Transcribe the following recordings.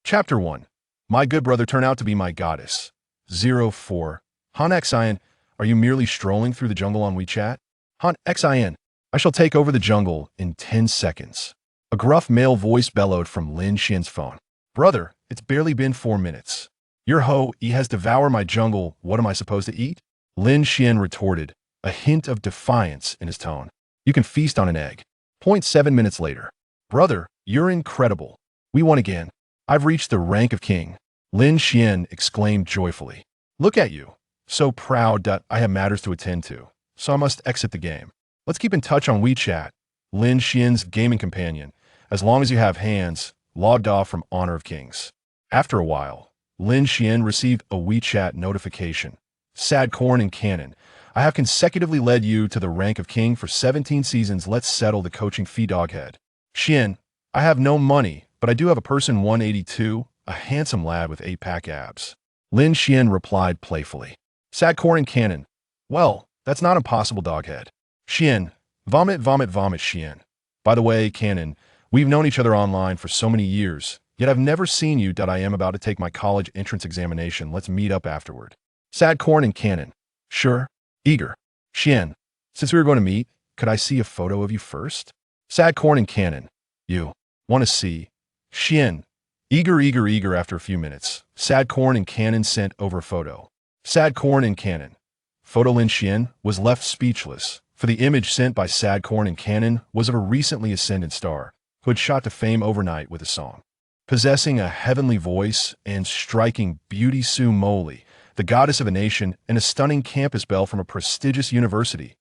Chapter 1. My good brother turned out to be my goddess. 04. Han Xian, are you merely strolling through the jungle on WeChat? Han Xian, I shall take over the jungle in 10 seconds. A gruff male voice bellowed from Lin Xuan's phone. Brother, it's barely been 4 minutes. Your he has devoured my jungle. What am I supposed to eat? Lin Xuan retorted, a hint of defiance in his tone. You can feast on an egg. 0.7 minutes later. Brother, you're incredible. We won again. I've reached the rank of king. Lin Xuan exclaimed joyfully. Look at you. So proud that I have matters to attend to, so I must exit the game. Let's keep in touch on WeChat. Lin Xuan's gaming companion, as long as you have hands, logged off from Honor of Kings. After a while, Lin Xuan received a WeChat notification. Sad corn and cannon. I have consecutively led you to the rank of king for 17 seasons. Let's settle the coaching fee, doghead. Xuan, I have no money, but I do have a person 182, a handsome lad with 8-pack abs. Lin Xuan replied playfully. Sad corn and cannon. Well, that's not impossible, doghead. Xuan, vomit, vomit, vomit, Xuan. By the way, Cannon, we've known each other online for so many years, yet I've never seen you. I am about to take my college entrance examination. Let's meet up afterward. Sad corn and cannon. Sure. Eager. Xuan, since we were going to meet, could I see a photo of you first? Sad corn and cannon. You want to see? Xuan. Eager after a few minutes. Sad corn and cannon sent over a photo. Sad corn and cannon. Photo. Lin Xuan was left speechless, for the image sent by Sad corn and cannon was of a recently ascended star who had shot to fame overnight with a song. Possessing a heavenly voice and striking beauty, Su Moli, the goddess of a nation, and a stunning campus belle from a prestigious university.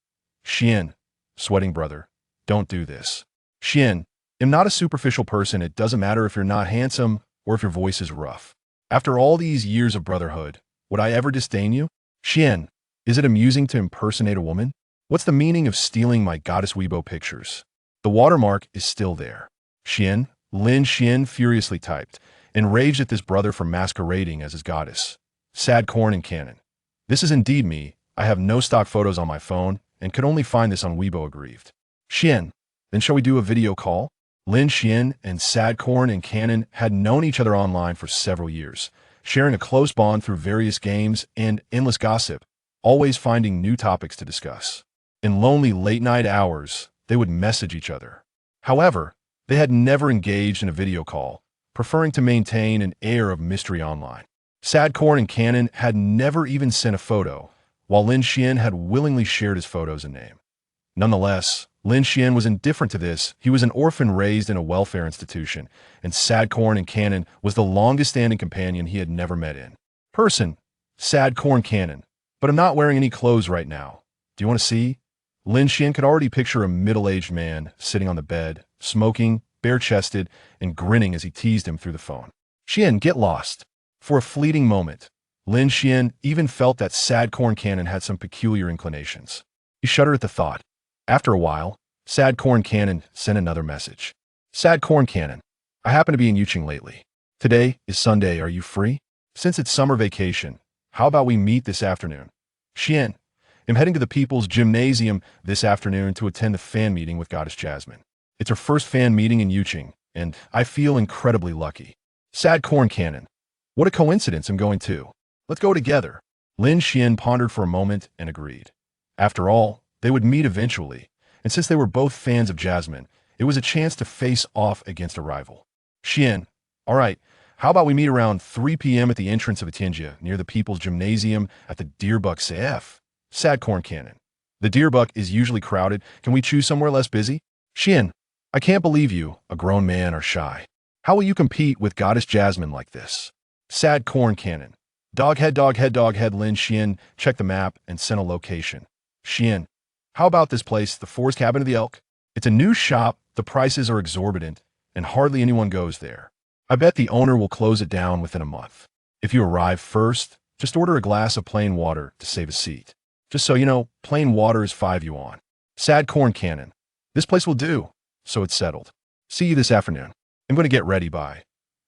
Xuan, sweating brother, don't do this. Xuan, I'm not a superficial person. It doesn't matter if you're not handsome or if your voice is rough. After all these years of brotherhood, would I ever disdain you? Xuan, is it amusing to impersonate a woman? What's the meaning of stealing my goddess Weibo pictures? The watermark is still there. Xuan, Lin Xuan furiously typed, enraged at this brother for masquerading as his goddess. Sad corn and cannon. This is indeed me. I have no stock photos on my phone and could only find this on Weibo aggrieved. Xuan, then shall we do a video call? Lin Xuan and Sad corn and cannon had known each other online for several years, sharing a close bond through various games and endless gossip, always finding new topics to discuss. In lonely late-night hours, they would message each other. However, they had never engaged in a video call, preferring to maintain an air of mystery online. Sad corn and cannon had never even sent a photo, while Lin Xuan had willingly shared his photos and name. Nonetheless, Lin Xuan was indifferent to this. He was an orphan raised in a welfare institution, and Sad corn and cannon was the longest-standing companion he had never met in person. Sad corn cannon. But I'm not wearing any clothes right now. Do you want to see? Lin Xuan could already picture a middle-aged man sitting on the bed, smoking, bare-chested, and grinning as he teased him through the phone. Xuan, get lost. For a fleeting moment, Lin Xuan even felt that Sad corn cannon had some peculiar inclinations. He shuddered at the thought. After a while, Sad corn cannon sent another message. Sad corn cannon, I happen to be in Yuching lately. Today is Sunday. Are you free? Since it's summer vacation, how about we meet this afternoon? Xuan, I'm heading to the People's Gymnasium this afternoon to attend the fan meeting with Goddess Jasmine. It's her first fan meeting in Yuching, and I feel incredibly lucky. Sad corn cannon. What a coincidence. I'm going too. Let's go together. Lin Xuan pondered for a moment and agreed. After all, they would meet eventually, and since they were both fans of Jasmine, it was a chance to face off against a rival. Xuan, all right, how about we meet around 3 p.m. at the entrance of Atinjia, near the People's Gymnasium at the Deerbuck CF? Sad corn cannon. The Deerbuck is usually crowded. Can we choose somewhere less busy? Xuan, I can't believe you, a grown man, are shy. How will you compete with Goddess Jasmine like this? Sad corn cannon. Doghead. Lin Xuan checked the map and sent a location. Xuan, how about this place, the Forest Cabin of the Elk? It's a new shop, the prices are exorbitant, and hardly anyone goes there. I bet the owner will close it down within a month. If you arrive first, just order a glass of plain water to save a seat. Just so you know, plain water is 5 yuan. Sad corn cannon. This place will do. So it's settled. See you this afternoon. I'm going to get ready. Bye.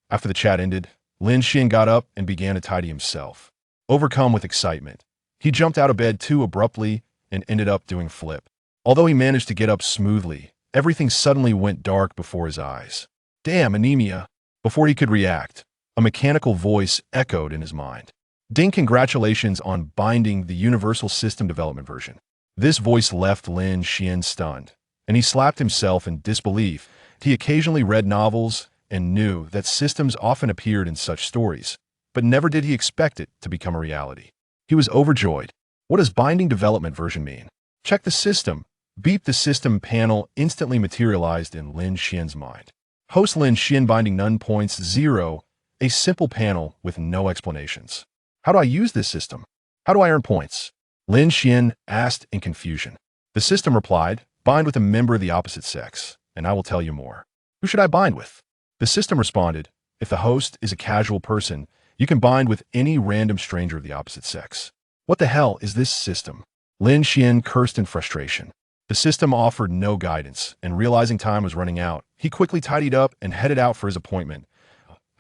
After the chat ended, Lin Xuan got up and began to tidy himself. Overcome with excitement, he jumped out of bed too abruptly and ended up doing a flip. Although he managed to get up smoothly, everything suddenly went dark before his eyes. Damn, anemia! Before he could react, A mechanical voice echoed in his mind. Ding, congratulations on binding the Universal System Development version. This voice left Lin Xuan stunned, and he slapped himself in disbelief. He occasionally read novels and knew that systems often appeared in such stories, but never did he expect it to become a reality. He was overjoyed. What does binding development version mean? Check the system. Beep, the system panel instantly materialized in Lin Xuan's mind. Host Lin Xuan binding none points 0, a simple panel with no explanations. How do I use this system? How do I earn points? Lin Xuan asked in confusion. The system replied, bind with a member of the opposite sex, and I will tell you more. Who should I bind with? The system responded, if the host is a casual person, you can bind with any random stranger of the opposite sex. What the hell is this system? Lin Xuan cursed in frustration. The system offered no guidance, and realizing time was running out, he quickly tidied up and headed out for his appointment.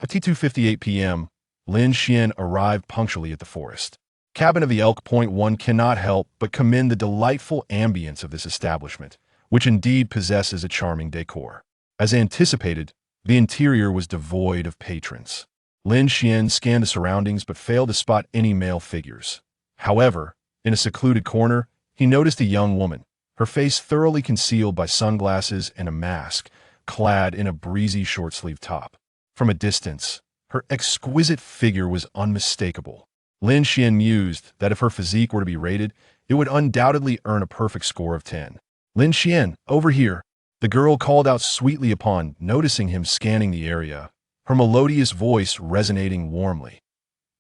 At 2:58 p.m., Lin Xuan arrived punctually at the forest. Cabin of the Elk. One cannot help but commend the delightful ambience of this establishment, which indeed possesses a charming decor. As anticipated, the interior was devoid of patrons. Lin Xuan scanned the surroundings but failed to spot any male figures. However, in a secluded corner, he noticed a young woman, her face thoroughly concealed by sunglasses and a mask, clad in a breezy short-sleeved top. From a distance, her exquisite figure was unmistakable. Lin Xuan mused that if her physique were to be rated, it would undoubtedly earn a perfect score of 10. Lin Xuan, over here, the girl called out sweetly upon noticing him scanning the area, her melodious voice resonating warmly.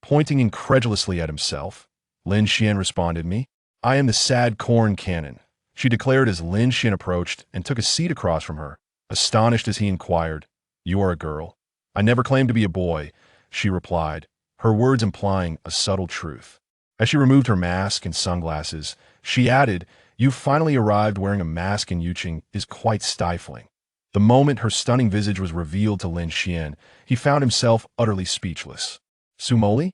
Pointing incredulously at himself, Lin Xuan responded, me? I am the sad corn cannon, she declared as Lin Xuan approached and took a seat across from her, astonished as he inquired, you are a girl? I never claimed to be a boy, she replied, her words implying a subtle truth. As she removed her mask and sunglasses, she added, you finally arrived wearing a mask and Yuching is quite stifling. The moment her stunning visage was revealed to Lin Xuan, he found himself utterly speechless. Su Moli?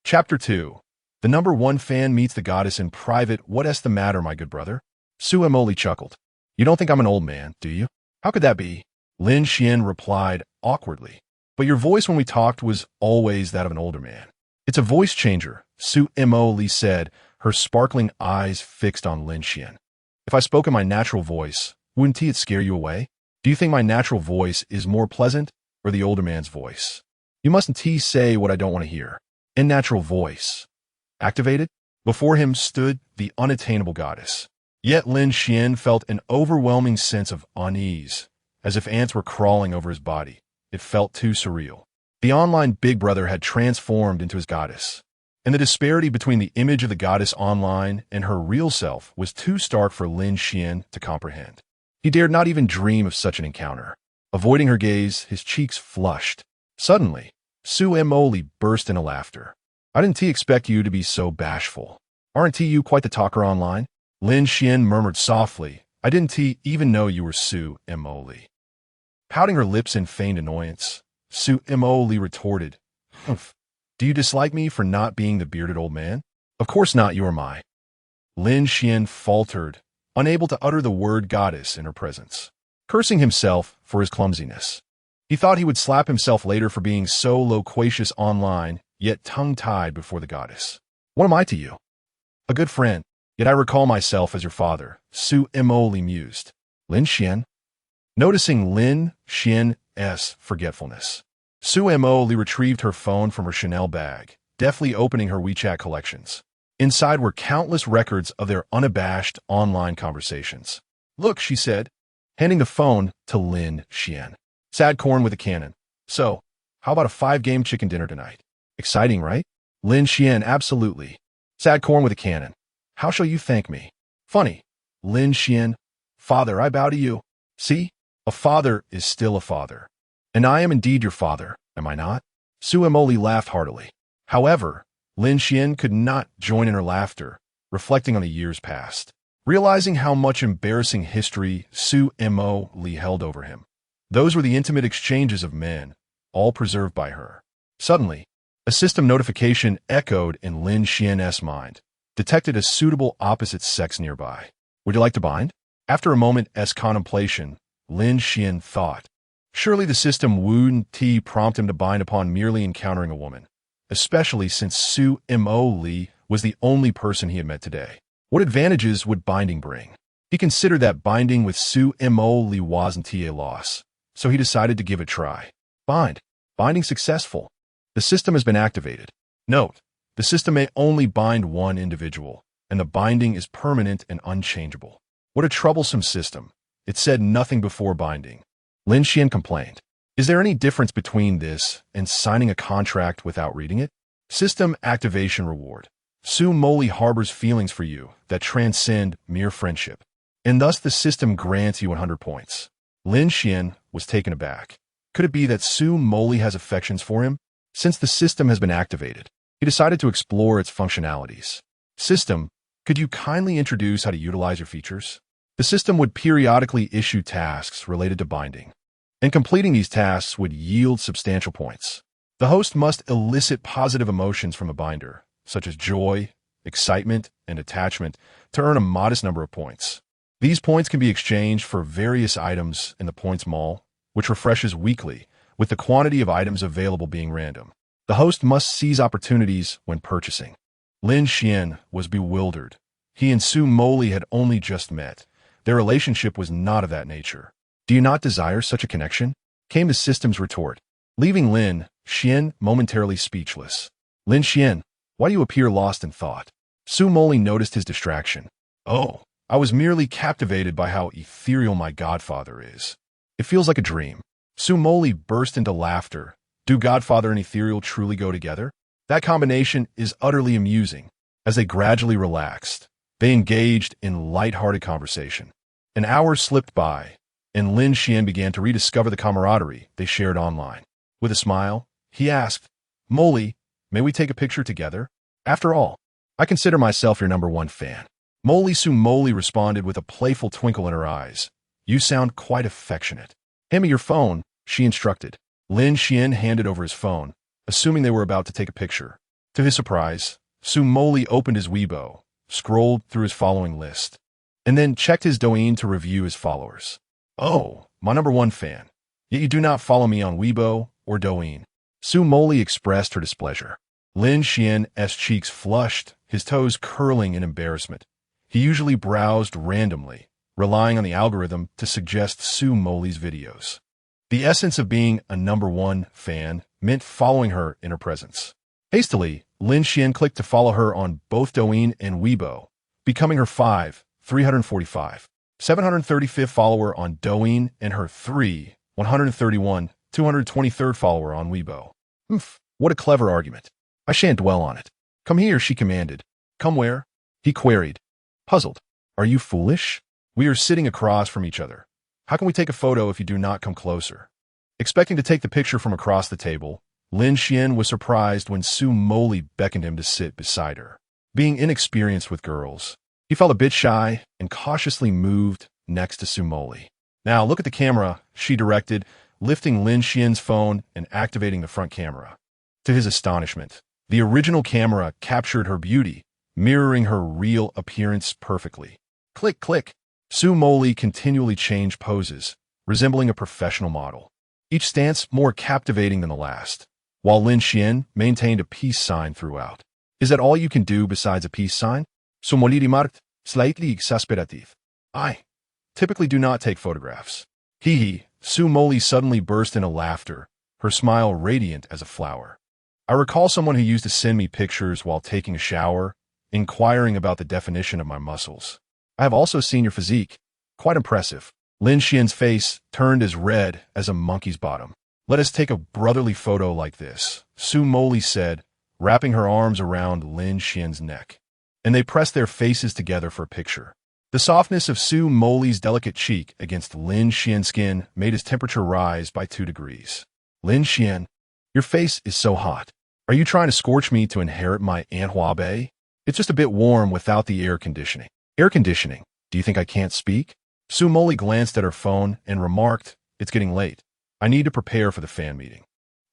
Chapter 2. The number 1 fan meets the goddess in private. What's the matter, my good brother? Su Moli chuckled. You don't think I'm an old man, do you? How could that be? Lin Xuan replied awkwardly. But your voice when we talked was always that of an older man. It's a voice changer, Su Moli said, her sparkling eyes fixed on Lin Xuan. If I spoke in my natural voice, wouldn't it scare you away? Do you think my natural voice is more pleasant or the older man's voice? You mustn't say what I don't want to hear. In natural voice. Activated? Before him stood the unattainable goddess. Yet Lin Xuan felt an overwhelming sense of unease, as if ants were crawling over his body. It felt too surreal. The online Big Brother had transformed into his goddess, and the disparity between the image of the goddess online and her real self was too stark for Lin Xuan to comprehend. He dared not even dream of such an encounter. Avoiding her gaze, his cheeks flushed. Suddenly, Su Moli burst into laughter. I didn't expect you to be so bashful. Aren't you quite the talker online? Lin Xuan murmured softly. I didn't even know you were Su Moli. Pouting her lips in feigned annoyance, Su Moli retorted, humph. Do you dislike me for not being the bearded old man? Of course not, you are my. Lin Xuan faltered, unable to utter the word goddess in her presence, cursing himself for his clumsiness. He thought he would slap himself later for being so loquacious online, yet tongue-tied before the goddess. What am I to you? A good friend, yet I recall myself as your father, Su Moli mused. Lin Xuan? Noticing Lin Xuan's forgetfulness, Su Moli retrieved her phone from her Chanel bag, deftly opening her WeChat collections. Inside were countless records of their unabashed online conversations. Look, she said, handing the phone to Lin Xuan. Sad corn with a cannon. So, how about a 5-game chicken dinner tonight? Exciting, right? Lin Xuan, absolutely. Sad corn with a cannon. How shall you thank me? Funny. Lin Xuan, father, I bow to you. See? A father is still a father. And I am indeed your father, am I not? Su Moli laughed heartily. However, Lin Xuan could not join in her laughter, reflecting on the years past, realizing how much embarrassing history Su Moli held over him. Those were the intimate exchanges of men, all preserved by her. Suddenly, a system notification echoed in Lin Xuan's mind, detected a suitable opposite sex nearby. Would you like to bind? After a moment's contemplation, Lin Xuan thought, Surely the system wouldn't prompt him to bind upon merely encountering a woman, especially since Su Moli was the only person he had met today. What advantages would binding bring? He considered that binding with Su Moli wasn't a loss, so he decided to give it a try. Binding successful. The system has been activated. Note, the system may only bind one individual, and the binding is permanent and unchangeable. What a troublesome system. It said nothing before binding. Lin Xuan complained. Is there any difference between this and signing a contract without reading it? System activation reward. Su Moli harbors feelings for you that transcend mere friendship, and thus the system grants you 100 points. Lin Xuan was taken aback. Could it be that Su Moli has affections for him? Since the system has been activated, he decided to explore its functionalities. System, could you kindly introduce how to utilize your features? The system would periodically issue tasks related to binding, and completing these tasks would yield substantial points. The host must elicit positive emotions from a binder, such as joy, excitement, and attachment, to earn a modest number of points. These points can be exchanged for various items in the points mall, which refreshes weekly, with the quantity of items available being random. The host must seize opportunities when purchasing. Lin Xuan was bewildered. He and Su Moli had only just met. Their relationship was not of that nature. Do you not desire such a connection? Came the system's retort, leaving Lin Xuan momentarily speechless. Lin Xuan, why do you appear lost in thought? Su Moli noticed his distraction. Oh, I was merely captivated by how ethereal my godfather is. It feels like a dream. Su Moli burst into laughter. Do godfather and ethereal truly go together? That combination is utterly amusing. As they gradually relaxed, they engaged in light-hearted conversation. An hour slipped by, and Lin Xuan began to rediscover the camaraderie they shared online. With a smile, he asked, Moli, may we take a picture together? After all, I consider myself your #1 fan. Su Moli responded with a playful twinkle in her eyes. You sound quite affectionate. Hand me your phone, she instructed. Lin Xuan handed over his phone, assuming they were about to take a picture. To his surprise, Su Moli opened his Weibo, scrolled through his following list, and then checked his Douyin to review his followers. Oh, my #1 fan. Yet you do not follow me on Weibo or Douyin. Su Moli expressed her displeasure. Lin Xuan's cheeks flushed, his toes curling in embarrassment. He usually browsed randomly, relying on the algorithm to suggest Su Moli's videos. The essence of being a #1 fan meant following her in her presence. Hastily, Lin Xuan clicked to follow her on both Douyin and Weibo, becoming her 345, 735th follower on Douyin and her 131, 223rd follower on Weibo. What a clever argument. I shan't dwell on it. Come here, she commanded. Come where? He queried, puzzled. Are you foolish? We are sitting across from each other. How can we take a photo if you do not come closer? Expecting to take the picture from across the table, Lin Xuan was surprised when Su Moli beckoned him to sit beside her. Being inexperienced with girls, he felt a bit shy and cautiously moved next to Su Moli. Now look at the camera, she directed, lifting Lin Xuan's phone and activating the front camera. To his astonishment, the original camera captured her beauty, mirroring her real appearance perfectly. Click, click. Su Moli continually changed poses, resembling a professional model, each stance more captivating than the last, while Lin Xuan maintained a peace sign throughout. Is that all you can do besides a peace sign? Su Moli remarked, slightly exasperative. I typically do not take photographs. Hehe. Su Moli suddenly burst into laughter, her smile radiant as a flower. I recall someone who used to send me pictures while taking a shower, inquiring about the definition of my muscles. I have also seen your physique. Quite impressive. Lin Xuan's face turned as red as a monkey's bottom. Let us take a brotherly photo like this, Su Moli said, wrapping her arms around Lin Xuan's neck. And they pressed their faces together for a picture. The softness of Su Moli's delicate cheek against Lin Xuan's skin made his temperature rise by 2 degrees. Lin Xuan, your face is so hot. Are you trying to scorch me to inherit my Aunt Hua Bei? It's just a bit warm without the air conditioning. Air conditioning? Do you think I can't speak? Su Moli glanced at her phone and remarked, it's getting late. I need to prepare for the fan meeting.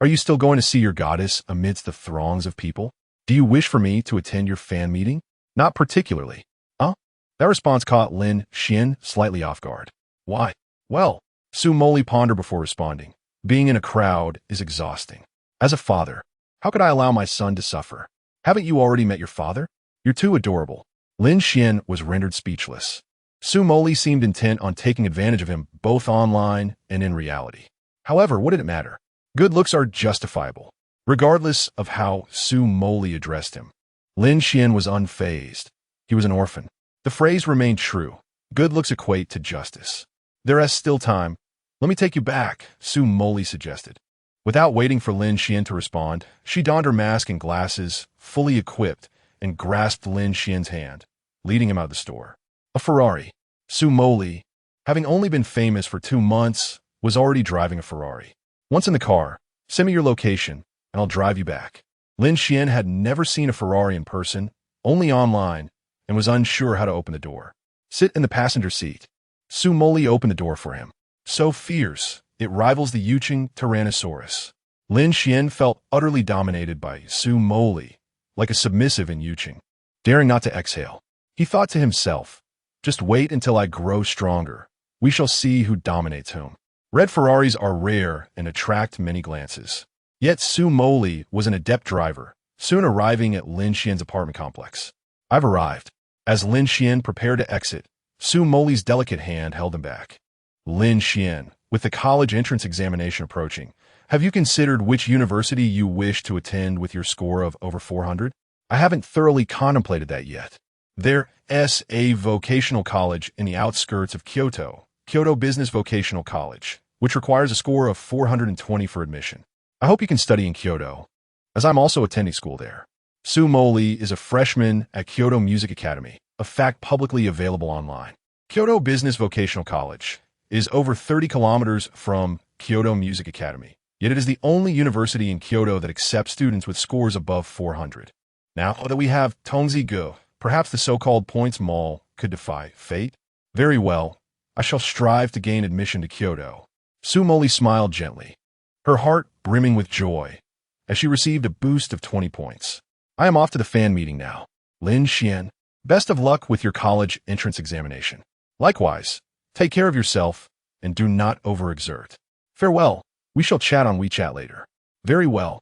Are you still going to see your goddess amidst the throngs of people? Do you wish for me to attend your fan meeting? Not particularly. Huh? That response caught Lin Xuan slightly off guard. Why? Well, Su Moli pondered before responding. Being in a crowd is exhausting. As a father, how could I allow my son to suffer? Haven't you already met your father? You're too adorable. Lin Xuan was rendered speechless. Su Moli seemed intent on taking advantage of him both online and in reality. However, what did it matter? Good looks are justifiable, regardless of how Su Moli addressed him. Lin Xuan was unfazed. He was an orphan. The phrase remained true. Good looks equate to justice. There is still time. Let me take you back, Su Moli suggested. Without waiting for Lin Xuan to respond, she donned her mask and glasses, fully equipped, and grasped Lin Xuan's hand, leading him out of the store. A Ferrari. Su Moli, having only been famous for 2 months, was already driving a Ferrari. Once in the car, send me your location, and I'll drive you back. Lin Xuan had never seen a Ferrari in person, only online, and was unsure how to open the door. Sit in the passenger seat. Su Moli opened the door for him. So fierce, it rivals the Yuching Tyrannosaurus. Lin Xuan felt utterly dominated by Su Moli, like a submissive in Yuching. Daring not to exhale, he thought to himself, just wait until I grow stronger. We shall see who dominates whom. Red Ferraris are rare and attract many glances. Yet Su Moli was an adept driver, soon arriving at Lin Xuan's apartment complex. I've arrived. As Lin Xuan prepared to exit, Su Moli's delicate hand held him back. Lin Xuan, with the college entrance examination approaching, have you considered which university you wish to attend with your score of over 400? I haven't thoroughly contemplated that yet. There's a vocational college in the outskirts of Kyoto, Kyoto Business Vocational College, which requires a score of 420 for admission. I hope you can study in Kyoto, as I'm also attending school there. Su Moli is a freshman at Kyoto Music Academy, a fact publicly available online. Kyoto Business Vocational College is over 30 kilometers from Kyoto Music Academy, yet it is the only university in Kyoto that accepts students with scores above 400. Now that we have Tongzi-gu, perhaps the so-called points mall could defy fate? Very well, I shall strive to gain admission to Kyoto. Su Moli smiled gently, her heart brimming with joy, as she received a boost of 20 points. I am off to the fan meeting now. Lin Xuan, best of luck with your college entrance examination. Likewise, take care of yourself and do not overexert. Farewell. We shall chat on WeChat later. Very well.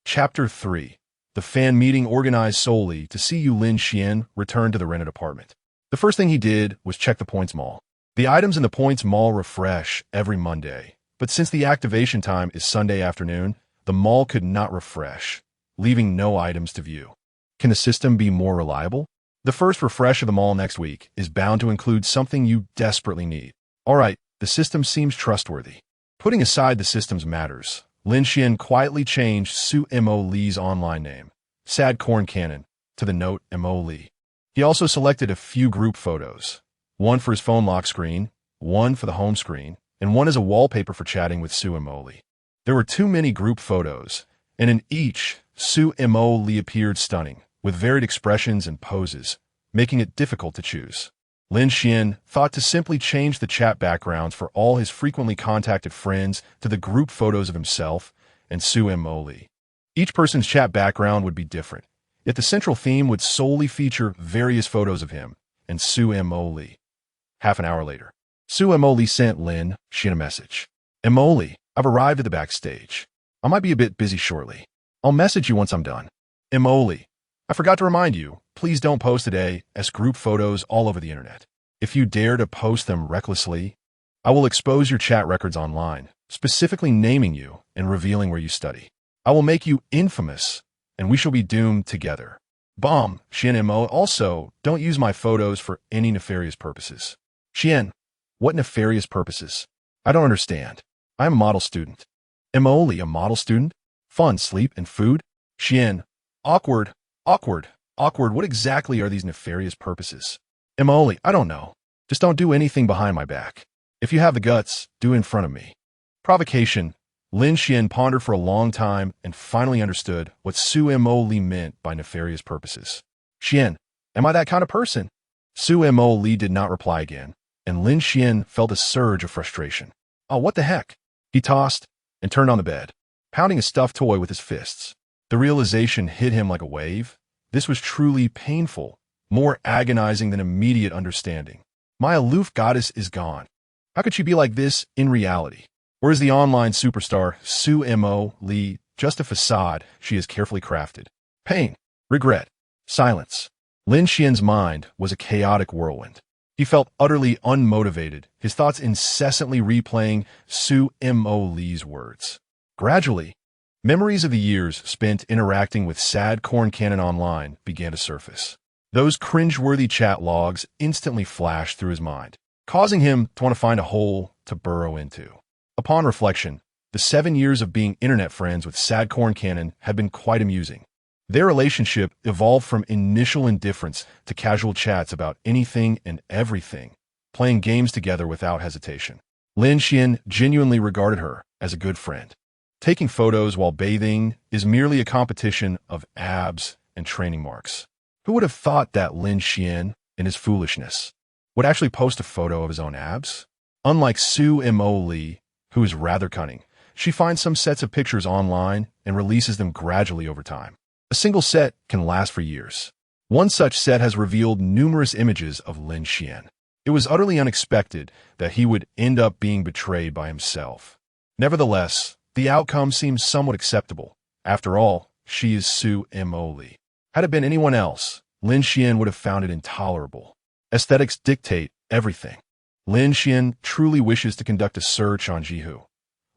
Chapter 3. The fan meeting organized solely to see Lin Xuan return to the rented apartment. The first thing he did was check the points mall. The items in the points mall refresh every Monday, but since the activation time is Sunday afternoon, the mall could not refresh, leaving no items to view. Can the system be more reliable? The first refresh of the mall next week is bound to include something you desperately need. All right, the system seems trustworthy. Putting aside the system's matters, Lin Xuan quietly changed Su Moli's online name, Sad Corn Cannon, to the note Moli. He also selected a few group photos, one for his phone lock screen, one for the home screen, and one as a wallpaper for chatting with Su Moli. There were too many group photos, and in each, Su Moli appeared stunning, with varied expressions and poses, making it difficult to choose. Lin Xuan thought to simply change the chat backgrounds for all his frequently contacted friends to the group photos of himself and Su Moli. Each person's chat background would be different, yet the central theme would solely feature various photos of him and Su Moli. Half an hour later, Su Moli sent Lin Xuan a message. Moli, I've arrived at the backstage. I might be a bit busy shortly. I'll message you once I'm done. Moli, I forgot to remind you, please don't post today as group photos all over the internet. If you dare to post them recklessly, I will expose your chat records online, specifically naming you and revealing where you study. I will make you infamous, and we shall be doomed together. Bomb, Xian Mo. Also, don't use my photos for any nefarious purposes. Xian, what nefarious purposes? I don't understand. I'm a model student. Moli, a model student? Fun, sleep, and food? Xian, awkward. What exactly are these nefarious purposes? Moli, I don't know. Just don't do anything behind my back. If you have the guts, do it in front of me. Provocation. Lin Xuan pondered for a long time and finally understood what Su Moli meant by nefarious purposes. Xian, am I that kind of person? Su Moli did not reply again, and Lin Xuan felt a surge of frustration. Oh, what the heck? He tossed and turned on the bed, pounding a stuffed toy with his fists. The realization hit him like a wave. This was truly painful, more agonizing than immediate understanding. My aloof goddess is gone. How could she be like this in reality? Or is the online superstar Su Moli just a facade she has carefully crafted? Pain, regret, silence. Lin Xian's mind was a chaotic whirlwind. He felt utterly unmotivated, his thoughts incessantly replaying Su Moli's words. Gradually, memories of the years spent interacting with sad corn cannon online began to surface. Those cringeworthy chat logs instantly flashed through his mind, causing him to want to find a hole to burrow into. Upon reflection, the 7 years of being internet friends with sad corn cannon had been quite amusing. Their relationship evolved from initial indifference to casual chats about anything and everything, playing games together without hesitation. Lin Xian genuinely regarded her as a good friend. Taking photos while bathing is merely a competition of abs and training marks. Who would have thought that Lin Xian, in his foolishness, would actually post a photo of his own abs? Unlike Su Moli, who is rather cunning, she finds some sets of pictures online and releases them gradually over time. A single set can last for years. One such set has revealed numerous images of Lin Xian. It was utterly unexpected that he would end up being betrayed by himself. Nevertheless, the outcome seems somewhat acceptable. After all, she is Su Moli. Had it been anyone else, Lin Xian would have found it intolerable. Aesthetics dictate everything. Lin Xian truly wishes to conduct a search on Hehe.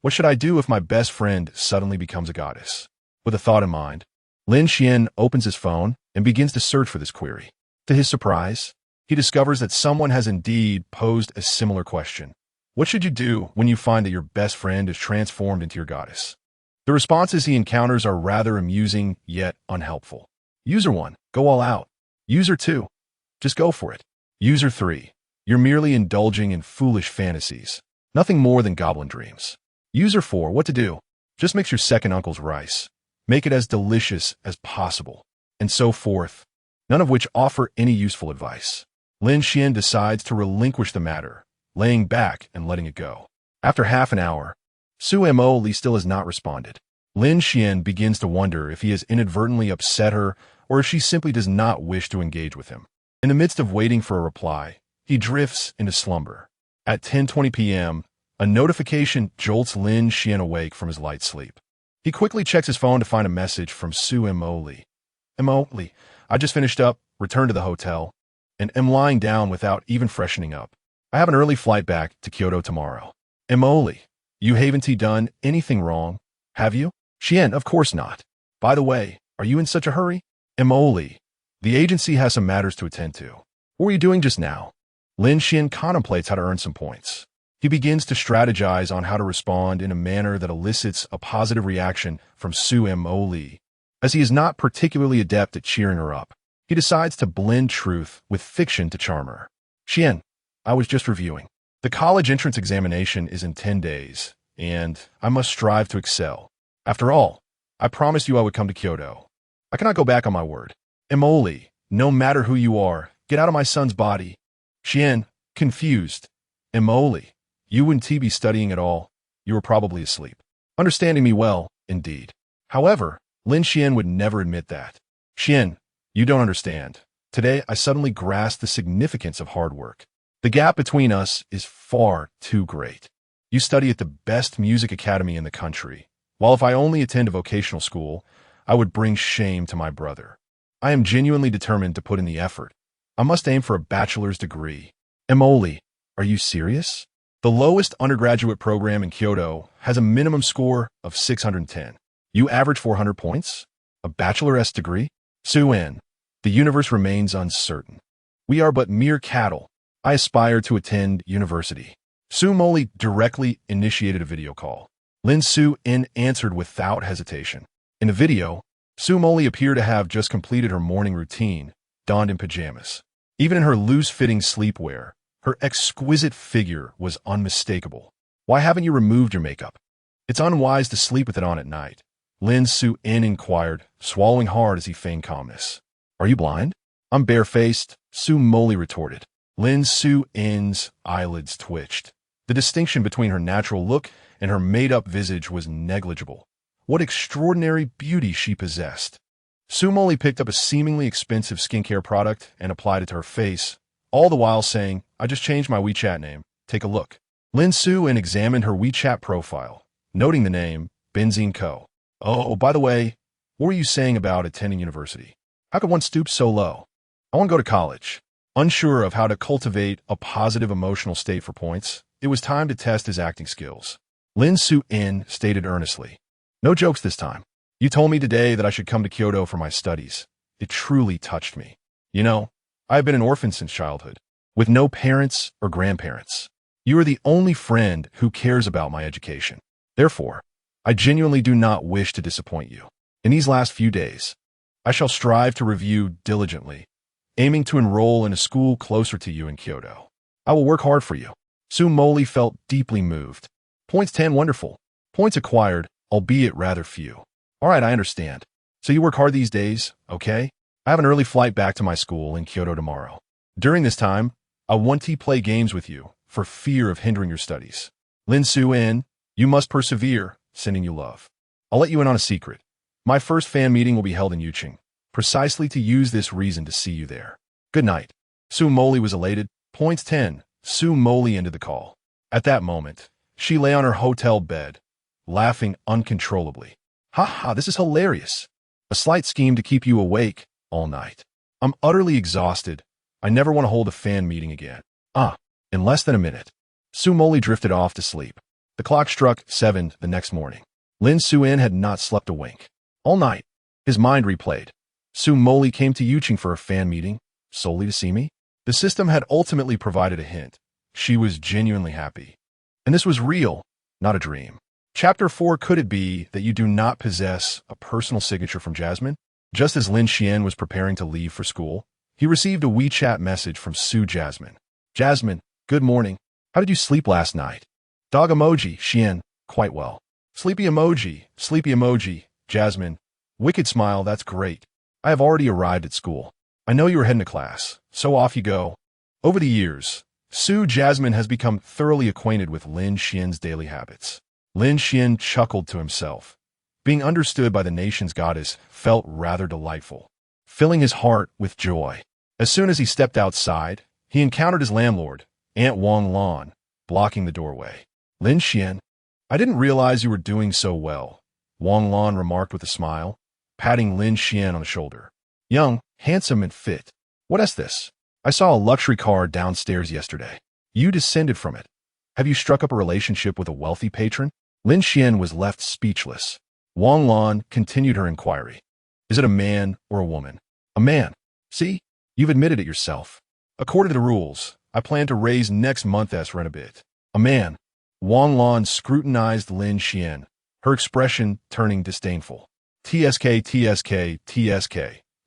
What should I do if my best friend suddenly becomes a goddess? With a thought in mind, Lin Xian opens his phone and begins to search for this query. To his surprise, he discovers that someone has indeed posed a similar question. What should you do when you find that your best friend is transformed into your goddess? The responses he encounters are rather amusing yet unhelpful. User 1, go all out. User 2, just go for it. User 3, you're merely indulging in foolish fantasies. Nothing more than goblin dreams. User 4, what to do? Just mix your second uncle's rice. Make it as delicious as possible, and so forth, none of which offer any useful advice. Lin Xian decides to relinquish the matter, laying back and letting it go. After half an hour, Su Moli still has not responded. Lin Xian begins to wonder if he has inadvertently upset her or if she simply does not wish to engage with him. In the midst of waiting for a reply, he drifts into slumber. At 10:20 p.m., a notification jolts Lin Xian awake from his light sleep. He quickly checks his phone to find a message from Su Moli. Moli, I just finished up, returned to the hotel, and am lying down without even freshening up. I have an early flight back to Kyoto tomorrow. Moli, you haven't done anything wrong, have you? Xian, of course not. By the way, are you in such a hurry? Moli, the agency has some matters to attend to. What were you doing just now? Lin Xian contemplates how to earn some points. He begins to strategize on how to respond in a manner that elicits a positive reaction from Su Moli. As he is not particularly adept at cheering her up, he decides to blend truth with fiction to charm her. Xian, I was just reviewing. The college entrance examination is in 10 days, and I must strive to excel. After all, I promised you I would come to Kyoto. I cannot go back on my word. Moli, no matter who you are, get out of my son's body. Xian, confused. Moli, you wouldn't be studying at all. You were probably asleep. Understanding me well, indeed. However, Lin Xian would never admit that. Xian, you don't understand. Today, I suddenly grasped the significance of hard work. The gap between us is far too great. You study at the best music academy in the country, while if I only attend a vocational school, I would bring shame to my brother. I am genuinely determined to put in the effort. I must aim for a bachelor's degree. Moli, are you serious? The lowest undergraduate program in Kyoto has a minimum score of 610. You average 400 points? A bachelor's degree? Suan, the universe remains uncertain. We are but mere cattle. I aspire to attend university. Su Moli directly initiated a video call. Lin Xuan answered without hesitation. In the video, Su Moli appeared to have just completed her morning routine, donned in pajamas. Even in her loose-fitting sleepwear, her exquisite figure was unmistakable. Why haven't you removed your makeup? It's unwise to sleep with it on at night. Lin Xuan inquired, swallowing hard as he feigned calmness. Are you blind? I'm barefaced, Su Moli retorted. Lin Xuan's eyelids twitched. The distinction between her natural look and her made-up visage was negligible. What extraordinary beauty she possessed. Su Moli picked up a seemingly expensive skincare product and applied it to her face, all the while saying, I just changed my WeChat name. Take a look. Lin Xuan examined her WeChat profile, noting the name Benzine Co. Oh, by the way, what were you saying about attending university? How could one stoop so low? I want to go to college. Unsure of how to cultivate a positive emotional state for points, it was time to test his acting skills. Lin Xuan stated earnestly, "No jokes this time. You told me today that I should come to Kyoto for my studies. It truly touched me. You know, I have been an orphan since childhood, with no parents or grandparents. You are the only friend who cares about my education. Therefore, I genuinely do not wish to disappoint you. In these last few days, I shall strive to review diligently, aiming to enroll in a school closer to you in Kyoto. I will work hard for you." Su Moli felt deeply moved. Points 10 wonderful. Points acquired, albeit rather few. All right, I understand. So you work hard these days, okay? I have an early flight back to my school in Kyoto tomorrow. During this time, I want to play games with you for fear of hindering your studies. Lin Xuan, you must persevere, sending you love. I'll let you in on a secret. My first fan meeting will be held in Yuqing, precisely to use this reason to see you there. Good night. Su Moli was elated. Points 10. Su Moli ended the call. At that moment, she lay on her hotel bed, laughing uncontrollably. Ha ha, this is hilarious. A slight scheme to keep you awake all night. I'm utterly exhausted. I never want to hold a fan meeting again. In less than a minute, Su Moli drifted off to sleep. The clock struck 7 the next morning. Lin Xuan had not slept a wink. All night, his mind replayed. Su Moli came to Yuqing for a fan meeting, solely to see me? The system had ultimately provided a hint. She was genuinely happy. And this was real, not a dream. Chapter 4. Could it be that you do not possess a personal signature from Jasmine? Just as Lin Xuan was preparing to leave for school, he received a WeChat message from Su Jasmine. Jasmine, good morning. How did you sleep last night? Dog emoji, Xian, quite well. Sleepy emoji, Jasmine. Wicked smile, that's great. I have already arrived at school. I know you are heading to class, so off you go. Over the years, Su Jasmine has become thoroughly acquainted with Lin Xian's daily habits. Lin Xuan chuckled to himself. Being understood by the nation's goddess felt rather delightful, filling his heart with joy. As soon as he stepped outside, he encountered his landlord, Aunt Wang Lan, blocking the doorway. Lin Xuan, I didn't realize you were doing so well, Wang Lan remarked with a smile, patting Lin Xuan on the shoulder. Young, handsome, and fit. What is this? I saw a luxury car downstairs yesterday. You descended from it. Have you struck up a relationship with a wealthy patron? Lin Xuan was left speechless. Wang Lan continued her inquiry. Is it a man or a woman? A man. See? You've admitted it yourself. According to the rules, I plan to raise next month's rent a bit. A man. Wang Lan scrutinized Lin Xuan, her expression turning disdainful. TSK.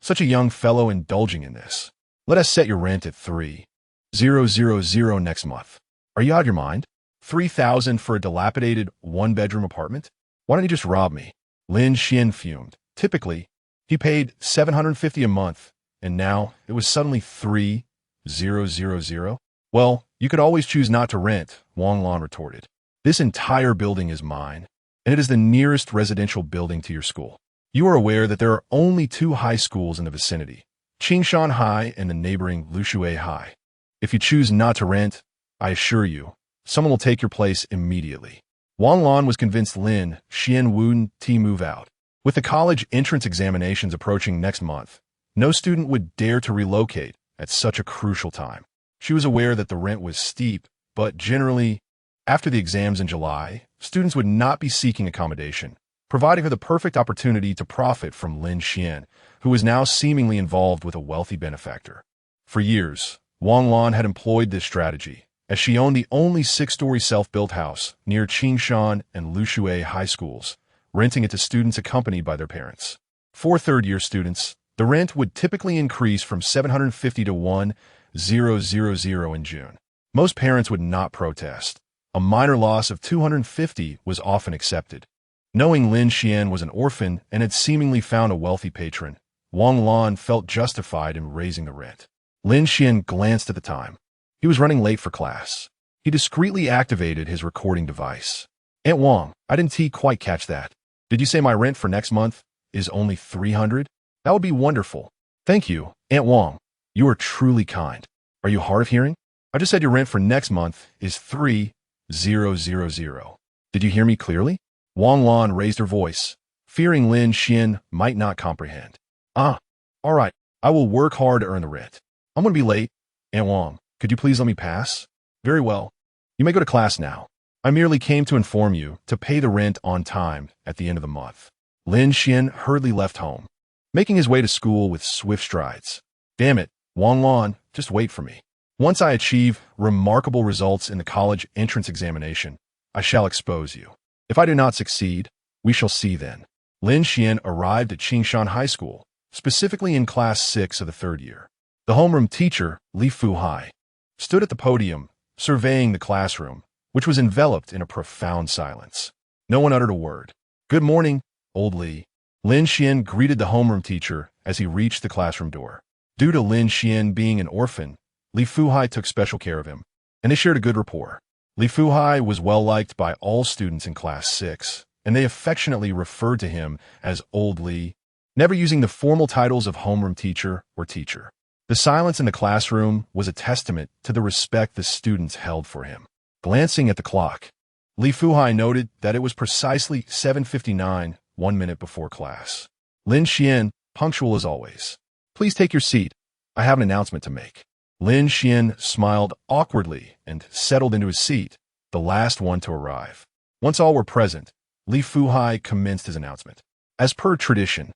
Such a young fellow indulging in this. Let us set your rent at 3,000 next month. Are you out of your mind? 3,000 for a dilapidated one-bedroom apartment? Why don't you just rob me? Lin Xuan fumed. Typically, he paid 750 a month, and now it was suddenly 3,000. Well, you could always choose not to rent, Wang Lan retorted. This entire building is mine, and it is the nearest residential building to your school. You are aware that there are only 2 high schools in the vicinity, Qingshan High and the neighboring Lushui High. If you choose not to rent, I assure you, someone will take your place immediately. Wang Lan was convinced Lin Xuan wouldn't move out. With the college entrance examinations approaching next month, no student would dare to relocate at such a crucial time. She was aware that the rent was steep, but generally, after the exams in July, students would not be seeking accommodation, providing her the perfect opportunity to profit from Lin Xuan, who was now seemingly involved with a wealthy benefactor. For years, Wang Lan had employed this strategy, as she owned the only 6-story self-built house near Qingshan and Lushui high schools, renting it to students accompanied by their parents. For third-year students, the rent would typically increase from 750 to 1,000 in June. Most parents would not protest. A minor loss of 250 was often accepted. Knowing Lin Xuan was an orphan and had seemingly found a wealthy patron, Wang Lan felt justified in raising the rent. Lin Xuan glanced at the time. He was running late for class. He discreetly activated his recording device. Aunt Wang, I didn't quite catch that. Did you say my rent for next month is only 300? That would be wonderful. Thank you, Aunt Wang. You are truly kind. Are you hard of hearing? I just said your rent for next month is 3,000. 000. Did you hear me clearly? Wang Lan raised her voice, fearing Lin Xuan might not comprehend. Ah, all right. I will work hard to earn the rent. I'm going to be late. Aunt Wang, could you please let me pass? Very well. You may go to class now. I merely came to inform you to pay the rent on time at the end of the month. Lin Xuan hurriedly left home, making his way to school with swift strides. Damn it, Wang Lan, just wait for me. Once I achieve remarkable results in the college entrance examination, I shall expose you. If I do not succeed, we shall see then. Lin Xuan arrived at Qingshan High School, specifically in Class 6 of the third year. The homeroom teacher, Li Fuhai, stood at the podium, surveying the classroom, which was enveloped in a profound silence. No one uttered a word. Good morning, old Li. Lin Xuan greeted the homeroom teacher as he reached the classroom door. Due to Lin Xuan being an orphan, Li Fuhai took special care of him, and they shared a good rapport. Li Fuhai was well-liked by all students in Class 6, and they affectionately referred to him as Old Li, never using the formal titles of homeroom teacher or teacher. The silence in the classroom was a testament to the respect the students held for him. Glancing at the clock, Li Fuhai noted that it was precisely 7:59, 1 minute before class. Lin Xuan, punctual as always. Please take your seat. I have an announcement to make. Lin Xuan smiled awkwardly and settled into his seat, the last one to arrive. Once all were present, Li Fuhai commenced his announcement. As per tradition,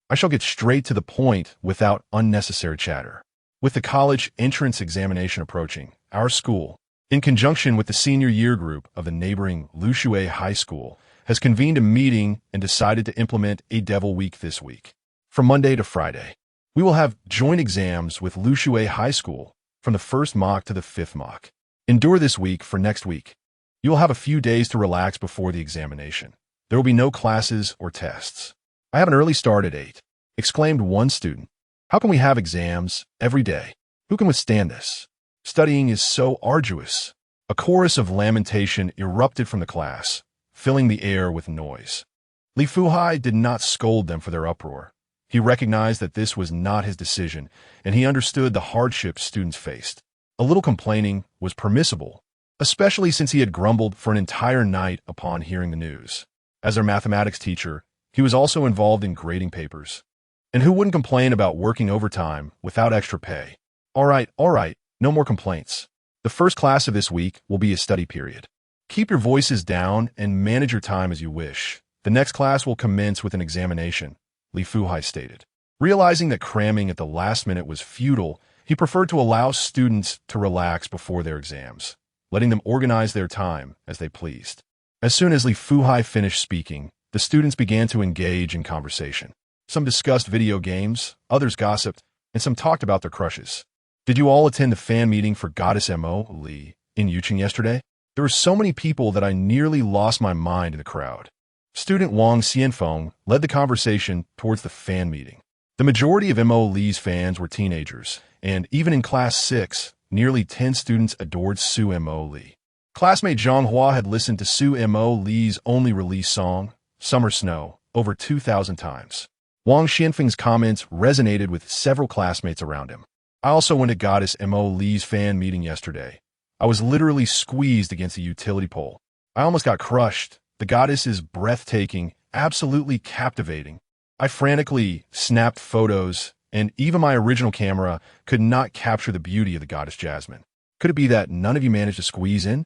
I shall get straight to the point without unnecessary chatter. With the college entrance examination approaching, our school, in conjunction with the senior year group of the neighboring Lushui High School, has convened a meeting and decided to implement a Devil Week this week. From Monday to Friday, we will have joint exams with Lushui High School from the first mock to the fifth mock. Endure this week for next week. You will have a few days to relax before the examination. There will be no classes or tests. I have an early start at 8, exclaimed one student. How can we have exams every day? Who can withstand this? Studying is so arduous. A chorus of lamentation erupted from the class, filling the air with noise. Li Fuhai did not scold them for their uproar. He recognized that this was not his decision, and he understood the hardships students faced. A little complaining was permissible, especially since he had grumbled for an entire night upon hearing the news. As their mathematics teacher, he was also involved in grading papers. And who wouldn't complain about working overtime without extra pay? All right, no more complaints. The first class of this week will be a study period. Keep your voices down and manage your time as you wish. The next class will commence with an examination, Li Fuhai stated. Realizing that cramming at the last minute was futile, he preferred to allow students to relax before their exams, letting them organize their time as they pleased. As soon as Li Fuhai finished speaking, the students began to engage in conversation. Some discussed video games, others gossiped, and some talked about their crushes. Did you all attend the fan meeting for Goddess Mo in Yuching yesterday? There were so many people that I nearly lost my mind in the crowd. Student Wang Xianfeng led the conversation towards the fan meeting. The majority of Mo Li's fans were teenagers, and even in Class 6, nearly 10 students adored Su Moli. Classmate Zhang Hua had listened to Su Moli's only released song, Summer Snow, over 2,000 times. Wang Xianfeng's comments resonated with several classmates around him. I also went to Goddess Mo Li's fan meeting yesterday. I was literally squeezed against a utility pole. I almost got crushed. The goddess is breathtaking, absolutely captivating. I frantically snapped photos, and even my original camera could not capture the beauty of the goddess Jasmine. Could it be that none of you managed to squeeze in?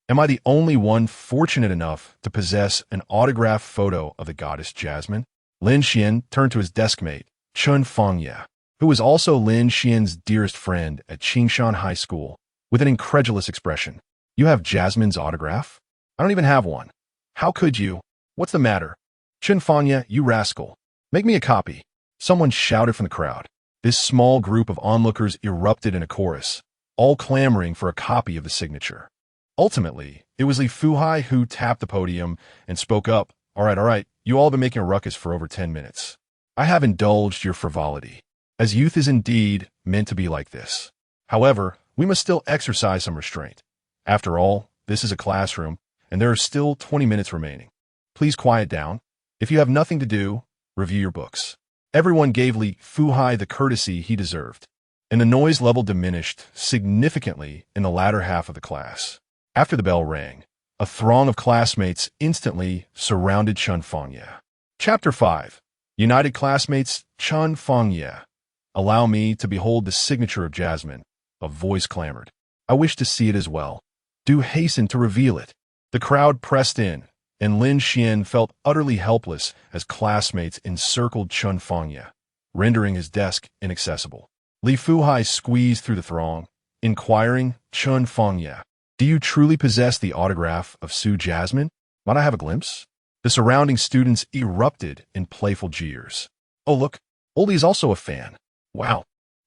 Am I the only one fortunate enough to possess an autographed photo of the goddess Jasmine? Lin Xuan turned to his deskmate, Chun Fengye, who was also Lin Xuan's dearest friend at Qingshan High School, with an incredulous expression. You have Jasmine's autograph? I don't even have one. How could you? What's the matter? Chun Fengye, you rascal. Make me a copy. Someone shouted from the crowd. This small group of onlookers erupted in a chorus, all clamoring for a copy of the signature. Ultimately, it was Li Fuhai who tapped the podium and spoke up. All right, you all have been making a ruckus for over 10 minutes. I have indulged your frivolity, as youth is indeed meant to be like this. However, we must still exercise some restraint. After all, this is a classroom, and there are still 20 minutes remaining. Please quiet down. If you have nothing to do, review your books. Everyone gave Li Fuhai the courtesy he deserved, and the noise level diminished significantly in the latter half of the class. After the bell rang, A throng of classmates instantly surrounded Chun Fangye. Chapter 5. United classmates Chun Fangye. Allow me to behold the signature of Jasmine. A voice clamored. I wish to see it as well. Do hasten to reveal it. The crowd pressed in, and Lin Xuan felt utterly helpless as classmates encircled Chun Fangye, rendering his desk inaccessible. Li Fuhai squeezed through the throng, inquiring, Chun Fangye, do you truly possess the autograph of Su Jasmine? Might I have a glimpse? The surrounding students erupted in playful jeers. Oh look, Oldie is also a fan. Wow,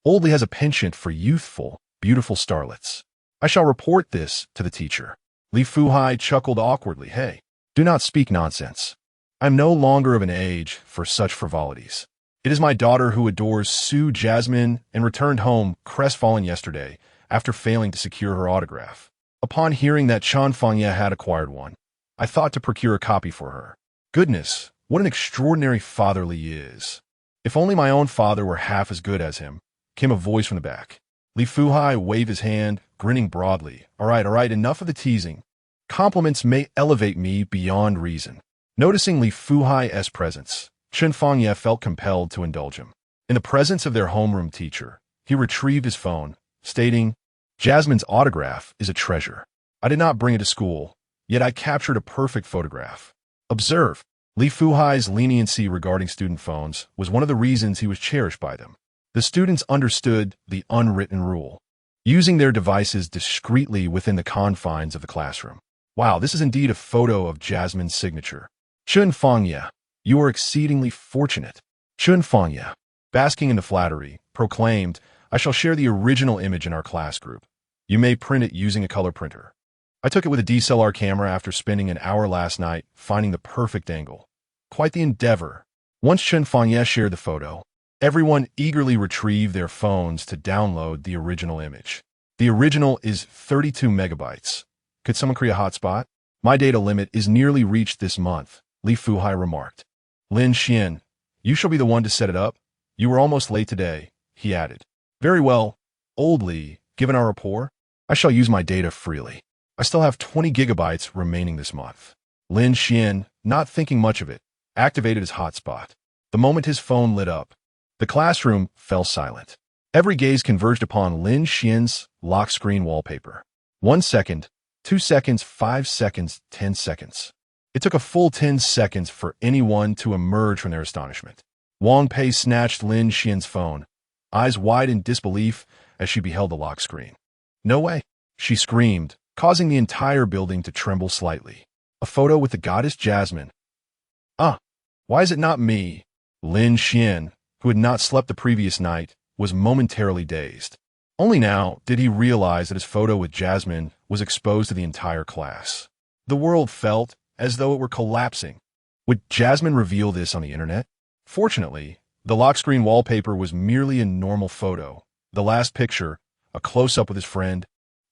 Oldie has a penchant for youthful, beautiful starlets. I shall report this to the teacher. Li Fuhai chuckled awkwardly. Hey, do not speak nonsense. I am no longer of an age for such frivolities. It is my daughter who adores Su Jasmine and returned home crestfallen yesterday after failing to secure her autograph. Upon hearing that Chun Fangye had acquired one, I thought to procure a copy for her. Goodness, what an extraordinary fatherly he is. If only my own father were half as good as him, came a voice from the back. Li Fuhai waved his hand, grinning broadly. All right, enough of the teasing. Compliments may elevate me beyond reason. Noticing Li Fuhai's presence, Chun Fangye felt compelled to indulge him. In the presence of their homeroom teacher, he retrieved his phone, stating, Jasmine's autograph is a treasure. I did not bring it to school, yet I captured a perfect photograph. Observe, Li Fuhai's leniency regarding student phones was one of the reasons he was cherished by them. The students understood the unwritten rule, using their devices discreetly within the confines of the classroom. Wow, this is indeed a photo of Jasmine's signature. Chun Fangye, you are exceedingly fortunate. Chun Fangye, basking in the flattery, proclaimed, I shall share the original image in our class group. You may print it using a color printer. I took it with a DSLR camera after spending an hour last night finding the perfect angle. Quite the endeavor. Once Chun Fangye shared the photo, everyone eagerly retrieved their phones to download the original image. The original is 32 megabytes. Could someone create a hotspot? My data limit is nearly reached this month, Li Fuhai remarked. Lin Xuan, you shall be the one to set it up. You were almost late today, he added. Very well, old Li, given our rapport, I shall use my data freely. I still have 20 gigabytes remaining this month. Lin Xuan, not thinking much of it, activated his hotspot. The moment his phone lit up, the classroom fell silent. Every gaze converged upon Lin Xuan's lock screen wallpaper. 1 second, 2 seconds, 5 seconds, 10 seconds. It took a full 10 seconds for anyone to emerge from their astonishment. Wang Pei snatched Lin Xuan's phone, eyes wide in disbelief as she beheld the lock screen. No way, she screamed, causing the entire building to tremble slightly. A photo with the goddess Jasmine. Why is it not me? Lin Xuan, who had not slept the previous night, was momentarily dazed. Only now did he realize that his photo with Jasmine was exposed to the entire class. The world felt as though it were collapsing. Would Jasmine reveal this on the internet? Fortunately, the lock screen wallpaper was merely a normal photo. The last picture, a close-up with his friend,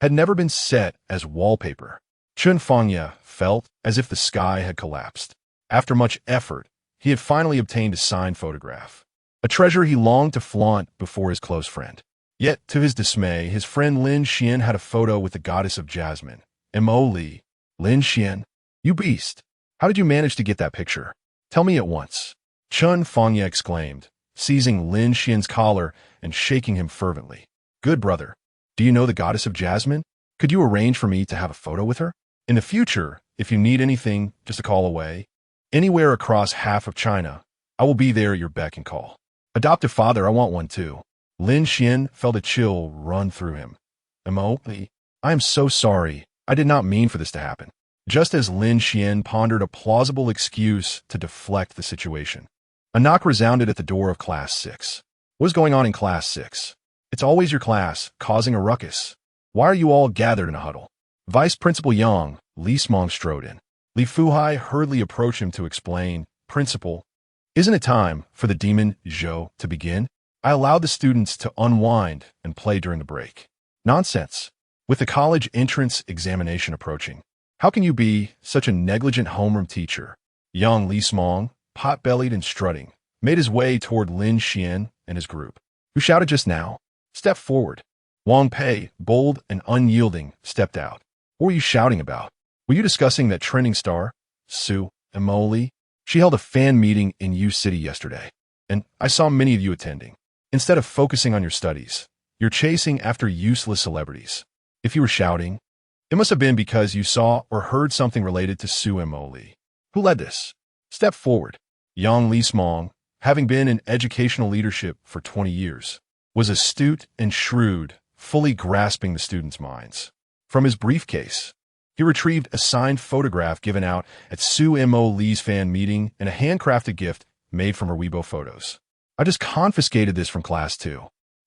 had never been set as wallpaper. Chun Fangye felt as if the sky had collapsed. After much effort, he had finally obtained a signed photograph, a treasure he longed to flaunt before his close friend. Yet, to his dismay, his friend Lin Xuan had a photo with the goddess of Jasmine. Mo Li. Lin Xuan, you beast. How did you manage to get that picture? Tell me at once. Chun Fangye exclaimed, seizing Lin Xuan's collar and shaking him fervently. Good brother, do you know the goddess of Jasmine? Could you arrange for me to have a photo with her? In the future, if you need anything, just a call away. Anywhere across half of China, I will be there at your beck and call. Adoptive father, I want one too. Lin Xuan felt a chill run through him. Mo Li, I am so sorry. I did not mean for this to happen. Just as Lin Xuan pondered a plausible excuse to deflect the situation, a knock resounded at the door of Class 6. What is going on in Class 6? It's always your class, causing a ruckus. Why are you all gathered in a huddle? Vice Principal Yang, Li Smong strode in. Li Fuhai hurriedly approached him to explain, Principal, isn't it time for the demon Zhou to begin? I allowed the students to unwind and play during the break. Nonsense. With the college entrance examination approaching, how can you be such a negligent homeroom teacher? Young Li Smong, pot-bellied and strutting, made his way toward Lin Xuan and his group, who shouted just now, Step forward. Wang Pei, bold and unyielding, stepped out. What were you shouting about? Were you discussing that trending star, Su Moli? She held a fan meeting in U City yesterday, and I saw many of you attending. Instead of focusing on your studies, you're chasing after useless celebrities. If you were shouting, it must have been because you saw or heard something related to Su Moli. Who led this? Step forward. Yang Li Smong, having been in educational leadership for 20 years, was astute and shrewd, fully grasping the students' minds. From his briefcase, he retrieved a signed photograph given out at Su Moli's fan meeting and a handcrafted gift made from her Weibo photos. I just confiscated this from class 2.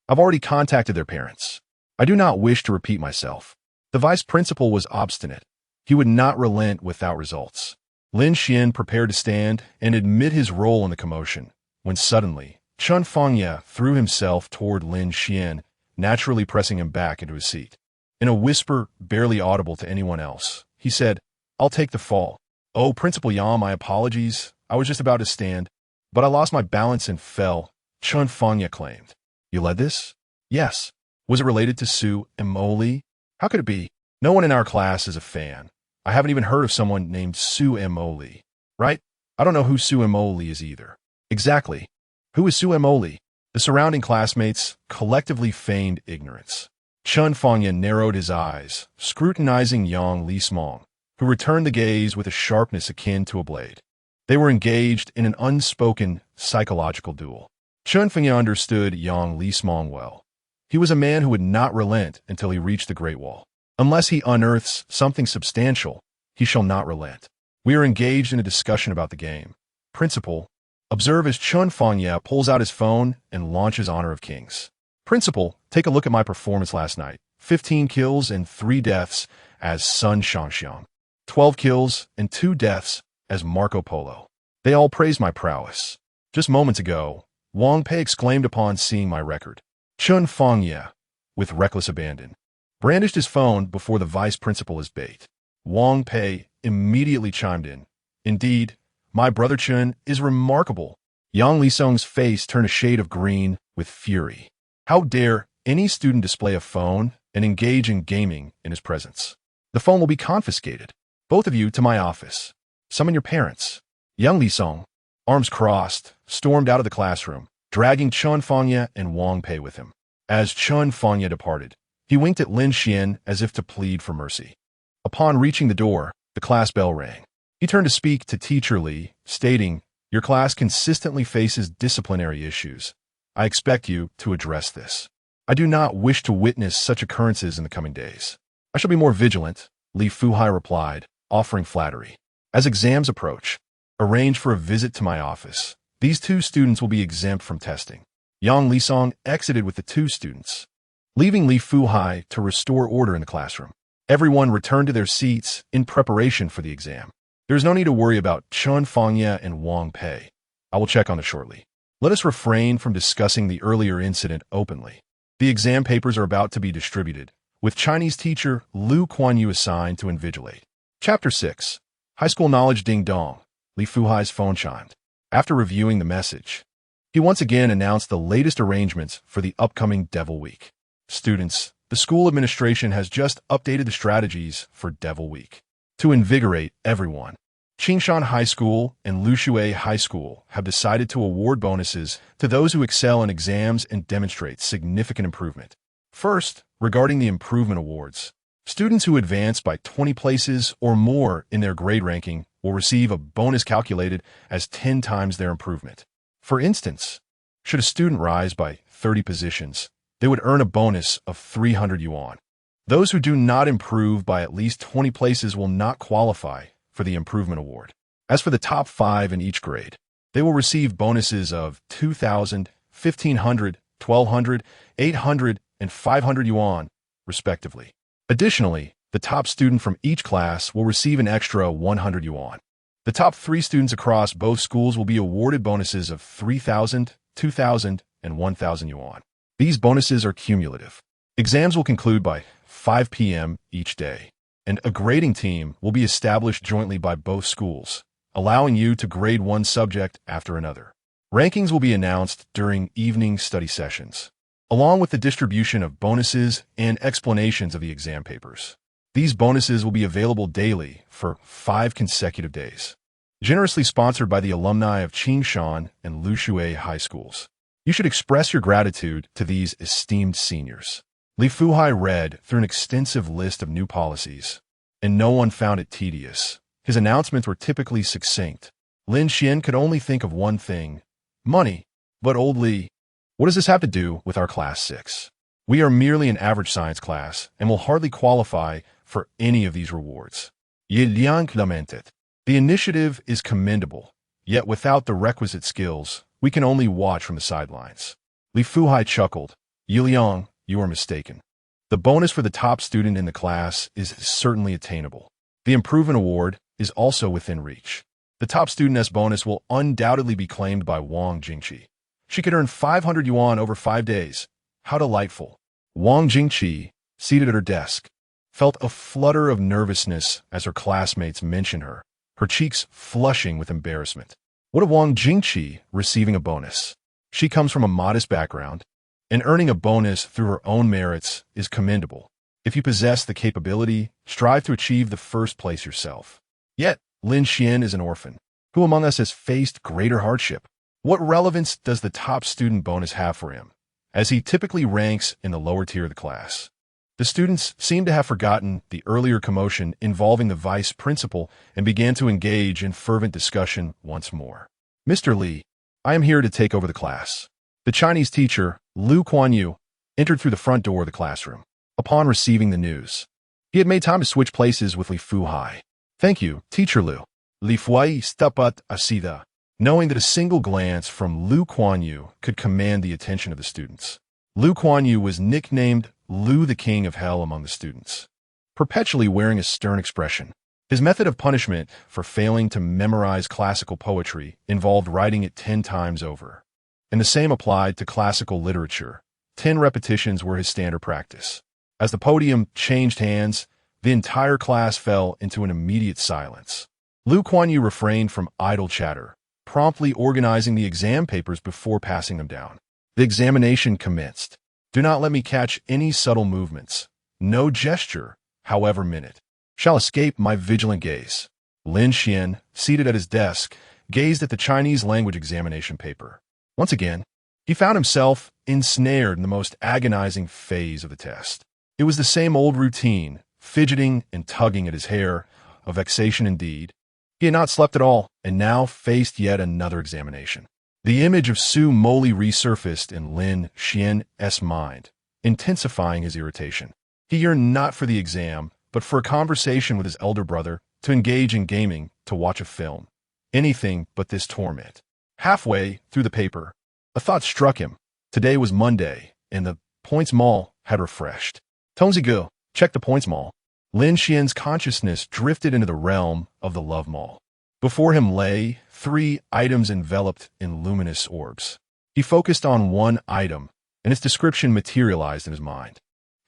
I've already contacted their parents. I do not wish to repeat myself. The vice principal was obstinate. He would not relent without results. Lin Xuan prepared to stand and admit his role in the commotion, when suddenly, Chun Fengye threw himself toward Lin Xuan, naturally pressing him back into his seat. In a whisper barely audible to anyone else, he said, "I'll take the fall." "Oh, Principal Yang, my apologies. I was just about to stand, but I lost my balance and fell," Chun Fengye claimed. "You led this?" "Yes." "Was it related to Su Moli?" "How could it be? No one in our class is a fan. I haven't even heard of someone named Su Moli." "Right? I don't know who Su Moli is either." "Exactly. Who is Su Moli?" The surrounding classmates collectively feigned ignorance. Chun Fengye narrowed his eyes, scrutinizing Yang Li Smong, who returned the gaze with a sharpness akin to a blade. They were engaged in an unspoken psychological duel. Chun Fengye understood Yang Li Smong well. He was a man who would not relent until he reached the Great Wall. Unless he unearths something substantial, he shall not relent. We are engaged in a discussion about the game. Principal, observe as Chun Fengye pulls out his phone and launches Honor of Kings. Principal, take a look at my performance last night. 15 kills and 3 deaths as Sun Shangxiang. 12 kills and 2 deaths as Marco Polo. They all praised my prowess. Just moments ago, Wang Pei exclaimed upon seeing my record. Chun Fengye, with reckless abandon, brandished his phone before the vice principal as bait. Wang Pei immediately chimed in. "Indeed, my brother Chun is remarkable." Yang Li Song's face turned a shade of green with fury. How dare any student display a phone and engage in gaming in his presence? The phone will be confiscated. Both of you to my office. Summon your parents. Yang Li Song, arms crossed, stormed out of the classroom, dragging Chun Fengye and Wang Pei with him. As Chun Fengye departed, he winked at Lin Xuan as if to plead for mercy. Upon reaching the door, the class bell rang. He turned to speak to Teacher Li, stating, "Your class consistently faces disciplinary issues. I expect you to address this. I do not wish to witness such occurrences in the coming days." "I shall be more vigilant," Li Fuhai replied, offering flattery. "As exams approach, arrange for a visit to my office. These 2 students will be exempt from testing." Yang Li Song exited with the 2 students, leaving Li Fuhai to restore order in the classroom. Everyone returned to their seats in preparation for the exam. There is no need to worry about Chun Fengye and Wang Pei. I will check on it shortly. Let us refrain from discussing the earlier incident openly. The exam papers are about to be distributed, with Chinese teacher Lu Kuan-yu assigned to invigilate. Chapter 6. High School Knowledge Ding Dong. Li Fuhai's phone chimed. After reviewing the message, he once again announced the latest arrangements for the upcoming Devil Week. "Students, the school administration has just updated the strategies for Devil Week. To invigorate everyone, Qingshan High School and Lushui High School have decided to award bonuses to those who excel in exams and demonstrate significant improvement. First, regarding the improvement awards, students who advance by 20 places or more in their grade ranking will receive a bonus calculated as 10 times their improvement. For instance, should a student rise by 30 positions, they would earn a bonus of 300 yuan. Those who do not improve by at least 20 places will not qualify for the improvement award. As for the top 5 in each grade, they will receive bonuses of 2,000, 1,500, 1,200, 800, and 500 yuan, respectively. Additionally, the top student from each class will receive an extra 100 yuan. The top 3 students across both schools will be awarded bonuses of 3,000, 2,000, and 1,000 yuan. These bonuses are cumulative. Exams will conclude by 5 p.m. each day, and a grading team will be established jointly by both schools, allowing you to grade one subject after another. Rankings will be announced during evening study sessions, along with the distribution of bonuses and explanations of the exam papers. These bonuses will be available daily for 5 consecutive days. Generously sponsored by the alumni of Qingshan and Lushui High Schools. You should express your gratitude to these esteemed seniors. Li Fuhai read through an extensive list of new policies, and no one found it tedious. His announcements were typically succinct. Lin Xuan could only think of one thing: money. But old Li, what does this have to do with our Class 6? We are merely an average science class and will hardly qualify for any of these rewards. Yi Liang lamented. The initiative is commendable, yet without the requisite skills, we can only watch from the sidelines. Li Fuhai chuckled. Yi Liang, you are mistaken. The bonus for the top student in the class is certainly attainable. The Improvement Award is also within reach. The top studentess bonus will undoubtedly be claimed by Wang Jingqi. She could earn 500 yuan over 5 days. How delightful. Wang Jingqi, seated at her desk, felt a flutter of nervousness as her classmates mentioned her cheeks flushing with embarrassment. What of Wang Jingqi receiving a bonus? She comes from a modest background, and earning a bonus through her own merits is commendable. If you possess the capability, strive to achieve the first place yourself. Yet, Lin Xuan is an orphan. Who among us has faced greater hardship? What relevance does the top student bonus have for him, as he typically ranks in the lower tier of the class? The students seem to have forgotten the earlier commotion involving the vice principal and began to engage in fervent discussion once more. Mr. Li, I am here to take over the class. The Chinese teacher, Lu Kuan-yu, entered through the front door of the classroom. Upon receiving the news, he had made time to switch places with Li Fuhai. Thank you, Teacher Lu. Li Fuhai stepped aside, knowing that a single glance from Lu Kuan-yu could command the attention of the students. Lu Kuan-yu was nicknamed Lu the King of Hell among the students, perpetually wearing a stern expression. His method of punishment for failing to memorize classical poetry involved writing it 10 times over. And the same applied to classical literature. 10 repetitions were his standard practice. As the podium changed hands, the entire class fell into an immediate silence. Lu Kuan-yu refrained from idle chatter, promptly organizing the exam papers before passing them down. The examination commenced. Do not let me catch any subtle movements. No gesture, however minute, shall escape my vigilant gaze. Lin Xuan, seated at his desk, gazed at the Chinese language examination paper. Once again, he found himself ensnared in the most agonizing phase of the test. It was the same old routine, fidgeting and tugging at his hair, a vexation indeed. He had not slept at all, and now faced yet another examination. The image of Su Moli resurfaced in Lin Xuan's mind, intensifying his irritation. He yearned not for the exam, but for a conversation with his elder brother, to engage in gaming, to watch a film. Anything but this torment. Halfway through the paper, a thought struck him. Today was Monday, and the points mall had refreshed. Tongzigu, check the points mall. Lin Xuan's consciousness drifted into the realm of the love mall. Before him lay 3 items enveloped in luminous orbs. He focused on one item, and its description materialized in his mind.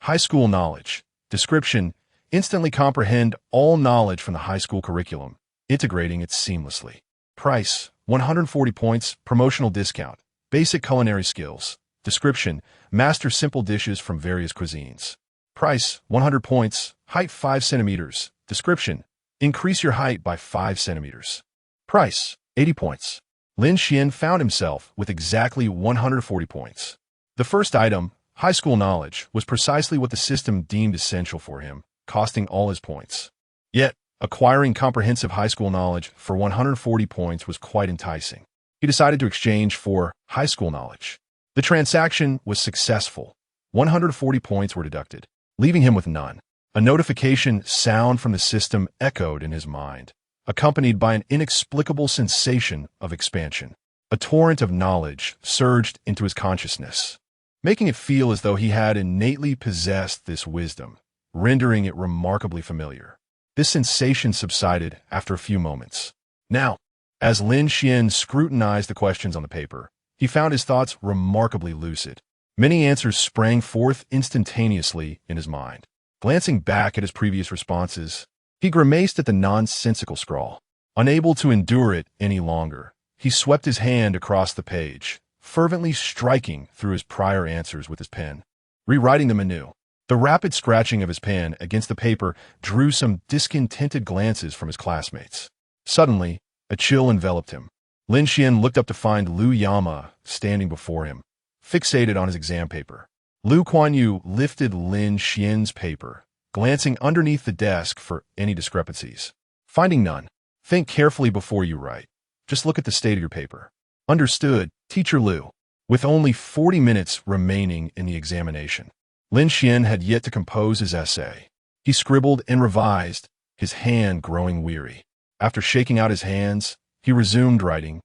High school knowledge. Description: instantly comprehend all knowledge from the high school curriculum, integrating it seamlessly. Price: 140 points, promotional discount. Basic culinary skills. Description: master simple dishes from various cuisines. Price: 100 points, height 5 centimeters. Description: increase your height by 5 centimeters. Price: 80 points. Lin Xuan found himself with exactly 140 points. The first item, high school knowledge, was precisely what the system deemed essential for him, costing all his points. Yet, acquiring comprehensive high school knowledge for 140 points was quite enticing. He decided to exchange for high school knowledge. The transaction was successful. 140 points were deducted, leaving him with none. A notification sound from the system echoed in his mind, accompanied by an inexplicable sensation of expansion. A torrent of knowledge surged into his consciousness, making it feel as though he had innately possessed this wisdom, rendering it remarkably familiar. This sensation subsided after a few moments. Now, as Lin Xuan scrutinized the questions on the paper, he found his thoughts remarkably lucid. Many answers sprang forth instantaneously in his mind. Glancing back at his previous responses, he grimaced at the nonsensical scrawl. Unable to endure it any longer, he swept his hand across the page, fervently striking through his prior answers with his pen, rewriting them anew. The rapid scratching of his pen against the paper drew some discontented glances from his classmates. Suddenly, a chill enveloped him. Lin Xuan looked up to find Liu Yama standing before him, fixated on his exam paper. Liu Kuan-yu lifted Lin Xuan's paper, glancing underneath the desk for any discrepancies. Finding none, think carefully before you write. Just look at the state of your paper. Understood, Teacher Liu. With only 40 minutes remaining in the examination, Lin Xuan had yet to compose his essay. He scribbled and revised, his hand growing weary. After shaking out his hands, he resumed writing,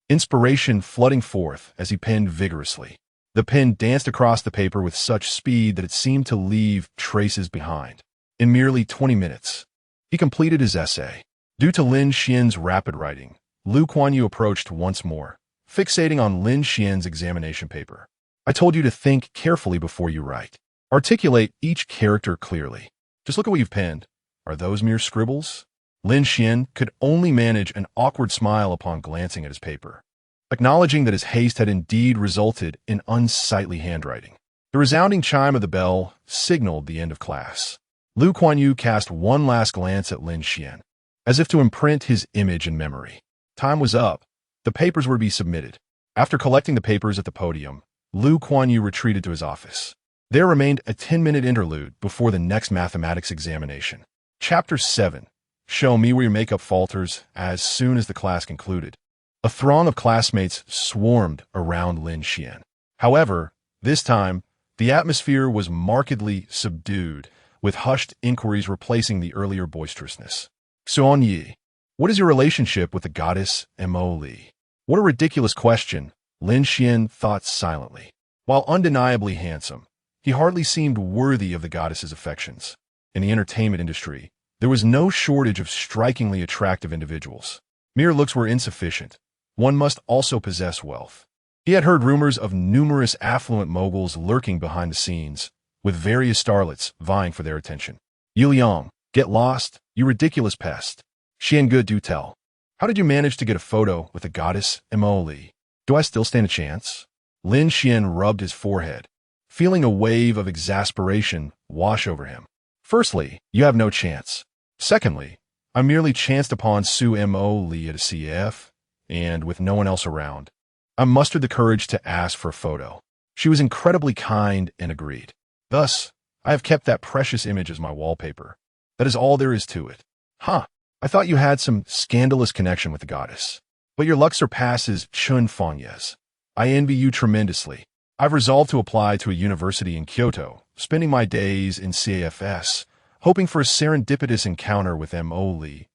inspiration flooding forth as he penned vigorously. The pen danced across the paper with such speed that it seemed to leave traces behind. In merely 20 minutes, he completed his essay. Due to Lin Xuan's rapid writing, Liu Kuan-yu approached once more, fixating on Lin Xuan's examination paper. I told you to think carefully before you write. Articulate each character clearly. Just look at what you've penned. Are those mere scribbles? Lin Xuan could only manage an awkward smile upon glancing at his paper, acknowledging that his haste had indeed resulted in unsightly handwriting. The resounding chime of the bell signaled the end of class. Liu Kuan-yu cast one last glance at Lin Xuan, as if to imprint his image in memory. Time was up. The papers were to be submitted. After collecting the papers at the podium, Liu Kuan-yu retreated to his office. There remained a 10-minute interlude before the next mathematics examination. Chapter 7. Show me where your makeup falters. As soon as the class concluded, a throng of classmates swarmed around Lin Xuan. However, this time, the atmosphere was markedly subdued, with hushed inquiries replacing the earlier boisterousness. Xuan Yi, what is your relationship with the goddess Moli? What a ridiculous question, Lin Xuan thought silently. While undeniably handsome, he hardly seemed worthy of the goddess's affections. In the entertainment industry, there was no shortage of strikingly attractive individuals. Mere looks were insufficient. One must also possess wealth. He had heard rumors of numerous affluent moguls lurking behind the scenes, with various starlets vying for their attention. Yu Yang, get lost, you ridiculous pest. Xiange, do tell. How did you manage to get a photo with the goddess Moli? Do I still stand a chance? Lin Xuan rubbed his forehead, feeling a wave of exasperation wash over him. Firstly, you have no chance. Secondly, I merely chanced upon Su Moli at a CF, and with no one else around, I mustered the courage to ask for a photo. She was incredibly kind and agreed. Thus, I have kept that precious image as my wallpaper. That is all there is to it. I thought you had some scandalous connection with the goddess. But your luck surpasses Chun Fanya's. I envy you tremendously. I've resolved to apply to a university in Kyoto, spending my days in CAFS, hoping for a serendipitous encounter with Moli.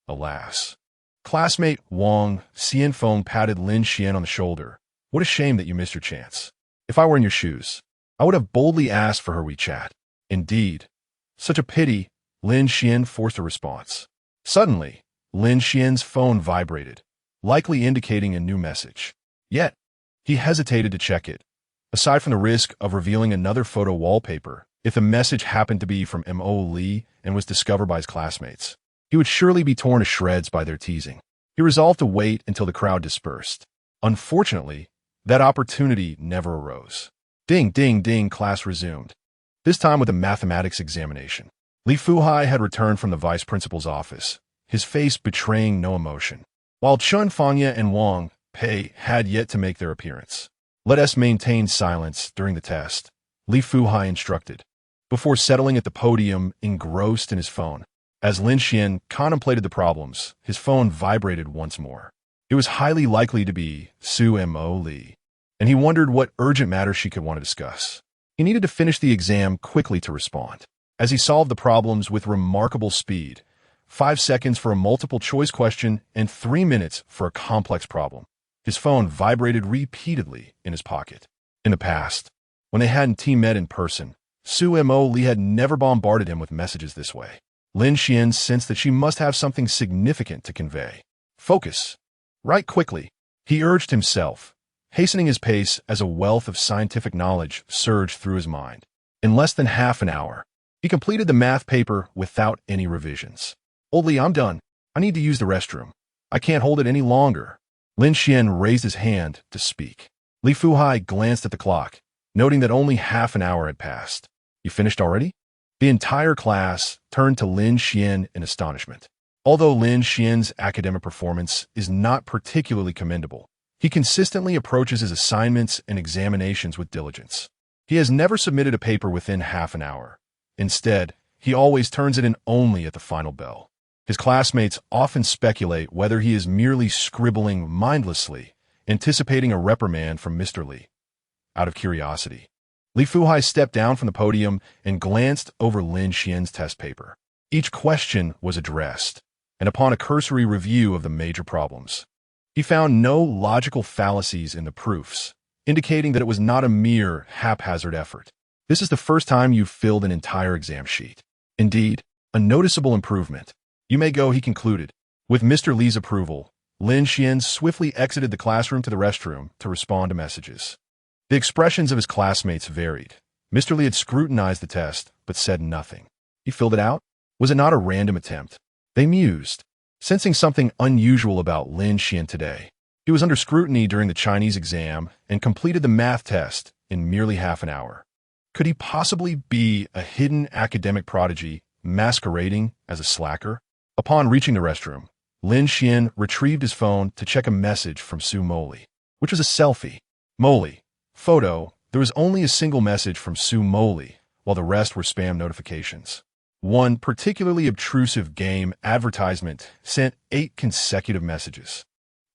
Alas. Classmate Wang Xianfeng patted Lin Xuan on the shoulder. What a shame that you missed your chance. If I were in your shoes, I would have boldly asked for her WeChat. Indeed. Such a pity, Lin Xuan forced a response. Suddenly, Lin Xuan's phone vibrated, likely indicating a new message. Yet, he hesitated to check it. Aside from the risk of revealing another photo wallpaper, if the message happened to be from Moli and was discovered by his classmates, he would surely be torn to shreds by their teasing. He resolved to wait until the crowd dispersed. Unfortunately, that opportunity never arose. Ding, ding, ding, class resumed. This time with a mathematics examination. Li Fuhai had returned from the vice principal's office, his face betraying no emotion, while Chun Fangya and Wang Pei had yet to make their appearance. Let us maintain silence during the test, Li Fuhai instructed, before settling at the podium engrossed in his phone. As Lin Xuan contemplated the problems, his phone vibrated once more. It was highly likely to be Su Moli, and he wondered what urgent matter she could want to discuss. He needed to finish the exam quickly to respond. As he solved the problems with remarkable speed, 5 seconds for a multiple-choice question and 3 minutes for a complex problem, his phone vibrated repeatedly in his pocket. In the past, when they hadn't team-met in person, Su Moli had never bombarded him with messages this way. Lin Xuan sensed that she must have something significant to convey. Focus. Write quickly, he urged himself, hastening his pace as a wealth of scientific knowledge surged through his mind. In less than half an hour, he completed the math paper without any revisions. Oldly, I'm done. I need to use the restroom. I can't hold it any longer. Lin Xuan raised his hand to speak. Li Fuhai glanced at the clock, noting that only half an hour had passed. You finished already? The entire class turned to Lin Xuan in astonishment. Although Lin Xuan's academic performance is not particularly commendable, he consistently approaches his assignments and examinations with diligence. He has never submitted a paper within half an hour. Instead, he always turns it in only at the final bell. His classmates often speculate whether he is merely scribbling mindlessly, anticipating a reprimand from Mr. Li. Out of curiosity, Li Fuhai stepped down from the podium and glanced over Lin Xuan's test paper. Each question was addressed, and upon a cursory review of the major problems, he found no logical fallacies in the proofs, indicating that it was not a mere haphazard effort. This is the first time you've filled an entire exam sheet. Indeed, a noticeable improvement. You may go, he concluded. With Mr. Li's approval, Lin Xuan swiftly exited the classroom to the restroom to respond to messages. The expressions of his classmates varied. Mr. Li had scrutinized the test, but said nothing. He filled it out? Was it not a random attempt? They mused, sensing something unusual about Lin Xuan today. He was under scrutiny during the Chinese exam and completed the math test in merely half an hour. Could he possibly be a hidden academic prodigy masquerading as a slacker? Upon reaching the restroom, Lin Xuan retrieved his phone to check a message from Su Moli, which was a selfie. Moli. Photo. There was only a single message from Su Moli, while the rest were spam notifications. One particularly obtrusive game advertisement sent 8 consecutive messages.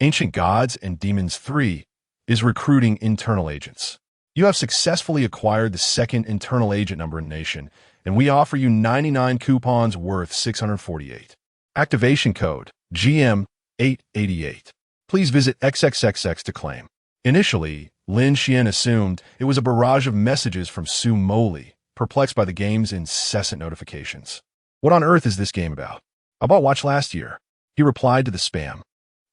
Ancient Gods and Demons 3 is recruiting internal agents. You have successfully acquired the second internal agent number in the nation, and we offer you 99 coupons worth 648. Activation code GM888. Please visit XXXX to claim. Initially, Lin Xuan assumed it was a barrage of messages from Su Moli, perplexed by the game's incessant notifications. What on earth is this game about? I bought Watch last year. He replied to the spam,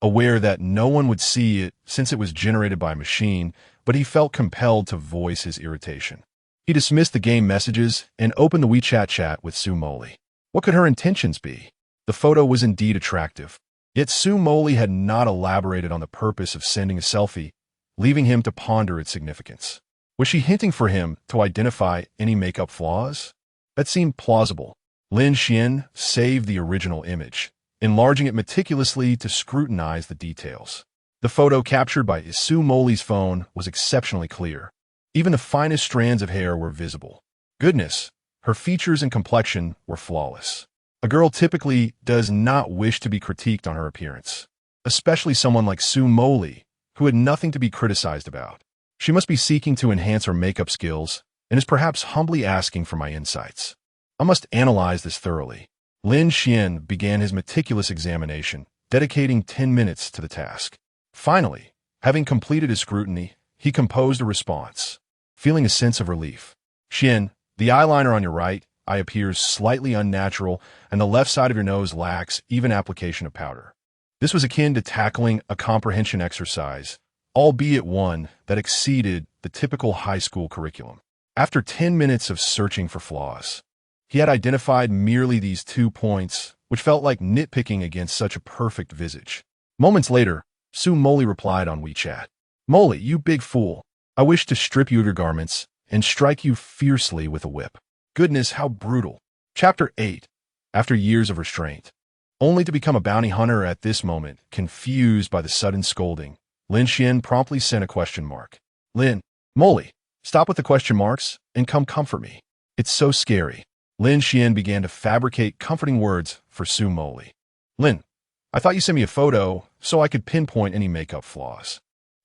aware that no one would see it since it was generated by a machine, but he felt compelled to voice his irritation. He dismissed the game messages and opened the WeChat chat with Su Moli. What could her intentions be? The photo was indeed attractive, yet Su Moli had not elaborated on the purpose of sending a selfie, leaving him to ponder its significance. Was she hinting for him to identify any makeup flaws? That seemed plausible. Lin Xuan saved the original image, enlarging it meticulously to scrutinize the details. The photo captured by Su Moli's phone was exceptionally clear. Even the finest strands of hair were visible. Goodness, her features and complexion were flawless. A girl typically does not wish to be critiqued on her appearance, especially someone like Su Moli, who had nothing to be criticized about. She must be seeking to enhance her makeup skills and is perhaps humbly asking for my insights. I must analyze this thoroughly. Lin Xuan began his meticulous examination, dedicating 10 minutes to the task. Finally, having completed his scrutiny, he composed a response, feeling a sense of relief. Xuan, the eyeliner on your right eye appears slightly unnatural, and the left side of your nose lacks even application of powder. This was akin to tackling a comprehension exercise, albeit one that exceeded the typical high school curriculum. After 10 minutes of searching for flaws, he had identified merely these 2 points, which felt like nitpicking against such a perfect visage. Moments later, Su Moli replied on WeChat, "Moli, you big fool. I wish to strip you of your garments and strike you fiercely with a whip." Goodness, how brutal. Chapter 8. After years of restraint, only to become a bounty hunter at this moment, confused by the sudden scolding, Lin Xuan promptly sent a question mark. Lin, Moli, stop with the question marks and come comfort me. It's so scary. Lin Xuan began to fabricate comforting words for Su Moli. Lin, I thought you sent me a photo so I could pinpoint any makeup flaws.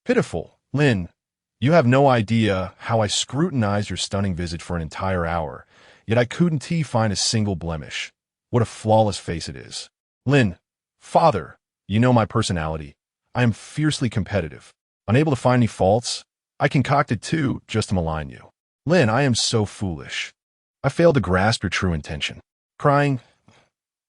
Pitiful. Lin, you have no idea how I scrutinized your stunning visage for an entire hour, yet I couldn't find a single blemish. What a flawless face it is. Lin, father, you know my personality. I am fiercely competitive. Unable to find any faults, I concocted 2 just to malign you. Lin, I am so foolish. I failed to grasp your true intention. Crying,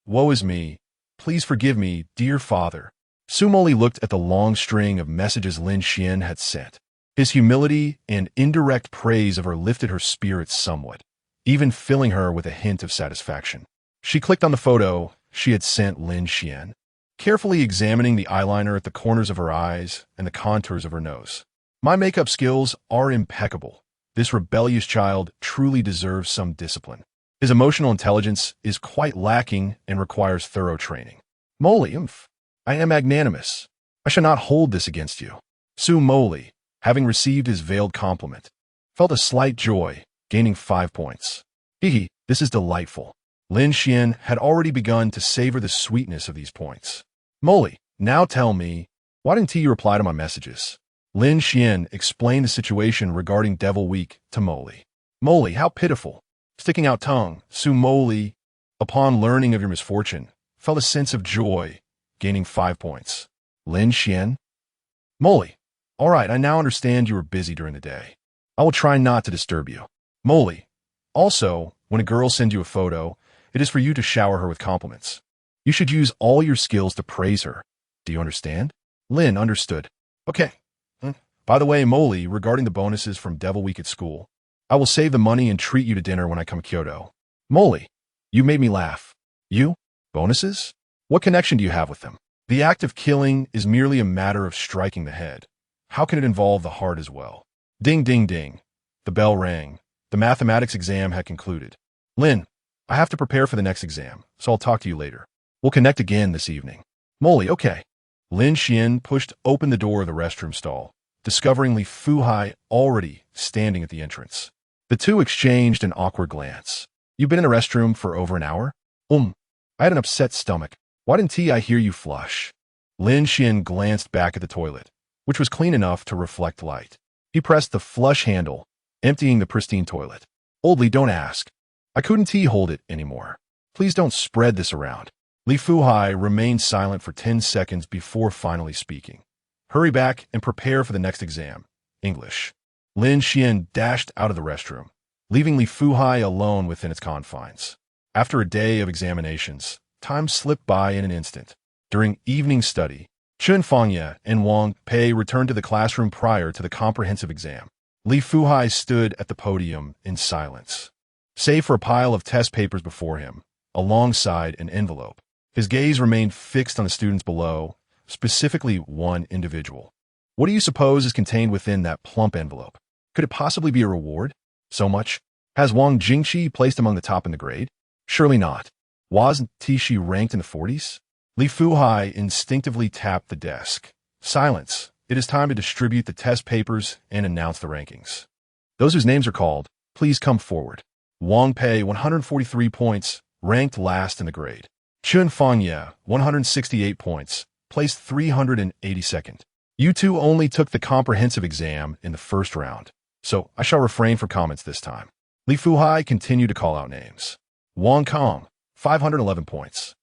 woe is me. Please forgive me, dear father. Su Moli looked at the long string of messages Lin Xuan had sent. His humility and indirect praise of her lifted her spirits somewhat, even filling her with a hint of satisfaction. She clicked on the photo she had sent Lin Xuan, carefully examining the eyeliner at the corners of her eyes and the contours of her nose. My makeup skills are impeccable. This rebellious child truly deserves some discipline. His emotional intelligence is quite lacking and requires thorough training. Moli, I am magnanimous. I shall not hold this against you. Su Moli, having received his veiled compliment, felt a slight joy, gaining 5 points. Hehe, this is delightful. Lin Xuan had already begun to savor the sweetness of these points. Moli, now tell me, why didn't you reply to my messages? Lin Xuan explained the situation regarding Devil Week to Moli. Moli, how pitiful. Sticking out tongue, Su Moli, upon learning of your misfortune, felt a sense of joy, gaining 5 points. Lin Xuan? Moli, all right, I now understand you were busy during the day. I will try not to disturb you. Moli, also, when a girl sends you a photo, it is for you to shower her with compliments. You should use all your skills to praise her. Do you understand? Lin understood. Okay. By the way, Moli, regarding the bonuses from Devil Week at school, I will save the money and treat you to dinner when I come to Kyoto. Moli, you made me laugh. You? Bonuses? What connection do you have with them? The act of killing is merely a matter of striking the head. How can it involve the heart as well? Ding, ding, ding. The bell rang. The mathematics exam had concluded. Lin, I have to prepare for the next exam, so I'll talk to you later. We'll connect again this evening. Moli, okay. Lin Xuan pushed open the door of the restroom stall, discovering Li Fuhai already standing at the entrance. The two exchanged an awkward glance. You've been in the restroom for over an hour? I had an upset stomach. Why didn't I hear you flush? Lin Xuan glanced back at the toilet, which was clean enough to reflect light. He pressed the flush handle, emptying the pristine toilet. Oldly, don't ask. I couldn't hold it anymore. Please don't spread this around. Li Fuhai remained silent for 10 seconds before finally speaking. Hurry back and prepare for the next exam. English. Lin Xuan dashed out of the restroom, leaving Li Fuhai alone within its confines. After a day of examinations, time slipped by in an instant. During evening study, Chun Fangye and Wang Pei returned to the classroom prior to the comprehensive exam. Li Fuhai stood at the podium in silence, save for a pile of test papers before him, alongside an envelope. His gaze remained fixed on the students below, specifically one individual. What do you suppose is contained within that plump envelope? Could it possibly be a reward? So much? Has Wang Jingqi placed among the top in the grade? Surely not. Wasn't Tishi ranked in the 40s? Li Fuhai instinctively tapped the desk. Silence. It is time to distribute the test papers and announce the rankings. Those whose names are called, please come forward. Wang Pei, 143 points, ranked last in the grade. Chun Fangye, 168 points, placed 382nd. You two only took the comprehensive exam in the first round, so I shall refrain from comments this time. Li Fuhai continued to call out names. Wang Kong, 511 points,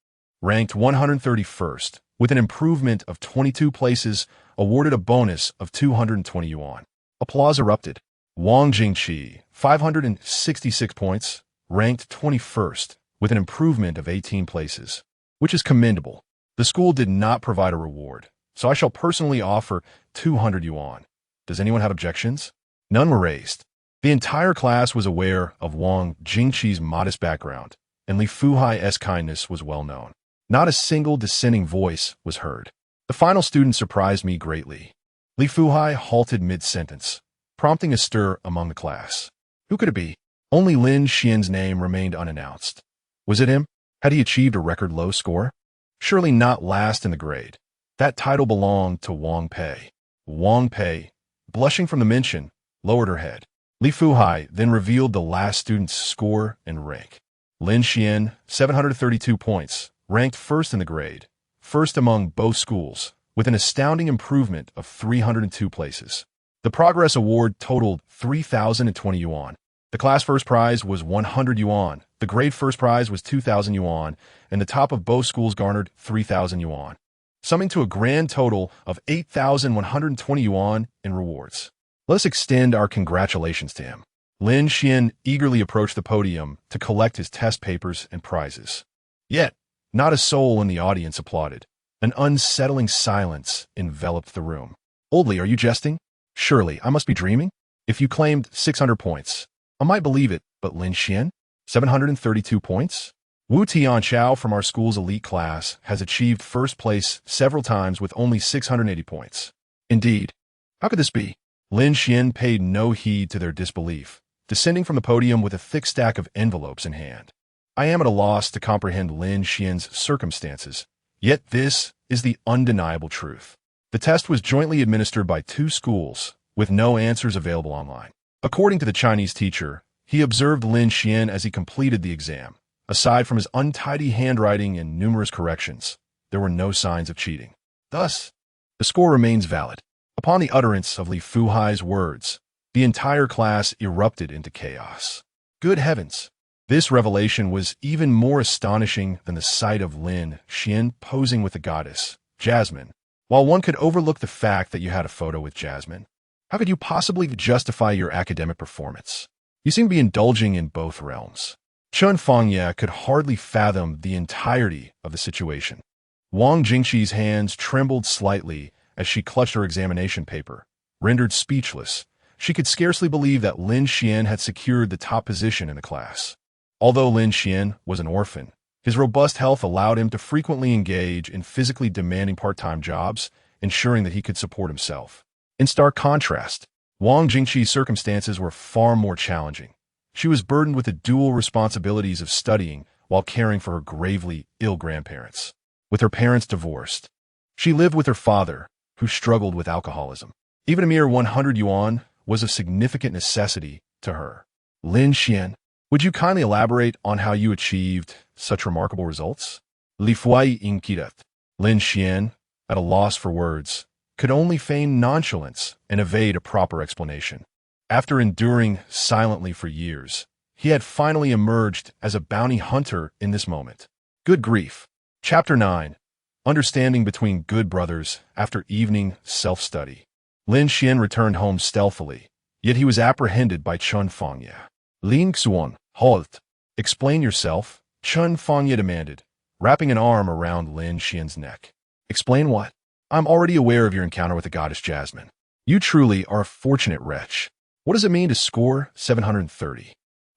ranked 131st, with an improvement of 22 places, awarded a bonus of 220 yuan. Applause erupted. Wang Jingqi, 566 points, ranked 21st, with an improvement of 18 places, which is commendable. The school did not provide a reward, so I shall personally offer 200 yuan. Does anyone have objections? None were raised. The entire class was aware of Wang Jingqi's modest background, and Li Fuhai's kindness was well known. Not a single dissenting voice was heard. The final student surprised me greatly. Li Fuhai halted mid-sentence, prompting a stir among the class. Who could it be? Only Lin Xuan's name remained unannounced. Was it him? Had he achieved a record low score? Surely not last in the grade. That title belonged to Wang Pei. Wang Pei, blushing from the mention, lowered her head. Li Fuhai then revealed the last student's score and rank. Lin Xuan, 732 points, ranked first in the grade, first among both schools, with an astounding improvement of 302 places. The Progress Award totaled 3,020 yuan. The class first prize was 100 yuan, the grade first prize was 2,000 yuan, and the top of both schools garnered 3,000 yuan, summing to a grand total of 8,120 yuan in rewards. Let us extend our congratulations to him. Lin Xuan eagerly approached the podium to collect his test papers and prizes. Yet, not a soul in the audience applauded. An unsettling silence enveloped the room. Oldly, are you jesting? Surely, I must be dreaming? If you claimed 600 points, I might believe it, but Lin Xuan? 732 points? Wu Tianchao from our school's elite class has achieved first place several times with only 680 points. Indeed. How could this be? Lin Xuan paid no heed to their disbelief, descending from the podium with a thick stack of envelopes in hand. I am at a loss to comprehend Lin Xuan's circumstances, yet this is the undeniable truth. The test was jointly administered by 2 schools, with no answers available online. According to the Chinese teacher, he observed Lin Xuan as he completed the exam. Aside from his untidy handwriting and numerous corrections, there were no signs of cheating. Thus, the score remains valid. Upon the utterance of Li Fuhai's words, the entire class erupted into chaos. Good heavens! This revelation was even more astonishing than the sight of Lin Xuan posing with the goddess, Jasmine. While one could overlook the fact that you had a photo with Jasmine, how could you possibly justify your academic performance? You seem to be indulging in both realms. Chen Fangye could hardly fathom the entirety of the situation. Wang Jingxi's hands trembled slightly as she clutched her examination paper. Rendered speechless, she could scarcely believe that Lin Xuan had secured the top position in the class. Although Lin Xuan was an orphan, his robust health allowed him to frequently engage in physically demanding part-time jobs, ensuring that he could support himself. In stark contrast, Wang Jingxi's circumstances were far more challenging. She was burdened with the dual responsibilities of studying while caring for her gravely ill grandparents. With her parents divorced, she lived with her father, who struggled with alcoholism. Even a mere 100 yuan was a significant necessity to her. Lin Xuan, would you kindly elaborate on how you achieved such remarkable results? Li Fuai inquired. Lin Xuan, at a loss for words, could only feign nonchalance and evade a proper explanation. After enduring silently for years, he had finally emerged as a bounty hunter in this moment. Good grief. Chapter 9. Understanding between good brothers after evening self-study. Lin Xuan returned home stealthily, yet he was apprehended by Chen Fangye. Lin Xuan, halt. Explain yourself, Chen Fangye demanded, wrapping an arm around Lin Xuan's neck. Explain what? I'm already aware of your encounter with the goddess Jasmine. You truly are a fortunate wretch. What does it mean to score 730?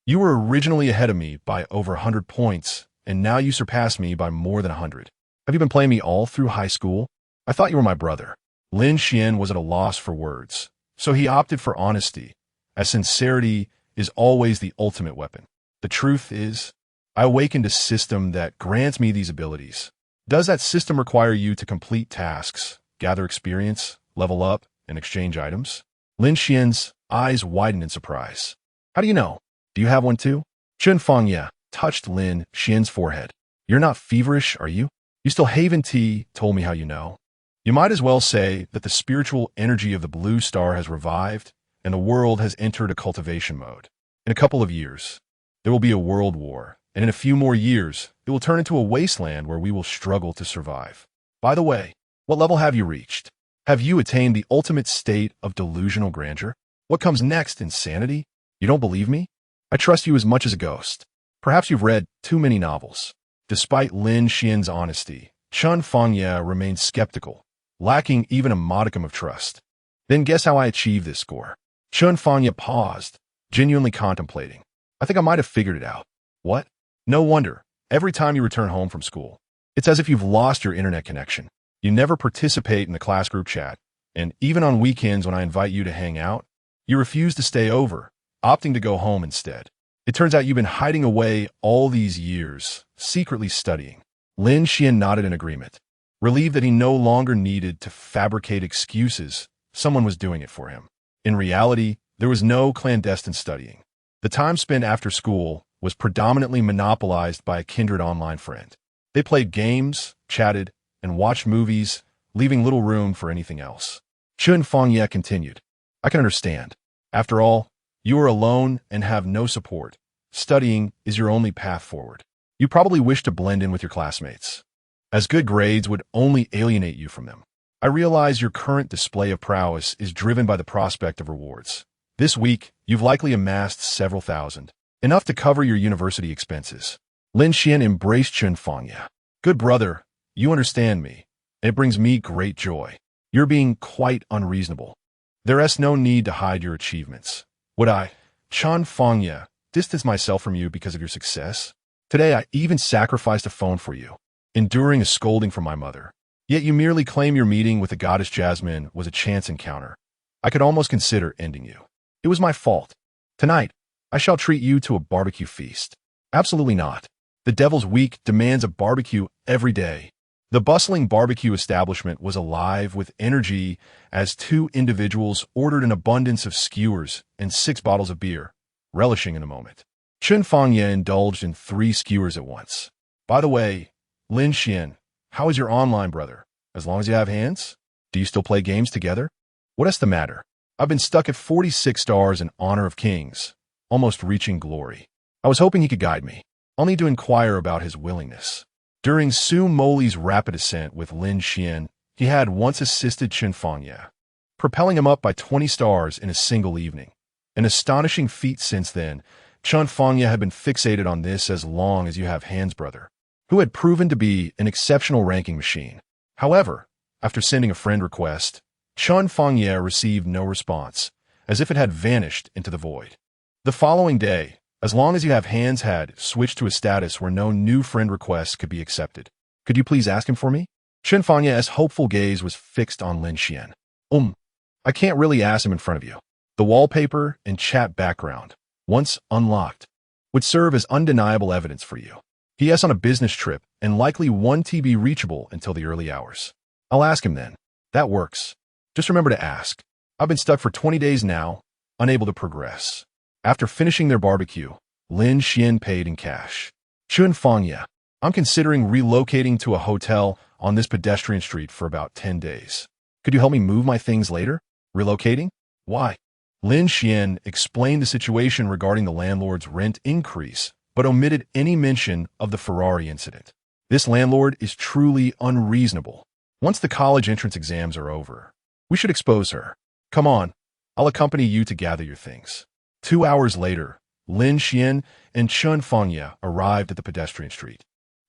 You were originally ahead of me by over 100 points, and now you surpass me by more than 100. Have you been playing me all through high school? I thought you were my brother. Lin Xuan was at a loss for words, so he opted for honesty, as sincerity is always the ultimate weapon. The truth is, I awakened a system that grants me these abilities. Does that system require you to complete tasks, gather experience, level up, and exchange items? Lin Xuan's eyes widened in surprise. How do you know? Do you have one too? Chen Fangye touched Lin Xuan's forehead. You're not feverish, are you? You still Haven Tea told me how you know. You might as well say that the spiritual energy of the blue star has revived and the world has entered a cultivation mode. In a couple of years, there will be a world war, and in a few more years, it will turn into a wasteland where we will struggle to survive. By the way, what level have you reached? Have you attained the ultimate state of delusional grandeur? What comes next, insanity? You don't believe me? I trust you as much as a ghost. Perhaps you've read too many novels. Despite Lin Xuan's honesty, Chen Fangye remained skeptical, lacking even a modicum of trust. Then guess how I achieved this score? Chen Fangye paused, genuinely contemplating. I think I might have figured it out. What? No wonder. Every time you return home from school, it's as if you've lost your internet connection. You never participate in the class group chat, and even on weekends when I invite you to hang out, you refuse to stay over, opting to go home instead. It turns out you've been hiding away all these years, secretly studying. Lin Xuan nodded in agreement. Relieved that he no longer needed to fabricate excuses, someone was doing it for him. In reality, there was no clandestine studying. The time spent after school was predominantly monopolized by a kindred online friend. They played games, chatted, and watched movies, leaving little room for anything else. Chen Fangye continued. I can understand. After all, you are alone and have no support. Studying is your only path forward. You probably wish to blend in with your classmates, as good grades would only alienate you from them. I realize your current display of prowess is driven by the prospect of rewards. This week, you've likely amassed several thousand, enough to cover your university expenses. Lin Xuan embraced Chen Fangye. Good brother, you understand me, and it brings me great joy. You're being quite unreasonable. There is no need to hide your achievements. Would I, Chen Fangye, distance myself from you because of your success? Today I even sacrificed a phone for you, enduring a scolding from my mother. Yet you merely claim your meeting with the goddess Jasmine was a chance encounter. I could almost consider ending you. It was my fault. Tonight, I shall treat you to a barbecue feast. Absolutely not. The Devil's Week demands a barbecue every day. The bustling barbecue establishment was alive with energy as two individuals ordered an abundance of skewers and 6 bottles of beer, relishing in a moment. Chun Fangye indulged in 3 skewers at once. By the way, Lin Xuan, how is your online brother? As long as you have hands? Do you still play games together? What's the matter? I've been stuck at 46 stars in Honor of Kings, almost reaching glory. I was hoping he could guide me. I'll need to inquire about his willingness. During Su Moli's rapid ascent with Lin Xuan, he had once assisted Chun Fangye, propelling him up by 20 stars in a single evening. An astonishing feat since then. Chun Fangye had been fixated on this as long as you have hands brother, who had proven to be an exceptional ranking machine. However, after sending a friend request, Chun Fangye received no response, as if it had vanished into the void. The following day, as long as you have hands had switched to a status where no new friend requests could be accepted. Could you please ask him for me? Chun Fangye's hopeful gaze was fixed on Lin Xuan. I can't really ask him in front of you. The wallpaper and chat background, once unlocked, would serve as undeniable evidence for you. He is on a business trip and likely 1 TB reachable until the early hours. I'll ask him then. That works. Just remember to ask. I've been stuck for 20 days now, unable to progress. After finishing their barbecue, Lin Xuan paid in cash. Chun Fangye, I'm considering relocating to a hotel on this pedestrian street for about 10 days. Could you help me move my things later? Relocating? Why? Lin Xuan explained the situation regarding the landlord's rent increase, but omitted any mention of the Ferrari incident. This landlord is truly unreasonable. Once the college entrance exams are over, we should expose her. Come on, I'll accompany you to gather your things. 2 hours later, Lin Xuan and Chun Fangye arrived at the pedestrian street,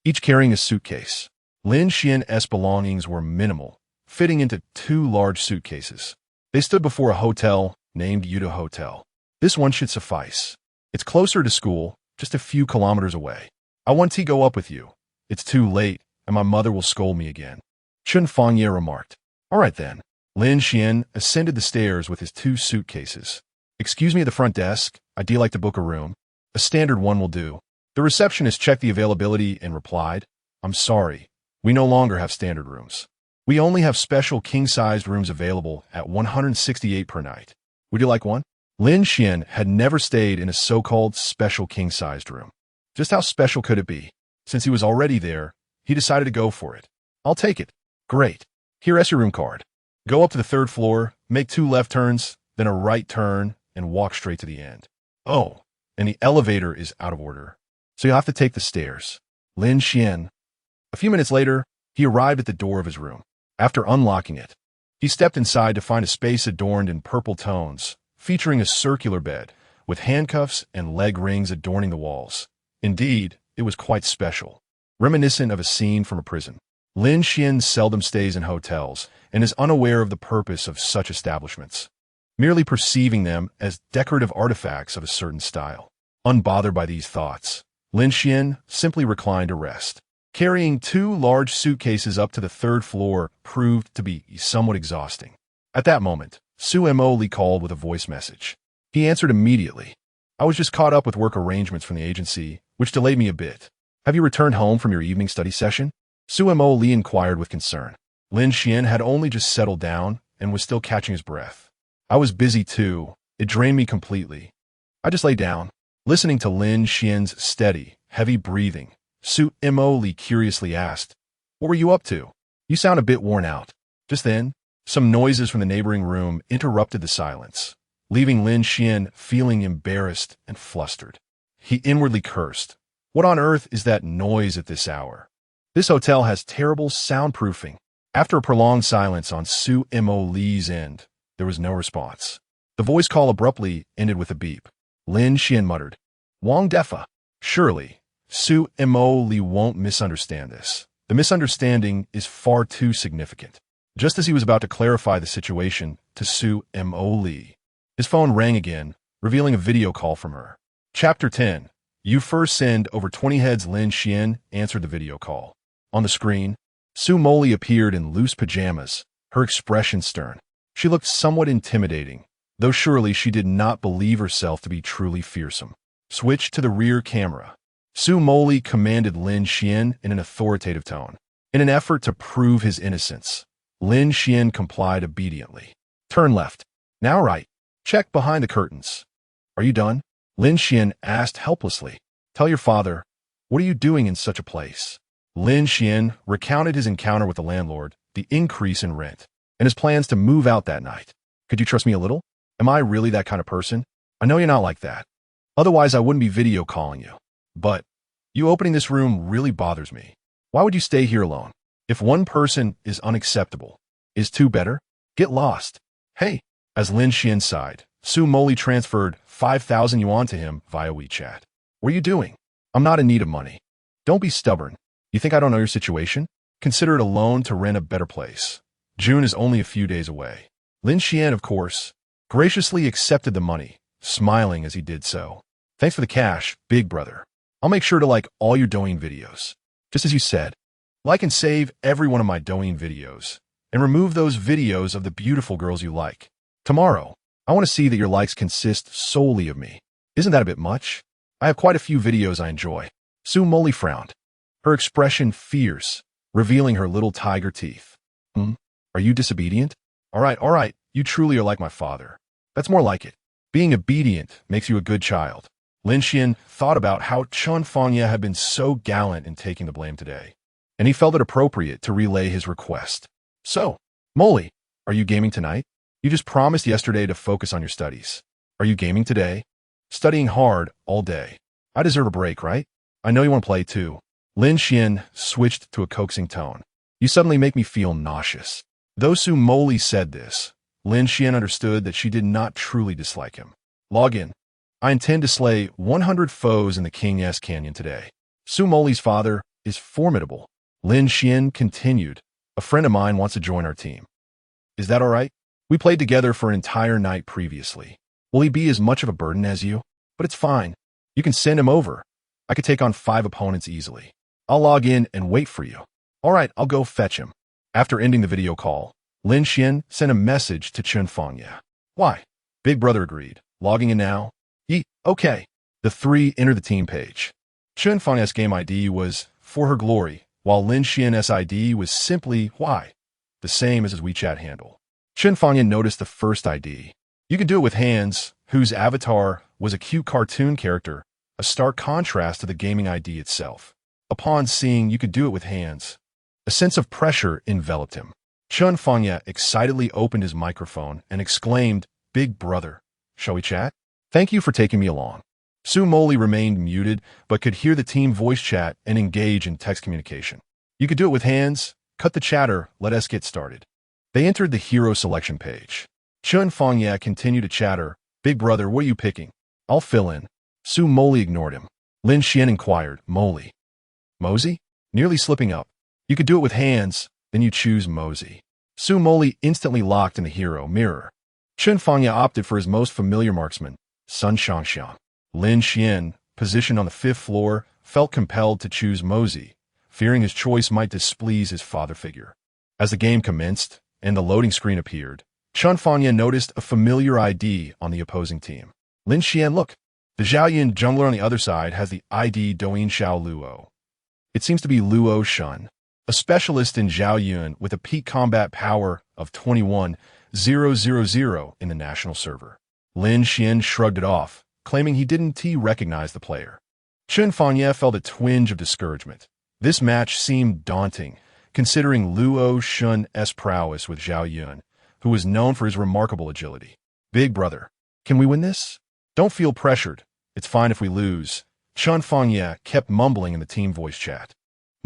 each carrying a suitcase. Lin Xuan's belongings were minimal, fitting into 2 large suitcases. They stood before a hotel named Yuta Hotel. This one should suffice. It's closer to school, just a few kilometers away. I want to go up with you. It's too late, and my mother will scold me again. Chun Fangye remarked. All right then. Lin Xuan ascended the stairs with his 2 suitcases. Excuse me at the front desk, I'd like to book a room. A standard one will do. The receptionist checked the availability and replied, I'm sorry, we no longer have standard rooms. We only have special king-sized rooms available at $168 per night. Would you like one? Lin Xuan had never stayed in a so-called special king-sized room. Just how special could it be? Since he was already there, he decided to go for it. I'll take it. Great. Here's your room card. Go up to the 3rd floor, make 2 left turns, then a right turn, and walk straight to the end. Oh, and the elevator is out of order, so you'll have to take the stairs. Lin Xuan. A few minutes later, he arrived at the door of his room. After unlocking it, he stepped inside to find a space adorned in purple tones, featuring a circular bed, with handcuffs and leg rings adorning the walls. Indeed, it was quite special, reminiscent of a scene from a prison. Lin Xuan seldom stays in hotels and is unaware of the purpose of such establishments, merely perceiving them as decorative artifacts of a certain style. Unbothered by these thoughts, Lin Xuan simply reclined to rest. Carrying 2 large suitcases up to the 3rd floor proved to be somewhat exhausting. At that moment, Su Moli called with a voice message. He answered immediately. I was just caught up with work arrangements from the agency, which delayed me a bit. Have you returned home from your evening study session? Su Moli inquired with concern. Lin Xuan had only just settled down and was still catching his breath. I was busy too. It drained me completely. I just lay down, listening to Lin Xuan's steady, heavy breathing. Su Moli curiously asked, What were you up to? You sound a bit worn out. Just then, some noises from the neighboring room interrupted the silence, leaving Lin Xuan feeling embarrassed and flustered. He inwardly cursed. What on earth is that noise at this hour? This hotel has terrible soundproofing. After a prolonged silence on Su Moli's end, there was no response. The voice call abruptly ended with a beep. Lin Xuan muttered, Wang Defa. Surely, Su Moli won't misunderstand this. The misunderstanding is far too significant. Just as he was about to clarify the situation to Su Moli, his phone rang again, revealing a video call from her. Chapter 10. You first send over 20 heads. Lin Xuan answered the video call. On the screen, Su Moli appeared in loose pajamas, her expression stern. She looked somewhat intimidating, though surely she did not believe herself to be truly fearsome. Switch to the rear camera. Su Moli commanded Lin Xuan in an authoritative tone. In an effort to prove his innocence, Lin Xuan complied obediently. Turn left. Now right. Check behind the curtains. Are you done? Lin Xuan asked helplessly. Tell your father, what are you doing in such a place? Lin Xuan recounted his encounter with the landlord, the increase in rent, and his plans to move out that night. Could you trust me a little? Am I really that kind of person? I know you're not like that. Otherwise, I wouldn't be video calling you. But you opening this room really bothers me. Why would you stay here alone? If one person is unacceptable, is two better? Get lost. Hey, as Lin Xuan sighed, Su Moli transferred 5,000 yuan to him via WeChat. What are you doing? I'm not in need of money. Don't be stubborn. You think I don't know your situation? Consider it a loan to rent a better place. June is only a few days away. Lin Xuan, of course, graciously accepted the money, smiling as he did so. Thanks for the cash, big brother. I'll make sure to like all your Douyin videos. Just as you said, like and save every one of my Douyin videos, and remove those videos of the beautiful girls you like. Tomorrow, I want to see that your likes consist solely of me. Isn't that a bit much? I have quite a few videos I enjoy. Su Moli frowned, her expression fierce, revealing her little tiger teeth. Are you disobedient? All right, you truly are like my father. That's more like it. Being obedient makes you a good child. Lin Xuan thought about how Chun Fangye had been so gallant in taking the blame today, and he felt it appropriate to relay his request. So, Moli, are you gaming tonight? You just promised yesterday to focus on your studies. Are you gaming today? Studying hard all day. I deserve a break, right? I know you want to play too. Lin Xuan switched to a coaxing tone. You suddenly make me feel nauseous. Though Su Moli said this, Lin Xuan understood that she did not truly dislike him. Log in. I intend to slay 100 foes in the King S Canyon today. Su Moli's father is formidable. Lin Xuan continued. A friend of mine wants to join our team. Is that all right? We played together for an entire night previously. Will he be as much of a burden as you? But it's fine. You can send him over. I could take on 5 opponents easily. I'll log in and wait for you. All right, I'll go fetch him. After ending the video call, Lin Xuan sent a message to Chun Fangye. Why? Big brother agreed. Logging in now? Okay. The 3 entered the team page. Chun Fangye's game ID was For Her Glory, while Lin Xuan's ID was simply Why, the same as his WeChat handle. Chun Fangye noticed the first ID. You could do it with hands, whose avatar was a cute cartoon character, a stark contrast to the gaming ID itself. Upon seeing you could do it with hands, a sense of pressure enveloped him. Chun Fangye excitedly opened his microphone and exclaimed, Big brother, shall we chat? Thank you for taking me along. Su Moli remained muted, but could hear the team voice chat and engage in text communication. You could do it with hands. Cut the chatter. Let us get started. They entered the hero selection page. Chun Fangye continued to chatter. Big brother, what are you picking? I'll fill in. Su Moli ignored him. Lin Xuan inquired, Moli. Mosey? Nearly slipping up. You could do it with hands, then you choose Mosey. Su Moli instantly locked in the hero mirror. Chun Fangye opted for his most familiar marksman, Sun Shangxiang. Lin Xuan, positioned on the 5th floor, felt compelled to choose Mosey, fearing his choice might displease his father figure. As the game commenced and the loading screen appeared, Chun Fangye noticed a familiar ID on the opposing team. Lin Xuan, look. The Zhaoyun jungler on the other side has the ID Douyin Xiao Luo. It seems to be Luo Shun, a specialist in Zhaoyun with a peak combat power of 21,000 in the national server. Lin Xuan shrugged it off, claiming he didn't recognize the player. Chun Fangye felt a twinge of discouragement. This match seemed daunting, considering Luo Shun's prowess with Zhaoyun, who was known for his remarkable agility. Big brother, can we win this? Don't feel pressured. It's fine if we lose. Chun Fangye kept mumbling in the team voice chat.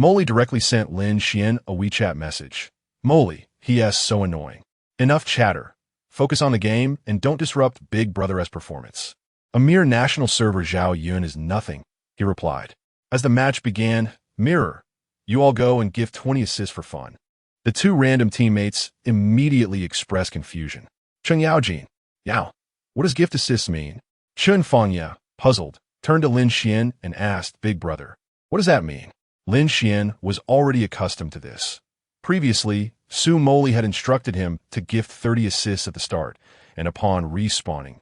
Moli directly sent Lin Xuan a WeChat message. Moli, he is so annoying. Enough chatter. Focus on the game and don't disrupt Big Brother's performance. A mere national server Zhaoyun is nothing, he replied. As the match began, Mirror, you all go and give 20 assists for fun. The 2 random teammates immediately expressed confusion. Chun Yaojin, Yao, what does gift assists mean? Chun Fangye, puzzled, turned to Lin Xuan and asked, Big brother, what does that mean? Lin Xuan was already accustomed to this. Previously, Su Moli had instructed him to gift 30 assists at the start, and upon respawning,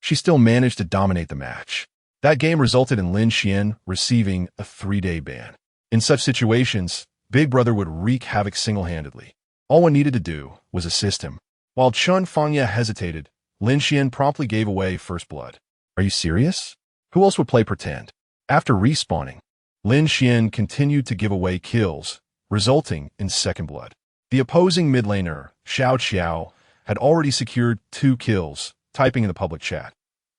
she still managed to dominate the match. That game resulted in Lin Xuan receiving a 3-day ban. In such situations, Big Brother would wreak havoc single-handedly. All one needed to do was assist him. While Chun Fangye hesitated, Lin Xuan promptly gave away first blood. Are you serious? Who else would play pretend? After respawning, Lin Xuan continued to give away kills, resulting in second blood. The opposing mid laner, Xiao Qiao, had already secured 2 kills, typing in the public chat.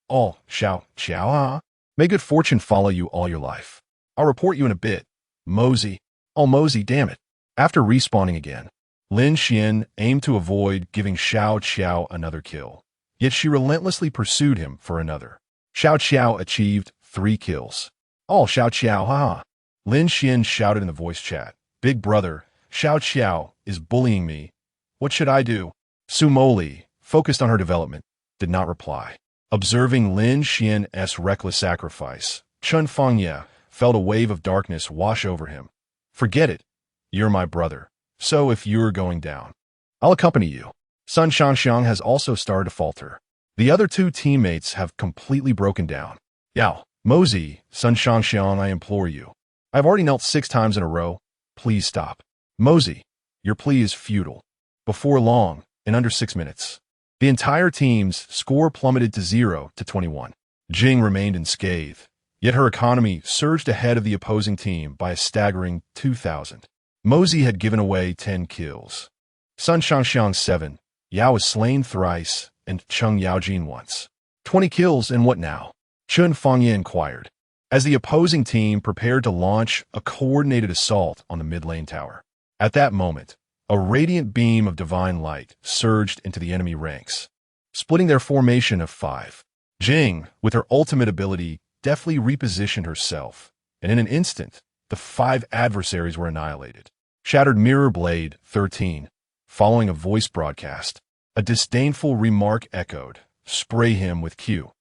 Oh, Xiao Qiao, huh? May good fortune follow you all your life. I'll report you in a bit. Mosey. Oh, Mosey, damn it. After respawning again, Lin Xuan aimed to avoid giving Xiao Qiao another kill. Yet she relentlessly pursued him for another. Xiao Qiao achieved 3 kills. Oh, Xiao Qiao, haha. Lin Xuan shouted in the voice chat. Big Brother, Xiao Qiao is bullying me. What should I do? Su Moli, focused on her development, did not reply. Observing Lin Xuan's reckless sacrifice, Chun Fangye felt a wave of darkness wash over him. Forget it. You're my brother. So if you're going down, I'll accompany you. Sun Shangxiang has also started to falter. The other 2 teammates have completely broken down. Yao, Mosey, Sun Shangxiang, I implore you. I've already knelt 6 times in a row. Please stop. Mosey, your plea is futile. Before long, in under 6 minutes, the entire team's score plummeted to 0-21. Jing remained unscathed, yet her economy surged ahead of the opposing team by a staggering 2,000. Mosey had given away 10 kills. Sun Shangxiang 7, Yao was slain thrice, and Cheng Yaojin once. 20 kills, and what now? Chun Fangye inquired, as the opposing team prepared to launch a coordinated assault on the mid-lane tower. At that moment, a radiant beam of divine light surged into the enemy ranks, splitting their formation of 5. Jing, with her ultimate ability, deftly repositioned herself, and in an instant, the 5 adversaries were annihilated. Shattered Mirror Blade 13. Following a voice broadcast, a disdainful remark echoed, spray him with Q.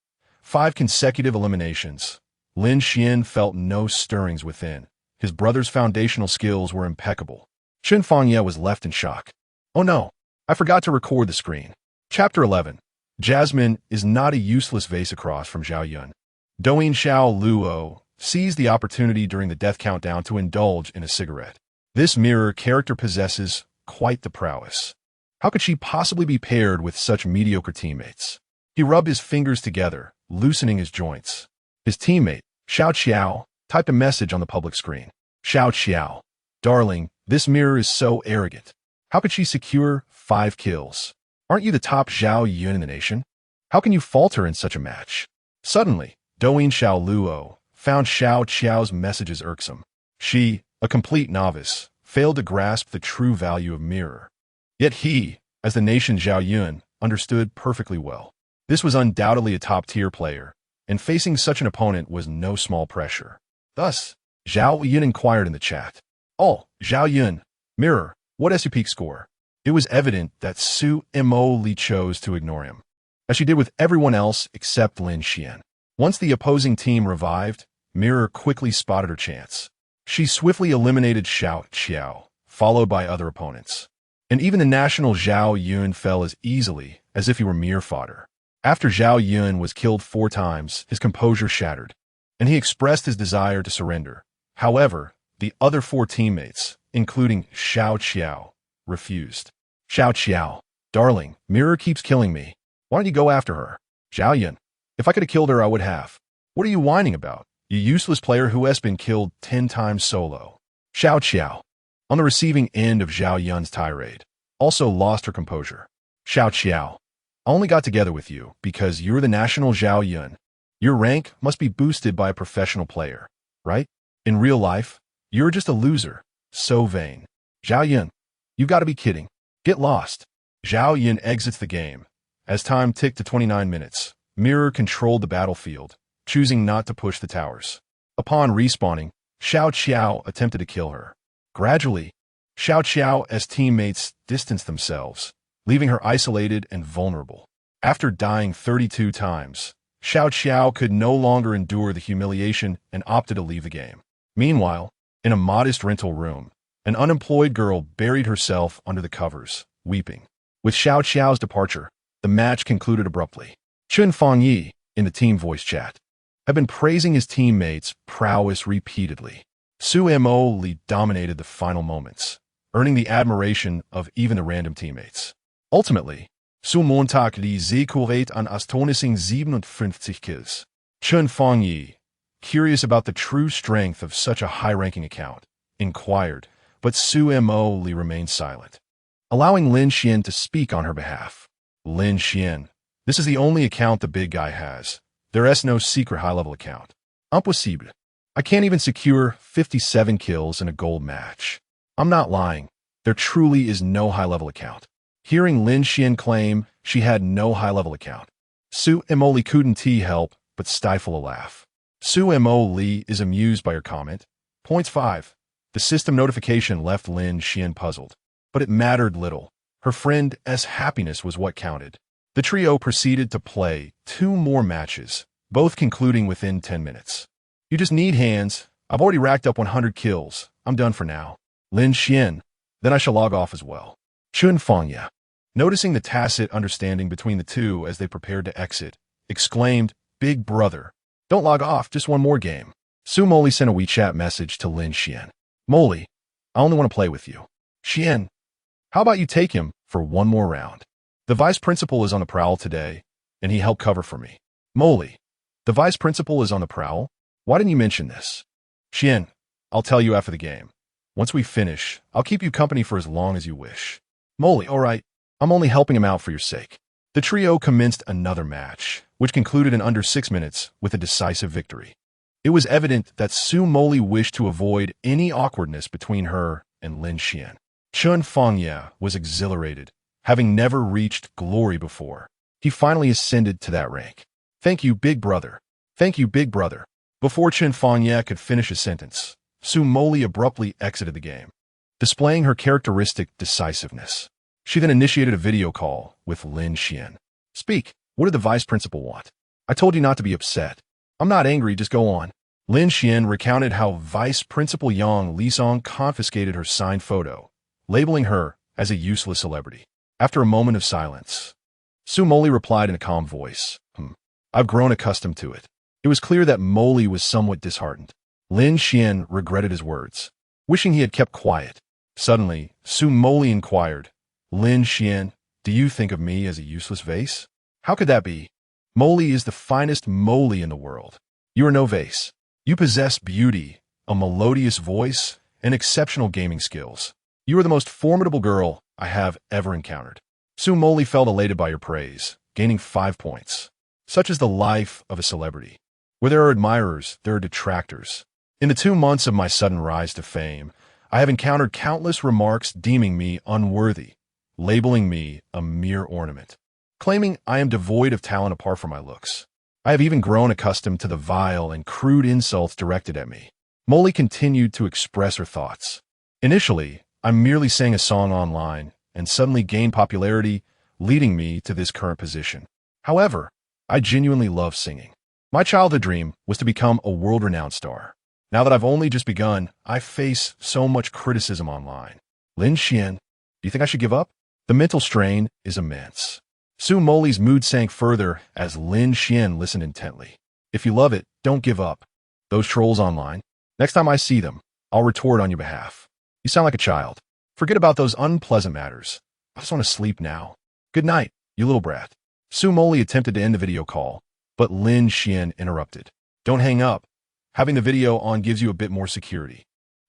5 consecutive eliminations. Lin Xuan felt no stirrings within. His brother's foundational skills were impeccable. Chun Fangye was left in shock. Oh no, I forgot to record the screen. Chapter 11. Jasmine is not a useless vase across from Zhao Yun. Douyin Xiao Luo seized the opportunity during the death countdown to indulge in a cigarette. This mirror character possesses quite the prowess. How could she possibly be paired with such mediocre teammates? He rubbed his fingers together, loosening his joints. His teammate, Xiao Qiao, typed a message on the public screen. Xiao Qiao. Darling, this mirror is so arrogant. How could she secure 5 kills? Aren't you the top Zhao Yun in the nation? How can you falter in such a match? Suddenly, Douyin Xiao Luo found Xiao Qiao's messages irksome. She, a complete novice, failed to grasp the true value of mirror. Yet he, as the nation Zhao Yun, understood perfectly well. This was undoubtedly a top-tier player, and facing such an opponent was no small pressure. Thus, Zhao Yun inquired in the chat. Oh, Zhao Yun, mirror, what is your peak score? It was evident that Su Moli chose to ignore him, as she did with everyone else except Lin Xuan. Once the opposing team revived, Mirror quickly spotted her chance. She swiftly eliminated Xiao Qiao, followed by other opponents. And even the national Zhao Yun fell as easily as if he were mere fodder. After Zhao Yun was killed 4 times, his composure shattered, and he expressed his desire to surrender. However, the other 4 teammates, including Xiao Qiao, refused. Xiao Qiao, darling, Mirror keeps killing me. Why don't you go after her? Zhao Yun, if I could have killed her, I would have. What are you whining about? You useless player who has been killed 10 times solo. Xiao Qiao, on the receiving end of Zhao Yun's tirade, also lost her composure. Xiao Qiao, I only got together with you because you're the national Zhao Yun. Your rank must be boosted by a professional player, right? In real life, you're just a loser. So vain. Zhao Yun, you've got to be kidding. Get lost. Zhao Yun exits the game. As time ticked to 29 minutes, Mirror controlled the battlefield, choosing not to push the towers. Upon respawning, Xiao Qiao attempted to kill her. Gradually, Xiao Qiao's teammates distanced themselves, leaving her isolated and vulnerable. After dying 32 times, Xiao Qiao could no longer endure the humiliation and opted to leave the game. Meanwhile, in a modest rental room, An unemployed girl buried herself under the covers, weeping. With Xiao Xiao's departure, the match concluded abruptly. Chun Fengyi, in the team voice chat, had been praising his teammates' prowess repeatedly. Su Moli dominated the final moments, earning the admiration of even the random teammates. Ultimately, Su Montag die Seekuret an astonishing 57 kills. Chun Fengyi, curious about the true strength of such a high-ranking account, inquired, but Su Moli remained silent, allowing Lin Xuan to speak on her behalf. Lin Xuan, this is the only account the big guy has. There is no secret high-level account. Impossible. I can't even secure 57 kills in a gold match. I'm not lying. There truly is no high-level account. Hearing Lin Xuan claim she had no high-level account, Su Moli couldn't help but stifle a laugh. Su Moli is amused by her comment. Point 5. The system notification left Lin Xuan puzzled, but it mattered little. Her friend's happiness was what counted. The trio proceeded to play 2 more matches, both concluding within 10 minutes. You just need hands. I've already racked up 100 kills. I'm done for now. Lin Xuan. Then I shall log off as well. Chun Fengyi, noticing the tacit understanding between the two as they prepared to exit, exclaimed, "Big brother, don't log off, just one more game." Su Moli sent a WeChat message to Lin Xuan. "Moli, I only want to play with you." "Xuan, how about you take him for one more round? The vice principal is on the prowl today, and he helped cover for me." "Moli, the vice principal is on the prowl? Why didn't you mention this?" "Xuan, I'll tell you after the game. Once we finish, I'll keep you company for as long as you wish." "Moli, all right. I'm only helping him out for your sake." The trio commenced another match, which concluded in under 6 minutes with a decisive victory. It was evident that Su Moli wished to avoid any awkwardness between her and Lin Xuan. Chun Fengyi was exhilarated, having never reached glory before. He finally ascended to that rank. "Thank you, big brother. Thank you, big brother." Before Chun Fengyi could finish his sentence, Su Moli abruptly exited the game, displaying her characteristic decisiveness. She then initiated a video call with Lin Xuan. "Speak. What did the vice principal want? I told you not to be upset. I'm not angry, just go on." Lin Xuan recounted how Vice Principal Yang Lisong confiscated her signed photo, labeling her as a useless celebrity. After a moment of silence, Su Moli replied in a calm voice, "I've grown accustomed to it." It was clear that Moli was somewhat disheartened. Lin Xuan regretted his words, wishing he had kept quiet. Suddenly, Su Moli inquired, "Lin Xuan, do you think of me as a useless vase?" "How could that be? Moli is the finest Moli in the world. You are no vase. You possess beauty, a melodious voice, and exceptional gaming skills. You are the most formidable girl I have ever encountered." Su Moli felt elated by your praise, gaining 5 points. Such is the life of a celebrity. Where there are admirers, there are detractors. In the 2 months of my sudden rise to fame, I have encountered countless remarks deeming me unworthy, labeling me a mere ornament, claiming I am devoid of talent apart from my looks. I have even grown accustomed to the vile and crude insults directed at me. Moli continued to express her thoughts. Initially, I merely sang a song online and suddenly gained popularity, leading me to this current position. However, I genuinely love singing. My childhood dream was to become a world-renowned star. Now that I've only just begun, I face so much criticism online. Lin Xuan, do you think I should give up? The mental strain is immense. Su Moli's mood sank further as Lin Xuan listened intently. If you love it, don't give up. Those trolls online, next time I see them, I'll retort on your behalf. You sound like a child. Forget about those unpleasant matters. I just want to sleep now. Good night, you little brat. Su Moli attempted to end the video call, but Lin Xuan interrupted. Don't hang up. Having the video on gives you a bit more security.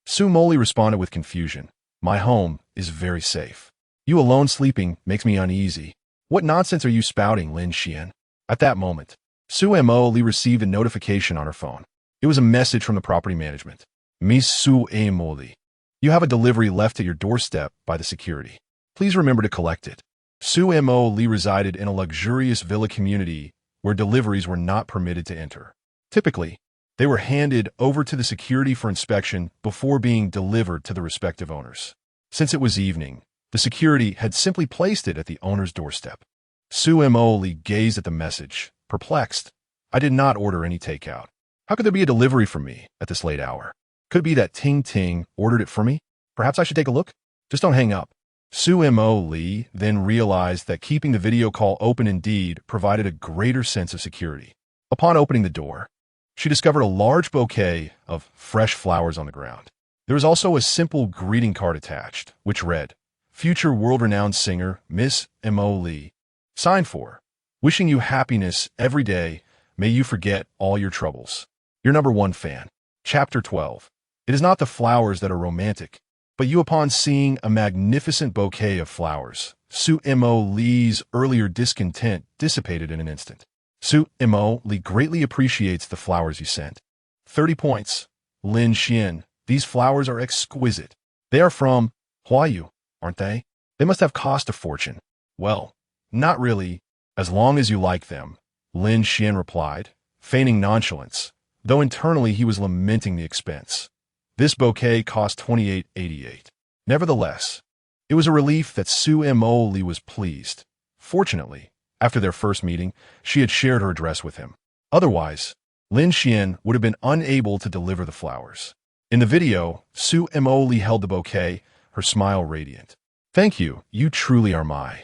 Su Moli responded with confusion. My home is very safe. You alone sleeping makes me uneasy. What nonsense are you spouting, Lin Xuan? At that moment, Su Moli received a notification on her phone. It was a message from the property management. Miss Su Moli, you have a delivery left at your doorstep by the security. Please remember to collect it. Su Moli resided in a luxurious villa community where deliveries were not permitted to enter. Typically, they were handed over to the security for inspection before being delivered to the respective owners. Since it was evening, the security had simply placed it at the owner's doorstep. Su Moli gazed at the message, perplexed. I did not order any takeout. How could there be a delivery for me at this late hour? Could it be that Ting Ting ordered it for me? Perhaps I should take a look? Just don't hang up. Su Moli then realized that keeping the video call open indeed provided a greater sense of security. Upon opening the door, she discovered a large bouquet of fresh flowers on the ground. There was also a simple greeting card attached, which read, "Future world-renowned singer, Miss Moli. Signed for, wishing you happiness every day. May you forget all your troubles. Your #1 fan." Chapter 12. It is not the flowers that are romantic, but you. Upon seeing a magnificent bouquet of flowers, Su Moli's earlier discontent dissipated in an instant. Su Moli greatly appreciates the flowers you sent. 30 points. Lin Xuan. These flowers are exquisite. They are from Huayu, aren't they? They must have cost a fortune. Well, not really, as long as you like them, Lin Xuan replied, feigning nonchalance, though internally he was lamenting the expense. This bouquet cost 28.88. Nevertheless, it was a relief that Su Moli was pleased. Fortunately, after their first meeting, she had shared her address with him. Otherwise, Lin Xuan would have been unable to deliver the flowers. In the video, Su Moli held the bouquet, her smile radiant. "Thank you, you truly are my..."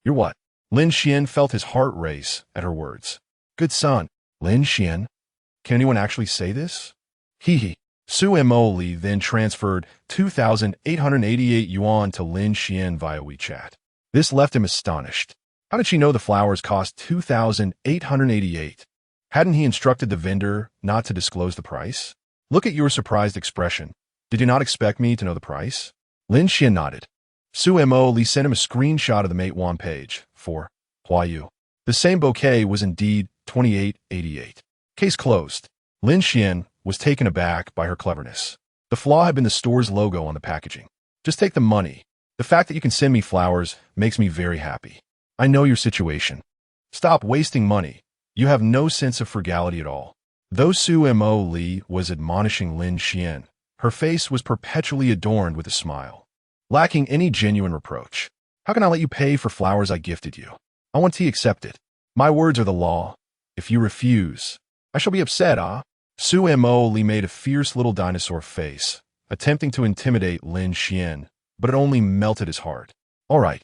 "You're what?" Lin Xuan felt his heart race at her words. "Good son." "Lin Xuan? Can anyone actually say this?" Hehe. Su Moli then transferred 2,888 yuan to Lin Xuan via WeChat. This left him astonished. How did she know the flowers cost 2,888? Hadn't he instructed the vendor not to disclose the price? "Look at your surprised expression. Did you not expect me to know the price?" Lin Xuan nodded. Su Moli sent him a screenshot of the Netizens page for Huayu. The same bouquet was indeed 28.88. Case closed. Lin Xuan was taken aback by her cleverness. The flaw had been the store's logo on the packaging. "Just take the money. The fact that you can send me flowers makes me very happy. I know your situation. Stop wasting money. You have no sense of frugality at all." Though Su Moli was admonishing Lin Xuan, her face was perpetually adorned with a smile, lacking any genuine reproach. "How can I let you pay for flowers I gifted you? I want to accept it. My words are the law. If you refuse, I shall be upset, ah?" Su Moli made a fierce little dinosaur face, attempting to intimidate Lin Xuan, but it only melted his heart. All right.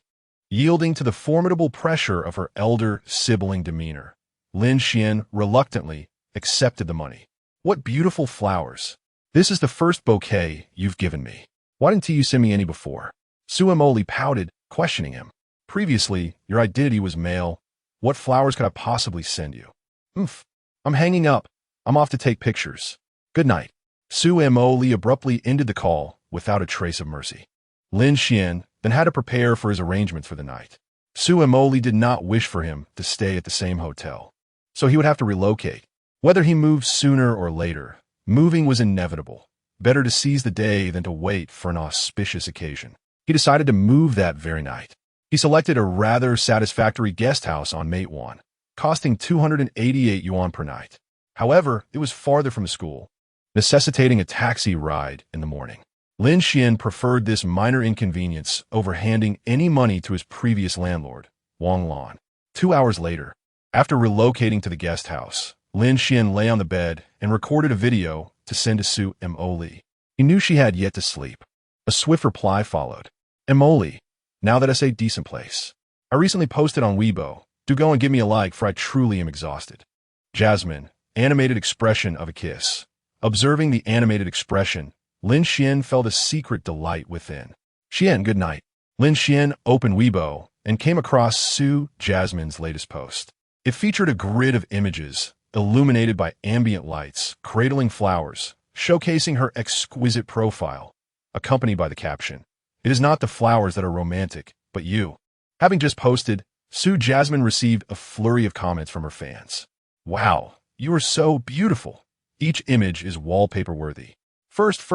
Yielding to the formidable pressure of her elder sibling demeanor, Lin Xuan reluctantly accepted the money. "What beautiful flowers. This is the first bouquet you've given me. Why didn't you send me any before?" Su Moli pouted, questioning him. "Previously, your identity was male. What flowers could I possibly send you?" I'm hanging up. I'm off to take pictures. Good night." Su Moli abruptly ended the call without a trace of mercy. Lin Xuan then had to prepare for his arrangements for the night. Su Moli did not wish for him to stay at the same hotel, so he would have to relocate. Whether he moved sooner or later, moving was inevitable. Better to seize the day than to wait for an auspicious occasion. He decided to move that very night. He selected a rather satisfactory guest house on Netizens, costing 288 yuan per night. However, it was farther from the school, necessitating a taxi ride in the morning. Lin Xuan preferred this minor inconvenience over handing any money to his previous landlord, Wang Lan. 2 hours later, after relocating to the guest house, Lin Xuan lay on the bed and recorded a video to send to Su Moli. He knew she had yet to sleep. A swift reply followed. "Moli, now that I say decent place. I recently posted on Weibo. Do go and give me a like, for I truly am exhausted. Jasmine." Animated expression of a kiss. Observing the animated expression, Lin Xuan felt a secret delight within. "Xuan, good night." Lin Xuan opened Weibo and came across Su Jasmine's latest post. It featured a grid of images illuminated by ambient lights, cradling flowers, showcasing her exquisite profile, accompanied by the caption, "It is not the flowers that are romantic, but you." Having just posted, Su Jasmine received a flurry of comments from her fans. "Wow, you are so beautiful. Each image is wallpaper worthy. First.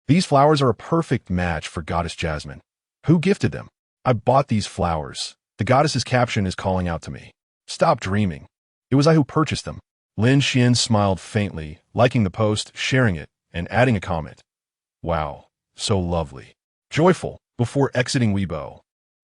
These flowers are a perfect match for Goddess Jasmine. Who gifted them? I bought these flowers. The goddess's caption is calling out to me. Stop dreaming. It was I who purchased them." Lin Xuan smiled faintly, liking the post, sharing it, and adding a comment. "Wow, so lovely." Joyful, before exiting Weibo,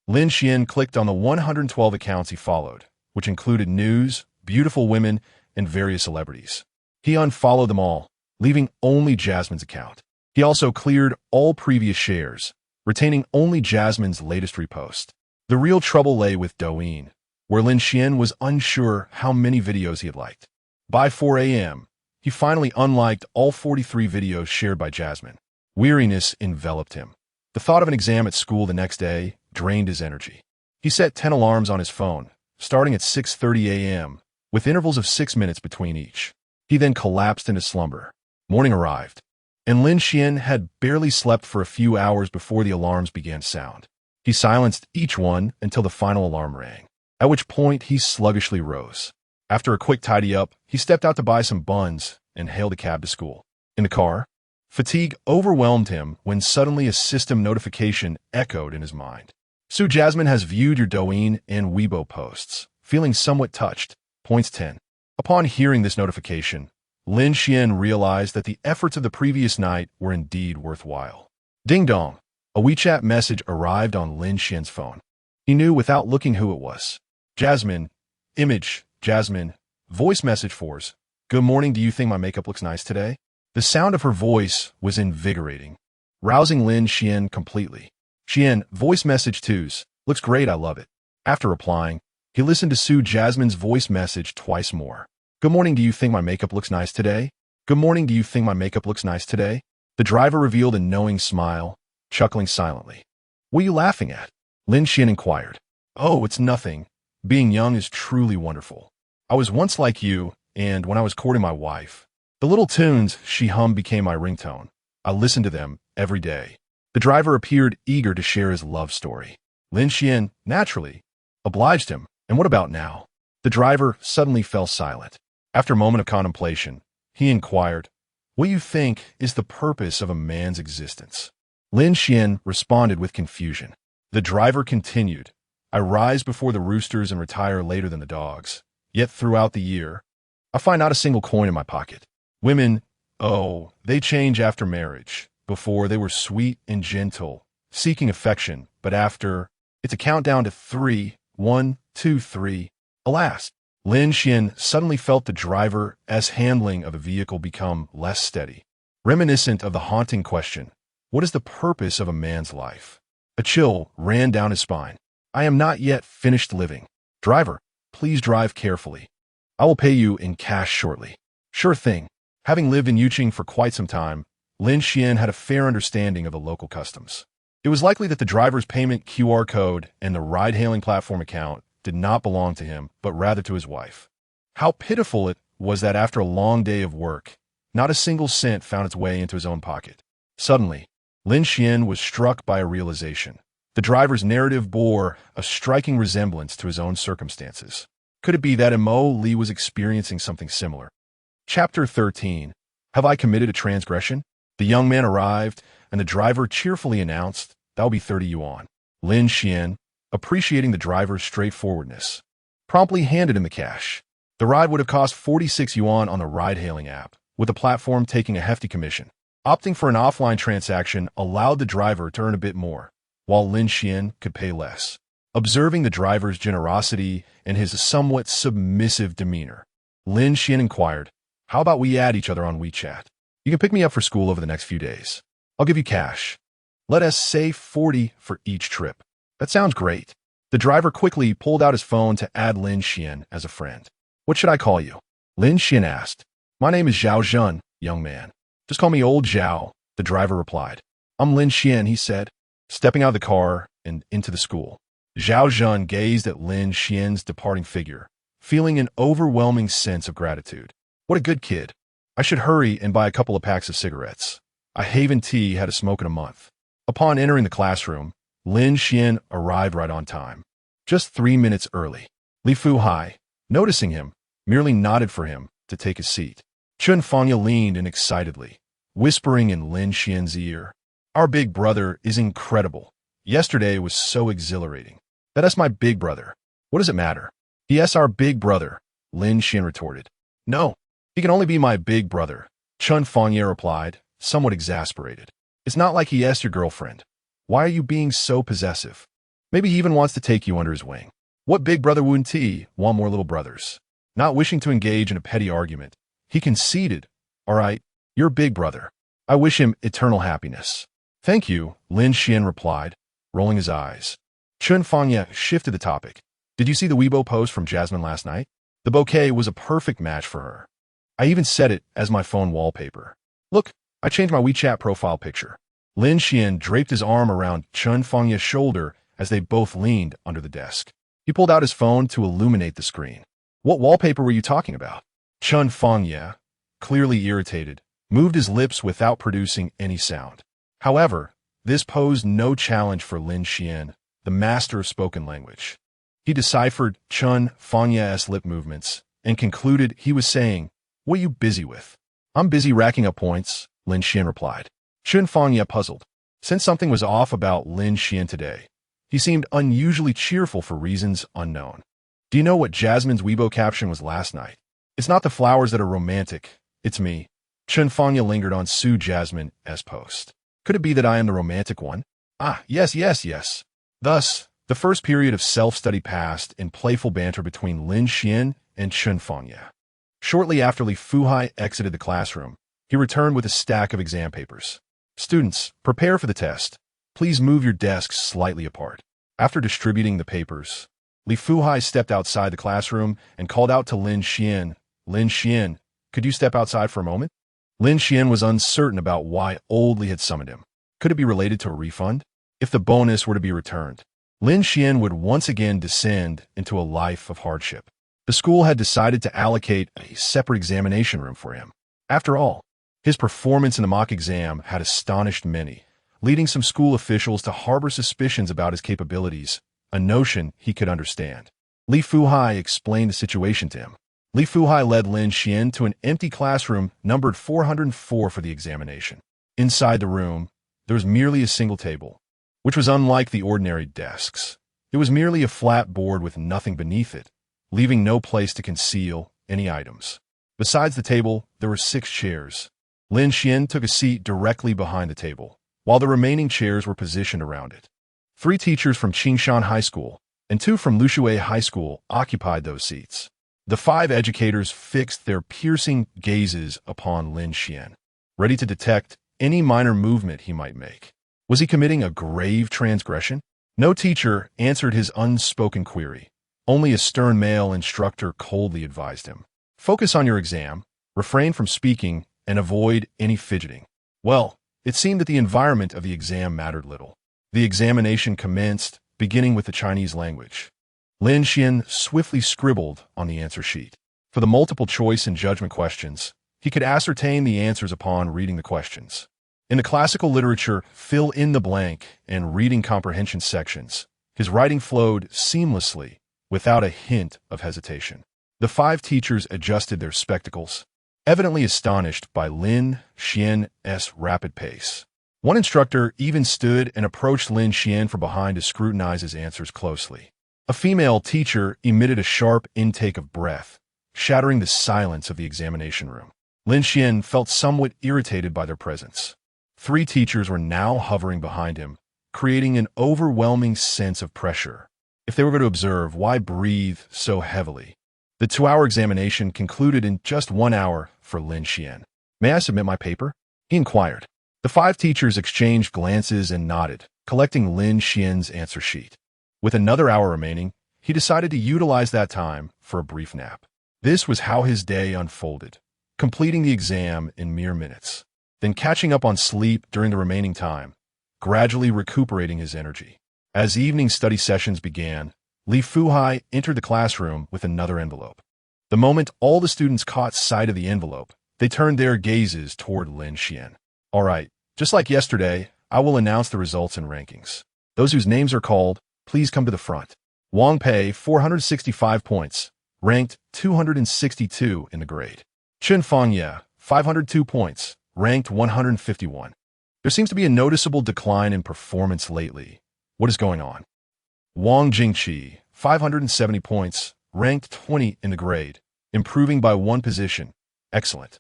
Lin Xuan clicked on the 112 accounts he followed, which included news, beautiful women, and various celebrities. He unfollowed them all, leaving only Jasmine's account. He also cleared all previous shares, retaining only Jasmine's latest repost. The real trouble lay with Douyin, where Lin Xuan was unsure how many videos he had liked. By 4 a.m., he finally unliked all 43 videos shared by Jasmine. Weariness enveloped him. The thought of an exam at school the next day drained his energy. He set 10 alarms on his phone, starting at 6:30 a.m., with intervals of 6 minutes between each. He then collapsed into slumber. Morning arrived, and Lin Xuan had barely slept for a few hours before the alarms began to sound. He silenced each one until the final alarm rang, at which point he sluggishly rose. After a quick tidy-up, he stepped out to buy some buns and hailed a cab to school. In the car, fatigue overwhelmed him when suddenly a system notification echoed in his mind. Su Jasmine has viewed your Douyin and Weibo posts, feeling somewhat touched. Points 10. Upon hearing this notification, Lin Xuan realized that the efforts of the previous night were indeed worthwhile. Ding dong! A WeChat message arrived on Lin Xuan's phone. He knew without looking who it was. Jasmine. Image. Jasmine. Voice message force. Good morning, do you think my makeup looks nice today? The sound of her voice was invigorating, rousing Lin Xuan completely. Xuan, voice message twos. Looks great, I love it. After replying, he listened to Su Jasmine's voice message twice more. Good morning, do you think my makeup looks nice today? Good morning, do you think my makeup looks nice today? The driver revealed a knowing smile, chuckling silently. What are you laughing at? Lin Xuan inquired. Oh, it's nothing. Being young is truly wonderful. I was once like you, and when I was courting my wife, the little tunes she hummed became my ringtone. I listened to them every day. The driver appeared eager to share his love story. Lin Xuan, naturally, obliged him. And what about now? The driver suddenly fell silent. After a moment of contemplation, he inquired, what do you think is the purpose of a man's existence? Lin Xuan responded with confusion. The driver continued, I rise before the roosters and retire later than the dogs. Yet throughout the year, I find not a single coin in my pocket. Women, oh, they change after marriage. Before, they were sweet and gentle, seeking affection, but after, it's a countdown to 3, 1, 2, 3. Alas, Lin Xuan suddenly felt the driver's handling of the vehicle become less steady, reminiscent of the haunting question, what is the purpose of a man's life? A chill ran down his spine. I am not yet finished living. Driver, please drive carefully. I will pay you in cash shortly. Sure thing. Having lived in Yuqing for quite some time, Lin Xuan had a fair understanding of the local customs. It was likely that the driver's payment QR code and the ride-hailing platform account did not belong to him, but rather to his wife. How pitiful it was that after a long day of work, not a single cent found its way into his own pocket. Suddenly, Lin Xuan was struck by a realization. The driver's narrative bore a striking resemblance to his own circumstances. Could it be that Mo Li was experiencing something similar? Chapter 13. Have I committed a transgression? The young man arrived, and the driver cheerfully announced, that'll be 30 yuan. Lin Xuan, appreciating the driver's straightforwardness, promptly handed him the cash. The ride would have cost 46 yuan on the ride-hailing app, with the platform taking a hefty commission. Opting for an offline transaction allowed the driver to earn a bit more, while Lin Xuan could pay less. Observing the driver's generosity and his somewhat submissive demeanor, Lin Xuan inquired, how about we add each other on WeChat? You can pick me up for school over the next few days. I'll give you cash. Let us say 40 for each trip. That sounds great. The driver quickly pulled out his phone to add Lin Xuan as a friend. What should I call you? Lin Xuan asked. My name is Zhao Zhen, young man. Just call me Old Zhao, the driver replied. I'm Lin Xuan, he said, stepping out of the car and into the school. Zhao Zhen gazed at Lin Xuan's departing figure, feeling an overwhelming sense of gratitude. What a good kid. I should hurry and buy a couple of packs of cigarettes. I haven't had a smoke in a month. Upon entering the classroom, Lin Xuan arrived right on time, just 3 minutes early. Li Fuhai, noticing him, merely nodded for him to take his seat. Chun Fanya leaned in excitedly, whispering in Lin Xuan's ear, our big brother is incredible. Yesterday was so exhilarating. That's my big brother. What does it matter? Yes, our big brother, Lin Xuan retorted. No, he can only be my big brother, Chun Fanya replied, somewhat exasperated. It's not like he asked your girlfriend. Why are you being so possessive? Maybe he even wants to take you under his wing. What big brother wouldn't he want more little brothers? Not wishing to engage in a petty argument, he conceded, all right, you're big brother. I wish him eternal happiness. Thank you, Lin Xuan replied, rolling his eyes. Chun Fangya shifted the topic. Did you see the Weibo post from Jasmine last night? The bouquet was a perfect match for her. I even set it as my phone wallpaper. Look, I changed my WeChat profile picture. Lin Xuan draped his arm around Chun Fangya's shoulder as they both leaned under the desk. He pulled out his phone to illuminate the screen. What wallpaper were you talking about? Chun Fangya, clearly irritated, moved his lips without producing any sound. However, this posed no challenge for Lin Xuan, the master of spoken language. He deciphered Chun Fangya's lip movements and concluded he was saying, "What are you busy with?" "I'm busy racking up points," Lin Xuan replied. Chun Fangya puzzled. Since something was off about Lin Xuan today, he seemed unusually cheerful for reasons unknown. Do you know what Jasmine's Weibo caption was last night? It's not the flowers that are romantic, it's me. Chun Fangya lingered on Su Jasmine's post. Could it be that I am the romantic one? Ah, yes. Thus, the first period of self-study passed in playful banter between Lin Xuan and Chun Fangya. Shortly after Li Fuhai exited the classroom, he returned with a stack of exam papers. Students, prepare for the test. Please move your desks slightly apart. After distributing the papers, Li Fuhai stepped outside the classroom and called out to Lin Xuan. Lin Xuan, could you step outside for a moment? Lin Xuan was uncertain about why old Li had summoned him. Could it be related to a refund? If the bonus were to be returned, Lin Xuan would once again descend into a life of hardship. The school had decided to allocate a separate examination room for him. After all, his performance in the mock exam had astonished many, leading some school officials to harbor suspicions about his capabilities, a notion he could understand. Li Fuhai explained the situation to him. Li Fuhai led Lin Xuan to an empty classroom numbered 404 for the examination. Inside the room, there was merely a single table, which was unlike the ordinary desks. It was merely a flat board with nothing beneath it, leaving no place to conceal any items. Besides the table, there were 6 chairs. Lin Xuan took a seat directly behind the table, while the remaining chairs were positioned around it. 3 teachers from Qingshan High School and 2 from Lushui High School occupied those seats. The 5 educators fixed their piercing gazes upon Lin Xuan, ready to detect any minor movement he might make. Was he committing a grave transgression? No teacher answered his unspoken query. Only a stern male instructor coldly advised him. Focus on your exam, refrain from speaking, and avoid any fidgeting. Well, it seemed that the environment of the exam mattered little. The examination commenced, beginning with the Chinese language. Lin Xuan swiftly scribbled on the answer sheet. For the multiple choice and judgment questions, he could ascertain the answers upon reading the questions. In the classical literature fill in the blank and reading comprehension sections, his writing flowed seamlessly, without a hint of hesitation. The 5 teachers adjusted their spectacles, evidently astonished by Lin Xuan's rapid pace. One instructor even stood and approached Lin Xuan from behind to scrutinize his answers closely. A female teacher emitted a sharp intake of breath, shattering the silence of the examination room. Lin Xuan felt somewhat irritated by their presence. 3 teachers were now hovering behind him, creating an overwhelming sense of pressure. If they were going to observe, why breathe so heavily? The 2-hour examination concluded in just 1 hour for Lin Xuan. May I submit my paper? He inquired. The 5 teachers exchanged glances and nodded, collecting Lin Xuan's answer sheet. With another hour remaining, he decided to utilize that time for a brief nap. This was how his day unfolded, completing the exam in mere minutes, then catching up on sleep during the remaining time, gradually recuperating his energy. As evening study sessions began, Li Fuhai entered the classroom with another envelope. The moment all the students caught sight of the envelope, they turned their gazes toward Lin Xuan. All right, just like yesterday, I will announce the results and rankings. Those whose names are called, please come to the front. Wang Pei, 465 points, ranked 262 in the grade. Chun Fangya, 502 points, ranked 151. There seems to be a noticeable decline in performance lately. What is going on? Wang Jingqi, 570 points, ranked 20 in the grade, improving by 1 position. Excellent.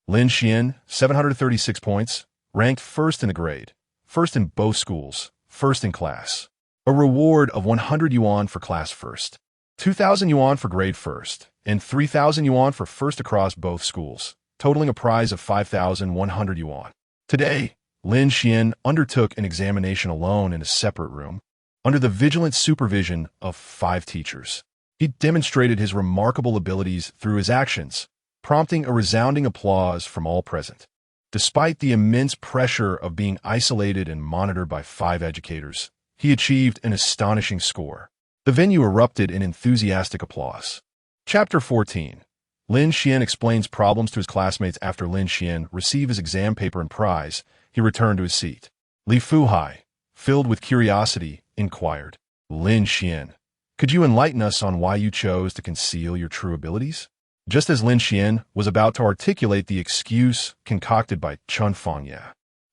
Lin Xuan, 736 points, ranked 1st in the grade, 1st in both schools, 1st in class. A reward of 100 yuan for class 1st, 2,000 yuan for grade 1st, and 3,000 yuan for 1st across both schools, totaling a prize of 5,100 yuan. Today, Lin Xuan undertook an examination alone in a separate room, under the vigilant supervision of 5 teachers. He demonstrated his remarkable abilities through his actions, prompting a resounding applause from all present. Despite the immense pressure of being isolated and monitored by 5 educators, he achieved an astonishing score. The venue erupted in enthusiastic applause. Chapter 14. Lin Xuan explains problems to his classmates. After Lin Xuan received his exam paper and prize, he returned to his seat. Li Fuhai, filled with curiosity, inquired, Lin Xuan, could you enlighten us on why you chose to conceal your true abilities? Just as Lin Xuan was about to articulate the excuse concocted by Chun Fangye,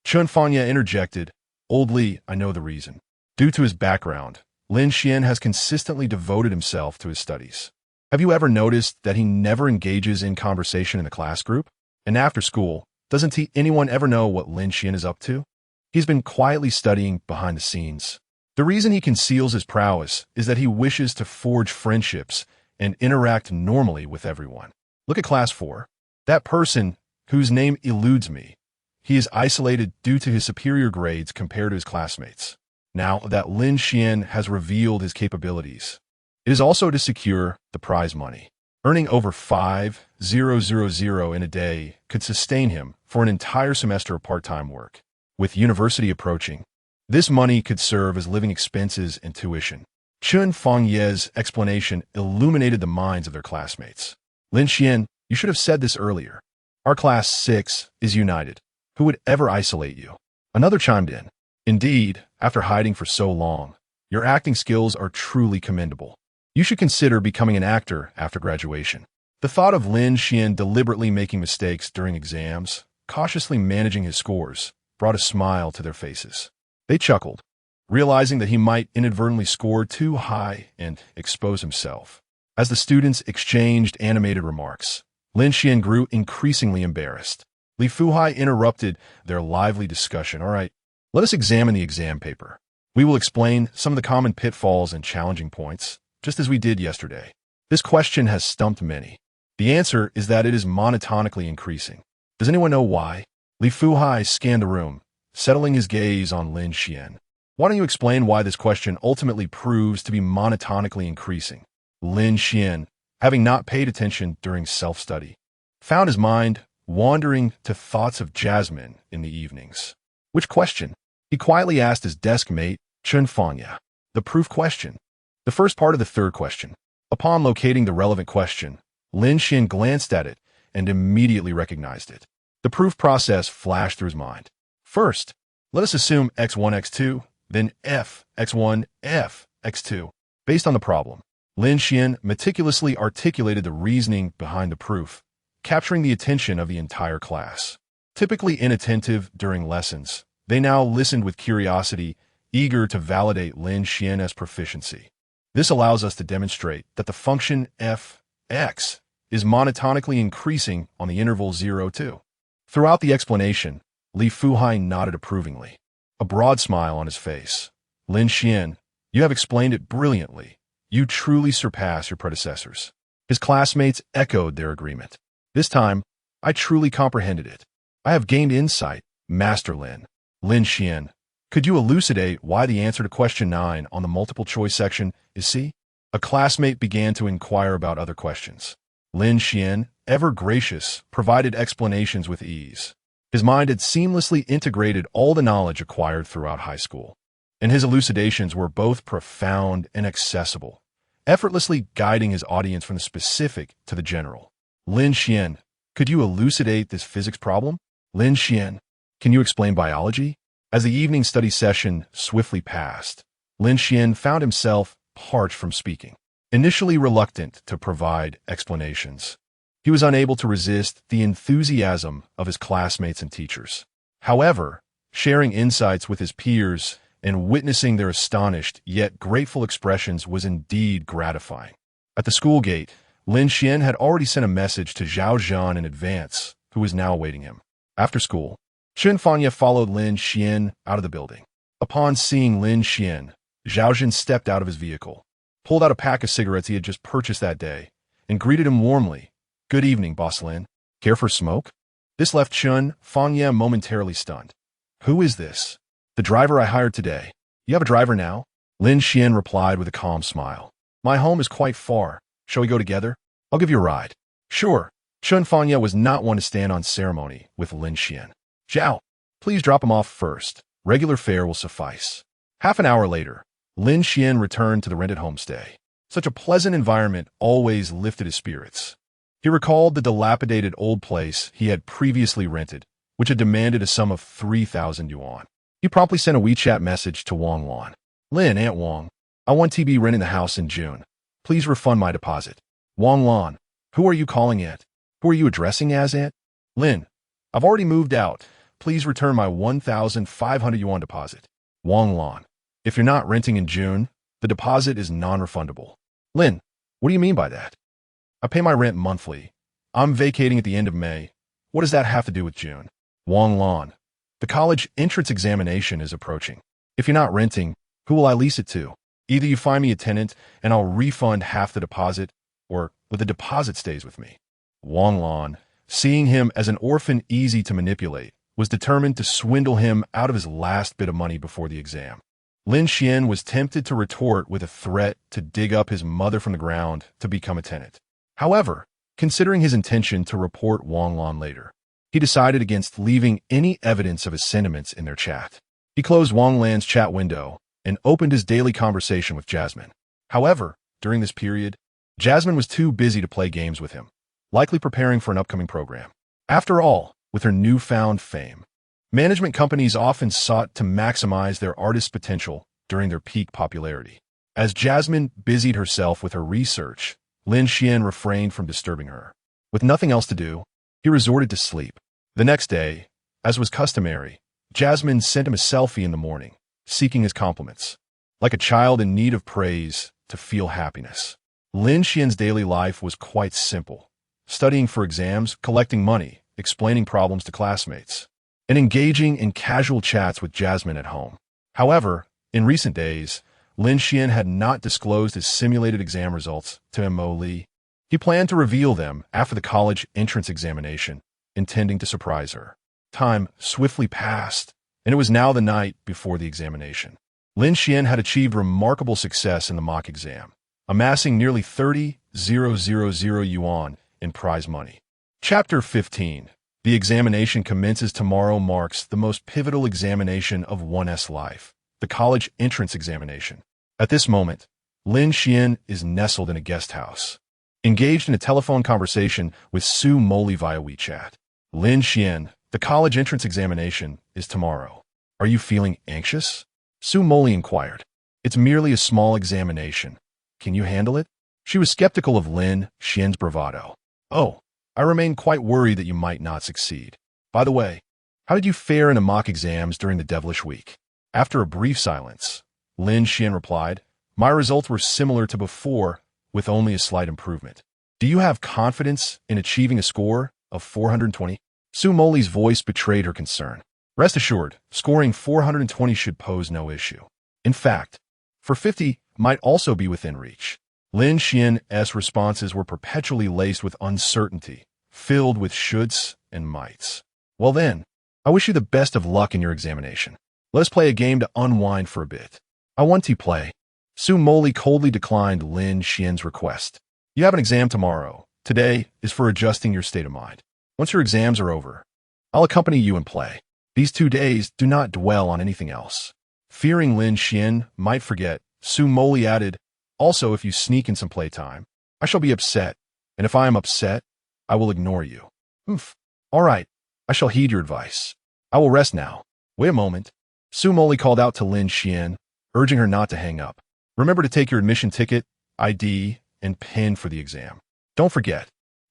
Chun Fangye interjected, Old Li, I know the reason. Due to his background, Lin Xuan has consistently devoted himself to his studies. Have you ever noticed that he never engages in conversation in the class group? And after school, doesn't anyone ever know what Lin Xuan is up to? He's been quietly studying behind the scenes. The reason he conceals his prowess is that he wishes to forge friendships and interact normally with everyone. Look at Class 4. That person, whose name eludes me, he is isolated due to his superior grades compared to his classmates. Now that Lin Xuan has revealed his capabilities, it is also to secure the prize money. Earning over 5,000 in a day could sustain him for an entire semester of part-time work. With university approaching, this money could serve as living expenses and tuition. Chun Fangye's explanation illuminated the minds of their classmates. Lin Xuan, you should have said this earlier. Our class 6 is united. Who would ever isolate you? Another chimed in. Indeed, after hiding for so long, your acting skills are truly commendable. You should consider becoming an actor after graduation. The thought of Lin Xuan deliberately making mistakes during exams, cautiously managing his scores, brought a smile to their faces. They chuckled, realizing that he might inadvertently score too high and expose himself. As the students exchanged animated remarks, Lin Xuan grew increasingly embarrassed. Li Fuhai interrupted their lively discussion. All right, let us examine the exam paper. We will explain some of the common pitfalls and challenging points, just as we did yesterday. This question has stumped many. The answer is that it is monotonically increasing. Does anyone know why? Li Fuhai scanned the room, settling his gaze on Lin Xuan. Why don't you explain why this question ultimately proves to be monotonically increasing? Lin Xuan, having not paid attention during self-study, found his mind wandering to thoughts of Jasmine in the evenings. Which question? He quietly asked his desk mate, Chun Fangye. The proof question. The first part of the third question. Upon locating the relevant question, Lin Xuan glanced at it and immediately recognized it. The proof process flashed through his mind. First, let us assume x1, x2, then f, x1, f, x2. Based on the problem, Lin Xuan meticulously articulated the reasoning behind the proof, capturing the attention of the entire class. Typically inattentive during lessons, they now listened with curiosity, eager to validate Lin Xuan's proficiency. This allows us to demonstrate that the function f(x) is monotonically increasing on the interval 0, 2. Throughout the explanation, Li Fuhai nodded approvingly, a broad smile on his face. Lin Xuan, you have explained it brilliantly. You truly surpass your predecessors. His classmates echoed their agreement. This time, I truly comprehended it. I have gained insight, Master Lin. Lin Xuan, could you elucidate why the answer to question 9 on the multiple choice section is C? A classmate began to inquire about other questions. Lin Xuan, ever gracious, provided explanations with ease. His mind had seamlessly integrated all the knowledge acquired throughout high school, and his elucidations were both profound and accessible, effortlessly guiding his audience from the specific to the general. Lin Xuan, could you elucidate this physics problem? Lin Xuan, can you explain biology? As the evening study session swiftly passed, Lin Xuan found himself parched from speaking. Initially reluctant to provide explanations, he was unable to resist the enthusiasm of his classmates and teachers. However, sharing insights with his peers and witnessing their astonished yet grateful expressions was indeed gratifying. At the school gate, Lin Xuan had already sent a message to Zhao Zhan in advance, who was now awaiting him. After school, Chun Fangye followed Lin Xuan out of the building. Upon seeing Lin Xuan, Zhao Zhan stepped out of his vehicle, pulled out a pack of cigarettes he had just purchased that day, and greeted him warmly. Good evening, Boss Lin. Care for smoke? This left Fanya momentarily stunned. Who is this? The driver I hired today. You have a driver now? Lin Xuan replied with a calm smile. My home is quite far. Shall we go together? I'll give you a ride. Sure. Fanya was not one to stand on ceremony with Lin Xuan. Zhao, please drop him off first. Regular fare will suffice. Half an hour later, Lin Xuan returned to the rented homestay. Such a pleasant environment always lifted his spirits. He recalled the dilapidated old place he had previously rented, which had demanded a sum of 3,000 yuan. He promptly sent a WeChat message to Wang Lan. Lin, Aunt Wang, I want to be renting the house in June. Please refund my deposit. Wang Lan, who are you calling Aunt? Who are you addressing as Aunt? Lin, I've already moved out. Please return my 1,500 yuan deposit. Wang Lan, if you're not renting in June, the deposit is non-refundable. Lin, what do you mean by that? I pay my rent monthly. I'm vacating at the end of May. What does that have to do with June? Wang Lan, the college entrance examination is approaching. If you're not renting, who will I lease it to? Either you find me a tenant and I'll refund half the deposit, or the deposit stays with me. Wang Lan, seeing him as an orphan easy to manipulate, was determined to swindle him out of his last bit of money before the exam. Lin Xuan was tempted to retort with a threat to dig up his mother from the ground to become a tenant. However, considering his intention to report Wang Lan later, he decided against leaving any evidence of his sentiments in their chat. He closed Wang Lan's chat window and opened his daily conversation with Jasmine. However, during this period, Jasmine was too busy to play games with him, likely preparing for an upcoming program. After all, with her newfound fame, management companies often sought to maximize their artists' potential during their peak popularity. As Jasmine busied herself with her research, Lin Xuan refrained from disturbing her. With nothing else to do, he resorted to sleep. The next day, as was customary, Jasmine sent him a selfie in the morning, seeking his compliments. Like a child in need of praise to feel happiness. Lin Xuan's daily life was quite simple. Studying for exams, collecting money, explaining problems to classmates, and engaging in casual chats with Jasmine at home. However, in recent days, Lin Xuan had not disclosed his simulated exam results to Su Moli. He planned to reveal them after the college entrance examination, intending to surprise her. Time swiftly passed, and it was now the night before the examination. Lin Xuan had achieved remarkable success in the mock exam, amassing nearly 30,000 yuan in prize money. Chapter 15. The examination commences tomorrow marks the most pivotal examination of one's life, the college entrance examination. At this moment, Lin Xuan is nestled in a guest house, engaged in a telephone conversation with Su Moli via WeChat. Lin Xuan, the college entrance examination is tomorrow. Are you feeling anxious? Su Moli inquired. It's merely a small examination. Can you handle it? She was skeptical of Lin Xuan's bravado. Oh, I remain quite worried that you might not succeed. By the way, how did you fare in the mock exams during the devilish week? After a brief silence, Lin Xuan replied, my results were similar to before, with only a slight improvement. Do you have confidence in achieving a score of 420? Su Moli's voice betrayed her concern. Rest assured, scoring 420 should pose no issue. In fact, 450 might also be within reach. Lin Xuan's responses were perpetually laced with uncertainty, filled with shoulds and mights. Well then, I wish you the best of luck in your examination. Let us play a game to unwind for a bit. I want to play. Su Moli coldly declined Lin Xuan's request. You have an exam tomorrow. Today is for adjusting your state of mind. Once your exams are over, I'll accompany you and play. These 2 days do not dwell on anything else. Fearing Lin Xuan might forget, Su Moli added, also if you sneak in some playtime, I shall be upset, and if I am upset, I will ignore you. All right, I shall heed your advice. I will rest now. Wait a moment. Su Moli called out to Lin Xuan, urging her not to hang up. Remember to take your admission ticket, ID, and PIN for the exam. Don't forget.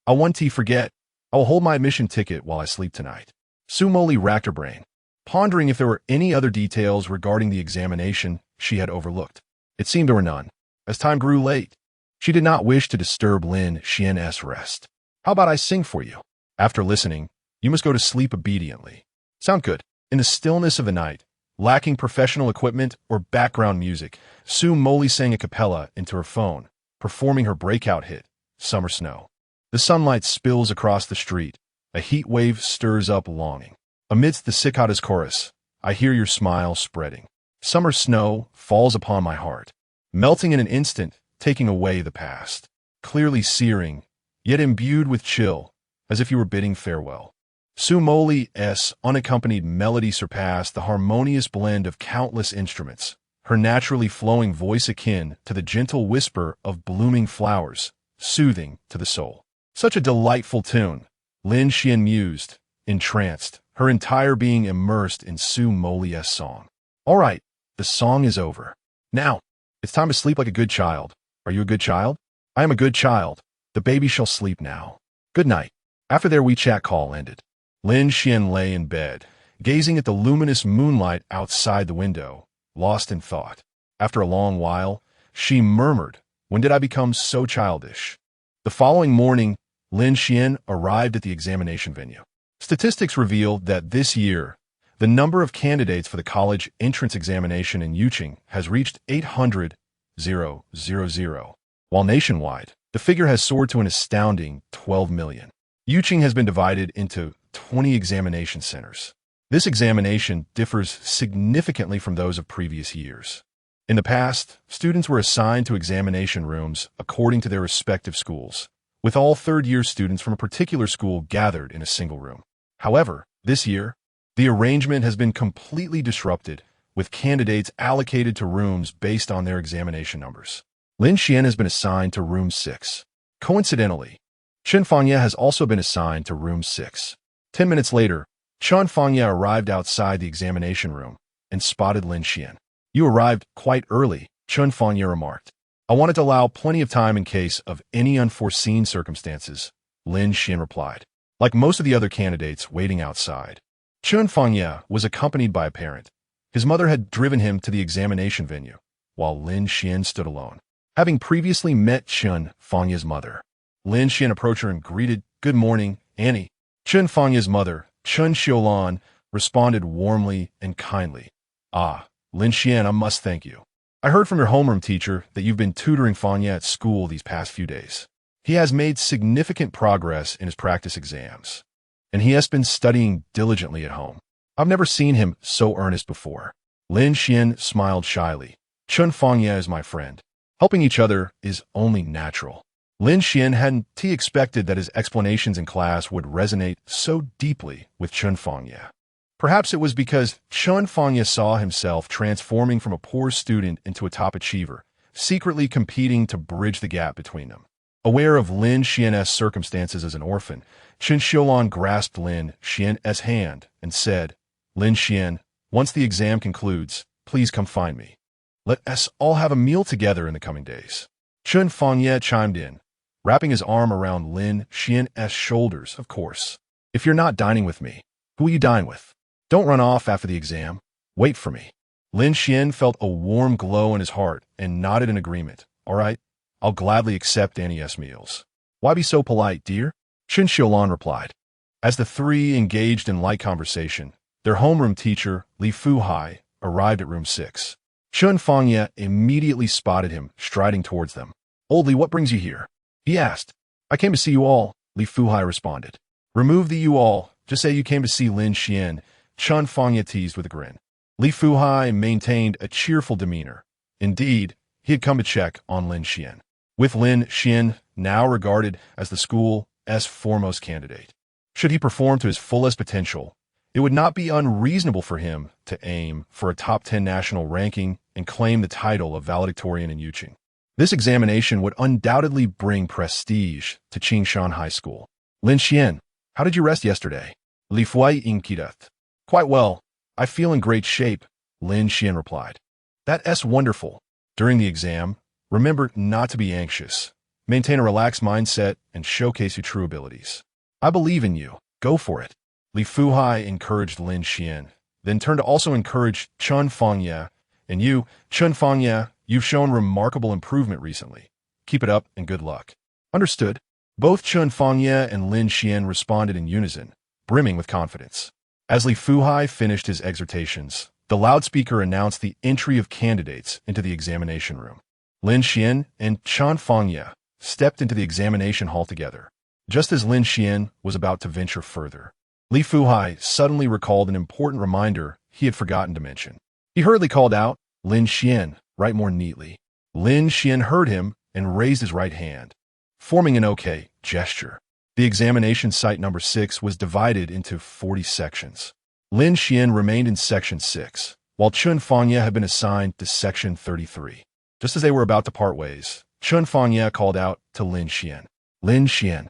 I won't forget. I will hold my admission ticket while I sleep tonight. Su Moli racked her brain, pondering if there were any other details regarding the examination she had overlooked. It seemed there were none. As time grew late, she did not wish to disturb Lin Xuan's rest. How about I sing for you? After listening, you must go to sleep obediently. Sound good? In the stillness of the night, lacking professional equipment or background music, Su Moli sang a cappella into her phone, performing her breakout hit, Summer Snow. The sunlight spills across the street, A heat wave stirs up longing. Amidst the cicada's chorus, I hear your smile spreading. Summer snow falls upon my heart, melting in an instant, taking away the past. Clearly searing, yet imbued with chill, as if you were bidding farewell. Su Moli's unaccompanied melody surpassed the harmonious blend of countless instruments, her naturally flowing voice akin to the gentle whisper of blooming flowers, soothing to the soul. Such a delightful tune, Lin Xuan mused, entranced, her entire being immersed in Su Moli's song. All right, the song is over. Now, it's time to sleep like a good child. Are you a good child? I am a good child. The baby shall sleep now. Good night. After their WeChat call ended, Lin Xuan lay in bed, gazing at the luminous moonlight outside the window, lost in thought. After a long while, she murmured, "When did I become so childish?" The following morning, Lin Xuan arrived at the examination venue. Statistics revealed that this year, the number of candidates for the college entrance examination in Yuqing has reached 800,000, while nationwide, the figure has soared to an astounding 12 million. Yuqing has been divided into 20 examination centers. This examination differs significantly from those of previous years. In the past, students were assigned to examination rooms according to their respective schools, with all third-year students from a particular school gathered in a single room. However, this year, the arrangement has been completely disrupted, with candidates allocated to rooms based on their examination numbers. Lin Xuan has been assigned to room 6. Coincidentally, Chen Fangye has also been assigned to room 6. 10 minutes later, Chen Fangye arrived outside the examination room and spotted Lin Xuan. "You arrived quite early," Chen Fangye remarked. "I wanted to allow plenty of time in case of any unforeseen circumstances," Lin Xuan replied. Like most of the other candidates waiting outside, Chen Fangye was accompanied by a parent. His mother had driven him to the examination venue, while Lin Xuan stood alone. Having previously met Chen Fangye's mother, Lin Xuan approached her and greeted, "Good morning, Annie." Chen Fangye's mother, Chen Xiulan, responded warmly and kindly. "Ah, Lin Xuan, I must thank you. I heard from your homeroom teacher that you've been tutoring Fangye at school these past few days. He has made significant progress in his practice exams, and he has been studying diligently at home. I've never seen him so earnest before." Lin Xuan smiled shyly. "Chen Fangye is my friend. Helping each other is only natural." Lin Xuan hadn't expected that his explanations in class would resonate so deeply with Chen Fangye. Perhaps it was because Chen Fangye saw himself transforming from a poor student into a top achiever, secretly competing to bridge the gap between them. Aware of Lin Xuan's circumstances as an orphan, Chen Xiulan grasped Lin Xuan's hand and said, "Lin Xuan, once the exam concludes, please come find me. Let us all have a meal together in the coming days." Chen Fangye chimed in, wrapping his arm around Lin Xuan's shoulders, "Of course. If you're not dining with me, who will you dine with? Don't run off after the exam. Wait for me." Lin Xuan felt a warm glow in his heart and nodded in agreement. "All right, I'll gladly accept Annie's meals." "Why be so polite, dear?" Chen Xiulan replied. As the three engaged in light conversation, their homeroom teacher, Li Fuhai, arrived at room 6. Chen Fangye immediately spotted him, striding towards them. "Old Li, what brings you here?" he asked. "I came to see you all," Li Fuhai responded. "Remove the you all. Just say you came to see Lin Xuan," Chen Fangye teased with a grin. Li Fuhai maintained a cheerful demeanor. Indeed, he had come to check on Lin Xuan. With Lin Xuan now regarded as the school's foremost candidate, should he perform to his fullest potential, it would not be unreasonable for him to aim for a top 10 national ranking and claim the title of valedictorian in Yuqing. This examination would undoubtedly bring prestige to Qingshan High School. "Lin Xuan, how did you rest yesterday?" Li Fuhai inquired. "Quite well. I feel in great shape," Lin Xuan replied. "That's wonderful. During the exam, remember not to be anxious. Maintain a relaxed mindset and showcase your true abilities. I believe in you. Go for it." Li Fuhai encouraged Lin Xuan, then turned to also encourage Chen Fangye. "And you, Chen Fangye, you've shown remarkable improvement recently. Keep it up and good luck." "Understood." Both Chen Fangye and Lin Xuan responded in unison, brimming with confidence. As Li Fuhai finished his exhortations, the loudspeaker announced the entry of candidates into the examination room. Lin Xuan and Chen Fangye stepped into the examination hall together. Just as Lin Xuan was about to venture further, Li Fuhai suddenly recalled an important reminder he had forgotten to mention. He hurriedly called out, "Lin Xuan, write more neatly." Lin Xuan heard him and raised his right hand, forming an OK gesture. The examination site number 6 was divided into 40 sections. Lin Xuan remained in section 6, while Chun Fangye had been assigned to section 33. Just as they were about to part ways, Chun Fangye called out to Lin Xuan, "Lin Xuan,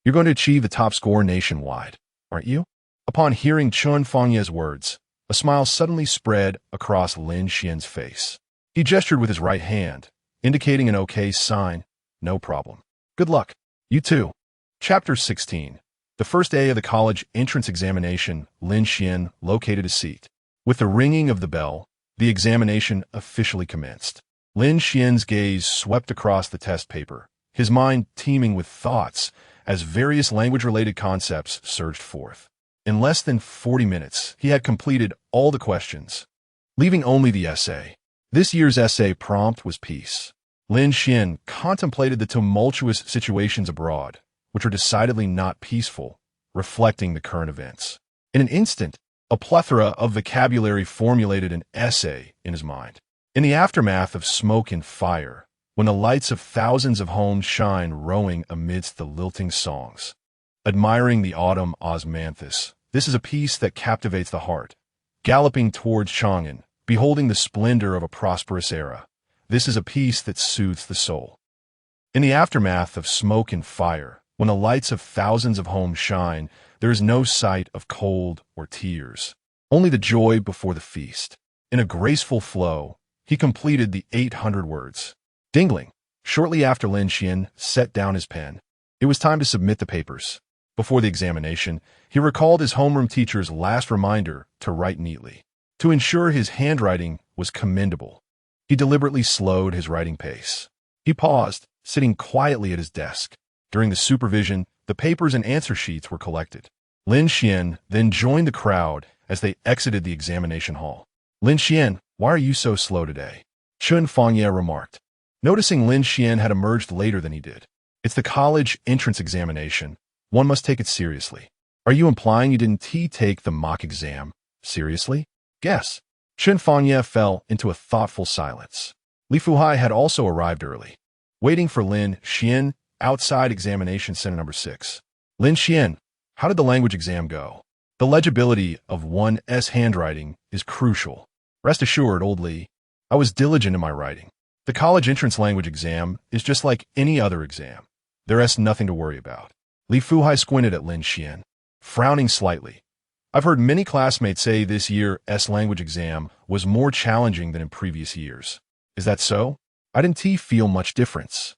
you're going to achieve the top score nationwide, aren't you?" Upon hearing Chun Fangye's words, a smile suddenly spread across Lin Xuan's face. He gestured with his right hand, indicating an OK sign. "No problem. Good luck. You too." Chapter 16. The first day of the college entrance examination, Lin Xuan located a seat. With the ringing of the bell, the examination officially commenced. Lin Xuan's gaze swept across the test paper, his mind teeming with thoughts as various language-related concepts surged forth. In less than 40 minutes, he had completed all the questions, leaving only the essay. This year's essay prompt was peace. Lin Xuan contemplated the tumultuous situations abroad, which are decidedly not peaceful, reflecting the current events. In an instant, a plethora of vocabulary formulated an essay in his mind. In the aftermath of smoke and fire, when the lights of thousands of homes shine rowing amidst the lilting songs. Admiring the autumn osmanthus, this is a piece that captivates the heart. Galloping towards Chang'an, beholding the splendor of a prosperous era, this is a piece that soothes the soul. In the aftermath of smoke and fire, when the lights of thousands of homes shine, there is no sight of cold or tears, only the joy before the feast. In a graceful flow, he completed the 800 words. Dingling, shortly after Lin Xuan set down his pen, it was time to submit the papers. Before the examination, he recalled his homeroom teacher's last reminder to write neatly. To ensure his handwriting was commendable, he deliberately slowed his writing pace. He paused, sitting quietly at his desk. During the supervision, the papers and answer sheets were collected. Lin Xuan then joined the crowd as they exited the examination hall. "Lin Xuan, why are you so slow today?" Chun Fangye remarked, noticing Lin Xuan had emerged later than he did. "It's the college entrance examination. One must take it seriously." "Are you implying you didn't take the mock exam seriously?" "Guess." Chun Fangye fell into a thoughtful silence. Li Fuhai had also arrived early, waiting for Lin Xuan outside examination center number 6. "Lin Xuan, how did the language exam go?" "The legibility of one's handwriting is crucial. Rest assured, old Li, I was diligent in my writing. The college entrance language exam is just like any other exam. There's nothing to worry about." Li Fuhai squinted at Lin Xuan, frowning slightly. "I've heard many classmates say this year's language exam was more challenging than in previous years. Is that so?" "I didn't feel much difference.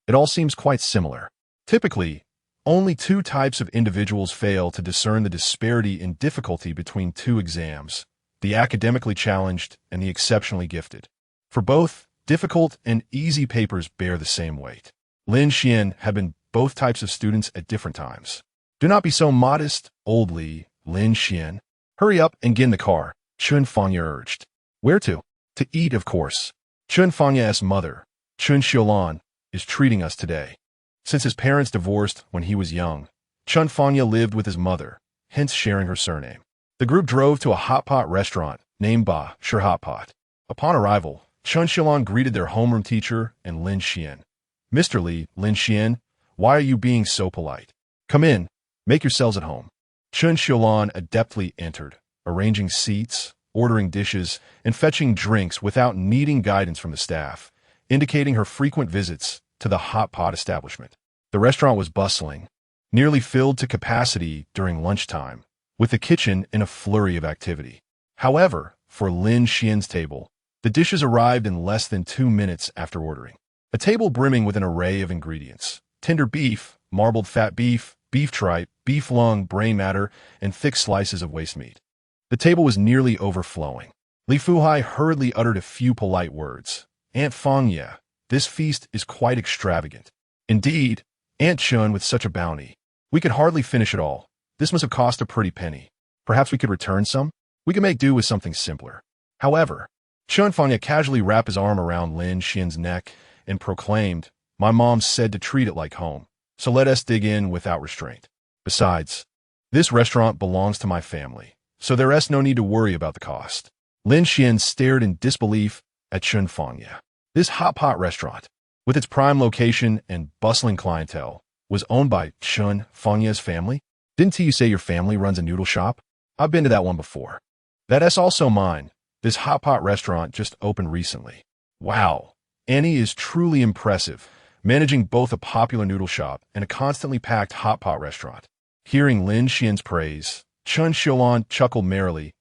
It all seems quite similar. Typically, only 2 types of individuals fail to discern the disparity in difficulty between 2 exams, the academically challenged and the exceptionally gifted. For both, difficult and easy papers bear the same weight. Lin Xuan had been both types of students at different times. Do not be so modest, old Li, Lin Xuan. Hurry up and get in the car, Chun Fangye urged. Where to? To eat, of course. Chun Fangye's mother, Chun Xiaolan, is treating us today. Since his parents divorced when he was young, Chun Fangye lived with his mother, hence sharing her surname. The group drove to a hot pot restaurant named Ba Shi Hot Pot. Upon arrival, Chun Xiaolan greeted their homeroom teacher and Lin Xuan. Mr. Li, Lin Xuan, why are you being so polite? Come in, make yourselves at home. Chun Xiaolan adeptly entered, arranging seats, ordering dishes, and fetching drinks without needing guidance from the staff, indicating her frequent visits to the hot pot establishment. The restaurant was bustling, nearly filled to capacity during lunchtime, with the kitchen in a flurry of activity. However, for Lin Xuan's table, the dishes arrived in less than 2 minutes after ordering. A table brimming with an array of ingredients: tender beef, marbled fat beef, beef tripe, beef lung, brain matter, and thick slices of waste meat. The table was nearly overflowing. Li Fuhai hurriedly uttered a few polite words. Aunt Fangye, this feast is quite extravagant. Indeed, Aunt Chun with such a bounty. We could hardly finish it all. This must have cost a pretty penny. Perhaps we could return some? We could make do with something simpler. However, Chun Fangye casually wrapped his arm around Lin Xuan's neck and proclaimed, My mom said to treat it like home, so let us dig in without restraint. Besides, this restaurant belongs to my family, so there is no need to worry about the cost. Lin Xuan stared in disbelief at Chun Fangye. This hot pot restaurant, with its prime location and bustling clientele, was owned by Chun Fangye's family? Didn't you say your family runs a noodle shop? I've been to that one before. That's also mine. This hot pot restaurant just opened recently. Wow, Annie is truly impressive, managing both a popular noodle shop and a constantly packed hot pot restaurant. Hearing Lin Xuan's praise, Chun Xiaolan chuckled merrily.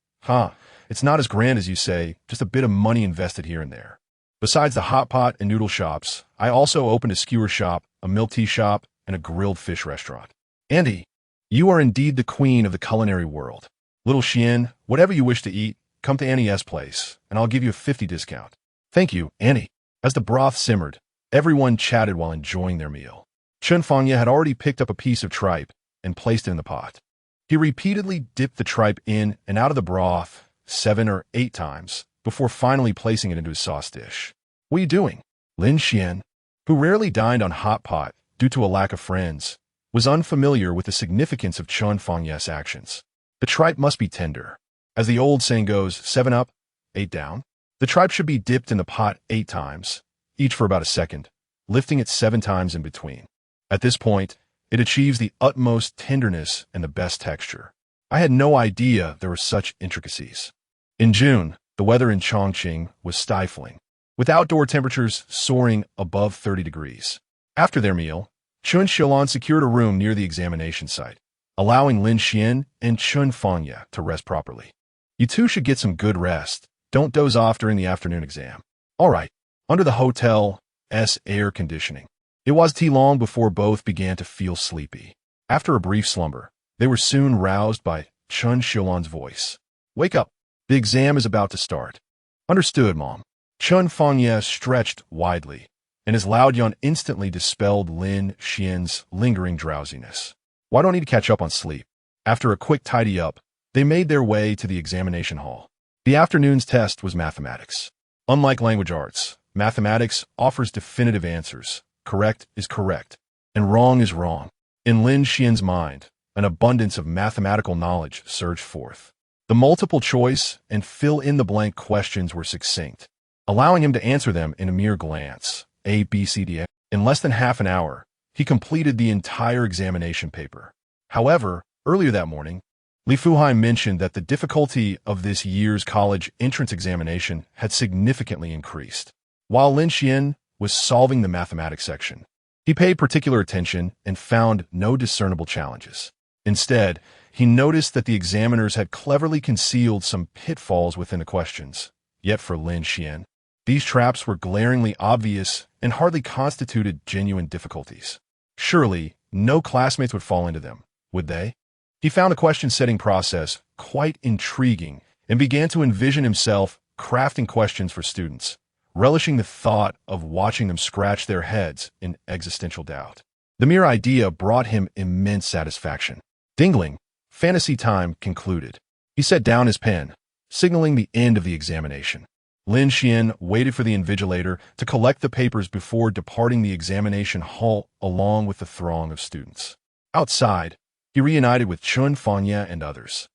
It's not as grand as you say, just a bit of money invested here and there. Besides the hot pot and noodle shops, I also opened a skewer shop, a milk tea shop, and a grilled fish restaurant. Andy, you are indeed the queen of the culinary world. Little Xian, whatever you wish to eat, come to Annie's place, and I'll give you a 50 discount. Thank you, Annie. As the broth simmered, everyone chatted while enjoying their meal. Chun Fangye had already picked up a piece of tripe and placed it in the pot. He repeatedly dipped the tripe in and out of the broth 7 or 8 times before finally placing it into his sauce dish. What are you doing? Lin Xuan, who rarely dined on hot pot due to a lack of friends, was unfamiliar with the significance of Chun Fangye's actions. The tripe must be tender. As the old saying goes, 7 up, 8 down. The tripe should be dipped in the pot 8 times, each for about a second, lifting it 7 times in between. At this point, it achieves the utmost tenderness and the best texture. I had no idea there were such intricacies. In June, the weather in Chongqing was stifling, with outdoor temperatures soaring above 30 degrees. After their meal, Chun Xiaolan secured a room near the examination site, allowing Lin Xuan and Chun Fangye to rest properly. You two should get some good rest. Don't doze off during the afternoon exam. All right, under the hotel's air conditioning. It was too long before both began to feel sleepy. After a brief slumber, they were soon roused by Chun Xiaolan's voice. Wake up. The exam is about to start. Understood, Mom. Chun Fangye stretched widely, and his loud yawn instantly dispelled Lin Xuan's lingering drowsiness. Why don't I need to catch up on sleep? After a quick tidy-up, they made their way to the examination hall. The afternoon's test was mathematics. Unlike language arts, mathematics offers definitive answers. Correct is correct, and wrong is wrong. In Lin Xuan's mind, an abundance of mathematical knowledge surged forth. The multiple choice and fill-in-the-blank questions were succinct, allowing him to answer them in a mere glance. A, B, C, D. In less than half an hour, he completed the entire examination paper. However, earlier that morning, Li Fuhai mentioned that the difficulty of this year's college entrance examination had significantly increased. While Lin Xuan was solving the mathematics section, he paid particular attention and found no discernible challenges. Instead, he noticed that the examiners had cleverly concealed some pitfalls within the questions. Yet for Lin Xuan, these traps were glaringly obvious and hardly constituted genuine difficulties. Surely, no classmates would fall into them, would they? He found the question-setting process quite intriguing and began to envision himself crafting questions for students, relishing the thought of watching them scratch their heads in existential doubt. The mere idea brought him immense satisfaction. Dingling, fantasy time concluded. He set down his pen, signaling the end of the examination. Lin Xuan waited for the invigilator to collect the papers before departing the examination hall along with the throng of students. Outside, he reunited with Chun Fangye and others.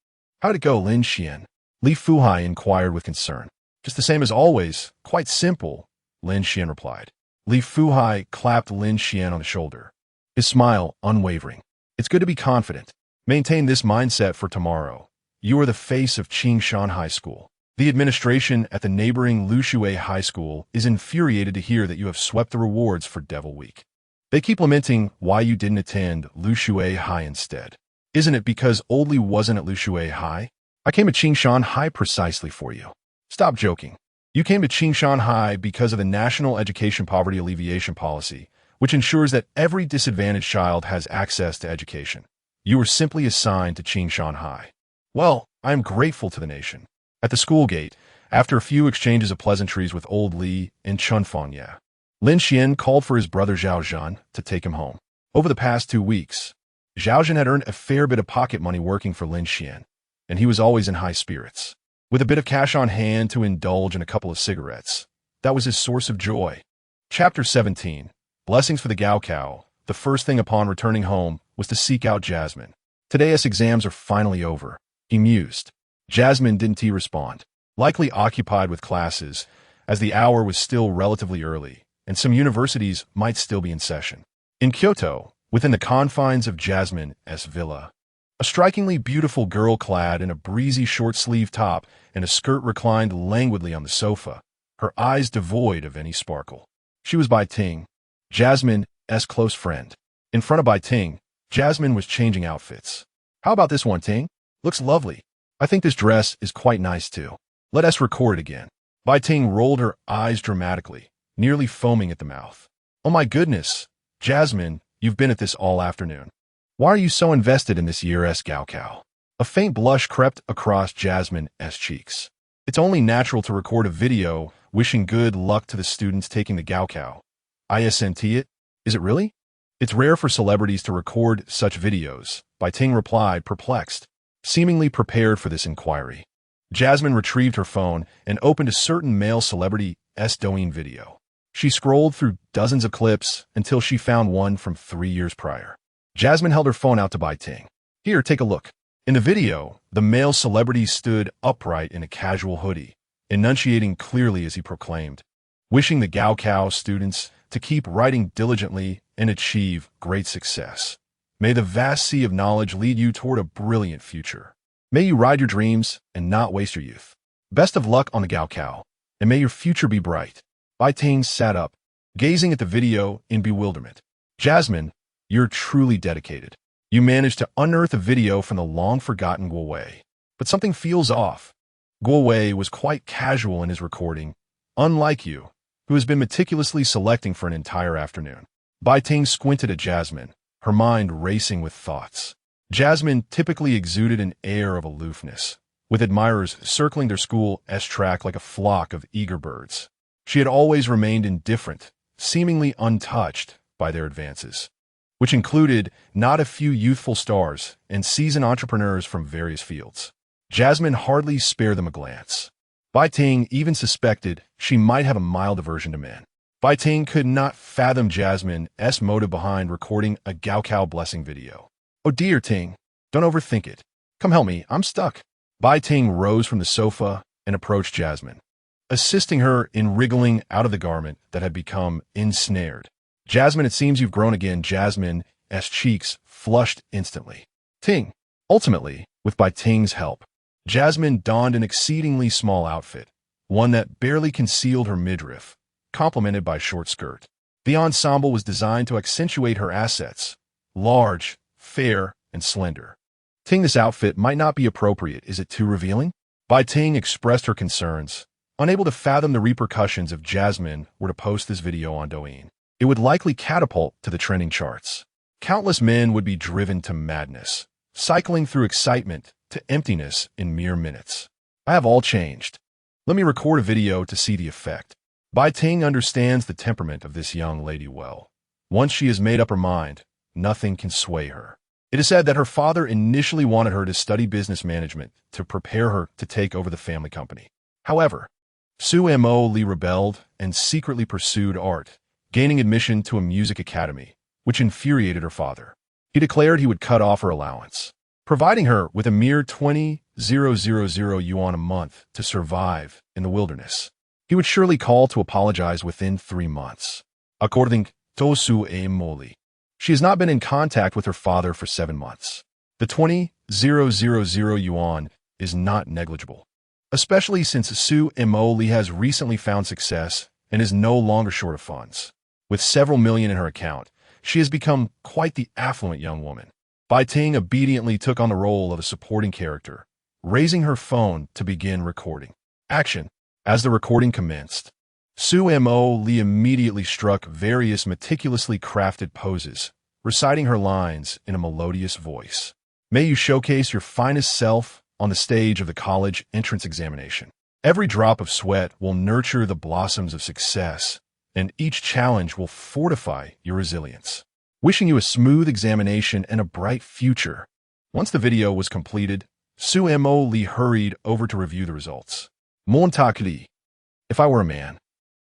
How'd it go, Lin Xuan? Li Fuhai inquired with concern. Just the same as always, quite simple, Lin Xuan replied. Li Fuhai clapped Lin Xuan on the shoulder, his smile unwavering. It's good to be confident. Maintain this mindset for tomorrow. You are the face of Qingshan High School. The administration at the neighboring Lushui High School is infuriated to hear that you have swept the rewards for Devil Week. They keep lamenting why you didn't attend Lushui High instead. Isn't it because Old Li wasn't at Lushui High? I came to Qingshan High precisely for you. Stop joking. You came to Qingshan High because of the National Education Poverty Alleviation Policy, which ensures that every disadvantaged child has access to education. You were simply assigned to Qingshan High. Well, I am grateful to the nation. At the school gate, after a few exchanges of pleasantries with Old Li and Chun Fangye, Lin Xuan called for his brother Zhao Zhan to take him home. Over the past 2 weeks, Zhao Zhan had earned a fair bit of pocket money working for Lin Xuan, and he was always in high spirits. With a bit of cash on hand to indulge in a couple of cigarettes, that was his source of joy. Chapter 17, Blessings for the Gaokao, the first thing upon returning home was to seek out Jasmine. Today's exams are finally over, he mused. Jasmine didn't respond, likely occupied with classes, as the hour was still relatively early, and some universities might still be in session. In Kyoto, within the confines of Jasmine's villa, a strikingly beautiful girl clad in a breezy short-sleeved top and a skirt reclined languidly on the sofa, her eyes devoid of any sparkle. She was Bai Ting, Jasmine's close friend. In front of Bai Ting, Jasmine was changing outfits. How about this one, Ting? Looks lovely. I think this dress is quite nice too. Let us record it again. Bai Ting rolled her eyes dramatically, nearly foaming at the mouth. Oh my goodness, Jasmine, you've been at this all afternoon. Why are you so invested in this year's Gaokao? A faint blush crept across Jasmine's cheeks. It's only natural to record a video wishing good luck to the students taking the Gaokao. Isn't it? Is it really? It's rare for celebrities to record such videos, Bai Ting replied, perplexed, seemingly prepared for this inquiry. Jasmine retrieved her phone and opened a certain male celebrity's Douyin video. She scrolled through dozens of clips until she found one from 3 years prior. Jasmine held her phone out to Bai Ting. Here, take a look. In the video, the male celebrity stood upright in a casual hoodie, enunciating clearly as he proclaimed, wishing the Gaokao students to keep writing diligently and achieve great success. May the vast sea of knowledge lead you toward a brilliant future. May you ride your dreams and not waste your youth. Best of luck on the Gaokao, and may your future be bright. Bai Ting sat up, gazing at the video in bewilderment. Jasmine, you're truly dedicated. You managed to unearth a video from the long-forgotten Guo Wei. But something feels off. Guo Wei was quite casual in his recording, unlike you, who has been meticulously selecting for an entire afternoon. Bai Ting squinted at Jasmine, her mind racing with thoughts. Jasmine typically exuded an air of aloofness, with admirers circling their school's track like a flock of eager birds. She had always remained indifferent, seemingly untouched by their advances, which included not a few youthful stars and seasoned entrepreneurs from various fields. Jasmine hardly spared them a glance. Bai Ting even suspected she might have a mild aversion to men. Bai Ting could not fathom Jasmine's motive behind recording a Gaokao blessing video. Oh dear, Ting, don't overthink it. Come help me, I'm stuck. Bai Ting rose from the sofa and approached Jasmine, assisting her in wriggling out of the garment that had become ensnared. Jasmine, it seems you've grown again. Jasmine's cheeks flushed instantly. Ting. Ultimately, with Bai Ting's help, Jasmine donned an exceedingly small outfit, one that barely concealed her midriff, complemented by a short skirt. The ensemble was designed to accentuate her assets, large, fair, and slender. Ting, this outfit might not be appropriate. Is it too revealing? Bai Ting expressed her concerns, unable to fathom the repercussions if Jasmine were to post this video on Douyin. It would likely catapult to the trending charts. Countless men would be driven to madness, cycling through excitement to emptiness in mere minutes. I have all changed. Let me record a video to see the effect. Bai Ting understands the temperament of this young lady well. Once she has made up her mind, nothing can sway her. It is said that her father initially wanted her to study business management to prepare her to take over the family company. However, Su Moli rebelled and secretly pursued art, gaining admission to a music academy, which infuriated her father. He declared he would cut off her allowance, providing her with a mere 20,000 yuan a month to survive in the wilderness. He would surely call to apologize within 3 months. According to Su Moli, she has not been in contact with her father for 7 months. The 20,000 yuan is not negligible, especially since Su Moli has recently found success and is no longer short of funds. With several million in her account, she has become quite the affluent young woman. Bai Ting obediently took on the role of a supporting character, raising her phone to begin recording. Action. As the recording commenced, Su Moli immediately struck various meticulously crafted poses, reciting her lines in a melodious voice. May you showcase your finest self on the stage of the college entrance examination. Every drop of sweat will nurture the blossoms of success, and each challenge will fortify your resilience. Wishing you a smooth examination and a bright future. Once the video was completed, Su Moli hurried over to review the results. Montakli. If I were a man,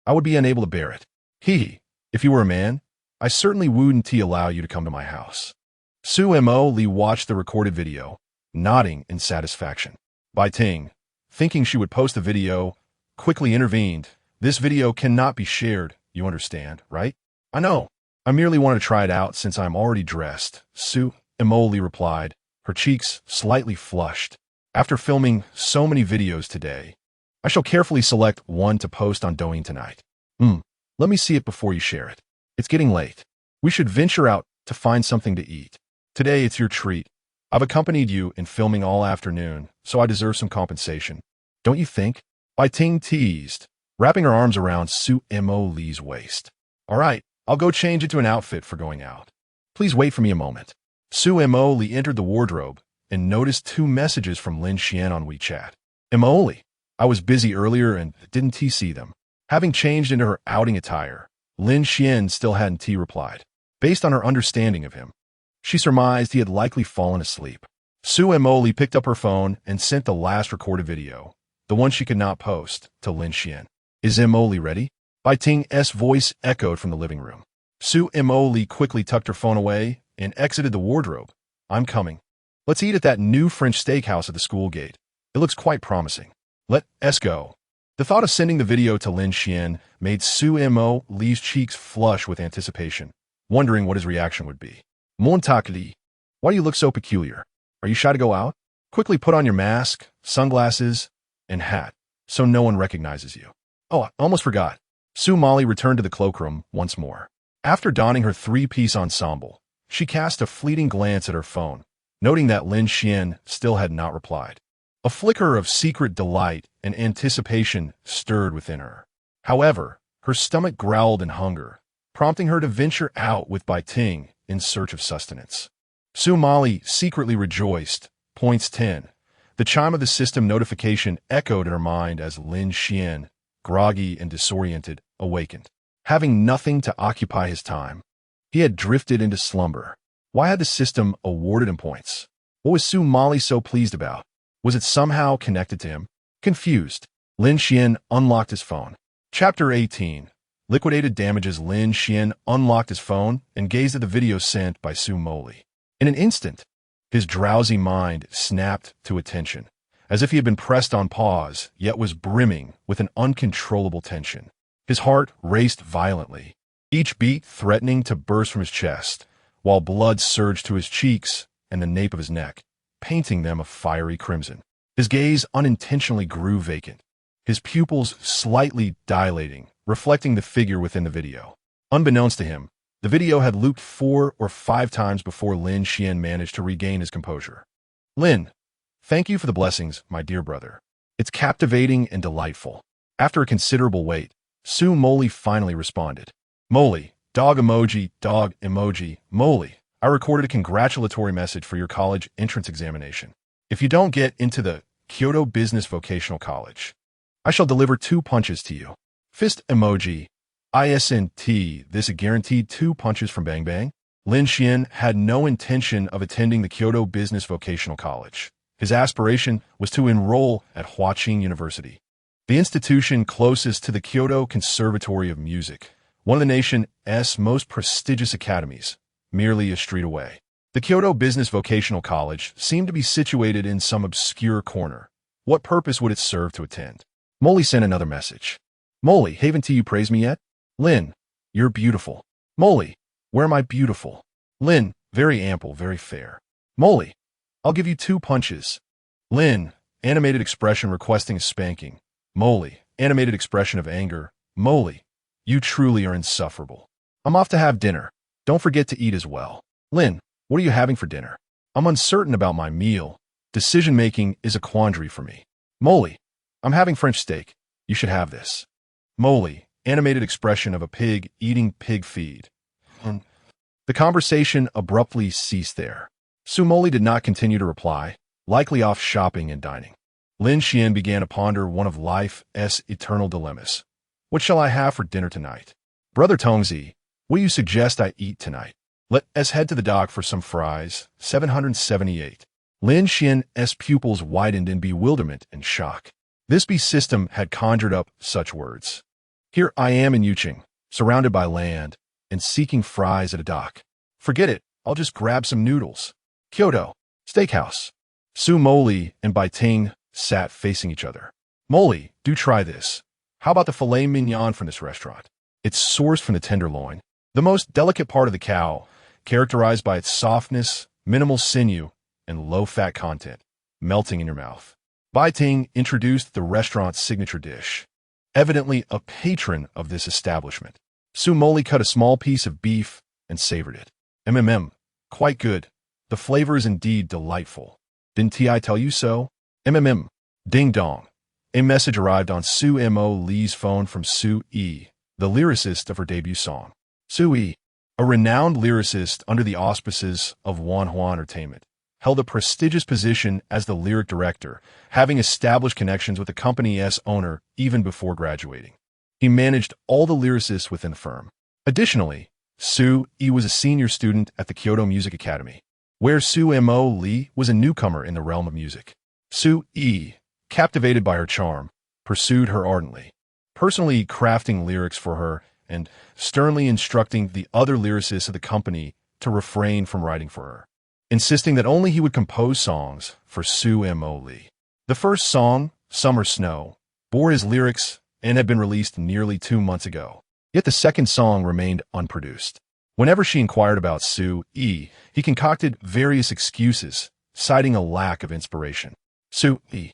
I would be unable to bear it. Hehe. If you were a man, I certainly wouldn't allow you to come to my house. Su Moli watched the recorded video, nodding in satisfaction. Bai Ting, thinking she would post the video, quickly intervened. This video cannot be shared, you understand, right? I know. I merely want to try it out since I'm already dressed, Su Moli replied, her cheeks slightly flushed. After filming so many videos today, I shall carefully select one to post on Douyin tonight. Let me see it before you share it. It's getting late. We should venture out to find something to eat. Today it's your treat. I've accompanied you in filming all afternoon, so I deserve some compensation. Don't you think? Bai Ting teased, wrapping her arms around Su Moli's waist. All right, I'll go change into an outfit for going out. Please wait for me a moment. Su Moli entered the wardrobe and noticed 2 messages from Lin Xuan on WeChat. Moli, I was busy earlier and didn't see them. Having changed into her outing attire, Lin Xuan still hadn't replied. Based on her understanding of him, she surmised he had likely fallen asleep. Su Moli picked up her phone and sent the last recorded video, the one she could not post, to Lin Xuan. Is Moli ready? Bai Ting's voice echoed from the living room. Su Moli quickly tucked her phone away and exited the wardrobe. I'm coming. Let's eat at that new French steakhouse at the school gate. It looks quite promising. Let's go. The thought of sending the video to Lin Xuan made Su Moli's cheeks flush with anticipation, wondering what his reaction would be. Montakli, why do you look so peculiar? Are you shy to go out? Quickly put on your mask, sunglasses, and hat, so no one recognizes you. Oh, I almost forgot. Su Moli returned to the cloakroom once more. After donning her 3-piece ensemble, she cast a fleeting glance at her phone, noting that Lin Xuan still had not replied. A flicker of secret delight and anticipation stirred within her. However, her stomach growled in hunger, prompting her to venture out with Bai Ting in search of sustenance. Su Moli secretly rejoiced. Points 10. The chime of the system notification echoed in her mind as Lin Xuan, groggy and disoriented, awakened. Having nothing to occupy his time, he had drifted into slumber. Why had the system awarded him points? What was Su Moli so pleased about? Was it somehow connected to him? Confused, Lin Xuan unlocked his phone. Chapter 18. Liquidated damages. Lin Xuan unlocked his phone and gazed at the video sent by Su Moli. In an instant, his drowsy mind snapped to attention, as if he had been pressed on pause, yet was brimming with an uncontrollable tension. His heart raced violently, each beat threatening to burst from his chest, while blood surged to his cheeks and the nape of his neck, painting them a fiery crimson. His gaze unintentionally grew vacant, his pupils slightly dilating, reflecting the figure within the video. Unbeknownst to him, the video had looped 4 or 5 times before Lin Xuan managed to regain his composure. Lin, thank you for the blessings, my dear brother. It's captivating and delightful. After a considerable wait, Su Moli finally responded. Moli, dog emoji, Moli. I recorded a congratulatory message for your college entrance examination. If you don't get into the Kyoto Business Vocational College, I shall deliver 2 punches to you. Fist emoji. ISNT, this a guaranteed 2 punches from Bang Bang? Lin Xuan had no intention of attending the Kyoto Business Vocational College. His aspiration was to enroll at Huaqing University, the institution closest to the Kyoto Conservatory of Music, one of the nation's most prestigious academies, merely a street away. The Kyoto Business Vocational College seemed to be situated in some obscure corner. What purpose would it serve to attend? Moli sent another message. Moli, haven't you praised me yet? Lin, you're beautiful. Moli, where am I beautiful? Lin, very ample, very fair. Moli, I'll give you 2 punches. Lin, animated expression requesting a spanking. Moli, animated expression of anger. Moli, you truly are insufferable. I'm off to have dinner. Don't forget to eat as well. Lin, what are you having for dinner? I'm uncertain about my meal. Decision-making is a quandary for me. Moli, I'm having French steak. You should have this. Moli, animated expression of a pig eating pig feed. The conversation abruptly ceased there. Su Moli did not continue to reply, likely off shopping and dining. Lin Xuan began to ponder one of life's eternal dilemmas. What shall I have for dinner tonight? Brother Tongzi, what do you suggest I eat tonight? Let's head to the dock for some fries. 778. Lin Xuan's pupils widened in bewilderment and shock. This beast system had conjured up such words. Here I am in Yuqing, surrounded by land, and seeking fries at a dock. Forget it, I'll just grab some noodles. Kyoto. Steakhouse. Su Moli and Bai Ting sat facing each other. Moli, do try this. How about the filet mignon from this restaurant? It's sourced from the tenderloin, the most delicate part of the cow, characterized by its softness, minimal sinew, and low-fat content, melting in your mouth. Bai Ting introduced the restaurant's signature dish. Evidently a patron of this establishment, Su Moli cut a small piece of beef and savored it. Quite good. The flavor is indeed delightful. Didn't I tell you so? Ding dong. A message arrived on Su Moli's phone from Su E, the lyricist of her debut song. Su E, a renowned lyricist under the auspices of Wanhua Entertainment, held a prestigious position as the lyric director, having established connections with the company's owner even before graduating. He managed all the lyricists within the firm. Additionally, Su E was a senior student at the Kyoto Music Academy, where Su Moli was a newcomer in the realm of music. Su E, captivated by her charm, pursued her ardently, personally crafting lyrics for her and sternly instructing the other lyricists of the company to refrain from writing for her, insisting that only he would compose songs for Su Moli. The first song, Summer Snow, bore his lyrics and had been released nearly 2 months ago. Yet the second song remained unproduced. Whenever she inquired about Su E, he concocted various excuses, citing a lack of inspiration. Su E,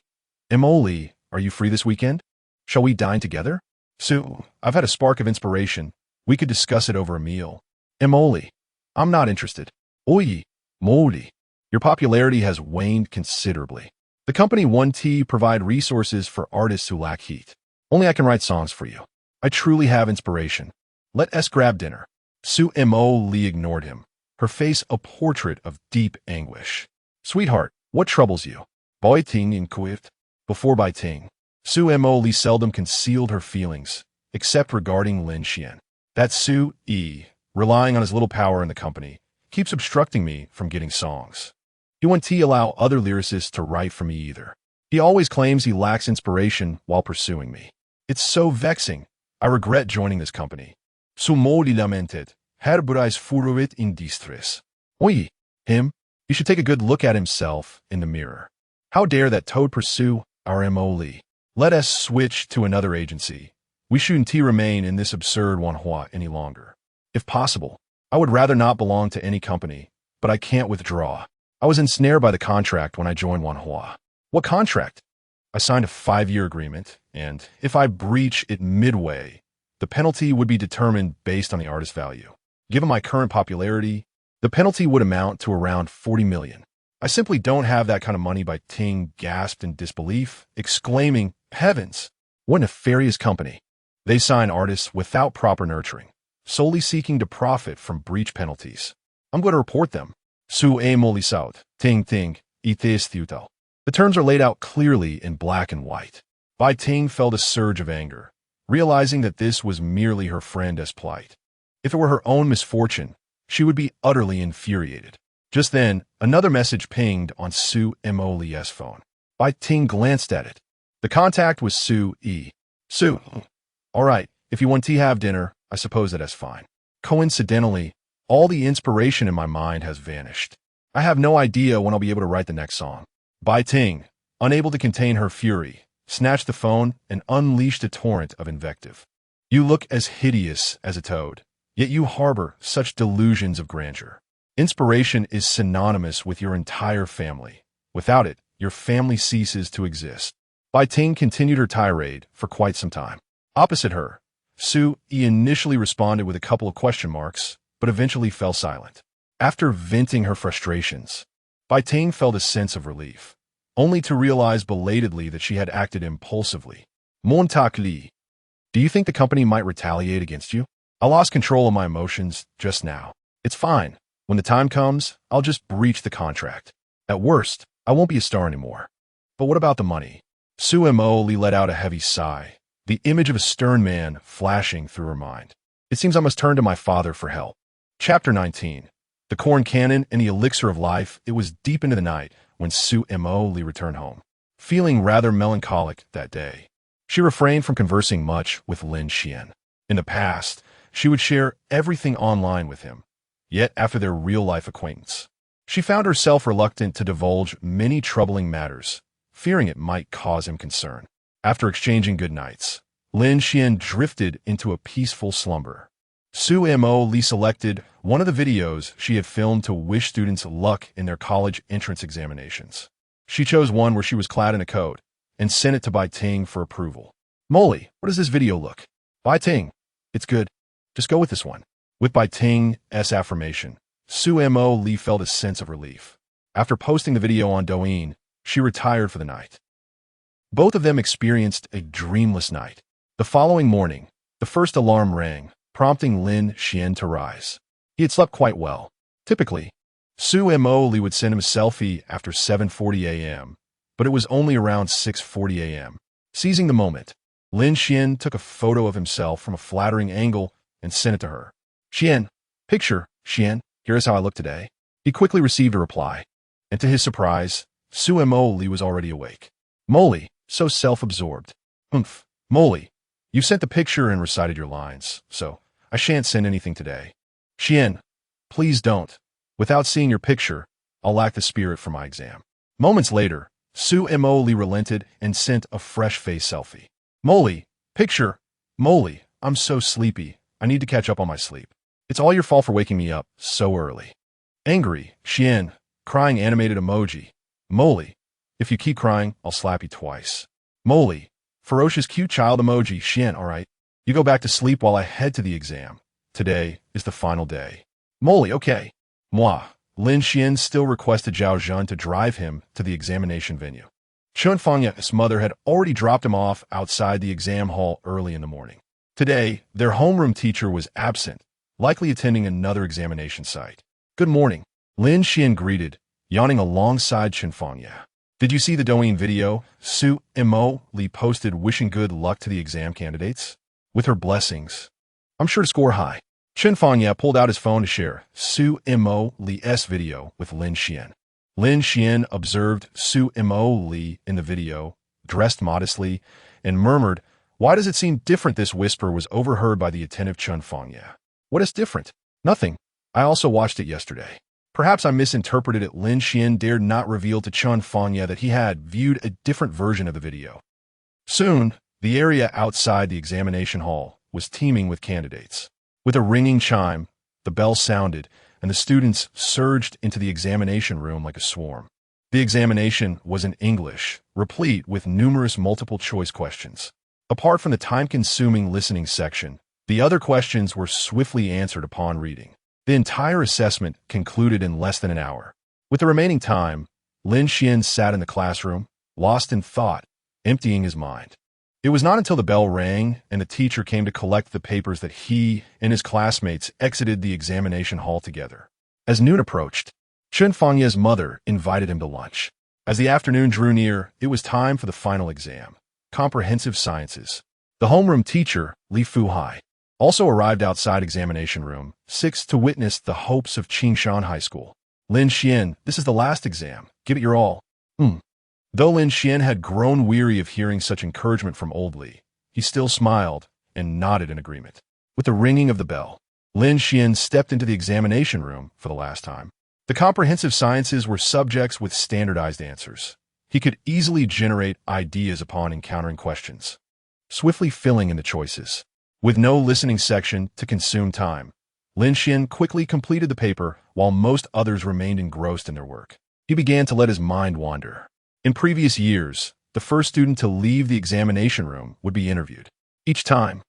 Moli, are you free this weekend? Shall we dine together? Su, I've had a spark of inspiration. We could discuss it over a meal. Moli, I'm not interested. Oi, Moli, your popularity has waned considerably. The company 1T provide resources for artists who lack heat. Only I can write songs for you. I truly have inspiration. Let us grab dinner. Su Moli ignored him, her face a portrait of deep anguish. Sweetheart, what troubles you? Bai Ting inquired. Before Bai Ting, Su Moli seldom concealed her feelings, except regarding Lin Xuan. That Su E, relying on his little power in the company, keeps obstructing me from getting songs. He won't allow other lyricists to write for me either. He always claims he lacks inspiration while pursuing me. It's so vexing. I regret joining this company. Su Moli lamented. Herburais furuit in distress. Oi, him? He should take a good look at himself in the mirror. How dare that toad pursue our Moli? Let us switch to another agency. We shouldn't remain in this absurd Wanhua any longer. If possible, I would rather not belong to any company, but I can't withdraw. I was ensnared by the contract when I joined Wanhua. What contract? I signed a 5-year agreement, and if I breach it midway, the penalty would be determined based on the artist's value. Given my current popularity, the penalty would amount to around 40 million. I simply don't have that kind of money. Bai Ting gasped in disbelief, exclaiming, Heavens, what nefarious company. They sign artists without proper nurturing, solely seeking to profit from breach penalties. I'm going to report them. Su Moli saut, Ting Ting, ites thuto. The terms are laid out clearly in black and white. Bai Ting felt a surge of anger, realizing that this was merely her friend's plight. If it were her own misfortune, she would be utterly infuriated. Just then, another message pinged on Su Moli's phone. Bai Ting glanced at it. The contact was Su E. Su, all right, if you want to have dinner, I suppose that is fine. Coincidentally, all the inspiration in my mind has vanished. I have no idea when I'll be able to write the next song. Bai Ting, unable to contain her fury, snatched the phone and unleashed a torrent of invective. You look as hideous as a toad, yet you harbor such delusions of grandeur. Inspiration is synonymous with your entire family. Without it, your family ceases to exist. Bai Ting continued her tirade for quite some time. Opposite her, Su E initially responded with a couple of question marks, but eventually fell silent. After venting her frustrations, Bai Ting felt a sense of relief, only to realize belatedly that she had acted impulsively. Montak Li, do you think the company might retaliate against you? I lost control of my emotions just now. It's fine. When the time comes, I'll just breach the contract. At worst, I won't be a star anymore. But what about the money? Su Moli let out a heavy sigh, the image of a stern man flashing through her mind. It seems I must turn to my father for help. Chapter 19. The corn cannon and the elixir of life. It was deep into the night when Su Moli returned home, feeling rather melancholic that day. She refrained from conversing much with Lin Xuan. In the past, she would share everything online with him. Yet, after their real-life acquaintance, she found herself reluctant to divulge many troubling matters, fearing it might cause him concern. After exchanging goodnights, Lin Xuan drifted into a peaceful slumber. Su Moli selected one of the videos she had filmed to wish students luck in their college entrance examinations. She chose one where she was clad in a coat and sent it to Bai Ting for approval. Moli, what does this video look? Bai Ting, it's good. Just go with this one. With Bai Ting's affirmation, Su Moli felt a sense of relief. After posting the video on Douyin, she retired for the night. Both of them experienced a dreamless night. The following morning, the first alarm rang, prompting Lin Xuan to rise. He had slept quite well. Typically, Su Moli would send him a selfie after 7:40 a.m., but it was only around 6:40 a.m. Seizing the moment, Lin Xuan took a photo of himself from a flattering angle and sent it to her. Xuan, picture, Xuan, here is how I look today. He quickly received a reply, and to his surprise, Su Moli was already awake. Moli, so self-absorbed. Moli, you sent the picture and recited your lines, so I shan't send anything today. Xuan, please don't. Without seeing your picture, I'll lack the spirit for my exam. Moments later, Su Moli relented and sent a fresh face selfie. Moli, picture. Moli, I'm so sleepy. I need to catch up on my sleep. It's all your fault for waking me up so early. Angry, Xuan, crying animated emoji. Moli, if you keep crying, I'll slap you twice. Moli, ferocious cute child emoji. Xuan, alright. You go back to sleep while I head to the exam. Today is the final day. Moli, okay. Moi, Lin Xuan still requested Zhao Zhen to drive him to the examination venue. Chen Fangya's mother had already dropped him off outside the exam hall early in the morning. Today, their homeroom teacher was absent, likely attending another examination site. Good morning, Lin Xuan greeted, yawning alongside Chen Fangya. Did you see the Douyin video Su Moli posted wishing good luck to the exam candidates? With her blessings, I'm sure to score high. Chen Fangya pulled out his phone to share Su Moli's video with Lin Xuan. Lin Xuan observed Su Moli in the video, dressed modestly, and murmured, "Why does it seem different?" This whisper was overheard by the attentive Chen Fangya. What is different? Nothing. I also watched it yesterday. Perhaps I misinterpreted it. Lin Xuan dared not reveal to Chen Fangya that he had viewed a different version of the video. Soon, the area outside the examination hall was teeming with candidates. With a ringing chime, the bell sounded, and the students surged into the examination room like a swarm. The examination was in English, replete with numerous multiple-choice questions. Apart from the time-consuming listening section, the other questions were swiftly answered upon reading. The entire assessment concluded in less than an hour. With the remaining time, Lin Xuan sat in the classroom, lost in thought, emptying his mind. It was not until the bell rang and the teacher came to collect the papers that he and his classmates exited the examination hall together. As noon approached, Chen Fangya's mother invited him to lunch. As the afternoon drew near, it was time for the final exam, Comprehensive Sciences. The homeroom teacher, Li Fuhai, also arrived outside examination room 6 to witness the hopes of Qingshan High School. Lin Xuan, this is the last exam. Give it your all. Though Lin Xuan had grown weary of hearing such encouragement from old Li, he still smiled and nodded in agreement. With the ringing of the bell, Lin Xuan stepped into the examination room for the last time. The comprehensive sciences were subjects with standardized answers. He could easily generate ideas upon encountering questions, swiftly filling in the choices. With no listening section to consume time, Lin Xuan quickly completed the paper while most others remained engrossed in their work. He began to let his mind wander. In previous years, the first student to leave the examination room would be interviewed. Each time,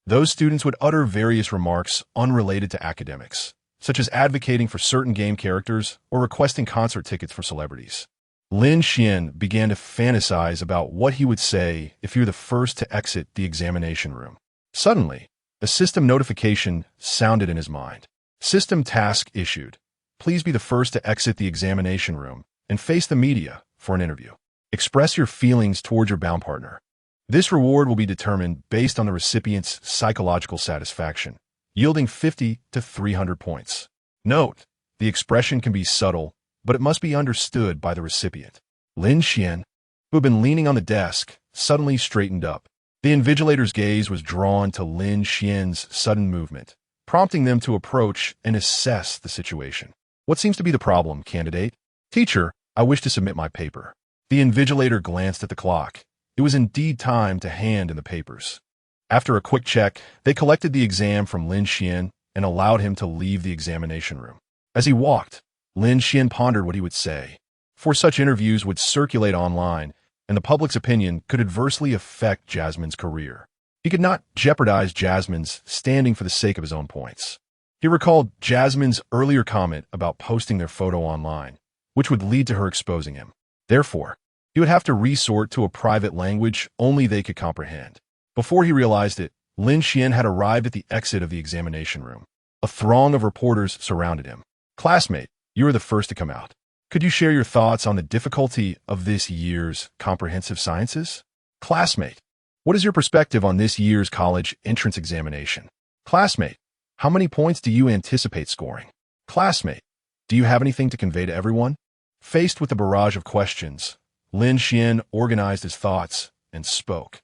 those students would utter various remarks unrelated to academics, such as advocating for certain game characters or requesting concert tickets for celebrities. Lin Xuan began to fantasize about what he would say if he were the first to exit the examination room. Suddenly, a system notification sounded in his mind. System task issued. Please be the first to exit the examination room and face the media for an interview. Express your feelings towards your bound partner. This reward will be determined based on the recipient's psychological satisfaction, yielding 50 to 300 points. Note, the expression can be subtle, but it must be understood by the recipient. Lin Xuan, who had been leaning on the desk, suddenly straightened up. The invigilator's gaze was drawn to Lin Xuan's sudden movement, prompting them to approach and assess the situation. What seems to be the problem, candidate? Teacher, I wish to submit my paper. The invigilator glanced at the clock. It was indeed time to hand in the papers. After a quick check, they collected the exam from Lin Xuan and allowed him to leave the examination room. As he walked, Lin Xuan pondered what he would say. For such interviews would circulate online, and the public's opinion could adversely affect Jasmine's career. He could not jeopardize Jasmine's standing for the sake of his own points. He recalled Jasmine's earlier comment about posting their photo online, which would lead to her exposing him. Therefore, he would have to resort to a private language only they could comprehend. Before he realized it, Lin Xuan had arrived at the exit of the examination room. A throng of reporters surrounded him. Classmate, you are the first to come out. Could you share your thoughts on the difficulty of this year's comprehensive sciences? Classmate, what is your perspective on this year's college entrance examination? Classmate, how many points do you anticipate scoring? Classmate, do you have anything to convey to everyone? Faced with a barrage of questions, Lin Xuan organized his thoughts and spoke.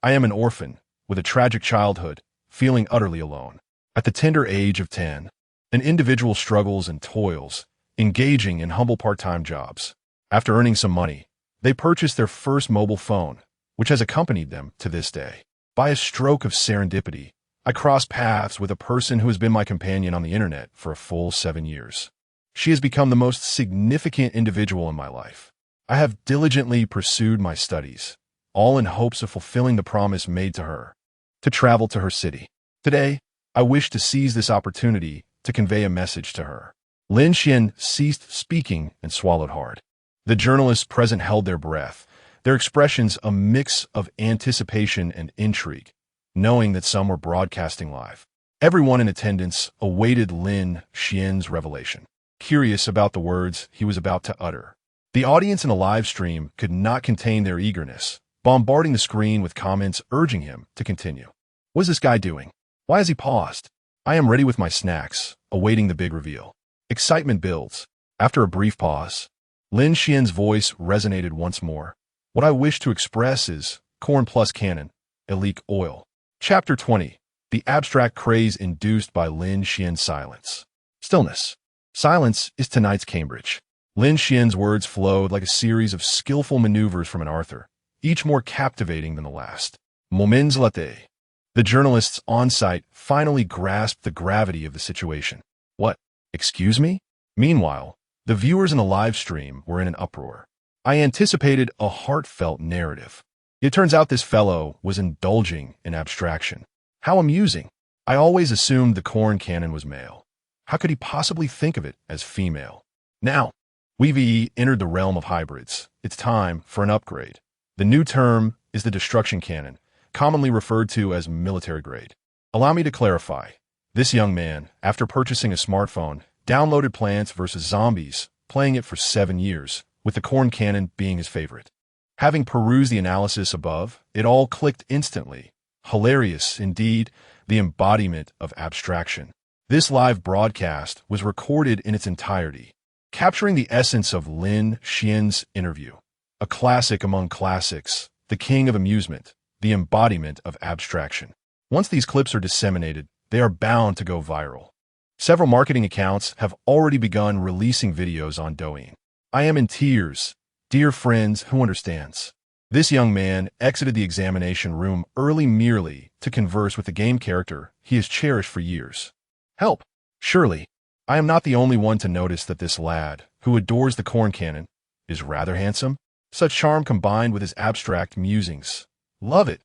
I am an orphan, with a tragic childhood, feeling utterly alone. At the tender age of 10, an individual struggles and toils, engaging in humble part-time jobs. After earning some money, they purchased their first mobile phone, which has accompanied them to this day. By a stroke of serendipity, I crossed paths with a person who has been my companion on the internet for a full 7 years. She has become the most significant individual in my life. I have diligently pursued my studies, all in hopes of fulfilling the promise made to her, to travel to her city. Today, I wish to seize this opportunity to convey a message to her. Lin Xuan ceased speaking and swallowed hard. The journalists present held their breath, their expressions a mix of anticipation and intrigue, knowing that some were broadcasting live. Everyone in attendance awaited Lin Xuan's revelation, curious about the words he was about to utter. The audience in the live stream could not contain their eagerness, bombarding the screen with comments urging him to continue. What is this guy doing? Why has he paused? I am ready with my snacks, awaiting the big reveal. Excitement builds. After a brief pause, Lin Xuan's voice resonated once more. What I wish to express is corn plus cannon, leak oil. Chapter 20. The abstract craze induced by Lin Xuan's silence. Stillness. Silence is tonight's Cambridge. Lin Xuan's words flowed like a series of skillful maneuvers from an Arthur, each more captivating than the last. Moments latte. The journalists on site finally grasped the gravity of the situation. What? Excuse me? Meanwhile, the viewers in the live stream were in an uproar. I anticipated a heartfelt narrative. It turns out this fellow was indulging in abstraction. How amusing. I always assumed the corn cannon was male. How could he possibly think of it as female? Now, we entered the realm of hybrids. It's time for an upgrade. The new term is the destruction cannon, commonly referred to as military grade. Allow me to clarify. This young man, after purchasing a smartphone, downloaded Plants vs. Zombies, playing it for 7 years, with the corn cannon being his favorite. Having perused the analysis above, it all clicked instantly. Hilarious, indeed, the embodiment of abstraction. This live broadcast was recorded in its entirety, capturing the essence of Lin Xuan's interview. A classic among classics, the king of amusement, the embodiment of abstraction. Once these clips are disseminated, they are bound to go viral. Several marketing accounts have already begun releasing videos on Douyin. I am in tears. Dear friends, who understands? This young man exited the examination room early merely to converse with the game character he has cherished for years. Help! Surely, I am not the only one to notice that this lad, who adores the corn cannon, is rather handsome. Such charm combined with his abstract musings. Love it.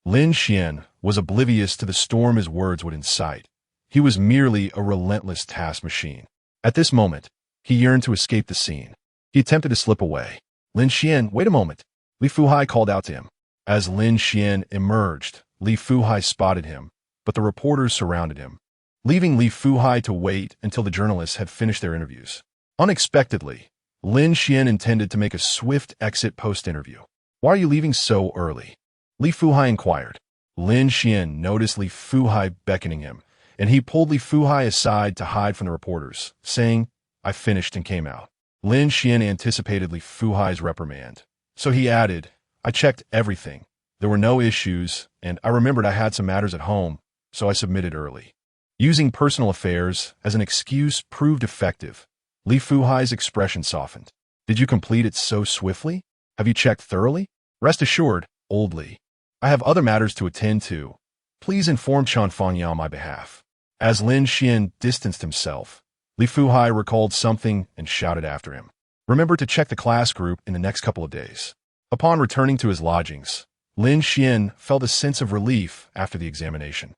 Lin Xuan was oblivious to the storm his words would incite. He was merely a relentless task machine. At this moment, he yearned to escape the scene. He attempted to slip away. Lin Xuan, wait a moment. Li Fuhai called out to him. As Lin Xuan emerged, Li Fuhai spotted him, but the reporters surrounded him, leaving Li Fuhai to wait until the journalists had finished their interviews. Unexpectedly, Lin Xuan intended to make a swift exit post-interview. Why are you leaving so early? Li Fuhai inquired. Lin Xuan noticed Li Fuhai beckoning him, and he pulled Li Fuhai aside to hide from the reporters, saying, I finished and came out. Lin Xuan anticipated Li Fuhai's reprimand, so he added, I checked everything. There were no issues, and I remembered I had some matters at home, so I submitted early. Using personal affairs as an excuse proved effective. Li Fuhai's expression softened. Did you complete it so swiftly? Have you checked thoroughly? Rest assured, old Li. I have other matters to attend to. Please inform Chanfanya on my behalf. As Lin Xuan distanced himself, Li Fuhai recalled something and shouted after him. Remember to check the class group in the next couple of days. Upon returning to his lodgings, Lin Xuan felt a sense of relief after the examination.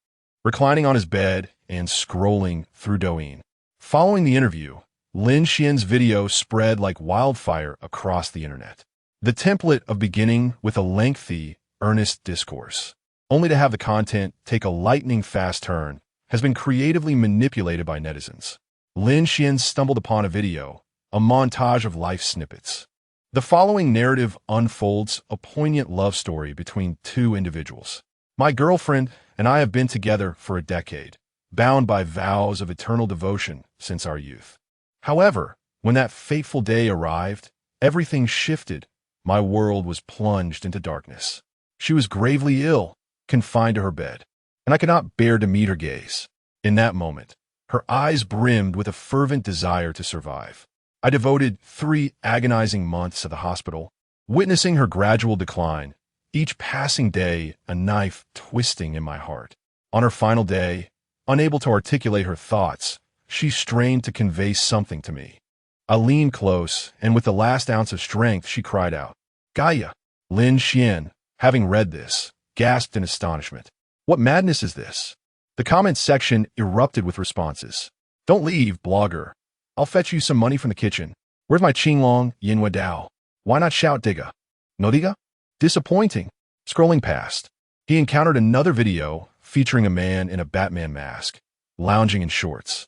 Reclining on his bed and scrolling through Douyin. Following the interview, Lin Xuan's video spread like wildfire across the internet. The template of beginning with a lengthy, earnest discourse, only to have the content take a lightning-fast turn, has been creatively manipulated by netizens. Lin Xuan stumbled upon a video, a montage of life snippets. The following narrative unfolds a poignant love story between two individuals. My girlfriend and I have been together for a decade, bound by vows of eternal devotion since our youth. However, when that fateful day arrived, everything shifted. My world was plunged into darkness. She was gravely ill, confined to her bed, and I could not bear to meet her gaze. In that moment, her eyes brimmed with a fervent desire to survive. I devoted 3 agonizing months at the hospital, witnessing her gradual decline, each passing day a knife twisting in my heart. On her final day, unable to articulate her thoughts, she strained to convey something to me. I leaned close, and with the last ounce of strength, she cried out, "Gaia!" Lin Xuan, having read this, gasped in astonishment. What madness is this? The comments section erupted with responses. Don't leave, blogger. I'll fetch you some money from the kitchen. Where's my Qinglong, Yinhua Dao? Why not shout diga? No diga? Disappointing. Scrolling past, he encountered another video featuring a man in a Batman mask, lounging in shorts.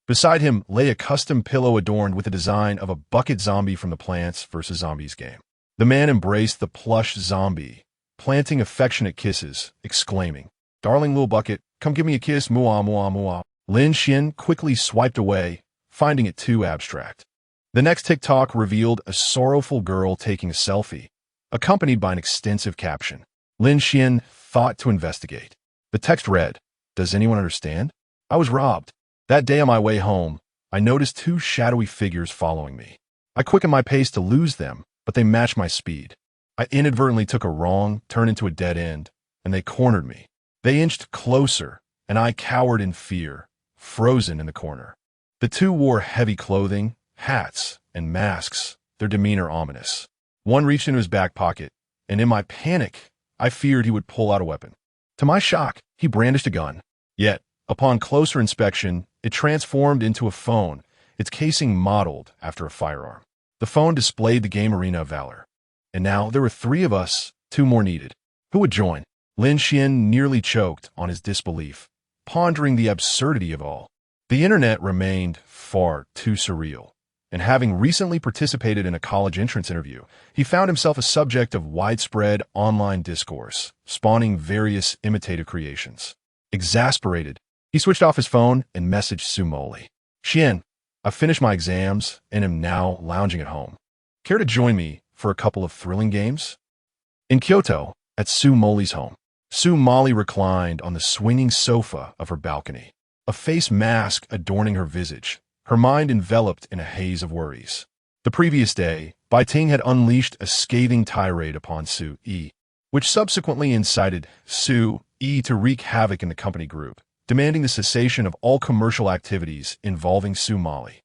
Beside him lay a custom pillow adorned with the design of a bucket zombie from the Plants vs. Zombies game. The man embraced the plush zombie, planting affectionate kisses, exclaiming, "Darling little bucket, come give me a kiss, muah, muah, muah." Lin Xuan quickly swiped away, finding it too abstract. The next TikTok revealed a sorrowful girl taking a selfie, accompanied by an extensive caption. Lin Xuan thought to investigate. The text read, "Does anyone understand? I was robbed. That day on my way home, I noticed 2 shadowy figures following me. I quickened my pace to lose them, but they matched my speed. I inadvertently took a wrong turn into a dead end, and they cornered me. They inched closer, and I cowered in fear, frozen in the corner. The 2 wore heavy clothing, hats, and masks, their demeanor ominous. One reached into his back pocket, and in my panic, I feared he would pull out a weapon. To my shock, he brandished a gun. Yet, upon closer inspection, it transformed into a phone, its casing modeled after a firearm. The phone displayed the game Arena of Valor. And now there were 3 of us, 2 more needed. Who would join? Lin Xuan nearly choked on his disbelief, pondering the absurdity of all. The internet remained far too surreal, and having recently participated in a college entrance interview, he found himself a subject of widespread online discourse, spawning various imitative creations. Exasperated, he switched off his phone and messaged Su Moli. "Xian, I've finished my exams and am now lounging at home. Care to join me for a couple of thrilling games?" In Kyoto, at Su Moli's home, Su Moli reclined on the swinging sofa of her balcony, a face mask adorning her visage, her mind enveloped in a haze of worries. The previous day, Bai Ting had unleashed a scathing tirade upon Su Yi, which subsequently incited Su Yi to wreak havoc in the company group, demanding the cessation of all commercial activities involving Su Moli.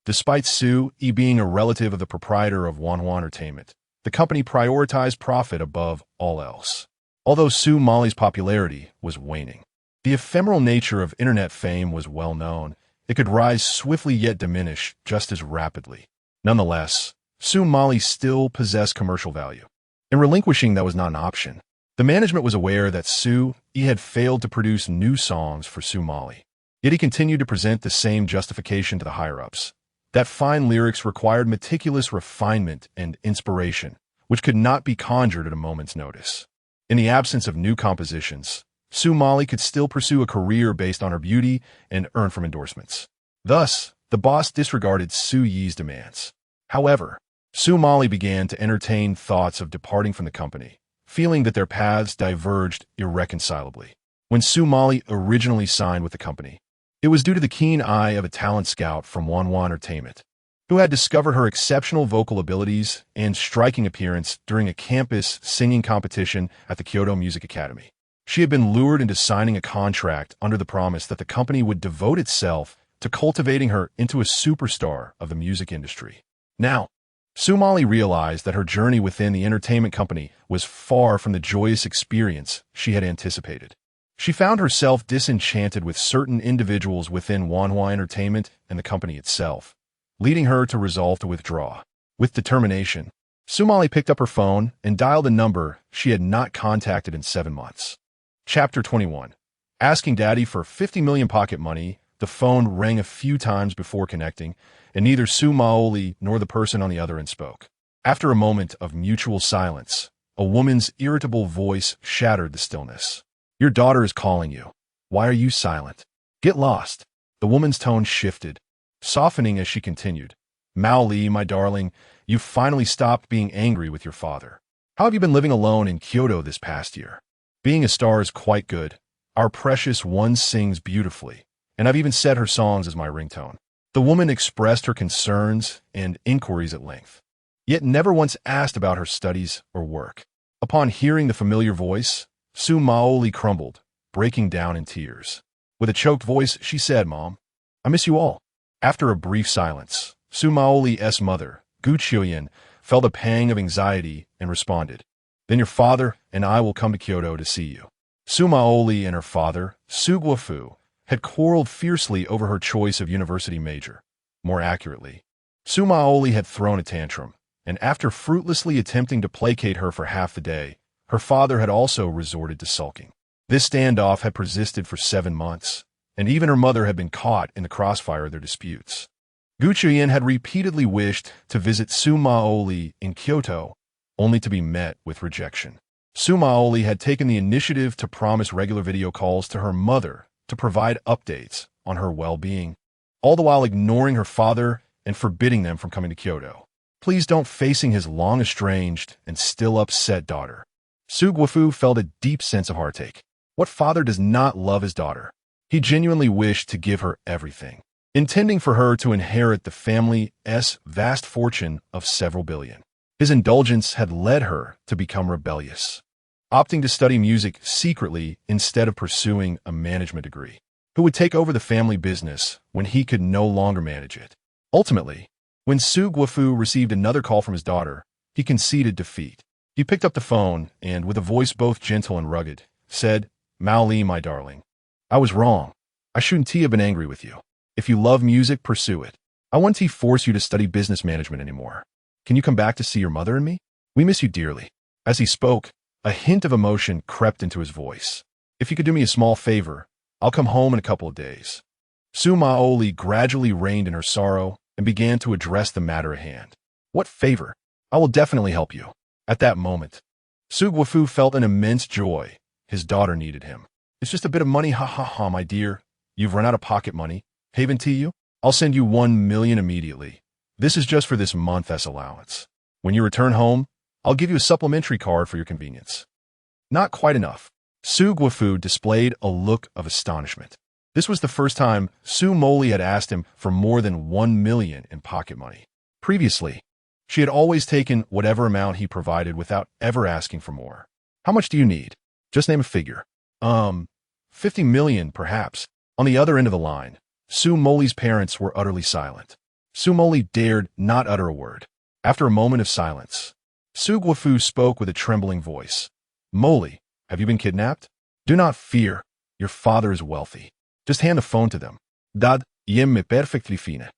Despite Su Yi being a relative of the proprietor of Wanhua Entertainment, the company prioritized profit above all else. Although Su Moli's popularity was waning, the ephemeral nature of internet fame was well known. It could rise swiftly yet diminish just as rapidly. Nonetheless, Su Moli still possessed commercial value, and relinquishing that was not an option. The management was aware that Su Yi had failed to produce new songs for Su Moli, yet he continued to present the same justification to the higher-ups, that fine lyrics required meticulous refinement and inspiration, which could not be conjured at a moment's notice. In the absence of new compositions, Su Moli could still pursue a career based on her beauty and earn from endorsements. Thus, the boss disregarded Su Yi's demands. However, Su Moli began to entertain thoughts of departing from the company, feeling that their paths diverged irreconcilably. When Su Moli originally signed with the company, it was due to the keen eye of a talent scout from Wanwan Entertainment, who had discovered her exceptional vocal abilities and striking appearance during a campus singing competition at the Kyoto Music Academy. She had been lured into signing a contract under the promise that the company would devote itself to cultivating her into a superstar of the music industry. Now, Su Moli realized that her journey within the entertainment company was far from the joyous experience she had anticipated. She found herself disenchanted with certain individuals within Wanhua Entertainment and the company itself, leading her to resolve to withdraw. With determination, Su Moli picked up her phone and dialed a number she had not contacted in 7 months. Chapter 21. Asking Daddy for 50 million pocket money, the phone rang a few times before connecting, and neither Su Moli nor the person on the other end spoke. After a moment of mutual silence, a woman's irritable voice shattered the stillness. "Your daughter is calling you. Why are you silent? Get lost." The woman's tone shifted, softening as she continued. "Mao Li, my darling, you've finally stopped being angry with your father. How have you been living alone in Kyoto this past year? Being a star is quite good. Our precious one sings beautifully, and I've even set her songs as my ringtone." The woman expressed her concerns and inquiries at length, yet never once asked about her studies or work. Upon hearing the familiar voice, Su Moli crumbled, breaking down in tears. With a choked voice, she said, "Mom, I miss you all." After a brief silence, Su Moli's mother, Gu Qiuyan, felt a pang of anxiety and responded, "Then your father and I will come to Kyoto to see you." Su Moli and her father, Su Guofu, had quarreled fiercely over her choice of university major. More accurately, Su Moli had thrown a tantrum, and after fruitlessly attempting to placate her for half the day, her father had also resorted to sulking. This standoff had persisted for 7 months, and even her mother had been caught in the crossfire of their disputes. Gu Qiuyan had repeatedly wished to visit Su Moli in Kyoto, only to be met with rejection. Su Moli had taken the initiative to promise regular video calls to her mother to provide updates on her well-being, all the while ignoring her father and forbidding them from coming to Kyoto. Please don't facing his long-estranged and still upset daughter. Su Guofu felt a deep sense of heartache. What father does not love his daughter? He genuinely wished to give her everything, intending for her to inherit the family's vast fortune of several billion. His indulgence had led her to become rebellious, opting to study music secretly instead of pursuing a management degree. Who would take over the family business when he could no longer manage it? Ultimately, when Su Guofu received another call from his daughter, he conceded defeat. He picked up the phone and, with a voice both gentle and rugged, said, "Mao Li, my darling, I was wrong. I shouldn't have been angry with you. If you love music, pursue it. I won't force you to study business management anymore. Can you come back to see your mother and me? We miss you dearly." As he spoke, a hint of emotion crept into his voice. "If you could do me a small favor, I'll come home in a couple of days." Su Moli gradually reined in her sorrow and began to address the matter at hand. "What favor? I will definitely help you." At that moment, Su Guofu felt an immense joy. His daughter needed him. "It's just a bit of money, ha ha ha, my dear. You've run out of pocket money. Haven't you? I'll send you 1 million immediately. This is just for this month's allowance. When you return home, I'll give you a supplementary card for your convenience." Not quite enough. Su Guofu displayed a look of astonishment. This was the first time Su Moli had asked him for more than 1 million in pocket money. Previously, she had always taken whatever amount he provided without ever asking for more. "How much do you need? Just name a figure." 50 million, perhaps." On the other end of the line, Su Moli's parents were utterly silent. Su Moli dared not utter a word. After a moment of silence, Su Guofu spoke with a trembling voice. "Moli, have you been kidnapped? Do not fear. Your father is wealthy. Just hand the phone to them. Dad, iem me perfectly fine.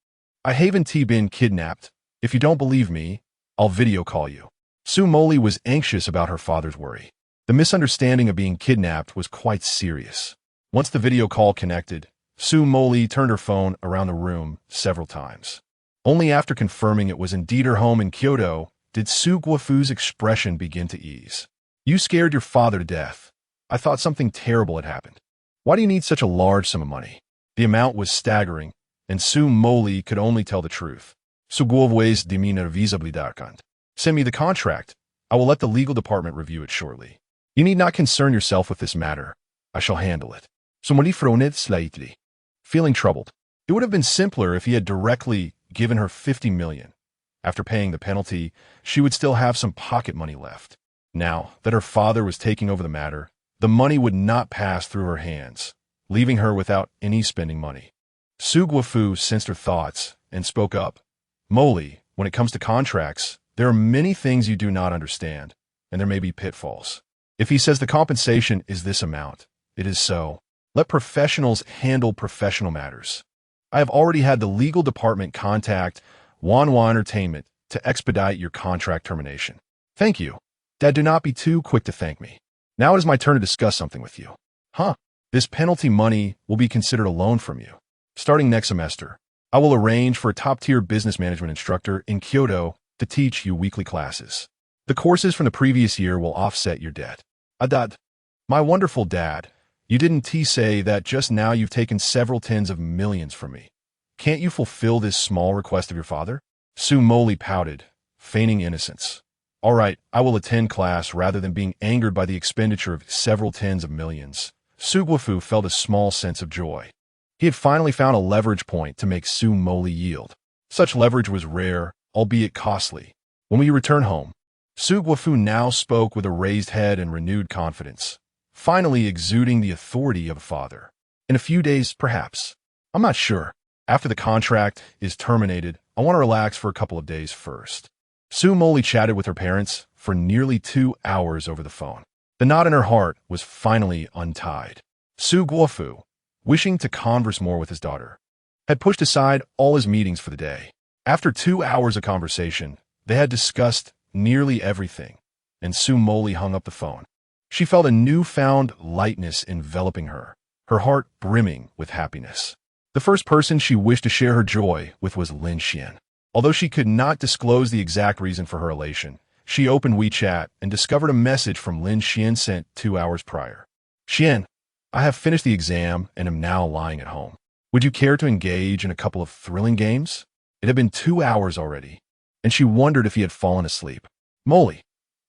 I haven't been kidnapped. If you don't believe me, I'll video call you." Su Moli was anxious about her father's worry. The misunderstanding of being kidnapped was quite serious. Once the video call connected, Su Moli turned her phone around the room several times. Only after confirming it was indeed her home in Kyoto did Su Guofu's expression begin to ease. "You scared your father to death. I thought something terrible had happened. Why do you need such a large sum of money?" The amount was staggering, and Su Moli could only tell the truth. "Su Guofu's demeanor visibly darkened. Send me the contract. I will let the legal department review it shortly. You need not concern yourself with this matter. I shall handle it. Su Moli frowned slightly, feeling troubled. It would have been simpler if he had directly given her 50 million. After paying the penalty, she would still have some pocket money left. Now that her father was taking over the matter, the money would not pass through her hands, leaving her without any spending money. Su Guofu sensed her thoughts and spoke up. Moli, when it comes to contracts, there are many things you do not understand, and there may be pitfalls. If he says the compensation is this amount, it is so. Let professionals handle professional matters. I have already had the legal department contact Wanhua Entertainment to expedite your contract termination. Thank you. Dad, do not be too quick to thank me. Now it is my turn to discuss something with you. This penalty money will be considered a loan from you. Starting next semester, I will arrange for a top-tier business management instructor in Kyoto to teach you weekly classes. The courses from the previous year will offset your debt. Dad, my wonderful dad, you didn't say that just now you've taken several tens of millions from me. Can't you fulfill this small request of your father? Su Moli pouted, feigning innocence. All right, I will attend class rather than being angered by the expenditure of several tens of millions. Su Guofu felt a small sense of joy. He had finally found a leverage point to make Su Moli yield. Such leverage was rare, albeit costly. When we return home, Su Guofu now spoke with a raised head and renewed confidence, finally exuding the authority of a father. In a few days, perhaps. I'm not sure. After the contract is terminated, I want to relax for a couple of days first. Su Moli chatted with her parents for nearly 2 hours over the phone. The knot in her heart was finally untied. Su Guofu, wishing to converse more with his daughter, had pushed aside all his meetings for the day. After 2 hours of conversation, they had discussed nearly everything, and Su Moli hung up the phone. She felt a newfound lightness enveloping her, her heart brimming with happiness. The first person she wished to share her joy with was Lin Xuan. Although she could not disclose the exact reason for her elation, she opened WeChat and discovered a message from Lin Xuan sent 2 hours prior. Xuan, I have finished the exam and am now lying at home. Would you care to engage in a couple of thrilling games? It had been 2 hours already, and she wondered if he had fallen asleep. Moli,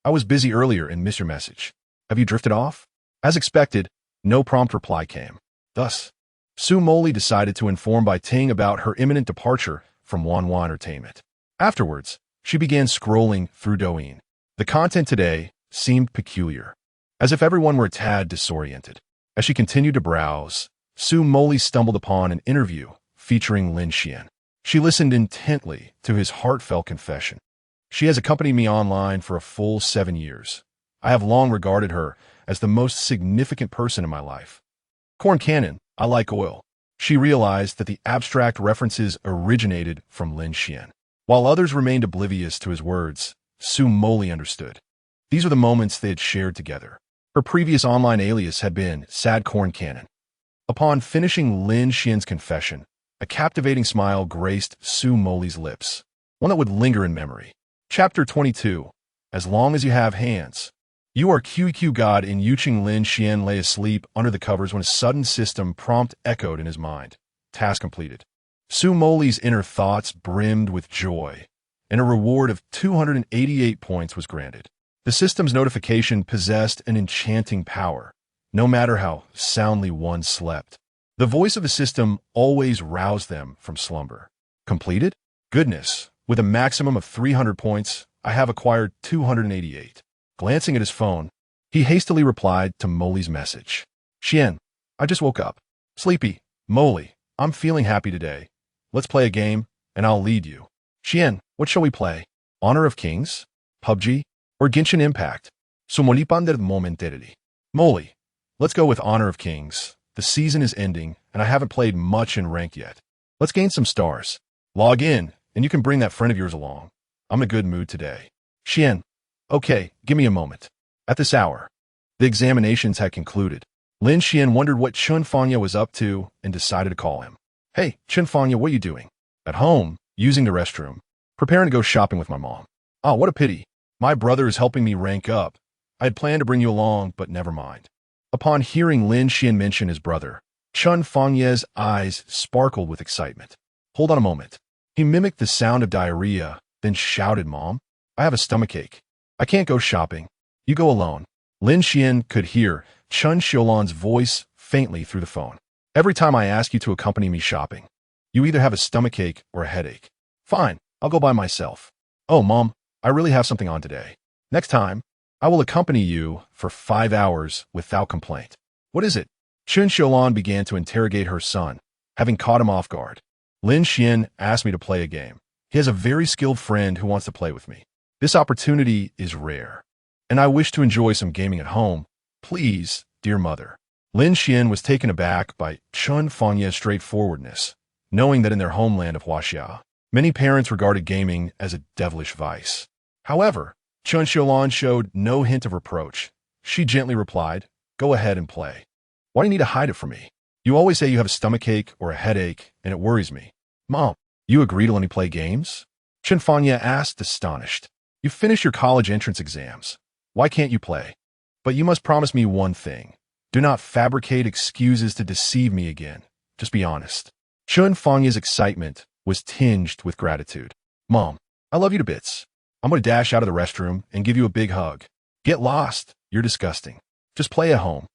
I was busy earlier and missed your message. Have you drifted off? As expected, no prompt reply came. Thus, Su Moli decided to inform Bai Ting about her imminent departure from Wanhua Entertainment. Afterwards, she began scrolling through Douyin. The content today seemed peculiar, as if everyone were a tad disoriented. As she continued to browse, Su Moli stumbled upon an interview featuring Lin Xuan. She listened intently to his heartfelt confession. She has accompanied me online for a full 7 years. I have long regarded her as the most significant person in my life. Corn Cannon, I like oil. She realized that the abstract references originated from Lin Xuan. While others remained oblivious to his words, Su Moli understood. These were the moments they had shared together. Her previous online alias had been Sad Corn Cannon. Upon finishing Lin Xuan's confession, a captivating smile graced Su Moli's lips, one that would linger in memory. Chapter 22. As long as you have hands. You are QQ God in Yuqing. Lin Xuan lay asleep under the covers when a sudden system prompt echoed in his mind. Task completed. Su Moli's inner thoughts brimmed with joy, and a reward of 288 points was granted. The system's notification possessed an enchanting power, no matter how soundly one slept. The voice of the system always roused them from slumber. Completed? Goodness, with a maximum of 300 points, I have acquired 288. Glancing at his phone, he hastily replied to Moli's message. Xuan, I just woke up. Sleepy. Moli, I'm feeling happy today. Let's play a game, and I'll lead you. Xuan, what shall we play? Honor of Kings? PUBG? Or Genshin Impact? Su Moli pander momentarily. Moli, let's go with Honor of Kings. The season is ending, and I haven't played much in rank yet. Let's gain some stars. Log in, and you can bring that friend of yours along. I'm in a good mood today. Xuan, okay, give me a moment. At this hour, the examinations had concluded. Lin Xuan wondered what Chun Fanya was up to and decided to call him. Hey, Chun Fanya, what are you doing? At home, using the restroom. Preparing to go shopping with my mom. Oh, what a pity. My brother is helping me rank up. I had planned to bring you along, but never mind. Upon hearing Lin Xuan mention his brother, Chun Fanya's eyes sparkled with excitement. Hold on a moment. He mimicked the sound of diarrhea, then shouted, Mom, I have a stomachache. I can't go shopping. You go alone. Lin Xuan could hear Chun Xiulan's voice faintly through the phone. Every time I ask you to accompany me shopping, you either have a stomachache or a headache. Fine, I'll go by myself. Oh, Mom, I really have something on today. Next time, I will accompany you for 5 hours without complaint. What is it? Chun Xiulan began to interrogate her son, having caught him off guard. Lin Xuan asked me to play a game. He has a very skilled friend who wants to play with me. This opportunity is rare, and I wish to enjoy some gaming at home. Please, dear mother. Lin Xuan was taken aback by Chun Fanye's straightforwardness, knowing that in their homeland of Huaxia, many parents regarded gaming as a devilish vice. However, Chun Xiulan showed no hint of reproach. She gently replied, "Go ahead and play. Why do you need to hide it from me? You always say you have a stomachache or a headache, and it worries me." Mom, you agree to let me play games? Chun Fanya asked, astonished. You finished your college entrance exams. Why can't you play? But you must promise me one thing. Do not fabricate excuses to deceive me again. Just be honest. Chun Fanya's excitement was tinged with gratitude. Mom, I love you to bits. I'm going to dash out of the restroom and give you a big hug. Get lost. You're disgusting. Just play at home.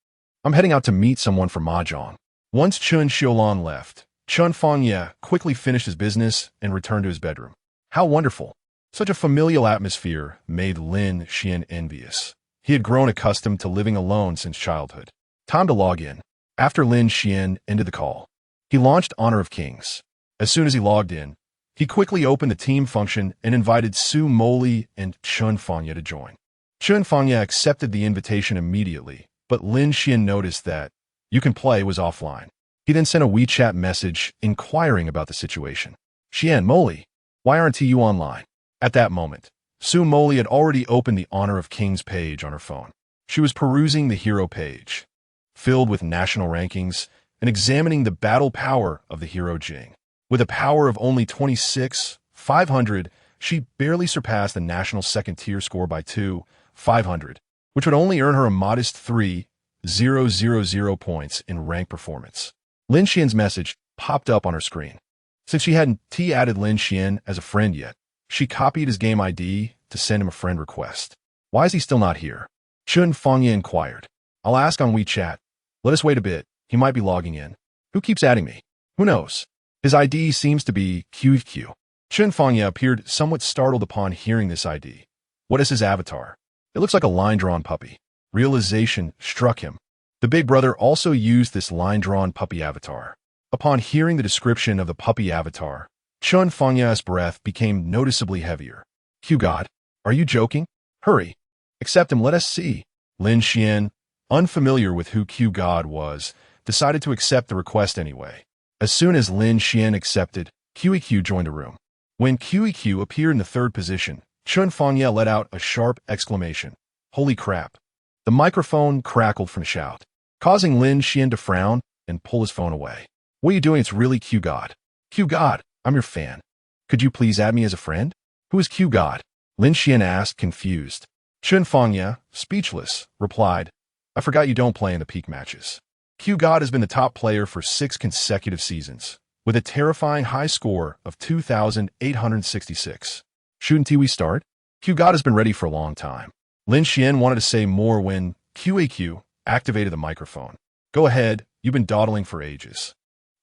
I'm heading out to meet someone for Mahjong. Once Chun Xiulan left, Chun Fanya quickly finished his business and returned to his bedroom. How wonderful. Such a familial atmosphere made Lin Xuan envious. He had grown accustomed to living alone since childhood. Time to log in. After Lin Xuan ended the call, he launched Honor of Kings. As soon as he logged in, he quickly opened the team function and invited Su Moli and Chun Fanya to join. Chun Fanya accepted the invitation immediately, but Lin Xuan noticed that "You can play" was offline. He then sent a WeChat message inquiring about the situation. Xian Moli, why aren't you online? At that moment, Su Moli had already opened the Honor of Kings page on her phone. She was perusing the hero page, filled with national rankings, and examining the battle power of the hero Jing. With a power of only 26,500, she barely surpassed the national second-tier score by 2,500, which would only earn her a modest 3,000 points in rank performance. Lin Xuan's message popped up on her screen. Since she hadn't added Lin Xuan as a friend yet, she copied his game ID to send him a friend request. Why is he still not here? Chun Fanya inquired. I'll ask on WeChat. Let us wait a bit. He might be logging in. Who keeps adding me? Who knows? His ID seems to be QQ. Chun Fanya appeared somewhat startled upon hearing this ID. What is his avatar? It looks like a line-drawn puppy. Realization struck him. The big brother also used this line-drawn puppy avatar. Upon hearing the description of the puppy avatar, Chun Fanya's breath became noticeably heavier. Q God, are you joking? Hurry. Accept him, let us see. Lin Xuan, unfamiliar with who Q God was, decided to accept the request anyway. As soon as Lin Xuan accepted, QEQ joined the room. When QEQ appeared in the third position, Chun Fanya let out a sharp exclamation. Holy crap. The microphone crackled from a shout, causing Lin Xuan to frown and pull his phone away. What are you doing? It's really Q God. Q God, I'm your fan. Could you please add me as a friend? Who is Q God? Lin Xuan asked, confused. Chun Fanya, speechless, replied, I forgot you don't play in the peak matches. Q God has been the top player for 6 consecutive seasons, with a terrifying high score of 2,866. Shouldn't we start? Q God has been ready for a long time. Lin Xuan wanted to say more when QAQ activated the microphone. Go ahead, you've been dawdling for ages.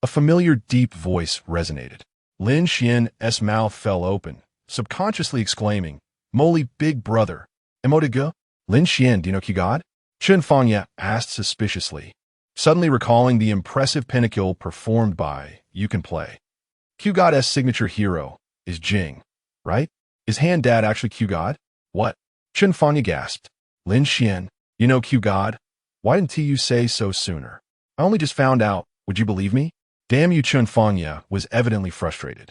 A familiar deep voice resonated. Lin Xuan's mouth fell open, subconsciously exclaiming, Moli big brother. Emotiga? Lin Xuan, do you know Q God? Chun Fanya asked suspiciously, suddenly recalling the impressive pinnacle performed by You Can Play. Q God's signature hero is Jing, right? Is Han Dad actually Q God? What? Chun Fanya gasped. Lin Xuan, you know Q God? Why didn't you say so sooner? I only just found out. Would you believe me? Damn you, Chun Fanya was evidently frustrated.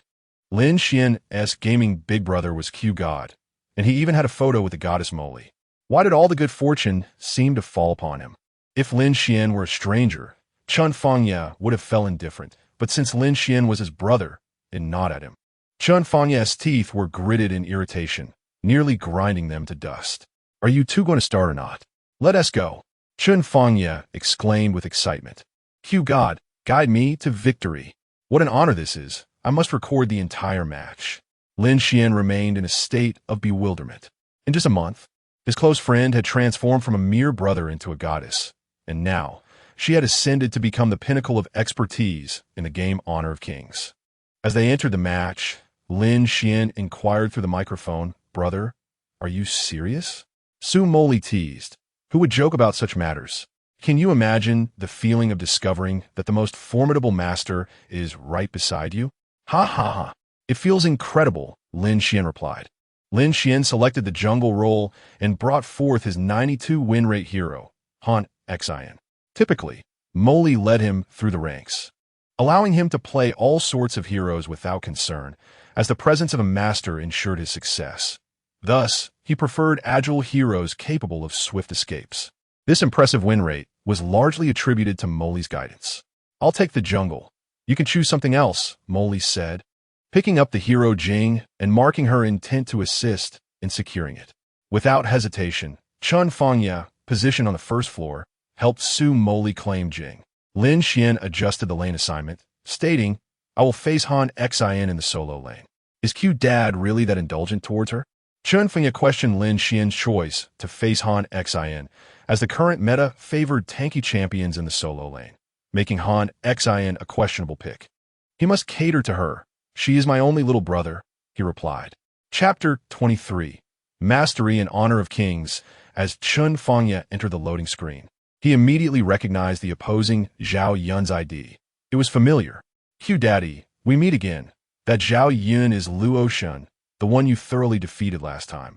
Lin Xuan's gaming big brother was Q God, and he even had a photo with the goddess Moli. Why did all the good fortune seem to fall upon him? If Lin Xuan were a stranger, Chun Fanya would have felt indifferent, but since Lin Xuan was his brother, it gnawed at him. Chun Fanya's teeth were gritted in irritation, nearly grinding them to dust. Are you two going to start or not? Let us go. Chun Fanya exclaimed with excitement. Q God, guide me to victory. What an honor this is. I must record the entire match. Lin Xuan remained in a state of bewilderment. In just a month, His close friend had transformed from a mere brother into a goddess, and now she had ascended to become the pinnacle of expertise in the game Honor of Kings. As they entered the match, Lin Xuan inquired through the microphone, "Brother, are you serious?" Su Moli teased, "Who would joke about such matters? Can you imagine the feeling of discovering that the most formidable master is right beside you?" "Ha ha ha. It feels incredible," Lin Xuan replied. Lin Xuan selected the jungle role and brought forth his 92 win rate hero, Han Xin. Typically, Moli led him through the ranks, allowing him to play all sorts of heroes without concern, as the presence of a master ensured his success. Thus, he preferred agile heroes capable of swift escapes. This impressive win rate was largely attributed to Moli's guidance. "I'll take the jungle. You can choose something else," Moli said, picking up the hero Jing and marking her intent to assist in securing it. Without hesitation, Chun Fangya, positioned on the first floor, helped Su Moli claim Jing. Lin Xuan adjusted the lane assignment, stating, "I will face Han Xin in the solo lane." Is Q Dad really that indulgent towards her? Chun Fangya questioned Lin Xian's choice to face Han Xin, as the current meta favored tanky champions in the solo lane, making Han Xin a questionable pick. "He must cater to her. She is my only little brother," he replied. Chapter 23. Mastery and Honor of Kings. As Chun Fangya entered the loading screen, he immediately recognized the opposing Zhao Yun's ID. It was familiar. "Q Daddy, we meet again. That Zhao Yun is Luo Shun, the one you thoroughly defeated last time."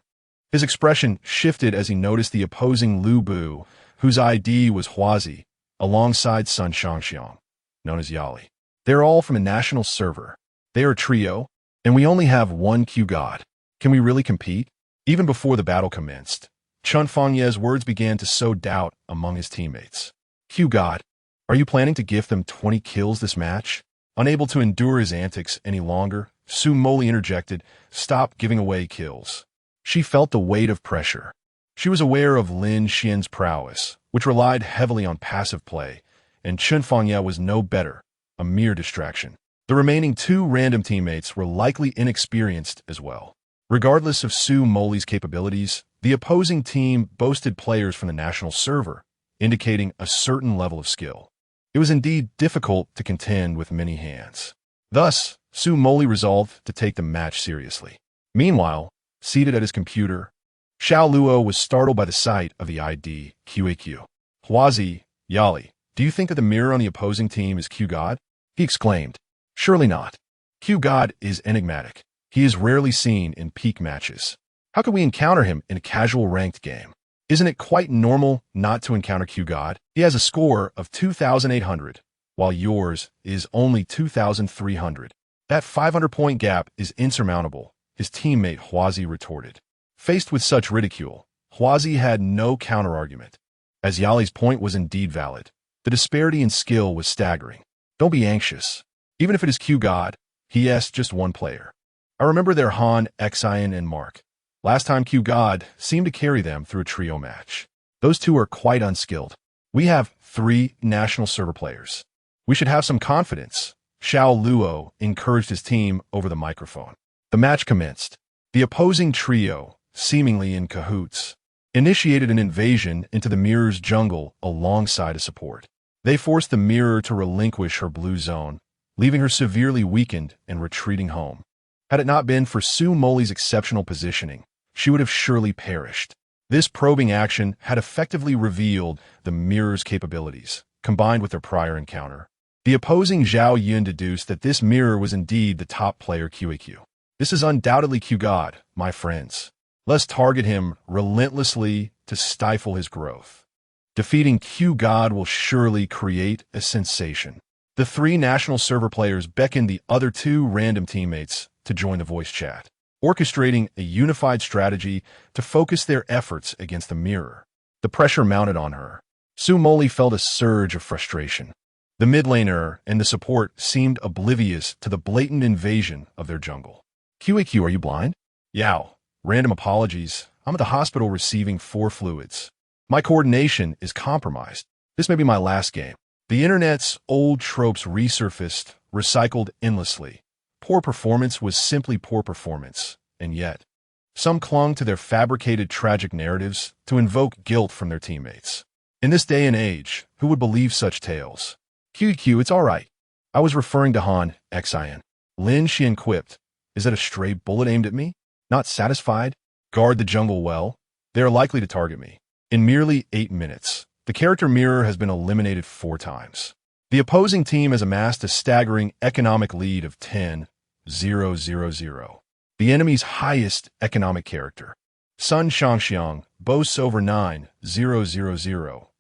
His expression shifted as he noticed the opposing Lu Bu, whose ID was Huazi, alongside Sun Shangxiang, known as Yali. They're all from a national server. They are a trio, and we only have one Q God. Can we really compete? Even before the battle commenced, Chun Fangya's words began to sow doubt among his teammates. "Q God, are you planning to gift them 20 kills this match?" Unable to endure his antics any longer, Su Moli interjected, "Stop giving away kills." She felt the weight of pressure. She was aware of Lin Xian's prowess, which relied heavily on passive play, and Chun Fangya was no better, a mere distraction. The remaining two random teammates were likely inexperienced as well. Regardless of Su Moli's capabilities, the opposing team boasted players from the national server, indicating a certain level of skill. It was indeed difficult to contend with many hands. Thus, Su Moli resolved to take the match seriously. Meanwhile, seated at his computer, Xiao Luo was startled by the sight of the ID QAQ. "Huazi, Yali, do you think that the mirror on the opposing team is Q God?" he exclaimed. "Surely not. Q God is enigmatic. He is rarely seen in peak matches. How could we encounter him in a casual ranked game? Isn't it quite normal not to encounter Q God? He has a score of 2,800, while yours is only 2,300. That 500-point gap is insurmountable," his teammate Huazi retorted. Faced with such ridicule, Huazi had no counterargument, as Yali's point was indeed valid. The disparity in skill was staggering. "Don't be anxious. Even if it is Q God, he has just one player. I remember their Han Xin and Mark. Last time Q God seemed to carry them through a trio match. Those two are quite unskilled. We have 3 national server players. We should have some confidence." Xiao Luo encouraged his team over the microphone. The match commenced. The opposing trio, seemingly in cahoots, initiated an invasion into the mirror's jungle alongside a support. They forced the mirror to relinquish her blue zone, leaving her severely weakened and retreating home. Had it not been for Su Moli's exceptional positioning, she would have surely perished. This probing action had effectively revealed the mirror's capabilities, combined with their prior encounter. The opposing Zhao Yun deduced that this mirror was indeed the top player QAQ. "This is undoubtedly Q God, my friends. Let's target him relentlessly to stifle his growth. Defeating Q God will surely create a sensation." The 3 national server players beckoned the other 2 random teammates to join the voice chat, orchestrating a unified strategy to focus their efforts against the mirror. The pressure mounted on her. Su Moli felt a surge of frustration. The mid laner and the support seemed oblivious to the blatant invasion of their jungle. "QAQ, are you blind?" "Yao, random apologies. I'm at the hospital receiving 4 fluids. My coordination is compromised. This may be my last game." The internet's old tropes resurfaced, recycled endlessly. Poor performance was simply poor performance, and yet, Some clung to their fabricated tragic narratives to invoke guilt from their teammates. In this day and age, who would believe such tales? QQ, it's all right. I was referring to Han Xin. Lin Xuan quipped. Is that a stray bullet aimed at me? Not satisfied? Guard the jungle well. They are likely to target me. In merely 8 minutes, the character mirror has been eliminated 4 times. The opposing team has amassed a staggering economic lead of 10,000. The enemy's highest economic character, Sun Shangxiang, boasts over 9,000,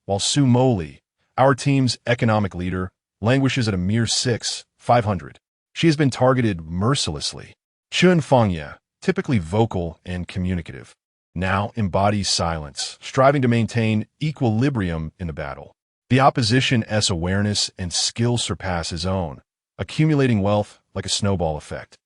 while Su Moli, our team's economic leader, languishes at a mere 6,500. She has been targeted mercilessly. Chun Fangye, typically vocal and communicative, now embodies silence, striving to maintain equilibrium in the battle. The opposition's awareness and skill surpass his own, accumulating wealth like a snowball effect.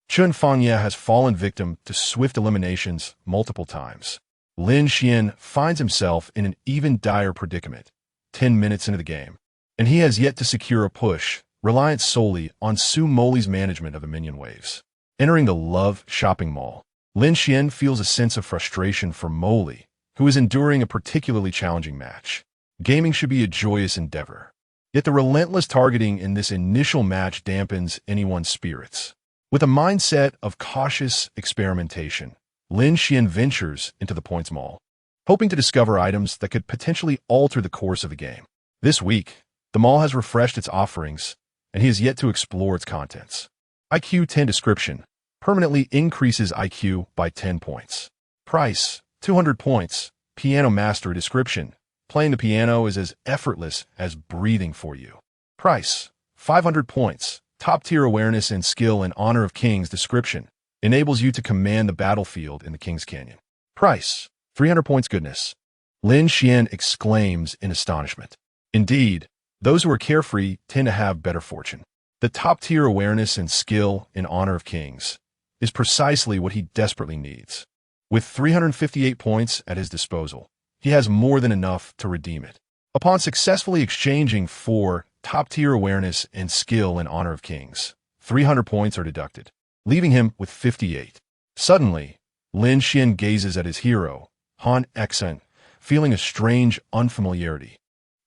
Chun Fangye has fallen victim to swift eliminations multiple times. Lin Xuan finds himself in an even dire predicament, 10 minutes into the game, and he has yet to secure a push, reliant solely on Su Moli's management of the minion waves. Entering the Love shopping mall, Lin Xuan feels a sense of frustration for Moli, who is enduring a particularly challenging match. Gaming should be a joyous endeavor, yet the relentless targeting in this initial match dampens anyone's spirits. With a mindset of cautious experimentation, Lin Xuan ventures into the points mall, hoping to discover items that could potentially alter the course of the game. This week, the mall has refreshed its offerings, and he has yet to explore its contents. IQ 10 description permanently increases IQ by 10 points. Price, 200 points. Piano master description. Playing the piano is as effortless as breathing for you. Price, 500 points. Top-tier awareness and skill in Honor of Kings description enables you to command the battlefield in the King's Canyon. Price, 300 points goodness. Lin Xuan exclaims in astonishment. Indeed, those who are carefree tend to have better fortune. The top-tier awareness and skill in Honor of Kings is precisely what he desperately needs. With 358 points at his disposal, he has more than enough to redeem it. Upon successfully exchanging 4 top-tier awareness and skill in Honor of Kings, 300 points are deducted, leaving him with 58. Suddenly, Lin Xuan gazes at his hero, Han Xin, feeling a strange unfamiliarity,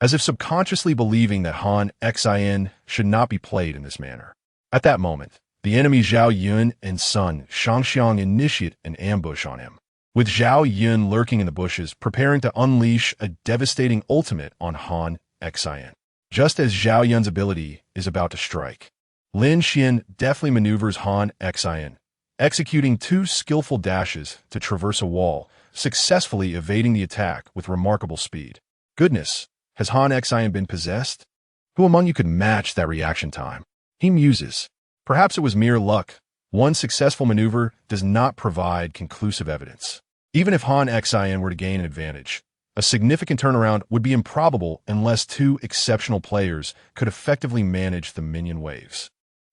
as if subconsciously believing that Han Xin should not be played in this manner. At that moment, the enemy Zhao Yun and Sun Shangxiang initiate an ambush on him, with Zhao Yun lurking in the bushes, preparing to unleash a devastating ultimate on Han Xin. Just as Zhao Yun's ability is about to strike, Lin Xuan deftly maneuvers Han Xin, executing 2 skillful dashes to traverse a wall, successfully evading the attack with remarkable speed. Goodness, has Han Xin been possessed? Who among you could match that reaction time? He muses. Perhaps it was mere luck. One successful maneuver does not provide conclusive evidence. Even if Han Xin were to gain an advantage, a significant turnaround would be improbable unless 2 exceptional players could effectively manage the minion waves,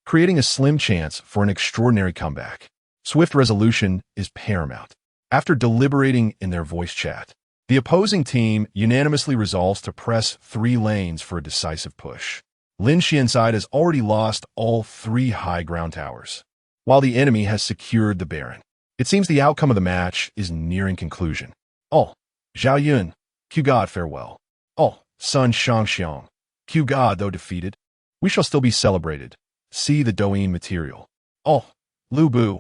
creating a slim chance for an extraordinary comeback. Swift resolution is paramount. After deliberating in their voice chat, the opposing team unanimously resolves to press 3 lanes for a decisive push. Lin Xuan's side has already lost all 3 high ground towers, while the enemy has secured the Baron. It seems the outcome of the match is nearing conclusion. Oh, Zhao Yun, Q God farewell. Oh, Sun Shangxiang, Q God though defeated, we shall still be celebrated. See the Douyin material. Oh, Lu Bu,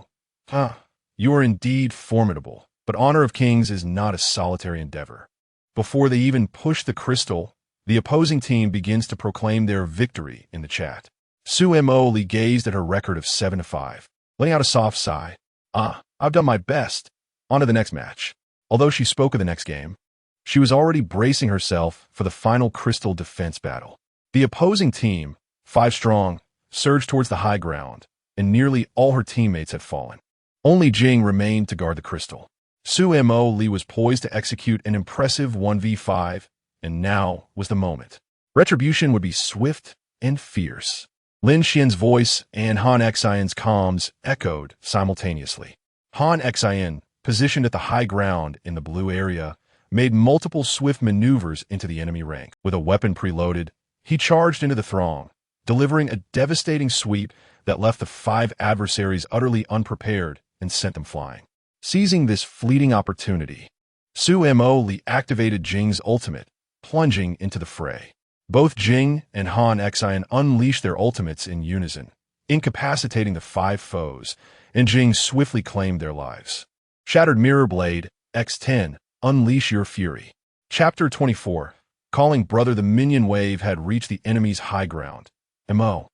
you are indeed formidable, but Honor of Kings is not a solitary endeavor. Before they even push the crystal, the opposing team begins to proclaim their victory in the chat. Su Moli gazed at her record of 7-5, letting out a soft sigh. I've done my best. On to the next match. Although she spoke of the next game, she was already bracing herself for the final crystal defense battle. The opposing team, 5 strong, surged towards the high ground, and nearly all her teammates had fallen. Only Jing remained to guard the crystal. Su Moli was poised to execute an impressive 1v5, and now was the moment. Retribution would be swift and fierce. Lin Xuan's voice and Han Xin's comms echoed simultaneously. Han Xin, positioned at the high ground in the blue area, made multiple swift maneuvers into the enemy rank. With a weapon preloaded, he charged into the throng, delivering a devastating sweep that left the 5 adversaries utterly unprepared and sent them flying. Seizing this fleeting opportunity, Su Moli activated Jing's ultimate, plunging into the fray. Both Jing and Han Xian unleashed their ultimates in unison, incapacitating the 5 foes, and Jing swiftly claimed their lives. Shattered Mirror Blade, X10, Unleash Your Fury. Chapter 24. Calling Brother. The minion wave had reached the enemy's high ground. Mo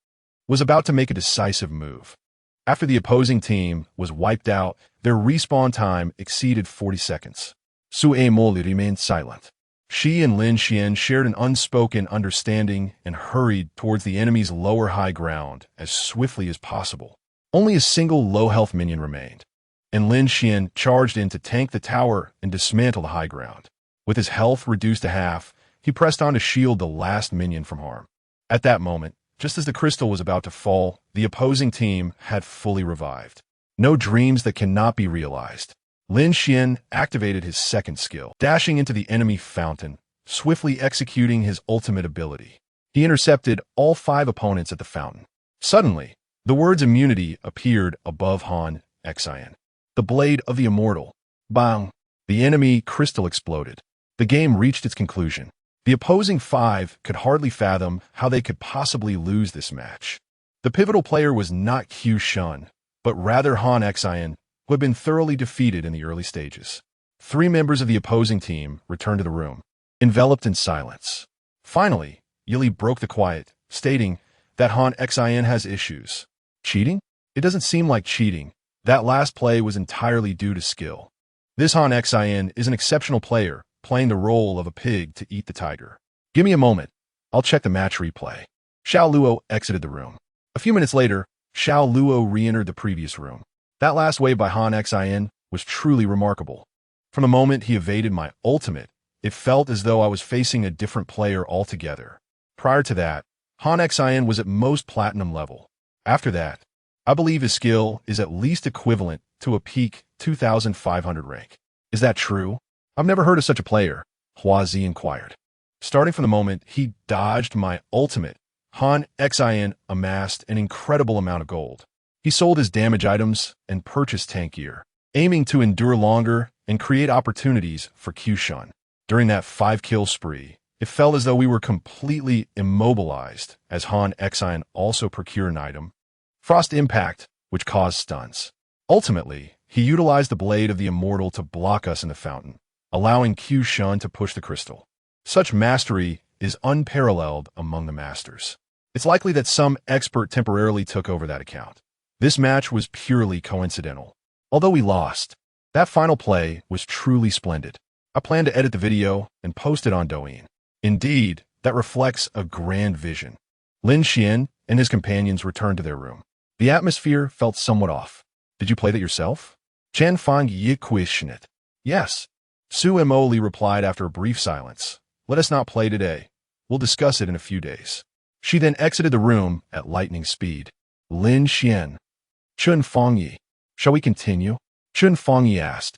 was about to make a decisive move. After the opposing team was wiped out, their respawn time exceeded 40 seconds. Su Moli remained silent. She and Lin Xuan shared an unspoken understanding and hurried towards the enemy's lower high ground as swiftly as possible. Only a single low-health minion remained, and Lin Xuan charged in to tank the tower and dismantle the high ground. With his health reduced to half, he pressed on to shield the last minion from harm. At that moment, just as the crystal was about to fall, the opposing team had fully revived. No dreams that cannot be realized. Lin Xuan activated his second skill, dashing into the enemy fountain, swiftly executing his ultimate ability. He intercepted all 5 opponents at the fountain. Suddenly, the words immunity appeared above Han Xian. The blade of the immortal. Bang! The enemy crystal exploded. The game reached its conclusion. The opposing 5 could hardly fathom how they could possibly lose this match. The pivotal player was not Q Shun, but rather Han Xian, who had been thoroughly defeated in the early stages. 3 members of the opposing team returned to the room, enveloped in silence. Finally, Yili broke the quiet, stating that Han Xian has issues. Cheating? It doesn't seem like cheating. That last play was entirely due to skill. This Han Xian is an exceptional player, playing the role of a pig to eat the tiger. Give me a moment. I'll check the match replay. Xiao Luo exited the room. A few minutes later, Xiao Luo re-entered the previous room. That last wave by Han Xian was truly remarkable. From the moment he evaded my ultimate, it felt as though I was facing a different player altogether. Prior to that, Han Xian was at most platinum level. After that, I believe his skill is at least equivalent to a peak 2,500 rank. Is that true? I've never heard of such a player, Hua Zi inquired. Starting from the moment he dodged my ultimate, Han Xian amassed an incredible amount of gold. He sold his damage items and purchased tank gear, aiming to endure longer and create opportunities for Q Shun. During that 5-kill spree, it felt as though we were completely immobilized as Han Xian also procured an item, Frost Impact, which caused stuns. Ultimately, he utilized the blade of the immortal to block us in the fountain, allowing Q Shun to push the crystal. Such mastery is unparalleled among the masters. It's likely that some expert temporarily took over that account. This match was purely coincidental. Although we lost, that final play was truly splendid. I plan to edit the video and post it on Douyin. Indeed, that reflects a grand vision. Lin Xuan and his companions returned to their room. The atmosphere felt somewhat off. Did you play that yourself? Chen Fang Yi questioned it. Yes. Su Moli replied after a brief silence. Let us not play today. We'll discuss it in a few days. She then exited the room at lightning speed. Lin Xuan. Chen Fang Yi. Shall we continue? Chen Fang Yi asked.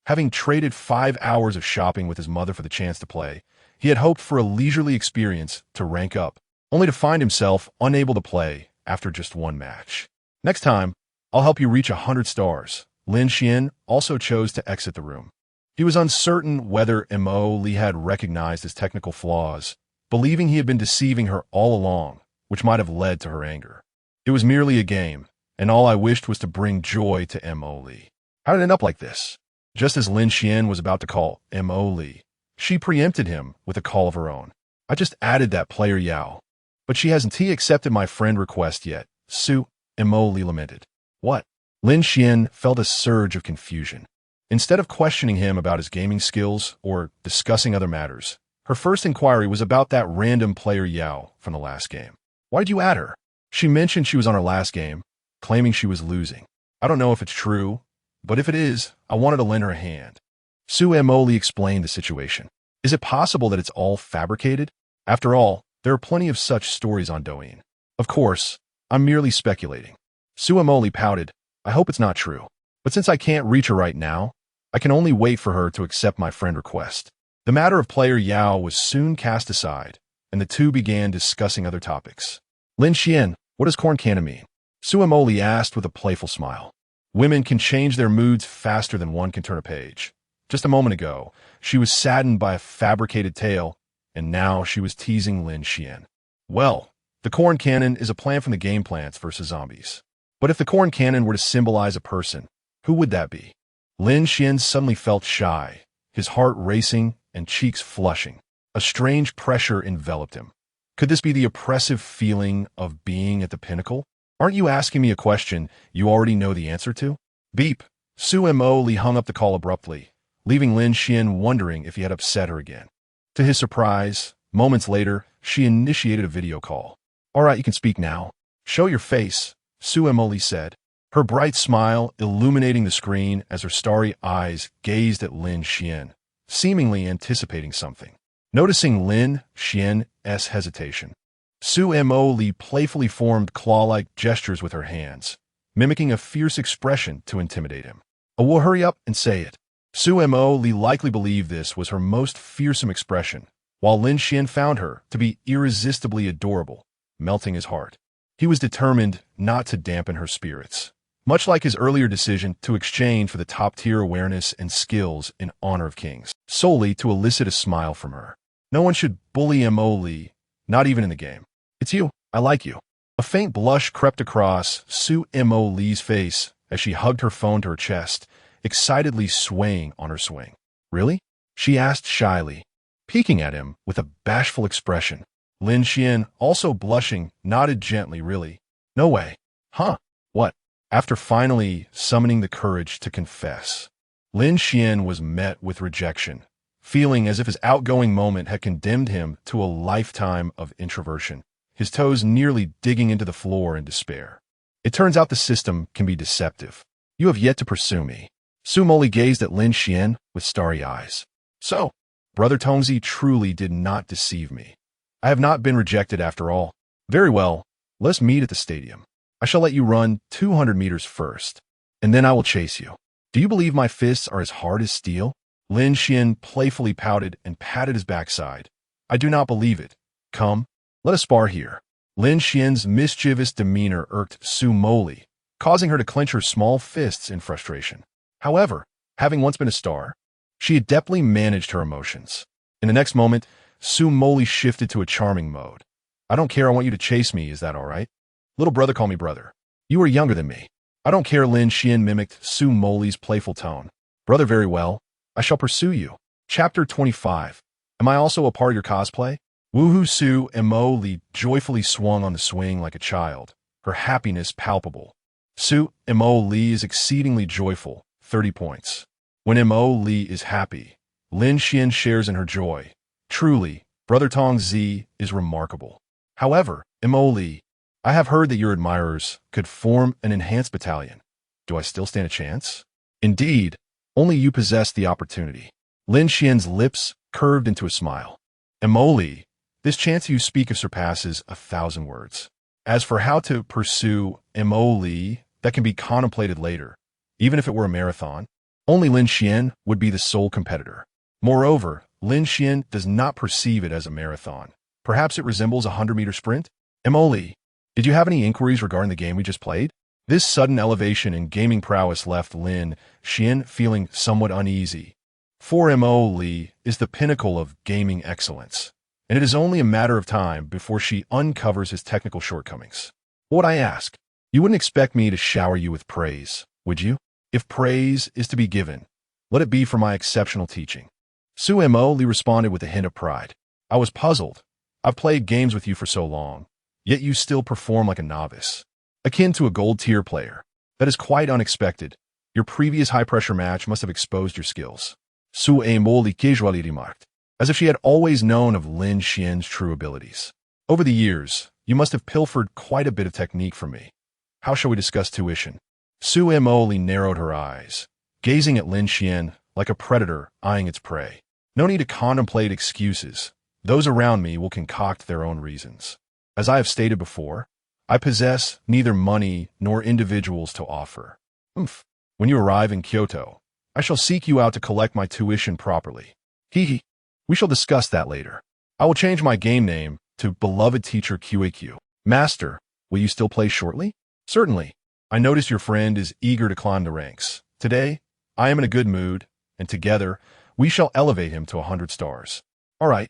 Having traded 5 hours of shopping with his mother for the chance to play, he had hoped for a leisurely experience to rank up, only to find himself unable to play after just 1 match. Next time, I'll help you reach 100 stars. Lin Xuan also chose to exit the room. He was uncertain whether Moli had recognized his technical flaws, believing he had been deceiving her all along, which might have led to her anger. It was merely a game, and all I wished was to bring joy to Moli. How did it end up like this? Just as Lin Xuan was about to call Moli, she preempted him with a call of her own. I just added that player Yao, but she hasn't accepted my friend request yet. Su Moli lamented. What? Lin Xuan felt a surge of confusion. Instead of questioning him about his gaming skills or discussing other matters, her first inquiry was about that random player Yao from the last game. Why did you add her? She mentioned she was on her last game, claiming she was losing. I don't know if it's true, but if it is, I wanted to lend her a hand. Su Moli explained the situation. Is it possible that it's all fabricated? After all, there are plenty of such stories on Douyin. Of course, I'm merely speculating. Su Moli pouted. I hope it's not true. But since I can't reach her right now, I can only wait for her to accept my friend request. The matter of player Yao was soon cast aside, and the two began discussing other topics. Lin Xuan, what does corn cannon mean? Su Moli asked with a playful smile. Women can change their moods faster than one can turn a page. Just a moment ago, she was saddened by a fabricated tale, and now she was teasing Lin Xuan. Well, the corn cannon is a plant from the game Plants vs. Zombies. But if the corn cannon were to symbolize a person, who would that be? Lin Xuan suddenly felt shy, his heart racing and cheeks flushing. A strange pressure enveloped him. Could this be the oppressive feeling of being at the pinnacle? Aren't you asking me a question you already know the answer to? Beep. Su Moli hung up the call abruptly, leaving Lin Xuan wondering if he had upset her again. To his surprise, moments later, she initiated a video call. All right, you can speak now. Show your face, Su Moli said, her bright smile illuminating the screen as her starry eyes gazed at Lin Xuan, seemingly anticipating something. Noticing Lin Xuan's hesitation, Su Moli playfully formed claw-like gestures with her hands, mimicking a fierce expression to intimidate him. Oh, well, hurry up and say it. Su Moli likely believed this was her most fearsome expression, while Lin Xuan found her to be irresistibly adorable, melting his heart. He was determined not to dampen her spirits, much like his earlier decision to exchange for the top-tier awareness and skills in Honor of Kings, solely to elicit a smile from her. No one should bully Moli, not even in the game. It's you. I like you. A faint blush crept across Su Moli's face as she hugged her phone to her chest, excitedly swaying on her swing. Really? She asked shyly, peeking at him with a bashful expression. Lin Xuan, also blushing, nodded gently. Really? No way. Huh? What? After finally summoning the courage to confess, Lin Xuan was met with rejection, feeling as if his outgoing moment had condemned him to a lifetime of introversion, his toes nearly digging into the floor in despair. It turns out the system can be deceptive. You have yet to pursue me. Su Moli gazed at Lin Xuan with starry eyes. So, Brother Tongzi truly did not deceive me. I have not been rejected after all. Very well, let's meet at the stadium. I shall let you run 200 meters first, and then I will chase you. Do you believe my fists are as hard as steel? Lin Xuan playfully pouted and patted his backside. I do not believe it. Come, let us spar here. Lin Xuan's mischievous demeanor irked Su Moli, causing her to clench her small fists in frustration. However, having once been a star, she adeptly managed her emotions. In the next moment, Su Moli shifted to a charming mode. I don't care, I want you to chase me, is that all right? Little brother, call me brother. You are younger than me. I don't care, Lin Xuan mimicked Su Moli's playful tone. Brother, very well. I shall pursue you. Chapter 25. Am I also a part of your cosplay? Woohoo! Su Moli joyfully swung on the swing like a child, her happiness palpable. Su Moli is exceedingly joyful, 30 points. When Moli is happy, Lin Xuan shares in her joy. Truly, Brother Tongzi is remarkable. However, Moli, I have heard that your admirers could form an enhanced battalion. Do I still stand a chance? Indeed, only you possess the opportunity. Lin Xuan's lips curved into a smile. Moli, this chance you speak of surpasses 1,000 words. As for how to pursue Moli, that can be contemplated later. Even if it were a marathon, only Lin Xuan would be the sole competitor. Moreover, Lin Xuan does not perceive it as a marathon. Perhaps it resembles a 100-meter sprint? Moli, did you have any inquiries regarding the game we just played? This sudden elevation in gaming prowess left Lin Xuan feeling somewhat uneasy. For Moli is the pinnacle of gaming excellence, and it is only a matter of time before she uncovers his technical shortcomings. What I ask? You wouldn't expect me to shower you with praise, would you? If praise is to be given, let it be for my exceptional teaching. Su Moli responded with a hint of pride. I was puzzled. I've played games with you for so long, yet you still perform like a novice, akin to a gold-tier player. That is quite unexpected. Your previous high-pressure match must have exposed your skills. Su Moli casually remarked, as if she had always known of Lin Xuan's true abilities. Over the years, you must have pilfered quite a bit of technique from me. How shall we discuss tuition? Su Moli narrowed her eyes, gazing at Lin Xuan like a predator eyeing its prey. No need to contemplate excuses. Those around me will concoct their own reasons. As I have stated before, I possess neither money nor individuals to offer. When you arrive in Kyoto, I shall seek you out to collect my tuition properly. Hehe. We shall discuss that later. I will change my game name to Beloved Teacher QAQ. Master, will you still play shortly? Certainly. I notice your friend is eager to climb the ranks. Today, I am in a good mood, and together, we shall elevate him to 100 stars. All right,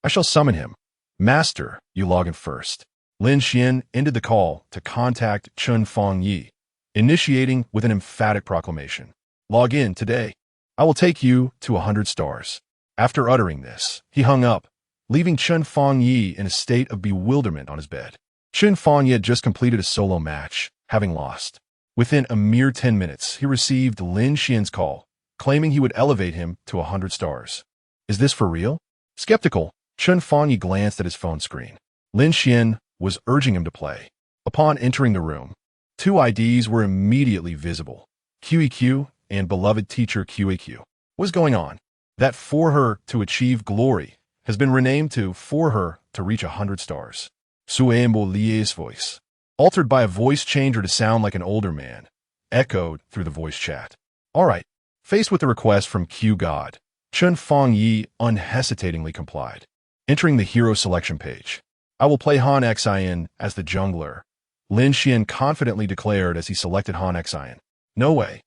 I shall summon him. Master, you log in first. Lin Xuan ended the call to contact Chun Fong Yi, initiating with an emphatic proclamation. Log in today. I will take you to 100 stars. After uttering this, he hung up, leaving Chun Fong Yi in a state of bewilderment on his bed. Chun Fong Yi had just completed a solo match, having lost. Within a mere 10 minutes, he received Lin Xuan's call, claiming he would elevate him to 100 stars. Is this for real? Skeptical, Chun Fong Yi glanced at his phone screen. Lin Xuan was urging him to play. Upon entering the room, two IDs were immediately visible, QEQ and beloved teacher QAQ. What's going on? That for her to achieve glory has been renamed to for her to reach 100 stars. Su Moli's voice, altered by a voice changer to sound like an older man, echoed through the voice chat. All right. Faced with the request from Q God, Chun Fong Yi unhesitatingly complied. Entering the hero selection page, I will play Han Xin as the jungler, Lin Xuan confidently declared as he selected Han Xin. No way.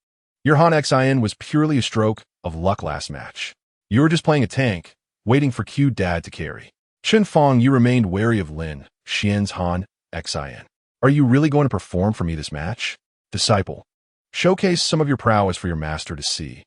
Your Han Xin was purely a stroke of luck last match. You were just playing a tank, waiting for Q Dad to carry. Chun Fong Yi remained wary of Lin Xuan's Han Xin. Are you really going to perform for me this match? Disciple, showcase some of your prowess for your master to see.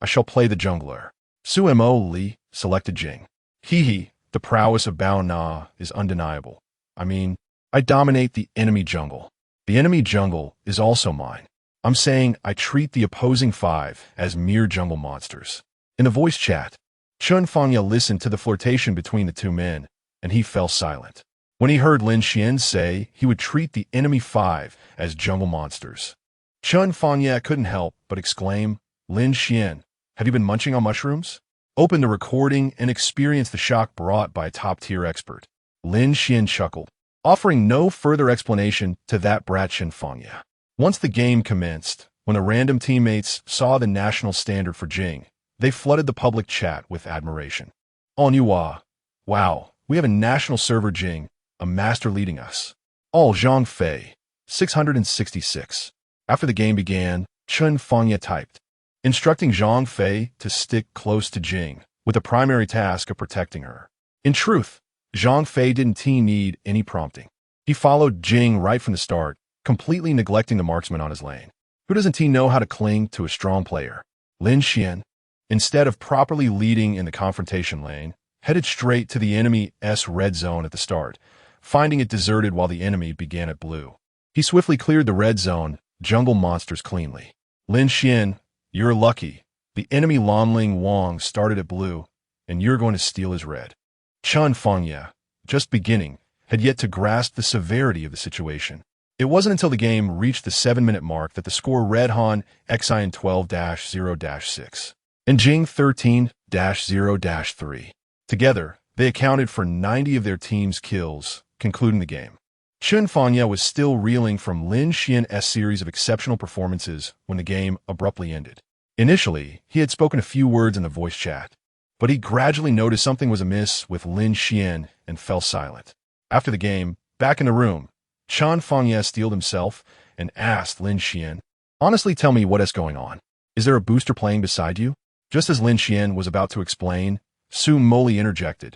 I shall play the jungler. Su Moli selected Jing. Hehe, the prowess of Bao Na is undeniable. I dominate the enemy jungle. The enemy jungle is also mine. I'm saying I treat the opposing five as mere jungle monsters. In the voice chat, Chun Fong Yi listened to the flirtation between the two men, and he fell silent. When he heard Lin Xuan say he would treat the enemy five as jungle monsters, Chun Fong Yi couldn't help but exclaim, Lin Xuan, have you been munching on mushrooms? Open the recording and experience the shock brought by a top-tier expert. Lin Xuan chuckled, offering no further explanation to that brat Chun Fong Yi. Once the game commenced, when the random teammates saw the national standard for Jing, they flooded the public chat with admiration. All Nuwa, wow, we have a national server Jing, a master leading us. All Zhang Fei, 666. After the game began, Chun Fong Yi typed, instructing Zhang Fei to stick close to Jing, with the primary task of protecting her. In truth, Zhang Fei didn't need any prompting. He followed Jing right from the start, completely neglecting the marksman on his lane. Who doesn't know how to cling to a strong player? Lin Xuan, instead of properly leading in the confrontation lane, headed straight to the enemy's red zone at the start, finding it deserted while the enemy began at blue. He swiftly cleared the red zone jungle monsters cleanly. Lin Xuan, you're lucky. The enemy Ling Wang started at blue, and you're going to steal his red. Chun Fong Yi, just beginning, had yet to grasp the severity of the situation. It wasn't until the game reached the 7-minute mark that the score read Han Xin 12-0-6 and Jing 13-0-3. Together, they accounted for 90 of their team's kills, concluding the game. Chun Fong Yi was still reeling from Lin Xuan's series of exceptional performances when the game abruptly ended. Initially, he had spoken a few words in the voice chat, but he gradually noticed something was amiss with Lin Xuan and fell silent. After the game, back in the room, Chun Fong Yi steeled himself and asked Lin Xuan, honestly tell me what is going on. Is there a booster playing beside you? Just as Lin Xuan was about to explain, Su Moli interjected.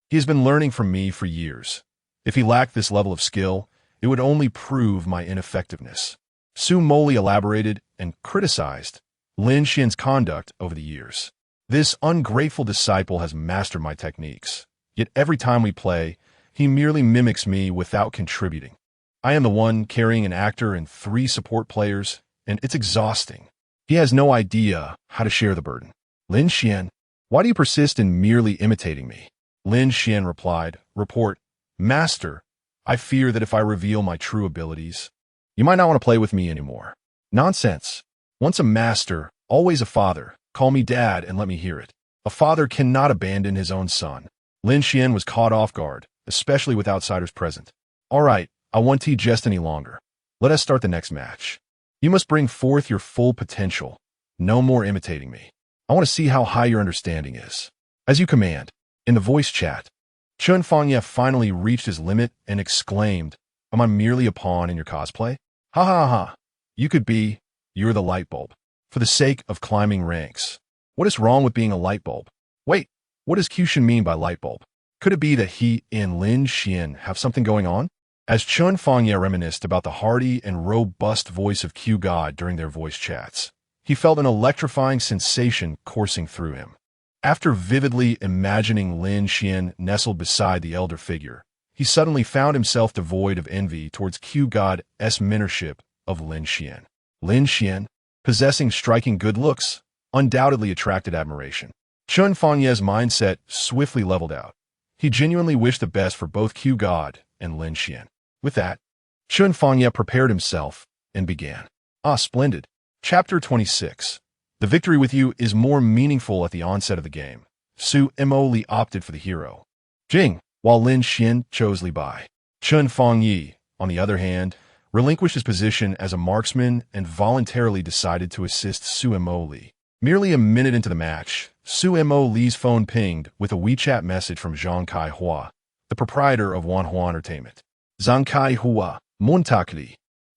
He has been learning from me for years. If he lacked this level of skill, it would only prove my ineffectiveness. Su Moli elaborated and criticized Lin Xuan's conduct over the years. This ungrateful disciple has mastered my techniques, yet every time we play, he merely mimics me without contributing. I am the one carrying an actor and 3 support players, and it's exhausting. He has no idea how to share the burden. Lin Xuan, why do you persist in merely imitating me? Lin Xuan replied, report, Master, I fear that if I reveal my true abilities, you might not want to play with me anymore. Nonsense. Once a master, always a father. Call me dad and let me hear it. A father cannot abandon his own son. Lin Xuan was caught off guard, especially with outsiders present. All right, I won't jest any longer. Let us start the next match. You must bring forth your full potential. No more imitating me. I want to see how high your understanding is. As you command. In the voice chat, Chun Fong Yi finally reached his limit and exclaimed, am I merely a pawn in your cosplay? Ha ha ha. You could be, you're the light bulb. For the sake of climbing ranks. What is wrong with being a light bulb? Wait, what does Qiushan mean by light bulb? Could it be that he and Lin Xuan have something going on? As Chun Fangye reminisced about the hearty and robust voice of Q God during their voice chats, he felt an electrifying sensation coursing through him. After vividly imagining Lin Xuan nestled beside the elder figure, he suddenly found himself devoid of envy towards Q God's mentorship of Lin Xuan. Lin Xuan, possessing striking good looks, undoubtedly attracted admiration. Chun Fangye's mindset swiftly leveled out. He genuinely wished the best for both Q God and Lin Xuan. With that, Chun Fangye prepared himself and began. Splendid. Chapter 26. The victory with you is more meaningful at the onset of the game. Su Moli opted for the hero, Jing, while Lin Xuan chose Li Bai. Chun Fangye, on the other hand, relinquished his position as a marksman and voluntarily decided to assist Su Moli. Merely a minute into the match, Su Moli's phone pinged with a WeChat message from Zhang Kai-hua, the proprietor of Wanhua Entertainment. Zhang Kai-hua, Montakli.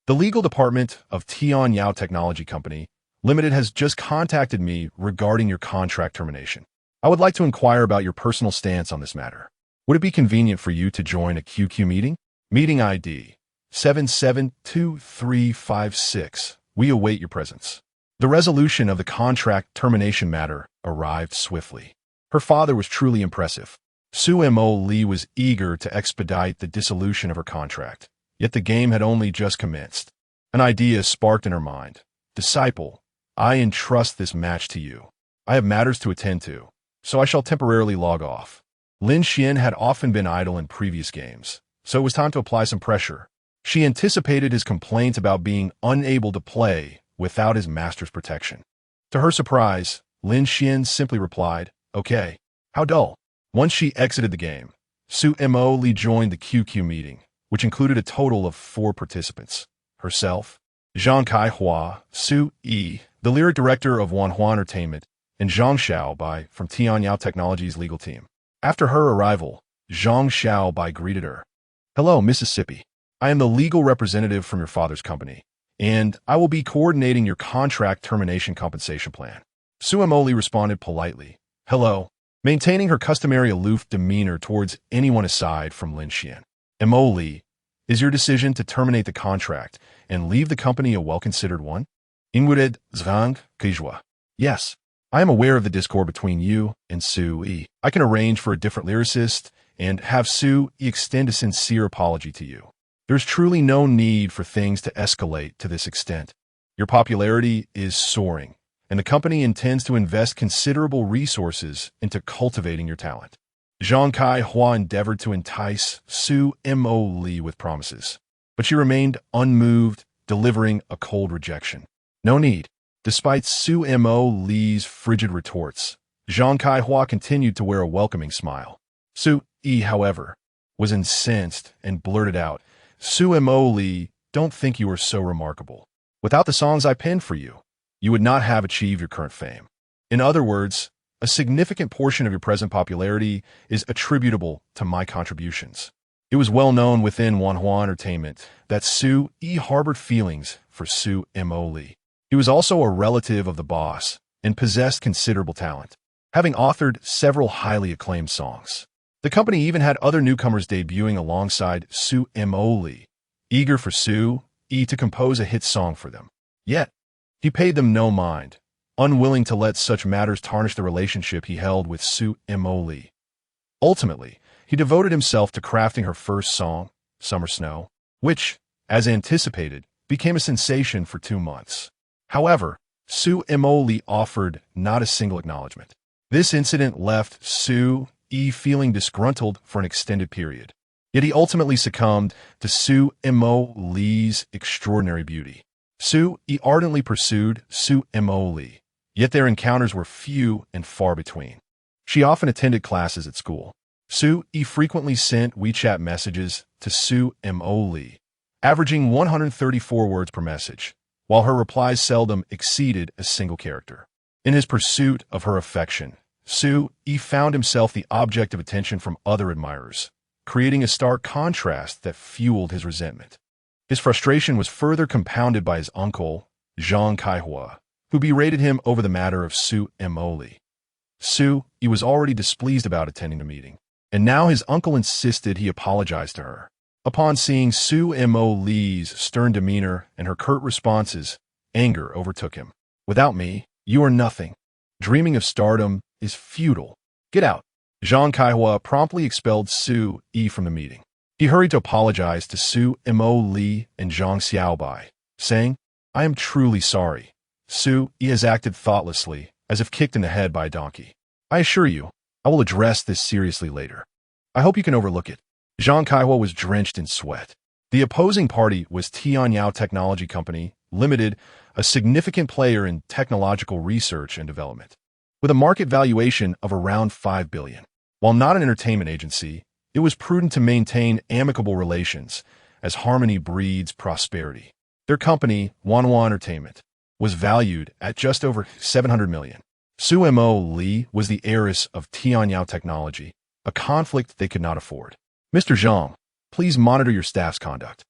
The legal department of Tian Yao Technology Company Limited has just contacted me regarding your contract termination. I would like to inquire about your personal stance on this matter. Would it be convenient for you to join a QQ meeting? Meeting ID 772356. We await your presence. The resolution of the contract termination matter arrived swiftly. Her father was truly impressive. Su Moli was eager to expedite the dissolution of her contract, yet the game had only just commenced. An idea sparked in her mind. Disciple, I entrust this match to you. I have matters to attend to, so I shall temporarily log off. Lin Xuan had often been idle in previous games, so it was time to apply some pressure. She anticipated his complaints about being unable to play without his master's protection. To her surprise, Lin Xuan simply replied, okay. How dull. Once she exited the game, Su Moli joined the QQ meeting, which included a total of 4 participants. Herself, Zhang Kai-hua, Su Yi, the lyric director of Wanhua Entertainment, and Zhang Xiaobai from Tian Yao Technology's legal team. After her arrival, Zhang Xiaobai greeted her. Hello, Mississippi. I am the legal representative from your father's company, and I will be coordinating your contract termination compensation plan. Su Moli responded politely. Hello, maintaining her customary aloof demeanor towards anyone aside from Lin Xuan. Moli, is your decision to terminate the contract and leave the company a well-considered one? Ingrid Zhang Kijua. Yes, I am aware of the discord between you and Su Yi. I can arrange for a different lyricist and have Su Yi extend a sincere apology to you. There's truly no need for things to escalate to this extent. Your popularity is soaring, and the company intends to invest considerable resources into cultivating your talent. Zhang Kai-hua endeavored to entice Su Moli with promises, but she remained unmoved, delivering a cold rejection. No need. Despite Su Moli's frigid retorts, Zhang Kai-hua continued to wear a welcoming smile. Su Yi, however, was incensed and blurted out, Su Moli, don't think you are so remarkable. Without the songs I penned for you, you would not have achieved your current fame. In other words, a significant portion of your present popularity is attributable to my contributions. It was well known within Wanhua Entertainment that Su Yi harbored feelings for Su Moli. He was also a relative of the boss and possessed considerable talent, having authored several highly acclaimed songs. The company even had other newcomers debuting alongside Su Moli, eager for Su Yi to compose a hit song for them. Yet, he paid them no mind, unwilling to let such matters tarnish the relationship he held with Su Moli. Ultimately, he devoted himself to crafting her first song, Summer Snow, which, as anticipated, became a sensation for 2 months. However, Su Moli offered not a single acknowledgement. This incident left Su Yi feeling disgruntled for an extended period. Yet he ultimately succumbed to Su Moli's extraordinary beauty. Su Yi ardently pursued Su Moli, yet their encounters were few and far between. She often attended classes at school. Su Yi frequently sent WeChat messages to Su Moli, averaging 134 words per message, while her replies seldom exceeded a single character. In his pursuit of her affection, Su Yi found himself the object of attention from other admirers, creating a stark contrast that fueled his resentment. His frustration was further compounded by his uncle, Zhang Kaihua, who berated him over the matter of Su Moli. He was already displeased about attending the meeting, and now his uncle insisted he apologize to her. Upon seeing Su Moli's stern demeanor and her curt responses, anger overtook him. Without me, you are nothing. Dreaming of stardom is futile. Get out. Zhang Kaihua promptly expelled Su Yi from the meeting. He hurried to apologize to Su Moli and Zhang Xiaobai, saying, I am truly sorry. Su Yi has acted thoughtlessly, as if kicked in the head by a donkey. I assure you, I will address this seriously later. I hope you can overlook it. Zhang Kaihua was drenched in sweat. The opposing party was Tianyao Technology Company, Limited, a significant player in technological research and development, with a market valuation of around 5 billion. While not an entertainment agency, it was prudent to maintain amicable relations, as harmony breeds prosperity. Their company, Wanhua Entertainment, was valued at just over 700 million. Su Moli was the heiress of Tianyao Technology, a conflict they could not afford. Mr. Zhang, please monitor your staff's conduct.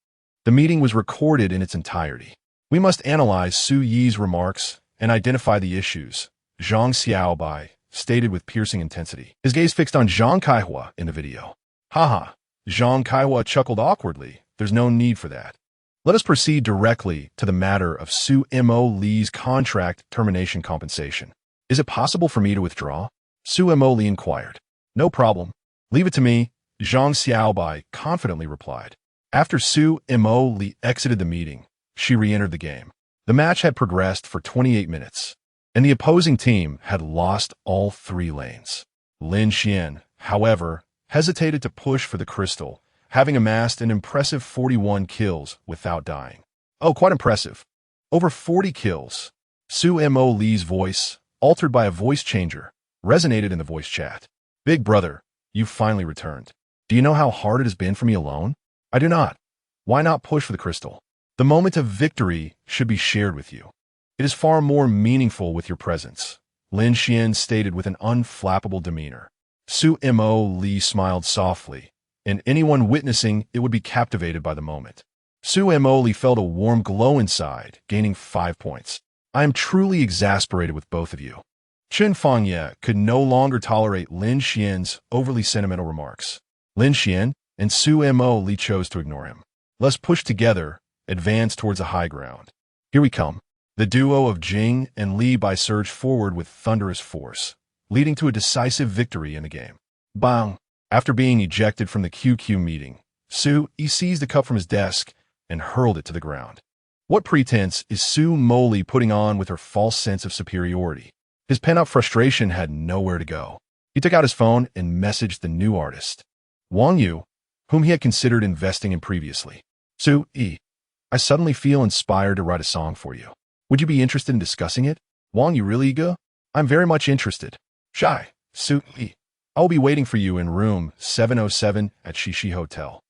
The meeting was recorded in its entirety. We must analyze Su Yi's remarks and identify the issues, Zhang Xiaobai stated with piercing intensity, his gaze fixed on Zhang Kaihua in the video. Haha, Zhang Kaihua chuckled awkwardly. There's no need for that. Let us proceed directly to the matter of Su Moli's contract termination compensation. Is it possible for me to withdraw? Su Moli inquired. No problem. Leave it to me, Zhang Xiaobai confidently replied. After Su Moli exited the meeting, she re-entered the game. The match had progressed for 28 minutes, and the opposing team had lost all 3 lanes. Lin Xuan, however, hesitated to push for the crystal, having amassed an impressive 41 kills without dying. Oh, quite impressive. Over 40 kills. Su Moli's voice, altered by a voice changer, resonated in the voice chat. Big brother, you finally returned. Do you know how hard it has been for me alone? I do not. Why not push for the crystal? The moment of victory should be shared with you. It is far more meaningful with your presence, Lin Xuan stated with an unflappable demeanor. Su Moli smiled softly, and anyone witnessing it would be captivated by the moment. Su Moli felt a warm glow inside, gaining 5 points. I am truly exasperated with both of you. Chen Fangye could no longer tolerate Lin Xuan's overly sentimental remarks. Lin Xuan and Su Moli chose to ignore him. Let's push together, advance towards a high ground. Here we come. The duo of Jing and Li Bai surged forward with thunderous force, leading to a decisive victory in the game. Bang! After being ejected from the QQ meeting, Su Yi seized the cup from his desk and hurled it to the ground. What pretense is Su Moli putting on with her false sense of superiority? His pent-up frustration had nowhere to go. He took out his phone and messaged the new artist, Wang Yu, whom he had considered investing in previously. Su Yi, I suddenly feel inspired to write a song for you. Would you be interested in discussing it? Wang Yu really go? I'm very much interested. Shy, Su Yi. I will be waiting for you in room 707 at Shishi Hotel.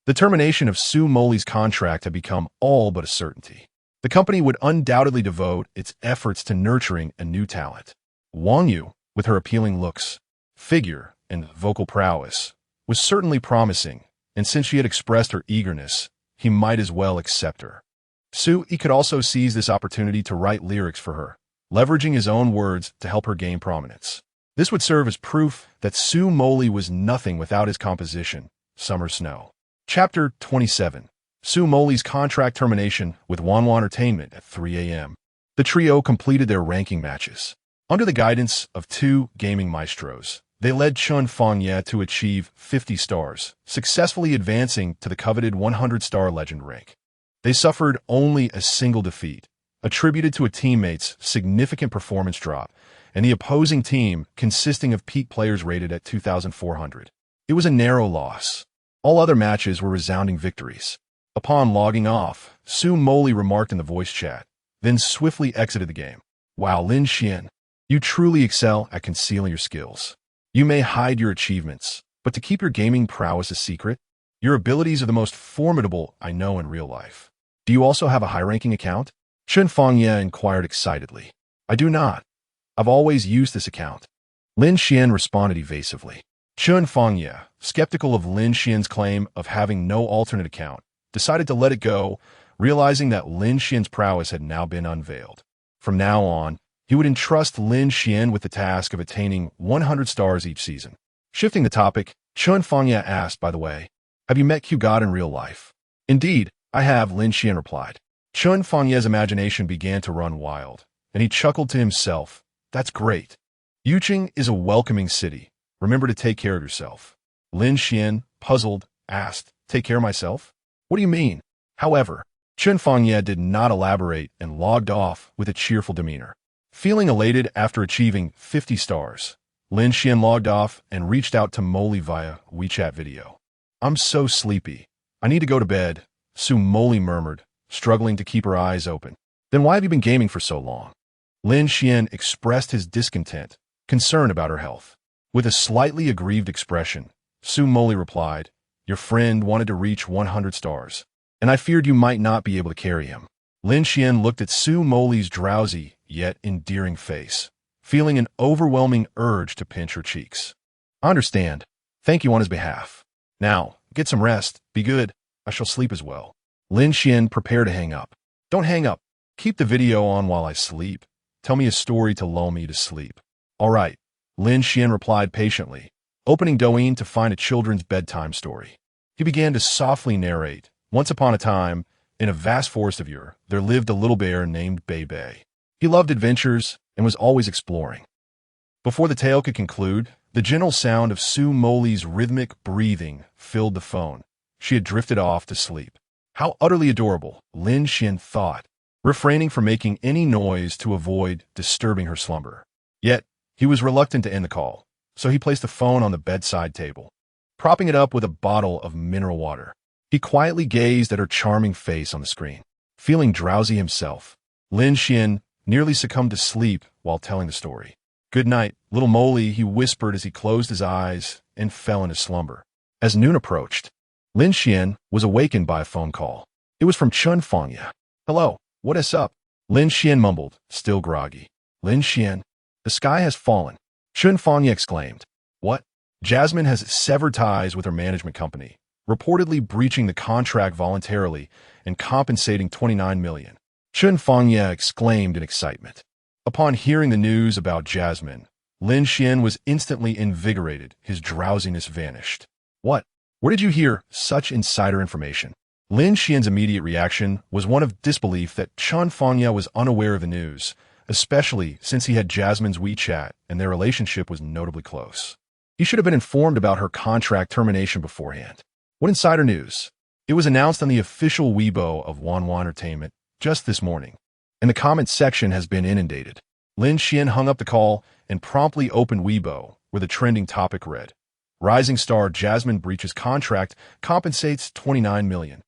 The termination of Su Moli's contract had become all but a certainty. The company would undoubtedly devote its efforts to nurturing a new talent. Wang Yu, with her appealing looks, figure, and vocal prowess, was certainly promising, and since she had expressed her eagerness, he might as well accept her. Su Yi could also seize this opportunity to write lyrics for her, leveraging his own words to help her gain prominence. This would serve as proof that Su Moli was nothing without his composition, Summer Snow. Chapter 27. Su Moli's contract termination with Wanhua Entertainment at 3 a.m. The trio completed their ranking matches. Under the guidance of 2 gaming maestros, they led Chen Fangye to achieve 50 stars, successfully advancing to the coveted 100-star legend rank. They suffered only a single defeat, attributed to a teammate's significant performance drop, and the opposing team consisting of peak players rated at 2,400. It was a narrow loss. All other matches were resounding victories. Upon logging off, Su Moli remarked in the voice chat, then swiftly exited the game. Wow, Lin Xuan, you truly excel at concealing your skills. You may hide your achievements, but to keep your gaming prowess a secret, your abilities are the most formidable I know in real life. Do you also have a high-ranking account? Chen Fangye inquired excitedly. I do not. I've always used this account. Lin Xuan responded evasively. Chen Fangye, skeptical of Lin Xuan's claim of having no alternate account, decided to let it go, realizing that Lin Xuan's prowess had now been unveiled. From now on, he would entrust Lin Xuan with the task of attaining 100 stars each season. Shifting the topic, Chun Fangya asked, by the way, have you met Q God in real life? Indeed, I have, Lin Xuan replied. Chun Fangya's imagination began to run wild, and he chuckled to himself, that's great. Yuqing is a welcoming city. Remember to take care of yourself. Lin Xuan, puzzled, asked, take care of myself? What do you mean? However, Chun Fangya did not elaborate and logged off with a cheerful demeanor. Feeling elated after achieving 50 stars, Lin Xuan logged off and reached out to Moli via WeChat video. I'm so sleepy. I need to go to bed, Su Moli murmured, struggling to keep her eyes open. Then why have you been gaming for so long? Lin Xuan expressed his discontent, concern about her health. With a slightly aggrieved expression, Su Moli replied, your friend wanted to reach 100 stars, and I feared you might not be able to carry him. Lin Xuan looked at Su Moli's drowsy yet endearing face, feeling an overwhelming urge to pinch her cheeks. I understand. Thank you on his behalf. Now, get some rest. Be good. I shall sleep as well. Lin Xuan prepared to hang up. Don't hang up. Keep the video on while I sleep. Tell me a story to lull me to sleep. All right, Lin Xuan replied patiently, opening Douyin to find a children's bedtime story. He began to softly narrate, once upon a time, in a vast forest of Ur, there lived a little bear named Bei. He loved adventures and was always exploring. Before the tale could conclude, the gentle sound of Su Moli's rhythmic breathing filled the phone. She had drifted off to sleep. How utterly adorable, Lin Xuan thought, refraining from making any noise to avoid disturbing her slumber. Yet, he was reluctant to end the call, so he placed the phone on the bedside table, propping it up with a bottle of mineral water. He quietly gazed at her charming face on the screen. Feeling drowsy himself, Lin Xuan nearly succumbed to sleep while telling the story. Good night, little Moli, he whispered as he closed his eyes and fell into slumber. As noon approached, Lin Xuan was awakened by a phone call. It was from Chun Fangya. Hello, what is up? Lin Xuan mumbled, still groggy. Lin Xuan, the sky has fallen. Chun Fangya exclaimed. What? Jasmine has severed ties with her management company, reportedly breaching the contract voluntarily and compensating 29 million. Chun Fangya exclaimed in excitement. Upon hearing the news about Jasmine, Lin Xuan was instantly invigorated. His drowsiness vanished. What? Where did you hear such insider information? Lin Xuan's immediate reaction was one of disbelief that Chun Fangya was unaware of the news, especially since he had Jasmine's WeChat and their relationship was notably close. He should have been informed about her contract termination beforehand. What insider news? It was announced on the official Weibo of Wanhua Entertainment just this morning, and the comment section has been inundated. Lin Xuan hung up the call and promptly opened Weibo, where the trending topic read, Rising star Jasmine breaches contract, compensates 29 million.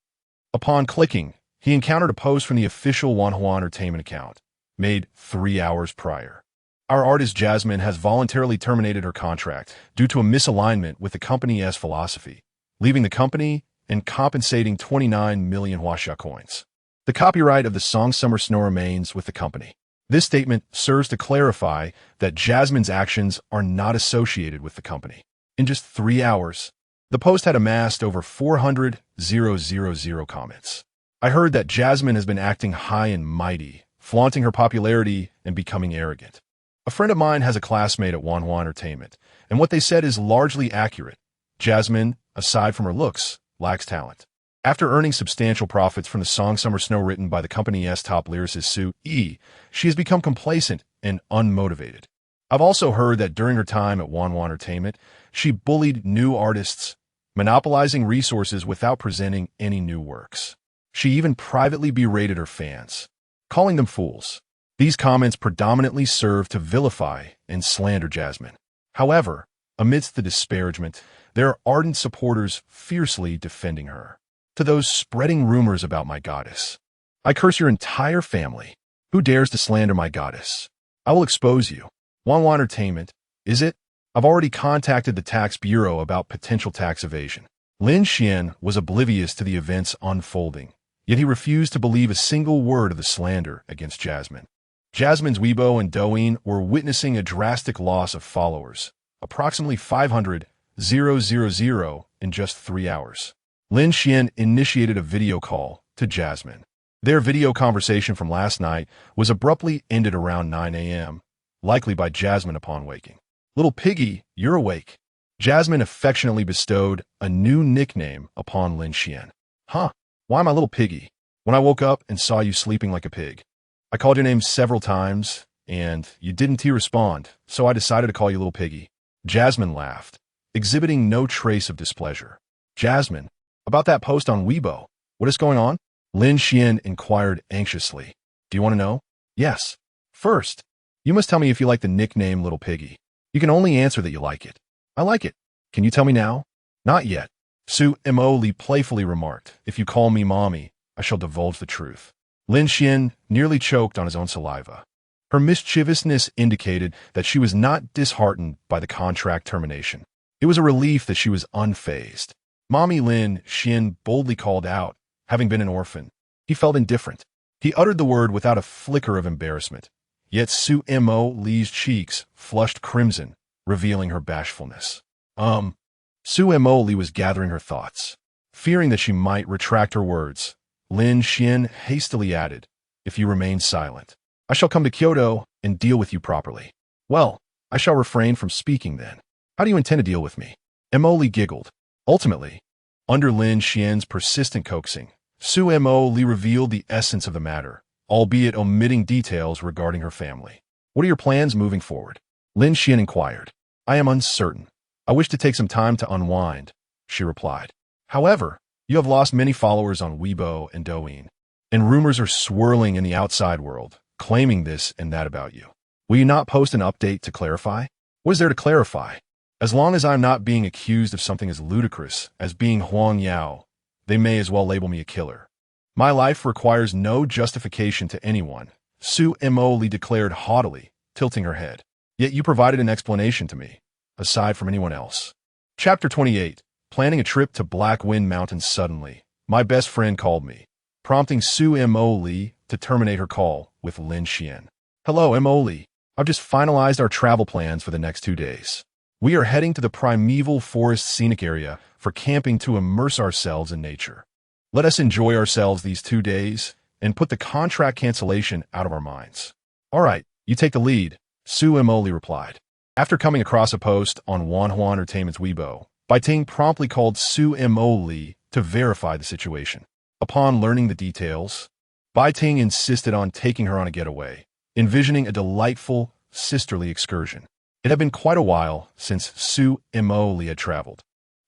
Upon clicking, he encountered a post from the official Wanhua Entertainment account, made 3 hours prior. Our artist Jasmine has voluntarily terminated her contract due to a misalignment with the company's philosophy, leaving the company and compensating 29 million Huaxia coins. The copyright of the song Summer Snow remains with the company. This statement serves to clarify that Jasmine's actions are not associated with the company. In just 3 hours, the post had amassed over 400,000 comments. I heard that Jasmine has been acting high and mighty, flaunting her popularity and becoming arrogant. A friend of mine has a classmate at Wanhua Entertainment, and what they said is largely accurate. Jasmine, aside from her looks, lacks talent. After earning substantial profits from the song Summer Snow written by the company's top lyricist Su Moli, she has become complacent and unmotivated. I've also heard that during her time at Wanhua Entertainment, she bullied new artists, monopolizing resources without presenting any new works. She even privately berated her fans, calling them fools. These comments predominantly serve to vilify and slander Jasmine. However, amidst the disparagement, there are ardent supporters fiercely defending her. To those spreading rumors about my goddess, I curse your entire family. Who dares to slander my goddess? I will expose you. Wanhua Entertainment, is it? I've already contacted the tax bureau about potential tax evasion. Lin Xuan was oblivious to the events unfolding, yet he refused to believe a single word of the slander against Jasmine. Jasmine's Weibo and Douyin were witnessing a drastic loss of followers, approximately 500,000 in just 3 hours. Lin Xuan initiated a video call to Jasmine. Their video conversation from last night was abruptly ended around 9 a.m., likely by Jasmine upon waking. "Little piggy, you're awake." Jasmine affectionately bestowed a new nickname upon Lin Xuan. "Huh, why my little piggy? When I woke up and saw you sleeping like a pig. I called your name several times, and you didn't respond, so I decided to call you little piggy." Jasmine laughed, exhibiting no trace of displeasure. "Jasmine, about that post on Weibo, what is going on?" Lin Xuan inquired anxiously. "Do you want to know?" "Yes. First, you must tell me if you like the nickname Little Piggy. You can only answer that you like it." "I like it. Can you tell me now?" "Not yet." Su Moli playfully remarked, "If you call me mommy, I shall divulge the truth." Lin Xuan nearly choked on his own saliva. Her mischievousness indicated that she was not disheartened by the contract termination. It was a relief that she was unfazed. Mommy Lin Xuan boldly called out, having been an orphan. He felt indifferent. He uttered the word without a flicker of embarrassment. Yet Su Moli's cheeks flushed crimson, revealing her bashfulness. Su Moli was gathering her thoughts. Fearing that she might retract her words, Lin Xuan hastily added, "If you remain silent, I shall come to Kyoto and deal with you properly." "Well, I shall refrain from speaking then. How do you intend to deal with me?" Moli giggled. Ultimately, under Lin Xuan's persistent coaxing, Su Moli revealed the essence of the matter, albeit omitting details regarding her family. "What are your plans moving forward?" Lin Xuan inquired. "I am uncertain. I wish to take some time to unwind," she replied. "However, you have lost many followers on Weibo and Douyin, and rumors are swirling in the outside world, claiming this and that about you. Will you not post an update to clarify?" "What is there to clarify? As long as I am not being accused of something as ludicrous as being Huang Yao, they may as well label me a killer. My life requires no justification to anyone," Su Moli declared haughtily, tilting her head. "Yet you provided an explanation to me, aside from anyone else." Chapter 28. Planning a trip to Black Wind Mountain suddenly, my best friend called me, prompting Su Moli to terminate her call with Lin Xuan. "Hello, Moli. I've just finalized our travel plans for the next 2 days. We are heading to the primeval forest scenic area for camping to immerse ourselves in nature. Let us enjoy ourselves these 2 days and put the contract cancellation out of our minds." "All right, you take the lead," Su Moli replied. After coming across a post on Wanhua Entertainment's Weibo, Baiting promptly called Su Moli to verify the situation. Upon learning the details, Baiting insisted on taking her on a getaway, envisioning a delightful, sisterly excursion. It had been quite a while since Su Moli had traveled,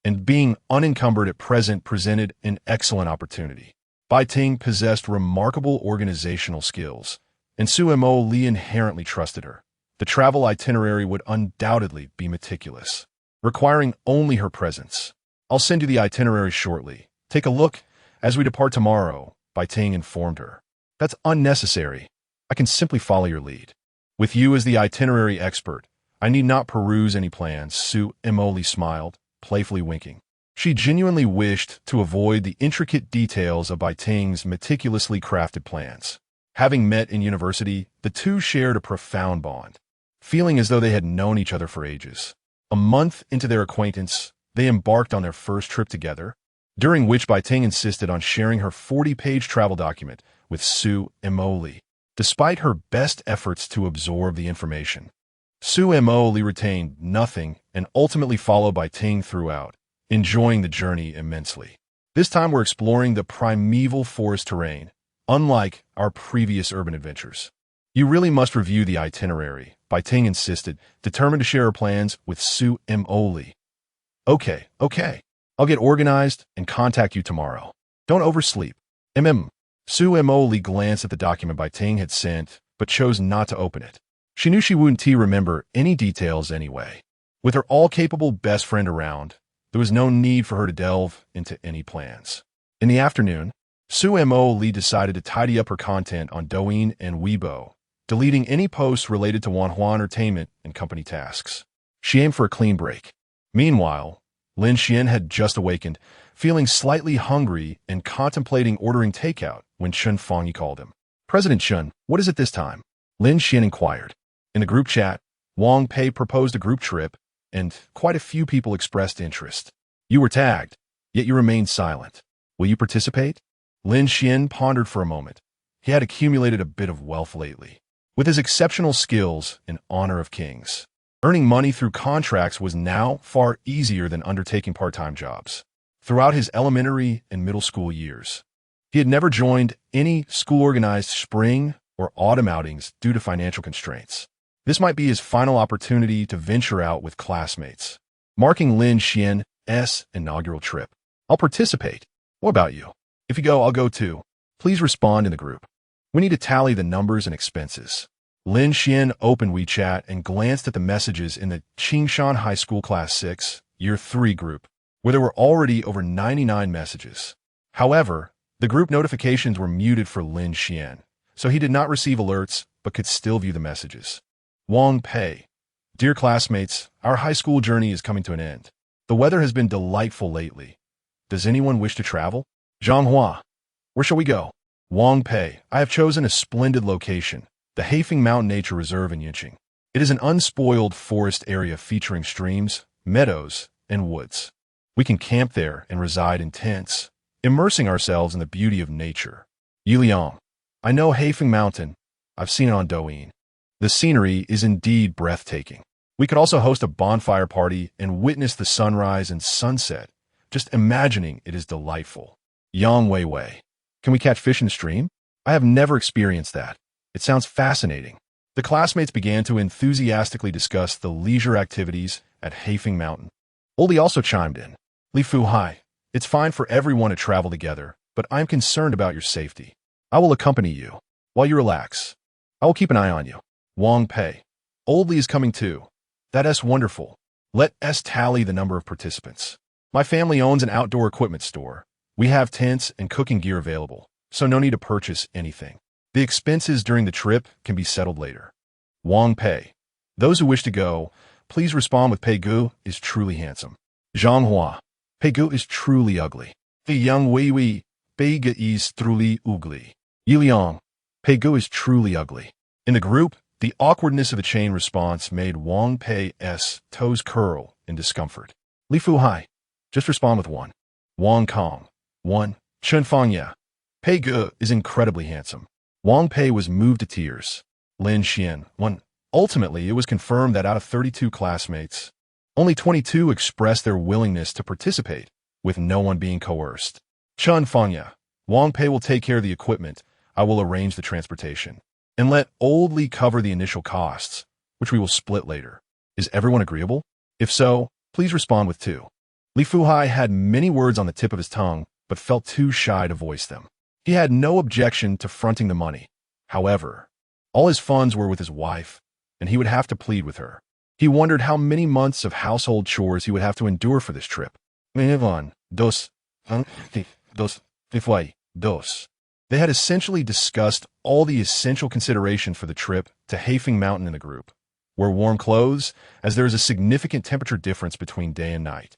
and being unencumbered at present presented an excellent opportunity. Baiting possessed remarkable organizational skills, and Su Moli inherently trusted her. The travel itinerary would undoubtedly be meticulous, requiring only her presence. "I'll send you the itinerary shortly. Take a look as we depart tomorrow," Baiting informed her. "That's unnecessary. I can simply follow your lead. With you as the itinerary expert, I need not peruse any plans," Su Moli smiled, playfully winking. She genuinely wished to avoid the intricate details of Baiting's meticulously crafted plans. Having met in university, the two shared a profound bond, feeling as though they had known each other for ages. A month into their acquaintance, they embarked on their first trip together, during which Baiting insisted on sharing her 40-page travel document with Su Moli. Despite her best efforts to absorb the information, Su Moli retained nothing and ultimately followed Baiting throughout, enjoying the journey immensely. This time we're exploring the primeval forest terrain, unlike our previous urban adventures. "You really must review the itinerary," Baiting insisted, determined to share her plans with Su Moli. Okay. I'll get organized and contact you tomorrow. Don't oversleep. Su Moli glanced at the document Baiting had sent, but chose not to open it. She knew she wouldn't remember any details anyway. With her all-capable best friend around, there was no need for her to delve into any plans. In the afternoon, Su Moli decided to tidy up her content on Douyin and Weibo, deleting any posts related to Wanhua Entertainment and company tasks. She aimed for a clean break. Meanwhile, Lin Xuan had just awakened, feeling slightly hungry and contemplating ordering takeout when Chen Fengyi called him. "President Chen, what is it this time?" Lin Xuan inquired. In the group chat, Wang Pei proposed a group trip, and quite a few people expressed interest. "You were tagged." yet you remained silent. Will you participate? Lin Xuan pondered for a moment. He had accumulated a bit of wealth lately. With his exceptional skills in honor of kings, earning money through contracts was now far easier than undertaking part-time jobs. Throughout his elementary and middle school years, he had never joined any school-organized spring or autumn outings due to financial constraints. This might be his final opportunity to venture out with classmates, marking Lin Xuan's inaugural trip. I'll participate. What about you? If you go, I'll go too. Please respond in the group. We need to tally the numbers and expenses. Lin Xuan opened WeChat and glanced at the messages in the Qingshan High School Class 6, Year 3 group, where there were already over 99 messages. However, the group notifications were muted for Lin Xuan, so he did not receive alerts but could still view the messages. Wang Pei. Dear classmates, our high school journey is coming to an end. The weather has been delightful lately. Does anyone wish to travel? Zhanghua. Where shall we go? Wang Pei. I have chosen a splendid location, the Hehe Mountain Nature Reserve in Yinqing. It is an unspoiled forest area featuring streams, meadows, and woods. We can camp there and reside in tents, immersing ourselves in the beauty of nature. Yiliang. I know Hehe Mountain. I've seen it on Douyin. The scenery is indeed breathtaking. We could also host a bonfire party and witness the sunrise and sunset. Just imagining it is delightful. Yang Weiwei. Can we catch fish in the stream? I have never experienced that. It sounds fascinating. The classmates began to enthusiastically discuss the leisure activities at Hehe Mountain. Oli also chimed in. Li Fuhai. It's fine for everyone to travel together, but I'm concerned about your safety. I will accompany you. While you relax, I will keep an eye on you. Wang Pei. Old Li is coming too. That's wonderful. Let us tally the number of participants. My family owns an outdoor equipment store. We have tents and cooking gear available, so no need to purchase anything. The expenses during the trip can be settled later. Wang Pei. Those who wish to go, please respond with Pei Gu is truly handsome. Zhanghua. Pei Gu is truly ugly. The young Wei Pei Gu is truly ugly. Yiliang. Pei Gu is truly ugly. In the group, the awkwardness of the chain response made Wang Pei's toes curl in discomfort. Li Fuhai. Just respond with one. Wang Kong. 1. Chunfangya. Pei Gu is incredibly handsome. Wang Pei was moved to tears. Lin Xuan. 1. Ultimately, it was confirmed that out of 32 classmates, only 22 expressed their willingness to participate, with no one being coerced. Chunfangya. Wang Pei will take care of the equipment. I will arrange the transportation. And let Old Li cover the initial costs, which we will split later. Is everyone agreeable? If so, please respond with 2. Li Fuhai had many words on the tip of his tongue, but felt too shy to voice them. He had no objection to fronting the money. However, all his funds were with his wife, and he would have to plead with her. He wondered how many months of household chores he would have to endure for this trip. Dos. They had essentially discussed all the essential consideration for the trip to Hehe Mountain in the group. Wear warm clothes, as there is a significant temperature difference between day and night.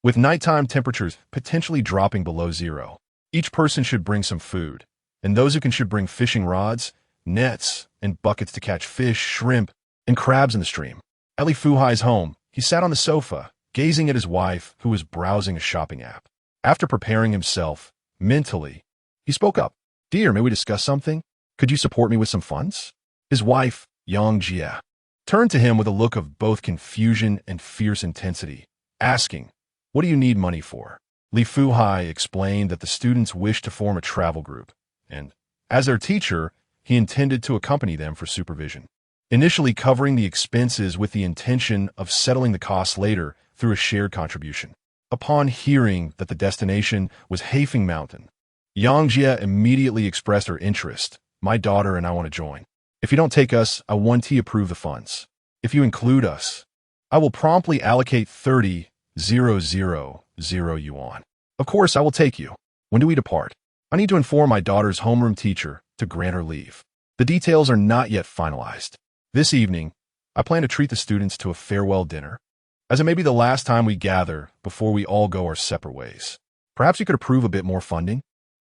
With nighttime temperatures potentially dropping below zero, each person should bring some food, and those who can should bring fishing rods, nets, and buckets to catch fish, shrimp, and crabs in the stream. At Li Fuhai's home, he sat on the sofa, gazing at his wife, who was browsing a shopping app. After preparing himself, mentally, he spoke up. Dear, may we discuss something? Could you support me with some funds? His wife, Yang Jia, turned to him with a look of both confusion and fierce intensity, asking, what do you need money for? Li Fuhai explained that the students wished to form a travel group, and, as their teacher, he intended to accompany them for supervision, initially covering the expenses with the intention of settling the costs later through a shared contribution. Upon hearing that the destination was Hehe Mountain, Yang Jia immediately expressed her interest. My daughter and I want to join. If you don't take us, I want to approve the funds. If you include us, I will promptly allocate 30,000 yuan. Of course, I will take you. When do we depart? I need to inform my daughter's homeroom teacher to grant her leave. The details are not yet finalized. This evening, I plan to treat the students to a farewell dinner, as it may be the last time we gather before we all go our separate ways. Perhaps you could approve a bit more funding?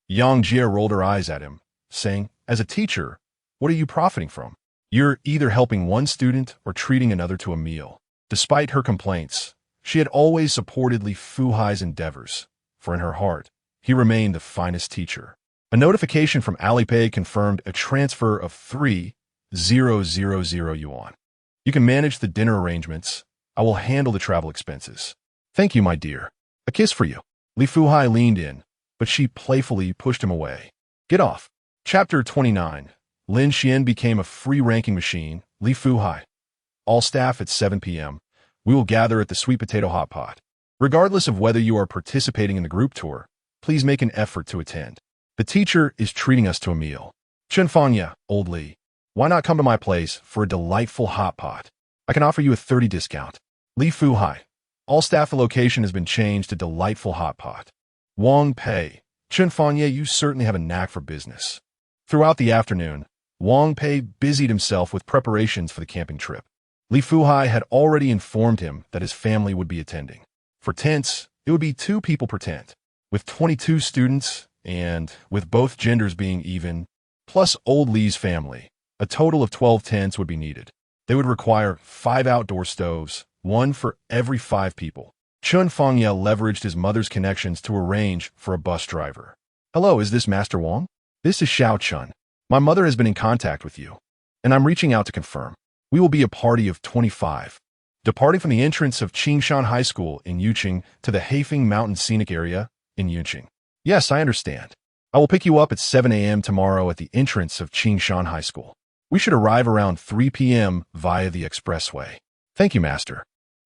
Yang Jia rolled her eyes at him, saying, as a teacher, what are you profiting from? You're either helping one student or treating another to a meal. Despite her complaints, she had always supported Li Fuhai's endeavors, for in her heart, he remained the finest teacher. A notification from Alipay confirmed a transfer of 3,000 yuan. You can manage the dinner arrangements. I will handle the travel expenses. Thank you, my dear. A kiss for you. Li Fuhai leaned in, but she playfully pushed him away. Get off. Chapter 29. Lin Xuan became a free ranking machine. Li Fuhai. All staff at 7 p.m. We will gather at the sweet potato hot pot. Regardless of whether you are participating in the group tour, please make an effort to attend. The teacher is treating us to a meal. Chenfanya, old Li. Why not come to my place for a delightful hot pot? I can offer you a 30% discount. Li Fuhai. All staff, the location has been changed to delightful hot pot. Wang Pei. Chenfanya, you certainly have a knack for business. Throughout the afternoon, Wang Pei busied himself with preparations for the camping trip. Li Fuhai had already informed him that his family would be attending. For tents, it would be 2 people per tent. With 22 students, and with both genders being even, plus old Li's family, a total of 12 tents would be needed. They would require 5 outdoor stoves, 1 for every 5 people. Chun Fengye leveraged his mother's connections to arrange for a bus driver. Hello, is this Master Wang? This is Xiao Chun. My mother has been in contact with you, and I'm reaching out to confirm. We will be a party of 25. Departing from the entrance of Qingshan High School in Yuqing to the Hehe Mountain Scenic Area in Yuqing. Yes, I understand. I will pick you up at 7 a.m. tomorrow at the entrance of Qingshan High School. We should arrive around 3 p.m. via the expressway. Thank you, Master.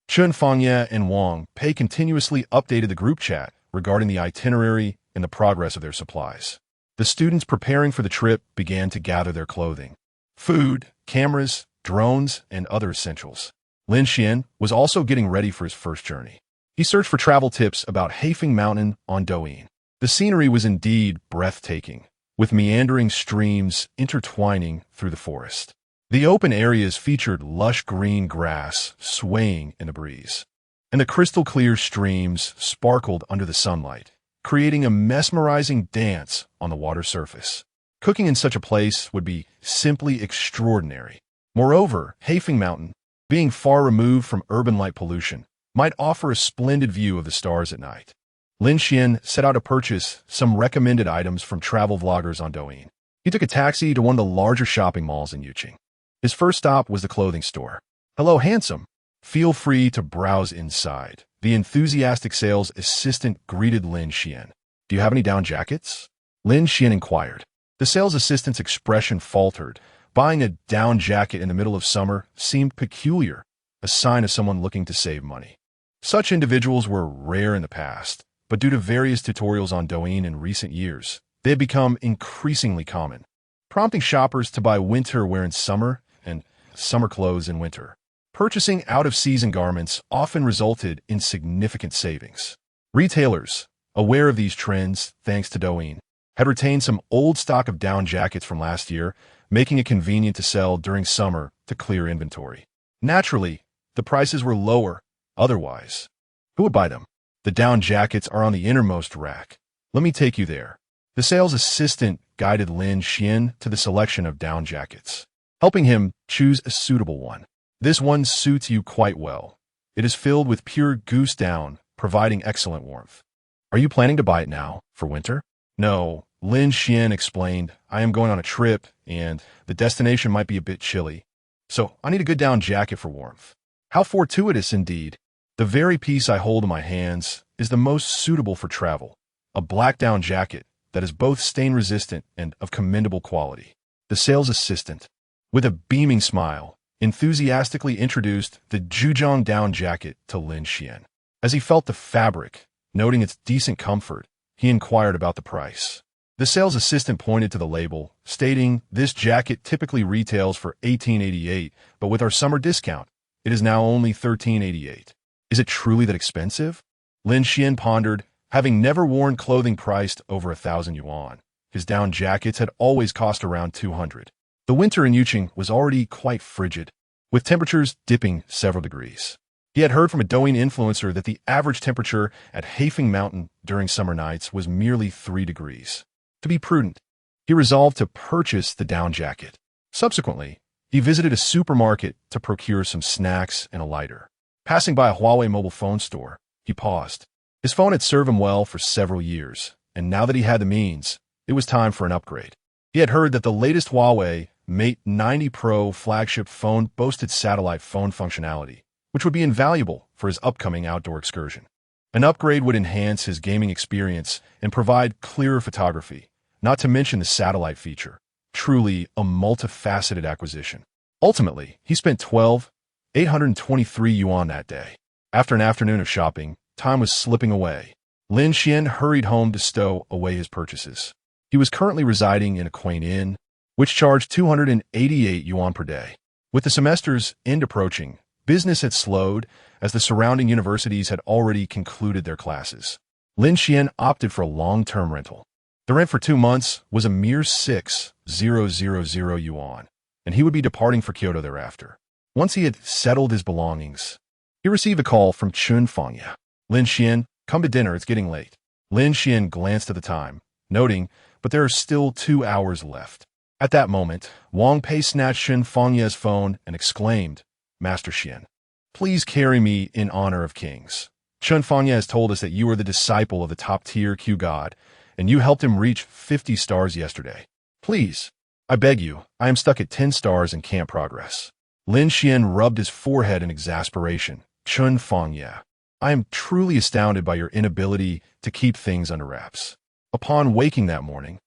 Chun Fengye and Wang Pei continuously updated the group chat regarding the itinerary and the progress of their supplies. The students preparing for the trip began to gather their clothing, food, cameras, drones, and other essentials. Lin Xuan was also getting ready for his first journey. He searched for travel tips about Hefe Mountain on Douyin. The scenery was indeed breathtaking, with meandering streams intertwining through the forest. The open areas featured lush green grass swaying in the breeze, and the crystal-clear streams sparkled under the sunlight, creating a mesmerizing dance on the water surface. Cooking in such a place would be simply extraordinary. Moreover, Hefe Mountain, being far removed from urban light pollution, might offer a splendid view of the stars at night. Lin Xuan set out to purchase some recommended items from travel vloggers on Douyin. He took a taxi to one of the larger shopping malls in Yuqing. His first stop was the clothing store. Hello, handsome. Feel free to browse inside. The enthusiastic sales assistant greeted Lin Xuan. Do you have any down jackets? Lin Xuan inquired. The sales assistant's expression faltered. Buying a down jacket in the middle of summer seemed peculiar, a sign of someone looking to save money. Such individuals were rare in the past, but due to various tutorials on Douyin in recent years, they have become increasingly common, prompting shoppers to buy winter wear in summer and summer clothes in winter. Purchasing out-of-season garments often resulted in significant savings. Retailers, aware of these trends thanks to Douyin, had retained some old stock of down jackets from last year, making it convenient to sell during summer to clear inventory. Naturally, the prices were lower otherwise. Who would buy them? The down jackets are on the innermost rack. Let me take you there. The sales assistant guided Lin Xuan to the selection of down jackets, helping him choose a suitable one. This one suits you quite well. It is filled with pure goose down, providing excellent warmth. Are you planning to buy it now, for winter? No, Lin Xuan explained. I am going on a trip, and the destination might be a bit chilly. So I need a good down jacket for warmth. How fortuitous indeed. The very piece I hold in my hands is the most suitable for travel. A black down jacket that is both stain-resistant and of commendable quality. The sales assistant, with a beaming smile, enthusiastically introduced the Zhejiang down jacket to Lin Xuan. As he felt the fabric, noting its decent comfort, he inquired about the price. The sales assistant pointed to the label, stating this jacket typically retails for $18.88, but with our summer discount, it is now only $13.88. Is it truly that expensive? Lin Xuan pondered, having never worn clothing priced over 1,000 yuan. His down jackets had always cost around 200. The winter in Yuqing was already quite frigid, with temperatures dipping several degrees. He had heard from a Douyin influencer that the average temperature at Hefe Mountain during summer nights was merely 3 degrees. To be prudent, he resolved to purchase the down jacket. Subsequently, he visited a supermarket to procure some snacks and a lighter. Passing by a Huawei mobile phone store, he paused. His phone had served him well for several years, and now that he had the means, it was time for an upgrade. He had heard that the latest Huawei Mate 90 Pro flagship phone boasted satellite phone functionality, which would be invaluable for his upcoming outdoor excursion. An upgrade would enhance his gaming experience and provide clearer photography, not to mention the satellite feature. Truly a multifaceted acquisition. Ultimately, he spent 12,823 yuan that day. After an afternoon of shopping, time was slipping away. Lin Xuan hurried home to stow away his purchases. He was currently residing in a quaint inn, which charged 288 yuan per day. With the semester's end approaching, business had slowed as the surrounding universities had already concluded their classes. Lin Xuan opted for a long-term rental. The rent for 2 months was a mere 6,000 yuan, and he would be departing for Kyoto thereafter. Once he had settled his belongings, he received a call from Chun Fangya. Lin Xuan, come to dinner, it's getting late. Lin Xuan glanced at the time, noting, but there are still 2 hours left. At that moment, Wang Pei snatched Chun Fangya's phone and exclaimed, Master Xuan, please carry me in honor of kings. Chun Fangya has told us that you are the disciple of the top-tier Q god, and you helped him reach 50 stars yesterday. Please, I beg you, I am stuck at 10 stars and can't progress. Lin Xuan rubbed his forehead in exasperation. Chun Fangya, I am truly astounded by your inability to keep things under wraps. Upon waking that morning,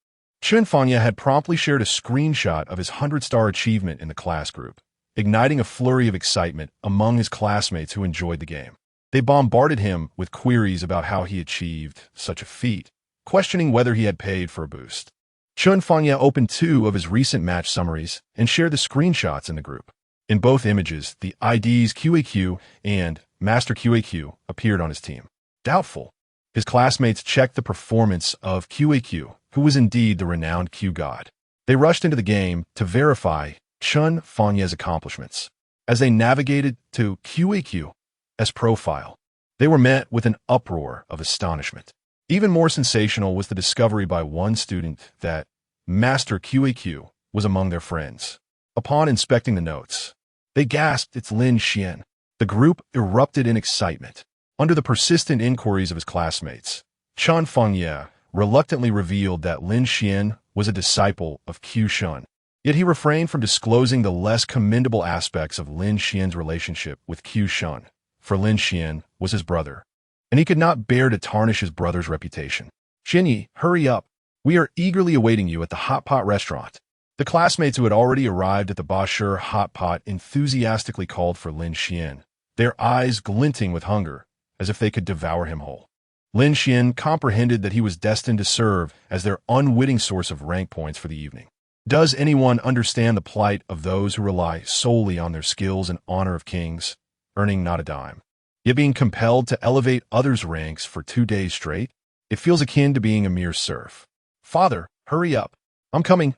Chun Fangya had promptly shared a screenshot of his 100-star achievement in the class group, igniting a flurry of excitement among his classmates who enjoyed the game. They bombarded him with queries about how he achieved such a feat, questioning whether he had paid for a boost. Chun Fangya opened 2 of his recent match summaries and shared the screenshots in the group. In both images, the IDs QAQ and Master QAQ appeared on his team. Doubtful. His classmates checked the performance of QAQ, who was indeed the renowned Q god. They rushed into the game to verify Chun Fangya's accomplishments. As they navigated to QAQ's profile, they were met with an uproar of astonishment. Even more sensational was the discovery by one student that Master QAQ was among their friends. Upon inspecting the notes, they gasped, it's Lin Xuan. The group erupted in excitement. Under the persistent inquiries of his classmates, Chun Fangya reluctantly revealed that Lin Xuan was a disciple of Q Shun. Yet he refrained from disclosing the less commendable aspects of Lin Xuan's relationship with Q Shun, for Lin Xuan was his brother, and he could not bear to tarnish his brother's reputation. Xinyi, hurry up. We are eagerly awaiting you at the Hot Pot restaurant. The classmates who had already arrived at the Bashur Hot Pot enthusiastically called for Lin Xuan, their eyes glinting with hunger, as if they could devour him whole. Lin Xuan comprehended that he was destined to serve as their unwitting source of rank points for the evening. Does anyone understand the plight of those who rely solely on their skills and honor of kings, earning not a dime, yet being compelled to elevate others' ranks for 2 days straight? It feels akin to being a mere serf. Father, hurry up. I'm coming,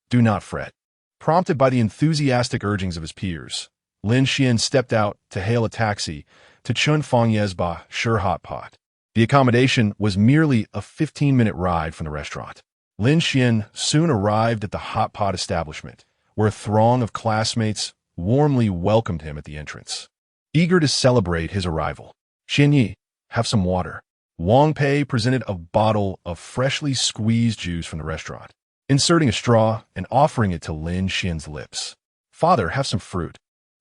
do not fret. Prompted by the enthusiastic urgings of his peers, Lin Xuan stepped out to hail a taxi to Chun Fangya's Bashur Hot Pot. The accommodation was merely a 15-minute ride from the restaurant. Lin Xuan soon arrived at the Hot Pot establishment, where a throng of classmates warmly welcomed him at the entrance. Eager to celebrate his arrival, Xinyi, have some water. Wang Pei presented a bottle of freshly squeezed juice from the restaurant, inserting a straw and offering it to Lin Xuan's lips. Father, have some fruit.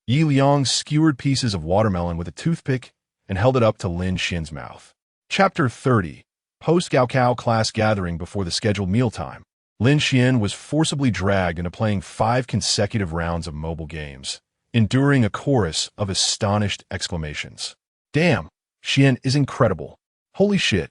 Yi Liang skewered pieces of watermelon with a toothpick and held it up to Lin Xuan's mouth. Chapter 30. Post-Gaokao class gathering before the scheduled mealtime. Lin Xuan was forcibly dragged into playing 5 consecutive rounds of mobile games, enduring a chorus of astonished exclamations. Damn, Xuan is incredible. Holy shit.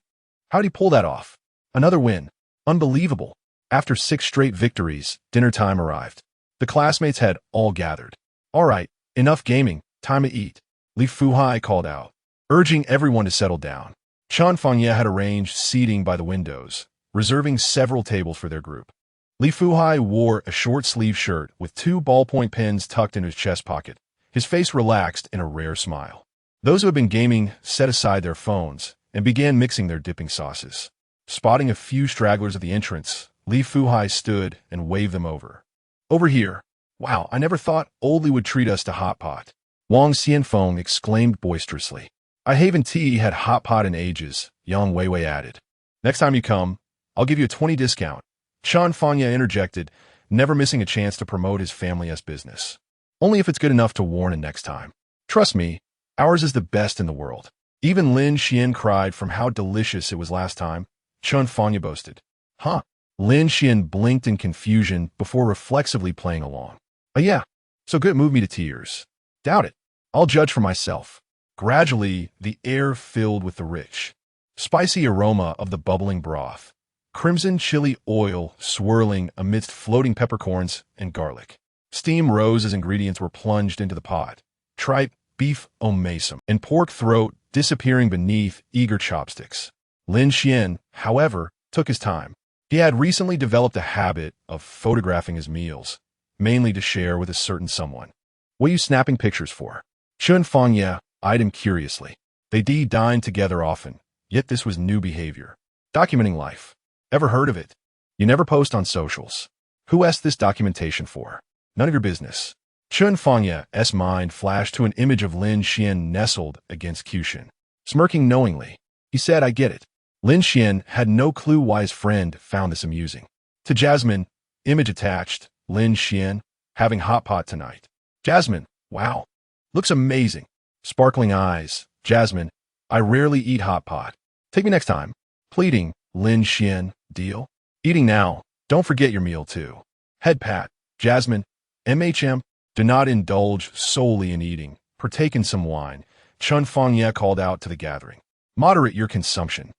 How'd he pull that off? Another win. Unbelievable. After 6 straight victories, dinner time arrived. The classmates had all gathered. All right, enough gaming, time to eat. Li Fuhai called out, urging everyone to settle down. Chun Fangya had arranged seating by the windows, reserving several tables for their group. Li Fuhai wore a short-sleeved shirt with 2 ballpoint pens tucked into his chest pocket, his face relaxed in a rare smile. Those who had been gaming set aside their phones and began mixing their dipping sauces. Spotting a few stragglers at the entrance, Li Fuhai stood and waved them over. Over here. Wow, I never thought Oldly would treat us to Hot Pot. Wang Xianfeng exclaimed boisterously. I haven't tea had hot pot in ages, Yang Weiwei added. Next time you come, I'll give you a 20 discount. Chan Fanya interjected, never missing a chance to promote his family's business. Only if it's good enough to warn it next time. Trust me, ours is the best in the world. Even Lin Xuan cried from how delicious it was last time, Chan Fanya boasted. Huh? Lin Xuan blinked in confusion before reflexively playing along. Oh yeah, so good it moved me to tears. Doubt it. I'll judge for myself. Gradually, the air filled with the rich, spicy aroma of the bubbling broth, crimson chili oil swirling amidst floating peppercorns and garlic. Steam rose as ingredients were plunged into the pot. Tripe, beef omasum, and pork throat disappearing beneath eager chopsticks. Lin Xuan, however, took his time. He had recently developed a habit of photographing his meals, mainly to share with a certain someone. What are you snapping pictures for? Chun Fangya eyed him curiously. They dined together often, yet this was new behavior. Documenting life. Ever heard of it? You never post on socials. Who asked this documentation for? None of your business. Chun Fangya's mind flashed to an image of Lin Xuan nestled against Cushin. Smirking knowingly, he said, I get it. Lin Xuan had no clue why his friend found this amusing. To Jasmine, image attached, Lin Xuan, having hot pot tonight. Jasmine, wow. Looks amazing. Sparkling eyes. Jasmine, I rarely eat hot pot. Take me next time. Pleading, Lin Xuan, deal? Eating now. Don't forget your meal too. Head pat. Jasmine, MHM, do not indulge solely in eating. Partake in some wine. Chun Fangya called out to the gathering. Moderate your consumption.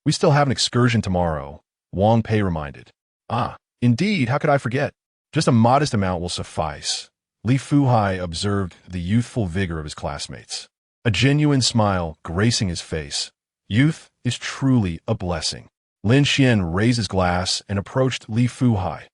We still have an excursion tomorrow, Wang Pei reminded. Ah, indeed, how could I forget? Just a modest amount will suffice. Li Fuhai observed the youthful vigor of his classmates. A genuine smile gracing his face. Youth is truly a blessing. Lin Xuan raised his glass and approached Li Fuhai.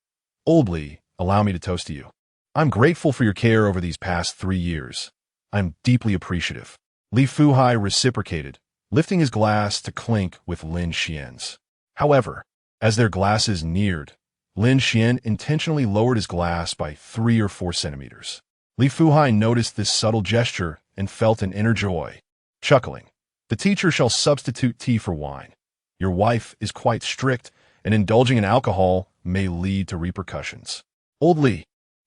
Old Li, allow me to toast to you. I'm grateful for your care over these past 3 years. I'm deeply appreciative. Li Fuhai reciprocated, lifting his glass to clink with Lin Xuan's. However, as their glasses neared, Lin Xuan intentionally lowered his glass by 3 or 4 centimeters. Li Fuhai noticed this subtle gesture and felt an inner joy. Chuckling, the teacher shall substitute tea for wine. Your wife is quite strict, and indulging in alcohol may lead to repercussions. Old Li,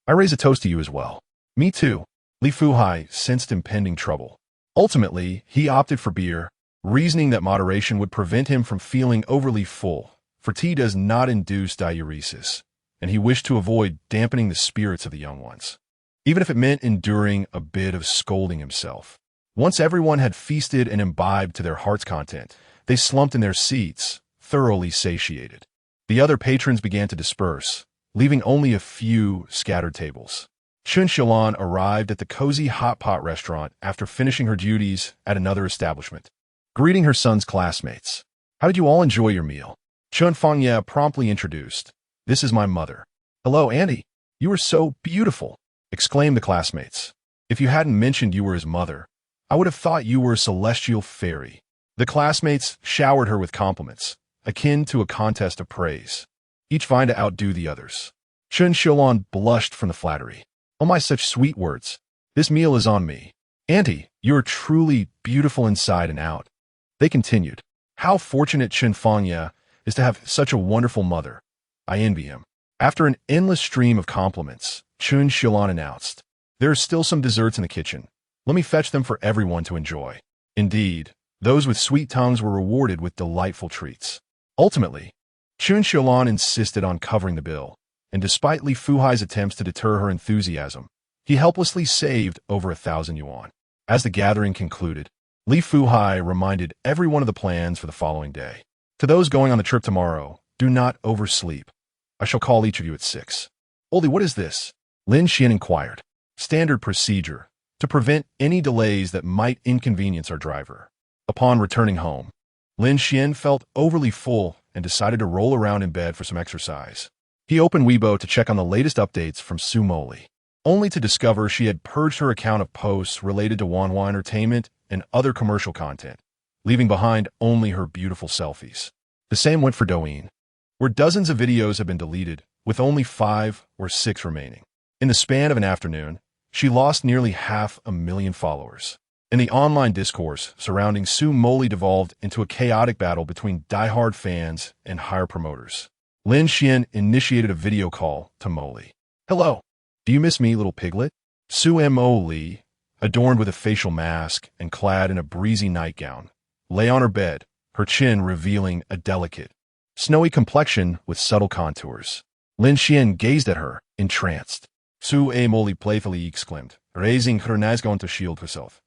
I raise a toast to you as well. Me too. Li Fuhai sensed impending trouble. Ultimately, he opted for beer, reasoning that moderation would prevent him from feeling overly full, for tea does not induce diuresis, and he wished to avoid dampening the spirits of the young ones, even if it meant enduring a bit of scolding himself. Once everyone had feasted and imbibed to their heart's content, they slumped in their seats, thoroughly satiated. The other patrons began to disperse, leaving only a few scattered tables. Chun Xiaolan arrived at the cozy hot pot restaurant after finishing her duties at another establishment. Greeting her son's classmates. How did you all enjoy your meal? Chun Fangya promptly introduced. This is my mother. Hello, Andy. You are so beautiful, exclaimed the classmates. If you hadn't mentioned you were his mother, I would have thought you were a celestial fairy. The classmates showered her with compliments, akin to a contest of praise, each vying to outdo the others. Chun Xiaolan blushed from the flattery. Oh my, such sweet words. This meal is on me. Auntie, you are truly beautiful inside and out. They continued. How fortunate Chun Fangya is to have such a wonderful mother. I envy him. After an endless stream of compliments, Chun Xiaolan announced, there are still some desserts in the kitchen. Let me fetch them for everyone to enjoy. Indeed, those with sweet tongues were rewarded with delightful treats. Ultimately, Chun Xiaolan insisted on covering the bill, and despite Li Fuhai's attempts to deter her enthusiasm, he helplessly saved over 1,000 yuan. As the gathering concluded, Li Fuhai reminded everyone of the plans for the following day. To those going on the trip tomorrow, do not oversleep. I shall call each of you at 6. Oldie, what is this? Lin Xuan inquired. Standard procedure, to prevent any delays that might inconvenience our driver. Upon returning home, Lin Xuan felt overly full and decided to roll around in bed for some exercise. He opened Weibo to check on the latest updates from Su Moli, only to discover she had purged her account of posts related to Wanhua Entertainment and other commercial content, leaving behind only her beautiful selfies. The same went for Douyin, where dozens of videos have been deleted, with only 5 or 6 remaining. In the span of an afternoon, she lost nearly 500,000 followers. and the online discourse surrounding Su Moli devolved into a chaotic battle between die-hard fans and higher promoters. Lin Xuan initiated a video call to Moli. "Hello. Do you miss me, little piglet?" Su Moli, adorned with a facial mask and clad in a breezy nightgown, lay on her bed, her chin revealing a delicate, snowy complexion with subtle contours. Lin Xuan gazed at her, entranced. Su Moli playfully exclaimed, raising her nightgown to shield herself.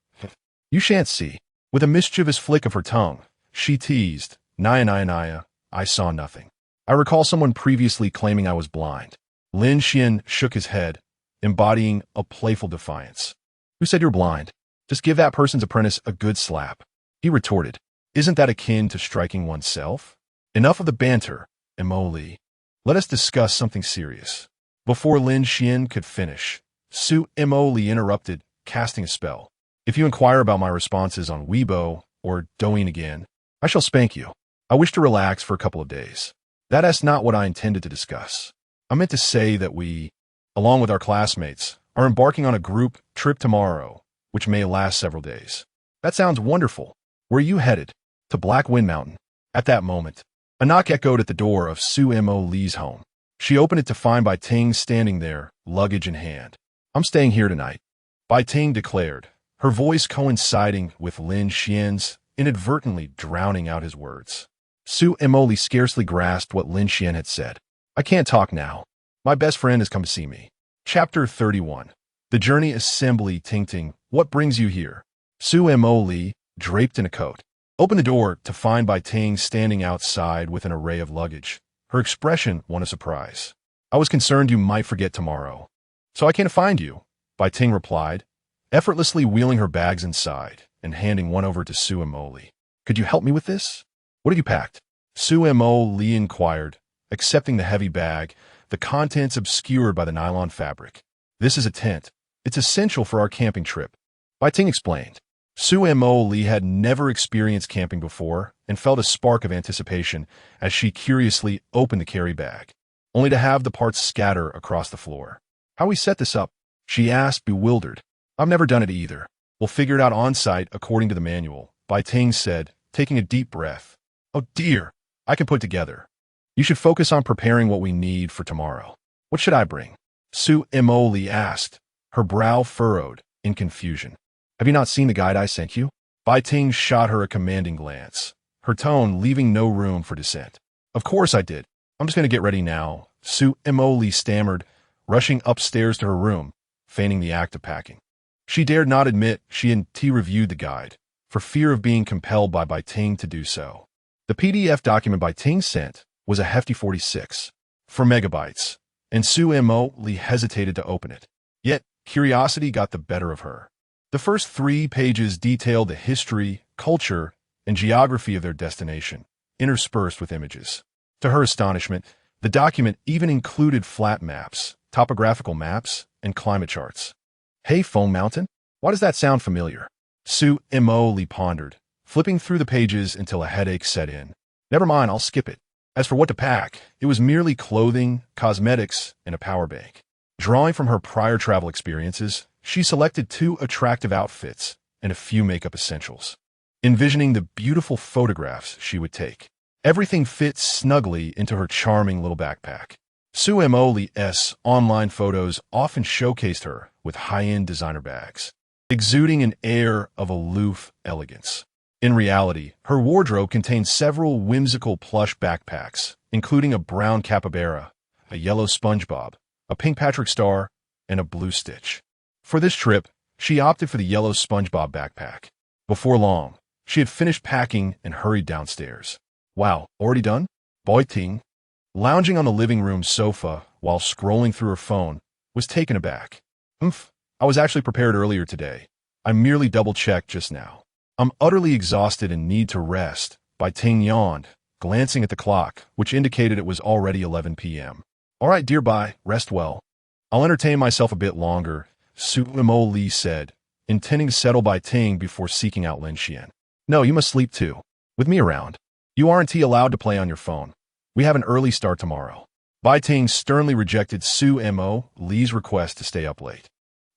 "You shan't see." With a mischievous flick of her tongue, she teased, Naya, I saw nothing. I recall someone previously claiming I was blind." Lin Xuan shook his head, embodying a playful defiance. "Who said you're blind? Just give that person's apprentice a good slap." He retorted, "Isn't that akin to striking oneself?" "Enough of the banter, Moli. Let us discuss something serious." Before Lin Xuan could finish, Su Moli interrupted, casting a spell. "If you inquire about my responses on Weibo or Douyin again, I shall spank you. I wish to relax for a couple of days." "That's not what I intended to discuss. I meant to say that we, along with our classmates, are embarking on a group trip tomorrow, which may last several days." "That sounds wonderful. Where are you headed?" "To Black Wind Mountain." At that moment, a knock echoed at the door of Su Moli's home. She opened it to find Bai Ting standing there, luggage in hand. "I'm staying here tonight," Bai Ting declared, her voice coinciding with Lin Xuan's, inadvertently drowning out his words. Su Moli scarcely grasped what Lin Xuan had said. "I can't talk now. My best friend has come to see me." Chapter 31. The Journey Assembly. Ting, what brings you here? Su Moli, draped in a coat, opened the door to find Bai Ting standing outside with an array of luggage. Her expression one of surprise. "I was concerned you might forget tomorrow, so I came to find you," Bai Ting replied, effortlessly wheeling her bags inside and handing one over to Su Moli. "Could you help me with this? What have you packed?" Su Moli inquired, accepting the heavy bag, the contents obscured by the nylon fabric. "This is a tent. It's essential for our camping trip," Bai Ting explained. Su Moli had never experienced camping before and felt a spark of anticipation as she curiously opened the carry bag, only to have the parts scatter across the floor. "How we set this up?" she asked, bewildered. "I've never done it either. We'll figure it out on-site according to the manual," Bai Ting said, taking a deep breath. "Oh dear, I can put together. You should focus on preparing what we need for tomorrow." "What should I bring?" Su Moli asked, her brow furrowed in confusion. "Have you not seen the guide I sent you?" Bai Ting shot her a commanding glance, her tone leaving no room for dissent. "Of course I did. I'm just going to get ready now," Su Moli stammered, rushing upstairs to her room, feigning the act of packing. She dared not admit she hadn't reviewed the guide, for fear of being compelled by Bai Ting to do so. The PDF document Bai Ting sent was a hefty 46 megabytes, and Su Moli hesitated to open it. Yet, curiosity got the better of her. The first 3 pages detailed the history, culture, and geography of their destination, interspersed with images. To her astonishment, the document even included flat maps, topographical maps, and climate charts. "Hey, Phone Mountain? Why does that sound familiar?" Su Moli pondered, flipping through the pages until a headache set in. "Never mind, I'll skip it." As for what to pack, it was merely clothing, cosmetics, and a power bank. Drawing from her prior travel experiences, she selected 2 attractive outfits and a few makeup essentials, envisioning the beautiful photographs she would take. Everything fit snugly into her charming little backpack. Su Moli's online photos often showcased her with high-end designer bags, exuding an air of aloof elegance. In reality, her wardrobe contained several whimsical plush backpacks, including a brown capybara, a yellow SpongeBob, a pink Patrick Star, and a blue Stitch. For this trip, she opted for the yellow SpongeBob backpack. Before long, she had finished packing and hurried downstairs. "Wow, already done?" Bai Ting, lounging on the living room sofa while scrolling through her phone, was taken aback. I was actually prepared earlier today. I merely double-checked just now. I'm utterly exhausted and need to rest," Bai Ting yawned, glancing at the clock, which indicated it was already 11 p.m. "All right, dear Bai, rest well. I'll entertain myself a bit longer," Su Moli said, intending to settle Bai Ting before seeking out Lin Xuan. "No, you must sleep too. With me around. You aren't allowed to play on your phone. We have an early start tomorrow." Bai Ting sternly rejected Su Moli's request to stay up late.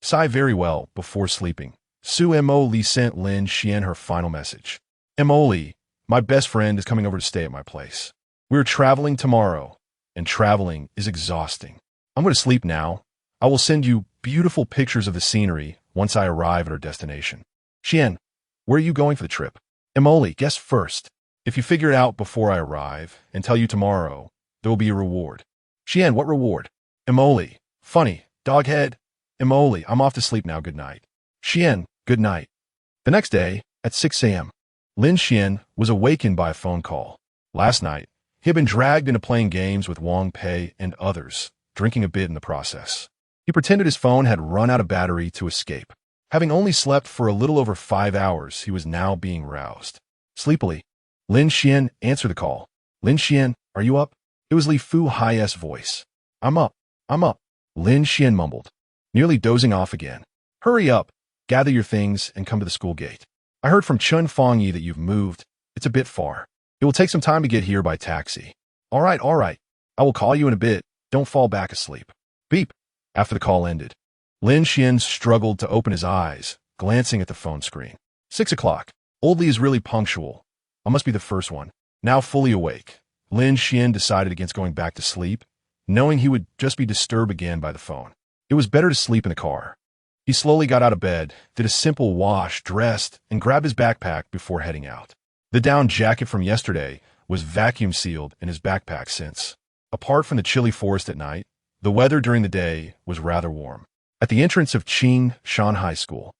"Sigh very well before sleeping," Su Moli sent Lin Xuan her final message. Moli, my best friend is coming over to stay at my place. We're traveling tomorrow, and traveling is exhausting. I'm going to sleep now. I will send you beautiful pictures of the scenery once I arrive at our destination. Xian, where are you going for the trip? Moli, guess first. If you figure it out before I arrive and tell you tomorrow, there will be a reward. Xian, what reward? Moli, funny, doghead. Moli, I'm off to sleep now, good night. Xian, good night. The next day, at 6 a.m., Lin Xuan was awakened by a phone call. Last night, he had been dragged into playing games with Wang Pei and others, drinking a bit in the process. He pretended his phone had run out of battery to escape. Having only slept for a little over 5 hours, he was now being roused. Sleepily, Lin Xuan answered the call. Lin Xuan, are you up? It was Li Fu Hai's voice. I'm up. Lin Xuan mumbled, nearly dozing off again. Hurry up, gather your things, and come to the school gate. I heard from Chun Fangyi that you've moved. It's a bit far. It will take some time to get here by taxi. All right. I will call you in a bit. Don't fall back asleep. Beep. After the call ended, Lin Xuan struggled to open his eyes, glancing at the phone screen. 6 o'clock. Old Li is really punctual. I must be the first one. Now fully awake, Lin Xuan decided against going back to sleep, knowing he would just be disturbed again by the phone. It was better to sleep in the car. He slowly got out of bed, did a simple wash, dressed, and grabbed his backpack before heading out. The down jacket from yesterday was vacuum sealed in his backpack since. Apart from the chilly forest at night, the weather during the day was rather warm. At the entrance of Qing Shan High School,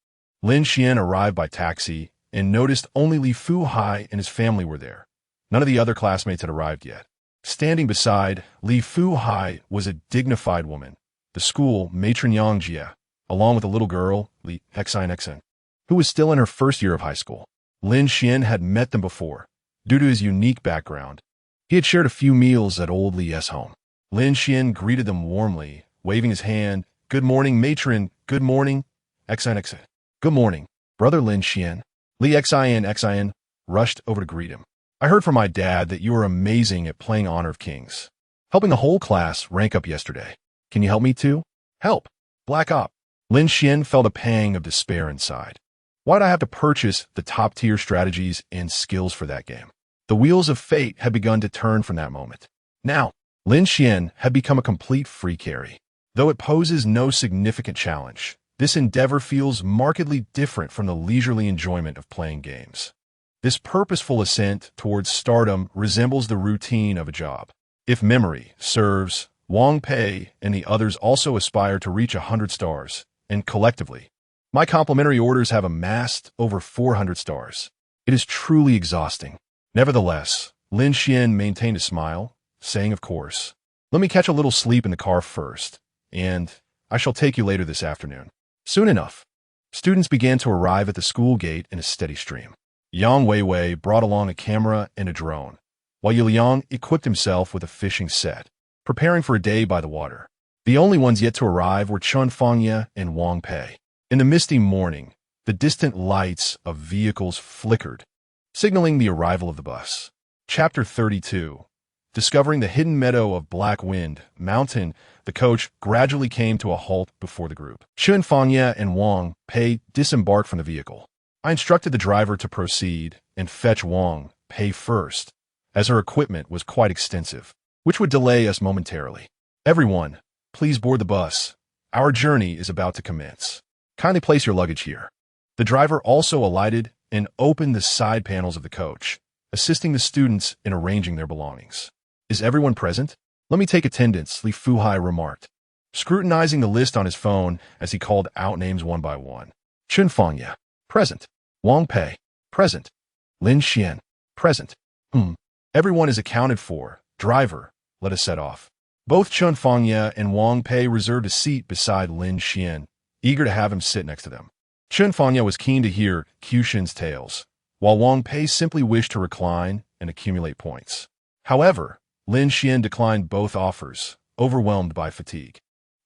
Lin Xuan arrived by taxi and noticed only Li Fu Hai and his family were there. None of the other classmates had arrived yet. Standing beside Li Fu Hai was a dignified woman, the school matron Yang Jia, along with a little girl, Li Xuan, who was still in her first year of high school. Lin Xuan had met them before. Due to his unique background, he had shared a few meals at old Li's home. Lin Xuan greeted them warmly, waving his hand. Good morning, matron. Good morning, Xuan. Good morning, brother Lin Xuan. Li Xuan rushed over to greet him. I heard from my dad that you are amazing at playing Honor of Kings, helping the whole class rank up yesterday. Can you help me too? Help. Black Op. Lin Xuan felt a pang of despair inside. Why'd I have to purchase the top-tier strategies and skills for that game? The wheels of fate had begun to turn from that moment. Now, Lin Xuan had become a complete free carry. Though it poses no significant challenge, this endeavor feels markedly different from the leisurely enjoyment of playing games. This purposeful ascent towards stardom resembles the routine of a job. If memory serves, Wang Pei and the others also aspire to reach 100 stars, and collectively, my complimentary orders have amassed over 400 stars. It is truly exhausting. Nevertheless, Lin Xuan maintained a smile, saying, of course, let me catch a little sleep in the car first, and I shall take you later this afternoon. Soon enough, students began to arrive at the school gate in a steady stream. Yang Weiwei brought along a camera and a drone, while Yiliang equipped himself with a fishing set, preparing for a day by the water. The only ones yet to arrive were Chun Fangyi and Wang Pei. In the misty morning, the distant lights of vehicles flickered, signaling the arrival of the bus. Chapter 32. Discovering the hidden meadow of Black Wind Mountain, the coach gradually came to a halt before the group. Chun Fangyi and Wang Pei disembarked from the vehicle. I instructed the driver to proceed and fetch Wang Pei first, as her equipment was quite extensive, which would delay us momentarily. Everyone, please board the bus. Our journey is about to commence. Kindly place your luggage here. The driver also alighted and opened the side panels of the coach, assisting the students in arranging their belongings. Is everyone present? Let me take attendance, Li Fu Hai remarked, scrutinizing the list on his phone as he called out names one by one. Chun Fangyi, present. Wang Pei, present. Lin Xuan, present. Everyone is accounted for. Driver, let us set off. Both Chun Fangyi and Wang Pei reserved a seat beside Lin Xuan, eager to have him sit next to them. Chun Fangyi was keen to hear Qixin's tales, while Wang Pei simply wished to recline and accumulate points. However, Lin Xuan declined both offers, overwhelmed by fatigue.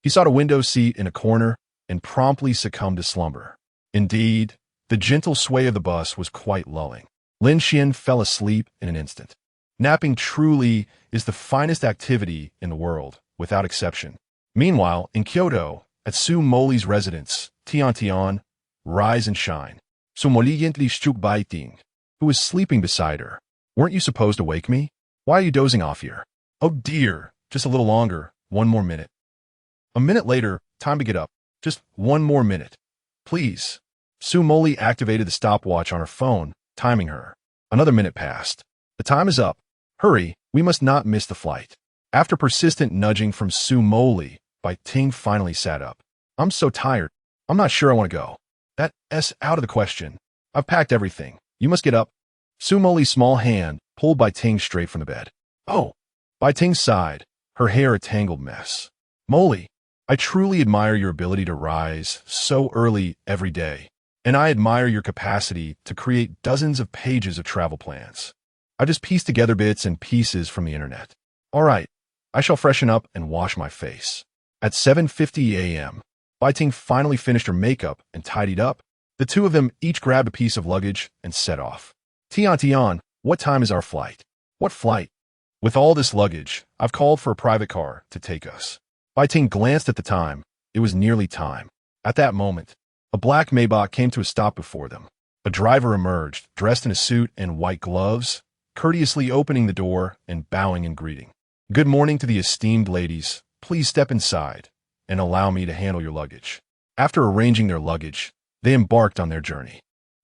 He sought a window seat in a corner and promptly succumbed to slumber. Indeed, the gentle sway of the bus was quite lulling. Lin Xuan fell asleep in an instant. Napping truly is the finest activity in the world, without exception. Meanwhile, in Kyoto, at Su Moli's residence, Tian, rise and shine. Su Moli gently stuk by Ting, who was sleeping beside her. Weren't you supposed to wake me? Why are you dozing off here? Oh dear, just a little longer, 1 more minute. A minute later, time to get up. Just 1 more minute. Please. Su Moli activated the stopwatch on her phone, timing her. Another minute passed. The time is up. Hurry, we must not miss the flight. After persistent nudging from Su Moli, Ting finally sat up. I'm so tired. I'm not sure I want to go. That's out of the question. I've packed everything. You must get up. Su Moli's small hand pulled Ting straight from the bed. Oh. Ting sighed, her hair a tangled mess. Moli, I truly admire your ability to rise so early every day, and I admire your capacity to create dozens of pages of travel plans. I just pieced together bits and pieces from the internet. All right, I shall freshen up and wash my face. At 7:50 a.m., Ting finally finished her makeup and tidied up. The two of them each grabbed a piece of luggage and set off. Tian, what time is our flight? What flight? With all this luggage, I've called for a private car to take us. Ting glanced at the time. It was nearly time. At that moment, a black Maybach came to a stop before them. A driver emerged, dressed in a suit and white gloves, courteously opening the door and bowing in greeting. Good morning to the esteemed ladies. Please step inside and allow me to handle your luggage. After arranging their luggage, they embarked on their journey.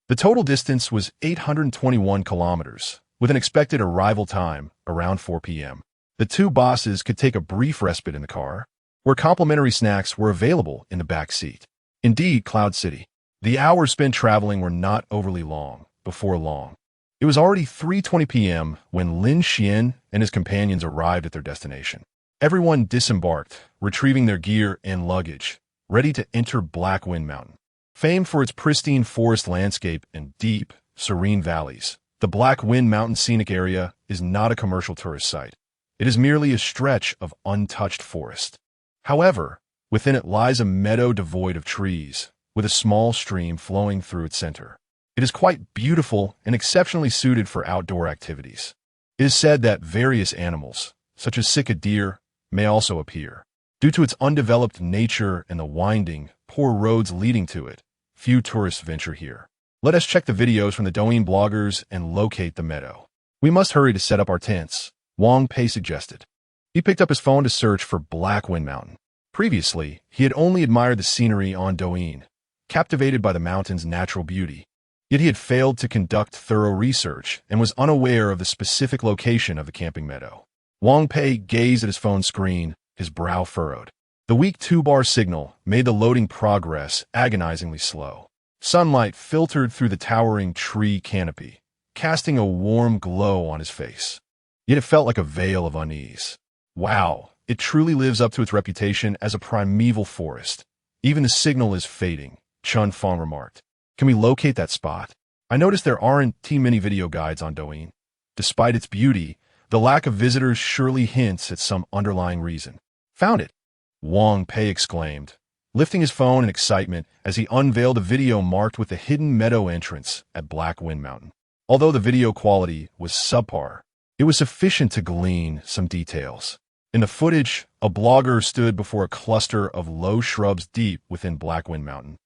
The total distance was 821 kilometers, with an expected arrival time around 4 p.m. The two bosses could take a brief respite in the car, where complimentary snacks were available in the back seat. Indeed, Cloud City. The hours spent traveling were not overly long. Before long, it was already 3:20 p.m. when Lin Xuan and his companions arrived at their destination. Everyone disembarked, retrieving their gear and luggage, ready to enter Black Wind Mountain. Famed for its pristine forest landscape and deep, serene valleys, the Black Wind Mountain scenic area is not a commercial tourist site. It is merely a stretch of untouched forest. However, within it lies a meadow devoid of trees, with a small stream flowing through its center. It is quite beautiful and exceptionally suited for outdoor activities. It is said that various animals, such as sika deer, may also appear. Due to its undeveloped nature and the winding, poor roads leading to it, few tourists venture here. Let us check the videos from the Douyin bloggers and locate the meadow. We must hurry to set up our tents, Wang Pei suggested. He picked up his phone to search for Black Wind Mountain. Previously, he had only admired the scenery on Douyin, captivated by the mountain's natural beauty. Yet he had failed to conduct thorough research and was unaware of the specific location of the camping meadow. Wang Pei gazed at his phone screen, his brow furrowed. The weak 2-bar signal made the loading progress agonizingly slow. Sunlight filtered through the towering tree canopy, casting a warm glow on his face. Yet it felt like a veil of unease. Wow, it truly lives up to its reputation as a primeval forest. Even the signal is fading, Chun Fong remarked. Can we locate that spot? I noticed there aren't too many video guides on Douyin. Despite its beauty, the lack of visitors surely hints at some underlying reason. Found it! Wang Pei exclaimed, lifting his phone in excitement as he unveiled a video marked with the hidden meadow entrance at Black Wind Mountain. Although the video quality was subpar, it was sufficient to glean some details. In the footage, a blogger stood before a cluster of low shrubs deep within Black Wind Mountain,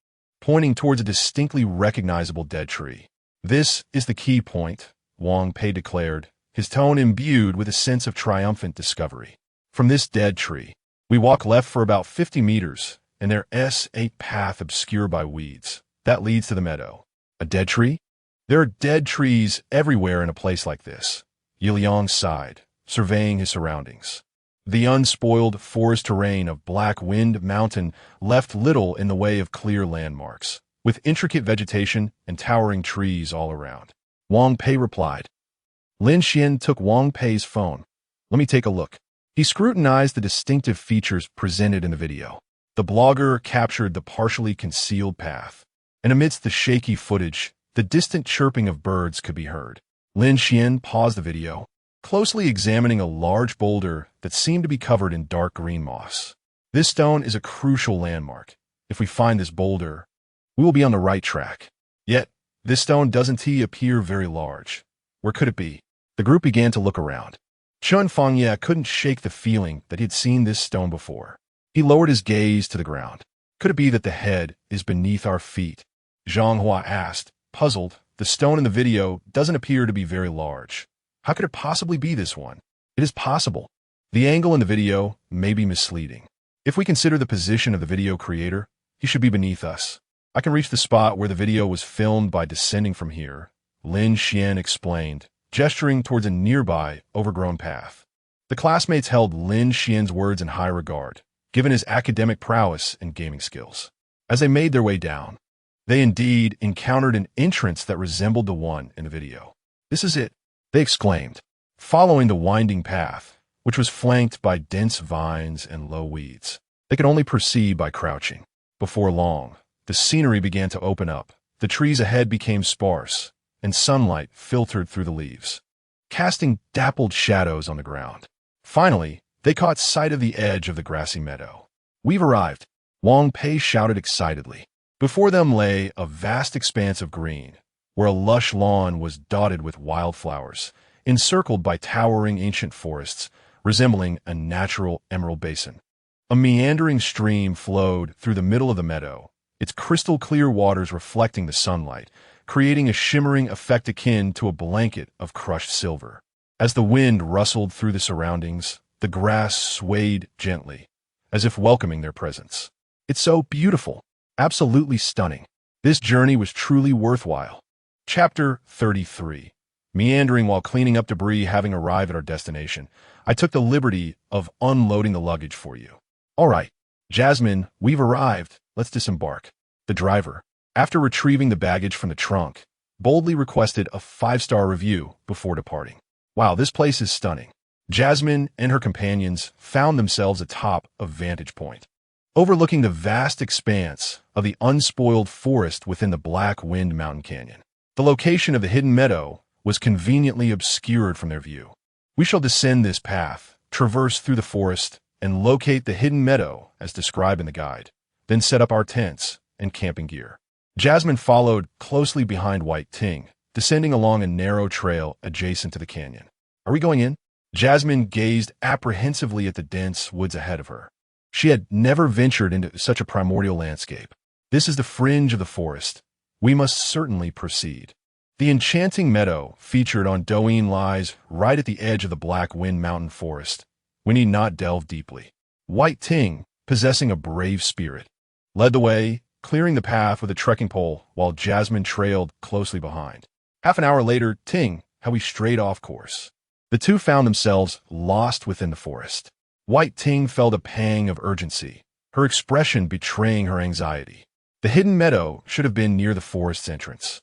pointing towards a distinctly recognizable dead tree. This is the key point, Wang Pei declared, his tone imbued with a sense of triumphant discovery. From this dead tree, we walk left for about 50 meters, and there's a path obscured by weeds that leads to the meadow. A dead tree? There are dead trees everywhere in a place like this. Yiliang sighed, surveying his surroundings. The unspoiled forest terrain of Black Wind Mountain left little in the way of clear landmarks, with intricate vegetation and towering trees all around. Wang Pei replied. Lin Xuan took Wang Pei's phone. Let me take a look. He scrutinized the distinctive features presented in the video. The blogger captured the partially concealed path, and amidst the shaky footage, the distant chirping of birds could be heard. Lin Xuan paused the video, closely examining a large boulder that seemed to be covered in dark green moss. This stone is a crucial landmark. If we find this boulder, we will be on the right track. Yet, this stone doesn't appear very large. Where could it be? The group began to look around. Chun Fangye couldn't shake the feeling that he had seen this stone before. He lowered his gaze to the ground. Could it be that the head is beneath our feet? Zhonghua asked, puzzled. The stone in the video doesn't appear to be very large. How could it possibly be this one? It is possible. The angle in the video may be misleading. If we consider the position of the video creator, he should be beneath us. I can reach the spot where the video was filmed by descending from here, Lin Xuan explained, gesturing towards a nearby, overgrown path. The classmates held Lin Xuan's words in high regard, given his academic prowess and gaming skills. As they made their way down, they indeed encountered an entrance that resembled the one in the video. This is it, they exclaimed, following the winding path, which was flanked by dense vines and low weeds. They could only proceed by crouching. Before long, the scenery began to open up. The trees ahead became sparse, and sunlight filtered through the leaves, casting dappled shadows on the ground. Finally, they caught sight of the edge of the grassy meadow. We've arrived, Wang Pei shouted excitedly. Before them lay a vast expanse of green, where a lush lawn was dotted with wildflowers, encircled by towering ancient forests, resembling a natural emerald basin. A meandering stream flowed through the middle of the meadow, its crystal-clear waters reflecting the sunlight, creating a shimmering effect akin to a blanket of crushed silver. As the wind rustled through the surroundings, the grass swayed gently, as if welcoming their presence. It's so beautiful, absolutely stunning. This journey was truly worthwhile. Chapter 33. Meandering while cleaning up debris. Having arrived at our destination, I took the liberty of unloading the luggage for you. All right, Jasmine, we've arrived. Let's disembark. The driver, after retrieving the baggage from the trunk, boldly requested a 5-star review before departing. Wow, this place is stunning. Jasmine and her companions found themselves atop a vantage point, overlooking the vast expanse of the unspoiled forest within the Black Wind Mountain Canyon. The location of the hidden meadow was conveniently obscured from their view. We shall descend this path, traverse through the forest, and locate the hidden meadow as described in the guide, then set up our tents and camping gear. Jasmine followed closely behind White Ting, descending along a narrow trail adjacent to the canyon. Are we going in? Jasmine gazed apprehensively at the dense woods ahead of her. She had never ventured into such a primordial landscape. This is the fringe of the forest. We must certainly proceed. The enchanting meadow featured on Douyin lies right at the edge of the Black Wind Mountain Forest. We need not delve deeply. White Ting, possessing a brave spirit, led the way, clearing the path with a trekking pole while Jasmine trailed closely behind. Half an hour later, Ting, how we strayed off course. The two found themselves lost within the forest. White Ting felt a pang of urgency, her expression betraying her anxiety. The hidden meadow should have been near the forest's entrance.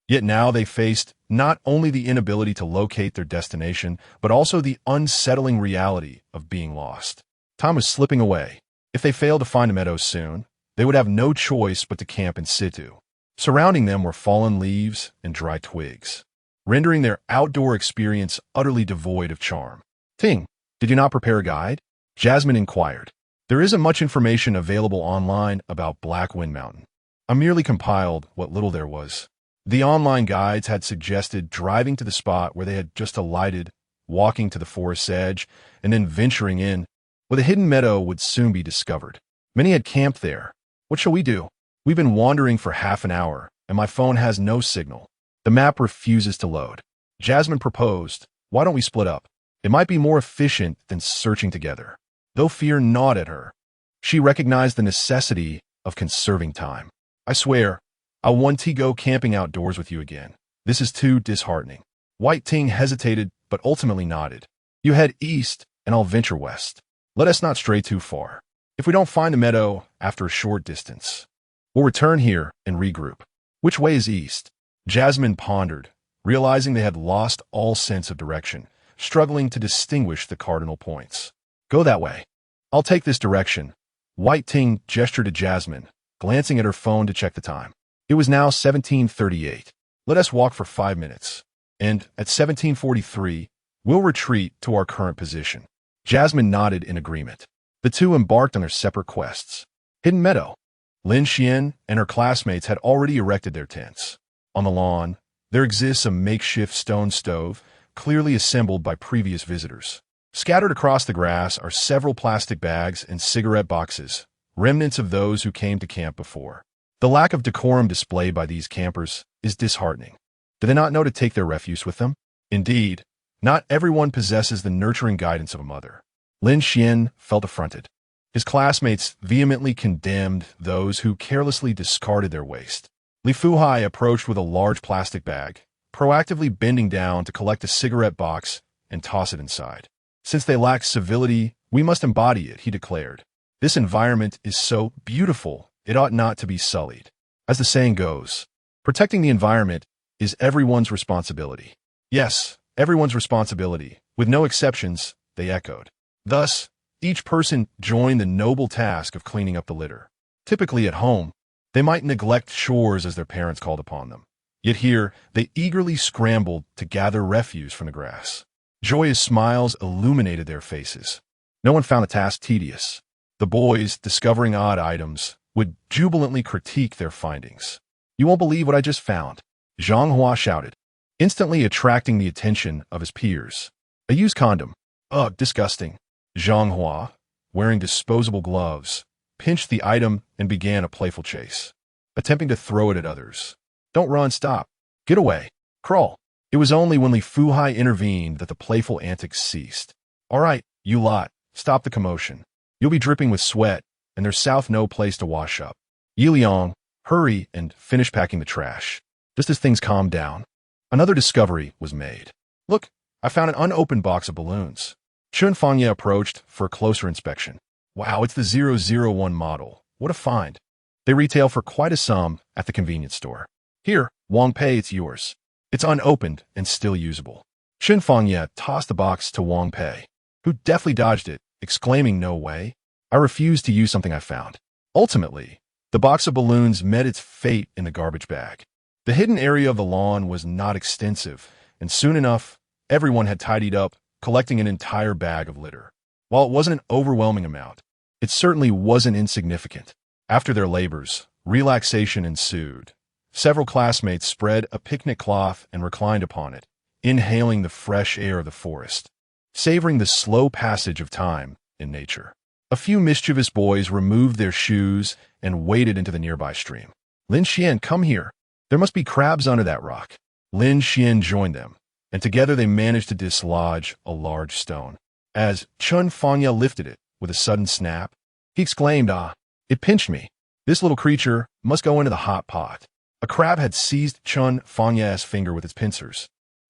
Yet now they faced not only the inability to locate their destination, but also the unsettling reality of being lost. Time was slipping away. If they failed to find the meadow soon, they would have no choice but to camp in situ. Surrounding them were fallen leaves and dry twigs, rendering their outdoor experience utterly devoid of charm. Ting, did you not prepare a guide? Jasmine inquired. There isn't much information available online about Black Wind Mountain. I merely compiled what little there was. The online guides had suggested driving to the spot where they had just alighted, walking to the forest's edge, and then venturing in, where the hidden meadow would soon be discovered. Many had camped there. What shall we do? We've been wandering for half an hour, and my phone has no signal. The map refuses to load. Jasmine proposed, why don't we split up? It might be more efficient than searching together. Though fear gnawed at her, she recognized the necessity of conserving time. I swear, I want to go camping outdoors with you again. This is too disheartening. White Ting hesitated, but ultimately nodded. You head east, and I'll venture west. Let us not stray too far. If we don't find the meadow after a short distance, we'll return here and regroup. Which way is east? Jasmine pondered, realizing they had lost all sense of direction, struggling to distinguish the cardinal points. Go that way. I'll take this direction. White Ting gestured to Jasmine, glancing at her phone to check the time. It was now 17:38. Let us walk for 5 minutes, and at 17:43, we'll retreat to our current position. Jasmine nodded in agreement. The two embarked on their separate quests. Hidden Meadow. Lin Xuan and her classmates had already erected their tents. On the lawn, there exists a makeshift stone stove, clearly assembled by previous visitors. Scattered across the grass are several plastic bags and cigarette boxes, remnants of those who came to camp before. The lack of decorum displayed by these campers is disheartening. Do they not know to take their refuse with them? Indeed, not everyone possesses the nurturing guidance of a mother. Lin Xuan felt affronted. His classmates vehemently condemned those who carelessly discarded their waste. Li Fuhai approached with a large plastic bag, proactively bending down to collect a cigarette box and toss it inside. Since they lack civility, we must embody it, he declared. This environment is so beautiful, it ought not to be sullied. As the saying goes, protecting the environment is everyone's responsibility. Yes, everyone's responsibility. With no exceptions, they echoed. Thus, each person joined the noble task of cleaning up the litter. Typically at home, they might neglect chores as their parents called upon them. Yet here, they eagerly scrambled to gather refuse from the grass. Joyous smiles illuminated their faces. No one found the task tedious. The boys, discovering odd items, would jubilantly critique their findings. "You won't believe what I just found," Zhang Hua shouted, instantly attracting the attention of his peers. "A used condom. Ugh, disgusting." Zhang Hua, wearing disposable gloves, pinched the item and began a playful chase, attempting to throw it at others. "Don't run, stop. Get away. Crawl." It was only when Li Fuhai intervened that the playful antics ceased. "All right, you lot, stop the commotion. You'll be dripping with sweat, and there's no place to wash up. Yi Liang, hurry and finish packing the trash." Just as things calmed down, another discovery was made. "Look, I found an unopened box of balloons." Chun Fangye approached for a closer inspection. "Wow, it's the 001 model. What a find. They retail for quite a sum at the convenience store. Here, Wang Pei, it's yours. It's unopened and still usable." Chun Fangye tossed the box to Wang Pei, who deftly dodged it, exclaiming, "No way. I refuse to use something I found." Ultimately, the box of balloons met its fate in the garbage bag. The hidden area of the lawn was not extensive, and soon enough, everyone had tidied up, collecting an entire bag of litter. While it wasn't an overwhelming amount, it certainly wasn't insignificant. After their labors, relaxation ensued. Several classmates spread a picnic cloth and reclined upon it, inhaling the fresh air of the forest, savoring the slow passage of time in nature. A few mischievous boys removed their shoes and waded into the nearby stream. "Lin Xuan, come here. There must be crabs under that rock." Lin Xuan joined them, and together they managed to dislodge a large stone. As Chun Fangye lifted it with a sudden snap, he exclaimed, "Ah, it pinched me. This little creature must go into the hot pot." A crab had seized Chun Fangye's finger with its pincers,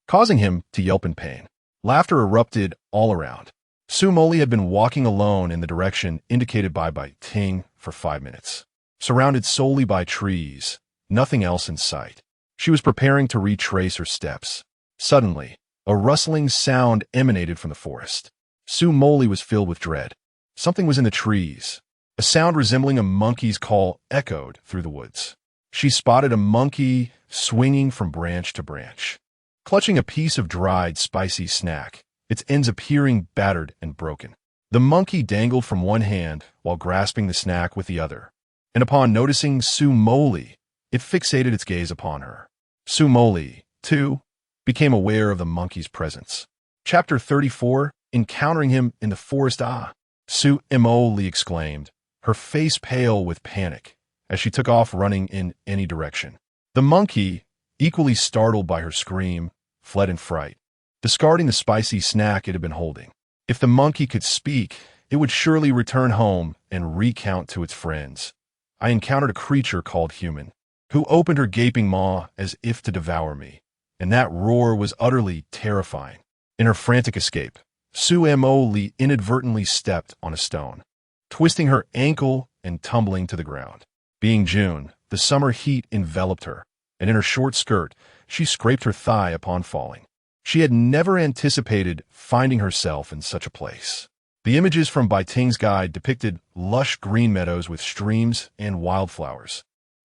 causing him to yelp in pain. Laughter erupted all around. Su Moli had been walking alone in the direction indicated by Ting for 5 minutes. Surrounded solely by trees, nothing else in sight. She was preparing to retrace her steps. Suddenly, a rustling sound emanated from the forest. Su Moli was filled with dread. Something was in the trees. A sound resembling a monkey's call echoed through the woods. She spotted a monkey swinging from branch to branch, clutching a piece of dried, spicy snack, its ends appearing battered and broken. The monkey dangled from one hand while grasping the snack with the other, and upon noticing Su Moli, it fixated its gaze upon her. Su Moli, too, became aware of the monkey's presence. Chapter 34, Encountering him in the forest. "Ah!" Su Moli exclaimed, her face pale with panic, as she took off running in any direction. The monkey, equally startled by her scream, fled in fright, discarding the spicy snack it had been holding. If the monkey could speak, it would surely return home and recount to its friends, "I encountered a creature called human, who opened her gaping maw as if to devour me," and that roar was utterly terrifying. In her frantic escape, Su Moli inadvertently stepped on a stone, twisting her ankle and tumbling to the ground. Being June, the summer heat enveloped her, and in her short skirt, she scraped her thigh upon falling. She had never anticipated finding herself in such a place. The images from Bai Ting's guide depicted lush green meadows with streams and wildflowers,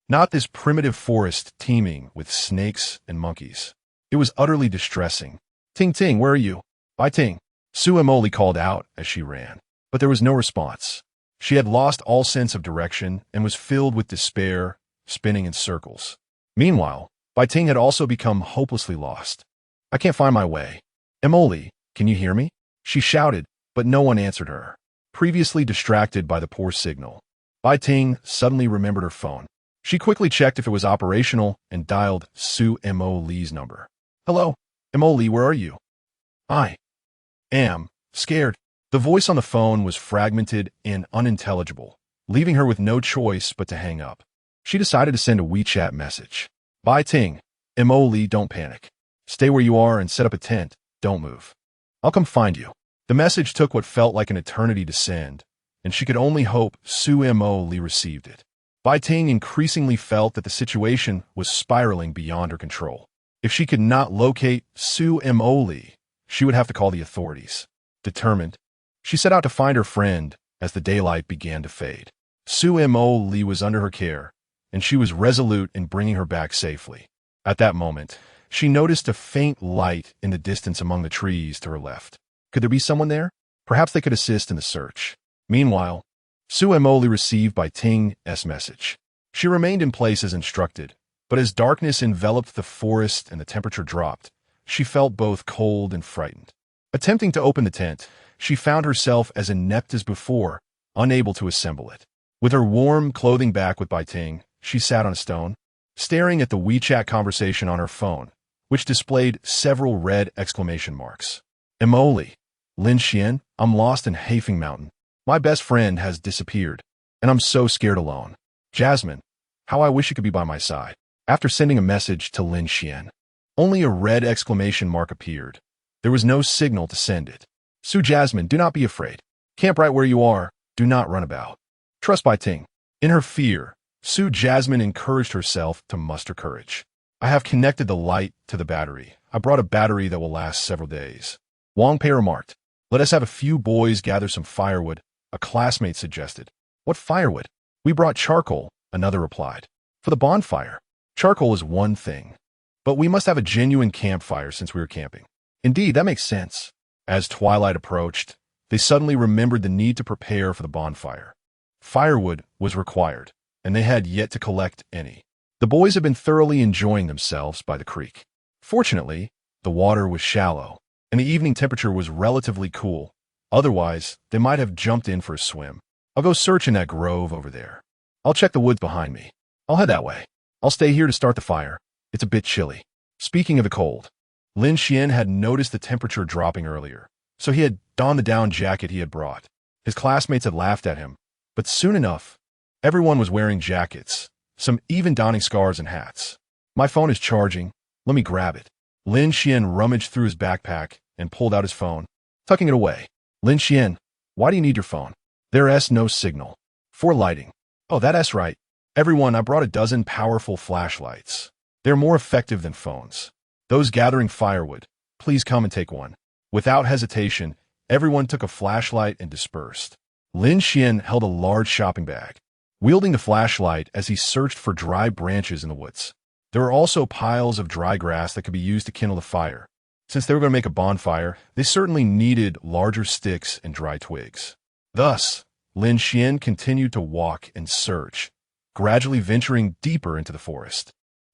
not this primitive forest teeming with snakes and monkeys. It was utterly distressing. "Ting Ting, where are you?" "Bai Ting," Su Moli called out as she ran, but there was no response. She had lost all sense of direction and was filled with despair, spinning in circles. Meanwhile, Bai Ting had also become hopelessly lost. "I can't find my way. Emoli, can you hear me?" She shouted, but no one answered her. Previously distracted by the poor signal, Bai Ting suddenly remembered her phone. She quickly checked if it was operational and dialed Su Moli's number. Hello, Moli, where are you? I am scared. The voice on the phone was fragmented and unintelligible, leaving her with no choice but to hang up. She decided to send a WeChat message. Bye Ting. Moli, don't panic. Stay where you are and set up a tent. Don't move. I'll come find you. The message took what felt like an eternity to send, and she could only hope Su Moli received it. Bai Ting increasingly felt that the situation was spiraling beyond her control. If she could not locate Su Moli, she would have to call the authorities. Determined, she set out to find her friend as the daylight began to fade. Su Moli was under her care, and she was resolute in bringing her back safely. At that moment, she noticed a faint light in the distance among the trees to her left. Could there be someone there? Perhaps they could assist in the search. Meanwhile, Su Moli received Bai Ting's message. She remained in place as instructed, but as darkness enveloped the forest and the temperature dropped, she felt both cold and frightened. Attempting to open the tent, she found herself as inept as before, unable to assemble it. With her warm clothing back with Bai Ting, she sat on a stone, staring at the WeChat conversation on her phone, which displayed several red exclamation marks. Moli, Lin Xuan, I'm lost in Hehe Mountain. My best friend has disappeared, and I'm so scared alone. Jasmine, how I wish you could be by my side. After sending a message to Lin Xuan, only a red exclamation mark appeared. There was no signal to send it. Su Jasmine, do not be afraid. Camp right where you are. Do not run about. Trust Bai Ting. In her fear, Su Jasmine encouraged herself to muster courage. I have connected the light to the battery. I brought a battery that will last several days. Wang Pei remarked, let us have a few boys gather some firewood, a classmate suggested. What firewood? We brought charcoal, another replied. For the bonfire. Charcoal is one thing. But we must have a genuine campfire since we were camping. Indeed, that makes sense. As twilight approached, they suddenly remembered the need to prepare for the bonfire. Firewood was required, and they had yet to collect any. The boys had been thoroughly enjoying themselves by the creek. Fortunately, the water was shallow, and the evening temperature was relatively cool. Otherwise, they might have jumped in for a swim. I'll go search in that grove over there. I'll check the woods behind me. I'll head that way. I'll stay here to start the fire. It's a bit chilly. Speaking of the cold, Lin Xuan had noticed the temperature dropping earlier, so he had donned the down jacket he had brought. His classmates had laughed at him, but soon enough, everyone was wearing jackets, some even donning scarves and hats. My phone is charging. Let me grab it. Lin Xuan rummaged through his backpack and pulled out his phone, tucking it away. Lin Xuan, why do you need your phone? There's no signal. For lighting. Oh, that's right. Everyone, I brought a dozen powerful flashlights. They're more effective than phones. Those gathering firewood, please come and take one. Without hesitation, everyone took a flashlight and dispersed. Lin Xuan held a large shopping bag, wielding the flashlight as he searched for dry branches in the woods. There were also piles of dry grass that could be used to kindle the fire. Since they were going to make a bonfire, they certainly needed larger sticks and dry twigs. Thus, Lin Xuan continued to walk and search, gradually venturing deeper into the forest.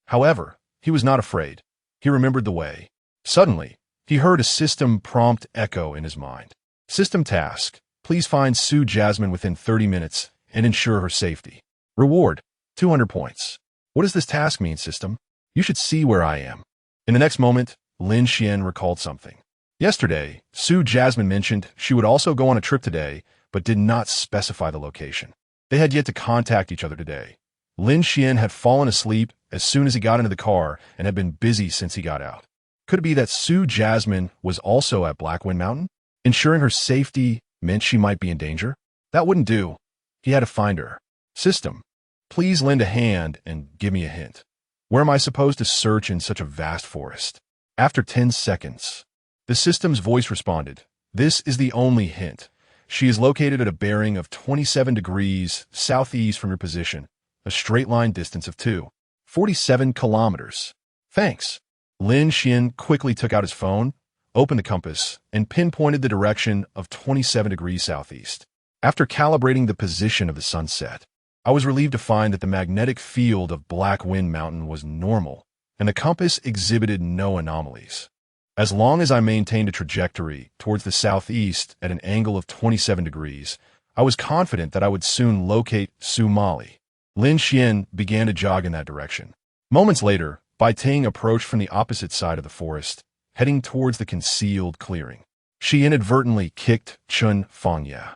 However, he was not afraid. He remembered the way. Suddenly, he heard a system prompt echo in his mind. System task. Please find Su Jasmine within 30 minutes and ensure her safety. Reward, 200 points. What does this task mean, system? You should see where I am. In the next moment, Lin Xuan recalled something. Yesterday, Su Jasmine mentioned she would also go on a trip today, but did not specify the location. They had yet to contact each other today. Lin Xuan had fallen asleep as soon as he got into the car and had been busy since he got out. Could it be that Su Jasmine was also at Blackwind Mountain? Ensuring her safety meant she might be in danger? That wouldn't do. He had to find her. System, please lend a hand and give me a hint. Where am I supposed to search in such a vast forest? After 10 seconds, the system's voice responded. This is the only hint. She is located at a bearing of 27 degrees southeast from your position, a straight line distance of 47 kilometers. Thanks. Lin Xuan quickly took out his phone, opened the compass, and pinpointed the direction of 27 degrees southeast. After calibrating the position of the sunset, I was relieved to find that the magnetic field of Blackwind Mountain was normal, and the compass exhibited no anomalies. As long as I maintained a trajectory towards the southeast at an angle of 27 degrees, I was confident that I would soon locate Su Moli. Lin Xuan began to jog in that direction. Moments later, Bai Ting approached from the opposite side of the forest, heading towards the concealed clearing. She inadvertently kicked Chun Fangya,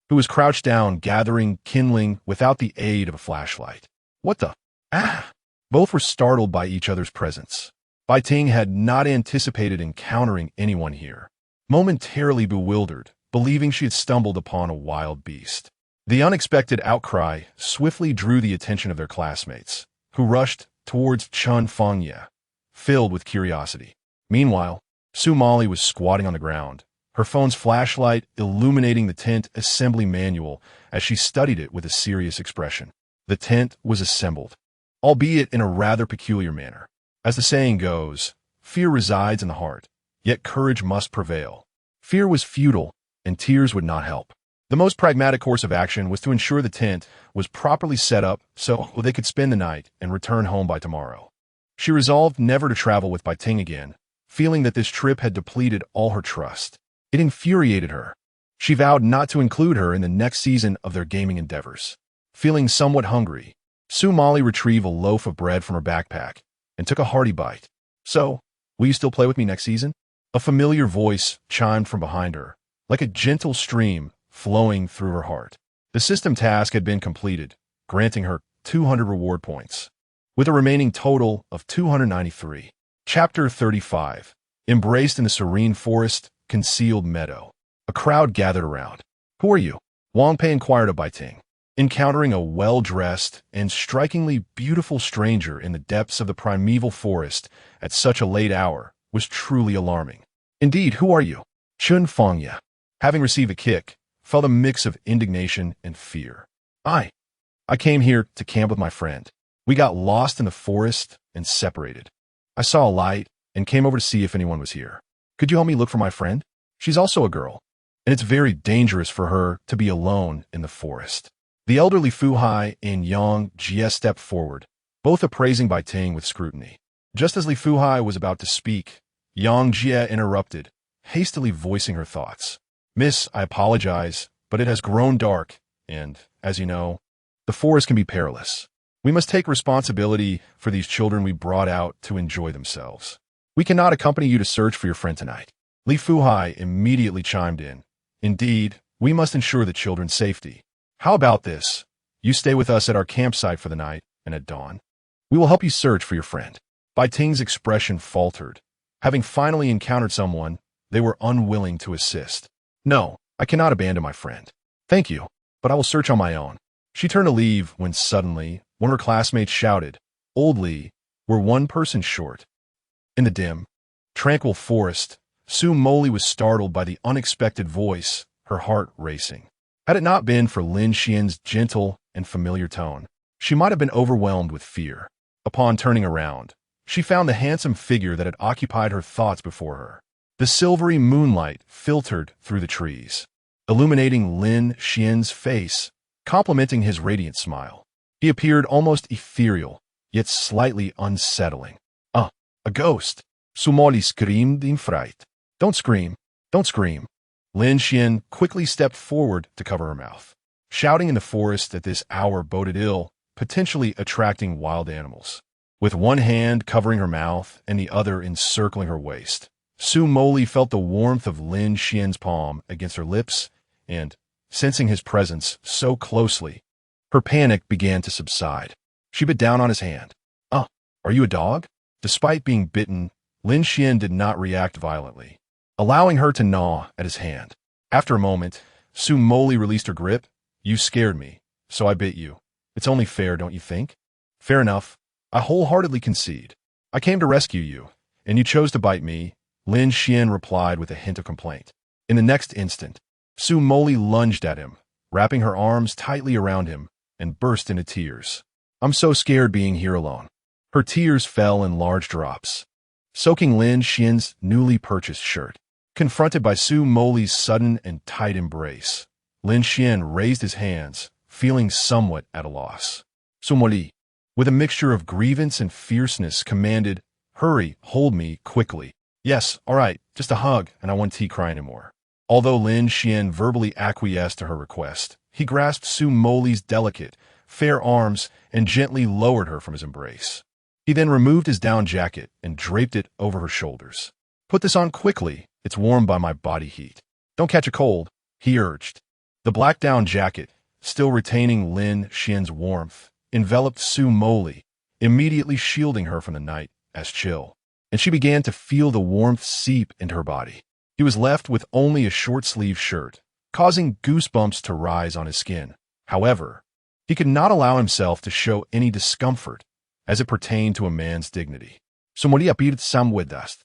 who was crouched down gathering kindling without the aid of a flashlight. What the? Ah! Both were startled by each other's presence. Bai Ting had not anticipated encountering anyone here. Momentarily bewildered, believing she had stumbled upon a wild beast. The unexpected outcry swiftly drew the attention of their classmates, who rushed towards Chun Fangya, filled with curiosity. Meanwhile, Su Moli was squatting on the ground, her phone's flashlight illuminating the tent assembly manual as she studied it with a serious expression. The tent was assembled, albeit in a rather peculiar manner. As the saying goes, fear resides in the heart, yet courage must prevail. Fear was futile, and tears would not help. The most pragmatic course of action was to ensure the tent was properly set up so they could spend the night and return home by tomorrow. She resolved never to travel with Bai Ting again, feeling that this trip had depleted all her trust. It infuriated her. She vowed not to include her in the next season of their gaming endeavors. Feeling somewhat hungry, Su Moli retrieved a loaf of bread from her backpack and took a hearty bite. So, will you still play with me next season? A familiar voice chimed from behind her, like a gentle stream flowing through her heart. The system task had been completed, granting her 200 reward points, with a remaining total of 293. Chapter 35. Embraced in the serene forest, concealed meadow. A crowd gathered around. Who are you? Wang Pei inquired of Bai Ting. Encountering a well-dressed and strikingly beautiful stranger in the depths of the primeval forest at such a late hour was truly alarming. Indeed, who are you? Chun Fangya, having received a kick, felt a mix of indignation and fear. I came here to camp with my friend. We got lost in the forest and separated. I saw a light and came over to see if anyone was here. Could you help me look for my friend? She's also a girl, and it's very dangerous for her to be alone in the forest. The elderly Fu Hai and Yang Jie stepped forward, both appraising Bai Ting with scrutiny. Just as Li Fu Hai was about to speak, Yang Jie interrupted, hastily voicing her thoughts. Miss, I apologize, but it has grown dark, and, as you know, the forest can be perilous. We must take responsibility for these children we brought out to enjoy themselves. We cannot accompany you to search for your friend tonight. Li Fu Hai immediately chimed in. Indeed, we must ensure the children's safety. How about this? You stay with us at our campsite for the night, and at dawn, we will help you search for your friend. Bai Ting's expression faltered. Having finally encountered someone, they were unwilling to assist. No, I cannot abandon my friend. Thank you, but I will search on my own. She turned to leave when suddenly one of her classmates shouted, Old Li, we're one person short. In the dim, tranquil forest, Su Moli was startled by the unexpected voice, her heart racing. Had it not been for Lin Xuan's gentle and familiar tone, she might have been overwhelmed with fear. Upon turning around, she found the handsome figure that had occupied her thoughts before her. The silvery moonlight filtered through the trees, illuminating Lin Xuan's face, complementing his radiant smile. He appeared almost ethereal, yet slightly unsettling. A ghost! Su Moli screamed in fright. Don't scream, don't scream. Lin Xuan quickly stepped forward to cover her mouth. Shouting in the forest at this hour boded ill, potentially attracting wild animals. With one hand covering her mouth and the other encircling her waist, Su Moli felt the warmth of Lin Xuan's palm against her lips and, sensing his presence so closely, her panic began to subside. She bit down on his hand. Are you a dog? Despite being bitten, Lin Xuan did not react violently, allowing her to gnaw at his hand. After a moment, Su Moli released her grip. You scared me, so I bit you. It's only fair, don't you think? Fair enough. I wholeheartedly concede. I came to rescue you, and you chose to bite me, Lin Xuan replied with a hint of complaint. In the next instant, Su Moli lunged at him, wrapping her arms tightly around him, and burst into tears. I'm so scared being here alone. Her tears fell in large drops, soaking Lin Xuan's newly purchased shirt. Confronted by Su Moli's sudden and tight embrace, Lin Xuan raised his hands, feeling somewhat at a loss. Su Moli, with a mixture of grievance and fierceness, commanded, Hurry, hold me, quickly. Yes, all right, just a hug, and I won't cry anymore. Although Lin Xuan verbally acquiesced to her request, he grasped Su Moli's delicate, fair arms and gently lowered her from his embrace. He then removed his down jacket and draped it over her shoulders. "Put this on quickly. It's warm by my body heat. Don't catch a cold," he urged. The black down jacket, still retaining Lin Xuan's warmth, enveloped Su Moli, immediately shielding her from the night as chill, and she began to feel the warmth seep into her body. He was left with only a short-sleeved shirt, causing goosebumps to rise on his skin. However, he could not allow himself to show any discomfort as it pertained to a man's dignity. Su Moli appeared samwedast,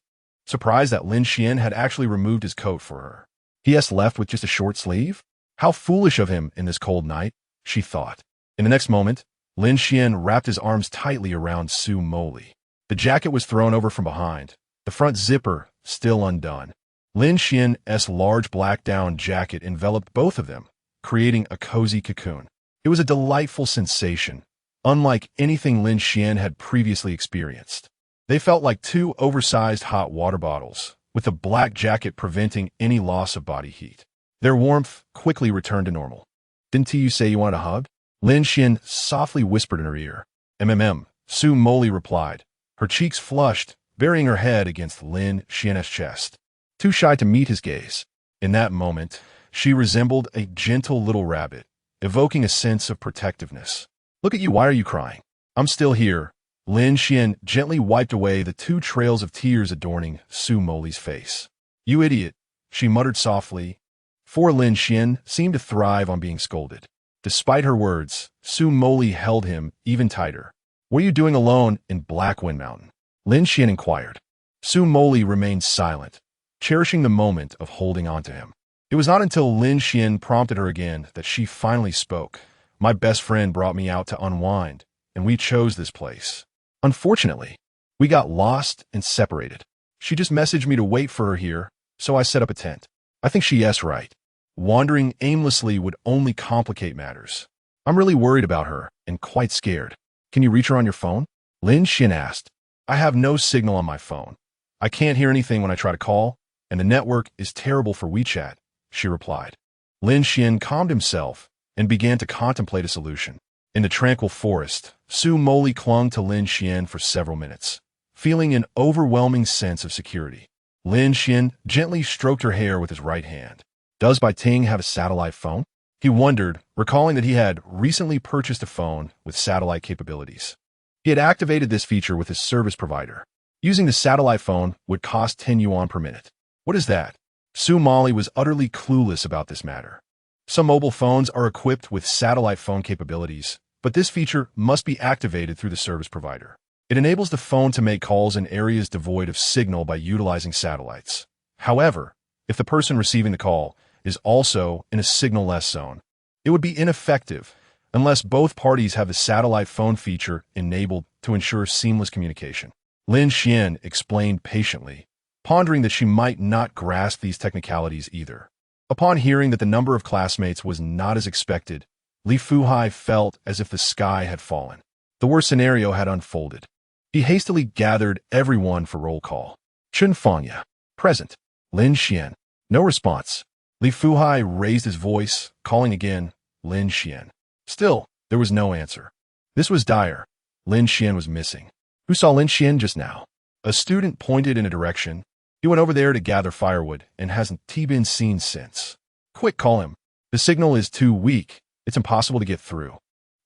surprised that Lin Xuan had actually removed his coat for her. He is left with just a short sleeve? How foolish of him in this cold night, she thought. In the next moment, Lin Xuan wrapped his arms tightly around Su Moli. The jacket was thrown over from behind, the front zipper still undone. Lin Xuan's large black down jacket enveloped both of them, creating a cozy cocoon. It was a delightful sensation, unlike anything Lin Xuan had previously experienced. They felt like two oversized hot water bottles, with the black jacket preventing any loss of body heat. Their warmth quickly returned to normal. "Didn't you say you wanted a hug?" Lin Xuan softly whispered in her ear. Su Moli replied, her cheeks flushed, burying her head against Lin Xuan's chest. Too shy to meet his gaze. In that moment, she resembled a gentle little rabbit, evoking a sense of protectiveness. "Look at you, why are you crying?" "I'm still here." Lin Xuan gently wiped away the two trails of tears adorning Su Moli's face. "You idiot," she muttered softly, for Lin Xuan seemed to thrive on being scolded. Despite her words, Su Moli held him even tighter. "What are you doing alone in Black Wind Mountain?" Lin Xuan inquired. Su Moli remained silent, cherishing the moment of holding on to him. It was not until Lin Xuan prompted her again that she finally spoke. "My best friend brought me out to unwind, and we chose this place. Unfortunately, we got lost and separated. She just messaged me to wait for her here, so I set up a tent. I think she's right. Wandering aimlessly would only complicate matters. I'm really worried about her and quite scared. Can you reach her on your phone?" Lin Xuan asked. "I have no signal on my phone. I can't hear anything when I try to call, and the network is terrible for WeChat," she replied. Lin Xuan calmed himself and began to contemplate a solution. In the tranquil forest, Su Moli clung to Lin Xuan for several minutes, feeling an overwhelming sense of security. Lin Xuan gently stroked her hair with his right hand. Does Bai Ting have a satellite phone? He wondered, recalling that he had recently purchased a phone with satellite capabilities. He had activated this feature with his service provider. Using the satellite phone would cost 10 yuan per minute. What is that? Su Moli was utterly clueless about this matter. Some mobile phones are equipped with satellite phone capabilities, but this feature must be activated through the service provider. It enables the phone to make calls in areas devoid of signal by utilizing satellites. However, if the person receiving the call is also in a signal-less zone, it would be ineffective unless both parties have the satellite phone feature enabled to ensure seamless communication. Lin Xuan explained patiently, pondering that she might not grasp these technicalities either. Upon hearing that the number of classmates was not as expected, Li Fuhai felt as if the sky had fallen. The worst scenario had unfolded. He hastily gathered everyone for roll call. Chun Fangya, present. Lin Xuan, no response. Li Fuhai raised his voice, calling again, Lin Xuan. Still, there was no answer. This was dire. Lin Xuan was missing. Who saw Lin Xuan just now? A student pointed in a direction. He went over there to gather firewood and hasn't been seen since. Quick, call him. The signal is too weak. It's impossible to get through.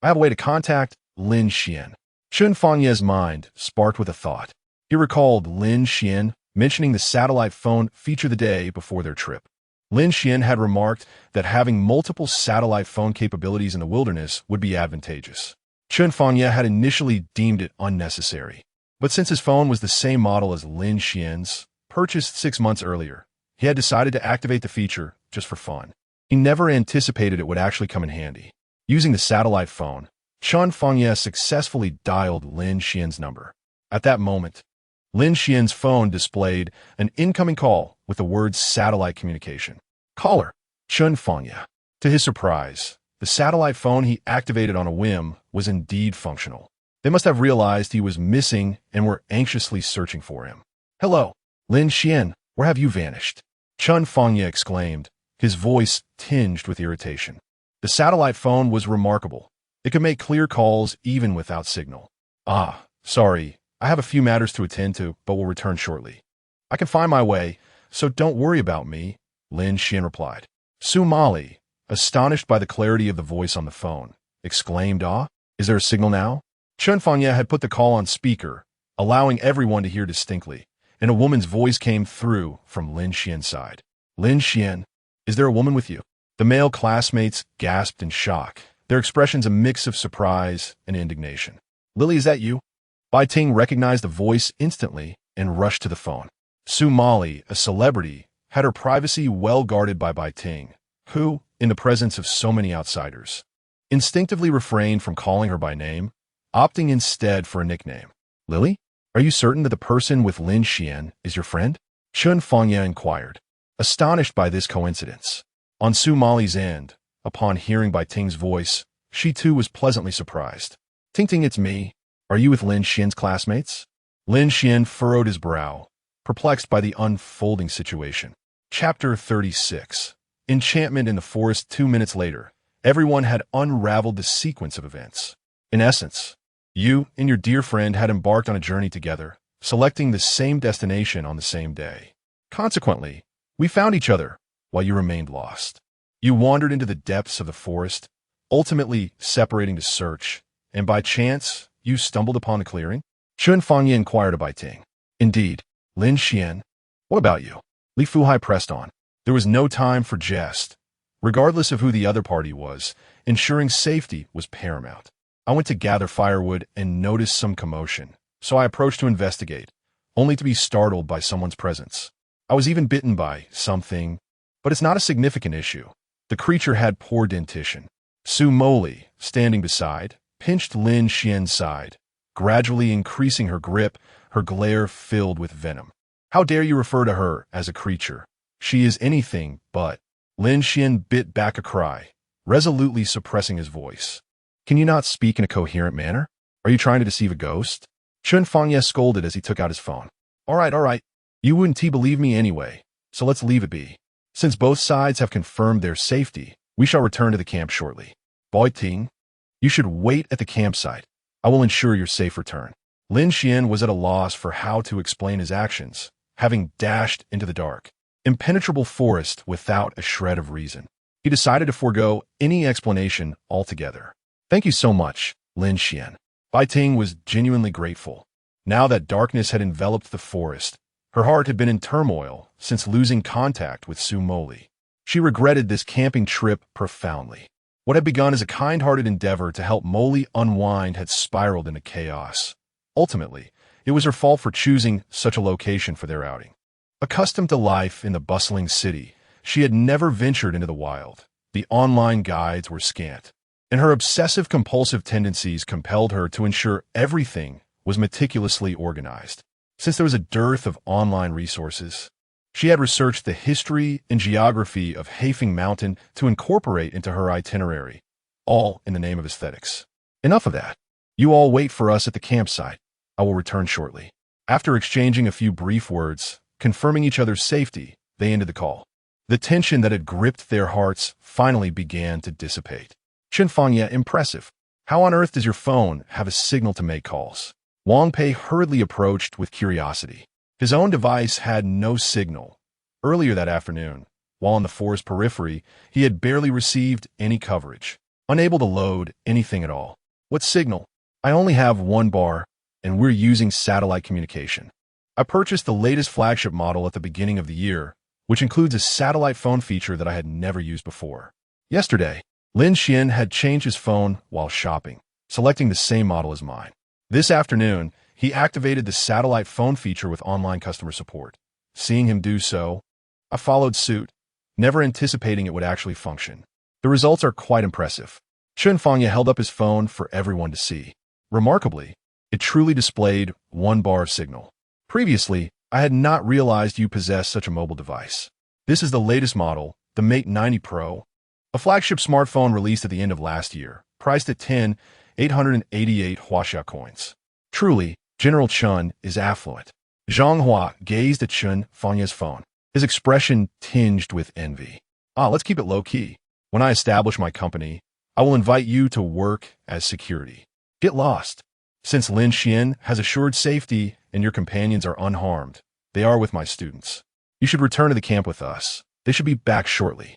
I have a way to contact Lin Xuan. Chun Fangye's mind sparked with a thought. He recalled Lin Xuan mentioning the satellite phone feature the day before their trip. Lin Xuan had remarked that having multiple satellite phone capabilities in the wilderness would be advantageous. Chun Fangye had initially deemed it unnecessary. But since his phone was the same model as Lin Xuan's, purchased 6 months earlier, he had decided to activate the feature just for fun. He never anticipated it would actually come in handy. Using the satellite phone, Chun Fangye successfully dialed Lin Xuan's number. At that moment, Lin Xuan's phone displayed an incoming call with the words satellite communication. Caller, Chun Fangye. To his surprise, the satellite phone he activated on a whim was indeed functional. They must have realized he was missing and were anxiously searching for him. Hello, Lin Xuan, where have you vanished? Chun Fangye exclaimed, his voice tinged with irritation. The satellite phone was remarkable. It could make clear calls even without signal. Ah, sorry, I have a few matters to attend to, but will return shortly. I can find my way, so don't worry about me, Lin Xuan replied. Su Moli, astonished by the clarity of the voice on the phone, exclaimed, "Ah, is there a signal now?" Chen Fangye had put the call on speaker, allowing everyone to hear distinctly, and a woman's voice came through from Lin Xuan's side. Lin Xuan, is there a woman with you? The male classmates gasped in shock, their expressions a mix of surprise and indignation. Lily, is that you? Bai Ting recognized the voice instantly and rushed to the phone. Su Moli, a celebrity, had her privacy well guarded by Bai Ting, who, in the presence of so many outsiders, instinctively refrained from calling her by name, opting instead for a nickname. Lily, are you certain that the person with Lin Xuan is your friend? Chen Fangye inquired, astonished by this coincidence. On Su Moli's end, upon hearing Bai Ting's voice, she too was pleasantly surprised. Ting, it's me. Are you with Lin Xuan's classmates? Lin Xuan furrowed his brow, perplexed by the unfolding situation. Chapter 36. Enchantment in the Forest. 2 minutes later, everyone had unraveled the sequence of events. In essence, you and your dear friend had embarked on a journey together, selecting the same destination on the same day. Consequently, we found each other while you remained lost. You wandered into the depths of the forest, ultimately separating to search, and by chance, you stumbled upon a clearing? Chen Fangye inquired of Bai Ting. Indeed, Lin Xuan. What about you? Li Fuhai pressed on. There was no time for jest. Regardless of who the other party was, ensuring safety was paramount. I went to gather firewood and noticed some commotion, so I approached to investigate, only to be startled by someone's presence. I was even bitten by something, but it's not a significant issue. The creature had poor dentition. Su Moli, standing beside, pinched Lin Xuan's side, gradually increasing her grip, her glare filled with venom. How dare you refer to her as a creature? She is anything but. Lin Xuan bit back a cry, resolutely suppressing his voice. Can you not speak in a coherent manner? Are you trying to deceive a ghost? Chen Fangye scolded as he took out his phone. All right. You wouldn't believe me anyway, so let's leave it be. Since both sides have confirmed their safety, we shall return to the camp shortly. Bai Ting, you should wait at the campsite. I will ensure your safe return. Lin Xuan was at a loss for how to explain his actions, having dashed into the dark, impenetrable forest without a shred of reason. He decided to forego any explanation altogether. Thank you so much, Lin Xuan. Bai Ting was genuinely grateful. Now that darkness had enveloped the forest, her heart had been in turmoil since losing contact with Su Moli. She regretted this camping trip profoundly. What had begun as a kind-hearted endeavor to help Moli unwind had spiraled into chaos. Ultimately, it was her fault for choosing such a location for their outing. Accustomed to life in the bustling city, she had never ventured into the wild. The online guides were scant, and her obsessive-compulsive tendencies compelled her to ensure everything was meticulously organized. Since there was a dearth of online resources, she had researched the history and geography of Hehe Mountain to incorporate into her itinerary, all in the name of aesthetics. Enough of that. You all wait for us at the campsite. I will return shortly. After exchanging a few brief words, confirming each other's safety, they ended the call. The tension that had gripped their hearts finally began to dissipate. Chen Fangye, impressive. How on earth does your phone have a signal to make calls? Wang Pei hurriedly approached with curiosity. His own device had no signal. Earlier that afternoon, while in the forest periphery, he had barely received any coverage, unable to load anything at all. What signal? I only have 1 bar, and we're using satellite communication. I purchased the latest flagship model at the beginning of the year, which includes a satellite phone feature that I had never used before. Yesterday, Lin Xuan had changed his phone while shopping, selecting the same model as mine. This afternoon, he activated the satellite phone feature with online customer support. Seeing him do so, I followed suit, never anticipating it would actually function. The results are quite impressive. Chen Fangye held up his phone for everyone to see. Remarkably, it truly displayed 1 bar of signal. Previously, I had not realized you possessed such a mobile device. This is the latest model, the Mate 90 Pro, a flagship smartphone released at the end of last year, priced at 10,888 Huaxia coins. Truly, General Chen is affluent. Zhang Hua gazed at Chen Fangye's phone, his expression tinged with envy. Let's keep it low-key. When I establish my company, I will invite you to work as security. Get lost. Since Lin Xuan has assured safety and your companions are unharmed, they are with my students. You should return to the camp with us. They should be back shortly.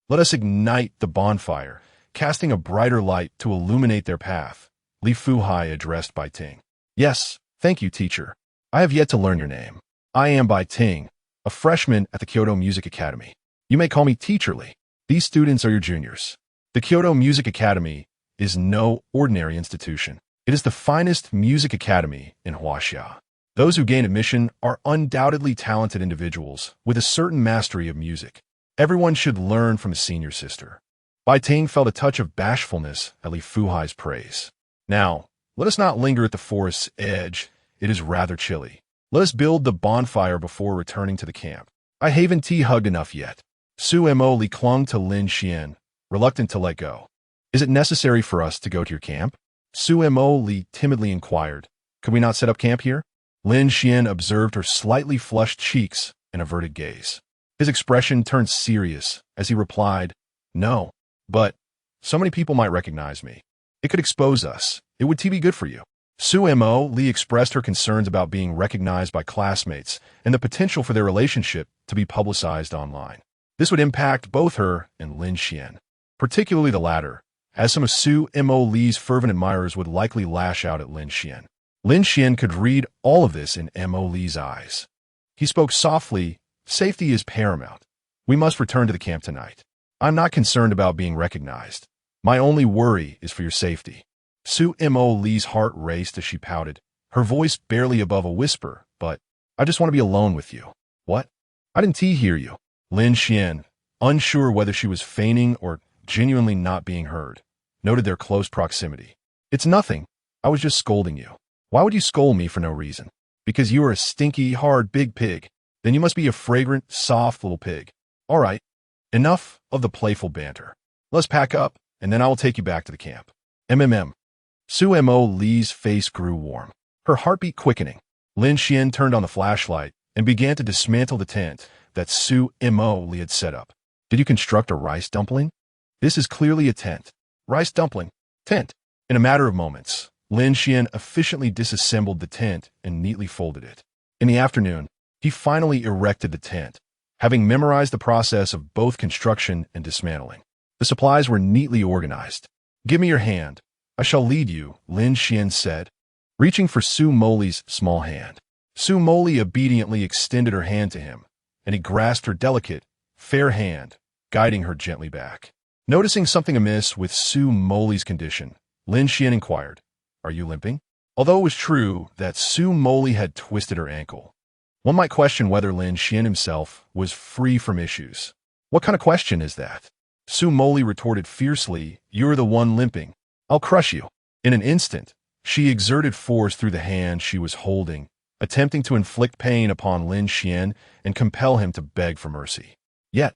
Let us ignite the bonfire, casting a brighter light to illuminate their path. Li Fuhai addressed Bai Ting. Yes, thank you, teacher. I have yet to learn your name. I am Bai Ting, a freshman at the Kyoto Music Academy. You may call me Teacher Li. These students are your juniors. The Kyoto Music Academy is no ordinary institution. It is the finest music academy in Huaxia. Those who gain admission are undoubtedly talented individuals with a certain mastery of music. Everyone should learn from a senior sister. Bai Ting felt a touch of bashfulness at Li Fuhai's praise. Now, let us not linger at the forest's edge. It is rather chilly. Let us build the bonfire before returning to the camp. I haven't hugged enough yet. Su Moli clung to Lin Xuan, reluctant to let go. Is it necessary for us to go to your camp? Su Moli timidly inquired. Could we not set up camp here? Lin Xuan observed her slightly flushed cheeks and averted gaze. His expression turned serious as he replied, No, but so many people might recognize me. It could expose us. It would be good for you. Su Moli expressed her concerns about being recognized by classmates and the potential for their relationship to be publicized online. This would impact both her and Lin Xuan, particularly the latter, as some of Su Moli's fervent admirers would likely lash out at Lin Xuan. Lin Xuan could read all of this in Moli's eyes. He spoke softly. Safety is paramount. We must return to the camp tonight. I'm not concerned about being recognized. My only worry is for your safety. Su Moli's heart raced as she pouted, her voice barely above a whisper, but I just want to be alone with you. What? I didn't hear you. Lin Xuan, unsure whether she was feigning or genuinely not being heard, noted their close proximity. It's nothing. I was just scolding you. Why would you scold me for no reason? Because you are a stinky, hard, big pig. Then you must be a fragrant, soft little pig. All right. Enough of the playful banter. Let's pack up, and then I will take you back to the camp. Su Moli's face grew warm, her heartbeat quickening. Lin Xuan turned on the flashlight and began to dismantle the tent that Su Moli had set up. Did you construct a rice dumpling? This is clearly a tent. Rice dumpling. Tent. In a matter of moments, Lin Xuan efficiently disassembled the tent and neatly folded it. In the afternoon, he finally erected the tent, having memorized the process of both construction and dismantling. The supplies were neatly organized. Give me your hand. I shall lead you, Lin Xuan said, reaching for Su Moli's small hand. Su Moli obediently extended her hand to him, and he grasped her delicate, fair hand, guiding her gently back. Noticing something amiss with Su Moli's condition, Lin Xuan inquired, Are you limping? Although it was true that Su Moli had twisted her ankle, one might question whether Lin Xuan himself was free from issues. What kind of question is that? Su Moli retorted fiercely, You're the one limping. I'll crush you. In an instant, she exerted force through the hand she was holding, attempting to inflict pain upon Lin Xuan and compel him to beg for mercy. Yet,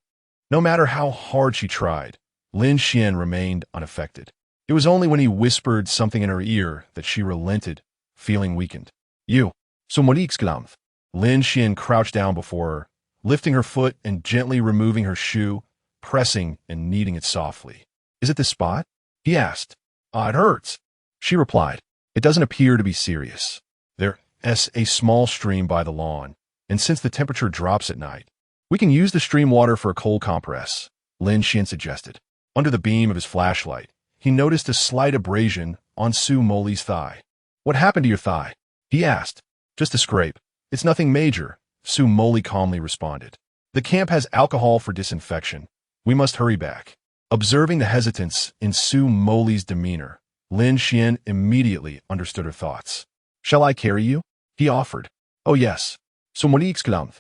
no matter how hard she tried, Lin Xuan remained unaffected. It was only when he whispered something in her ear that she relented, feeling weakened. You, Su Moli exclaimed. Lin Xuan crouched down before her, lifting her foot and gently removing her shoe, pressing and kneading it softly. Is it the spot? He asked. It hurts. She replied. It doesn't appear to be serious. There's a small stream by the lawn, and since the temperature drops at night, we can use the stream water for a cold compress, Lin Xuan suggested. Under the beam of his flashlight, he noticed a slight abrasion on Su Moli's thigh. What happened to your thigh? He asked. Just a scrape. It's nothing major, Su Moli calmly responded. The camp has alcohol for disinfection. We must hurry back. Observing the hesitance in Su Moli's demeanor, Lin Xuan immediately understood her thoughts. Shall I carry you? He offered. Oh yes, Su Moli exclaimed,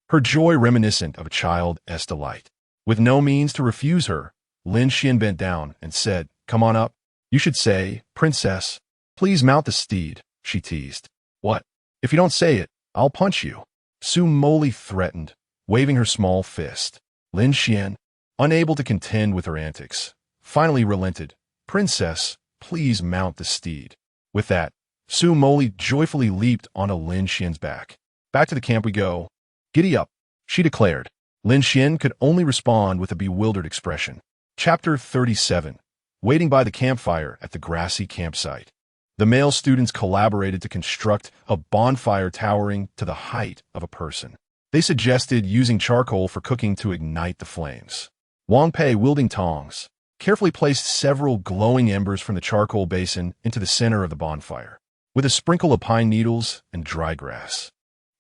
her joy reminiscent of a child's delight. With no means to refuse her, Lin Xuan bent down and said, Come on up. You should say, Princess, please mount the steed, she teased. What? If you don't say it, I'll punch you. Su Moli threatened, waving her small fist. Lin Xuan, unable to contend with her antics, finally relented. Princess, please mount the steed. With that, Su Moli joyfully leaped onto Lin Xuan's back. Back to the camp we go. Giddy up, she declared. Lin Xuan could only respond with a bewildered expression. Chapter 37. waiting by the campfire at the grassy campsite. The male students collaborated to construct a bonfire towering to the height of a person. They suggested using charcoal for cooking to ignite the flames. Wang Pei, wielding tongs, carefully placed several glowing embers from the charcoal basin into the center of the bonfire, with a sprinkle of pine needles and dry grass.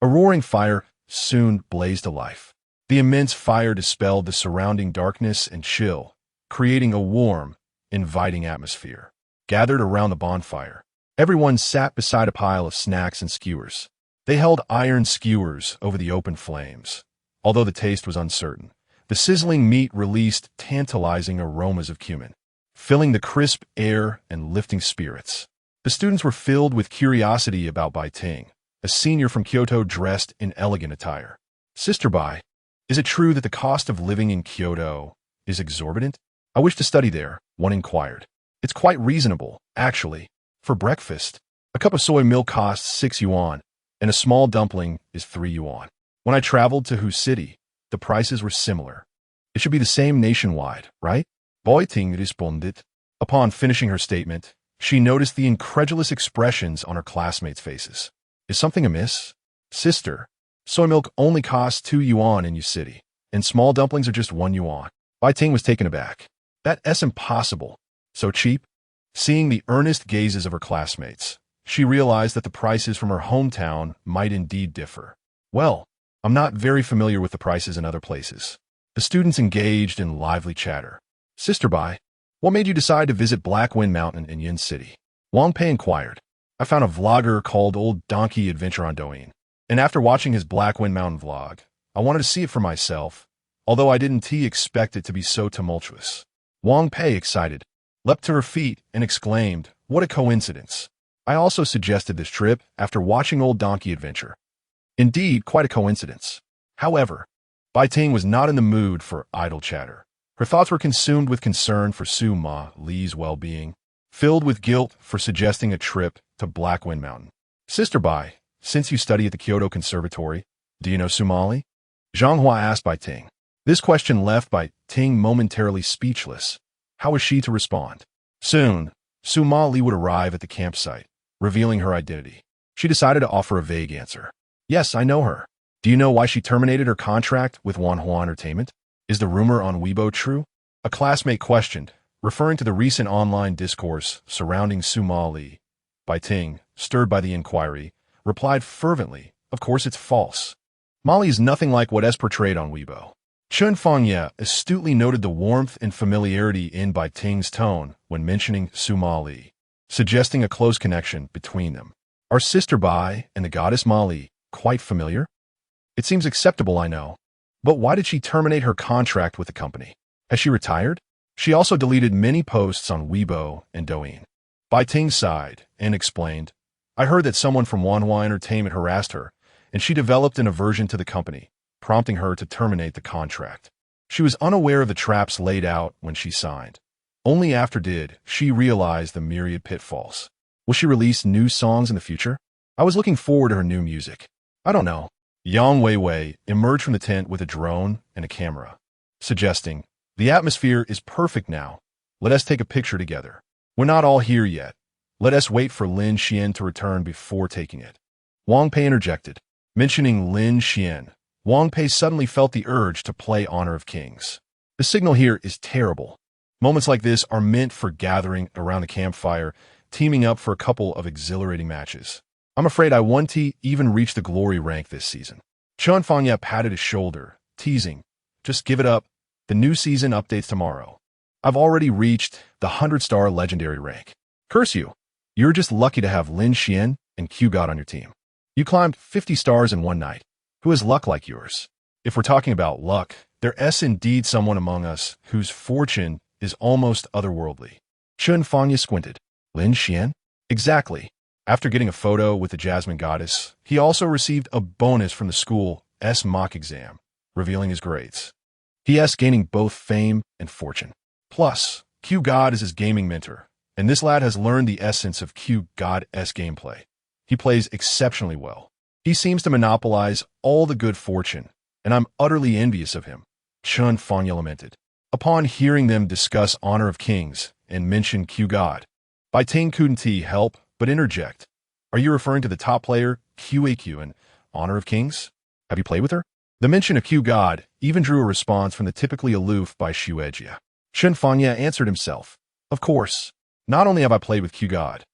A roaring fire soon blazed to life. The immense fire dispelled the surrounding darkness and chill, creating a warm, inviting atmosphere. Gathered around the bonfire, everyone sat beside a pile of snacks and skewers. They held iron skewers over the open flames. Although the taste was uncertain, the sizzling meat released tantalizing aromas of cumin, filling the crisp air and lifting spirits. The students were filled with curiosity about Bai Ting, a senior from Kyoto dressed in elegant attire. Sister Bai, is it true that the cost of living in Kyoto is exorbitant? I wish to study there, one inquired. It's quite reasonable, actually. For breakfast, a cup of soy milk costs 6 yuan, and a small dumpling is 3 yuan. When I traveled to Hu City, the prices were similar. It should be the same nationwide, right? Bai Ting responded. Upon finishing her statement, she noticed the incredulous expressions on her classmates' faces. Is something amiss? Sister, soy milk only costs 2 yuan in Hu City, and small dumplings are just 1 yuan. Bai Ting was taken aback. That's impossible. So cheap? Seeing the earnest gazes of her classmates, she realized that the prices from her hometown might indeed differ. Well, I'm not very familiar with the prices in other places. The students engaged in lively chatter. Sister Bai, what made you decide to visit Black Wind Mountain in Yin City? Wang Pei inquired. I found a vlogger called Old Donkey Adventure on Douyin, and after watching his Black Wind Mountain vlog, I wanted to see it for myself, although I didn't expect it to be so tumultuous. Wang Pei, excited, leapt to her feet and exclaimed, what a coincidence. I also suggested this trip after watching Old Donkey Adventure. Indeed, quite a coincidence. However, Bai Ting was not in the mood for idle chatter. Her thoughts were consumed with concern for Su Moli's well-being, filled with guilt for suggesting a trip to Black Wind Mountain. Sister Bai, since you study at the Kyoto Conservatory, do you know Su Moli? Zhang Hua asked Bai Ting. This question left Bai Ting momentarily speechless. How was she to respond? Soon, Su Moli would arrive at the campsite, revealing her identity. She decided to offer a vague answer. Yes, I know her. Do you know why she terminated her contract with Wanhua Entertainment? Is the rumor on Weibo true? A classmate questioned, referring to the recent online discourse surrounding Su Moli. Bai Ting, stirred by the inquiry, replied fervently, of course it's false. Moli is nothing like what is portrayed on Weibo. Chen Fangye astutely noted the warmth and familiarity in Bai Ting's tone when mentioning Su Moli, suggesting a close connection between them. Are Sister Bai and the goddess Moli quite familiar? It seems acceptable, I know. But why did she terminate her contract with the company? Has she retired? She also deleted many posts on Weibo and Douyin. Bai Ting sighed and explained, I heard that someone from Wanhua Entertainment harassed her, and she developed an aversion to the company, prompting her to terminate the contract. She was unaware of the traps laid out when she signed. Only after did she realize the myriad pitfalls. Will she release new songs in the future? I was looking forward to her new music. I don't know. Yang Weiwei emerged from the tent with a drone and a camera, suggesting, the atmosphere is perfect now. Let us take a picture together. We're not all here yet. Let us wait for Lin Xuan to return before taking it. Wang Pei interjected. Mentioning Lin Xuan, Wang Pei suddenly felt the urge to play Honor of Kings. The signal here is terrible. Moments like this are meant for gathering around the campfire, teaming up for a couple of exhilarating matches. I'm afraid I won't even reach the glory rank this season. Chen Fangye patted his shoulder, teasing, just give it up. The new season updates tomorrow. I've already reached the 100-star legendary rank. Curse you. You're just lucky to have Lin Xuan and Q God on your team. You climbed 50 stars in one night. Who has luck like yours? If we're talking about luck, there's indeed someone among us whose fortune is almost otherworldly. Chen Fangye squinted. Lin Xuan? Exactly. After getting a photo with the Jasmine Goddess, he also received a bonus from the school's mock exam, revealing his grades. He gaining both fame and fortune. Plus, Q God is his gaming mentor, and this lad has learned the essence of Q God's gameplay. He plays exceptionally well. He seems to monopolize all the good fortune, and I'm utterly envious of him, Chen Fangye lamented. Upon hearing them discuss Honor of Kings, and mentioned Q God. Bai Ting couldn't help but interject. Are you referring to the top player, QAQ, in Honor of Kings? Have you played with her? The mention of Q God even drew a response from the typically aloof Bai Xuejia. Shen Fanya answered himself. Of course, not only have I played with Q God,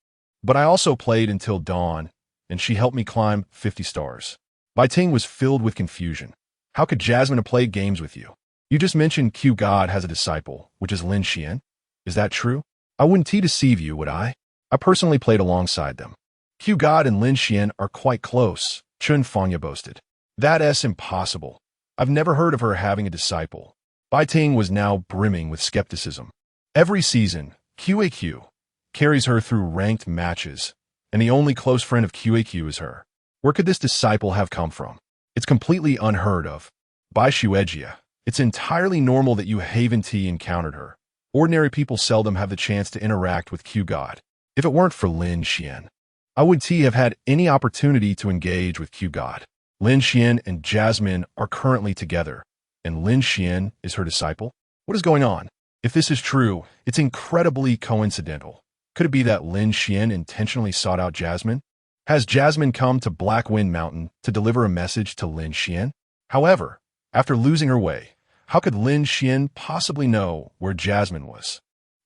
but I also played until dawn, and she helped me climb 50 stars. Bai Ting was filled with confusion. How could Jasmine have played games with you? You just mentioned Q God has a disciple, which is Lin Xuan. Is that true? I wouldn't deceive you, would I? I personally played alongside them. Q God and Lin Xuan are quite close, Chun Fanya boasted. That's impossible. I've never heard of her having a disciple. Bai Ting was now brimming with skepticism. Every season, QAQ carries her through ranked matches, and the only close friend of QAQ is her. Where could this disciple have come from? It's completely unheard of. Bai Xuejia, it's entirely normal that you haven't encountered her. Ordinary people seldom have the chance to interact with Q God. If it weren't for Lin Xuan, I would have had any opportunity to engage with Q God. Lin Xuan and Jasmine are currently together, and Lin Xuan is her disciple? What is going on? If this is true, it's incredibly coincidental. Could it be that Lin Xuan intentionally sought out Jasmine? Has Jasmine come to Black Wind Mountain to deliver a message to Lin Xuan? However, after losing her way, how could Lin Xuan possibly know where Jasmine was?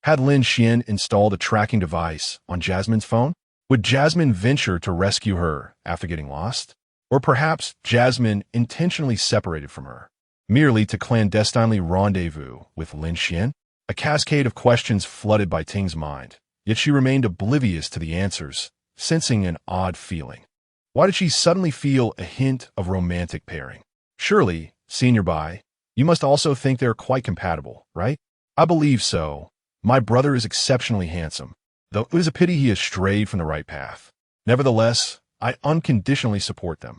Had Lin Xuan installed a tracking device on Jasmine's phone? Would Jasmine venture to rescue her after getting lost? Or perhaps Jasmine intentionally separated from her, merely to clandestinely rendezvous with Lin Xuan? A cascade of questions flooded Bai Ting's mind, yet she remained oblivious to the answers, sensing an odd feeling. Why did she suddenly feel a hint of romantic pairing? Surely, Senior Bai, you must also think they're quite compatible, right? I believe so. My brother is exceptionally handsome, though it is a pity he has strayed from the right path. Nevertheless, I unconditionally support them.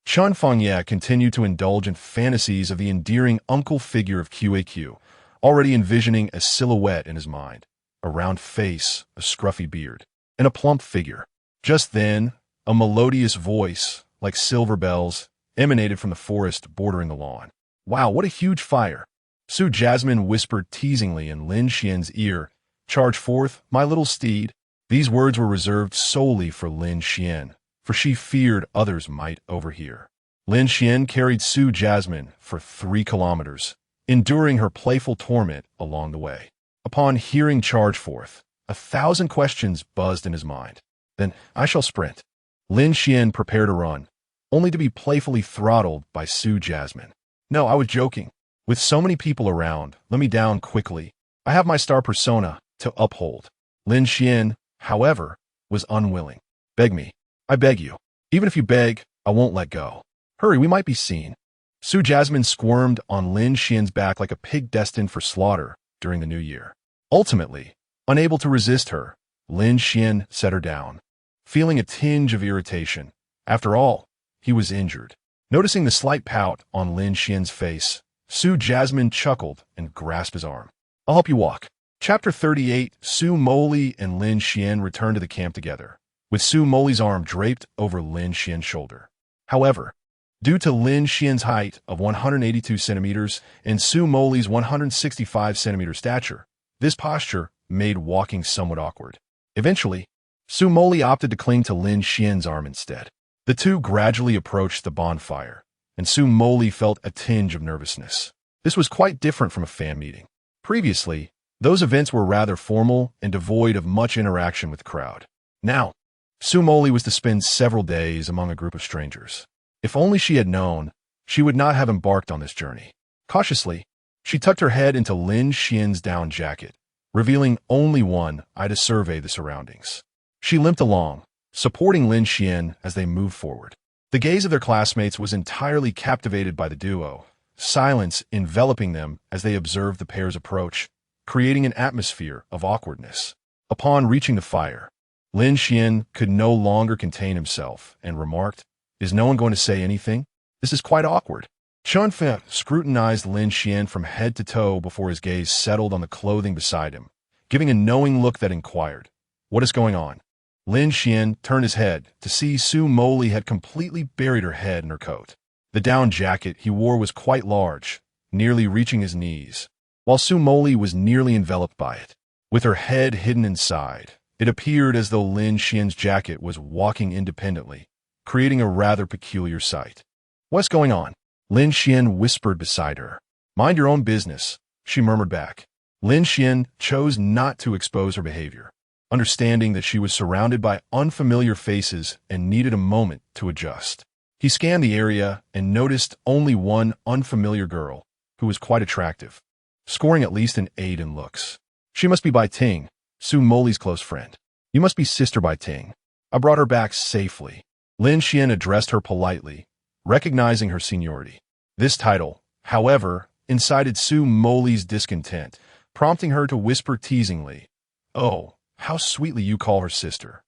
Chun Fengye continued to indulge in fantasies of the endearing uncle figure of QAQ, already envisioning a silhouette in his mind, a round face, a scruffy beard, and a plump figure. Just then, a melodious voice, like silver bells, emanated from the forest bordering the lawn. Wow, what a huge fire! Su Jasmine whispered teasingly in Lin Xuan's ear, "Charge forth, my little steed." These words were reserved solely for Lin Xuan, for she feared others might overhear. Lin Xuan carried Su Jasmine for 3 kilometers, enduring her playful torment along the way. Upon hearing "charge forth," 1,000 questions buzzed in his mind. Then, I shall sprint. Lin Xuan prepared to run, only to be playfully throttled by Su Jasmine. No, I was joking. With so many people around, let me down quickly. I have my star persona to uphold. Lin Xuan, however, was unwilling. Beg me. I beg you. Even if you beg, I won't let go. Hurry, we might be seen. Su Jasmine squirmed on Lin Xuan's back like a pig destined for slaughter during the new year. Ultimately, unable to resist her, Lin Xuan set her down, feeling a tinge of irritation. After all, he was injured. Noticing the slight pout on Lin Xuan's face, Su Jasmine chuckled and grasped his arm. I'll help you walk. Chapter 38. Su Moli and Lin Xuan returned to the camp together, with Su Moli's arm draped over Lin Xuan's shoulder. However, due to Lin Xuan's height of 182 centimeters and Su Moli's 165 centimeter stature, this posture made walking somewhat awkward. Eventually, Su Moli opted to cling to Lin Xuan's arm instead. The two gradually approached the bonfire, and Su Moli felt a tinge of nervousness. This was quite different from a fan meeting. Previously, those events were rather formal and devoid of much interaction with the crowd. Now, Su Moli was to spend several days among a group of strangers. If only she had known, she would not have embarked on this journey. Cautiously, she tucked her head into Lin Xuan's down jacket, revealing only one eye to survey the surroundings. She limped along, supporting Lin Xuan as they moved forward. The gaze of their classmates was entirely captivated by the duo, silence enveloping them as they observed the pair's approach, creating an atmosphere of awkwardness. Upon reaching the fire, Lin Xuan could no longer contain himself and remarked, "Is no one going to say anything? This is quite awkward." Chun Fe scrutinized Lin Xuan from head to toe before his gaze settled on the clothing beside him, giving a knowing look that inquired, "What is going on?" Lin Xuan turned his head to see Su Moli had completely buried her head in her coat. The down jacket he wore was quite large, nearly reaching his knees, while Su Moli was nearly enveloped by it. With her head hidden inside, it appeared as though Lin Xian's jacket was walking independently, creating a rather peculiar sight. "What's going on?" Lin Xian whispered beside her. "Mind your own business," she murmured back. Lin Xian chose not to expose her behavior, understanding that she was surrounded by unfamiliar faces and needed a moment to adjust. He scanned the area and noticed only one unfamiliar girl, who was quite attractive, scoring at least an 8 in looks. "She must be Bai Ting, Su Moli's close friend. You must be Sister Bai Ting. I brought her back safely." Lin Xian addressed her politely, recognizing her seniority. This title, however, incited Su Moli's discontent, prompting her to whisper teasingly, "Oh, how sweetly you call her sister."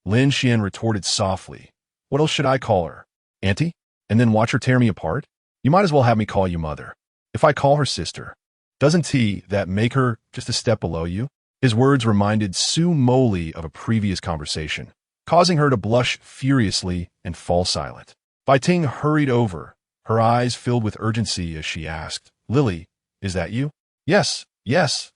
Lin Xian retorted softly, "What else should I call her? Auntie? And then watch her tear me apart? You might as well have me call you mother. If I call her sister, doesn't that make her just a step below you?" His words reminded Su Moli of a previous conversation, causing her to blush furiously and fall silent. Bai Ting hurried over, her eyes filled with urgency as she asked, "Lily, is that you?" Yes,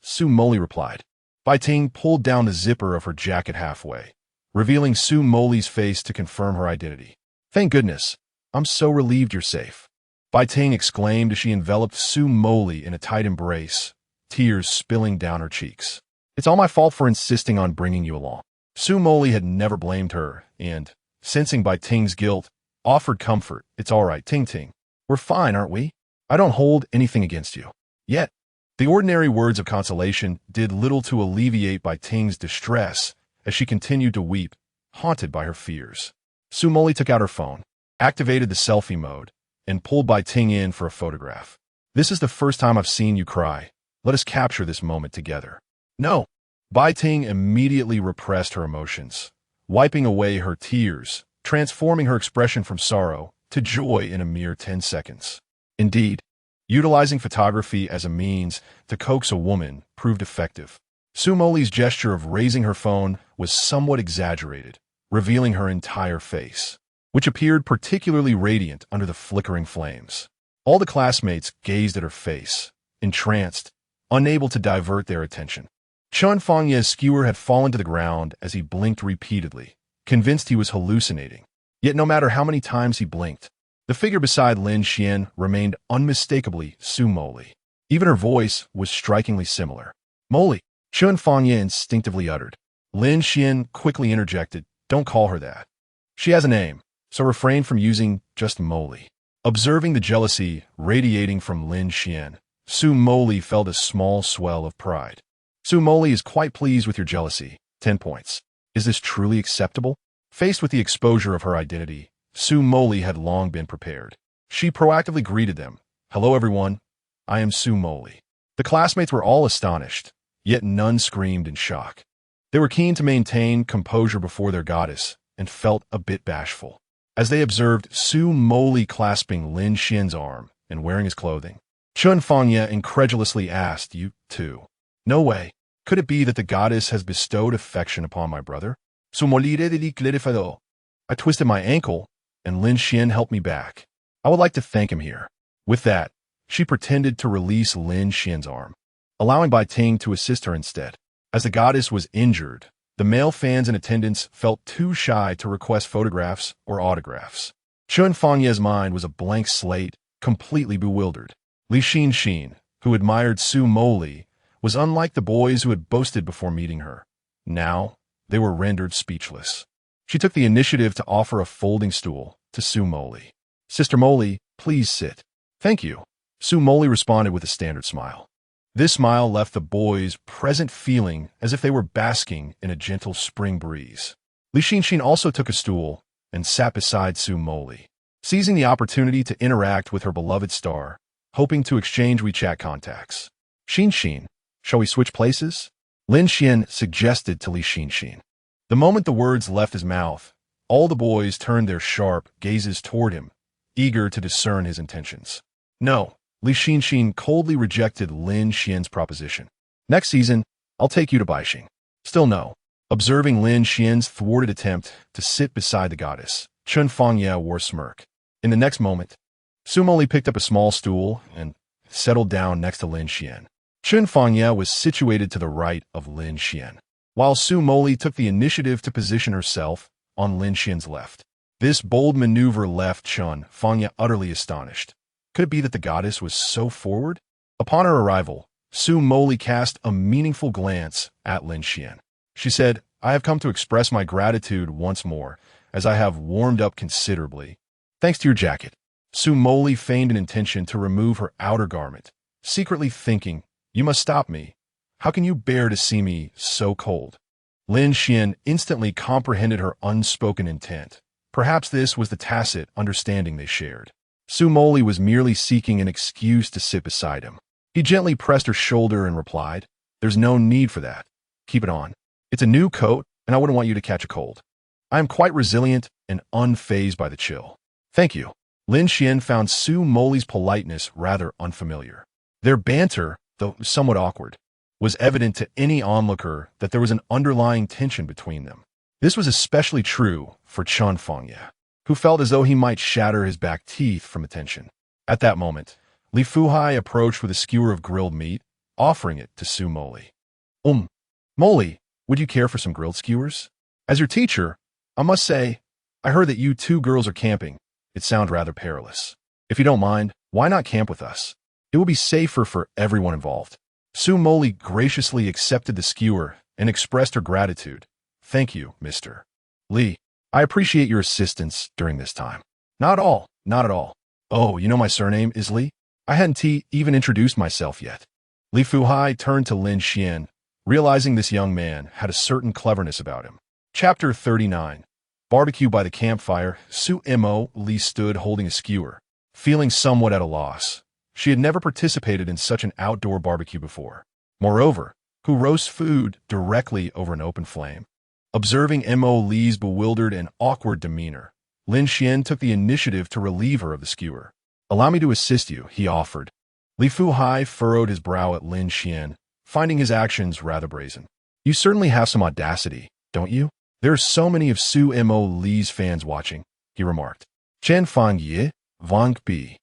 Su Moli replied. Bai Ting pulled down the zipper of her jacket halfway, revealing Su Moli's face to confirm her identity. "Thank goodness. I'm so relieved you're safe," Bai Ting exclaimed as she enveloped Su Moli in a tight embrace, tears spilling down her cheeks. "It's all my fault for insisting on bringing you along." Su Moli had never blamed her and, sensing Bai Ting's guilt, offered comfort. "It's all right, Ting. We're fine, aren't we? I don't hold anything against you." Yet, the ordinary words of consolation did little to alleviate Bai Ting's distress as she continued to weep, haunted by her fears. Su Moli took out her phone, activated the selfie mode, and pulled Bai Ting in for a photograph. "This is the first time I've seen you cry. Let us capture this moment together." "No." Bai Ting immediately repressed her emotions, wiping away her tears, transforming her expression from sorrow to joy in a mere 10 seconds. Indeed, utilizing photography as a means to coax a woman proved effective. Su Moli's gesture of raising her phone was somewhat exaggerated, revealing her entire face, which appeared particularly radiant under the flickering flames. All the classmates gazed at her face, entranced, unable to divert their attention. Chun Fengye's skewer had fallen to the ground as he blinked repeatedly, convinced he was hallucinating. Yet no matter how many times he blinked, the figure beside Lin Xian remained unmistakably Su Moli. Even her voice was strikingly similar. "Moli," Chun Fengye instinctively uttered. Lin Xian quickly interjected, "Don't call her that. She has a name, so refrain from using just Moli." Observing the jealousy radiating from Lin Xian, Su Moli felt a small swell of pride. "Su Moli is quite pleased with your jealousy. 10 points. Is this truly acceptable?" Faced with the exposure of her identity, Su Moli had long been prepared. She proactively greeted them. "Hello everyone, I am Su Moli." The classmates were all astonished, yet none screamed in shock. They were keen to maintain composure before their goddess and felt a bit bashful as they observed Su Moli clasping Lin Xian's arm and wearing his clothing. Chun Fengye incredulously asked, "You too?" "No way. Could it be that the goddess has bestowed affection upon my brother?" Su Moli de clarifado. "I twisted my ankle, and Lin Xian helped me back. I would like to thank him here." With that, she pretended to release Lin Xian's arm, allowing Bai Ting to assist her instead. As the goddess was injured, the male fans in attendance felt too shy to request photographs or autographs. Chun Fengye's mind was a blank slate, completely bewildered. Li Xin, who admired Su Moli, was unlike the boys who had boasted before meeting her. Now, they were rendered speechless. She took the initiative to offer a folding stool to Su Moli. "Sister Moli, please sit." "Thank you." Su Moli responded with a standard smile. This smile left the boys present feeling as if they were basking in a gentle spring breeze. Li Xin also took a stool and sat beside Su Moli, seizing the opportunity to interact with her beloved star, hoping to exchange WeChat contacts. Xin, shall we switch places?" Lin Xian suggested to Li Xin. The moment the words left his mouth, all the boys turned their sharp gazes toward him, eager to discern his intentions. "No," Li Xin coldly rejected Lin Xian's proposition. "Next season, I'll take you to Baixing." Still no. Observing Lin Xian's thwarted attempt to sit beside the goddess, Chun Fengye wore a smirk. In the next moment, Su Moli picked up a small stool and settled down next to Lin Xian. Chun Fangye was situated to the right of Lin Xuan, while Su Moli took the initiative to position herself on Lin Xuan's left. This bold maneuver left Chun Fangye utterly astonished. Could it be that the goddess was so forward? Upon her arrival, Su Moli cast a meaningful glance at Lin Xuan. She said, "I have come to express my gratitude once more, as I have warmed up considerably. Thanks to your jacket." Su Moli feigned an intention to remove her outer garment, secretly thinking, "You must stop me. How can you bear to see me so cold?" Lin Xuan instantly comprehended her unspoken intent. Perhaps this was the tacit understanding they shared. Su Moli was merely seeking an excuse to sit beside him. He gently pressed her shoulder and replied, "There's no need for that. Keep it on. It's a new coat, and I wouldn't want you to catch a cold. I am quite resilient and unfazed by the chill." "Thank you." Lin Xuan found Su Moli's politeness rather unfamiliar. Their banter, though somewhat awkward, was evident to any onlooker that there was an underlying tension between them. This was especially true for Chun Fangye, who felt as though he might shatter his back teeth from attention. At that moment, Li Fuhai approached with a skewer of grilled meat, offering it to Su Moli. Moli, would you care for some grilled skewers? As your teacher, I must say, I heard that you two girls are camping. It sounds rather perilous. If you don't mind, why not camp with us? It will be safer for everyone involved." Su Moli graciously accepted the skewer and expressed her gratitude. "Thank you, Mr. Li. I appreciate your assistance during this time." Not at all. "Oh, you know my surname is Li? I hadn't even introduced myself yet." Li Fuhai turned to Lin Xuan, realizing this young man had a certain cleverness about him. Chapter 39. Barbecue by the campfire. Su Moli stood holding a skewer, feeling somewhat at a loss. She had never participated in such an outdoor barbecue before. Moreover, who roasts food directly over an open flame? Observing Moli's bewildered and awkward demeanor, Lin Xuan took the initiative to relieve her of the skewer. "Allow me to assist you," he offered. Li Fuhai furrowed his brow at Lin Xuan, finding his actions rather brazen. "You certainly have some audacity, don't you? There are so many of Su Moli's fans watching," he remarked. "Chen Fangye, Vang Bi."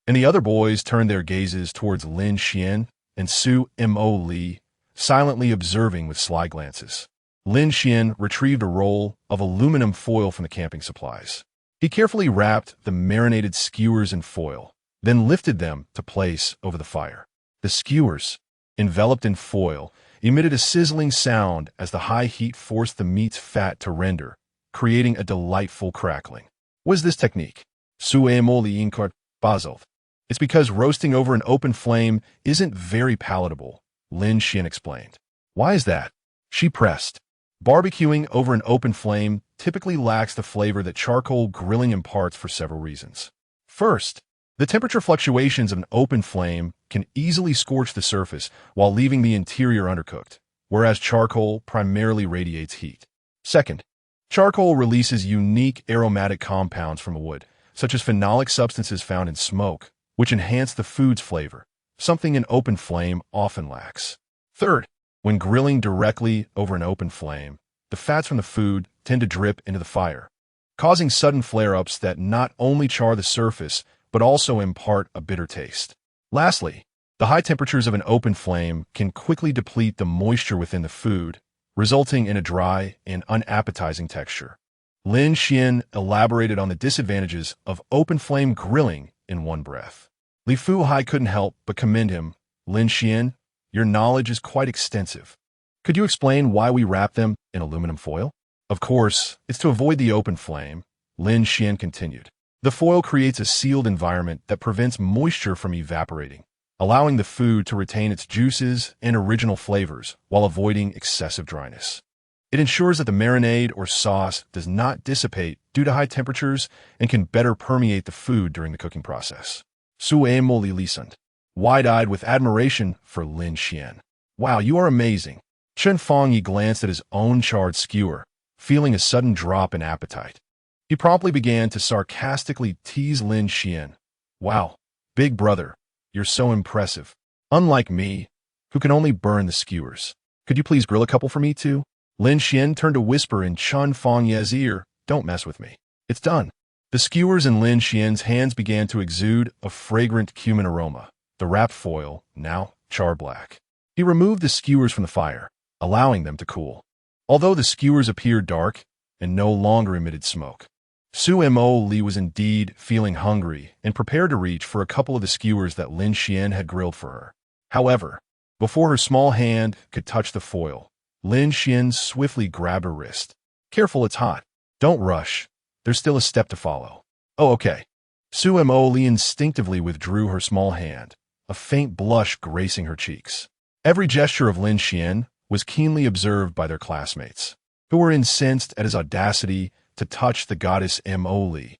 And the other boys turned their gazes towards Lin Xuan and Su Moli, silently observing with sly glances. Lin Xuan retrieved a roll of aluminum foil from the camping supplies. He carefully wrapped the marinated skewers in foil, then lifted them to place over the fire. The skewers, enveloped in foil, emitted a sizzling sound as the high heat forced the meat's fat to render, creating a delightful crackling. "What is this technique?" Su Moli inquired, puzzled. "It's because roasting over an open flame isn't very palatable," Lin Xuan explained. "Why is that?" She pressed. "Barbecuing over an open flame typically lacks the flavor that charcoal grilling imparts for several reasons. First, the temperature fluctuations of an open flame can easily scorch the surface while leaving the interior undercooked, whereas charcoal primarily radiates heat. Second, charcoal releases unique aromatic compounds from a wood, such as phenolic substances found in smoke, which enhance the food's flavor, something an open flame often lacks. Third, when grilling directly over an open flame, the fats from the food tend to drip into the fire, causing sudden flare-ups that not only char the surface, but also impart a bitter taste. Lastly, the high temperatures of an open flame can quickly deplete the moisture within the food, resulting in a dry and unappetizing texture. Lin Xuan elaborated on the disadvantages of open flame grilling in one breath. Li Fuhai couldn't help but commend him. "Lin Xuan, your knowledge is quite extensive. Could you explain why we wrap them in aluminum foil?" "Of course, it's to avoid the open flame," Lin Xuan continued. "The foil creates a sealed environment that prevents moisture from evaporating, allowing the food to retain its juices and original flavors while avoiding excessive dryness. It ensures that the marinade or sauce does not dissipate due to high temperatures and can better permeate the food during the cooking process." Su Moli listened, wide-eyed with admiration for Lin Xuan. "Wow, you are amazing." Chun Fangye glanced at his own charred skewer, feeling a sudden drop in appetite. He promptly began to sarcastically tease Lin Xuan. "Wow, big brother, you're so impressive. Unlike me, who can only burn the skewers. Could you please grill a couple for me too?" Lin Xuan turned to whisper in Chun Fangye's ear, "Don't mess with me. It's done." The skewers in Lin Xuan's hands began to exude a fragrant cumin aroma. The wrapped foil, now char black, He removed the skewers from the fire, allowing them to cool. Although the skewers appeared dark and no longer emitted smoke, Su Moli was indeed feeling hungry and prepared to reach for a couple of the skewers that Lin Xuan had grilled for her. However, before her small hand could touch the foil, Lin Xuan swiftly grabbed her wrist. "Careful, it's hot. Don't rush. There's still a step to follow." "Oh, okay." Su Moli instinctively withdrew her small hand, a faint blush gracing her cheeks. Every gesture of Lin Xuan was keenly observed by their classmates, who were incensed at his audacity to touch the goddess Moli.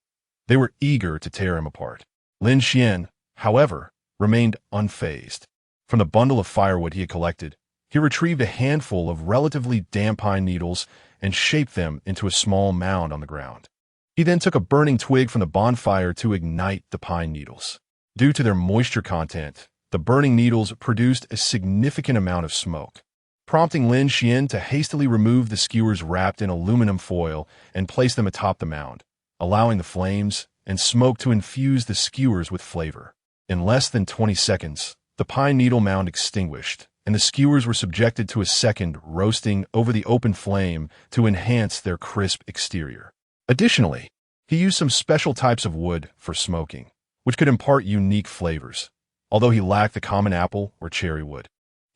They were eager to tear him apart. Lin Xuan, however, remained unfazed. From the bundle of firewood he had collected, he retrieved a handful of relatively damp pine needles and shaped them into a small mound on the ground. He then took a burning twig from the bonfire to ignite the pine needles. Due to their moisture content, the burning needles produced a significant amount of smoke, prompting Lin Xuan to hastily remove the skewers wrapped in aluminum foil and place them atop the mound, allowing the flames and smoke to infuse the skewers with flavor. In less than 20 seconds, the pine needle mound extinguished, and the skewers were subjected to a second roasting over the open flame to enhance their crisp exterior. Additionally, he used some special types of wood for smoking, which could impart unique flavors, although he lacked the common apple or cherry wood.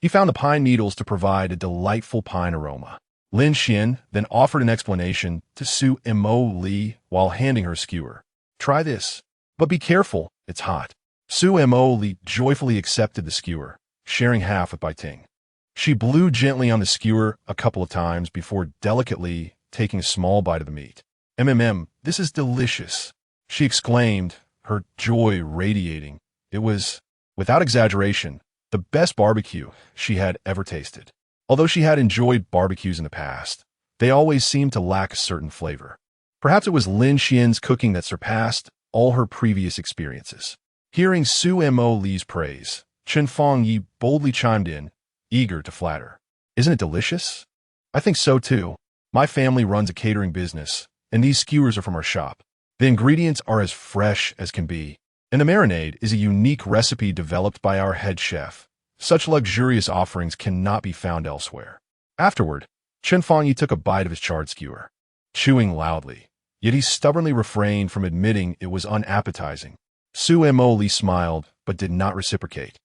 He found the pine needles to provide a delightful pine aroma. Lin Xuan then offered an explanation to Su Moli while handing her skewer. "Try this, but be careful, it's hot." Su Moli joyfully accepted the skewer, sharing half with Bai Ting. She blew gently on the skewer a couple of times before delicately taking a small bite of the meat. This is delicious," she exclaimed, her joy radiating. It was, without exaggeration, the best barbecue she had ever tasted. Although she had enjoyed barbecues in the past, they always seemed to lack a certain flavor. Perhaps it was Lin Xuan's cooking that surpassed all her previous experiences. Hearing Su Moli's praise, Chen Fangyi boldly chimed in, eager to flatter. "Isn't it delicious? I think so too. My family runs a catering business, and these skewers are from our shop. The ingredients are as fresh as can be, and the marinade is a unique recipe developed by our head chef. Such luxurious offerings cannot be found elsewhere." Afterward, Chen Fangyi took a bite of his charred skewer, chewing loudly, yet he stubbornly refrained from admitting it was unappetizing. Su Moli smiled, but did not reciprocate,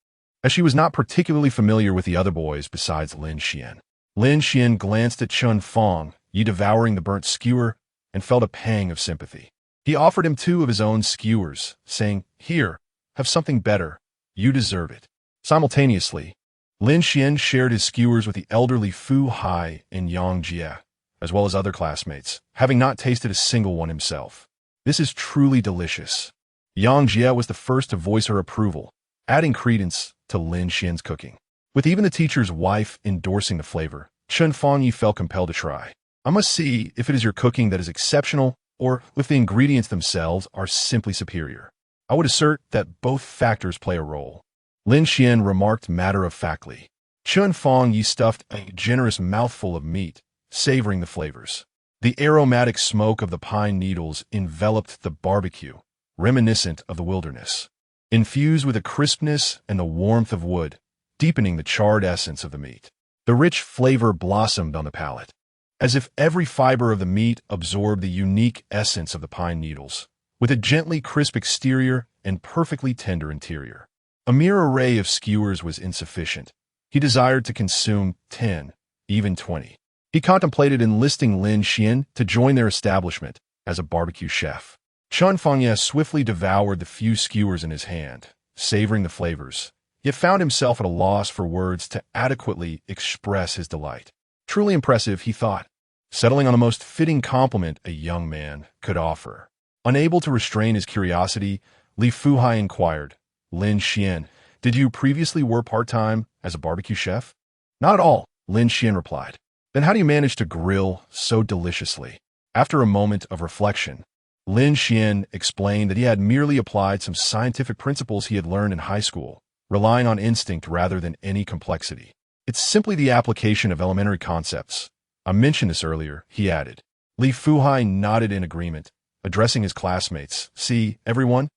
as she was not particularly familiar with the other boys besides Lin Xuan. Lin Xuan glanced at Chen Fangyi devouring the burnt skewer and felt a pang of sympathy. He offered him 2 of his own skewers, saying, "Here, have something better. You deserve it." Simultaneously, Lin Xuan shared his skewers with the elderly Fu Hai and Yang Jie, as well as other classmates, having not tasted a single one himself. "This is truly delicious." Yang Jie was the first to voice her approval, adding credence to Lin Xuan's cooking. With even the teacher's wife endorsing the flavor, Chen Fangyi felt compelled to try. "I must see if it is your cooking that is exceptional or if the ingredients themselves are simply superior. I would assert that both factors play a role," Lin Xuan remarked matter-of-factly. Chen Fangyi stuffed a generous mouthful of meat, savoring the flavors. The aromatic smoke of the pine needles enveloped the barbecue, reminiscent of the wilderness, infused with the crispness and the warmth of wood, deepening the charred essence of the meat. The rich flavor blossomed on the palate, as if every fiber of the meat absorbed the unique essence of the pine needles, with a gently crisp exterior and perfectly tender interior. A mere array of skewers was insufficient. He desired to consume 10, even 20. He contemplated enlisting Lin Xuan to join their establishment as a barbecue chef. Chen Fangyi swiftly devoured the few skewers in his hand, savoring the flavors, yet found himself at a loss for words to adequately express his delight. Truly impressive, he thought, settling on the most fitting compliment a young man could offer. Unable to restrain his curiosity, Li Fuhai inquired, "Lin Xuan, did you previously work part-time as a barbecue chef?" "Not at all," Lin Xuan replied. "Then how do you manage to grill so deliciously?" After a moment of reflection, Lin Xuan explained that he had merely applied some scientific principles he had learned in high school, relying on instinct rather than any complexity. "It's simply the application of elementary concepts. I mentioned this earlier," he added. Li Fuhai nodded in agreement, addressing his classmates. "See, everyone?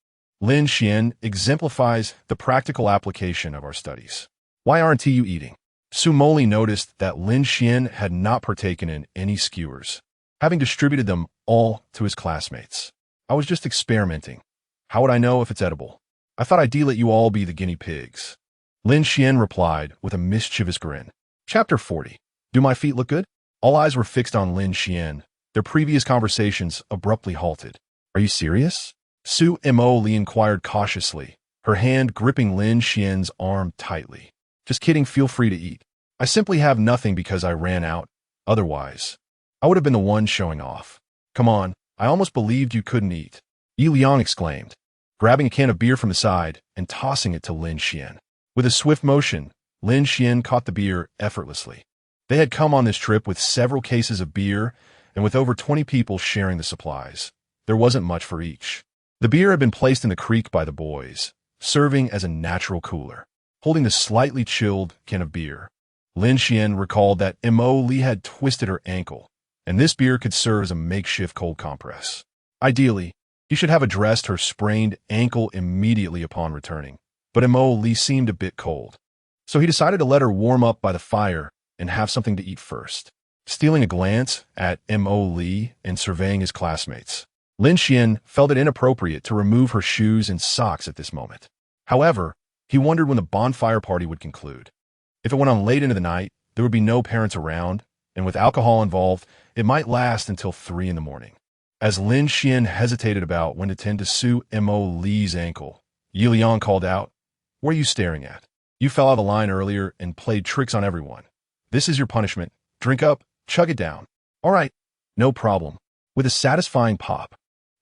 Lin Xuan exemplifies the practical application of our studies. Why aren't you eating?" Su Moli noticed that Lin Xuan had not partaken in any skewers, having distributed them all to his classmates. I was just experimenting. How would I know if it's edible? I thought I'd let you all be the guinea pigs. Lin Xuan replied with a mischievous grin. Chapter 40. Do my feet look good? All eyes were fixed on Lin Xuan. Their previous conversations abruptly halted. Are you serious? Su Moli inquired cautiously, her hand gripping Lin Xuan's arm tightly. Just kidding, feel free to eat. I simply have nothing because I ran out. Otherwise, I would have been the one showing off. Come on, I almost believed you couldn't eat. Yi Liang exclaimed, grabbing a can of beer from the side and tossing it to Lin Xuan. With a swift motion, Lin Xuan caught the beer effortlessly. They had come on this trip with several cases of beer, and with over 20 people sharing the supplies, there wasn't much for each. The beer had been placed in the creek by the boys, serving as a natural cooler. Holding the slightly chilled can of beer, Lin Xuan recalled that Moli had twisted her ankle, and this beer could serve as a makeshift cold compress. Ideally, he should have addressed her sprained ankle immediately upon returning, but Moli seemed a bit cold, so he decided to let her warm up by the fire and have something to eat first. Stealing a glance at Moli and surveying his classmates, Lin Xuan felt it inappropriate to remove her shoes and socks at this moment. However, he wondered when the bonfire party would conclude. If it went on late into the night, there would be no parents around, and with alcohol involved, it might last until 3 in the morning. As Lin Xuan hesitated about when to tend to Su Moli's ankle, Yi Liang called out, "What are you staring at? You fell out of line earlier and played tricks on everyone. This is your punishment. Drink up, chug it down." "All right, no problem." With a satisfying pop,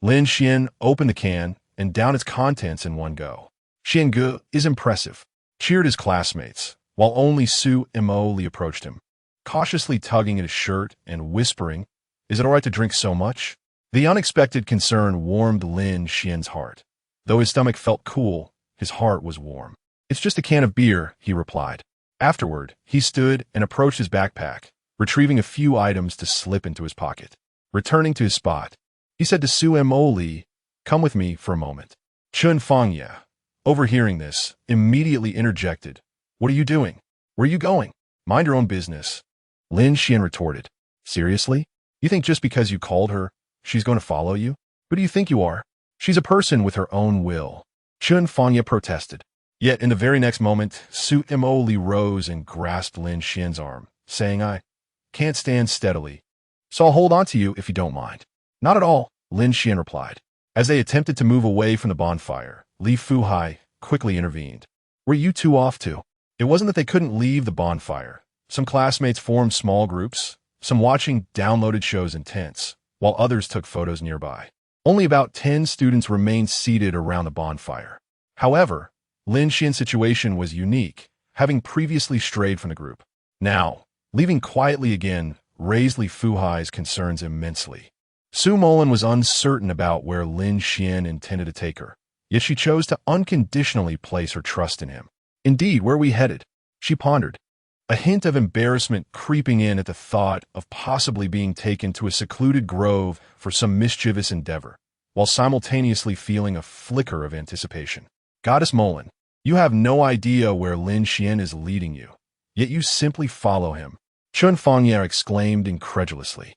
Lin Xuan opened the can and downed its contents in one go. "Xiange is impressive," cheered his classmates, while only Su Moli approached him, cautiously tugging at his shirt and whispering, "Is it all right to drink so much?" The unexpected concern warmed Lin Xuan's heart. Though his stomach felt cool, his heart was warm. "It's just a can of beer," he replied. Afterward, he stood and approached his backpack, retrieving a few items to slip into his pocket. Returning to his spot, he said to Su Moli, "Come with me for a moment." Chun Fangya, overhearing this, immediately interjected, "What are you doing? Where are you going?" "Mind your own business," Lin Xuan retorted. "Seriously? You think just because you called her, she's going to follow you? Who do you think you are? She's a person with her own will," Chun Fangya protested. Yet in the very next moment, Su Moli rose and grasped Lin Xuan's arm, saying, "I can't stand steadily, so I'll hold on to you if you don't mind." "Not at all," Lin Xuan replied. As they attempted to move away from the bonfire, Li Fuhai quickly intervened. "Where you two off to?" It wasn't that they couldn't leave the bonfire. Some classmates formed small groups, some watching downloaded shows in tents, while others took photos nearby. Only about 10 students remained seated around the bonfire. However, Lin Xuan's situation was unique, having previously strayed from the group. Now, leaving quietly again raised Li Fuhai's concerns immensely. Su Moli was uncertain about where Lin Xuan intended to take her, yet she chose to unconditionally place her trust in him. "Indeed, where are we headed?" she pondered, a hint of embarrassment creeping in at the thought of possibly being taken to a secluded grove for some mischievous endeavor, while simultaneously feeling a flicker of anticipation. "Goddess Molin, you have no idea where Lin Xuan is leading you, yet you simply follow him," Chun Fangya exclaimed incredulously.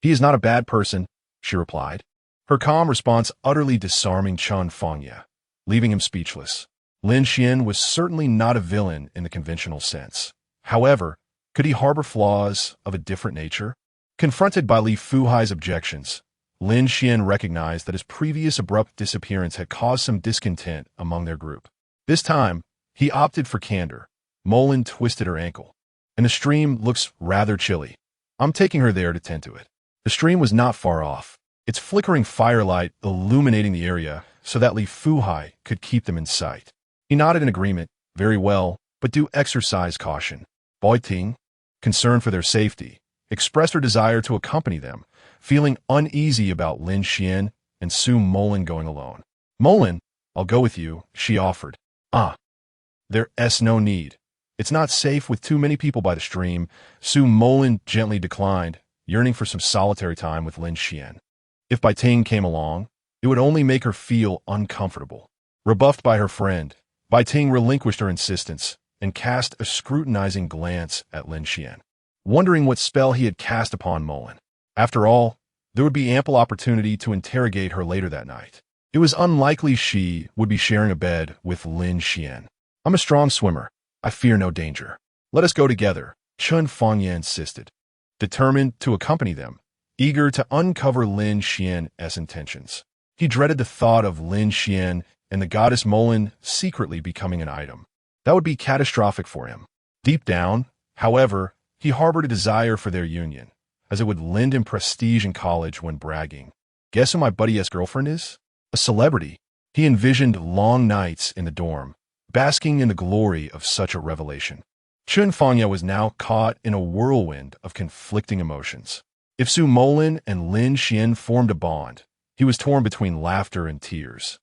He is not a bad person," she replied, her calm response utterly disarming Chun Fangya, leaving him speechless. Lin Xuan was certainly not a villain in the conventional sense. However, could he harbor flaws of a different nature? Confronted by Li Fuhai's objections, Lin Xuan recognized that his previous abrupt disappearance had caused some discontent among their group. This time, he opted for candor. "Molin twisted her ankle, and the stream looks rather chilly. I'm taking her there to tend to it." The stream was not far off, its flickering firelight illuminating the area so that Li Fuhai could keep them in sight. He nodded in agreement. "Very well, but do exercise caution." Bai Ting, concerned for their safety, expressed her desire to accompany them, feeling uneasy about Lin Xuan and Su Moli going alone. "Molin, I'll go with you," she offered. There's no need. It's not safe with too many people by the stream," Su Moli gently declined, yearning for some solitary time with Lin Xuan. If Bai Ting came along, it would only make her feel uncomfortable. Rebuffed by her friend, Bai Ting relinquished her insistence and cast a scrutinizing glance at Lin Xuan, wondering what spell he had cast upon Molin. After all, there would be ample opportunity to interrogate her later that night. It was unlikely she would be sharing a bed with Lin Xuan. I'm a strong swimmer. I fear no danger. Let us go together, Chun Fangye insisted, determined to accompany them, eager to uncover Lin Xuan's intentions. He dreaded the thought of Lin Xuan and the goddess Molin secretly becoming an item. That would be catastrophic for him. Deep down, however, he harbored a desire for their union, as it would lend him prestige in college when bragging. Guess who my buddy-ass girlfriend is? A celebrity. He envisioned long nights in the dorm, basking in the glory of such a revelation. Chun Fangye was now caught in a whirlwind of conflicting emotions. If Su Moli and Lin Xuan formed a bond, he was torn between laughter and tears.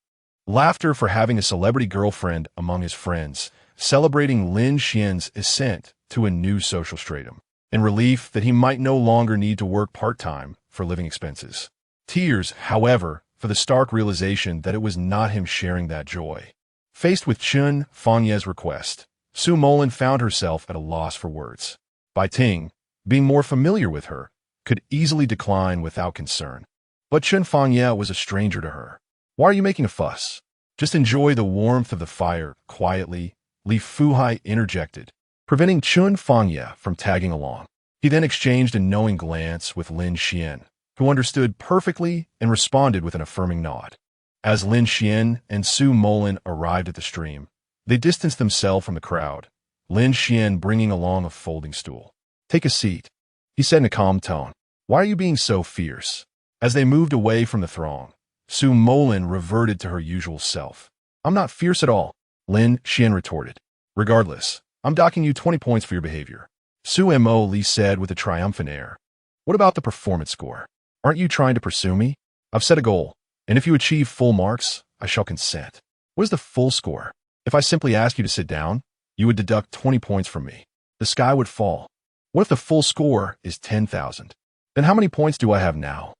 Laughter for having a celebrity girlfriend among his friends, celebrating Lin Xuan's ascent to a new social stratum, and relief that he might no longer need to work part-time for living expenses. Tears, however, for the stark realization that it was not him sharing that joy. Faced with Chun Fangye's request, Su Moli found herself at a loss for words. Bai Ting, being more familiar with her, could easily decline without concern. But Chun Fangye was a stranger to her. Why are you making a fuss? Just enjoy the warmth of the fire, quietly, Li Fuhai interjected, preventing Chun Fangye from tagging along. He then exchanged a knowing glance with Lin Xuan, who understood perfectly and responded with an affirming nod. As Lin Xuan and Su Moli arrived at the stream, they distanced themselves from the crowd, Lin Xuan bringing along a folding stool. Take a seat, he said in a calm tone. Why are you being so fierce? As they moved away from the throng, Su Moli reverted to her usual self. I'm not fierce at all, Lin Xuan retorted. Regardless, I'm docking you 20 points for your behavior, Su Moli said with a triumphant air. What about the performance score? Aren't you trying to pursue me? I've set a goal, and if you achieve full marks, I shall consent. What is the full score? If I simply ask you to sit down, you would deduct 20 points from me. The sky would fall. What if the full score is 10,000? Then how many points do I have now?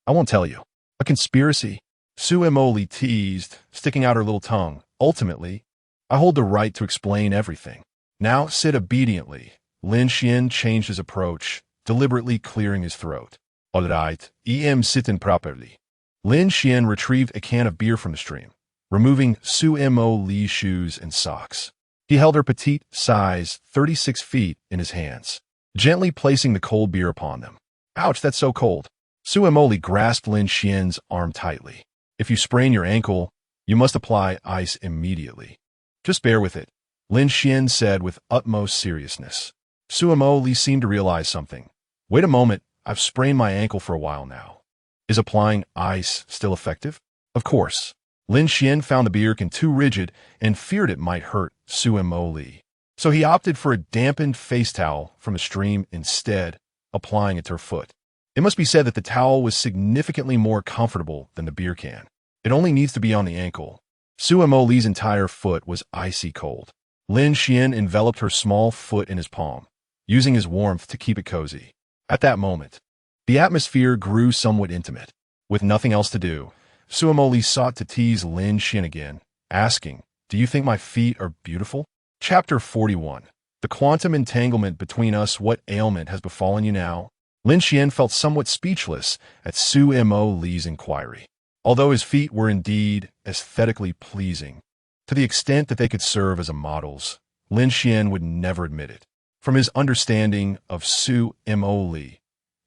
I won't tell you. A conspiracy? Su Moli teased, sticking out her little tongue. Ultimately, I hold the right to explain everything. Now sit obediently. Lin Xuan changed his approach, deliberately clearing his throat. All right, sitten properly. Lin Xuan retrieved a can of beer from the stream, removing Su Moli's shoes and socks. He held her petite size 36 feet in his hands, gently placing the cold beer upon them. Ouch, that's so cold. Su Moli grasped Lin Xuan's arm tightly. If you sprain your ankle, you must apply ice immediately. Just bear with it, Lin Xuan said with utmost seriousness. Su Moli seemed to realize something. Wait a moment, I've sprained my ankle for a while now. Is applying ice still effective? Of course. Lin Xuan found the beer can too rigid and feared it might hurt Su Moli. So he opted for a dampened face towel from a stream instead, applying it to her foot. It must be said that the towel was significantly more comfortable than the beer can. It only needs to be on the ankle. Su Moli's entire foot was icy cold. Lin Xuan enveloped her small foot in his palm, using his warmth to keep it cozy. At that moment, the atmosphere grew somewhat intimate. With nothing else to do, Su Moli sought to tease Lin Xuan again, asking, Do you think my feet are beautiful? Chapter 41. The quantum entanglement between us. What ailment has befallen you now? Lin Xuan felt somewhat speechless at Su Moli's inquiry. Although his feet were indeed aesthetically pleasing, to the extent that they could serve as models, Lin Xuan would never admit it. From his understanding of Su Moli,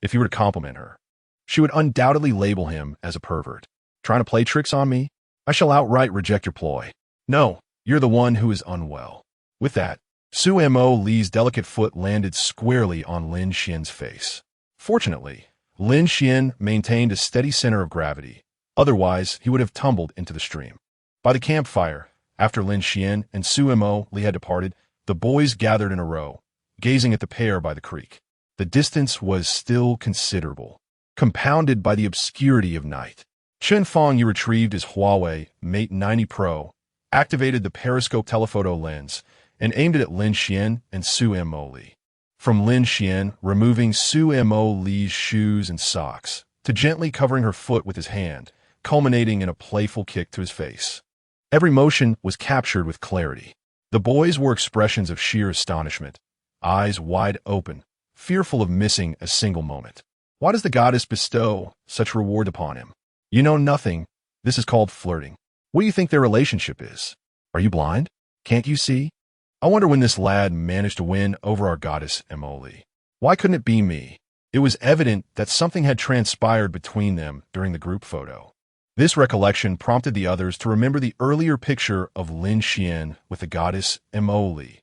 if he were to compliment her, she would undoubtedly label him as a pervert. Trying to play tricks on me? I shall outright reject your ploy. No, you're the one who is unwell. With that, Su Moli's delicate foot landed squarely on Lin Xuan's face. Fortunately, Lin Xuan maintained a steady center of gravity. Otherwise, he would have tumbled into the stream. By the campfire, after Lin Xuan and Su Moli had departed, the boys gathered in a row, gazing at the pair by the creek. The distance was still considerable, compounded by the obscurity of night. Chun Fangye retrieved his Huawei Mate 90 Pro, activated the periscope telephoto lens, and aimed it at Lin Xuan and Su Moli. From Lin Xuan, removing Su Moli's shoes and socks, to gently covering her foot with his hand, culminating in a playful kick to his face. Every motion was captured with clarity. The boys wore expressions of sheer astonishment, eyes wide open, fearful of missing a single moment. Why does the goddess bestow such reward upon him? You know nothing. This is called flirting. What do you think their relationship is? Are you blind? Can't you see? I wonder when this lad managed to win over our goddess Su Moli. Why couldn't it be me? It was evident that something had transpired between them during the group photo. This recollection prompted the others to remember the earlier picture of Lin Xuan with the goddess Su Moli.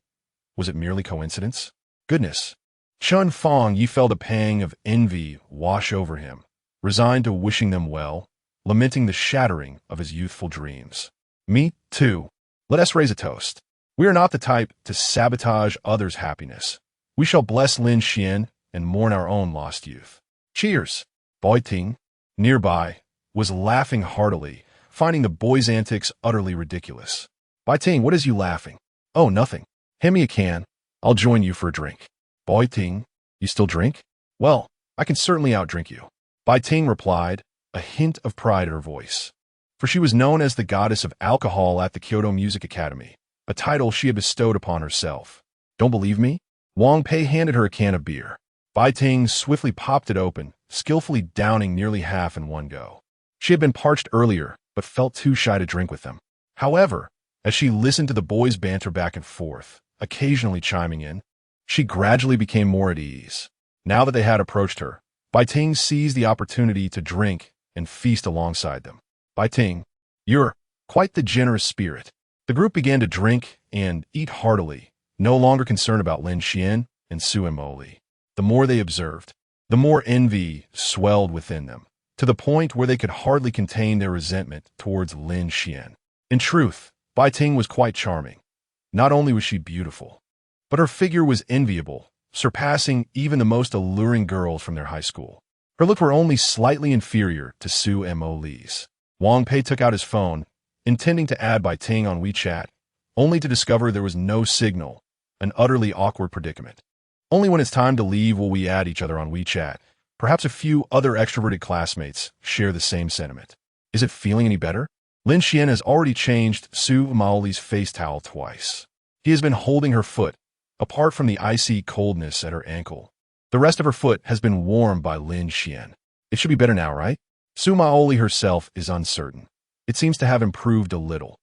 Was it merely coincidence? Goodness. Chun Fong Yi felt a pang of envy wash over him, resigned to wishing them well, lamenting the shattering of his youthful dreams. Me, too. Let us raise a toast. We are not the type to sabotage others' happiness. We shall bless Lin Xuan and mourn our own lost youth. Cheers! Boy Ting, nearby, was laughing heartily, finding the boy's antics utterly ridiculous. Bai Ting, what is you laughing? Oh, nothing. Hand me a can. I'll join you for a drink. Boy Ting, you still drink? Well, I can certainly outdrink you. Bai Ting replied, a hint of pride in her voice. For she was known as the goddess of alcohol at the Kyoto Music Academy, a title she had bestowed upon herself. Don't believe me? Wang Pei handed her a can of beer. Bai Ting swiftly popped it open, skillfully downing nearly half in one go. She had been parched earlier, but felt too shy to drink with them. However, as she listened to the boys banter back and forth, occasionally chiming in, she gradually became more at ease. Now that they had approached her, Bai Ting seized the opportunity to drink and feast alongside them. Bai Ting, you're quite the generous spirit. The group began to drink and eat heartily, no longer concerned about Lin Xuan and Su Moli. The more they observed, the more envy swelled within them, to the point where they could hardly contain their resentment towards Lin Xuan. In truth, Bai Ting was quite charming. Not only was she beautiful, but her figure was enviable, surpassing even the most alluring girls from their high school. Her looks were only slightly inferior to Su Moli's. Wang Pei took out his phone, intending to add Bai Ting on WeChat, only to discover there was no signal, an utterly awkward predicament. Only when it's time to leave will we add each other on WeChat. Perhaps a few other extroverted classmates share the same sentiment. Is it feeling any better? Lin Xuan has already changed Su Moli's face towel twice. He has been holding her foot, apart from the icy coldness at her ankle. The rest of her foot has been warmed by Lin Xuan. It should be better now, right? Su Moli herself is uncertain. It seems to have improved a little.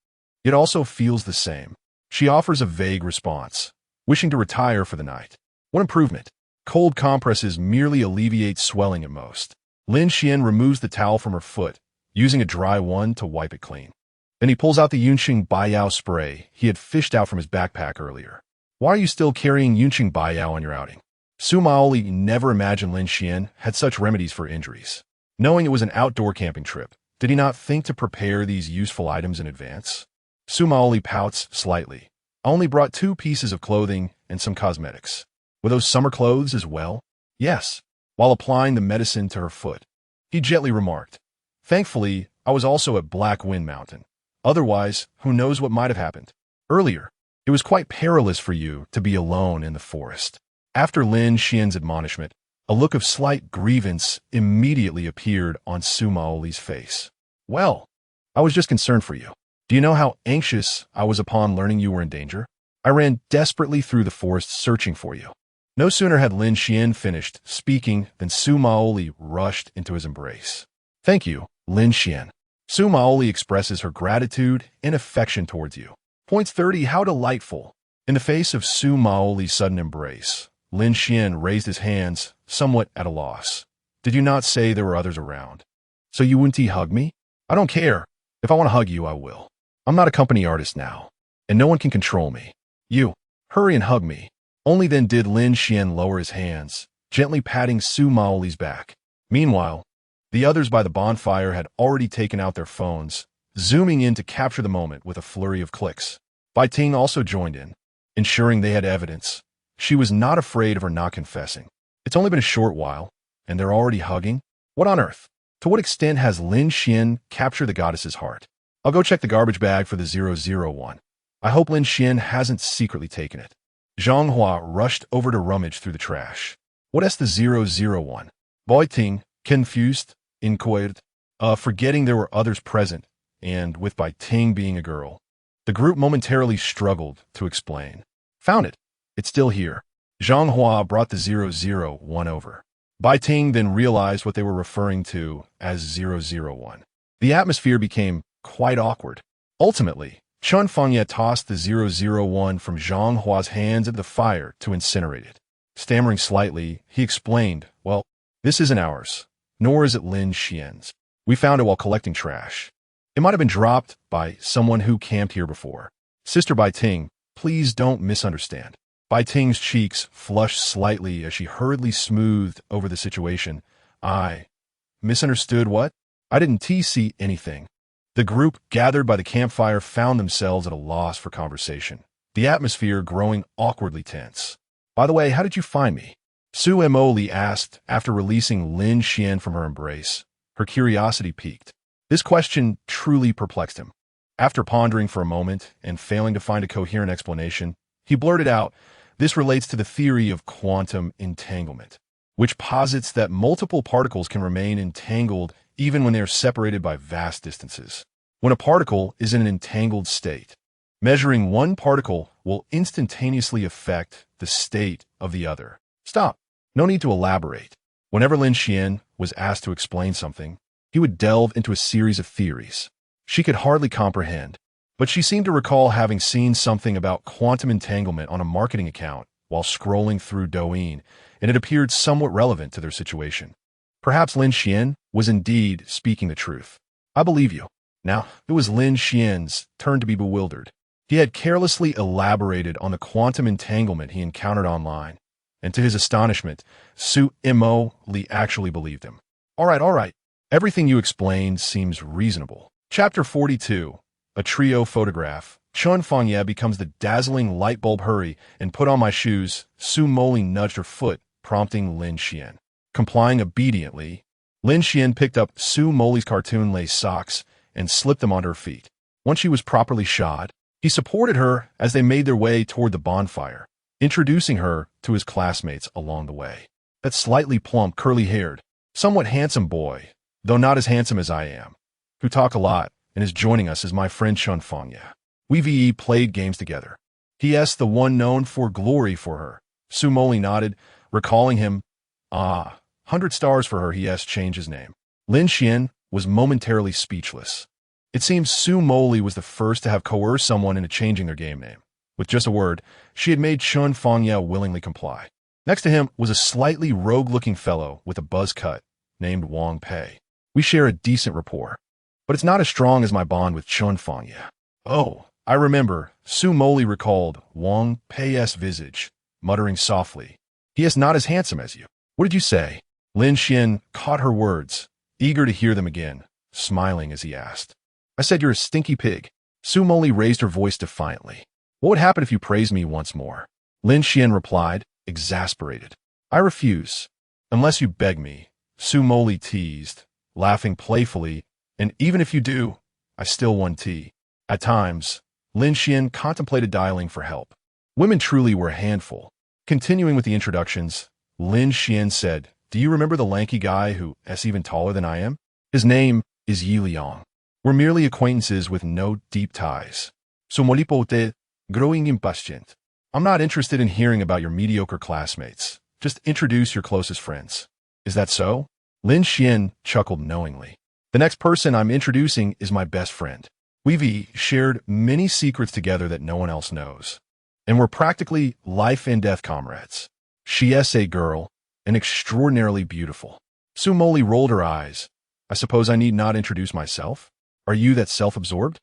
It also feels the same. She offers a vague response, wishing to retire for the night. What improvement? Cold compresses merely alleviate swelling at most. Lin Xuan removes the towel from her foot, using a dry one to wipe it clean. Then he pulls out the Yunqing Baiyao spray he had fished out from his backpack earlier. Why are you still carrying Yunqing Baiyao on your outing? Su Moli never imagined Lin Xuan had such remedies for injuries. Knowing it was an outdoor camping trip, did he not think to prepare these useful items in advance? Su Moli pouts slightly. I only brought 2 pieces of clothing and some cosmetics. Were those summer clothes as well? Yes. While applying the medicine to her foot, he gently remarked, thankfully, I was also at Black Wind Mountain. Otherwise, who knows what might have happened. Earlier, it was quite perilous for you to be alone in the forest. After Lin Xuan's admonishment, a look of slight grievance immediately appeared on Su Moli's face. Well, I was just concerned for you. Do you know how anxious I was upon learning you were in danger? I ran desperately through the forest searching for you. No sooner had Lin Xuan finished speaking than Su Moli rushed into his embrace. Thank you, Lin Xuan. Su Moli expresses her gratitude and affection towards you. Points 30, how delightful. In the face of Su Moli's sudden embrace, Lin Xuan raised his hands, somewhat at a loss. Did you not say there were others around? So you wouldn't hug me? I don't care. If I want to hug you, I will. I'm not a company artist now, and no one can control me. You, hurry and hug me. Only then did Lin Xuan lower his hands, gently patting Su Moli's back. Meanwhile, the others by the bonfire had already taken out their phones, zooming in to capture the moment with a flurry of clicks. Bai Ting also joined in, ensuring they had evidence. She was not afraid of her not confessing. It's only been a short while, and they're already hugging? What on earth? To what extent has Lin Xuan captured the goddess's heart? I'll go check the garbage bag for the 001. I hope Lin Xuan hasn't secretly taken it. Zhang Hua rushed over to rummage through the trash. What is the 001? Bai Ting, confused, inquired, forgetting there were others present, and with Bai Ting being a girl. The group momentarily struggled to explain. Found it. It's still here. Zhang Hua brought the 001 over. Bai Ting then realized what they were referring to as 001. The atmosphere became quite awkward. Ultimately, Chun Fengye tossed the 001 from Zhang Hua's hands into the fire to incinerate it. Stammering slightly, he explained, "Well, this isn't ours, nor is it Lin Xuan's. We found it while collecting trash. It might have been dropped by someone who camped here before. Sister Bai Ting, please don't misunderstand." Bai Ting's cheeks flushed slightly as she hurriedly smoothed over the situation. "I misunderstood what? I didn't see anything." The group gathered by the campfire found themselves at a loss for conversation, the atmosphere growing awkwardly tense. "By the way, how did you find me?" Su Moli asked after releasing Lin Xuan from her embrace. Her curiosity piqued. This question truly perplexed him. After pondering for a moment and failing to find a coherent explanation, he blurted out, "This relates to the theory of quantum entanglement, which posits that multiple particles can remain entangled even when they are separated by vast distances. When a particle is in an entangled state, measuring one particle will instantaneously affect the state of the other." Stop. No need to elaborate. Whenever Lin Xuan was asked to explain something, he would delve into a series of theories. She could hardly comprehend, but she seemed to recall having seen something about quantum entanglement on a marketing account while scrolling through Douyin, and it appeared somewhat relevant to their situation. Perhaps Lin Xuan was indeed speaking the truth. "I believe you." Now, it was Lin Xuan's turn to be bewildered. He had carelessly elaborated on the quantum entanglement he encountered online, and to his astonishment, Su Moli actually believed him. All right. Everything you explained seems reasonable." Chapter 42. A trio photograph. Chun Fengye becomes the dazzling light bulb. "Hurry and put on my shoes." Su Moli nudged her foot, prompting Lin Xuan. Complying obediently, Lin Xuan picked up Su Moli's cartoon lace socks and slipped them onto her feet. Once she was properly shod, he supported her as they made their way toward the bonfire, introducing her to his classmates along the way. That slightly plump, curly-haired, somewhat handsome boy, though not as handsome as I am, who talk a lot and is joining us, is my friend Chun Fengye. We've played games together. He is the one known for glory for her. Su Moli nodded, recalling him. 100 stars for her. He changed his name. Lin Xuan was momentarily speechless. It seems Su Moli was the first to have coerced someone into changing their game name. With just a word, she had made Chun Fengye willingly comply. Next to him was a slightly rogue-looking fellow with a buzz cut named Wang Pei. We share a decent rapport, but it's not as strong as my bond with Chun Fengye. "Oh, I remember." Su Moli recalled Wang Pei's visage, muttering softly, "He is not as handsome as you." "What did you say?" Lin Xuan caught her words, eager to hear them again, smiling as he asked. "I said you're a stinky pig." Su Moli raised her voice defiantly. "What would happen if you praised me once more?" Lin Xuan replied, exasperated. "I refuse, unless you beg me." Su Moli teased, laughing playfully, "And even if you do, I still want tea." At times, Lin Xuan contemplated dialing for help. Women truly were a handful. Continuing with the introductions, Lin Xuan said, "Do you remember the lanky guy who is even taller than I am? His name is Yi Liang. We're merely acquaintances with no deep ties." Su Moli pote, growing impatient. "I'm not interested in hearing about your mediocre classmates. Just introduce your closest friends." "Is that so?" Lin Xuan chuckled knowingly. "The next person I'm introducing is my best friend. We've shared many secrets together that no one else knows, and we're practically life and death comrades. She is a girl, and extraordinarily beautiful." Su Moli rolled her eyes. "I suppose I need not introduce myself? Are you that self-absorbed?"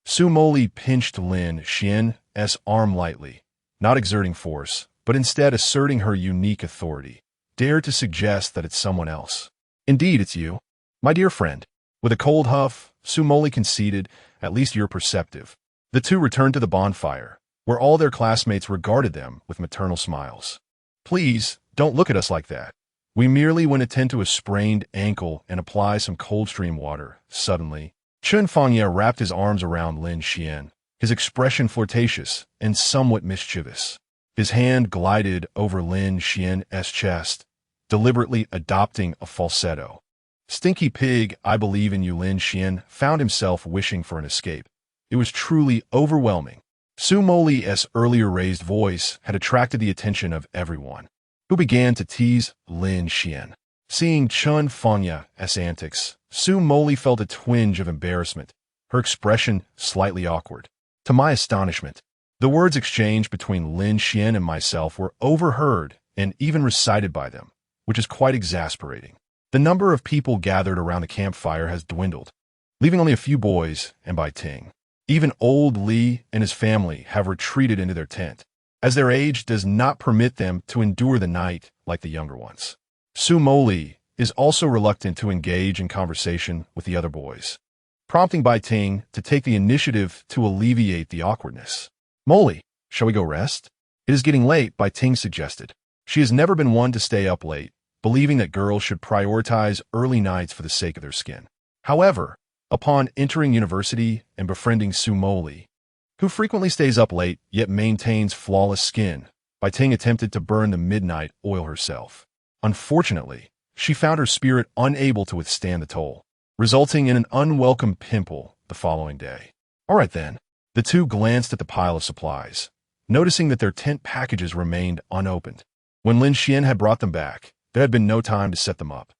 Su Moli pinched Lin Xuan's arm lightly, not exerting force, but instead asserting her unique authority. "Dare to suggest that it's someone else. Indeed, it's you, my dear friend." With a cold huff, Su Moli conceded, "At least you're perceptive." The two returned to the bonfire, where all their classmates regarded them with maternal smiles. "Please, don't look at us like that. We merely went to tend to a sprained ankle and apply some cold stream water." Suddenly, Chun Fengye wrapped his arms around Lin Xuan, his expression flirtatious and somewhat mischievous. His hand glided over Lin Xuan's chest, deliberately adopting a falsetto. "Stinky pig, I believe in you." Lin Xuan found himself wishing for an escape. It was truly overwhelming. Su Moli's earlier raised voice had attracted the attention of everyone, who began to tease Lin Xuan. Seeing Chun Fangya's antics, Su Moli felt a twinge of embarrassment, her expression slightly awkward. To my astonishment, the words exchanged between Lin Xuan and myself were overheard and even recited by them, which is quite exasperating. The number of people gathered around the campfire has dwindled, leaving only a few boys and Bai Ting. Even old Li and his family have retreated into their tent, as their age does not permit them to endure the night like the younger ones. Su Moli is also reluctant to engage in conversation with the other boys, prompting Bai Ting to take the initiative to alleviate the awkwardness. Moli, shall we go rest? It is getting late, Bai Ting suggested. She has never been one to stay up late, believing that girls should prioritize early nights for the sake of their skin. However, upon entering university and befriending Su Moli, who frequently stays up late yet maintains flawless skin, Bai Ting attempted to burn the midnight oil herself. Unfortunately, she found her spirit unable to withstand the toll, resulting in an unwelcome pimple the following day. All right then, the two glanced at the pile of supplies, noticing that their tent packages remained unopened. When Lin Xuan had brought them back, there had been no time to set them up.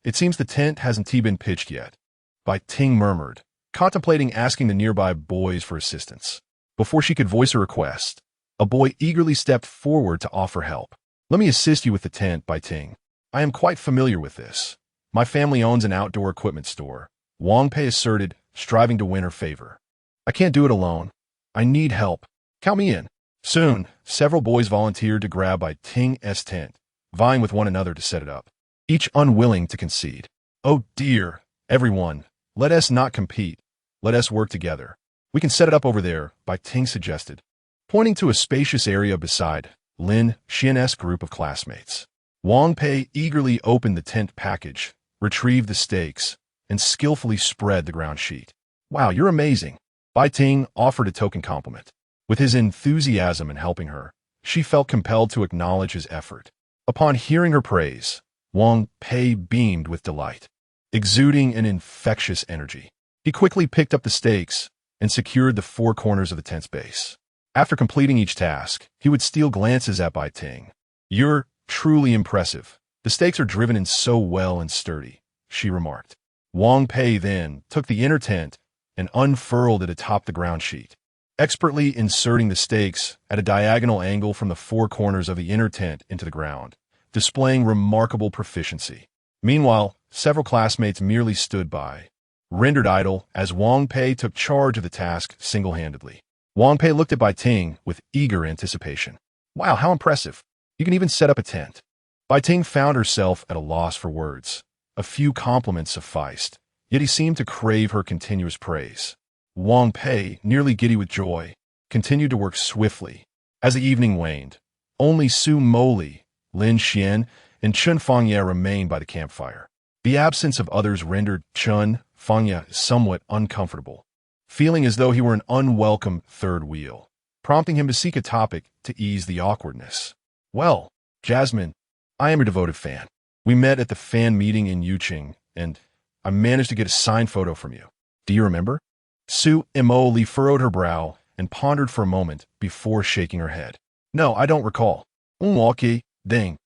It seems the tent hasn't been pitched yet, Bai Ting murmured, contemplating asking the nearby boys for assistance. Before she could voice a request, a boy eagerly stepped forward to offer help. Let me assist you with the tent, Bai Ting. I am quite familiar with this. My family owns an outdoor equipment store, Wang Pei asserted, striving to win her favor. I can't do it alone. I need help. Count me in. Soon, several boys volunteered to grab Bai Ting's tent, vying with one another to set it up, each unwilling to concede. Oh dear, everyone, let us not compete. Let us work together. We can set it up over there, Bai Ting suggested, pointing to a spacious area beside Lin Xuan's group of classmates. Wang Pei eagerly opened the tent package, retrieved the stakes, and skillfully spread the ground sheet. Wow, you're amazing. Bai Ting offered a token compliment. With his enthusiasm in helping her, she felt compelled to acknowledge his effort. Upon hearing her praise, Wang Pei beamed with delight, exuding an infectious energy. He quickly picked up the stakes and secured the four corners of the tent's base. After completing each task, he would steal glances at Bai Ting. You're truly impressive. The stakes are driven in so well and sturdy, she remarked. Wang Pei then took the inner tent and unfurled it atop the ground sheet, expertly inserting the stakes at a diagonal angle from the four corners of the inner tent into the ground, displaying remarkable proficiency. Meanwhile, several classmates merely stood by, rendered idle as Wang Pei took charge of the task single-handedly. Wang Pei looked at Bai Ting with eager anticipation. Wow, how impressive. You can even set up a tent. Bai Ting found herself at a loss for words. A few compliments sufficed, yet he seemed to crave her continuous praise. Wang Pei, nearly giddy with joy, continued to work swiftly. As the evening waned, only Su Moli, Lin Xuan, and Chun Fangya remained by the campfire. The absence of others rendered Chun Fangya somewhat uncomfortable, feeling as though he were an unwelcome third wheel, prompting him to seek a topic to ease the awkwardness. Well, Jasmine, I am your devoted fan. We met at the fan meeting in Yuqing, and I managed to get a signed photo from you. Do you remember? Su Moli furrowed her brow and pondered for a moment before shaking her head. No, I don't recall. Okay, dang.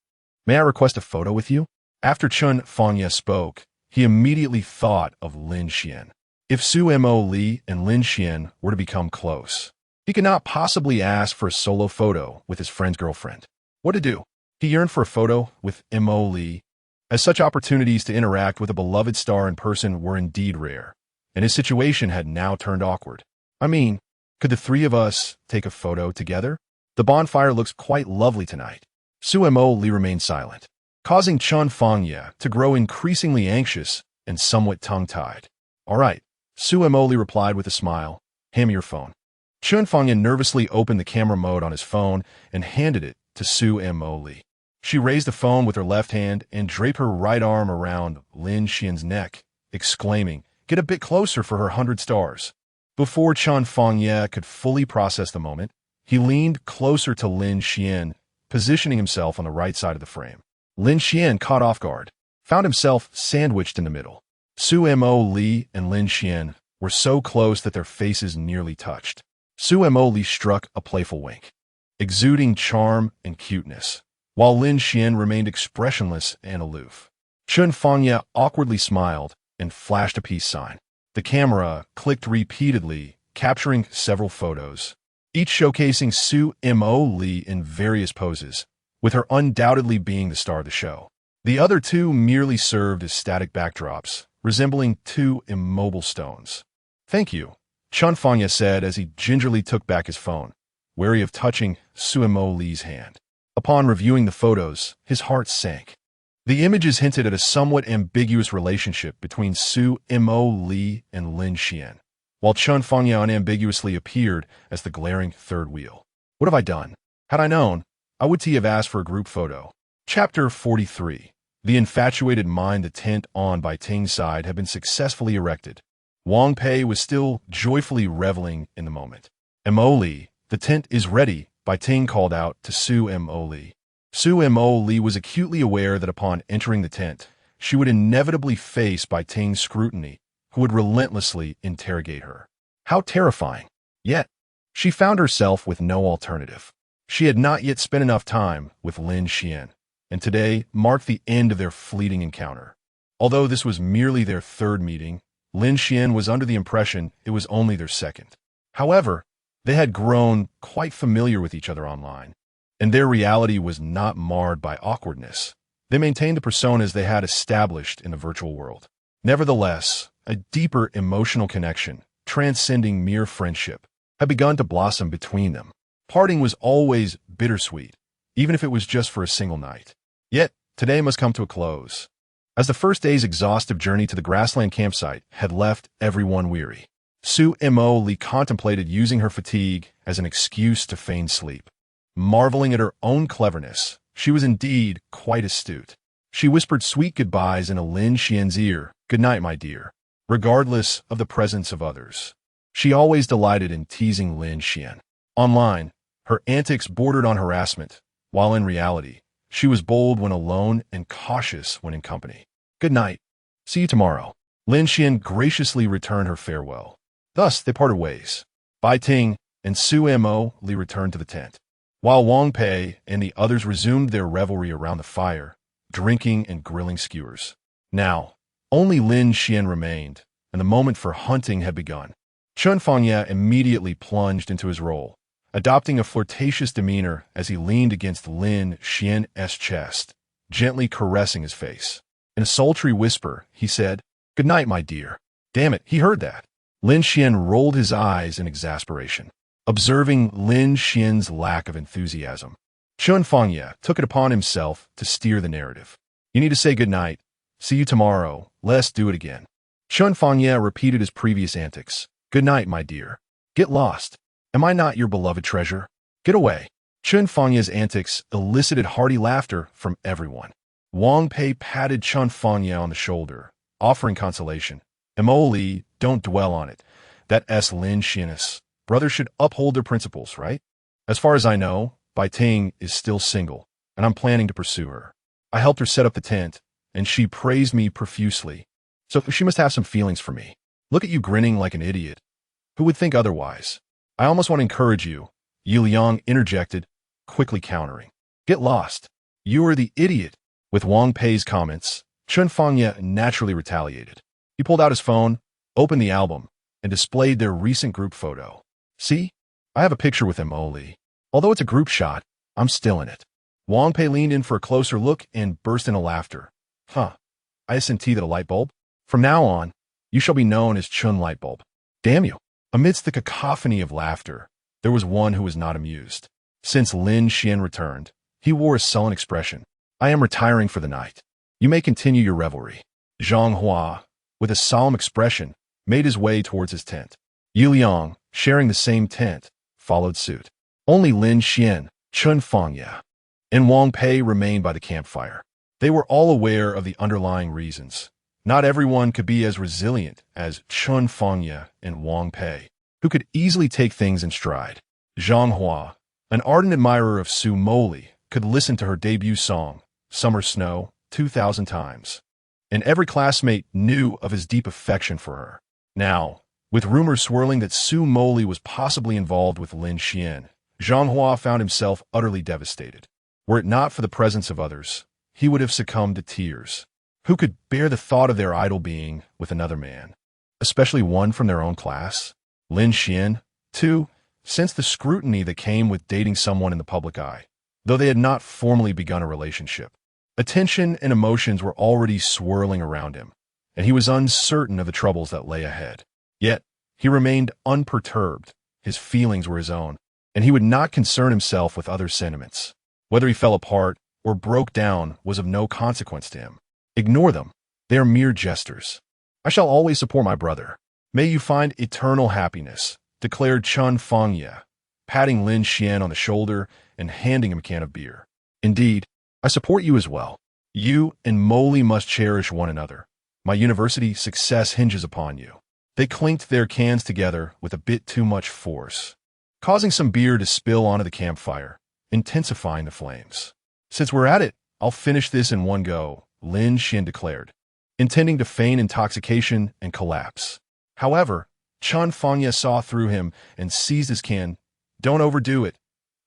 May I request a photo with you? After Chun Fangya spoke, he immediately thought of Lin Xuan. If Su Moli and Lin Xuan were to become close, he could not possibly ask for a solo photo with his friend's girlfriend. What to do? He yearned for a photo with Moli, as such opportunities to interact with a beloved star in person were indeed rare, and his situation had now turned awkward. I mean, could the three of us take a photo together? The bonfire looks quite lovely tonight. Su Moli remained silent, causing Chun Fangya to grow increasingly anxious and somewhat tongue-tied. All right, Su Moli replied with a smile. Hand me your phone. Chun Fangya nervously opened the camera mode on his phone and handed it to Su Moli. She raised the phone with her left hand and draped her right arm around Lin Xuan's neck, exclaiming, "Get a bit closer for her 100 stars." Before Chun Fangya could fully process the moment, he leaned closer to Lin Xuan, positioning himself on the right side of the frame. Lin Xuan, caught off guard, found himself sandwiched in the middle. Su Moli and Lin Xuan were so close that their faces nearly touched. Su Moli struck a playful wink, exuding charm and cuteness, while Lin Xuan remained expressionless and aloof. Chun Fangya awkwardly smiled and flashed a peace sign. The camera clicked repeatedly, capturing several photos, each showcasing Su Moli in various poses, with her undoubtedly being the star of the show. The other two merely served as static backdrops, resembling two immobile stones. "Thank you," Chun Fangya said as he gingerly took back his phone, wary of touching Su Moli's hand. Upon reviewing the photos, his heart sank. The images hinted at a somewhat ambiguous relationship between Su Moli and Lin Xuan, while Chun Fangya unambiguously appeared as the glaring third wheel. What have I done? Had I known, I would have asked for a group photo. Chapter 43. The infatuated mind. The tent on Bai Ting's side had been successfully erected. Wang Pei was still joyfully reveling in the moment. "Moli, the tent is ready," Bai Ting called out to Su Moli. Su Moli was acutely aware that upon entering the tent, she would inevitably face Bai Ting's scrutiny, who would relentlessly interrogate her. How terrifying! Yet, she found herself with no alternative. She had not yet spent enough time with Lin Xuan, and today marked the end of their fleeting encounter. Although this was merely their third meeting, Lin Xuan was under the impression it was only their second. However, they had grown quite familiar with each other online, and their reality was not marred by awkwardness. They maintained the personas they had established in the virtual world. Nevertheless, a deeper emotional connection, transcending mere friendship, had begun to blossom between them. Parting was always bittersweet, even if it was just for a single night. Yet, today must come to a close, as the first day's exhaustive journey to the grassland campsite had left everyone weary. Su Moli contemplated using her fatigue as an excuse to feign sleep. Marveling at her own cleverness, she was indeed quite astute. She whispered sweet goodbyes in Lin Xuan's ear, "Good night, my dear," regardless of the presence of others. She always delighted in teasing Lin Xuan. Online, her antics bordered on harassment, while in reality, she was bold when alone and cautious when in company. "Good night. See you tomorrow." Lin Xuan graciously returned her farewell. Thus, they parted ways. Bai Ting and Su Moli returned to the tent, while Wang Pei and the others resumed their revelry around the fire, drinking and grilling skewers. Now, only Lin Xuan remained, and the moment for hunting had begun. Chun Fangya immediately plunged into his role, adopting a flirtatious demeanor as he leaned against Lin Xuan's chest, gently caressing his face. In a sultry whisper, he said, "Good night, my dear." Damn it, he heard that. Lin Xuan rolled his eyes in exasperation, observing Lin Xuan's lack of enthusiasm. Chun Fangya took it upon himself to steer the narrative. "You need to say good night. See you tomorrow. Let's do it again." Chun Fangya repeated his previous antics. "Good night, my dear. Get lost. Am I not your beloved treasure? Get away." Chun Fangya's antics elicited hearty laughter from everyone. Wang Pei patted Chun Fangya on the shoulder, offering consolation. "Moli, don't dwell on it. That Lin Xuan. Brothers should uphold their principles, right? As far as I know, Bai Ting is still single, and I'm planning to pursue her. I helped her set up the tent, and she praised me profusely, so she must have some feelings for me. Look at you grinning like an idiot. Who would think otherwise? I almost want to encourage you," Yi Liang interjected, quickly countering. "Get lost. You are the idiot." With Wang Pei's comments, Chun Fangya naturally retaliated. He pulled out his phone, opened the album, and displayed their recent group photo. "See? I have a picture with Moli. Although it's a group shot, I'm still in it." Wang Pei leaned in for a closer look and burst into laughter. "Huh. ISNT that a light bulb? From now on, you shall be known as Chun Lightbulb. Damn you." Amidst the cacophony of laughter, there was one who was not amused. Since Lin Xuan returned, he wore a sullen expression. "I am retiring for the night. You may continue your revelry." Zhang Hua, with a solemn expression, made his way towards his tent. Yi Liang, sharing the same tent, followed suit. Only Lin Xuan, Chun Fangya, and Wang Pei remained by the campfire. They were all aware of the underlying reasons. Not everyone could be as resilient as Chun Fangya and Wang Pei, who could easily take things in stride. Zhang Hua, an ardent admirer of Su Moli, could listen to her debut song, Summer Snow, 2,000 times. And every classmate knew of his deep affection for her. Now, With rumors swirling that Su Moli was possibly involved with Lin Xuan, Zhang Hua found himself utterly devastated. Were it not for the presence of others, he would have succumbed to tears. Who could bear the thought of their idol being with another man, especially one from their own class? Lin Xuan, too, sensed the scrutiny that came with dating someone in the public eye, though they had not formally begun a relationship. Attention and emotions were already swirling around him, and he was uncertain of the troubles that lay ahead. Yet, he remained unperturbed. His feelings were his own, and he would not concern himself with other sentiments. Whether he fell apart or broke down was of no consequence to him. Ignore them. They are mere jesters. I shall always support my brother. May you find eternal happiness, declared Chun Fengye, patting Lin Xuan on the shoulder and handing him a can of beer. Indeed, I support you as well. You and Moli must cherish one another. My university success hinges upon you. They clinked their cans together with a bit too much force, causing some beer to spill onto the campfire, intensifying the flames. Since we're at it, I'll finish this in one go, Lin Xuan declared, intending to feign intoxication and collapse. However, Chun Fengye saw through him and seized his can. Don't overdo it.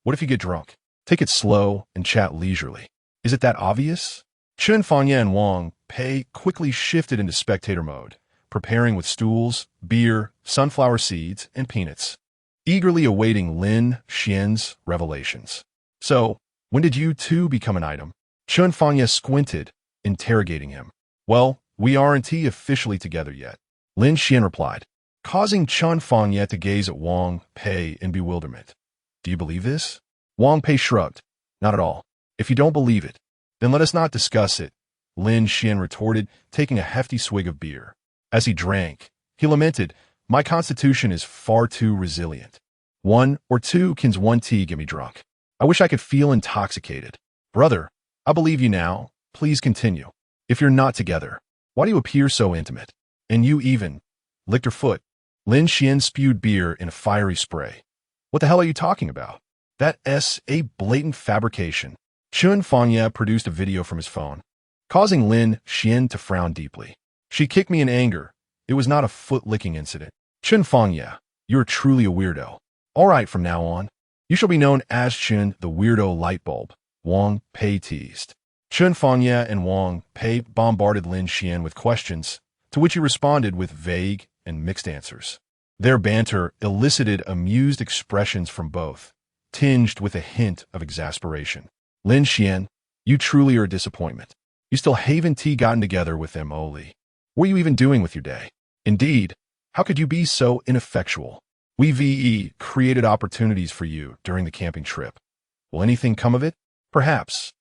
What if you get drunk? Take it slow and chat leisurely. Is it that obvious? Chun Fengye and Wang Pei quickly shifted into spectator mode, preparing with stools, beer, sunflower seeds, and peanuts, eagerly awaiting Lin Xuan's revelations. So, when did you two become an item? Chun Fengye squinted, interrogating him. Well, we aren't officially together yet, Lin Xuan replied, causing Chun Fengye to gaze at Wang Pei in bewilderment. Do you believe this? Wang Pei shrugged. Not at all. If you don't believe it, then let us not discuss it, Lin Xuan retorted, taking a hefty swig of beer. As he drank, he lamented, my constitution is far too resilient. 1 or 2 cans 1 tea get me drunk. I wish I could feel intoxicated. Brother, I believe you now. Please continue. If you're not together, why do you appear so intimate? And you even licked her foot. Lin Xuan spewed beer in a fiery spray. What the hell are you talking about? That's a blatant fabrication. Chun Fengye produced a video from his phone, causing Lin Xuan to frown deeply. She kicked me in anger. It was not a foot-licking incident. Chun Fengye, you're truly a weirdo. All right, from now on, you shall be known as Chun the Weirdo Lightbulb, Wang Pei teased. Chun Fengye and Wang Pei bombarded Lin Xuan with questions, to which he responded with vague and mixed answers. Their banter elicited amused expressions from both, tinged with a hint of exasperation. Lin Xuan, you truly are a disappointment. You still haven't gotten together with them, Oli. What are you even doing with your day? Indeed, how could you be so ineffectual? We created opportunities for you during the camping trip. Will anything come of it? Perhaps.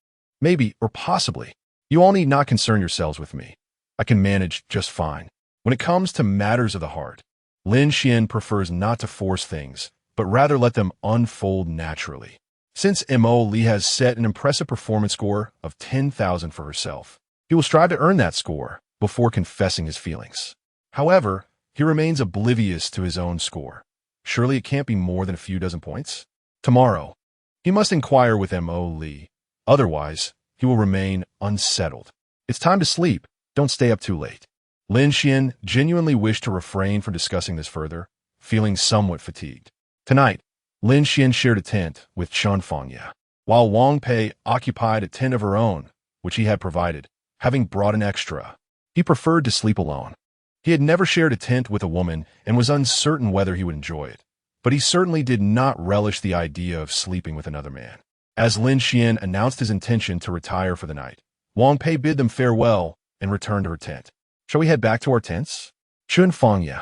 Maybe, or possibly. You all need not concern yourselves with me. I can manage just fine. When it comes to matters of the heart, Lin Xuan prefers not to force things, but rather let them unfold naturally. Since Li has set an impressive performance score of 10,000 for herself, he will strive to earn that score before confessing his feelings. However, he remains oblivious to his own score. Surely it can't be more than a few dozen points? Tomorrow, he must inquire with Li. Otherwise, he will remain unsettled. It's time to sleep. Don't stay up too late. Lin Xuan genuinely wished to refrain from discussing this further, feeling somewhat fatigued. Tonight, Lin Xuan shared a tent with Chun Fengye, while Wang Pei occupied a tent of her own, which he had provided, having brought an extra. He preferred to sleep alone. He had never shared a tent with a woman and was uncertain whether he would enjoy it, but he certainly did not relish the idea of sleeping with another man. As Lin Xuan announced his intention to retire for the night, Wang Pei bid them farewell and returned to her tent. Shall we head back to our tents? Chun Fengye,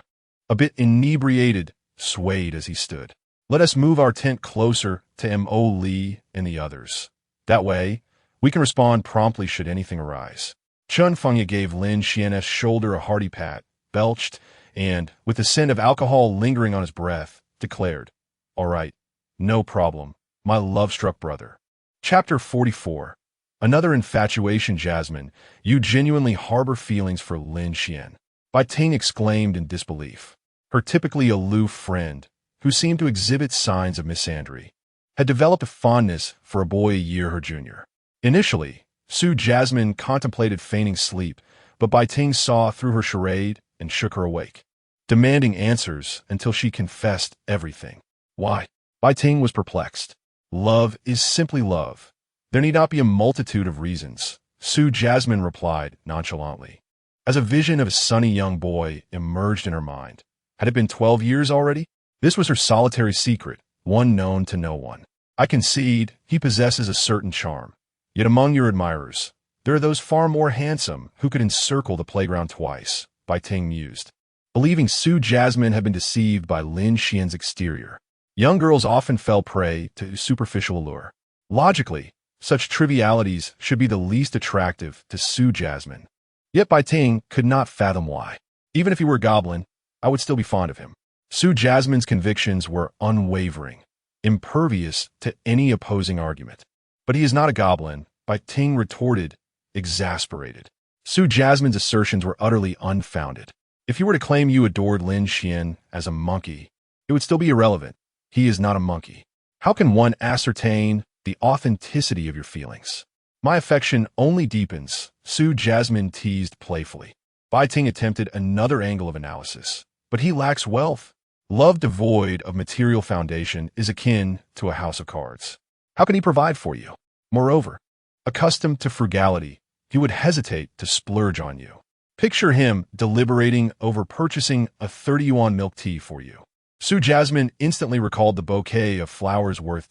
a bit inebriated, swayed as he stood. Let us move our tent closer to Li and the others. That way, we can respond promptly should anything arise. Chun Fengye gave Lin Xuan's shoulder a hearty pat, belched, and, with the scent of alcohol lingering on his breath, declared, All right, no problem, my love-struck brother. Chapter 44. Another infatuation. Jasmine, you genuinely harbor feelings for Lin Xuan. Bai Ting exclaimed in disbelief. Her typically aloof friend, who seemed to exhibit signs of misandry, had developed a fondness for a boy a year her junior. Initially, Jasmine contemplated feigning sleep, but Bai Ting saw through her charade and shook her awake. demanding answers until she confessed everything. Why? Bai Ting was perplexed. Love is simply love. There need not be a multitude of reasons, Su Jasmine replied nonchalantly. As a vision of a sunny young boy emerged in her mind. Had it been 12 years already? This was her solitary secret, one known to no one. I concede he possesses a certain charm. Yet among your admirers, there are those far more handsome who could encircle the playground twice, Bai Ting mused. Believing Su Jasmine had been deceived by Lin Xuan's exterior. Young girls often fell prey to superficial allure. Logically, such trivialities should be the least attractive to Su Jasmine. Yet Bai Ting could not fathom why. Even if he were a goblin, I would still be fond of him. Su Jasmine's convictions were unwavering, impervious to any opposing argument. But he is not a goblin, Bai Ting retorted, exasperated. Su Jasmine's assertions were utterly unfounded. If you were to claim you adored Lin Xuan as a monkey, it would still be irrelevant. He is not a monkey. How can one ascertain the authenticity of your feelings? My affection only deepens, Su Jasmine teased playfully. Bai Ting attempted another angle of analysis, but he lacks wealth. Love devoid of material foundation is akin to a house of cards. How can he provide for you? Moreover, accustomed to frugality, he would hesitate to splurge on you. Picture him deliberating over purchasing a 30 yuan milk tea for you. Su Jasmine instantly recalled the bouquet of flowers worth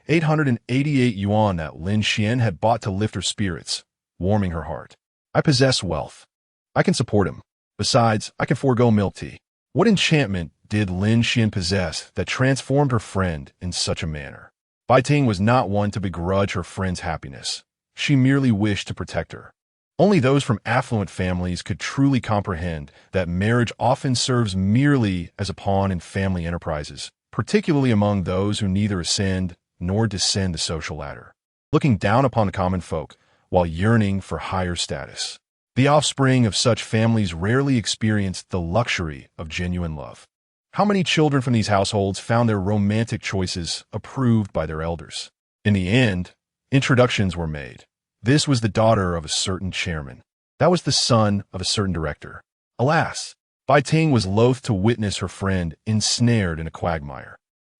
888 yuan that Lin Xuan had bought to lift her spirits, warming her heart. I possess wealth. I can support him. Besides, I can forego milk tea. What enchantment did Lin Xuan possess that transformed her friend in such a manner? Bai Ting was not one to begrudge her friend's happiness. She merely wished to protect her. Only those from affluent families could truly comprehend that marriage often serves merely as a pawn in family enterprises, particularly among those who neither ascend nor descend the social ladder, looking down upon the common folk while yearning for higher status. The offspring of such families rarely experience the luxury of genuine love. How many children from these households found their romantic choices approved by their elders? In the end, introductions were made. This was the daughter of a certain chairman. That was the son of a certain director. Alas, Bai Ting was loath to witness her friend ensnared in a quagmire.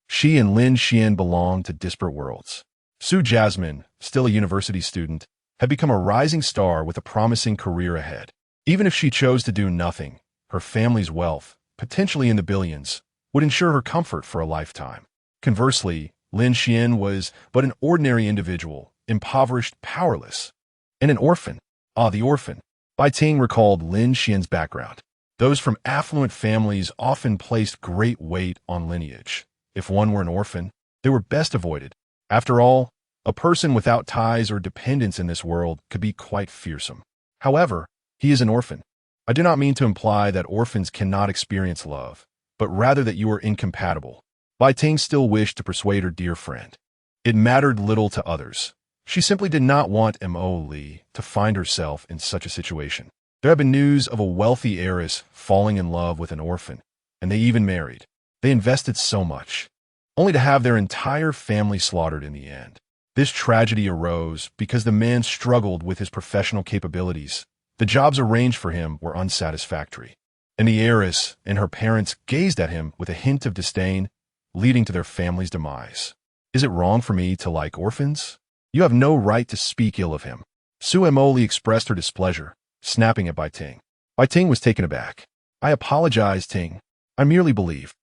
She and Lin Xuan belonged to disparate worlds. Su Jasmine, still a university student, had become a rising star with a promising career ahead. Even if she chose to do nothing, her family's wealth, potentially in the billions, would ensure her comfort for a lifetime. Conversely, Lin Xuan was but an ordinary individual, impoverished, powerless, and an orphan. Ah, the orphan. Bai Ting recalled Lin Xuan's background. Those from affluent families often placed great weight on lineage. If one were an orphan, they were best avoided. After all, a person without ties or dependents in this world could be quite fearsome. However, he is an orphan. I do not mean to imply that orphans cannot experience love, but rather that you are incompatible. Bai Ting still wished to persuade her dear friend. It mattered little to others. She simply did not want Li to find herself in such a situation. There had been news of a wealthy heiress falling in love with an orphan, and they even married. They invested so much, only to have their entire family slaughtered in the end. This tragedy arose because the man struggled with his professional capabilities. The jobs arranged for him were unsatisfactory, and the heiress and her parents gazed at him with a hint of disdain, leading to their family's demise. Is it wrong for me to like orphans? You have no right to speak ill of him. Su Moli expressed her displeasure, snapping at Bai Ting. Bai Ting was taken aback. I apologize, Ting. I merely believe.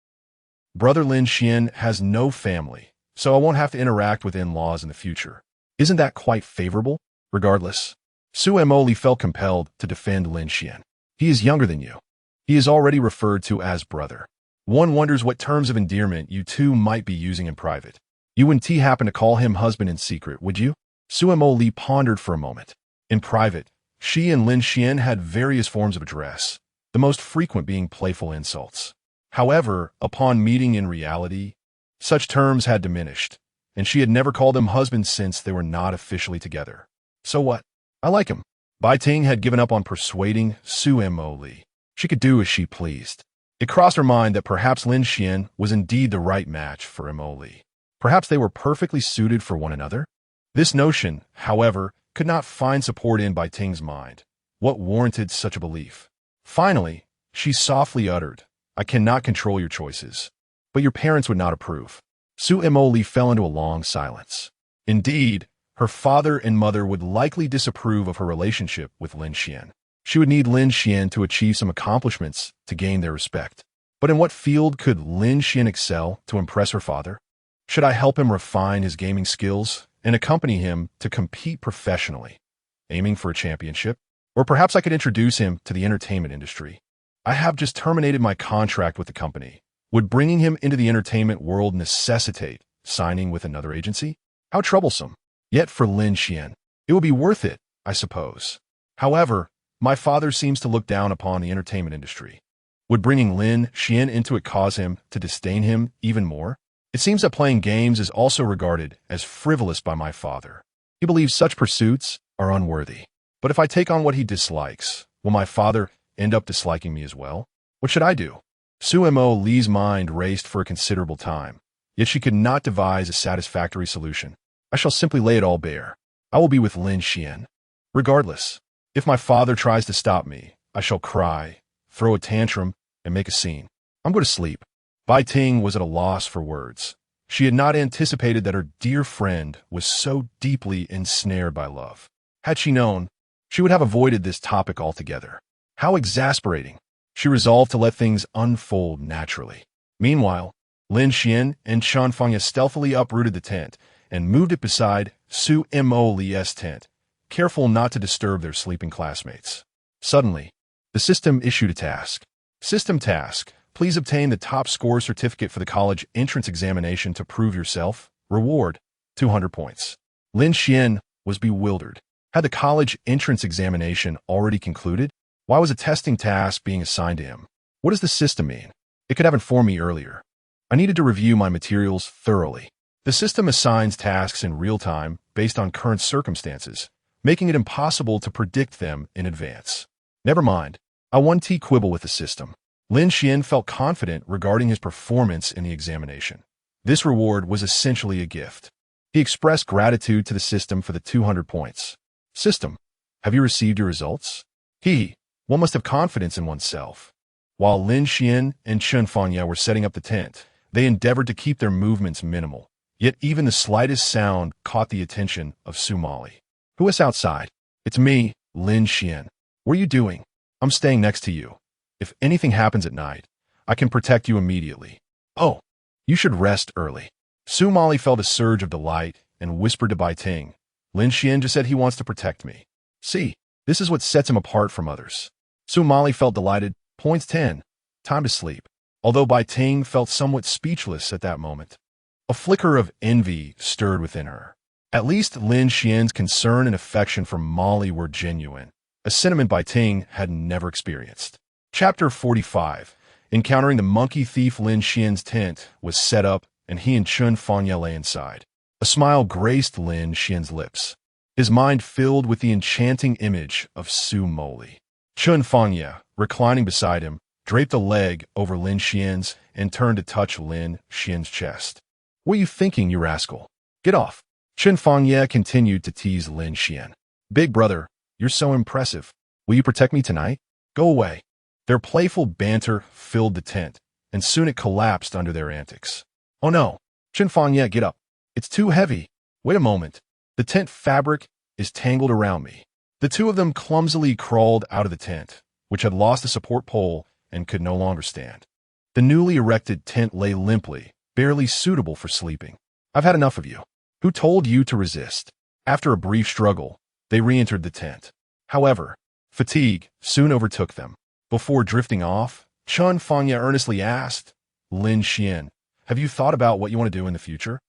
Brother Lin Xuan has no family, so I won't have to interact with in-laws in the future. Isn't that quite favorable? Regardless, Su Moli felt compelled to defend Lin Xuan. He is younger than you. He is already referred to as brother. One wonders what terms of endearment you two might be using in private. You wouldn't happen to call him husband in secret, would you? Su Moli pondered for a moment. In private, she and Lin Xuan had various forms of address, the most frequent being playful insults. However, upon meeting in reality, such terms had diminished, and she had never called him husband since they were not officially together. So what? I like him. Bai Ting had given up on persuading Su Moli. She could do as she pleased. It crossed her mind that perhaps Lin Xuan was indeed the right match for Moli. Perhaps they were perfectly suited for one another? This notion, however, could not find support in Bai Ting's mind. What warranted such a belief? Finally, she softly uttered, I cannot control your choices. But your parents would not approve. Su Moli fell into a long silence. Indeed, her father and mother would likely disapprove of her relationship with Lin Xuan. She would need Lin Xuan to achieve some accomplishments to gain their respect. But in what field could Lin Xuan excel to impress her father? Should I help him refine his gaming skills and accompany him to compete professionally, aiming for a championship? Or perhaps I could introduce him to the entertainment industry. I have just terminated my contract with the company. Would bringing him into the entertainment world necessitate signing with another agency? How troublesome. Yet for Lin Xuan, it would be worth it, I suppose. However, my father seems to look down upon the entertainment industry. Would bringing Lin Xuan into it cause him to disdain him even more? It seems that playing games is also regarded as frivolous by my father. He believes such pursuits are unworthy. But if I take on what he dislikes, will my father end up disliking me as well? What should I do? Su Moli's mind raced for a considerable time, yet she could not devise a satisfactory solution. I shall simply lay it all bare. I will be with Lin Xuan. Regardless, if my father tries to stop me, I shall cry, throw a tantrum, and make a scene. I'm going to sleep. Bai Ting was at a loss for words. She had not anticipated that her dear friend was so deeply ensnared by love. Had she known, she would have avoided this topic altogether. How exasperating. She resolved to let things unfold naturally. Meanwhile, Lin Xuan and Chen Fangya stealthily uprooted the tent and moved it beside Su Moli's tent, careful not to disturb their sleeping classmates. Suddenly, the system issued a task. System task: please obtain the top score certificate for the college entrance examination to prove yourself. Reward: 200 points. Lin Xuan was bewildered. Had the college entrance examination already concluded? Why was a testing task being assigned to him? What does the system mean? It could have informed me earlier. I needed to review my materials thoroughly. The system assigns tasks in real time based on current circumstances, making it impossible to predict them in advance. Never mind. I won-t quibble with the system. Lin Xuan felt confident regarding his performance in the examination. This reward was essentially a gift. He expressed gratitude to the system for the 200 points. System, have you received your results? Hehe. One must have confidence in oneself. While Lin Xuan and Chen Fangya were setting up the tent, they endeavored to keep their movements minimal. Yet even the slightest sound caught the attention of Su Moli. Who is outside? It's me, Lin Xuan. What are you doing? I'm staying next to you. If anything happens at night, I can protect you immediately. Oh, you should rest early. Su Moli felt a surge of delight and whispered to Bai Ting. Lin Xuan just said he wants to protect me. See, this is what sets him apart from others. Su Moli felt delighted. Points 10. Time to sleep. Although Bai Ting felt somewhat speechless at that moment. A flicker of envy stirred within her. At least Lin Xuan's concern and affection for Moli were genuine, a sentiment Bai Ting had never experienced. Chapter 45. Encountering the monkey thief. Lin Xuan's tent was set up, and he and Chen Fangya lay inside. A smile graced Lin Xuan's lips. His mind filled with the enchanting image of Su Moli. Chen Fangya, reclining beside him, draped a leg over Lin Xuan's and turned to touch Lin Xuan's chest. What are you thinking, you rascal? Get off. Chen Fangya continued to tease Lin Xuan. Big brother, you're so impressive. Will you protect me tonight? Go away. Their playful banter filled the tent, and soon it collapsed under their antics. Oh no. Chen Fangya, get up. It's too heavy. Wait a moment. The tent fabric is tangled around me. The two of them clumsily crawled out of the tent, which had lost a support pole and could no longer stand. The newly erected tent lay limply, barely suitable for sleeping. I've had enough of you. Who told you to resist? After a brief struggle, they re-entered the tent. However, fatigue soon overtook them. Before drifting off, Chen Fangya earnestly asked, Lin Xuan, have you thought about what you want to do in the future?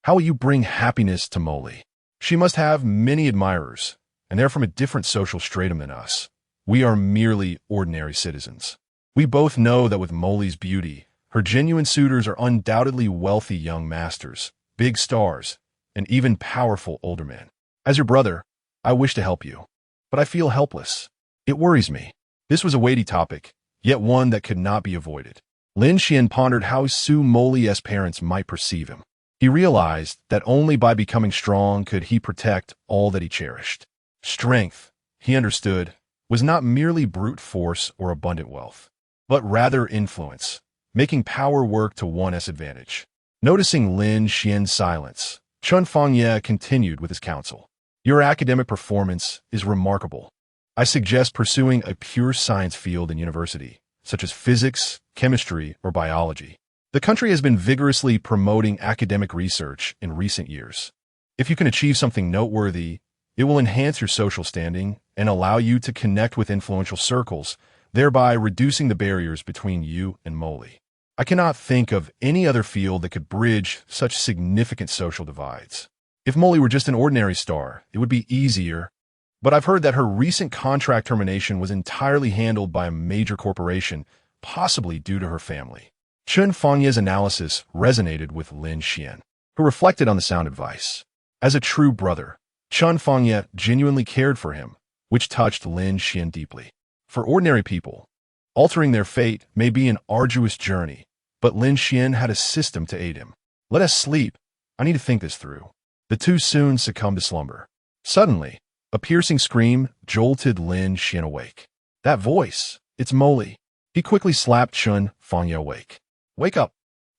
How will you bring happiness to Moli? She must have many admirers, and they're from a different social stratum than us. We are merely ordinary citizens. We both know that with Moli's beauty, her genuine suitors are undoubtedly wealthy young masters, big stars, and even powerful older men. As your brother, I wish to help you, but I feel helpless. It worries me. This was a weighty topic, yet one that could not be avoided. Lin Xuan pondered how Su Moli's parents might perceive him. He realized that only by becoming strong could he protect all that he cherished. Strength, he understood, was not merely brute force or abundant wealth. but rather influence, making power work to one's advantage. Noticing Lin Xuan's silence, Chun Fangye continued with his counsel. Your academic performance is remarkable. I suggest pursuing a pure science field in university, such as physics, chemistry, or biology. The country has been vigorously promoting academic research in recent years. If you can achieve something noteworthy, it will enhance your social standing and allow you to connect with influential circles, thereby reducing the barriers between you and Moli. I cannot think of any other field that could bridge such significant social divides. If Moli were just an ordinary star, it would be easier, but I've heard that her recent contract termination was entirely handled by a major corporation, possibly due to her family. Chun Fangye's analysis resonated with Lin Xuan, who reflected on the sound advice. As a true brother, Chun Fangye genuinely cared for him, which touched Lin Xuan deeply. For ordinary people, altering their fate may be an arduous journey, but Lin Xuan had a system to aid him. Let us sleep. I need to think this through. The two soon succumbed to slumber. Suddenly, a piercing scream jolted Lin Xuan awake. That voice, it's Moli. He quickly slapped Chun Fangye awake. Wake up.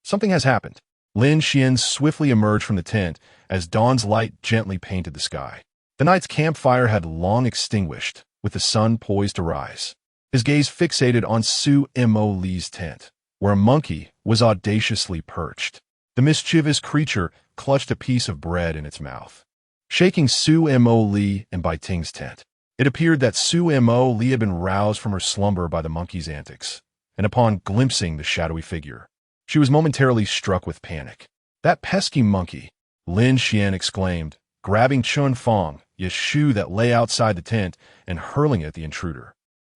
Something has happened. Lin Xuan swiftly emerged from the tent as dawn's light gently painted the sky. The night's campfire had long extinguished, with the sun poised to rise. His gaze fixated on Su Moli's tent, where a monkey was audaciously perched. The mischievous creature clutched a piece of bread in its mouth. Shaking Su Moli and Bai Ting's tent, it appeared that Su Moli had been roused from her slumber by the monkey's antics, and upon glimpsing the shadowy figure, she was momentarily struck with panic. That pesky monkey, Lin Xuan exclaimed, grabbing Chun Fangye's shoe that lay outside the tent and hurling it at the intruder.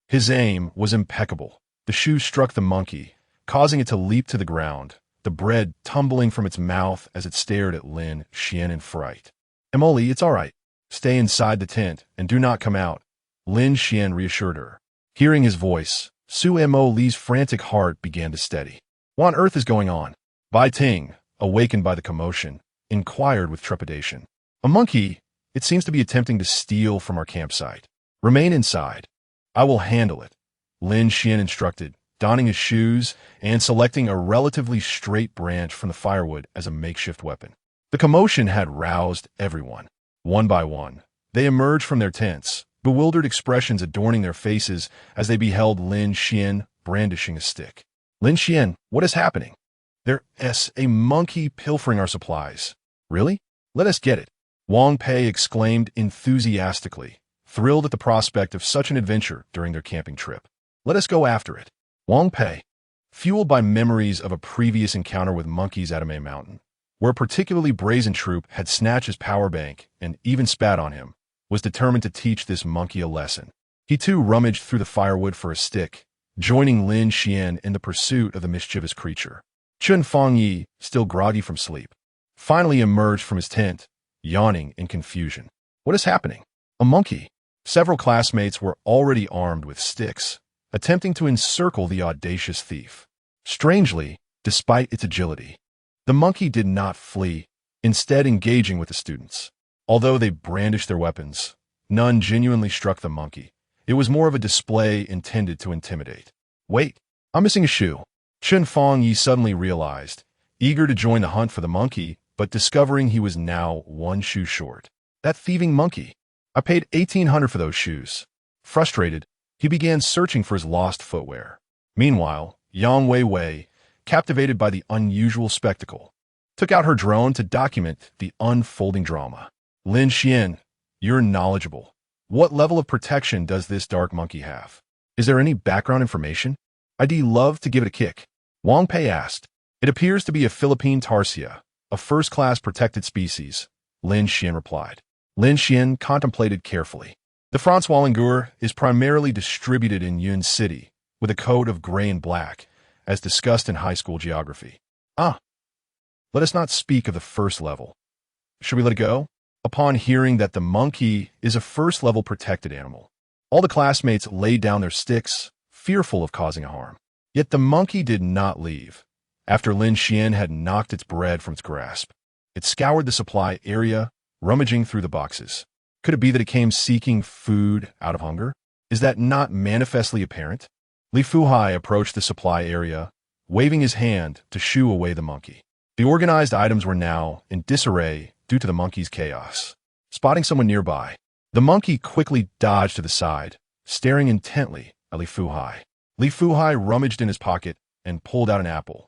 His aim was impeccable. The shoe struck the monkey, causing it to leap to the ground, the bread tumbling from its mouth as it stared at Lin Xuan in fright. Moli, it's all right. Stay inside the tent and do not come out, Lin Xuan reassured her. Hearing his voice, Su Moli's frantic heart began to steady. What on earth is going on? Bai Ting, awakened by the commotion, inquired with trepidation. A monkey, it seems to be attempting to steal from our campsite. Remain inside. I will handle it, Lin Xuan instructed, donning his shoes and selecting a relatively straight branch from the firewood as a makeshift weapon. The commotion had roused everyone. One by one, they emerged from their tents, bewildered expressions adorning their faces as they beheld Lin Xuan brandishing a stick. Lin Xuan, what is happening? There's a monkey pilfering our supplies. Really? Let us get it, Wang Pei exclaimed enthusiastically, thrilled at the prospect of such an adventure during their camping trip. Let us go after it. Wang Pei, fueled by memories of a previous encounter with monkeys at Hehe Mountain, where a particularly brazen troop had snatched his power bank and even spat on him, was determined to teach this monkey a lesson. He too rummaged through the firewood for a stick, joining Lin Xuan in the pursuit of the mischievous creature. Chun Fangye, still groggy from sleep, finally emerged from his tent, yawning in confusion. What is happening? A monkey. Several classmates were already armed with sticks, attempting to encircle the audacious thief. Strangely, despite its agility, the monkey did not flee, instead engaging with the students. Although they brandished their weapons, none genuinely struck the monkey. It was more of a display intended to intimidate. Wait, I'm missing a shoe. Chun Fangye suddenly realized, eager to join the hunt for the monkey, but discovering he was now one shoe short. That thieving monkey. I paid 1,800 for those shoes. Frustrated, he began searching for his lost footwear. Meanwhile, Yang Weiwei, captivated by the unusual spectacle, took out her drone to document the unfolding drama. Lin Xuan, you're knowledgeable. What level of protection does this dark monkey have? Is there any background information? I'd love to give it a kick. Wang Pei asked. It appears to be a Philippine tarsia, a first-class protected species, Lin Xuan replied. Lin Xuan contemplated carefully. The Francois langur is primarily distributed in Yun City, with a coat of gray and black, as discussed in high school geography. Let us not speak of the first level. Should we let it go? Upon hearing that the monkey is a first-level protected animal, all the classmates laid down their sticks, fearful of causing harm. Yet the monkey did not leave. After Lin Xuan had knocked its bread from its grasp, it scoured the supply area, rummaging through the boxes. Could it be that it came seeking food out of hunger? Is that not manifestly apparent? Li Fuhai approached the supply area, waving his hand to shoo away the monkey. The organized items were now in disarray due to the monkey's chaos. Spotting someone nearby, the monkey quickly dodged to the side, staring intently at Li Fuhai. Li Fuhai rummaged in his pocket and pulled out an apple.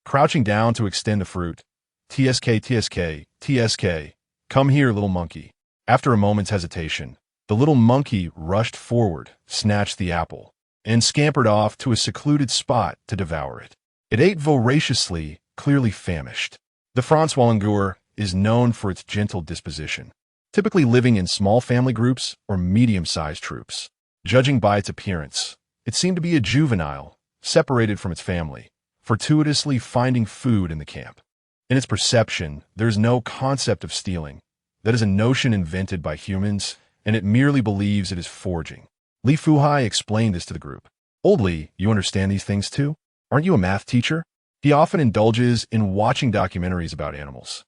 Crouching down to extend the fruit, "TSK, TSK, TSK, come here, little monkey." After a moment's hesitation, the little monkey rushed forward, snatched the apple, and scampered off to a secluded spot to devour it. It ate voraciously, clearly famished. The Franzwallengur is known for its gentle disposition, typically living in small family groups or medium-sized troops. Judging by its appearance, it seemed to be a juvenile, separated from its family, fortuitously finding food in the camp. In its perception, there is no concept of stealing. That is a notion invented by humans, and it merely believes it is foraging. Li Fuhai explained this to the group. "Old Li, you understand these things too? Aren't you a math teacher?" He often indulges in watching documentaries about animals.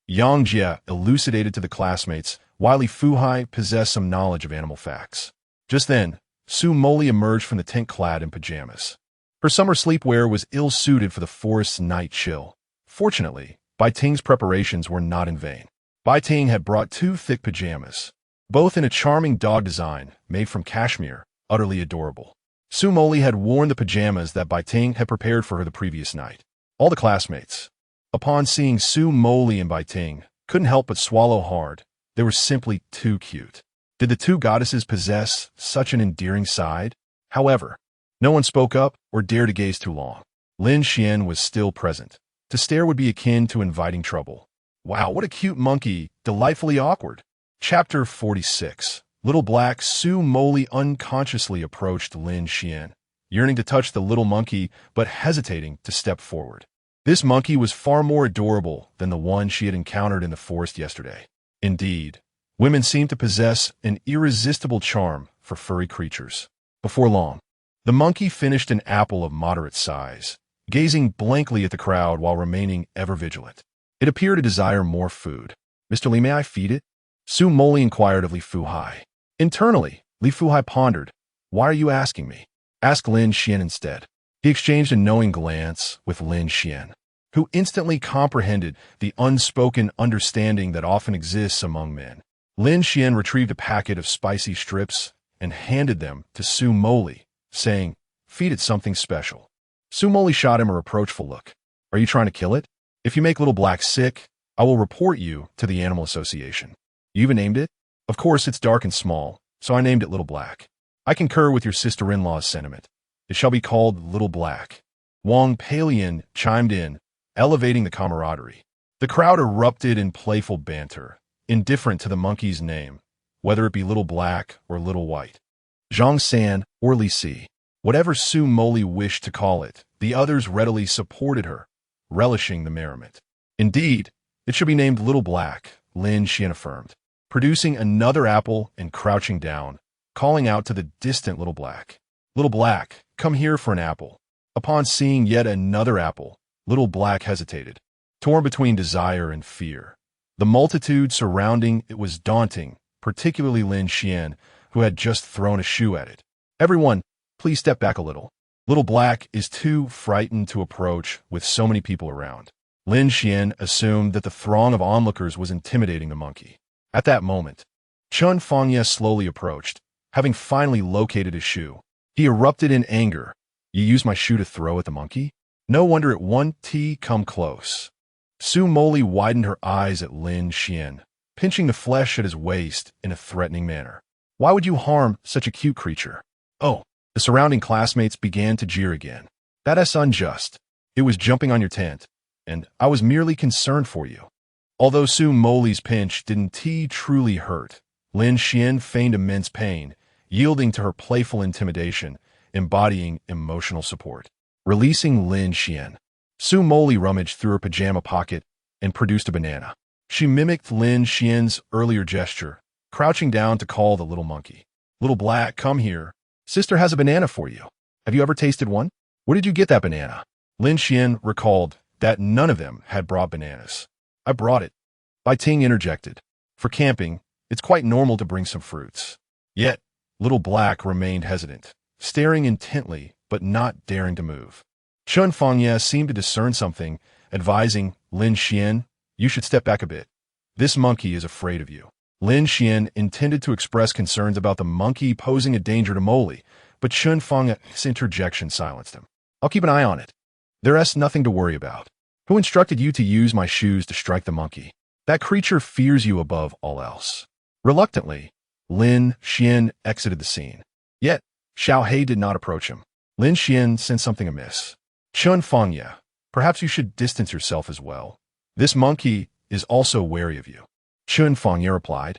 Yang Jie elucidated to the classmates why Li Fuhai possessed some knowledge of animal facts. Just then, Su Moli emerged from the tent clad in pajamas. Her summer sleepwear was ill-suited for the forest's night chill. Fortunately, Bai Ting's preparations were not in vain. Bai Ting had brought 2 thick pajamas, both in a charming dog design made from cashmere, utterly adorable. Su Moli had worn the pajamas that Bai Ting had prepared for her the previous night. All the classmates, upon seeing Su Moli and Bai Ting, couldn't help but swallow hard. They were simply too cute. Did the 2 goddesses possess such an endearing side? However, no one spoke up or dared to gaze too long. Lin Xuan was still present. To stare would be akin to inviting trouble. Wow, what a cute monkey, delightfully awkward. Chapter 46. Little Black. Su Moli unconsciously approached Lin Xuan, yearning to touch the little monkey but hesitating to step forward. This monkey was far more adorable than the one she had encountered in the forest yesterday. Indeed, women seemed to possess an irresistible charm for furry creatures. Before long, the monkey finished an apple of moderate size, gazing blankly at the crowd while remaining ever vigilant. It appeared to desire more food. "Mr. Li, may I feed it?" Su Moli inquired of Li Fuhai. Internally, Li Fuhai pondered, "Why are you asking me? Ask Lin Xuan instead." He exchanged a knowing glance with Lin Xuan, who instantly comprehended the unspoken understanding that often exists among men. Lin Xuan retrieved a packet of spicy strips and handed them to Su Moli, saying, "Feed it something special." Su Moli shot him a reproachful look. "Are you trying to kill it? If you make Little Black sick, I will report you to the Animal Association." "You even named it?" "Of course, it's dark and small, so I named it Little Black. I concur with your sister-in-law's sentiment. It shall be called Little Black." Wang Palian chimed in, elevating the camaraderie. The crowd erupted in playful banter, indifferent to the monkey's name, whether it be Little Black or Little White, Zhang San or Li Si. Whatever Su Moli wished to call it, the others readily supported her, relishing the merriment. "Indeed, it should be named Little Black," Lin Xuan affirmed, producing another apple and crouching down, calling out to the distant Little Black. "Little Black, come here for an apple." Upon seeing yet another apple, Little Black hesitated, torn between desire and fear. The multitude surrounding it was daunting, particularly Lin Xuan, who had just thrown a shoe at it. "Everyone, please step back a little." Little Black is too frightened to approach with so many people around. Lin Xuan assumed that the throng of onlookers was intimidating the monkey. At that moment, Chun Fangye slowly approached, having finally located his shoe. He erupted in anger. "You used my shoe to throw at the monkey? No wonder it won't come close." Su Moli widened her eyes at Lin Xuan, pinching the flesh at his waist in a threatening manner. "Why would you harm such a cute creature?" "Oh." The surrounding classmates began to jeer again. "That is unjust. It was jumping on your tent, and I was merely concerned for you." Although Su Moli's pinch didn't truly hurt, Lin Xuan feigned immense pain, yielding to her playful intimidation, embodying emotional support. Releasing Lin Xuan, Su Moli rummaged through her pajama pocket and produced a banana. She mimicked Lin Xuan's earlier gesture, crouching down to call the little monkey. "Little Black, come here. Sister has a banana for you. Have you ever tasted one? Where did you get that banana?" Lin Xuan recalled that none of them had brought bananas. "I brought it." Bai Ting interjected. "For camping, it's quite normal to bring some fruits." Yet, Little Black remained hesitant, staring intently but not daring to move. Chun Fangye seemed to discern something, advising Lin Xuan, "You should step back a bit. This monkey is afraid of you." Lin Xuan intended to express concerns about the monkey posing a danger to Moli, but Chun Fangye's interjection silenced him. "I'll keep an eye on it. There's nothing to worry about. Who instructed you to use my shoes to strike the monkey? That creature fears you above all else." Reluctantly, Lin Xuan exited the scene. Yet, Hehe did not approach him. Lin Xuan sensed something amiss. "Chun Fangye, perhaps you should distance yourself as well. This monkey is also wary of you." Chun Fangye replied,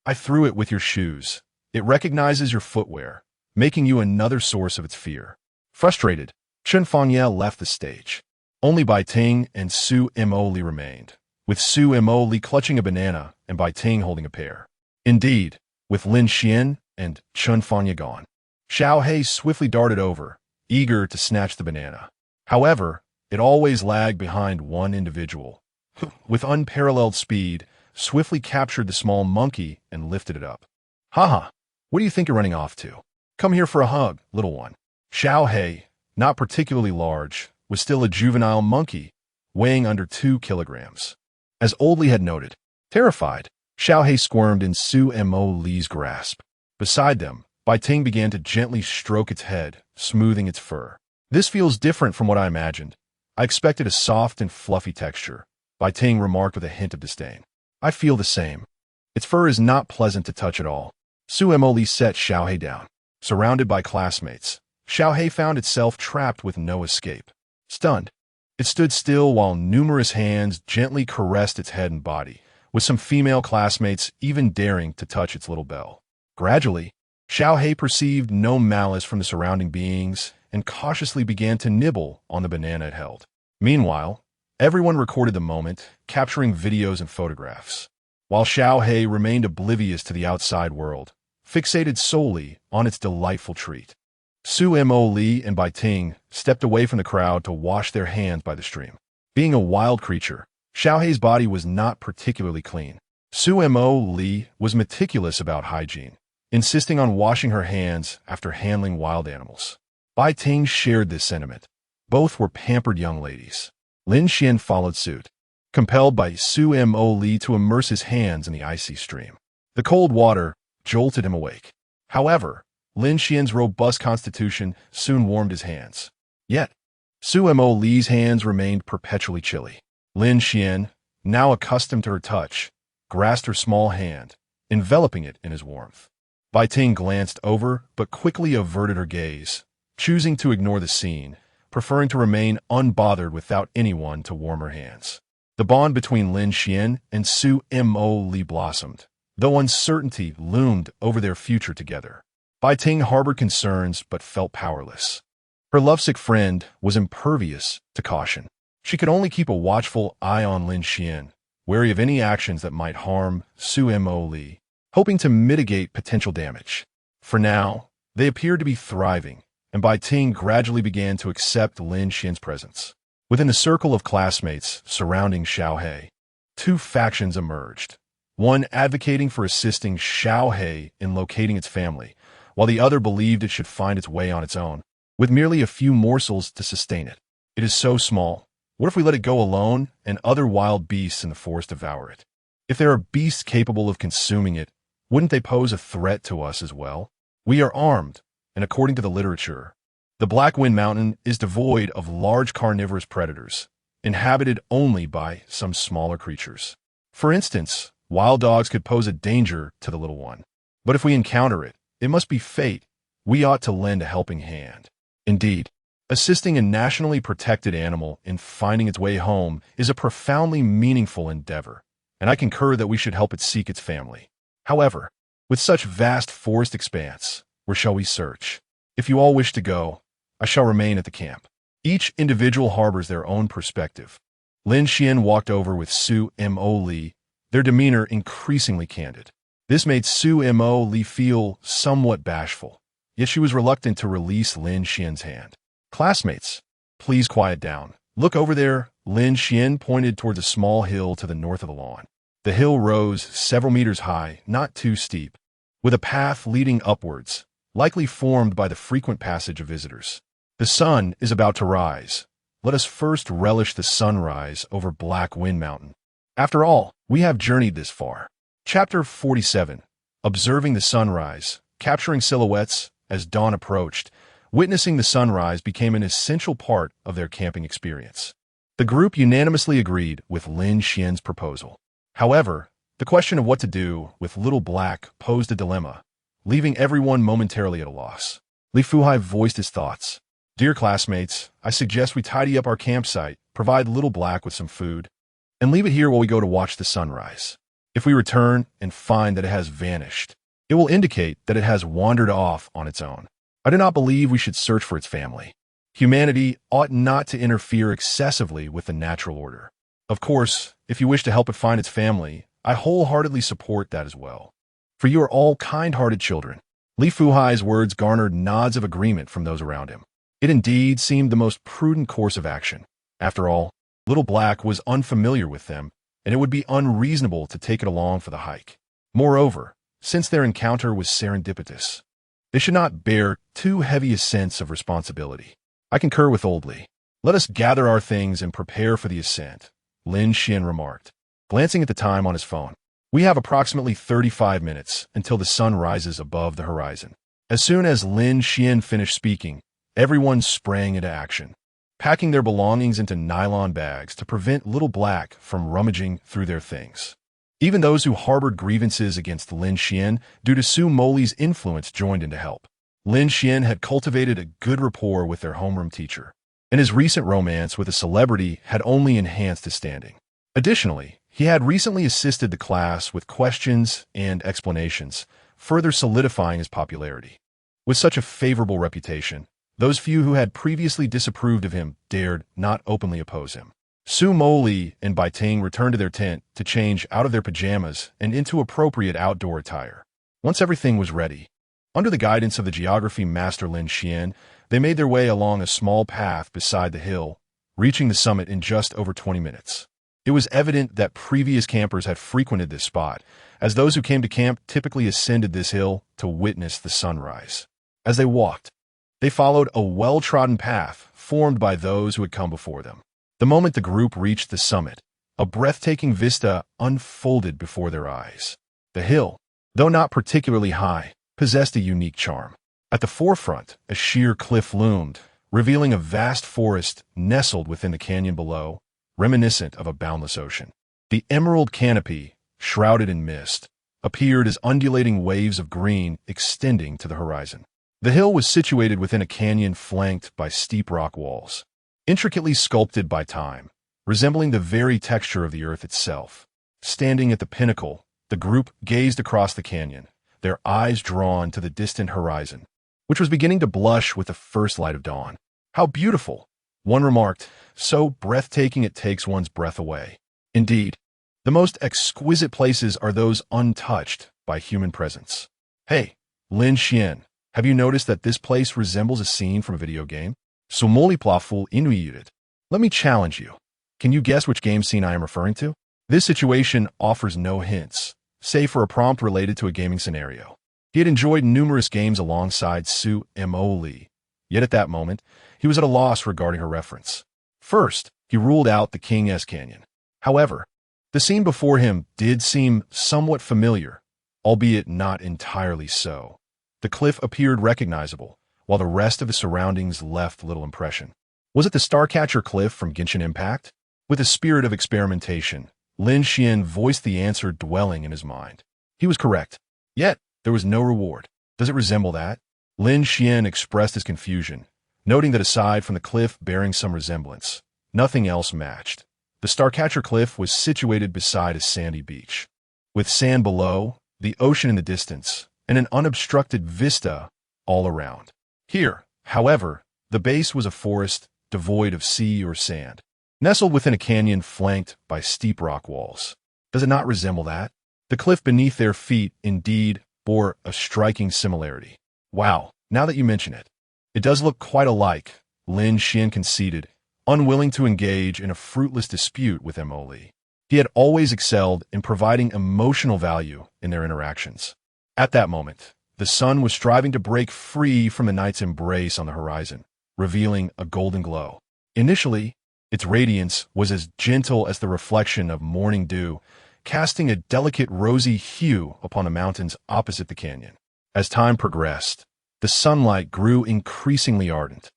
"I threw it with your shoes. It recognizes your footwear, making you another source of its fear." Frustrated, Chun Fangye left the stage. Only Bai Ting and Su Moli remained, with Su Moli clutching a banana and Bai Ting holding a pear. Indeed, with Lin Xuan and Chun Fangye gone, Hehe swiftly darted over, eager to snatch the banana. However, it always lagged behind one individual, who, with unparalleled speed, swiftly captured the small monkey and lifted it up. "Haha, what do you think you're running off to? Come here for a hug, little one." Hehe, not particularly large, was still a juvenile monkey, weighing under 2 kilograms. As Oldly had noted, terrified, Hehe squirmed in Su Moli's grasp. Beside them, Bai Ting began to gently stroke its head, smoothing its fur. "This feels different from what I imagined. I expected a soft and fluffy texture," Bai Ting remarked with a hint of disdain. "I feel the same. Its fur is not pleasant to touch at all." Su Moli set Hehe down. Surrounded by classmates, Hehe found itself trapped with no escape. Stunned, it stood still while numerous hands gently caressed its head and body, with some female classmates even daring to touch its little bell. Gradually, Hehe perceived no malice from the surrounding beings and cautiously began to nibble on the banana it held. Meanwhile, everyone recorded the moment, capturing videos and photographs, while Hehe remained oblivious to the outside world, fixated solely on its delightful treat. Su Moli and Bai Ting stepped away from the crowd to wash their hands by the stream. Being a wild creature, Hehe's body was not particularly clean. Su Moli was meticulous about hygiene, insisting on washing her hands after handling wild animals. Bai Ting shared this sentiment. Both were pampered young ladies. Lin Xuan followed suit, compelled by Su Moli to immerse his hands in the icy stream. The cold water jolted him awake. However, Lin Xuan's robust constitution soon warmed his hands. Yet, Su Moli's hands remained perpetually chilly. Lin Xuan, now accustomed to her touch, grasped her small hand, enveloping it in his warmth. Bai Ting glanced over but quickly averted her gaze, choosing to ignore the scene, preferring to remain unbothered without anyone to warm her hands. The bond between Lin Xuan and Su Moli blossomed, though uncertainty loomed over their future together. Bai Ting harbored concerns but felt powerless. Her lovesick friend was impervious to caution. She could only keep a watchful eye on Lin Xuan, wary of any actions that might harm Su Moli, hoping to mitigate potential damage. For now, they appeared to be thriving, and Bai Ting gradually began to accept Lin Xuan's presence. Within the circle of classmates surrounding Hehe, 2 factions emerged, one advocating for assisting Hehe in locating its family, while the other believed it should find its way on its own, with merely a few morsels to sustain it. "It is so small. What if we let it go alone and other wild beasts in the forest devour it? If there are beasts capable of consuming it, wouldn't they pose a threat to us as well? We are armed, and according to the literature, the Black Wind Mountain is devoid of large carnivorous predators, inhabited only by some smaller creatures. For instance, wild dogs could pose a danger to the little one. But if we encounter it, it must be fate. We ought to lend a helping hand." Indeed, assisting a nationally protected animal in finding its way home is a profoundly meaningful endeavor, and I concur that we should help it seek its family. However, with such vast forest expanse, where shall we search? If you all wish to go, I shall remain at the camp. Each individual harbors their own perspective. Lin Xuan walked over with Su Moli, their demeanor increasingly candid. This made Su Moli feel somewhat bashful, yet she was reluctant to release Lin Xuan's hand. "Classmates, please quiet down. Look over there." Lin Xuan pointed towards a small hill to the north of the lawn. The hill rose several meters high, not too steep, with a path leading upwards, likely formed by the frequent passage of visitors. The sun is about to rise. Let us first relish the sunrise over Black Wind Mountain. After all, we have journeyed this far. Chapter 47. Observing the sunrise, capturing silhouettes as dawn approached. Witnessing the sunrise became an essential part of their camping experience. The group unanimously agreed with Lin Xuan's proposal. However, the question of what to do with Little Black posed a dilemma, leaving everyone momentarily at a loss. Li Fuhai voiced his thoughts. Dear classmates, I suggest we tidy up our campsite, provide Little Black with some food, and leave it here while we go to watch the sunrise. If we return and find that it has vanished, it will indicate that it has wandered off on its own. I do not believe we should search for its family. Humanity ought not to interfere excessively with the natural order. Of course, if you wish to help it find its family, I wholeheartedly support that as well. For you are all kind-hearted children. Li Fuhai's words garnered nods of agreement from those around him. It indeed seemed the most prudent course of action. After all, Little Black was unfamiliar with them, and it would be unreasonable to take it along for the hike. Moreover, since their encounter was serendipitous, they should not bear too heavy a sense of responsibility. I concur with Old Li. Let us gather our things and prepare for the ascent, Lin Xuan remarked, glancing at the time on his phone. We have approximately 35 minutes until the sun rises above the horizon. As soon as Lin Xuan finished speaking, everyone sprang into action, packing their belongings into nylon bags to prevent Little Black from rummaging through their things. Even those who harbored grievances against Lin Xuan due to Su Moli's influence joined in to help. Lin Xuan had cultivated a good rapport with their homeroom teacher, and his recent romance with a celebrity had only enhanced his standing. Additionally, he had recently assisted the class with questions and explanations, further solidifying his popularity. With such a favorable reputation, those few who had previously disapproved of him dared not openly oppose him. Su Moli and Bai Ting returned to their tent to change out of their pajamas and into appropriate outdoor attire. Once everything was ready, under the guidance of the geography master Lin Xuan, they made their way along a small path beside the hill, reaching the summit in just over 20 minutes. It was evident that previous campers had frequented this spot, as those who came to camp typically ascended this hill to witness the sunrise. As they walked, they followed a well-trodden path formed by those who had come before them. The moment the group reached the summit, a breathtaking vista unfolded before their eyes. The hill, though not particularly high, possessed a unique charm. At the forefront, a sheer cliff loomed, revealing a vast forest nestled within the canyon below, reminiscent of a boundless ocean. The emerald canopy, shrouded in mist, appeared as undulating waves of green extending to the horizon. The hill was situated within a canyon flanked by steep rock walls, intricately sculpted by time, resembling the very texture of the earth itself. Standing at the pinnacle, the group gazed across the canyon, their eyes drawn to the distant horizon, which was beginning to blush with the first light of dawn. How beautiful, one remarked, so breathtaking it takes one's breath away. Indeed, the most exquisite places are those untouched by human presence. Hey, Lin Xuan, have you noticed that this place resembles a scene from a video game? Su Moli plaful inuited. Let me challenge you. Can you guess which game scene I am referring to? This situation offers no hints, save for a prompt related to a gaming scenario. He had enjoyed numerous games alongside Su Moli, yet at that moment, he was at a loss regarding her reference. First, he ruled out the King's Canyon. However, the scene before him did seem somewhat familiar, albeit not entirely so. The cliff appeared recognizable, while the rest of the surroundings left little impression. Was it the Starcatcher Cliff from Genshin Impact? With a spirit of experimentation, Lin Xuan voiced the answer dwelling in his mind. He was correct. Yet, there was no reward. Does it resemble that? Lin Xuan expressed his confusion, noting that aside from the cliff bearing some resemblance, nothing else matched. The Starcatcher Cliff was situated beside a sandy beach, with sand below, the ocean in the distance, and an unobstructed vista all around. Here, however, the base was a forest devoid of sea or sand, nestled within a canyon flanked by steep rock walls. Does it not resemble that? The cliff beneath their feet indeed bore a striking similarity. Wow, now that you mention it, it does look quite alike, Lin Xuan conceded, unwilling to engage in a fruitless dispute with Moli. He had always excelled in providing emotional value in their interactions. At that moment, the sun was striving to break free from the night's embrace on the horizon, revealing a golden glow. Initially, its radiance was as gentle as the reflection of morning dew, casting a delicate rosy hue upon the mountains opposite the canyon. As time progressed, the sunlight grew increasingly ardent,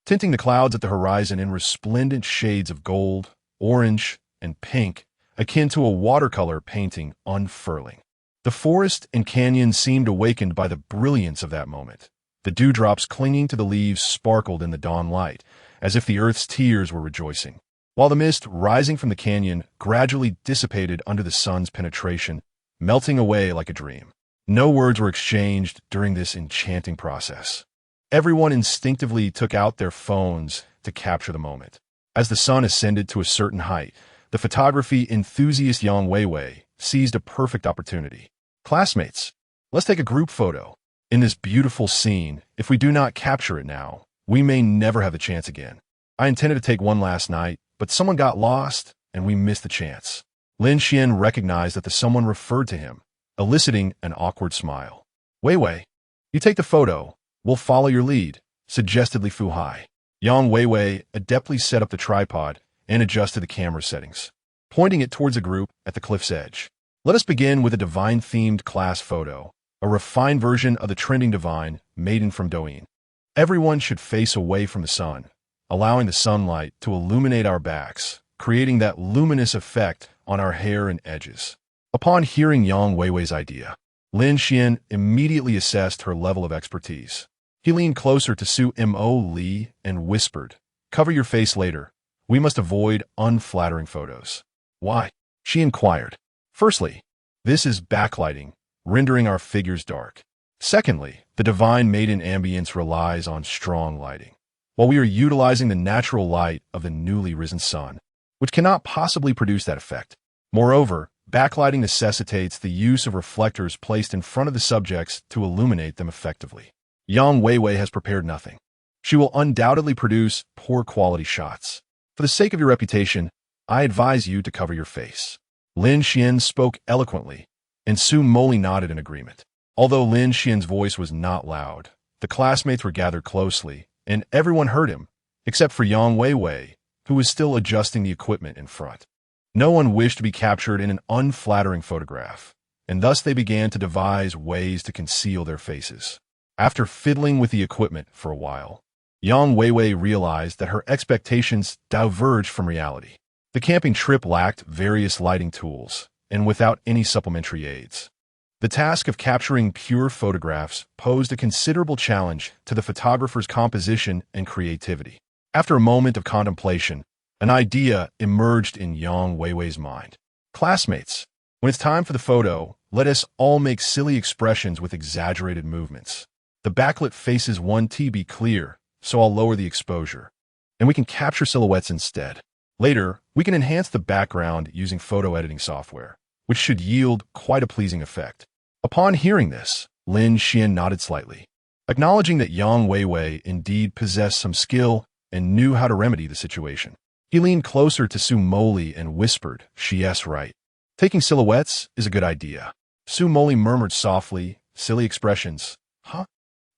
tinting the clouds at the horizon in resplendent shades of gold, orange, and pink, akin to a watercolor painting unfurling. The forest and canyon seemed awakened by the brilliance of that moment. The dewdrops clinging to the leaves sparkled in the dawn light, as if the earth's tears were rejoicing, while the mist rising from the canyon gradually dissipated under the sun's penetration, melting away like a dream. No words were exchanged during this enchanting process. Everyone instinctively took out their phones to capture the moment. As the sun ascended to a certain height, the photography enthusiast Yang Weiwei seized a perfect opportunity. Classmates, let's take a group photo. In this beautiful scene, if we do not capture it now, we may never have the chance again. I intended to take one last night, but someone got lost, and we missed the chance. Lin Xuan recognized that the someone referred to him, eliciting an awkward smile. Weiwei, you take the photo. We'll follow your lead, suggested Li Fuhai. Yang Weiwei adeptly set up the tripod and adjusted the camera settings, pointing it towards a group at the cliff's edge. Let us begin with a divine-themed class photo, a refined version of the trending divine maiden from Douyin. Everyone should face away from the sun, allowing the sunlight to illuminate our backs, creating that luminous effect on our hair and edges. Upon hearing Yang Weiwei's idea, Lin Xuan immediately assessed her level of expertise. He leaned closer to Su Moli and whispered, "Cover your face later. We must avoid unflattering photos." "Why?" she inquired. "Firstly, this is backlighting, rendering our figures dark. Secondly, the divine maiden ambience relies on strong lighting, while we are utilizing the natural light of the newly risen sun, which cannot possibly produce that effect. Moreover, backlighting necessitates the use of reflectors placed in front of the subjects to illuminate them effectively. Yang Weiwei has prepared nothing. She will undoubtedly produce poor quality shots. For the sake of your reputation, I advise you to cover your face." Lin Xuan spoke eloquently, and Su Moli nodded in agreement. Although Lin Xuan's voice was not loud, the classmates were gathered closely, and everyone heard him, except for Yang Weiwei, who was still adjusting the equipment in front. No one wished to be captured in an unflattering photograph, and thus they began to devise ways to conceal their faces. After fiddling with the equipment for a while, Yang Weiwei realized that her expectations diverged from reality. The camping trip lacked various lighting tools, and without any supplementary aids. The task of capturing pure photographs posed a considerable challenge to the photographer's composition and creativity. After a moment of contemplation, an idea emerged in Yang Weiwei's mind. "Classmates, when it's time for the photo, let us all make silly expressions with exaggerated movements. The backlit faces want to be clear, so I'll lower the exposure, and we can capture silhouettes instead. Later, we can enhance the background using photo editing software, which should yield quite a pleasing effect." Upon hearing this, Lin Xuan nodded slightly, acknowledging that Yang Weiwei indeed possessed some skill and knew how to remedy the situation. He leaned closer to Su Moli and whispered, "She's right. Taking silhouettes is a good idea." Su Moli murmured softly, "Silly expressions, huh?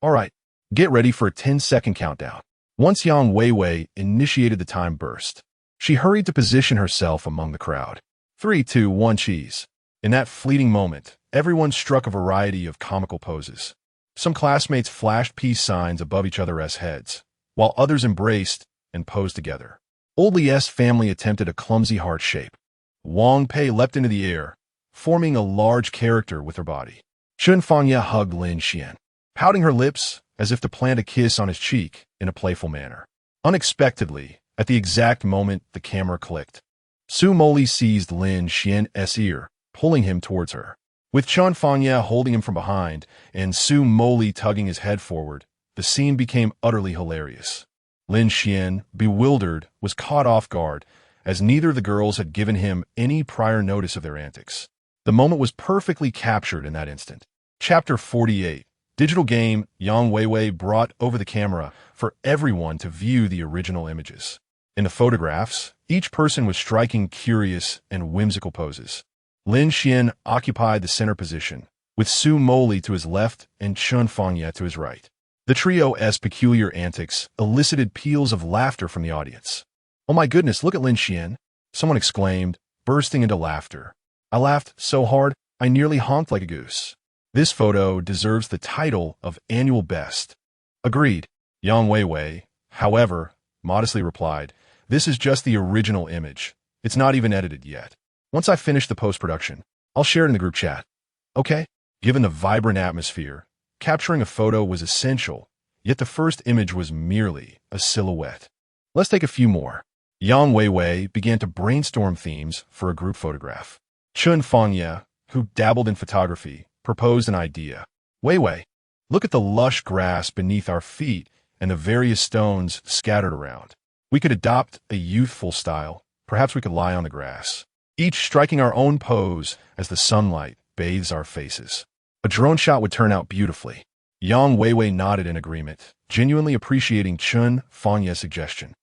All right, get ready for a 10-second countdown." Once Yang Weiwei initiated the time burst, she hurried to position herself among the crowd. 3, 2, 1, cheese. In that fleeting moment, everyone struck a variety of comical poses. Some classmates flashed peace signs above each other's heads, while others embraced and posed together. Old Li's family attempted a clumsy heart shape. Wang Pei leapt into the air, forming a large character with her body. Chun Fangye hugged Lin Xuan, pouting her lips as if to plant a kiss on his cheek in a playful manner. Unexpectedly, at the exact moment the camera clicked, Su Moli seized Lin Xuan's ear, pulling him towards her. With Chun Fangye holding him from behind and Su Moli tugging his head forward, the scene became utterly hilarious. Lin Xuan, bewildered, was caught off guard, as neither of the girls had given him any prior notice of their antics. The moment was perfectly captured in that instant. Chapter 48. Digital game. Yang Weiwei brought over the camera for everyone to view the original images. In the photographs, each person was striking curious and whimsical poses. Lin Xuan occupied the center position, with Su Moli to his left and Chun Fangye to his right. The The trio's peculiar antics elicited peals of laughter from the audience. "Oh my goodness, look at Lin Xuan!" someone exclaimed, bursting into laughter. I laughed so hard, I nearly honked like a goose. "This photo deserves the title of Annual Best." Agreed. Yang Weiwei, however, modestly replied, "This is just the original image. It's not even edited yet. Once I finish the post-production, I'll share it in the group chat." Okay? Given the vibrant atmosphere, capturing a photo was essential, yet the first image was merely a silhouette. Let's take a few more. Yang Weiwei began to brainstorm themes for a group photograph. Chun Fangye, who dabbled in photography, proposed an idea. "Weiwei, look at the lush grass beneath our feet and the various stones scattered around. We could adopt a youthful style. Perhaps we could lie on the grass, each striking our own pose as the sunlight bathes our faces. A drone shot would turn out beautifully." Yang Weiwei nodded in agreement, genuinely appreciating Chun Fangye's suggestion.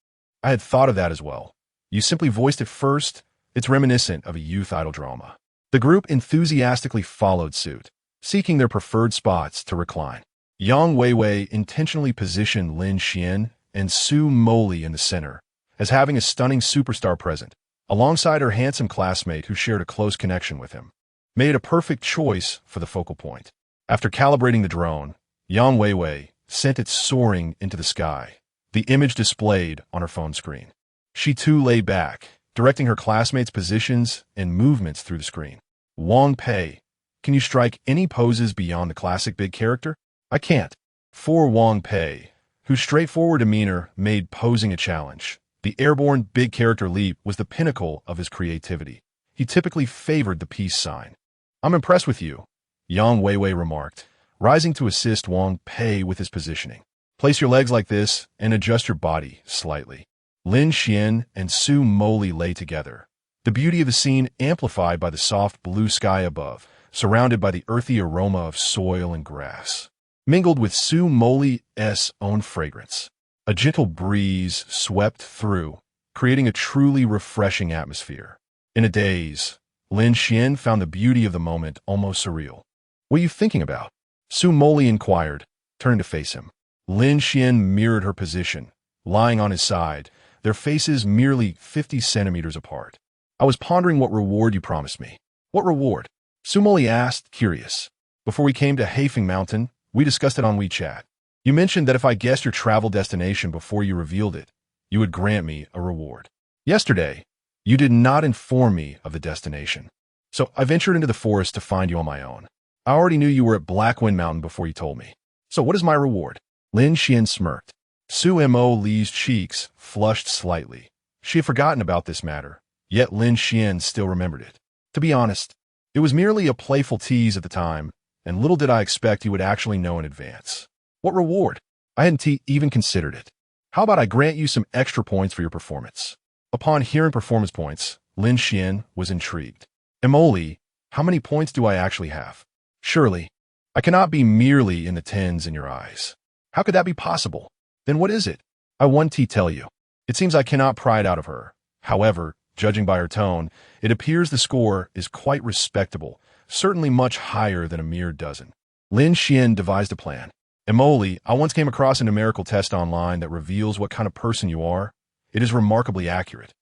"I had thought of that as well. You simply voiced it first. It's reminiscent of a youth idol drama." The group enthusiastically followed suit, seeking their preferred spots to recline. Yang Weiwei intentionally positioned Lin Xuan and Su Moli in the center, as having a stunning superstar present, alongside her handsome classmate who shared a close connection with him. Made a perfect choice for the focal point. After calibrating the drone, Yang Weiwei sent it soaring into the sky, the image displayed on her phone screen. She too lay back, directing her classmates' positions and movements through the screen. "Wang Pei, can you strike any poses beyond the classic big character?" "I can't." For Wang Pei, whose straightforward demeanor made posing a challenge, the airborne big character leap was the pinnacle of his creativity. He typically favored the peace sign. "I'm impressed with you," Yang Weiwei remarked, rising to assist Wang Pei with his positioning. "Place your legs like this and adjust your body slightly." Lin Xuan and Su Moli lay together, the beauty of the scene amplified by the soft blue sky above, surrounded by the earthy aroma of soil and grass, mingled with Su Moli's own fragrance. A gentle breeze swept through, creating a truly refreshing atmosphere. In a daze, Lin Xuan found the beauty of the moment almost surreal. "What are you thinking about?" Su Moli inquired, turning to face him. Lin Xuan mirrored her position, lying on his side, their faces merely 50 centimeters apart. "I was pondering what reward you promised me." "What reward?" Su Moli asked, curious. "Before we came to Hehe Mountain, we discussed it on WeChat. You mentioned that if I guessed your travel destination before you revealed it, you would grant me a reward. Yesterday, you did not inform me of the destination, so I ventured into the forest to find you on my own. I already knew you were at Blackwind Mountain before you told me. So what is my reward?" Lin Xuan smirked. Su Moli's cheeks flushed slightly. She had forgotten about this matter, yet Lin Xuan still remembered it. To be honest, it was merely a playful tease at the time, and little did I expect you would actually know in advance. "What reward?" "I hadn't even considered it. How about I grant you some extra points for your performance?" Upon hearing performance points, Lin Xuan was intrigued. "Moli, how many points do I actually have?" "Surely, I cannot be merely in the tens in your eyes." "How could that be possible?" "Then what is it?" "I want to tell you. It seems I cannot pry it out of her. However, judging by her tone, it appears the score is quite respectable, certainly much higher than a mere dozen." Lin Xuan devised a plan. "Moli, I once came across a numerical test online that reveals what kind of person you are. It is remarkably accurate.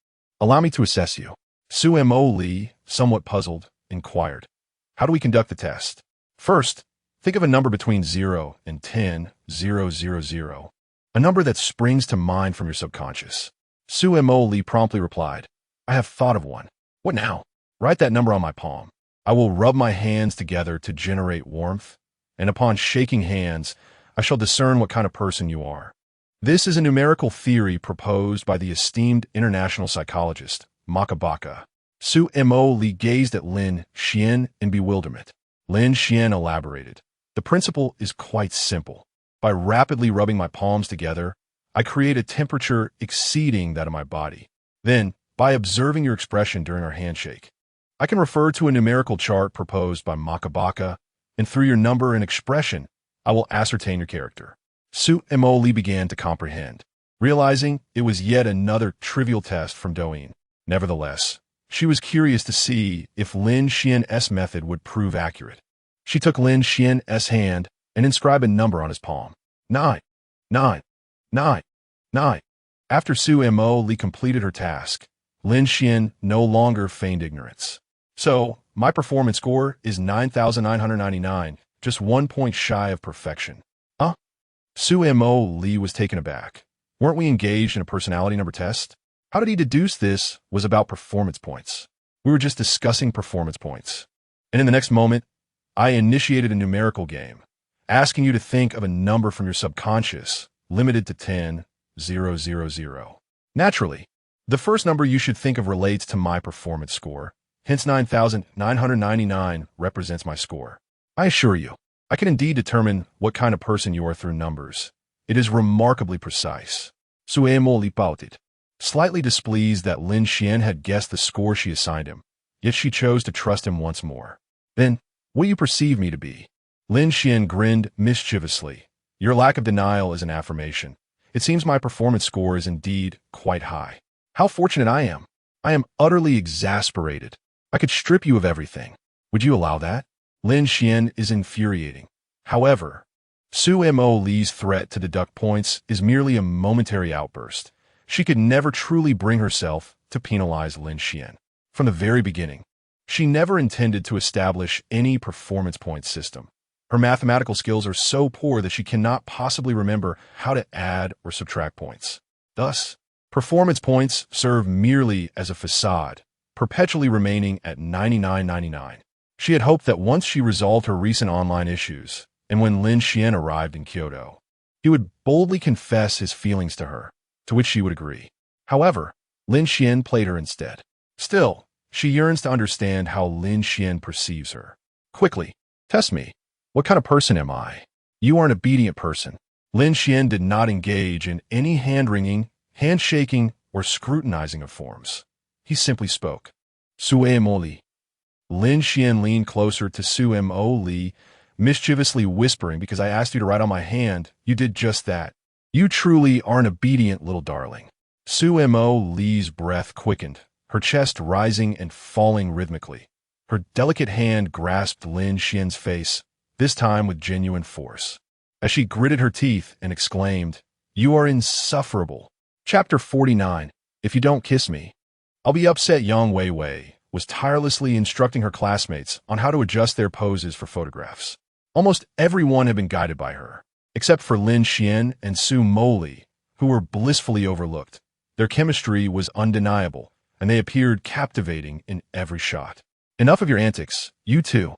Allow me to assess you." Su Moli, somewhat puzzled, inquired. "How do we conduct the test?" "First, think of a number between 0 and 10, 000. A number that springs to mind from your subconscious." Su Moli promptly replied, "I have thought of one." "What now?" "Write that number on my palm. I will rub my hands together to generate warmth, and upon shaking hands, I shall discern what kind of person you are." This is a numerical theory proposed by the esteemed international psychologist, Makabaka. Su Moli gazed at Lin Xuan in bewilderment. Lin Xuan elaborated. "The principle is quite simple. By rapidly rubbing my palms together, I create a temperature exceeding that of my body. Then, by observing your expression during our handshake, I can refer to a numerical chart proposed by Makabaka, and through your number and expression, I will ascertain your character." Su Moli began to comprehend, realizing it was yet another trivial test from Douyin. Nevertheless, she was curious to see if Lin Xuan's method would prove accurate. She took Lin Xuan's hand and inscribed a number on his palm. 9, 9, 9, 9. After Su Moli completed her task, Lin Xuan no longer feigned ignorance. So, my performance score is 9,999, just 1 point shy of perfection. Huh? Su Moli was taken aback. Weren't we engaged in a personality number test? How did he deduce this was about performance points? We were just discussing performance points. And in the next moment, I initiated a numerical game, asking you to think of a number from your subconscious, limited to 10, 0, 0, 0. Naturally, the first number you should think of relates to my performance score, hence 9,999 represents my score. I assure you, I can indeed determine what kind of person you are through numbers. It is remarkably precise. Su Moli pouted, slightly displeased that Lin Xuan had guessed the score she assigned him, yet she chose to trust him once more. Then, what do you perceive me to be? Lin Xuan grinned mischievously. Your lack of denial is an affirmation. It seems my performance score is indeed quite high. How fortunate I am. I am utterly exasperated. I could strip you of everything. Would you allow that? Lin Xuan is infuriating. However, Su Moli's threat to deduct points is merely a momentary outburst. She could never truly bring herself to penalize Lin Xuan. From the very beginning, she never intended to establish any performance point system. Her mathematical skills are so poor that she cannot possibly remember how to add or subtract points. Thus, performance points serve merely as a facade, perpetually remaining at 99.99. She had hoped that once she resolved her recent online issues, and when Lin Xuan arrived in Kyoto, he would boldly confess his feelings to her, to which she would agree. However, Lin Xuan played her instead. Still, she yearns to understand how Lin Xuan perceives her. Quickly, test me. What kind of person am I? You are an obedient person. Lin Xuan did not engage in any hand-wringing, handshaking, or scrutinizing of forms. He simply spoke. Su Moli. Lin Xuan leaned closer to Su Moli, mischievously whispering, because I asked you to write on my hand, you did just that. You truly are an obedient little darling. Su Moli's breath quickened, her chest rising and falling rhythmically. Her delicate hand grasped Lin Xuan's face, this time with genuine force, as she gritted her teeth and exclaimed, You are insufferable. Chapter 49. If you don't kiss me, I'll be upset. Yang Weiwei was tirelessly instructing her classmates on how to adjust their poses for photographs. Almost everyone had been guided by her, except for Lin Xuan and Su Moli, who were blissfully overlooked. Their chemistry was undeniable, and they appeared captivating in every shot. Enough of your antics, you two.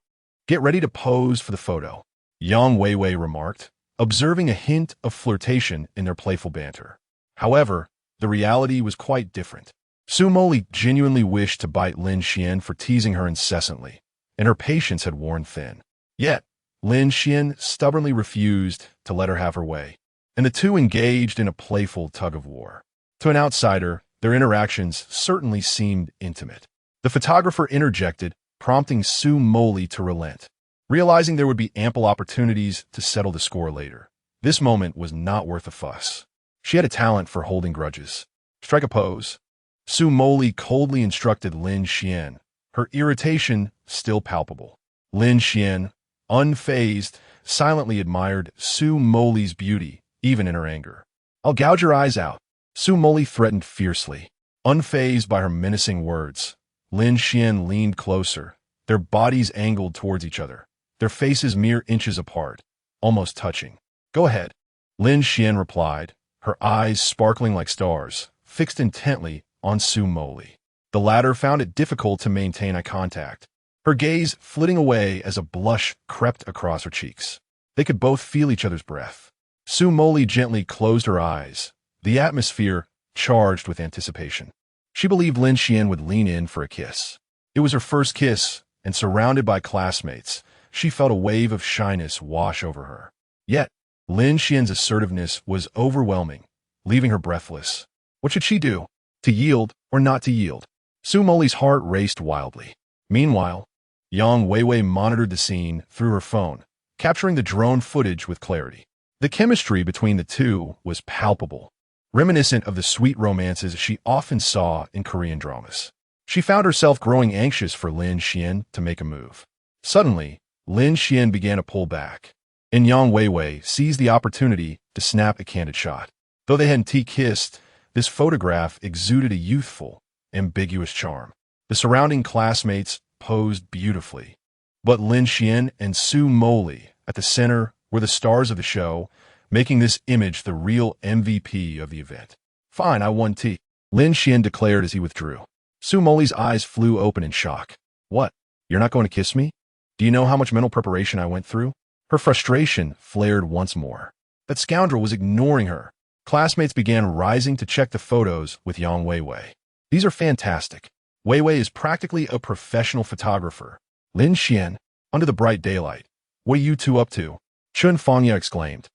Get ready to pose for the photo, Yang Weiwei remarked, observing a hint of flirtation in their playful banter. However, the reality was quite different. Su Moli genuinely wished to bite Lin Xuan for teasing her incessantly, and her patience had worn thin. Yet, Lin Xuan stubbornly refused to let her have her way, and the two engaged in a playful tug-of-war. To an outsider, their interactions certainly seemed intimate. The photographer interjected, prompting Su Moli to relent, realizing there would be ample opportunities to settle the score later. This moment was not worth a fuss. She had a talent for holding grudges. Strike a pose. Su Moli coldly instructed Lin Xuan, her irritation still palpable. Lin Xuan, unfazed, silently admired Su Moli's beauty, even in her anger. I'll gouge your eyes out, Su Moli threatened fiercely. Unfazed by her menacing words, Lin Xuan leaned closer, their bodies angled towards each other, their faces mere inches apart, almost touching. Go ahead, Lin Xuan replied, her eyes sparkling like stars, fixed intently on Su Moli. The latter found it difficult to maintain eye contact, her gaze flitting away as a blush crept across her cheeks. They could both feel each other's breath. Su Moli gently closed her eyes, the atmosphere charged with anticipation. She believed Lin Xuan would lean in for a kiss. It was her first kiss, and surrounded by classmates, she felt a wave of shyness wash over her. Yet, Lin Xuan's assertiveness was overwhelming, leaving her breathless. What should she do? To yield or not to yield? Su Moli's heart raced wildly. Meanwhile, Yang Weiwei monitored the scene through her phone, capturing the drone footage with clarity. The chemistry between the two was palpable, reminiscent of the sweet romances she often saw in Korean dramas. She found herself growing anxious for Lin Xuan to make a move. Suddenly, Lin Xuan began to pull back. and Yang Weiwei seized the opportunity to snap a candid shot. Though they hadn't kissed, this photograph exuded a youthful, ambiguous charm. The surrounding classmates posed beautifully, but Lin Xuan and Su Moli at the center were the stars of the show, making this image the real MVP of the event. Fine, I won tea, Lin Xuan declared as he withdrew. Su Moli's eyes flew open in shock. What? You're not going to kiss me? Do you know how much mental preparation I went through? Her frustration flared once more. That scoundrel was ignoring her. Classmates began rising to check the photos with Yang Weiwei. These are fantastic. Weiwei is practically a professional photographer. Lin Xuan, under the bright daylight. What are you two up to? Chun Fangya exclaimed.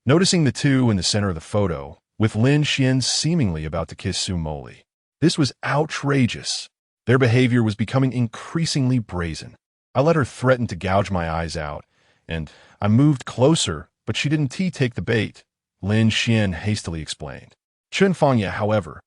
Noticing the two in the center of the photo, with Lin Xuan seemingly about to kiss Su Moli. This was outrageous. Their behavior was becoming increasingly brazen. I let her threaten to gouge my eyes out, and I moved closer, but she didn't take the bait, Lin Xuan hastily explained. Chun Fangya, however,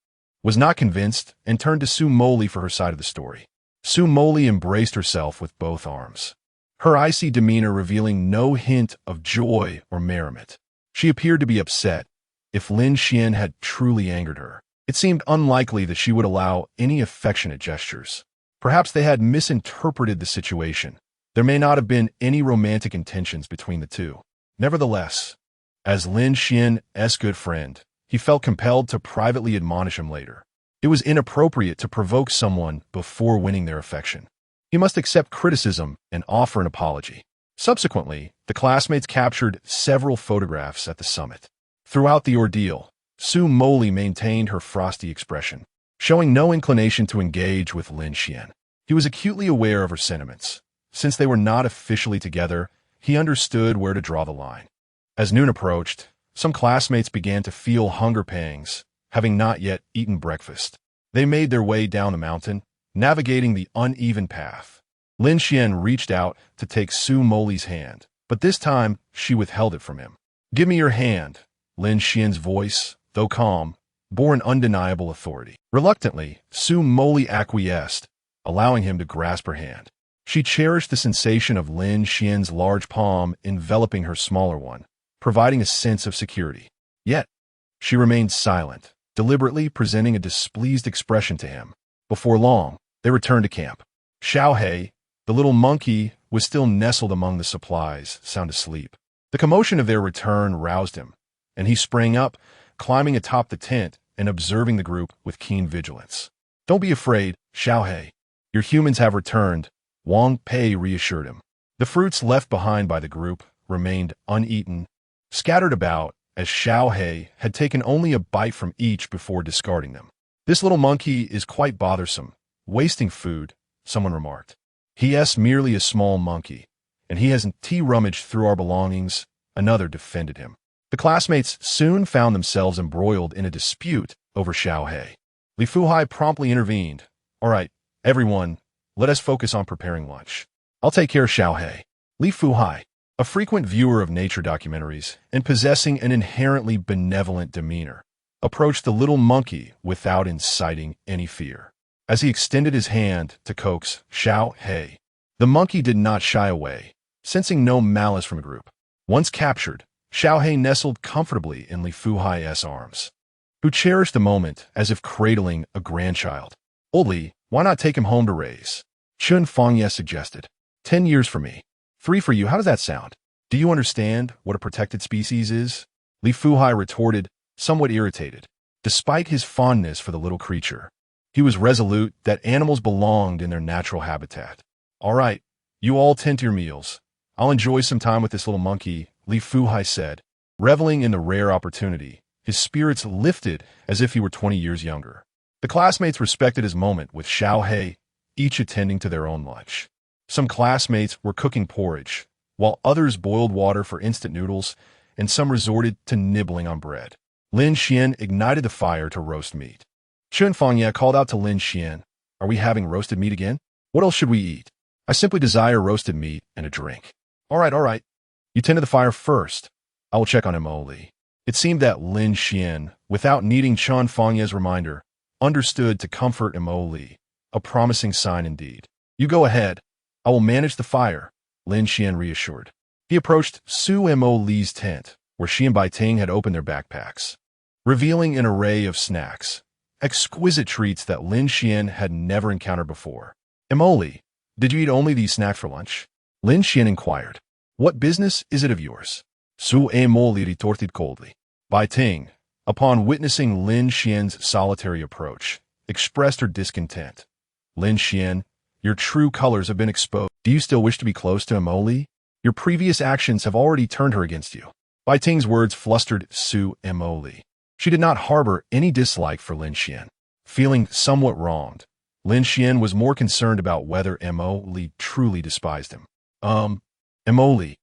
was not convinced and turned to Su Moli for her side of the story. Su Moli embraced herself with both arms, her icy demeanor revealing no hint of joy or merriment. She appeared to be upset. If Lin Xuan had truly angered her, it seemed unlikely that she would allow any affectionate gestures. Perhaps they had misinterpreted the situation. There may not have been any romantic intentions between the two. Nevertheless, as Lin Xuan's good friend, he felt compelled to privately admonish him later. It was inappropriate to provoke someone before winning their affection. He must accept criticism and offer an apology. Subsequently, the classmates captured several photographs at the summit. Throughout the ordeal, Su Moli maintained her frosty expression, showing no inclination to engage with Lin Xuan. He was acutely aware of her sentiments. Since they were not officially together, he understood where to draw the line. As noon approached, some classmates began to feel hunger pangs, having not yet eaten breakfast. They made their way down the mountain, navigating the uneven path. Lin Xuan reached out to take Su Moli's hand, but this time she withheld it from him. Give me your hand. Lin Xuan's voice, though calm, bore an undeniable authority. Reluctantly, Su Moli acquiesced, allowing him to grasp her hand. She cherished the sensation of Lin Xuan's large palm enveloping her smaller one, providing a sense of security. Yet, she remained silent, deliberately presenting a displeased expression to him. Before long, they returned to camp. Hehe, the little monkey, was still nestled among the supplies, sound asleep. The commotion of their return roused him, and he sprang up, climbing atop the tent and observing the group with keen vigilance. Don't be afraid, Hehe. Your humans have returned, Wang Pei reassured him. The fruits left behind by the group remained uneaten, scattered about, as Hehe had taken only a bite from each before discarding them. This little monkey is quite bothersome, wasting food, someone remarked. He's merely a small monkey, and he hasn't rummaged through our belongings, another defended him. The classmates soon found themselves embroiled in a dispute over Hehe. Li Fuhai promptly intervened. All right, everyone, let us focus on preparing lunch. I'll take care of Hehe. Li Fuhai, a frequent viewer of nature documentaries and possessing an inherently benevolent demeanor, approached the little monkey without inciting any fear. As he extended his hand to coax Hehe, the monkey did not shy away, sensing no malice from the group. Once captured, Hehe nestled comfortably in Li Fuhai's arms, who cherished the moment as if cradling a grandchild. Old Li, why not take him home to raise? Chun Fangye suggested. 10 years for me. 3 for you, how does that sound? Do you understand what a protected species is? Li Fuhai retorted, somewhat irritated. Despite his fondness for the little creature, he was resolute that animals belonged in their natural habitat. All right, you all tend to your meals. I'll enjoy some time with this little monkey, Li Fuhai said, reveling in the rare opportunity. His spirits lifted as if he were 20 years younger. The classmates respected his moment with Hehe, each attending to their own lunch. Some classmates were cooking porridge, while others boiled water for instant noodles, and some resorted to nibbling on bread. Lin Xuan ignited the fire to roast meat. Chun Fangye called out to Lin Xuan, are we having roasted meat again? What else should we eat? I simply desire roasted meat and a drink. All right. You tend to the fire first. I will check on Emoli. It seemed that Lin Xuan, without needing Chun Fangye's reminder, understood to comfort Emoli, a promising sign indeed. You go ahead. I will manage the fire, Lin Xuan reassured. He approached Su Moli's tent, where she and Bai Ting had opened their backpacks, revealing an array of snacks, exquisite treats that Lin Xuan had never encountered before. Moli, did you eat only these snacks for lunch? Lin Xuan inquired. What business is it of yours? Su Moli retorted coldly. Bai Ting, upon witnessing Lin Xuan's solitary approach, expressed her discontent. Lin Xuan, your true colors have been exposed. Do you still wish to be close to Moli? Your previous actions have already turned her against you. Bai Ting's words flustered Su Moli. She did not harbor any dislike for Lin Xuan. Feeling somewhat wronged, Lin Xuan was more concerned about whether Moli truly despised him. Moli.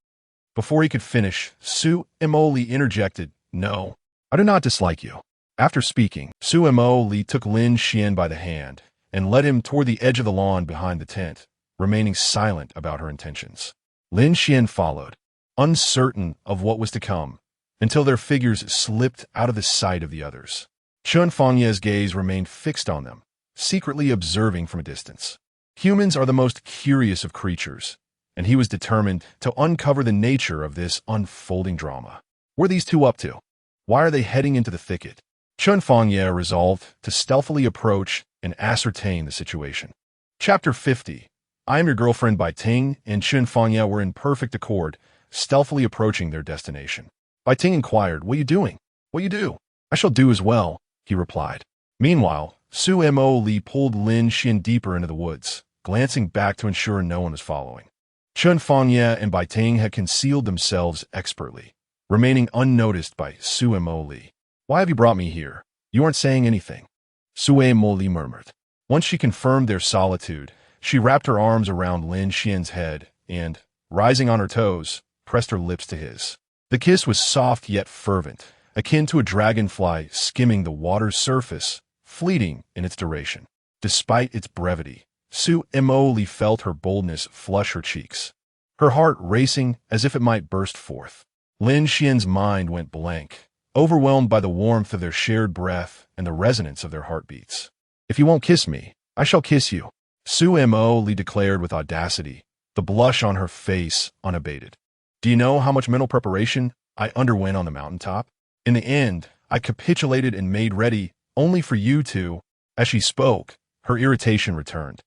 Before he could finish, Su Moli interjected, No, I do not dislike you. After speaking, Su Moli took Lin Xuan by the hand and led him toward the edge of the lawn behind the tent, remaining silent about her intentions. Lin Xuan followed, uncertain of what was to come, until their figures slipped out of the sight of the others. Chun Fengye's gaze remained fixed on them, secretly observing from a distance. Humans are the most curious of creatures, and he was determined to uncover the nature of this unfolding drama. What are these two up to? Why are they heading into the thicket? Chun Fengye resolved to stealthily approach and ascertain the situation. Chapter 50. I am your girlfriend Bai Ting and Chun Fengye were in perfect accord, stealthily approaching their destination. Bai Ting inquired, What are you doing? What you do? I shall do as well, he replied. Meanwhile, Su Moli pulled Lin Xuan deeper into the woods, glancing back to ensure no one was following. Chun Fengye and Bai Ting had concealed themselves expertly, remaining unnoticed by Su Moli. Why have you brought me here? You aren't saying anything. Su Moli murmured. Once she confirmed their solitude, she wrapped her arms around Lin Xuan's head and, rising on her toes, pressed her lips to his. The kiss was soft yet fervent, akin to a dragonfly skimming the water's surface, fleeting in its duration. Despite its brevity, Su Moli felt her boldness flush her cheeks, her heart racing as if it might burst forth. Lin Xuan's mind went blank, overwhelmed by the warmth of their shared breath and the resonance of their heartbeats. If you won't kiss me, I shall kiss you, Su Moli declared with audacity, the blush on her face unabated. Do you know how much mental preparation I underwent on the mountaintop? In the end, I capitulated and made ready only for you to. As she spoke, her irritation returned,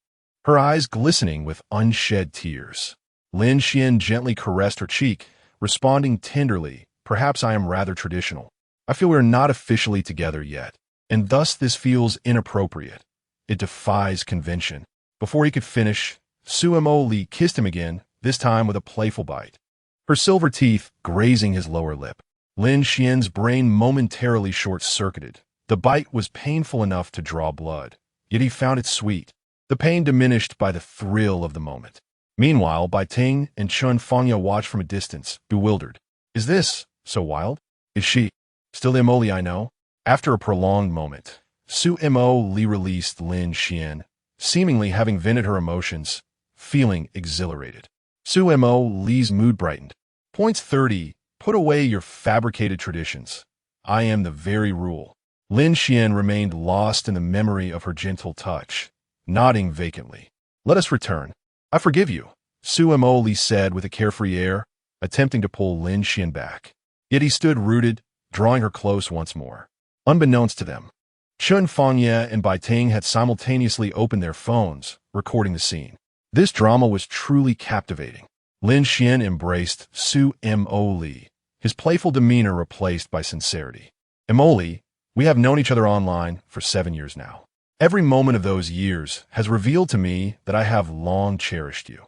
her eyes glistening with unshed tears. Lin Xuan gently caressed her cheek, responding tenderly, Perhaps I am rather traditional. I feel we are not officially together yet, and thus this feels inappropriate. It defies convention. Before he could finish, Su Moli kissed him again, this time with a playful bite, her silver teeth grazing his lower lip. Lin Xuan's brain momentarily short-circuited. The bite was painful enough to draw blood, yet he found it sweet, the pain diminished by the thrill of the moment. Meanwhile, Bai Ting and Chun Fengye watched from a distance, bewildered. Is this so wild? Is she still the Moli I know? After a prolonged moment, Su Moli released Lin Xuan, seemingly having vented her emotions, feeling exhilarated. Su Moli's mood brightened. Points 30. Put away your fabricated traditions. I am the very rule. Lin Xuan remained lost in the memory of her gentle touch, nodding vacantly. Let us return. I forgive you, Su Moli said with a carefree air, attempting to pull Lin Xuan back. Yet he stood rooted, drawing her close once more. Unbeknownst to them, Chun Fengye and Bai Ting had simultaneously opened their phones, recording the scene. This drama was truly captivating. Lin Xuan embraced Su Moli, his playful demeanor replaced by sincerity. Moli, we have known each other online for 7 years now. Every moment of those years has revealed to me that I have long cherished you.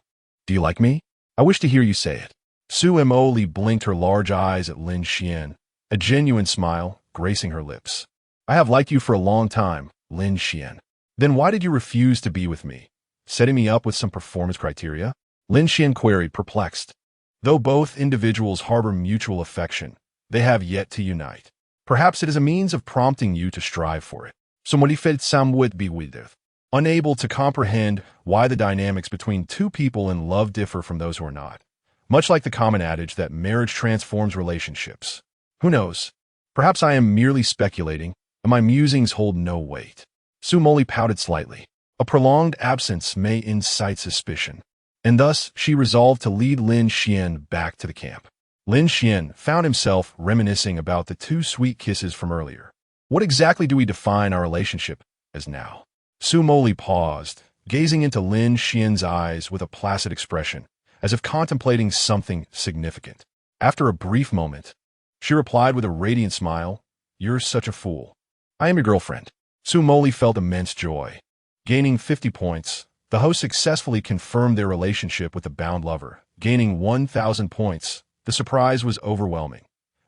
Do you like me? I wish to hear you say it. Su Moli blinked her large eyes at Lin Xuan, a genuine smile gracing her lips. I have liked you for a long time, Lin Xuan. Then why did you refuse to be with me? Setting me up with some performance criteria? Lin Xuan queried, perplexed. Though both individuals harbor mutual affection, they have yet to unite. Perhaps it is a means of prompting you to strive for it. Su Moli felt somewhat bewildered, unable to comprehend why the dynamics between two people in love differ from those who are not. Much like the common adage that marriage transforms relationships. Who knows? Perhaps I am merely speculating, and my musings hold no weight. Su Moli pouted slightly. A prolonged absence may incite suspicion. and thus she resolved to lead Lin Xuan back to the camp. Lin Xuan found himself reminiscing about the two sweet kisses from earlier. What exactly do we define our relationship as now? Su Moli paused, gazing into Lin Xuan's eyes with a placid expression, as if contemplating something significant. After a brief moment, she replied with a radiant smile, "You're such a fool. I am your girlfriend." Su Moli felt immense joy. Gaining 50 points, the host successfully confirmed their relationship with the bound lover. Gaining 1,000 points, the surprise was overwhelming.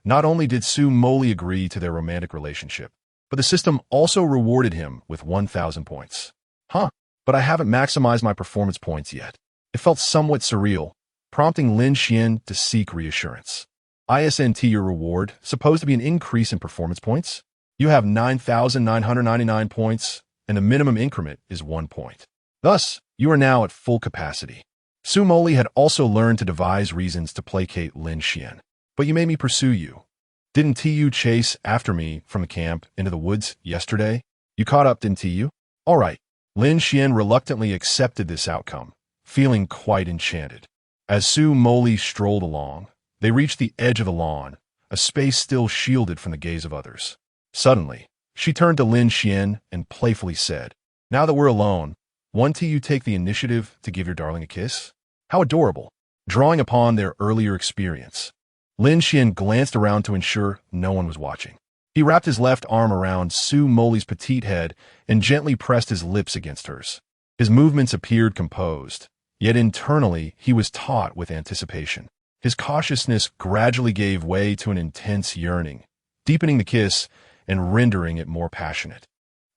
Not only did Su Moli agree to their romantic relationship, but the system also rewarded him with 1,000 points. But I haven't maximized my performance points yet. It felt somewhat surreal, prompting Lin Xuan to seek reassurance. Isn't your reward supposed to be an increase in performance points? You have 9,999 points, and the minimum increment is 1 point. Thus, you are now at full capacity. Su Moli had also learned to devise reasons to placate Lin Xuan. But you made me pursue you. Didn't you chase after me from the camp into the woods yesterday? You caught up, didn't you? All right. Lin Xuan reluctantly accepted this outcome, feeling quite enchanted. As Su Moli strolled along, they reached the edge of the lawn, a space still shielded from the gaze of others. Suddenly, she turned to Lin Xuan and playfully said, "Now that we're alone, won't you take the initiative to give your darling a kiss?" How adorable, drawing upon their earlier experience. Lin Xuan glanced around to ensure no one was watching. He wrapped his left arm around Su Moli's petite head and gently pressed his lips against hers. His movements appeared composed, yet internally he was taut with anticipation. His cautiousness gradually gave way to an intense yearning, deepening the kiss and rendering it more passionate.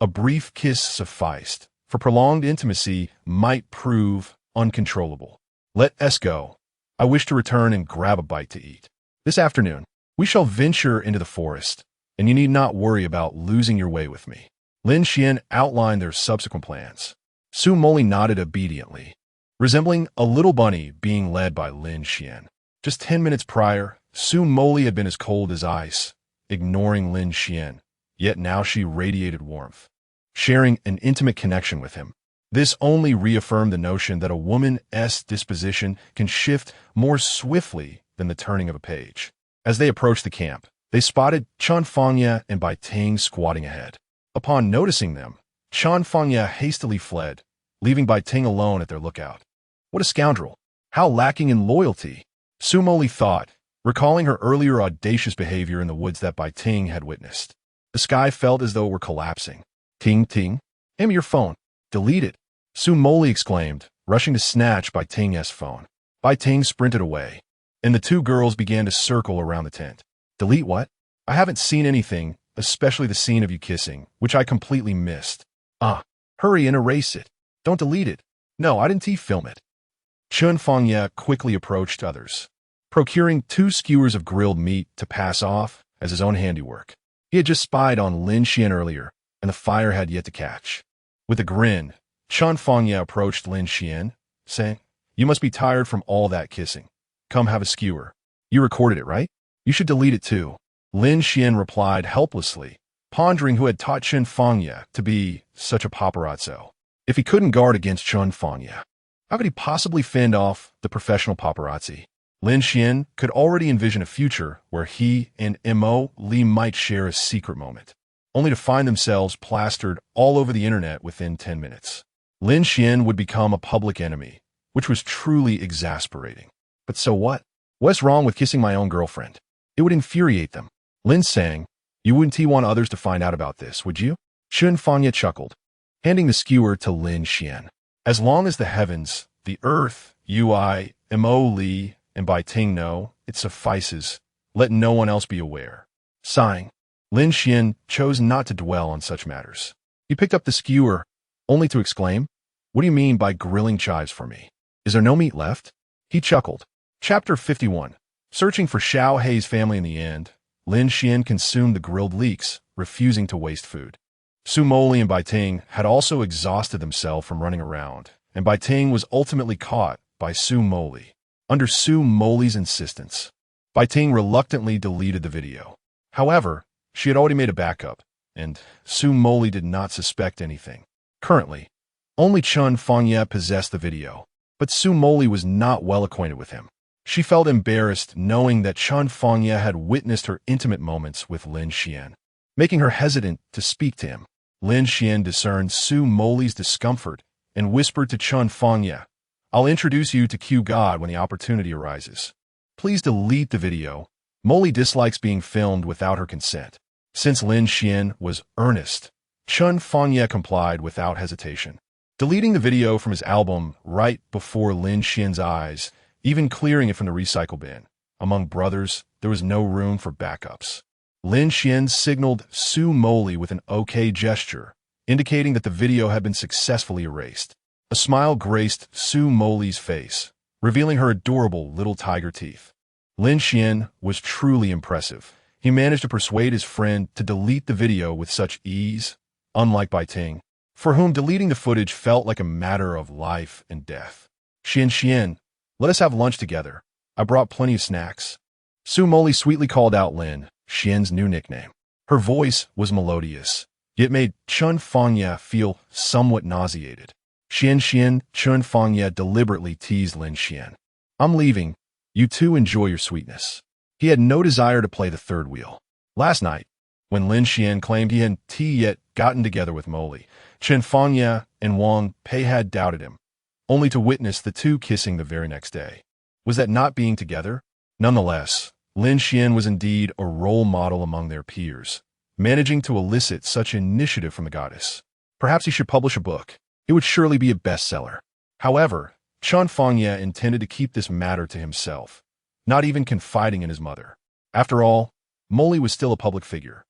A brief kiss sufficed, for prolonged intimacy might prove uncontrollable. Let us go. I wish to return and grab a bite to eat. This afternoon, we shall venture into the forest, and you need not worry about losing your way with me. Lin Xuan outlined their subsequent plans. Su Moli nodded obediently, resembling a little bunny being led by Lin Xuan. Just 10 minutes prior, Su Moli had been as cold as ice, ignoring Lin Xuan, yet now she radiated warmth, sharing an intimate connection with him. This only reaffirmed the notion that a woman's disposition can shift more swiftly than the turning of a page. As they approached the camp, they spotted Chen Fangya and Bai Ting squatting ahead. Upon noticing them, Chen Fangya hastily fled, leaving Bai Ting alone at their lookout. What a scoundrel! How lacking in loyalty! Su Moli thought, recalling her earlier audacious behavior in the woods that Bai Ting had witnessed. The sky felt as though it were collapsing. Ting Ting, hand me your phone. Delete it. Su Moli exclaimed, rushing to snatch Bai Ting's phone. Bai Ting sprinted away, and the two girls began to circle around the tent. Delete what? I haven't seen anything, especially the scene of you kissing, which I completely missed. Hurry and erase it. Don't delete it. No, I didn't film it. Chen Fangya quickly approached others, procuring 2 skewers of grilled meat to pass off as his own handiwork. He had just spied on Lin Xuan earlier, and the fire had yet to catch. With a grin, Chen Fangya approached Lin Xuan, saying, "You must be tired from all that kissing. Come have a skewer. You recorded it, right? You should delete it too." Lin Xuan replied helplessly, pondering who had taught Chen Fangya to be such a paparazzo. If he couldn't guard against Chen Fangya, how could he possibly fend off the professional paparazzi? Lin Xuan could already envision a future where he and Mo Li might share a secret moment, only to find themselves plastered all over the internet within 10 minutes. Lin Xuan would become a public enemy, which was truly exasperating. But so what? What's wrong with kissing my own girlfriend? It would infuriate them. Lin sang, "You wouldn't want others to find out about this, would you?" Chen Fangya chuckled, handing the skewer to Lin Xuan. "As long as the heavens, the earth, Mo Li, and Bai Ting know, it suffices. Let no one else be aware." Sighing, Lin Xuan chose not to dwell on such matters. He picked up the skewer, only to exclaim, "What do you mean by grilling chives for me? Is there no meat left?" He chuckled. Chapter 51. Searching for Xiao Hei's family in the end, Lin Xuan consumed the grilled leeks, refusing to waste food. Su Moli and Bai Ting had also exhausted themselves from running around, and Bai Ting was ultimately caught by Su Moli. Under Su Moli's insistence, Bai Ting reluctantly deleted the video. However, she had already made a backup, and Su Moli did not suspect anything. Currently, only Chen Fangya possessed the video. But Su Moli was not well acquainted with him. She felt embarrassed knowing that Chen Fangye had witnessed her intimate moments with Lin Xuan, making her hesitant to speak to him. Lin Xuan discerned Su Moli's discomfort and whispered to Chen Fangye, "I'll introduce you to Q God when the opportunity arises. Please delete the video. Moli dislikes being filmed without her consent." Since Lin Xuan was earnest, Chen Fangye complied without hesitation, deleting the video from his album right before Lin Xuan's eyes, even clearing it from the recycle bin. Among brothers, there was no room for backups. Lin Xuan signaled Su Moli with an OK gesture, indicating that the video had been successfully erased. A smile graced Su Moli's face, revealing her adorable little tiger teeth. Lin Xuan was truly impressive. He managed to persuade his friend to delete the video with such ease, unlike Bai Ting, for whom deleting the footage felt like a matter of life and death. Xian, let us have lunch together. I brought plenty of snacks." Su Moli sweetly called out Lin Xian's new nickname. Her voice was melodious, yet made Chen Fangye feel somewhat nauseated. Chen Fangye deliberately teased Lin Xuan. "I'm leaving. You two enjoy your sweetness." He had no desire to play the third wheel. Last night, when Lin Xuan claimed he hadn't yet gotten together with Moli, Chen Fangye and Wang Pei had doubted him, only to witness the two kissing the very next day. Was that not being together? Nonetheless, Lin Xuan was indeed a role model among their peers, managing to elicit such initiative from the goddess. Perhaps he should publish a book. It would surely be a bestseller. However, Chen Fangye intended to keep this matter to himself, not even confiding in his mother. After all, Moli was still a public figure,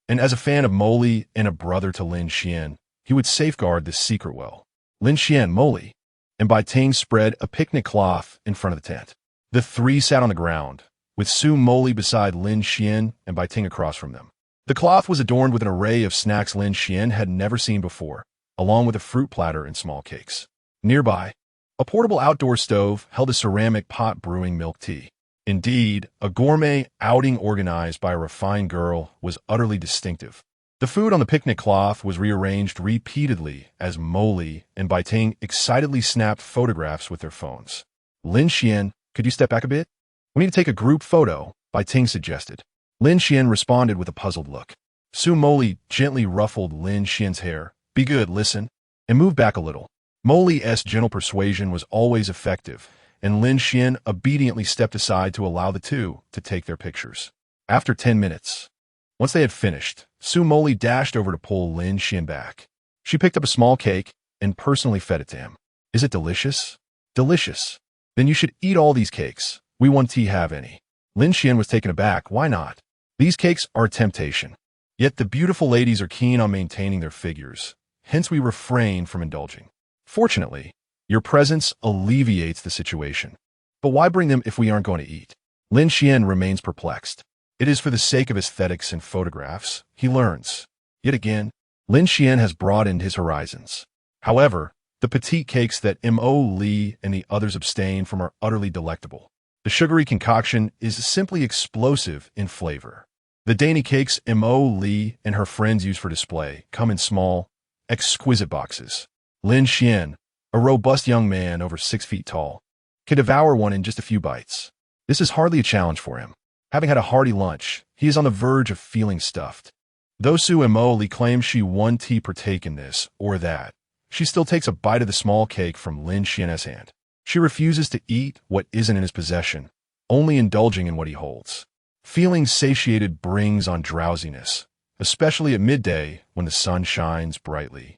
and as a fan of Moli and a brother to Lin Xuan, he would safeguard this secret well. Lin Xuan, Moli, and Bai Ting spread a picnic cloth in front of the tent. The three sat on the ground, with Su Moli beside Lin Xuan and Bai Ting across from them. The cloth was adorned with an array of snacks Lin Xuan had never seen before, along with a fruit platter and small cakes. Nearby, a portable outdoor stove held a ceramic pot brewing milk tea. Indeed, a gourmet outing organized by a refined girl was utterly distinctive. The food on the picnic cloth was rearranged repeatedly as Moli and Bai Ting excitedly snapped photographs with their phones. "Lin Xuan, could you step back a bit? We need to take a group photo," Bai Ting suggested. Lin Xuan responded with a puzzled look. Su Moli gently ruffled Lin Xuan's hair. "Be good, listen, and move back a little." Moli's gentle persuasion was always effective, and Lin Xuan obediently stepped aside to allow the two to take their pictures. After 10 minutes, once they had finished, Su Moli dashed over to pull Lin Xuan back. She picked up a small cake and personally fed it to him. "Is it delicious?" "Delicious. Then you should eat all these cakes. We won't have any." Lin Xuan was taken aback. "Why not? These cakes are a temptation. Yet the beautiful ladies are keen on maintaining their figures, hence we refrain from indulging. Fortunately, your presence alleviates the situation. But why bring them if we aren't going to eat?" Lin Xuan remains perplexed. It is for the sake of aesthetics and photographs, he learns. Yet again, Lin Xuan has broadened his horizons. However, the petite cakes that Mo Li and the others abstain from are utterly delectable. The sugary concoction is simply explosive in flavor. The dainty cakes Mo Li and her friends use for display come in small, exquisite boxes. Lin Xuan, a robust young man over 6 feet tall, could devour one in just a few bites. This is hardly a challenge for him. Having had a hearty lunch, he is on the verge of feeling stuffed. Though Su Moli claims she won't partake in this or that, she still takes a bite of the small cake from Lin Xuan's hand. She refuses to eat what isn't in his possession, only indulging in what he holds. Feeling satiated brings on drowsiness, especially at midday when the sun shines brightly,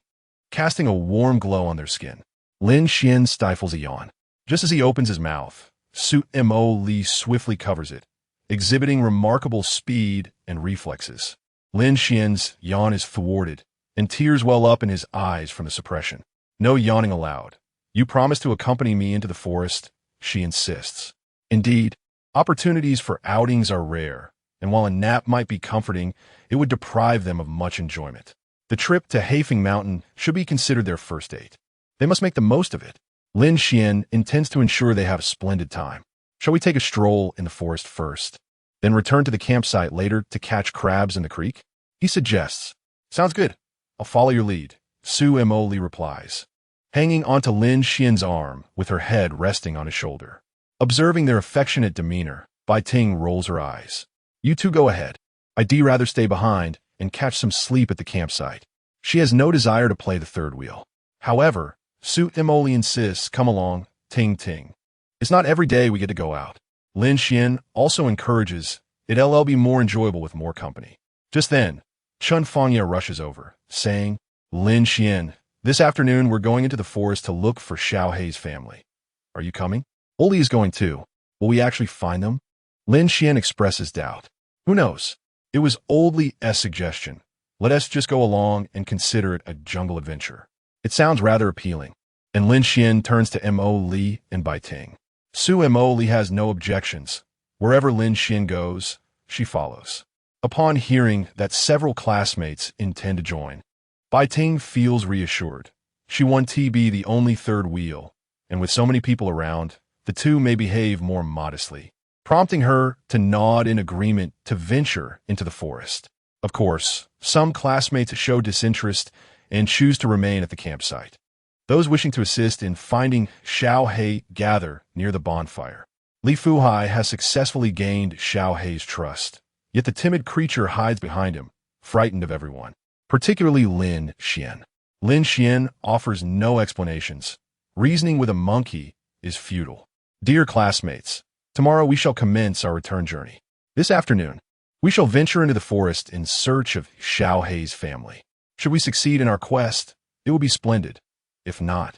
casting a warm glow on their skin. Lin Xuan stifles a yawn. Just as he opens his mouth, Su Moli swiftly covers it, exhibiting remarkable speed and reflexes. Lin Xuan's yawn is thwarted, and tears well up in his eyes from the suppression. "No yawning allowed. You promised to accompany me into the forest," she insists. Indeed, opportunities for outings are rare, and while a nap might be comforting, it would deprive them of much enjoyment. The trip to Hehe Mountain should be considered their first date. They must make the most of it. Lin Xuan intends to ensure they have a splendid time. "Shall we take a stroll in the forest first, then return to the campsite later to catch crabs in the creek?" he suggests. "Sounds good. I'll follow your lead," Su Moli replies. hanging onto Lin Xian's arm with her head resting on his shoulder. Observing their affectionate demeanor, Bai Ting rolls her eyes. You two go ahead. I'd rather stay behind and catch some sleep at the campsite. She has no desire to play the third wheel. However, Su Moli insists, come along, Ting Ting. It's not every day we get to go out. Lin Xian also encourages, it'll be more enjoyable with more company. Just then, Chun Fangya rushes over, saying, Lin Xian, this afternoon we're going into the forest to look for Xiao He's family. Are you coming? Oli is going too. Will we actually find them? Lin Xian expresses doubt. Who knows? It was Old Li's suggestion. Let us just go along and consider it a jungle adventure. It sounds rather appealing. And Lin Xian turns to Mo and Bai Ting. Su Moli has no objections. Wherever Lin Xian goes, she follows. Upon hearing that several classmates intend to join, Bai Ting feels reassured. She wants to be the only third wheel, and with so many people around, the two may behave more modestly, prompting her to nod in agreement to venture into the forest. Of course, some classmates show disinterest and choose to remain at the campsite. Those wishing to assist in finding Xiao He gather near the bonfire. Li Fuhai has successfully gained Xiao He's trust, yet the timid creature hides behind him, frightened of everyone, particularly Lin Xian. Lin Xian offers no explanations. Reasoning with a monkey is futile. Dear classmates, tomorrow we shall commence our return journey. This afternoon, we shall venture into the forest in search of Xiao He's family. Should we succeed in our quest, it will be splendid. If not,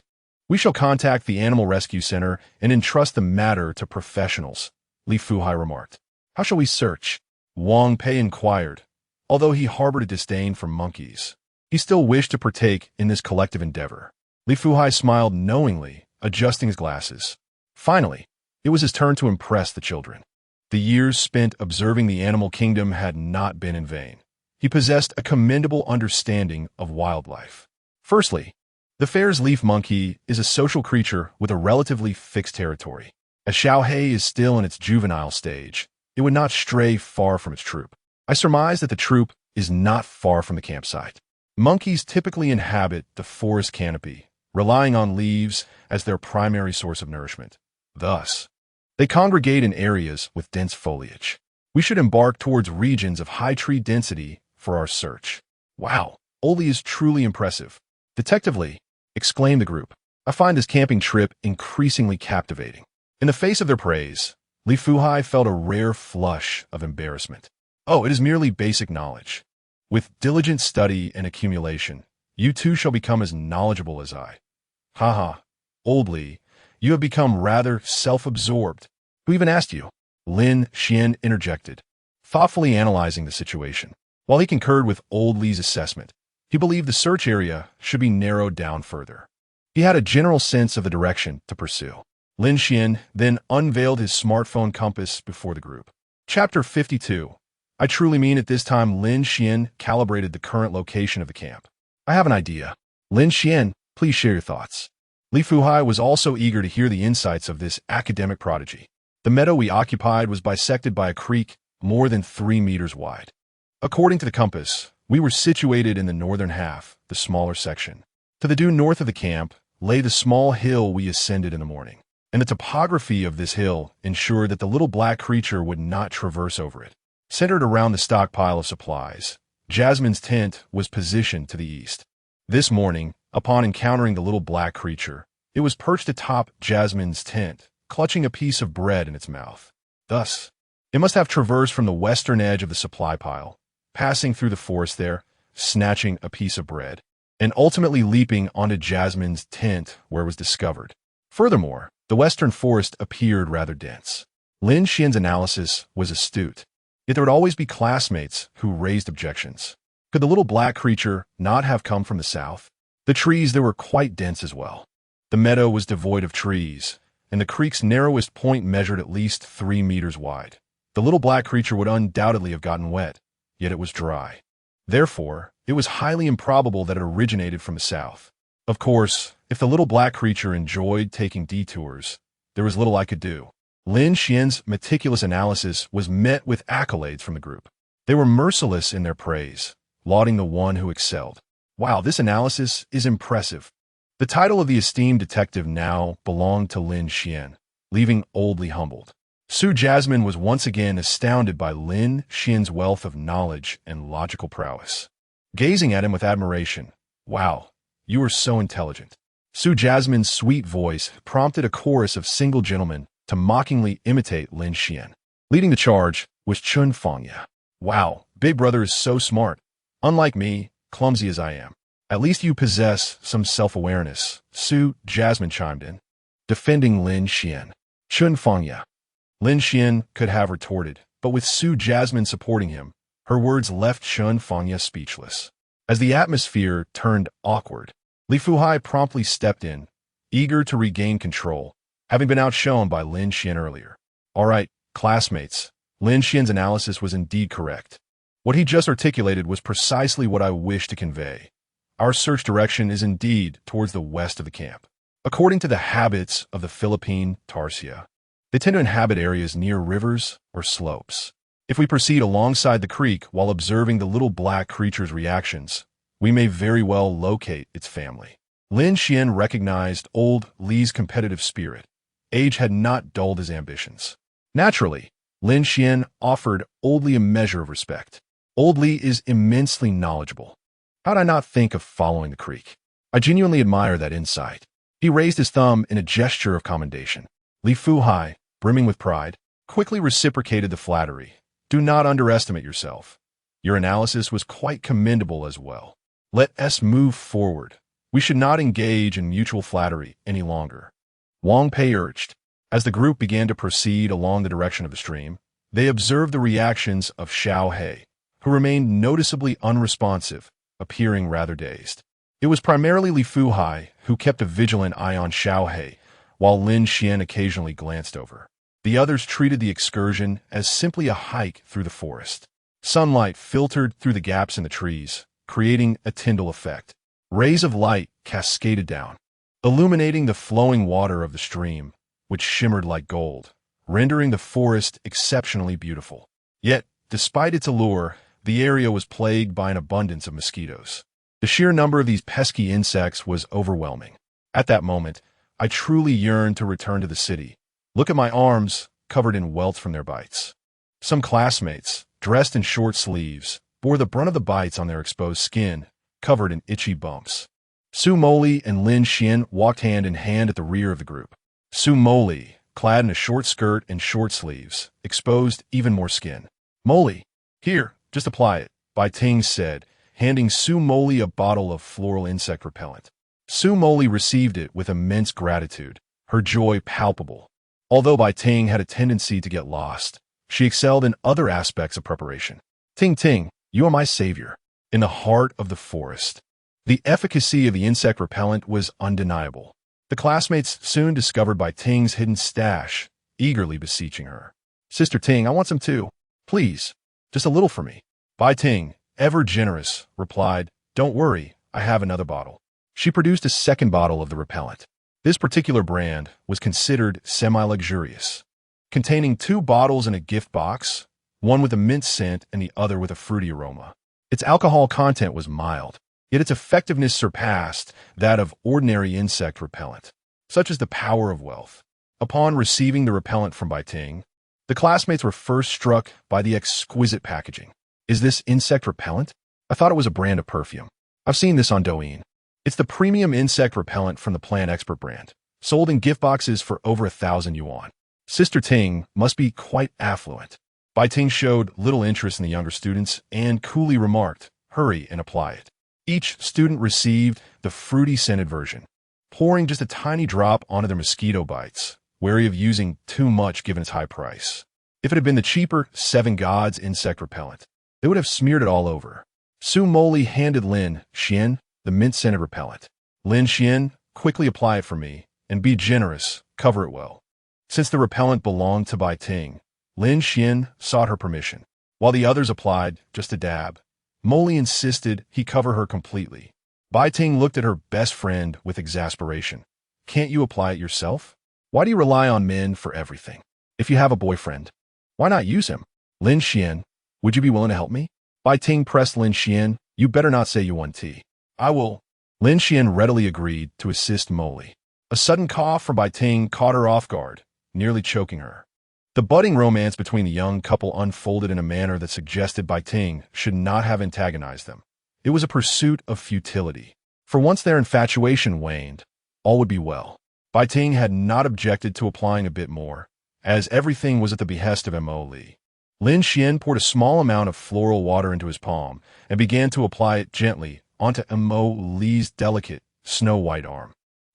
we shall contact the Animal Rescue Center and entrust the matter to professionals, Li Fuhai remarked. How shall we search? Wang Pei inquired. Although he harbored a disdain for monkeys, he still wished to partake in this collective endeavor. Li Fuhai smiled knowingly, adjusting his glasses. Finally, it was his turn to impress the children. The years spent observing the animal kingdom had not been in vain. He possessed a commendable understanding of wildlife. Firstly, the Fair's leaf monkey is a social creature with a relatively fixed territory. As Xiao He is still in its juvenile stage, it would not stray far from its troop. I surmise that the troop is not far from the campsite. Monkeys typically inhabit the forest canopy, relying on leaves as their primary source of nourishment. Thus, they congregate in areas with dense foliage. We should embark towards regions of high tree density for our search. Wow, Oli is truly impressive. Detective Li, exclaimed the group. I find this camping trip increasingly captivating. In the face of their praise, Li Fuhai felt a rare flush of embarrassment. Oh, it is merely basic knowledge. With diligent study and accumulation, you too shall become as knowledgeable as I. Haha, Old Li, you have become rather self-absorbed. Who even asked you? Lin Xian interjected, thoughtfully analyzing the situation. While he concurred with Old Li's assessment, he believed the search area should be narrowed down further. He had a general sense of the direction to pursue. Lin Xian then unveiled his smartphone compass before the group. Chapter 52. I truly mean at this time Lin Xian calibrated the current location of the camp. I have an idea. Lin Xian, please share your thoughts. Li Fuhai was also eager to hear the insights of this academic prodigy. The meadow we occupied was bisected by a creek more than 3 meters wide. According to the compass, we were situated in the northern half, the smaller section. To the due north of the camp lay the small hill we ascended in the morning, and the topography of this hill ensured that the little black creature would not traverse over it. Centered around the stockpile of supplies, Jasmine's tent was positioned to the east. This morning, upon encountering the little black creature, it was perched atop Jasmine's tent, clutching a piece of bread in its mouth. Thus, it must have traversed from the western edge of the supply pile, passing through the forest there, snatching a piece of bread, and ultimately leaping onto Jasmine's tent where it was discovered. Furthermore, the western forest appeared rather dense. Lin Xian's analysis was astute, yet there would always be classmates who raised objections. Could the little black creature not have come from the south? The trees there were quite dense as well. The meadow was devoid of trees, and the creek's narrowest point measured at least 3 meters wide. The little black creature would undoubtedly have gotten wet, yet it was dry. Therefore, it was highly improbable that it originated from the south. Of course, if the little black creature enjoyed taking detours, there was little I could do. Lin Xian's meticulous analysis was met with accolades from the group. They were merciless in their praise, lauding the one who excelled. Wow, this analysis is impressive. The title of the esteemed detective now belonged to Lin Xuan, leaving oldly humbled. Su Jasmine was once again astounded by Lin Xuan's wealth of knowledge and logical prowess. Gazing at him with admiration, "Wow, you are so intelligent." Su Jasmine's sweet voice prompted a chorus of single gentlemen to mockingly imitate Lin Xuan. Leading the charge was Chun Fangya. "Wow, Big Brother is so smart. Unlike me, clumsy as I am. At least you possess some self-awareness," Su Jasmine chimed in, defending Lin Xuan. Chun Fangya. Lin Xuan could have retorted, but with Su Jasmine supporting him, her words left Chun Fangya speechless. As the atmosphere turned awkward, Li Fuhai promptly stepped in, eager to regain control, having been outshone by Lin Xuan earlier. "All right, classmates, Lin Xuan's analysis was indeed correct. What he just articulated was precisely what I wish to convey. Our search direction is indeed towards the west of the camp. According to the habits of the Philippine Tarsia, they tend to inhabit areas near rivers or slopes. If we proceed alongside the creek while observing the little black creature's reactions, we may very well locate its family." Lin Xuan recognized old Li's competitive spirit. Age had not dulled his ambitions. Naturally, Lin Xuan offered Old Li a measure of respect. Old Li is immensely knowledgeable. How'd I not think of following the creek? I genuinely admire that insight. He raised his thumb in a gesture of commendation. Li Fuhai, brimming with pride, quickly reciprocated the flattery. "Do not underestimate yourself. Your analysis was quite commendable as well. Let us move forward. We should not engage in mutual flattery any longer." Wang Pei urged. As the group began to proceed along the direction of the stream, they observed the reactions of Hehe, who remained noticeably unresponsive, appearing rather dazed. It was primarily Li Fuhai who kept a vigilant eye on Hehe, while Lin Xuan occasionally glanced over. The others treated the excursion as simply a hike through the forest. Sunlight filtered through the gaps in the trees, creating a Tyndall effect. Rays of light cascaded down, illuminating the flowing water of the stream, which shimmered like gold, rendering the forest exceptionally beautiful. Yet, despite its allure, the area was plagued by an abundance of mosquitoes. The sheer number of these pesky insects was overwhelming. At that moment, I truly yearned to return to the city. Look at my arms, covered in welts from their bites. Some classmates, dressed in short sleeves, bore the brunt of the bites on their exposed skin, covered in itchy bumps. Su Moli and Lin Xuan walked hand in hand at the rear of the group. Su Moli, clad in a short skirt and short sleeves, exposed even more skin. "Moli, here, just apply it," Bai Ting said, handing Su Moli a bottle of floral insect repellent. Su Moli received it with immense gratitude, her joy palpable. Although Bai Ting had a tendency to get lost, she excelled in other aspects of preparation. "Ting Ting, you are my savior." In the heart of the forest, the efficacy of the insect repellent was undeniable. The classmates soon discovered Bai Ting's hidden stash, eagerly beseeching her. "Sister Ting, I want some too. Please, just a little for me." Bai Ting, ever generous, replied, "Don't worry, I have another bottle." She produced a second bottle of the repellent. This particular brand was considered semi-luxurious, containing 2 bottles in a gift box, one with a mint scent and the other with a fruity aroma. Its alcohol content was mild, yet its effectiveness surpassed that of ordinary insect repellent. Such is the power of wealth. Upon receiving the repellent from Bai Ting, the classmates were first struck by the exquisite packaging. "Is this insect repellent? I thought it was a brand of perfume. I've seen this on Douyin. It's the premium insect repellent from the Plant Expert brand, sold in gift boxes for over 1,000 yuan. Sister Ting must be quite affluent." Bai Ting showed little interest in the younger students and coolly remarked, "Hurry and apply it." Each student received the fruity-scented version, pouring just a tiny drop onto their mosquito bites, wary of using too much given its high price. If it had been the cheaper 7 Gods insect repellent, they would have smeared it all over. Su Moli handed Lin Xuan the mint-scented repellent. "Lin Xuan, quickly apply it for me, and be generous, cover it well." Since the repellent belonged to Bai Ting, Lin Xuan sought her permission. While the others applied just a dab, Moli insisted he cover her completely. Bai Ting looked at her best friend with exasperation. "Can't you apply it yourself? Why do you rely on men for everything? If you have a boyfriend, why not use him?" "Lin Xuan, would you be willing to help me?" Bai Ting pressed Lin Xuan. "You better not say you want tea." "I will." Lin Xuan readily agreed to assist Moli. A sudden cough from Bai Ting caught her off guard, nearly choking her. The budding romance between the young couple unfolded in a manner that suggested Bai Ting should not have antagonized them. It was a pursuit of futility. For once their infatuation waned, all would be well. Bai Ting had not objected to applying a bit more, as everything was at the behest of Moli. Lin Xuan poured a small amount of floral water into his palm and began to apply it gently onto Moli's delicate, snow-white arm.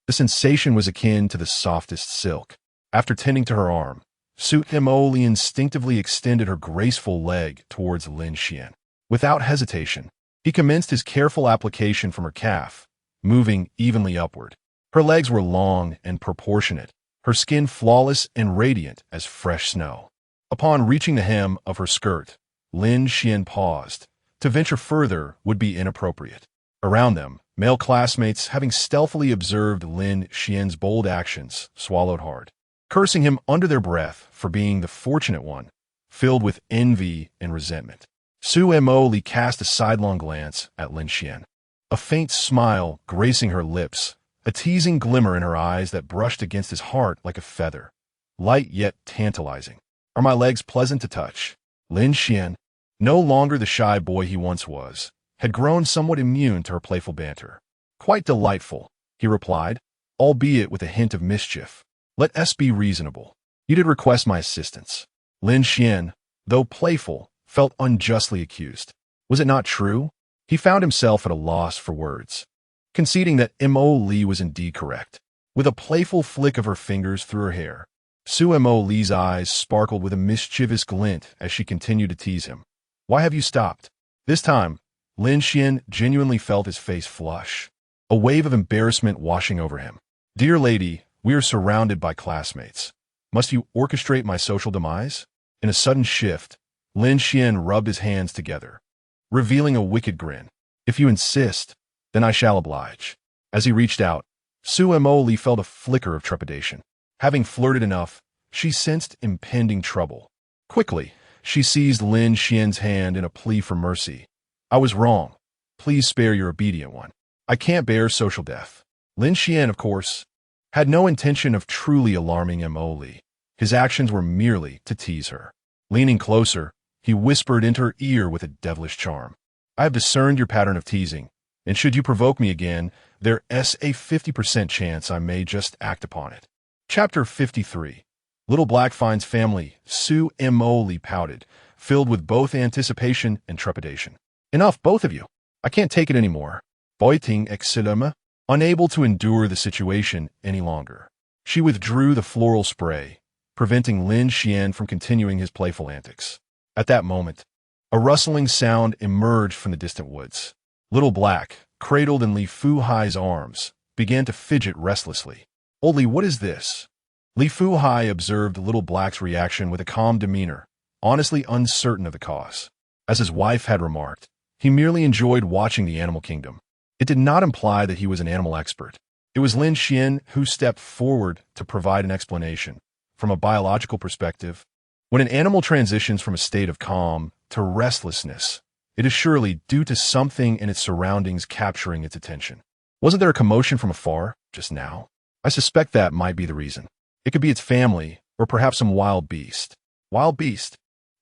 The sensation was akin to the softest silk. After tending to her arm, Su Moli instinctively extended her graceful leg towards Lin Xuan. Without hesitation, he commenced his careful application from her calf, moving evenly upward. Her legs were long and proportionate, her skin flawless and radiant as fresh snow. Upon reaching the hem of her skirt, Lin Xuan paused. To venture further would be inappropriate. Around them, male classmates, having stealthily observed Lin Xuan's bold actions, swallowed hard, cursing him under their breath for being the fortunate one, filled with envy and resentment. Su Moli cast a sidelong glance at Lin Xuan, a faint smile gracing her lips, a teasing glimmer in her eyes that brushed against his heart like a feather, light yet tantalizing. Are my legs pleasant to touch? Lin Xuan, no longer the shy boy he once was, had grown somewhat immune to her playful banter. Quite delightful, he replied, albeit with a hint of mischief. Let us be reasonable. You did request my assistance. Lin Xuan, though playful, felt unjustly accused. Was it not true? He found himself at a loss for words, conceding that Moli was indeed correct. With a playful flick of her fingers through her hair, Su Moli's eyes sparkled with a mischievous glint as she continued to tease him. Why have you stopped? This time, Lin Xuan genuinely felt his face flush, a wave of embarrassment washing over him. Dear lady, we are surrounded by classmates. Must you orchestrate my social demise? In a sudden shift, Lin Xuan rubbed his hands together, revealing a wicked grin. If you insist, then I shall oblige. As he reached out, Su Moli felt a flicker of trepidation. Having flirted enough, she sensed impending trouble. Quickly, she seized Lin Xuan's hand in a plea for mercy. I was wrong. Please spare your obedient one. I can't bear social death. Lin Xuan, of course, had no intention of truly alarming Moli. His actions were merely to tease her. Leaning closer, he whispered into her ear with a devilish charm. I have discerned your pattern of teasing, and should you provoke me again, there's a 50% chance I may just act upon it. Chapter 53. Little Black finds family. Su Moli pouted, filled with both anticipation and trepidation. Enough, both of you. I can't take it anymore. Bai Ting exclaimed, unable to endure the situation any longer. She withdrew the floral spray, preventing Lin Xuan from continuing his playful antics. At that moment, a rustling sound emerged from the distant woods. Little Black, cradled in Li Fuhai's arms, began to fidget restlessly. Oli, what is this? Li Fuhai observed Little Black's reaction with a calm demeanor, honestly uncertain of the cause. As his wife had remarked, he merely enjoyed watching the animal kingdom. It did not imply that he was an animal expert. It was Lin Xuan who stepped forward to provide an explanation. From a biological perspective, when an animal transitions from a state of calm to restlessness, it is surely due to something in its surroundings capturing its attention. Wasn't there a commotion from afar just now? I suspect that might be the reason. It could be its family, or perhaps some wild beast. Wild beast?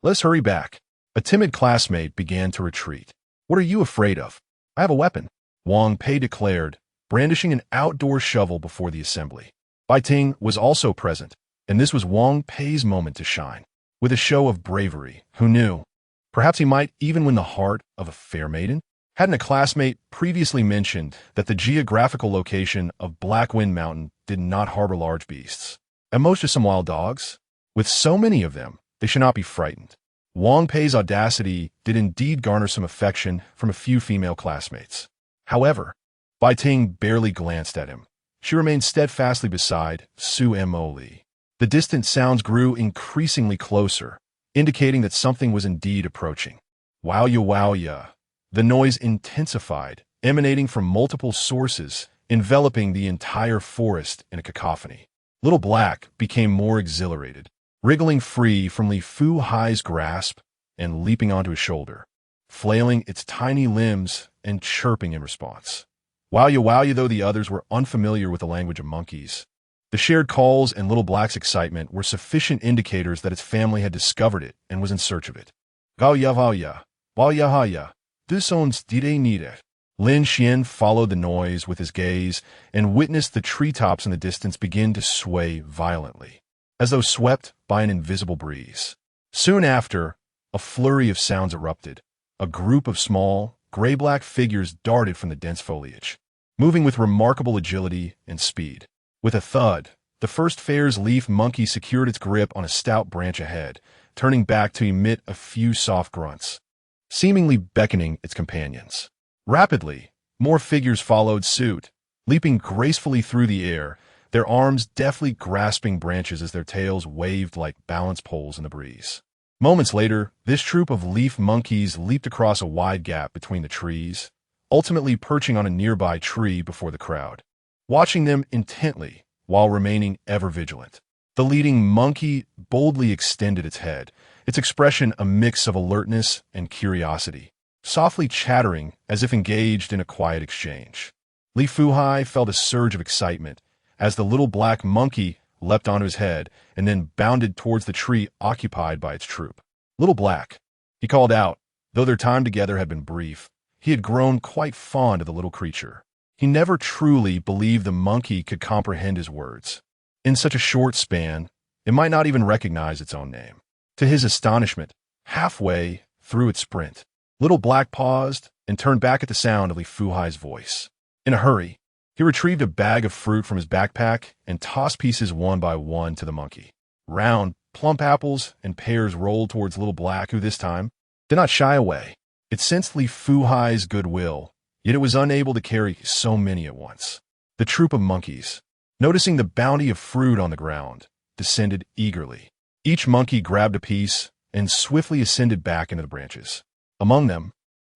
Let's hurry back. A timid classmate began to retreat. What are you afraid of? I have a weapon, Wang Pei declared, brandishing an outdoor shovel before the assembly. Bai Ting was also present, and this was Wang Pei's moment to shine. With a show of bravery, who knew? Perhaps he might even win the heart of a fair maiden? Hadn't a classmate previously mentioned that the geographical location of Black Wind Mountain did not harbor large beasts? At most just some wild dogs? With so many of them, they should not be frightened. Wang Pei's audacity did indeed garner some affection from a few female classmates. However, Bai Ting barely glanced at him. She remained steadfastly beside Su Moli. The distant sounds grew increasingly closer, indicating that something was indeed approaching. Wow-ya. The noise intensified, emanating from multiple sources, enveloping the entire forest in a cacophony. Little Black became more exhilarated, wriggling free from Li Fuhai's grasp and leaping onto his shoulder, flailing its tiny limbs and chirping in response. Wow, though the others were unfamiliar with the language of monkeys. The shared calls and Little Black's excitement were sufficient indicators that its family had discovered it and was in search of it. Gao ya, this owns dire nire. Lin Xuan followed the noise with his gaze and witnessed the treetops in the distance begin to sway violently, as though swept by an invisible breeze. Soon after, a flurry of sounds erupted. A group of small, gray-black figures darted from the dense foliage, moving with remarkable agility and speed. With a thud, the first fair's leaf monkey secured its grip on a stout branch ahead, turning back to emit a few soft grunts, seemingly beckoning its companions. Rapidly, more figures followed suit, leaping gracefully through the air, their arms deftly grasping branches as their tails waved like balance poles in the breeze. Moments later, this troop of leaf monkeys leaped across a wide gap between the trees, ultimately perching on a nearby tree before the crowd, watching them intently while remaining ever vigilant. The leading monkey boldly extended its head, its expression a mix of alertness and curiosity, softly chattering as if engaged in a quiet exchange. Li Fuhai felt a surge of excitement as the little black monkey leapt onto his head and then bounded towards the tree occupied by its troop. Little Black, he called out. Though their time together had been brief, he had grown quite fond of the little creature. He never truly believed the monkey could comprehend his words. In such a short span, it might not even recognize its own name. To his astonishment, halfway through its sprint, Little Black paused and turned back at the sound of Li Fuhai's voice. In a hurry, he retrieved a bag of fruit from his backpack and tossed pieces one by one to the monkey. Round, plump apples and pears rolled towards Little Black, who this time did not shy away. It sensed Li Fuhai's goodwill, yet it was unable to carry so many at once. The troop of monkeys, noticing the bounty of fruit on the ground, descended eagerly. Each monkey grabbed a piece and swiftly ascended back into the branches. Among them,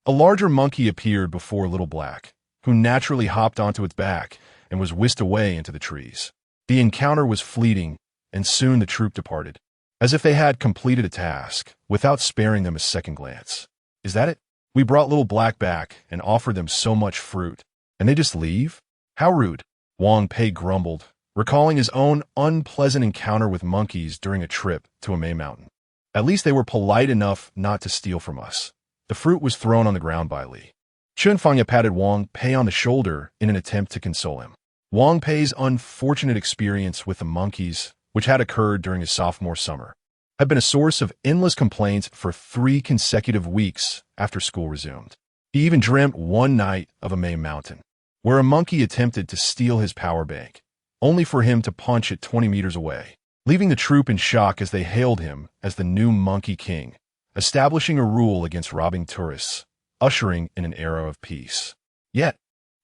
a larger monkey appeared before Little Black, who naturally hopped onto its back and was whisked away into the trees. The encounter was fleeting, and soon the troop departed, as if they had completed a task, without sparing them a second glance. Is that it? We brought Little Black back and offered them so much fruit, and they just leave? How rude. Wang Pei grumbled, recalling his own unpleasant encounter with monkeys during a trip to a May mountain. At least they were polite enough not to steal from us. The fruit was thrown on the ground by Li. Chunfangya patted Wang Pei on the shoulder in an attempt to console him. Wang Pei's unfortunate experience with the monkeys, which had occurred during his sophomore summer, had been a source of endless complaints for 3 consecutive weeks after school resumed. He even dreamt one night of a May mountain, where a monkey attempted to steal his power bank, only for him to punch it 20 meters away, leaving the troop in shock as they hailed him as the new Monkey King, establishing a rule against robbing tourists, ushering in an era of peace. Yet,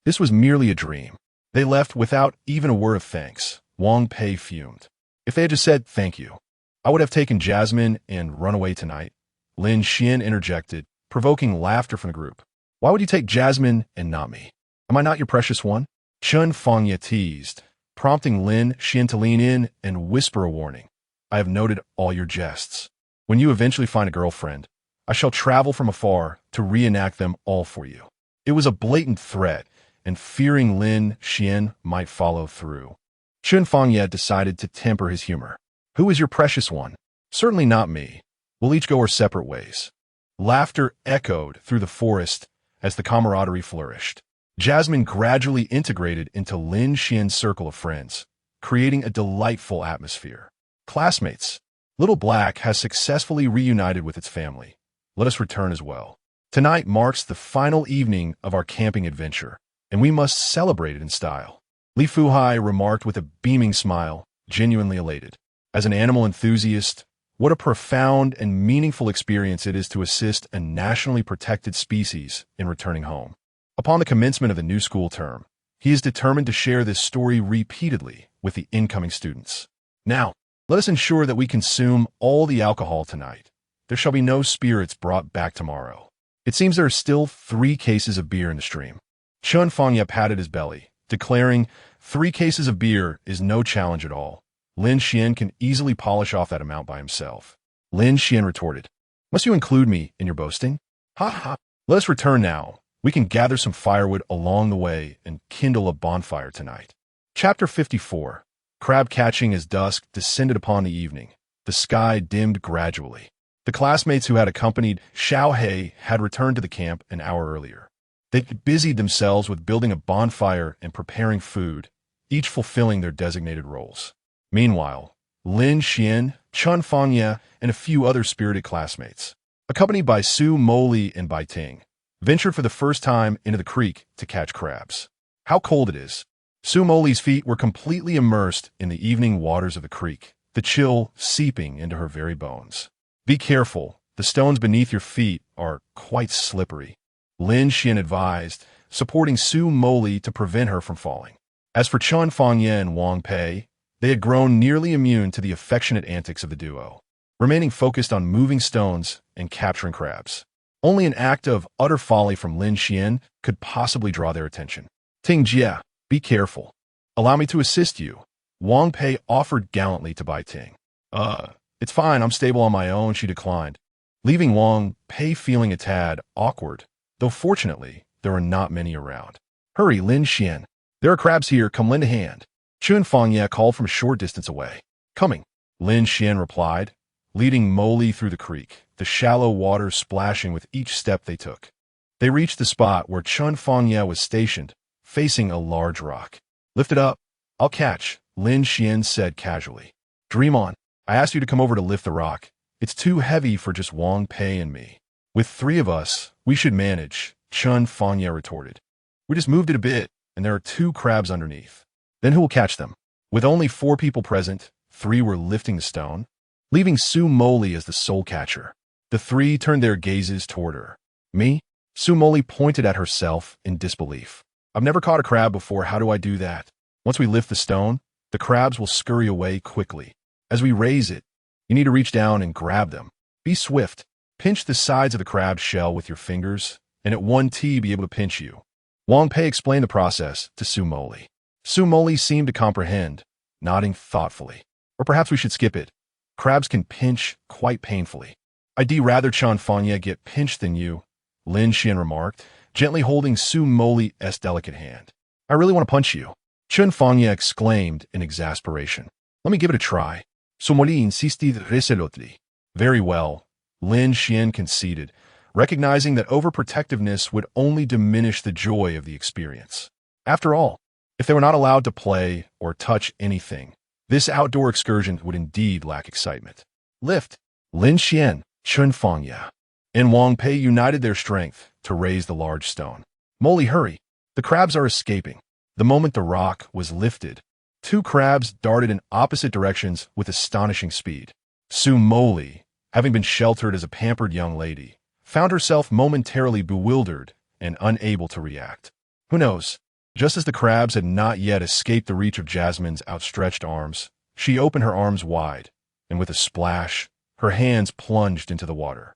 this was merely a dream. They left without even a word of thanks. Wang Pei fumed. If they had just said thank you, I would have taken Jasmine and run away tonight. Lin Xuan interjected, provoking laughter from the group. Why would you take Jasmine and not me? Am I not your precious one? Chun Fangya teased, prompting Lin Xuan to lean in and whisper a warning. I have noted all your jests. When you eventually find a girlfriend, I shall travel from afar to reenact them all for you. It was a blatant threat, and fearing Lin Xuan might follow through, Chun Fangya decided to temper his humor. Who is your precious one? Certainly not me. We'll each go our separate ways. Laughter echoed through the forest as the camaraderie flourished. Jasmine gradually integrated into Lin Xuan's circle of friends, creating a delightful atmosphere. Classmates, Little Black has successfully reunited with its family. Let us return as well. Tonight marks the final evening of our camping adventure, and we must celebrate it in style. Li Fuhai remarked with a beaming smile, genuinely elated. As an animal enthusiast, what a profound and meaningful experience it is to assist a nationally protected species in returning home. Upon the commencement of the new school term, he is determined to share this story repeatedly with the incoming students. Now, let us ensure that we consume all the alcohol tonight. There shall be no spirits brought back tomorrow. It seems there are still 3 cases of beer in the stream. Chun Fangya patted his belly, declaring 3 cases of beer is no challenge at all. Lin Xuan can easily polish off that amount by himself. Lin Xuan retorted, Must you include me in your boasting? Ha ha. Let us return now. We can gather some firewood along the way and kindle a bonfire tonight. Chapter 54. Crab catching as dusk descended upon the evening. The sky dimmed gradually. The classmates who had accompanied Hehe had returned to the camp an hour earlier. They busied themselves with building a bonfire and preparing food, each fulfilling their designated roles. Meanwhile, Lin Xuan, Chun Fangye, and a few other spirited classmates, accompanied by Su Moli and Bai Ting, ventured for the first time into the creek to catch crabs. How cold it is! Su Moli's feet were completely immersed in the evening waters of the creek, the chill seeping into her very bones. Be careful, the stones beneath your feet are quite slippery, Lin Xuan advised, supporting Su Moli to prevent her from falling. As for Chun Fangye and Wang Pei, they had grown nearly immune to the affectionate antics of the duo, remaining focused on moving stones and capturing crabs. Only an act of utter folly from Lin Xuan could possibly draw their attention. Ting Jia, be careful. Allow me to assist you, Wang Pei offered gallantly to Bai Ting. It's fine, I'm stable on my own, she declined, leaving Wang Pei feeling a tad awkward, though fortunately, there were not many around. Hurry, Lin Xuan. There are crabs here, come lend a hand. Chun Fangye called from a short distance away. Coming, Lin Xuan replied, leading Moli through the creek, the shallow water splashing with each step they took. They reached the spot where Chun Fangye was stationed, facing a large rock. Lift it up. I'll catch, Lin Xuan said casually. Dream on. I asked you to come over to lift the rock. It's too heavy for just Wang Pei and me. With 3 of us, we should manage, Chun Fangye retorted. We just moved it a bit, and there are 2 crabs underneath. Then who will catch them? With only 4 people present, 3 were lifting the stone, leaving Su Moli as the sole catcher. The 3 turned their gazes toward her. Me? Su Moli pointed at herself in disbelief. I've never caught a crab before, how do I do that? Once we lift the stone, the crabs will scurry away quickly. As we raise it, you need to reach down and grab them. Be swift. Pinch the sides of the crab shell with your fingers, and at 1 T be able to pinch you. Wang Pei explained the process to Su Moli. Su Moli seemed to comprehend, nodding thoughtfully. Or perhaps we should skip it. Crabs can pinch quite painfully. I'd rather Chun Fangye get pinched than you, Lin Xuan remarked, gently holding Su Moli's delicate hand. I really want to punch you, Chun Fangye exclaimed in exasperation. Let me give it a try. Su Moli insisted resolutely. Very well, Lin Xuan conceded, recognizing that overprotectiveness would only diminish the joy of the experience. After all, if they were not allowed to play or touch anything, this outdoor excursion would indeed lack excitement. Lift. Lin Xuan, Chun Fangye, and Wang Pei united their strength to raise the large stone. Moli, hurry. The crabs are escaping. The moment the rock was lifted, 2 crabs darted in opposite directions with astonishing speed. Su Moli, having been sheltered as a pampered young lady, found herself momentarily bewildered and unable to react. Who knows? Just as the crabs had not yet escaped the reach of Jasmine's outstretched arms, she opened her arms wide, and with a splash, her hands plunged into the water.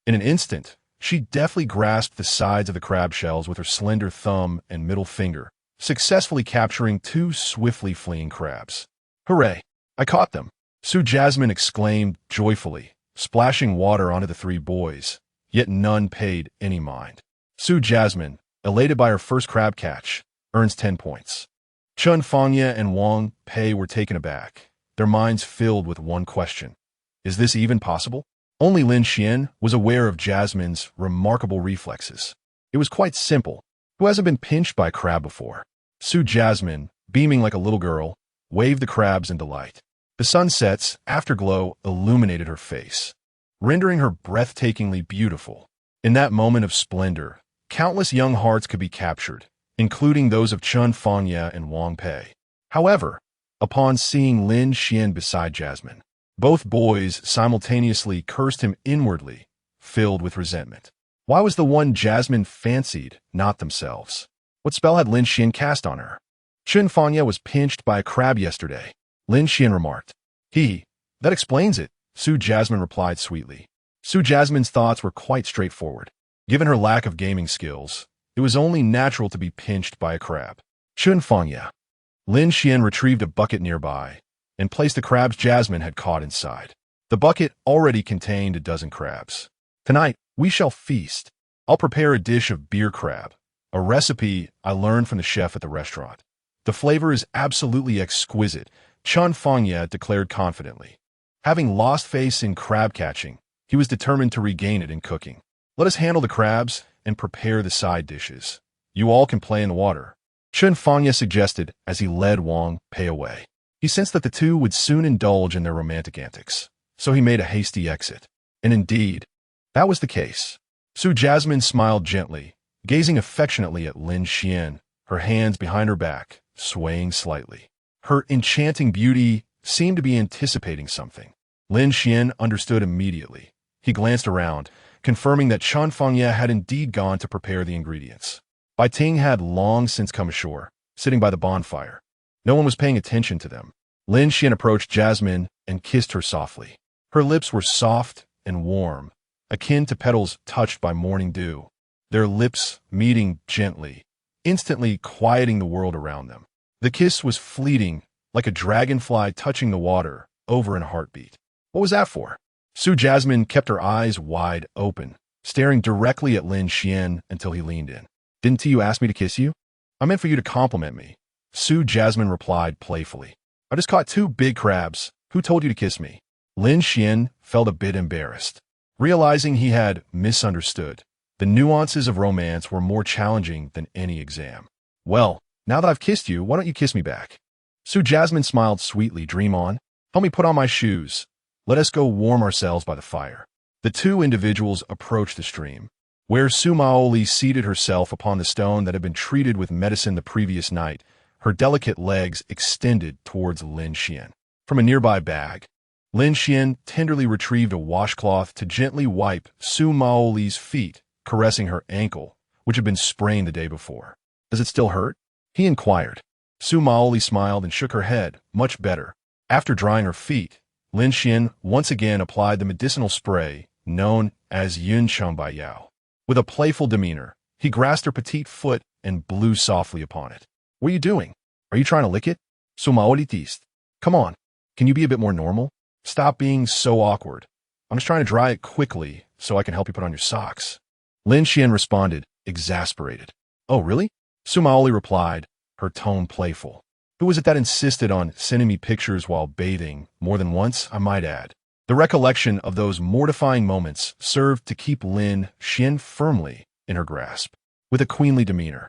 In an instant, she deftly grasped the sides of the crab shells with her slender thumb and middle finger, successfully capturing 2 swiftly fleeing crabs. Hooray! I caught them! Su Jasmine exclaimed joyfully, splashing water onto the 3 boys, yet none paid any mind. Su Jasmine, elated by her first crab catch, earns 10 points. Chun Fangye and Wang Pei were taken aback, their minds filled with one question. Is this even possible? Only Lin Xuan was aware of Jasmine's remarkable reflexes. It was quite simple. Who hasn't been pinched by a crab before? Su Jasmine, beaming like a little girl, waved the crabs in delight. The sunset's afterglow illuminated her face, rendering her breathtakingly beautiful. In that moment of splendor, countless young hearts could be captured, including those of Chun Fangye and Wang Pei. However, upon seeing Lin Xuan beside Jasmine, both boys simultaneously cursed him inwardly, filled with resentment. Why was the one Jasmine fancied not themselves? What spell had Lin Xuan cast on her? Chun Fangye was pinched by a crab yesterday, Lin Xuan remarked. That explains it, Su Jasmine replied sweetly. Su Jasmine's thoughts were quite straightforward. Given her lack of gaming skills, it was only natural to be pinched by a crab. Chun Fangye. Lin Xuan retrieved a bucket nearby and placed the crabs Jasmine had caught inside. The bucket already contained a dozen crabs. Tonight, we shall feast, I'll prepare a dish of beer crab, a recipe I learned from the chef at the restaurant. The flavor is absolutely exquisite, Chun Fangye declared confidently. Having lost face in crab catching, he was determined to regain it in cooking. Let us handle the crabs and prepare the side dishes. You all can play in the water, Chun Fangye suggested as he led Wang Pei away. He sensed that the two would soon indulge in their romantic antics, so he made a hasty exit. And indeed, that was the case. Su Jasmine smiled gently, gazing affectionately at Lin Xuan, her hands behind her back, swaying slightly. Her enchanting beauty seemed to be anticipating something. Lin Xuan understood immediately. He glanced around, confirming that Chun Fangye had indeed gone to prepare the ingredients. Bai Ting had long since come ashore, sitting by the bonfire. No one was paying attention to them. Lin Xuan approached Jasmine and kissed her softly. Her lips were soft and warm, akin to petals touched by morning dew. Their lips meeting gently, instantly quieting the world around them. The kiss was fleeting, like a dragonfly touching the water, over in a heartbeat. What was that for? Su Jasmine kept her eyes wide open, staring directly at Lin Xuan until he leaned in. Didn't you ask me to kiss you? I meant for you to compliment me, Su Jasmine replied playfully. I just caught 2 big crabs. Who told you to kiss me? Lin Xuan felt a bit embarrassed. Realizing he had misunderstood, the nuances of romance were more challenging than any exam. Well, now that I've kissed you, why don't you kiss me back? Su Jasmine smiled sweetly. Dream on. Help me put on my shoes. Let us go warm ourselves by the fire. The 2 individuals approached the stream, where Su Moli seated herself upon the stone that had been treated with medicine the previous night, her delicate legs extended towards Lin Xuan. From a nearby bag, Lin Xuan tenderly retrieved a washcloth to gently wipe Su Moli's feet, caressing her ankle, which had been sprained the day before. Does it still hurt? He inquired. Su Moli smiled and shook her head, much better. After drying her feet, Lin Xuan once again applied the medicinal spray known as Yun Cheng Bai Yao. With a playful demeanor, he grasped her petite foot and blew softly upon it. What are you doing? Are you trying to lick it? Su Moli teased. Come on, can you be a bit more normal? Stop being so awkward. I'm just trying to dry it quickly so I can help you put on your socks. Lin Xuan responded, exasperated. Oh, really? Su Moli replied, her tone playful. Who was it that insisted on sending me pictures while bathing, more than once, I might add? The recollection of those mortifying moments served to keep Lin Xuan firmly in her grasp. With a queenly demeanor,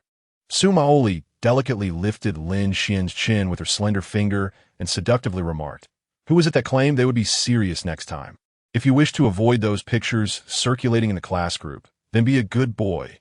Su Moli delicately lifted Lin Xuan's chin with her slender finger and seductively remarked, who was it that claimed they would be serious next time? If you wish to avoid those pictures circulating in the class group, then be a good boy.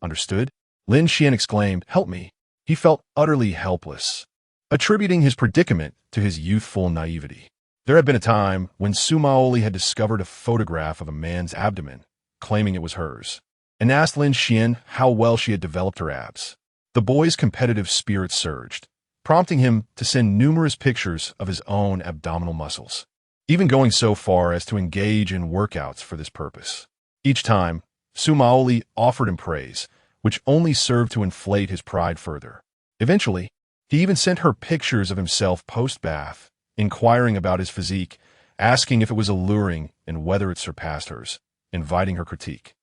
Understood? Lin Xuan exclaimed, help me. He felt utterly helpless, attributing his predicament to his youthful naivety. There had been a time when Su Moli had discovered a photograph of a man's abdomen, claiming it was hers, and asked Lin Xuan how well she had developed her abs. The boy's competitive spirit surged, prompting him to send numerous pictures of his own abdominal muscles, even going so far as to engage in workouts for this purpose. Each time, Su Moli offered him praise, which only served to inflate his pride further. Eventually, he even sent her pictures of himself post-bath, inquiring about his physique, asking if it was alluring and whether it surpassed hers, inviting her critique.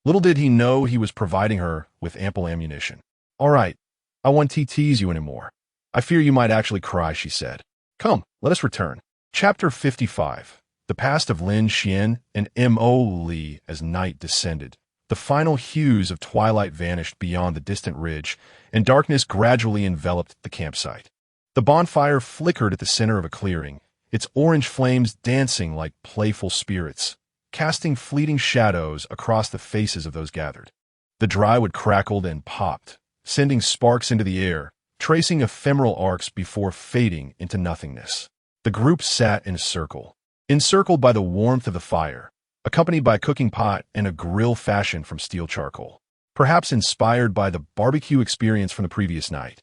Little did he know he was providing her with ample ammunition. All right, I won't tease you anymore. I fear you might actually cry, she said. Come, let us return. Chapter 55. The Past of Lin Xuan and Mo Li. As night descended, the final hues of twilight vanished beyond the distant ridge, and darkness gradually enveloped the campsite. The bonfire flickered at the center of a clearing, its orange flames dancing like playful spirits, casting fleeting shadows across the faces of those gathered. The drywood crackled and popped, sending sparks into the air, tracing ephemeral arcs before fading into nothingness. The group sat in a circle, encircled by the warmth of the fire, accompanied by a cooking pot and a grill fashioned from steel charcoal. Perhaps inspired by the barbecue experience from the previous night,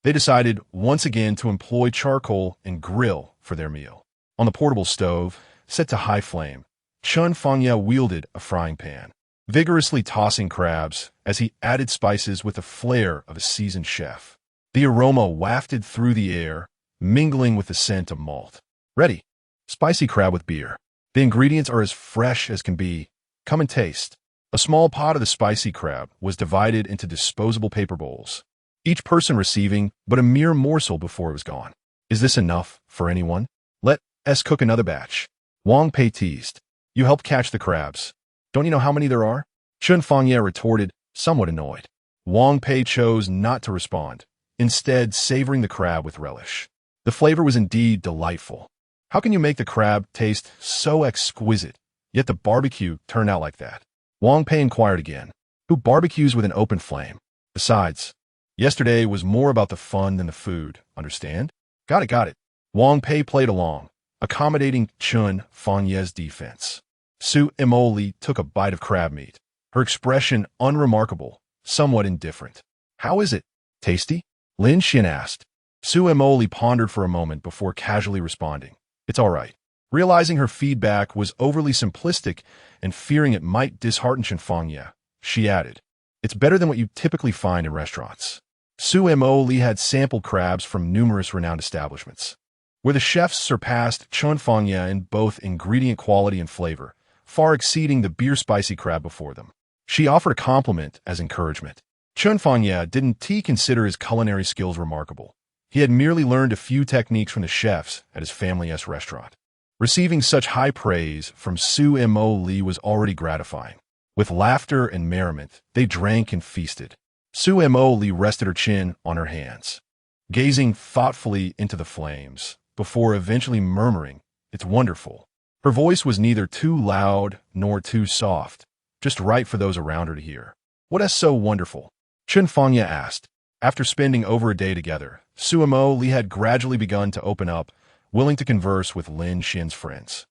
they decided once again to employ charcoal and grill for their meal. On the portable stove, set to high flame, Chun Fangye wielded a frying pan, vigorously tossing crabs as he added spices with the flair of a seasoned chef. The aroma wafted through the air, mingling with the scent of malt. Ready. Spicy crab with beer. The ingredients are as fresh as can be. Come and taste. A small pot of the spicy crab was divided into disposable paper bowls, each person receiving but a mere morsel before it was gone. Is this enough for anyone? Let us cook another batch. Wang Pei teased. You helped catch the crabs. Don't you know how many there are? Chun Fangye retorted, somewhat annoyed. Wang Pei chose not to respond, instead savoring the crab with relish. The flavor was indeed delightful. How can you make the crab taste so exquisite, yet the barbecue turned out like that? Wang Pei inquired again. Who barbecues with an open flame? Besides, yesterday was more about the fun than the food, understand? Got it. Wang Pei played along, accommodating Chun Fangye's defense. Su Moli took a bite of crab meat, her expression unremarkable, somewhat indifferent. How is it? Tasty? Lin Xuan asked. Su Moli pondered for a moment before casually responding. It's all right. Realizing her feedback was overly simplistic and fearing it might dishearten Chun Fangye, she added, it's better than what you typically find in restaurants. Su Moli had sampled crabs from numerous renowned establishments, where the chefs surpassed Chun Fangye in both ingredient quality and flavor, far exceeding the beer spicy crab before them. She offered a compliment as encouragement. Chun Fangye didn't consider his culinary skills remarkable. He had merely learned a few techniques from the chefs at his family's restaurant. Receiving such high praise from Su Moli was already gratifying. With laughter and merriment, they drank and feasted. Su Moli rested her chin on her hands, gazing thoughtfully into the flames, before eventually murmuring, it's wonderful. Her voice was neither too loud nor too soft, just right for those around her to hear. What is so wonderful? Chun Fangye asked. After spending over a day together, Su Moli had gradually begun to open up, willing to converse with Lin Xuan's friends.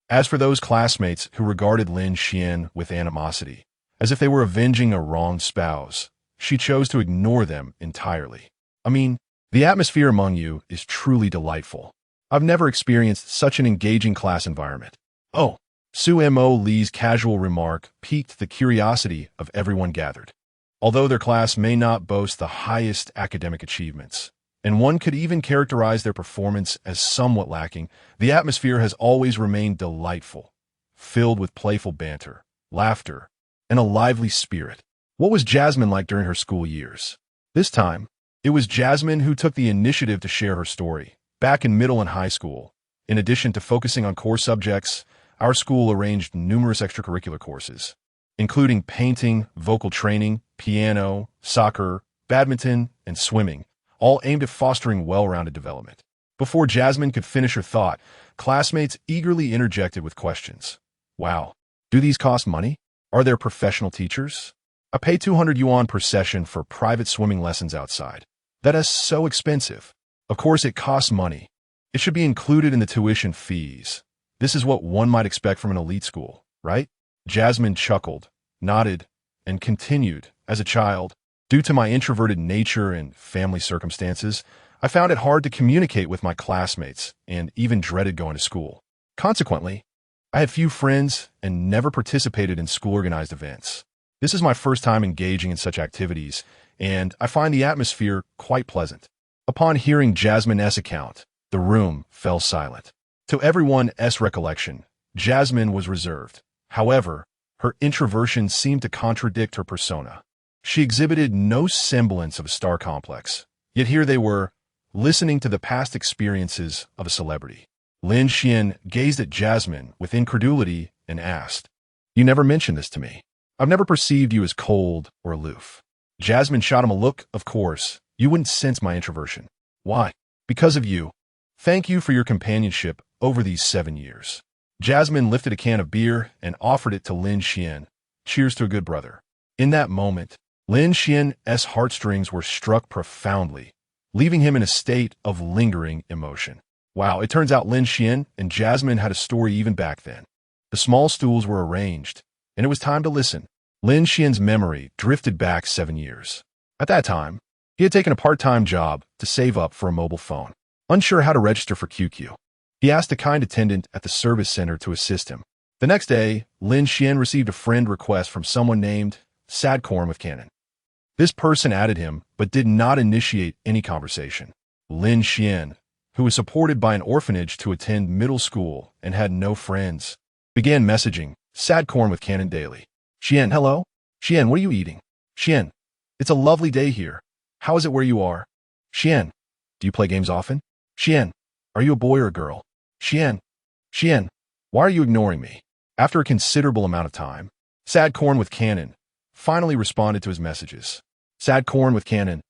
As for those classmates who regarded Lin Xuan with animosity, as if they were avenging a wronged spouse, she chose to ignore them entirely. I mean, the atmosphere among you is truly delightful. I've never experienced such an engaging class environment. Oh, Su Moli's casual remark piqued the curiosity of everyone gathered. Although their class may not boast the highest academic achievements, and one could even characterize their performance as somewhat lacking, the atmosphere has always remained delightful, filled with playful banter, laughter, and a lively spirit. What was Jasmine like during her school years? This time, it was Jasmine who took the initiative to share her story. Back in middle and high school, in addition to focusing on core subjects, our school arranged numerous extracurricular courses, including painting, vocal training, piano, soccer, badminton, and swimming, all aimed at fostering well-rounded development. Before Jasmine could finish her thought, classmates eagerly interjected with questions. Wow, do these cost money? Are there professional teachers? I pay 200 yuan per session for private swimming lessons outside. That is so expensive. Of course, it costs money. It should be included in the tuition fees. This is what one might expect from an elite school, right? Jasmine chuckled, nodded, and continued. As a child, due to my introverted nature and family circumstances, I found it hard to communicate with my classmates and even dreaded going to school. Consequently, I had few friends and never participated in school-organized events. This is my first time engaging in such activities, and I find the atmosphere quite pleasant. Upon hearing Jasmine's account, the room fell silent. To everyone's recollection, Jasmine was reserved. However, her introversion seemed to contradict her persona. She exhibited no semblance of a star complex, yet here they were, listening to the past experiences of a celebrity. Lin Xuan gazed at Jasmine with incredulity and asked, You never mentioned this to me. I've never perceived you as cold or aloof. Jasmine shot him a look. Of course, you wouldn't sense my introversion. Why? Because of you. Thank you for your companionship over these 7 years. Jasmine lifted a can of beer and offered it to Lin Xuan. Cheers to a good brother. In that moment, Lin Xuan's heartstrings were struck profoundly, leaving him in a state of lingering emotion. Wow, it turns out Lin Xuan and Jasmine had a story even back then. The small stools were arranged, and it was time to listen. Lin Xuan's memory drifted back 7 years. At that time, he had taken a part-time job to save up for a mobile phone. Unsure how to register for QQ, he asked a kind attendant at the service center to assist him. The next day, Lin Xuan received a friend request from someone named Sadkorn with Canon. This person added him, but did not initiate any conversation. Lin Xuan, who was supported by an orphanage to attend middle school and had no friends, began messaging Sadkorn with Canon daily. Xian, hello? Xian, what are you eating? Xian, it's a lovely day here. How is it where you are? Xian, do you play games often? Xian, are you a boy or a girl? Xian, why are you ignoring me? After a considerable amount of time, Sad Corn with Cannon finally responded to his messages. Sad Corn with Cannon.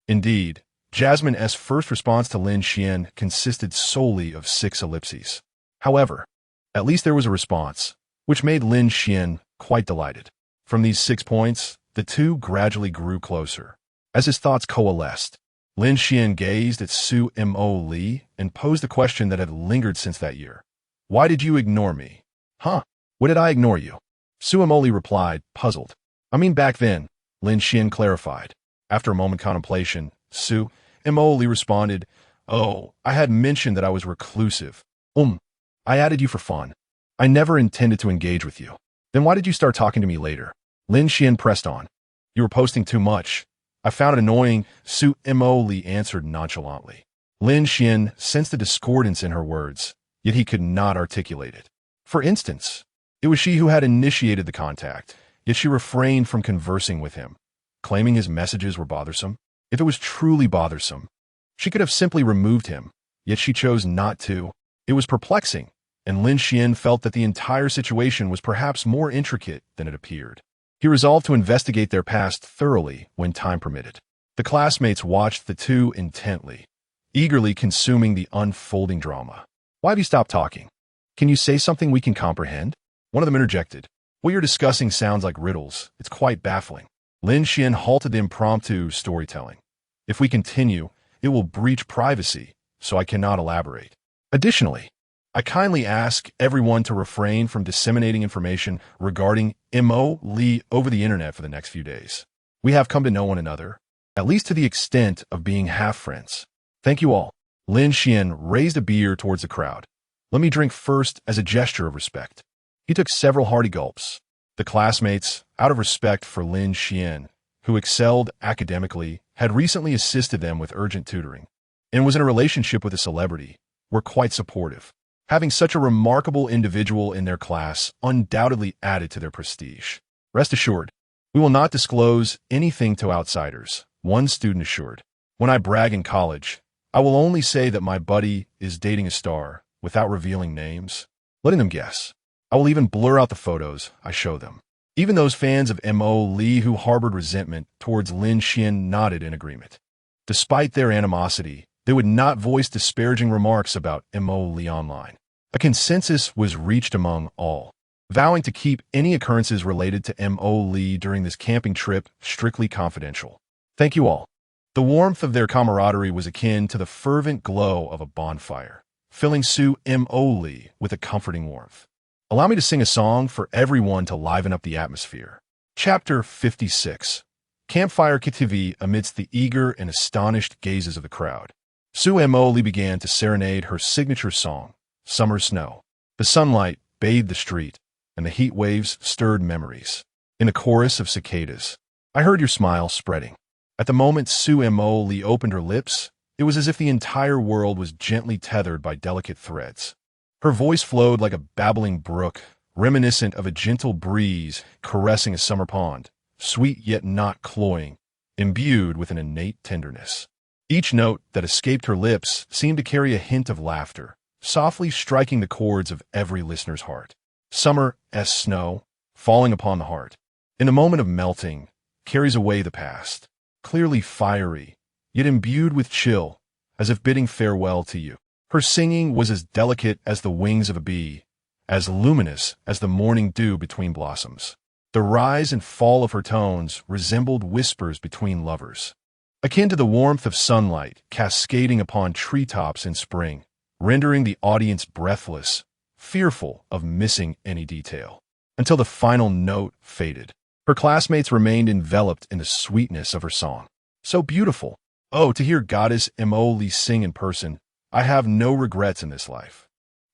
Indeed, Jasmine S.'s first response to Lin Xuan consisted solely of 6 ellipses. However, at least there was a response, which made Lin Xuan quite delighted. From these 6 points, the two gradually grew closer. As his thoughts coalesced, Lin Xuan gazed at Su Moli and posed a question that had lingered since that year. Why did you ignore me? Huh? What did I ignore you? Su Moli replied, puzzled. I mean back then, Lin Xuan clarified. After a moment of contemplation, Su Moli responded, Oh, I had mentioned that I was reclusive. I added you for fun. I never intended to engage with you. Then why did you start talking to me later? Lin Xuan pressed on. You were posting too much. I found it annoying, Su Moli answered nonchalantly. Lin Xuan sensed a discordance in her words, yet he could not articulate it. For instance, it was she who had initiated the contact, yet she refrained from conversing with him, claiming his messages were bothersome. If it was truly bothersome, she could have simply removed him, yet she chose not to. It was perplexing, and Lin Xuan felt that the entire situation was perhaps more intricate than it appeared. He resolved to investigate their past thoroughly when time permitted. The classmates watched the two intently, eagerly consuming the unfolding drama. Why have you stopped talking? Can you say something we can comprehend? One of them interjected. What you're discussing sounds like riddles. It's quite baffling. Lin Xuan halted the impromptu storytelling. If we continue, it will breach privacy, so I cannot elaborate. Additionally, I kindly ask everyone to refrain from disseminating information regarding Moli over the internet for the next few days. We have come to know one another, at least to the extent of being half-friends. Thank you all. Lin Xuan raised a beer towards the crowd. Let me drink first as a gesture of respect. He took several hearty gulps. The classmates, out of respect for Lin Xuan, who excelled academically, had recently assisted them with urgent tutoring, and was in a relationship with a celebrity, were quite supportive. Having such a remarkable individual in their class undoubtedly added to their prestige. Rest assured, we will not disclose anything to outsiders, one student assured. When I brag in college, I will only say that my buddy is dating a star without revealing names, letting them guess. I will even blur out the photos I show them. Even those fans of Moli who harbored resentment towards Lin Xuan nodded in agreement. Despite their animosity, they would not voice disparaging remarks about Moli online. A consensus was reached among all, vowing to keep any occurrences related to Moli during this camping trip strictly confidential. Thank you all. The warmth of their camaraderie was akin to the fervent glow of a bonfire, filling Su Moli with a comforting warmth. Allow me to sing a song for everyone to liven up the atmosphere. Chapter 56. Campfire KTV amidst the eager and astonished gazes of the crowd. Su Moli began to serenade her signature song, Summer Snow. The sunlight bathed the street, and the heat waves stirred memories. In a chorus of cicadas, I heard your smile spreading. At the moment Su Moli opened her lips, it was as if the entire world was gently tethered by delicate threads. Her voice flowed like a babbling brook, reminiscent of a gentle breeze caressing a summer pond, sweet yet not cloying, imbued with an innate tenderness. Each note that escaped her lips seemed to carry a hint of laughter, softly striking the chords of every listener's heart. Summer as snow, falling upon the heart, in a moment of melting, carries away the past, clearly fiery, yet imbued with chill, as if bidding farewell to you. Her singing was as delicate as the wings of a bee, as luminous as the morning dew between blossoms. The rise and fall of her tones resembled whispers between lovers, akin to the warmth of sunlight cascading upon treetops in spring, rendering the audience breathless, fearful of missing any detail. Until the final note faded, her classmates remained enveloped in the sweetness of her song. So beautiful! Oh, to hear Goddess Moli sing in person, I have no regrets in this life.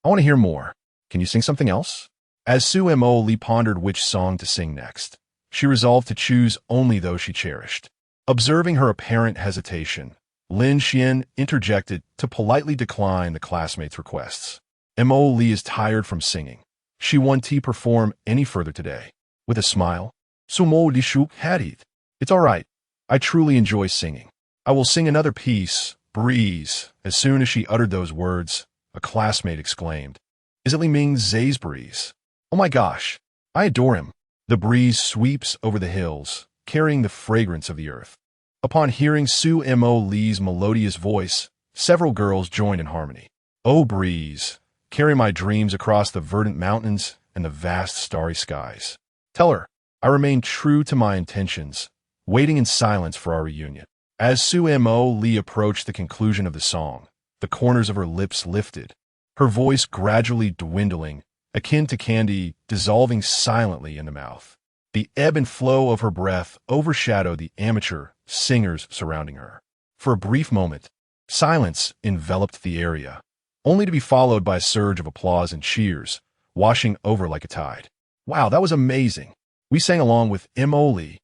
I want to hear more. Can you sing something else? As Su Moli pondered which song to sing next, she resolved to choose only those she cherished. Observing her apparent hesitation, Lin Xuan interjected to politely decline the classmates' requests. Moli is tired from singing. She won't perform any further today. With a smile, Su Moli shook head. It's all right. I truly enjoy singing. I will sing another piece, Breeze. As soon as she uttered those words, a classmate exclaimed, Is it Li Ming's Zay's breeze? Oh my gosh, I adore him. The breeze sweeps over the hills, carrying the fragrance of the earth. Upon hearing Su Moli's melodious voice, several girls joined in harmony. Oh breeze, carry my dreams across the verdant mountains and the vast starry skies. Tell her, I remain true to my intentions, waiting in silence for our reunion. As Su Moli approached the conclusion of the song, the corners of her lips lifted, her voice gradually dwindling, akin to candy dissolving silently in the mouth. The ebb and flow of her breath overshadowed the amateur singers surrounding her. For a brief moment, silence enveloped the area, only to be followed by a surge of applause and cheers, washing over like a tide. Wow, that was amazing. We sang along with Moli.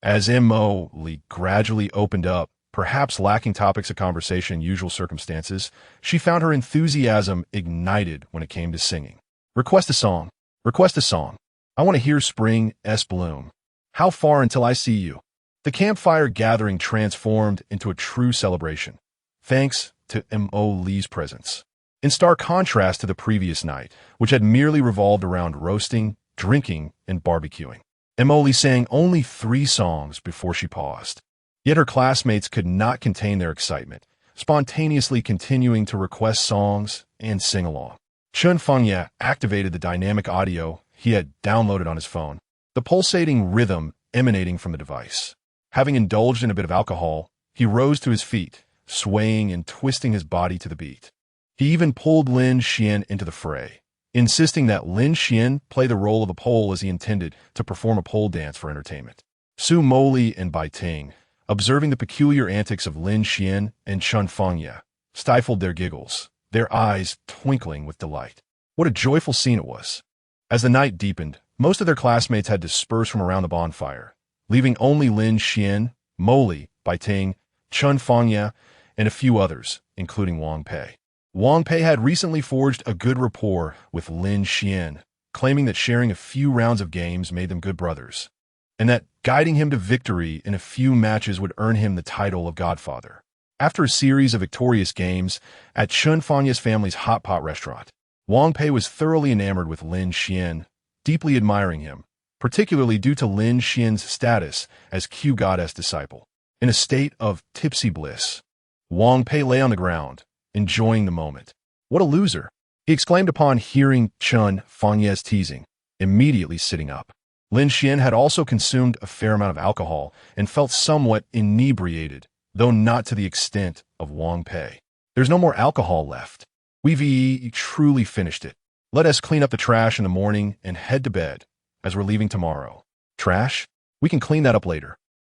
As Moli gradually opened up, perhaps lacking topics of conversation in usual circumstances, she found her enthusiasm ignited when it came to singing. Request a song. Request a song. I want to hear Spring's Bloom. How far until I see you? The campfire gathering transformed into a true celebration, thanks to Moli's presence. In stark contrast to the previous night, which had merely revolved around roasting, drinking, and barbecuing. Moli sang only 3 songs before she paused. Yet her classmates could not contain their excitement, spontaneously continuing to request songs and sing along. Chun Fengye activated the dynamic audio he had downloaded on his phone, the pulsating rhythm emanating from the device. Having indulged in a bit of alcohol, he rose to his feet, swaying and twisting his body to the beat. He even pulled Lin Xuan into the fray, insisting that Lin Xuan play the role of a pole as he intended to perform a pole dance for entertainment. Su Moli and Bai Ting, observing the peculiar antics of Lin Xuan and Chun Fengye, stifled their giggles, their eyes twinkling with delight. What a joyful scene it was. As the night deepened, most of their classmates had dispersed from around the bonfire, leaving only Lin Xuan, Moli, Bai Ting, Chun Fengye, and a few others, including Wang Pei. Wang Pei had recently forged a good rapport with Lin Xuan, claiming that sharing a few rounds of games made them good brothers, and that guiding him to victory in a few matches would earn him the title of Godfather. After a series of victorious games at Chun Fengye's family's hot pot restaurant, Wang Pei was thoroughly enamored with Lin Xuan, deeply admiring him, particularly due to Lin Xuan's status as Q goddess disciple. In a state of tipsy bliss, Wang Pei lay on the ground, enjoying the moment. What a loser, he exclaimed upon hearing Chun Fengye's teasing, immediately sitting up. Lin Xuan had also consumed a fair amount of alcohol and felt somewhat inebriated, though not to the extent of Wang Pei. There's no more alcohol left. We've truly finished it. Let us clean up the trash in the morning and head to bed, as we're leaving tomorrow. Trash? We can clean that up later.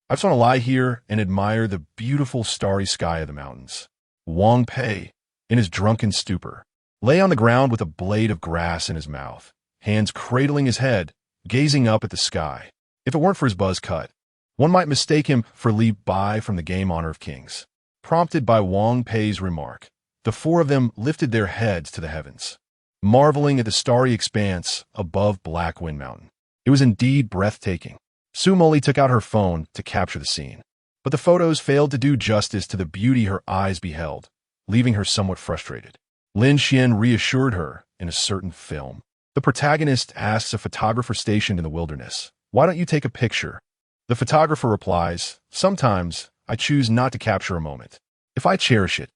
I just want to lie here and admire the beautiful starry sky of the mountains. Wang Pei, in his drunken stupor, lay on the ground with a blade of grass in his mouth, hands cradling his head, gazing up at the sky. If it weren't for his buzz cut, one might mistake him for Li Bai from the game Honor of Kings. Prompted by Wang Pei's remark, the 4 of them lifted their heads to the heavens, marveling at the starry expanse above Black Wind Mountain. It was indeed breathtaking. Su Moli took out her phone to capture the scene, but the photos failed to do justice to the beauty her eyes beheld, leaving her somewhat frustrated. Lin Xuan reassured her in a certain film. The protagonist asks a photographer stationed in the wilderness, "Why don't you take a picture?" The photographer replies, "Sometimes I choose not to capture a moment. If I cherish it,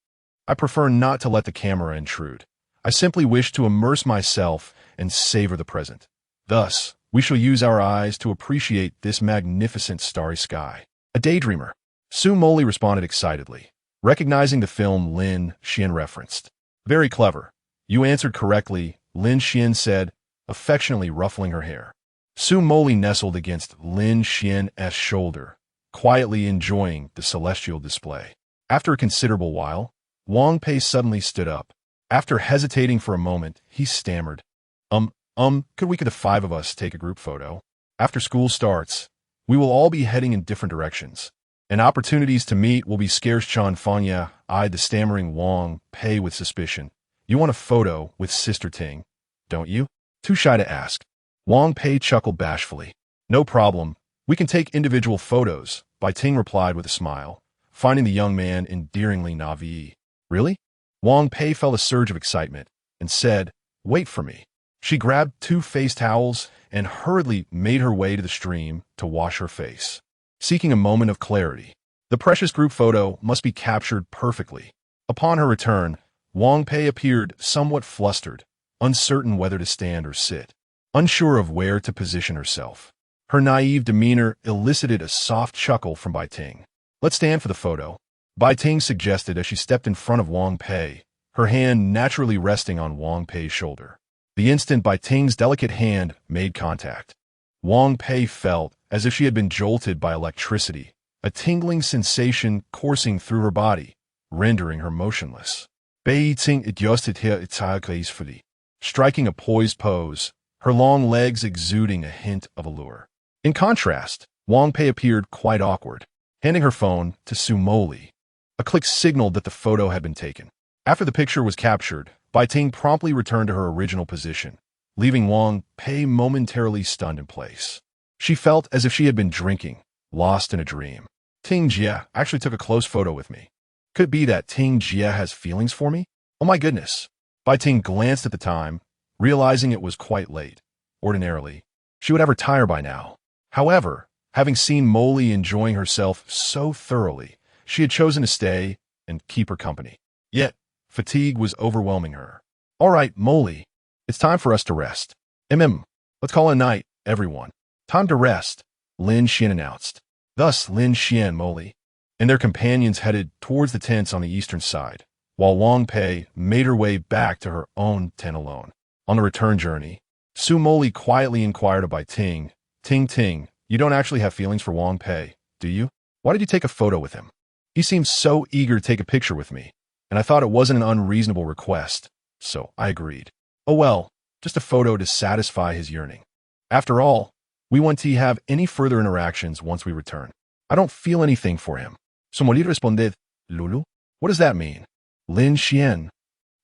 I prefer not to let the camera intrude. I simply wish to immerse myself and savor the present. Thus, we shall use our eyes to appreciate this magnificent starry sky." A daydreamer, Su Moli responded excitedly, recognizing the film Lin Xuan referenced. "Very clever. You answered correctly," Lin Xuan said, affectionately ruffling her hair. Su Moli nestled against Lin Xuan's shoulder, quietly enjoying the celestial display. After a considerable while, Wang Pei suddenly stood up. After hesitating for a moment, he stammered, could the 5 of us take a group photo? After school starts, we will all be heading in different directions, and opportunities to meet will be scarce." Chun Fengye eyed the stammering Wang Pei with suspicion. "You want a photo with Sister Ting, don't you?" Too shy to ask, Wang Pei chuckled bashfully. No problem. We can take individual photos, Bai Ting replied with a smile, finding the young man endearingly naive. Really? Wang Pei felt a surge of excitement and said, "Wait for me." She grabbed 2 face towels and hurriedly made her way to the stream to wash her face. Seeking a moment of clarity, the precious group photo must be captured perfectly. Upon her return, Wang Pei appeared somewhat flustered, uncertain whether to stand or sit, unsure of where to position herself. Her naive demeanor elicited a soft chuckle from Bai Ting. "Let's stand for the photo," Bai Ting suggested as she stepped in front of Wang Pei, her hand naturally resting on Wang Pei's shoulder. The instant Bai Ting's delicate hand made contact, Wang Pei felt as if she had been jolted by electricity, a tingling sensation coursing through her body, rendering her motionless. Bai Ting adjusted her attire gracefully, striking a poised pose, her long legs exuding a hint of allure. In contrast, Wang Pei appeared quite awkward, handing her phone to Su Moli. A click signaled that the photo had been taken. After the picture was captured, Bai Ting promptly returned to her original position, leaving Wang Pei momentarily stunned in place. She felt as if she had been drinking, lost in a dream. Ting Jia actually took a close photo with me. Could it be that Ting Jia has feelings for me? Oh my goodness. Bai Ting glanced at the time, realizing it was quite late. Ordinarily, she would have retired by now. However, having seen Moli enjoying herself so thoroughly, she had chosen to stay and keep her company. Yet, fatigue was overwhelming her. "All right, Moli, it's time for us to rest. Let's call it a night, everyone." "Time to rest," Lin Xuan announced. Thus, Lin Xuan, Moli, and their companions headed towards the tents on the eastern side, while Wang Pei made her way back to her own tent alone. On the return journey, Su Moli quietly inquired of Bai Ting, Ting, you don't actually have feelings for Wang Pei, do you? Why did you take a photo with him? He seemed so eager to take a picture with me, and I thought it wasn't an unreasonable request, so I agreed. Oh well, just a photo to satisfy his yearning. After all, we want to have any further interactions once we return. I don't feel anything for him." Su Moli responded, "Lulu? What does that mean?" Lin Xuan.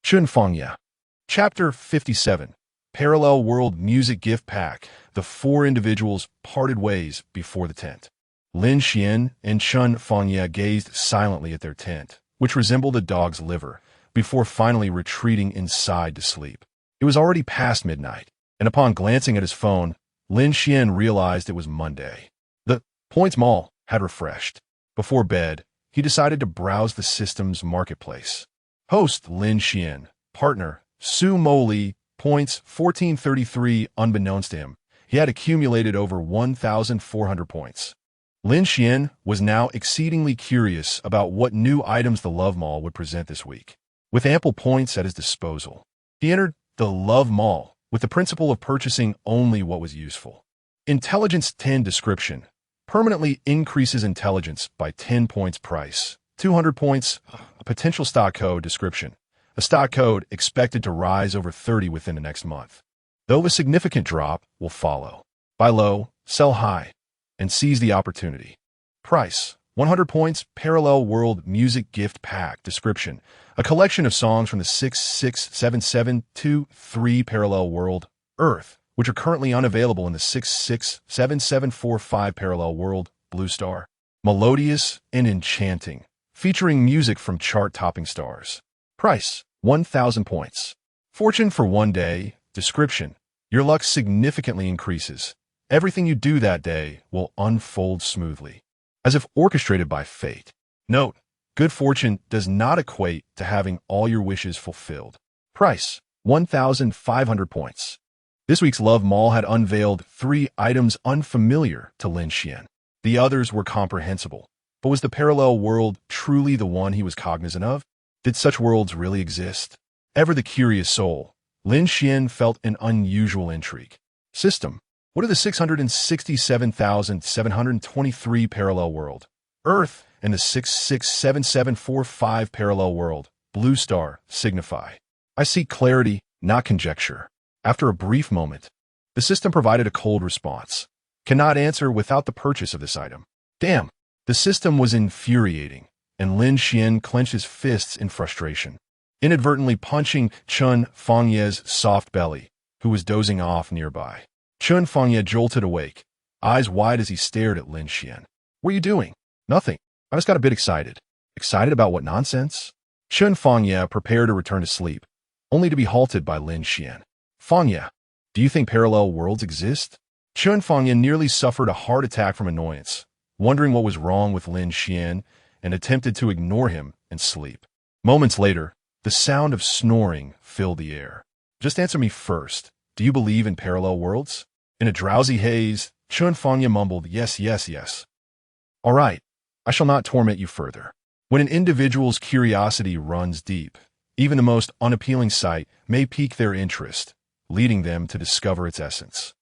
Chun Fangya. Chapter 57. Parallel World Music Gift Pack. The 4 individuals parted ways before the tent. Lin Xuan and Chun Fangya gazed silently at their tent, which resembled a dog's liver, before finally retreating inside to sleep. It was already past midnight, and upon glancing at his phone, Lin Xuan realized it was Monday. The Points Mall had refreshed. Before bed, he decided to browse the system's marketplace. Host Lin Xuan, partner Su Moli, points 1433. Unbeknownst to him, he had accumulated over 1,400 points. Lin Xuan was now exceedingly curious about what new items the Love Mall would present this week. With ample points at his disposal, he entered the Love Mall with the principle of purchasing only what was useful. Intelligence 10 description. Permanently increases intelligence by 10 points price. 200 points, a potential stock code description. A stock code expected to rise over 30 within the next month, though a significant drop will follow. Buy low, sell high, and seize the opportunity. Price, 100 points, Parallel World Music Gift Pack. Description, a collection of songs from the 66772-3 Parallel World, Earth, which are currently unavailable in the 667745 Parallel World, Blue Star. Melodious and enchanting, featuring music from chart-topping stars. Price, 1,000 points. Fortune for 1 day. Description, your luck significantly increases. Everything you do that day will unfold smoothly, as if orchestrated by fate. Note, good fortune does not equate to having all your wishes fulfilled. Price, 1,500 points. This week's Love Mall had unveiled 3 items unfamiliar to Lin Xuan. The others were comprehensible, but was the parallel world truly the one he was cognizant of? Did such worlds really exist? Ever the curious soul, Lin Xuan felt an unusual intrigue. System. What are the 667,723 parallel world, Earth, and the 667745 parallel world, Blue Star, signify? I seek clarity, not conjecture. After a brief moment, the system provided a cold response. Cannot answer without the purchase of this item. Damn, the system was infuriating, and Lin Xuan clenched his fists in frustration, inadvertently punching Chun Fangye's soft belly, who was dozing off nearby. Chun Fangye jolted awake, eyes wide as he stared at Lin Xuan. What are you doing? Nothing. I just got a bit excited. Excited about what nonsense? Chun Fangye prepared to return to sleep, only to be halted by Lin Xuan. Fangye, do you think parallel worlds exist? Chun Fangye nearly suffered a heart attack from annoyance, wondering what was wrong with Lin Xuan, and attempted to ignore him and sleep. Moments later, the sound of snoring filled the air. Just answer me first. Do you believe in parallel worlds? In a drowsy haze, Chun Fangye mumbled, yes, yes, yes. All right, I shall not torment you further. When an individual's curiosity runs deep, even the most unappealing sight may pique their interest, leading them to discover its essence.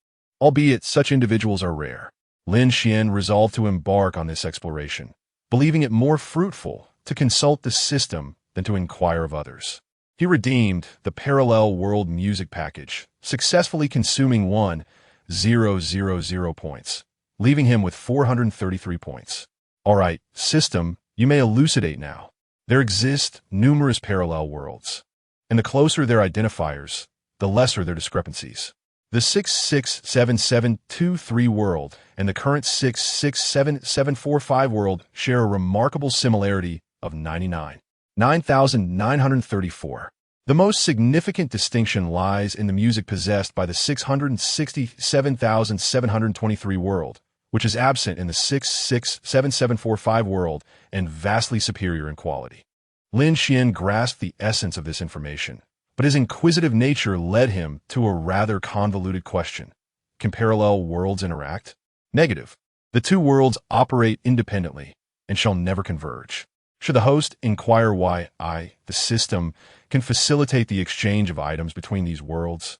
Albeit such individuals are rare, Lin Xuan resolved to embark on this exploration, believing it more fruitful to consult the system than to inquire of others. He redeemed the parallel world music package, successfully consuming 1,000 points, leaving him with 433 points. All right, system, you may elucidate now. There exist numerous parallel worlds, and the closer their identifiers, the lesser their discrepancies. The 667723 world and the current 667745 world share a remarkable similarity of 9,934. The most significant distinction lies in the music possessed by the 667,723 world, which is absent in the 667745 world and vastly superior in quality. Lin Xuan grasped the essence of this information, but his inquisitive nature led him to a rather convoluted question. Can parallel worlds interact? Negative. The two worlds operate independently and shall never converge. Should the host inquire why I, the system, can facilitate the exchange of items between these worlds,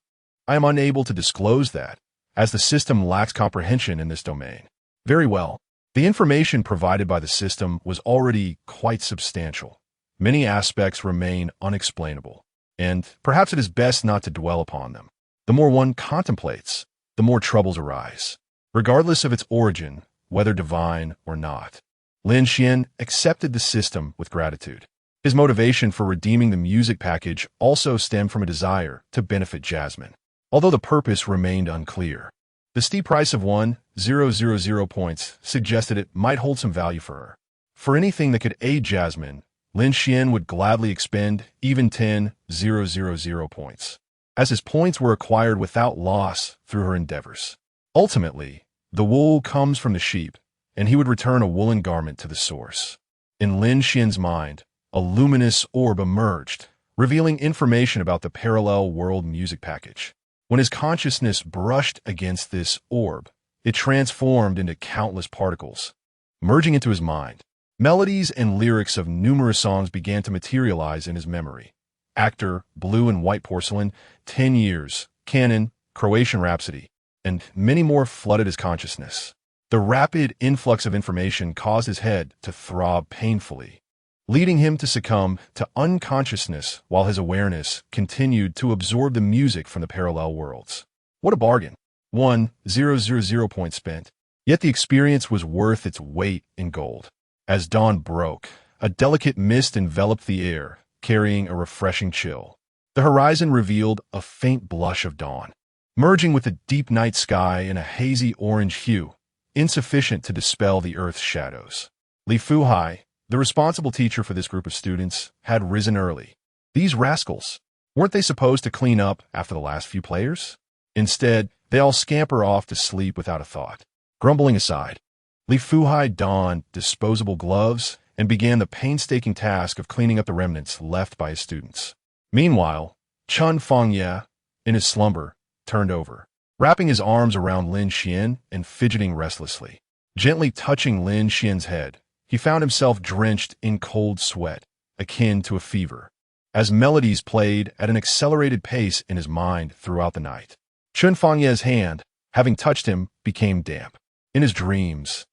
I am unable to disclose that, as the system lacks comprehension in this domain. Very well. The information provided by the system was already quite substantial. Many aspects remain unexplainable, and perhaps it is best not to dwell upon them. The more one contemplates, the more troubles arise, regardless of its origin, whether divine or not. Lin Xuan accepted the system with gratitude. His motivation for redeeming the music package also stemmed from a desire to benefit Jasmine, although the purpose remained unclear. The steep price of 1,000 points suggested it might hold some value for her. For anything that could aid Jasmine, Lin Xuan would gladly expend even 10,000 points, as his points were acquired without loss through her endeavors. Ultimately, the wool comes from the sheep, and he would return a woolen garment to the source. In Lin Xuan's mind, a luminous orb emerged, revealing information about the parallel world music package. When his consciousness brushed against this orb, it transformed into countless particles, merging into his mind. Melodies and lyrics of numerous songs began to materialize in his memory. Actor, Blue and White Porcelain, 10 Years, Canon, Croatian Rhapsody, and many more flooded his consciousness. The rapid influx of information caused his head to throb painfully, leading him to succumb to unconsciousness while his awareness continued to absorb the music from the parallel worlds. What a bargain! 1,000 points spent. Yet the experience was worth its weight in gold. As dawn broke, a delicate mist enveloped the air, carrying a refreshing chill. The horizon revealed a faint blush of dawn, merging with the deep night sky in a hazy orange hue, insufficient to dispel the earth's shadows. Li Fuhai, the responsible teacher for this group of students, had risen early. These rascals, weren't they supposed to clean up after the last few players? Instead, they all scamper off to sleep without a thought. Grumbling aside, Li Fuhai donned disposable gloves and began the painstaking task of cleaning up the remnants left by his students. Meanwhile, Chun Fangye, in his slumber, turned over, wrapping his arms around Lin Xuan and fidgeting restlessly. Gently touching Lin Xuan's head, he found himself drenched in cold sweat, akin to a fever, as melodies played at an accelerated pace in his mind throughout the night. Chun Fangye's hand, having touched him, became damp. In his dreams,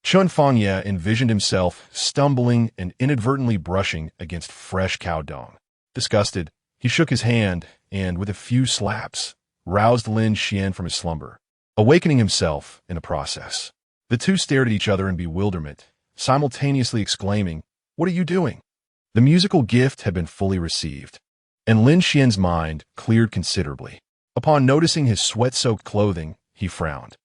Chun Fangye envisioned himself stumbling and inadvertently brushing against fresh cow dung. Disgusted, he shook his hand and, with a few slaps, roused Lin Xuan from his slumber, awakening himself in the process. The two stared at each other in bewilderment, simultaneously exclaiming, "What are you doing?" The musical gift had been fully received, and Lin Xuan's mind cleared considerably. Upon noticing his sweat-soaked clothing, he frowned.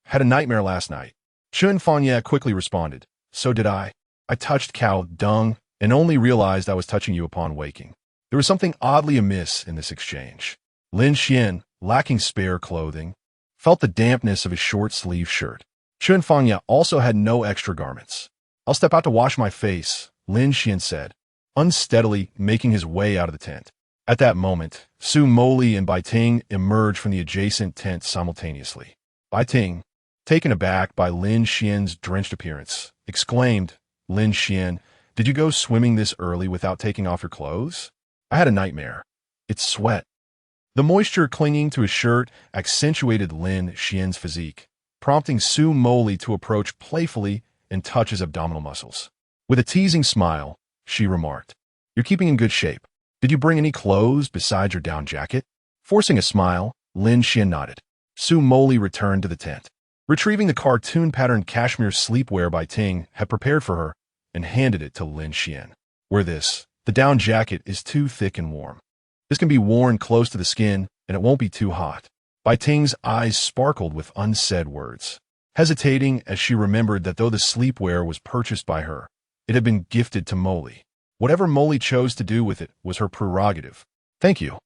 Had a nightmare last night. Chun Fanya quickly responded. So did I. I touched cow dung and only realized I was touching you upon waking. There was something oddly amiss in this exchange. Lin Xuan, lacking spare clothing, felt the dampness of his short-sleeved shirt. Chun Fanya also had no extra garments. I'll step out to wash my face, Lin Xuan said, unsteadily making his way out of the tent. At that moment, Su Moli and Bai Ting emerged from the adjacent tent simultaneously. Bai Ting, taken aback by Lin Xuan's drenched appearance, exclaimed, Lin Xuan, did you go swimming this early without taking off your clothes? I had a nightmare. It's sweat. The moisture clinging to his shirt accentuated Lin Xuan's physique, prompting Su Moli to approach playfully and touch his abdominal muscles. With a teasing smile, she remarked, You're keeping in good shape. Did you bring any clothes besides your down jacket? Forcing a smile, Lin Xuan nodded. Su Moli returned to the tent. Retrieving the cartoon-patterned cashmere sleepwear Bai Ting had prepared for her and handed it to Lin Xuan. Wear this. The down jacket is too thick and warm. This can be worn close to the skin, and it won't be too hot. Bai Ting's eyes sparkled with unsaid words, hesitating as she remembered that though the sleepwear was purchased by her, it had been gifted to Moli. Whatever Moli chose to do with it was her prerogative. Thank you,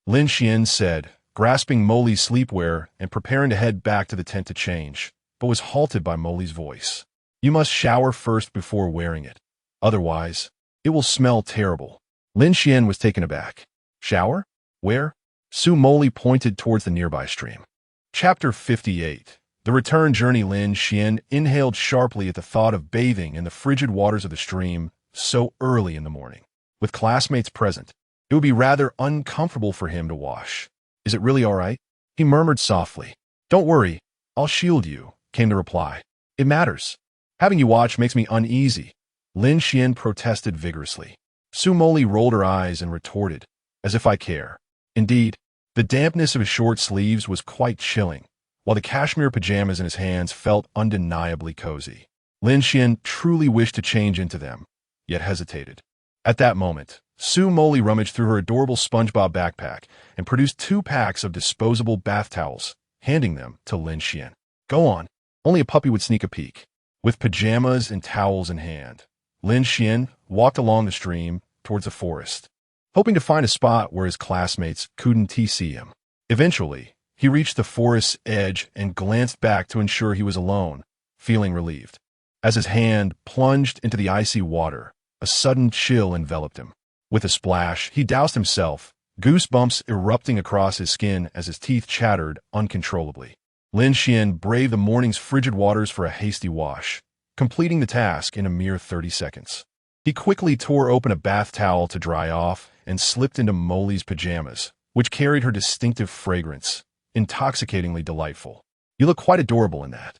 Lin Xuan said, grasping Moli's sleepwear and preparing to head back to the tent to change, but was halted by Moli's voice. You must shower first before wearing it. Otherwise, it will smell terrible. Lin Xuan was taken aback. Shower? Where? Su Moli pointed towards the nearby stream. Chapter 58. The return journey. Lin Xuan inhaled sharply at the thought of bathing in the frigid waters of the stream so early in the morning. With classmates present, it would be rather uncomfortable for him to wash. Is it really all right? He murmured softly. Don't worry, I'll shield you, came the reply. It matters. Having you watch makes me uneasy. Lin Xuan protested vigorously. Su Moli rolled her eyes and retorted, as if I care. Indeed, the dampness of his short sleeves was quite chilling, while the cashmere pajamas in his hands felt undeniably cozy. Lin Xuan truly wished to change into them, yet hesitated. At that moment, Su Moli rummaged through her adorable SpongeBob backpack and produced 2 packs of disposable bath towels, handing them to Lin Xuan. Go on, only a puppy would sneak a peek. With pajamas and towels in hand, Lin Xuan walked along the stream towards the forest, hoping to find a spot where his classmates couldn't see him. Eventually, he reached the forest's edge and glanced back to ensure he was alone, feeling relieved. As his hand plunged into the icy water, a sudden chill enveloped him. With a splash, he doused himself, goosebumps erupting across his skin as his teeth chattered uncontrollably. Lin Xuan braved the morning's frigid waters for a hasty wash, completing the task in a mere 30 seconds. He quickly tore open a bath towel to dry off and slipped into Moli's pajamas, which carried her distinctive fragrance, intoxicatingly delightful. You look quite adorable in that.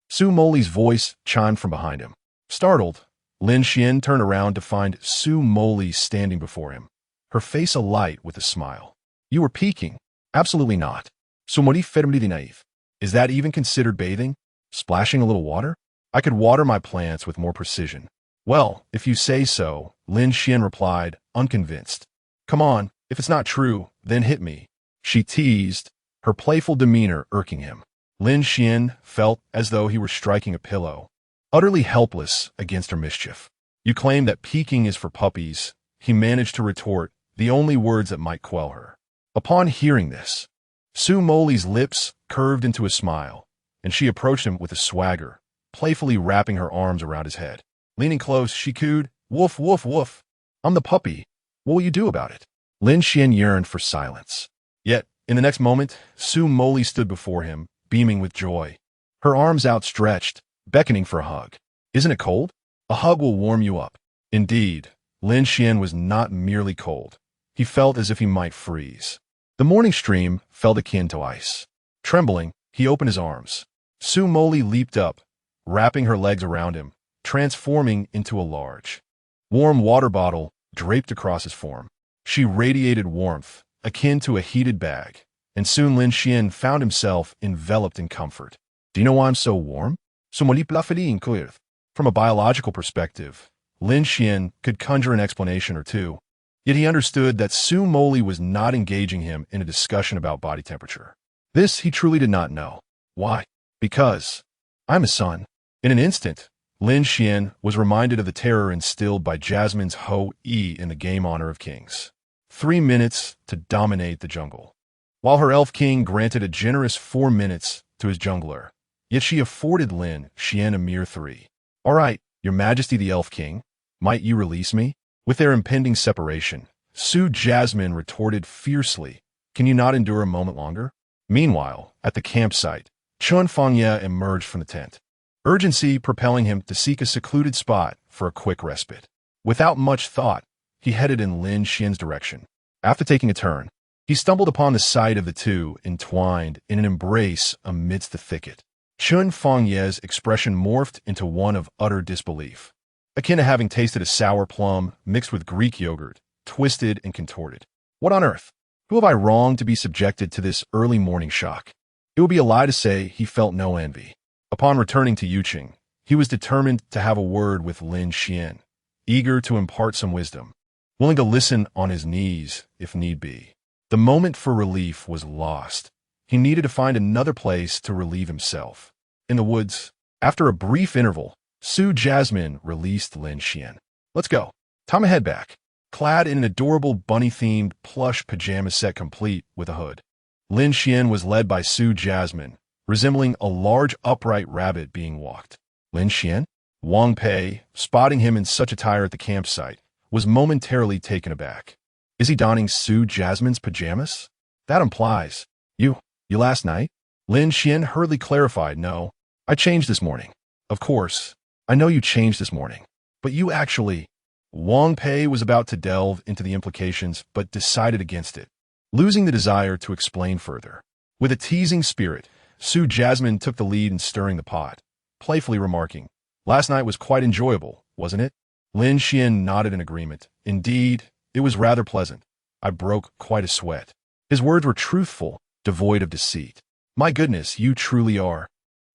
Su Moli's voice chimed from behind him. Startled, Lin Xuan turned around to find Su Moli standing before him, her face alight with a smile. You were peeking. Absolutely not. Su Moli fermely naive. Is that even considered bathing? Splashing a little water? I could water my plants with more precision. Well, if you say so, Lin Xuan replied, unconvinced. Come on, if it's not true, then hit me. She teased, her playful demeanor irking him. Lin Xuan felt as though he were striking a pillow, utterly helpless against her mischief. You claim that peeking is for puppies, he managed to retort, the only words that might quell her. Upon hearing this, Su Moli's lips curved into a smile, and she approached him with a swagger, playfully wrapping her arms around his head. Leaning close, she cooed, Woof, woof, woof. I'm the puppy. What will you do about it? Lin Xuan yearned for silence. Yet, in the next moment, Su Moli stood before him, beaming with joy, her arms outstretched, beckoning for a hug. Isn't it cold? A hug will warm you up. Indeed, Lin Xuan was not merely cold. He felt as if he might freeze. The morning stream felt akin to ice. Trembling, he opened his arms. Su Moli leaped up, wrapping her legs around him, transforming into a large, warm water bottle draped across his form. She radiated warmth, akin to a heated bag, and soon Lin Xuan found himself enveloped in comfort. Do you know why I'm so warm? Su Moli plafeli incluir. From a biological perspective, Lin Xuan could conjure an explanation or two, yet he understood that Su Moli was not engaging him in a discussion about body temperature. This he truly did not know. Why? Because I'm his son. In an instant, Lin Xuan was reminded of the terror instilled by Jasmine's Hehe in the Game Honor of Kings. 3 minutes to dominate the jungle. While her elf king granted a generous 4 minutes to his jungler, yet she afforded Lin Xuan a mere 3. All right, your majesty the elf king, might you release me? With their impending separation, Su Jasmine retorted fiercely, can you not endure a moment longer? Meanwhile, at the campsite, Chun Fangye emerged from the tent, urgency propelling him to seek a secluded spot for a quick respite. Without much thought, he headed in Lin Xuan's direction. After taking a turn, he stumbled upon the sight of the two entwined in an embrace amidst the thicket. Chun Fangye's expression morphed into one of utter disbelief, akin to having tasted a sour plum mixed with Greek yogurt, twisted and contorted. What on earth? Who have I wronged to be subjected to this early morning shock? It would be a lie to say he felt no envy. Upon returning to Yuqing, he was determined to have a word with Lin Xuan, eager to impart some wisdom, willing to listen on his knees if need be. The moment for relief was lost. He needed to find another place to relieve himself. In the woods, after a brief interval, Su Jasmine released Lin Xuan. Let's go. Time to head back. Clad in an adorable bunny-themed plush pajama set complete with a hood, Lin Xuan was led by Su Jasmine, resembling a large upright rabbit being walked. Lin Xuan? Wang Pei, spotting him in such attire at the campsite, was momentarily taken aback. Is he donning Su Jasmine's pajamas? That implies, You last night? Lin Xuan hurriedly clarified, no, I changed this morning. Of course, I know you changed this morning, but you actually... Wang Pei was about to delve into the implications, but decided against it, losing the desire to explain further. With a teasing spirit, Su Jasmine took the lead in stirring the pot, playfully remarking, last night was quite enjoyable, wasn't it? Lin Xuan nodded in agreement. Indeed, it was rather pleasant. I broke quite a sweat. His words were truthful, devoid of deceit. My goodness, you truly are.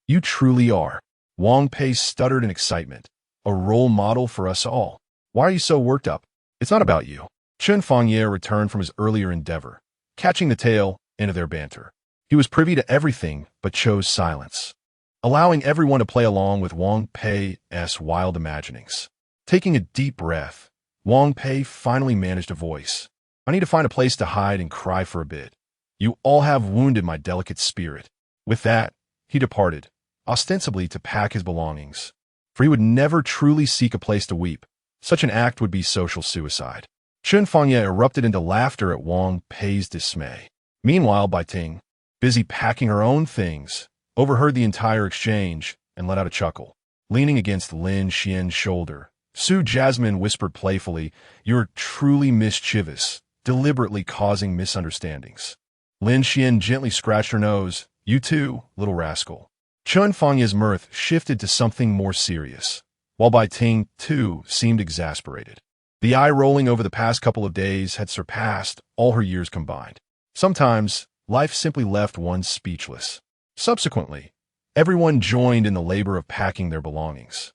You truly are. Wang Pei stuttered in excitement. A role model for us all. Why are you so worked up? It's not about you. Chun Fangye returned from his earlier endeavor, catching the tail end of their banter. He was privy to everything but chose silence, allowing everyone to play along with Wang Pei's wild imaginings. Taking a deep breath, Wang Pei finally managed a voice. I need to find a place to hide and cry for a bit. You all have wounded my delicate spirit. With that, he departed, ostensibly to pack his belongings, for he would never truly seek a place to weep. Such an act would be social suicide. Chun Fangye erupted into laughter at Wang Pei's dismay. Meanwhile, Bai Ting, busy packing her own things, overheard the entire exchange and let out a chuckle. Leaning against Lin Xuan's shoulder, Su Jasmine whispered playfully, You're truly mischievous, deliberately causing misunderstandings. Lin Xuan gently scratched her nose. You too, little rascal. Chun Fangye's mirth shifted to something more serious, while Bai Ting, too, seemed exasperated. The eye rolling over the past couple of days had surpassed all her years combined. Sometimes, life simply left one speechless. Subsequently, everyone joined in the labor of packing their belongings,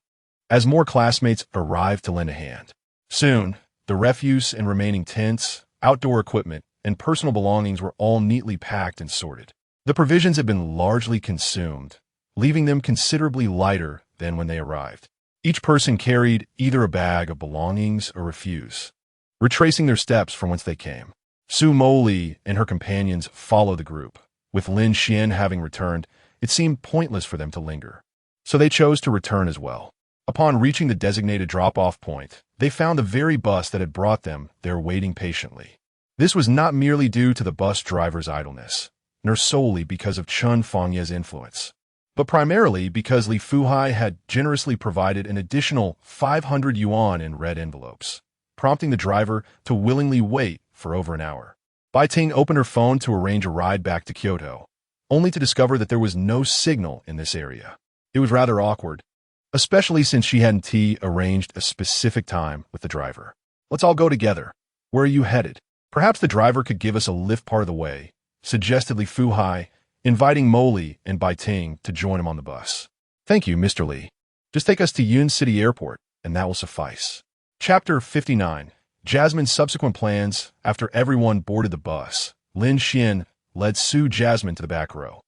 as more classmates arrived to lend a hand. Soon, the refuse and remaining tents, outdoor equipment, and personal belongings were all neatly packed and sorted. The provisions had been largely consumed, leaving them considerably lighter than when they arrived. Each person carried either a bag of belongings or refuse, retracing their steps from whence they came. Su Moli and her companions followed the group. With Lin Xuan having returned, it seemed pointless for them to linger, so they chose to return as well. Upon reaching the designated drop-off point, they found the very bus that had brought them there waiting patiently. This was not merely due to the bus driver's idleness, nor solely because of Chun Fangye's influence, but primarily because Li Fuhai had generously provided an additional 500 yuan in red envelopes, prompting the driver to willingly wait for over an hour. Bai Ting opened her phone to arrange a ride back to Kyoto, only to discover that there was no signal in this area. It was rather awkward, especially since she hadn't arranged a specific time with the driver. Let's all go together. Where are you headed? Perhaps the driver could give us a lift part of the way, suggested Li Fuhai, inviting Moli and Bai Ting to join him on the bus. Thank you, Mr. Li. Just take us to Yun City Airport, and that will suffice. Chapter 59. Jasmine's subsequent plans. After everyone boarded the bus, Lin Xuan led Su Jasmine to the back row,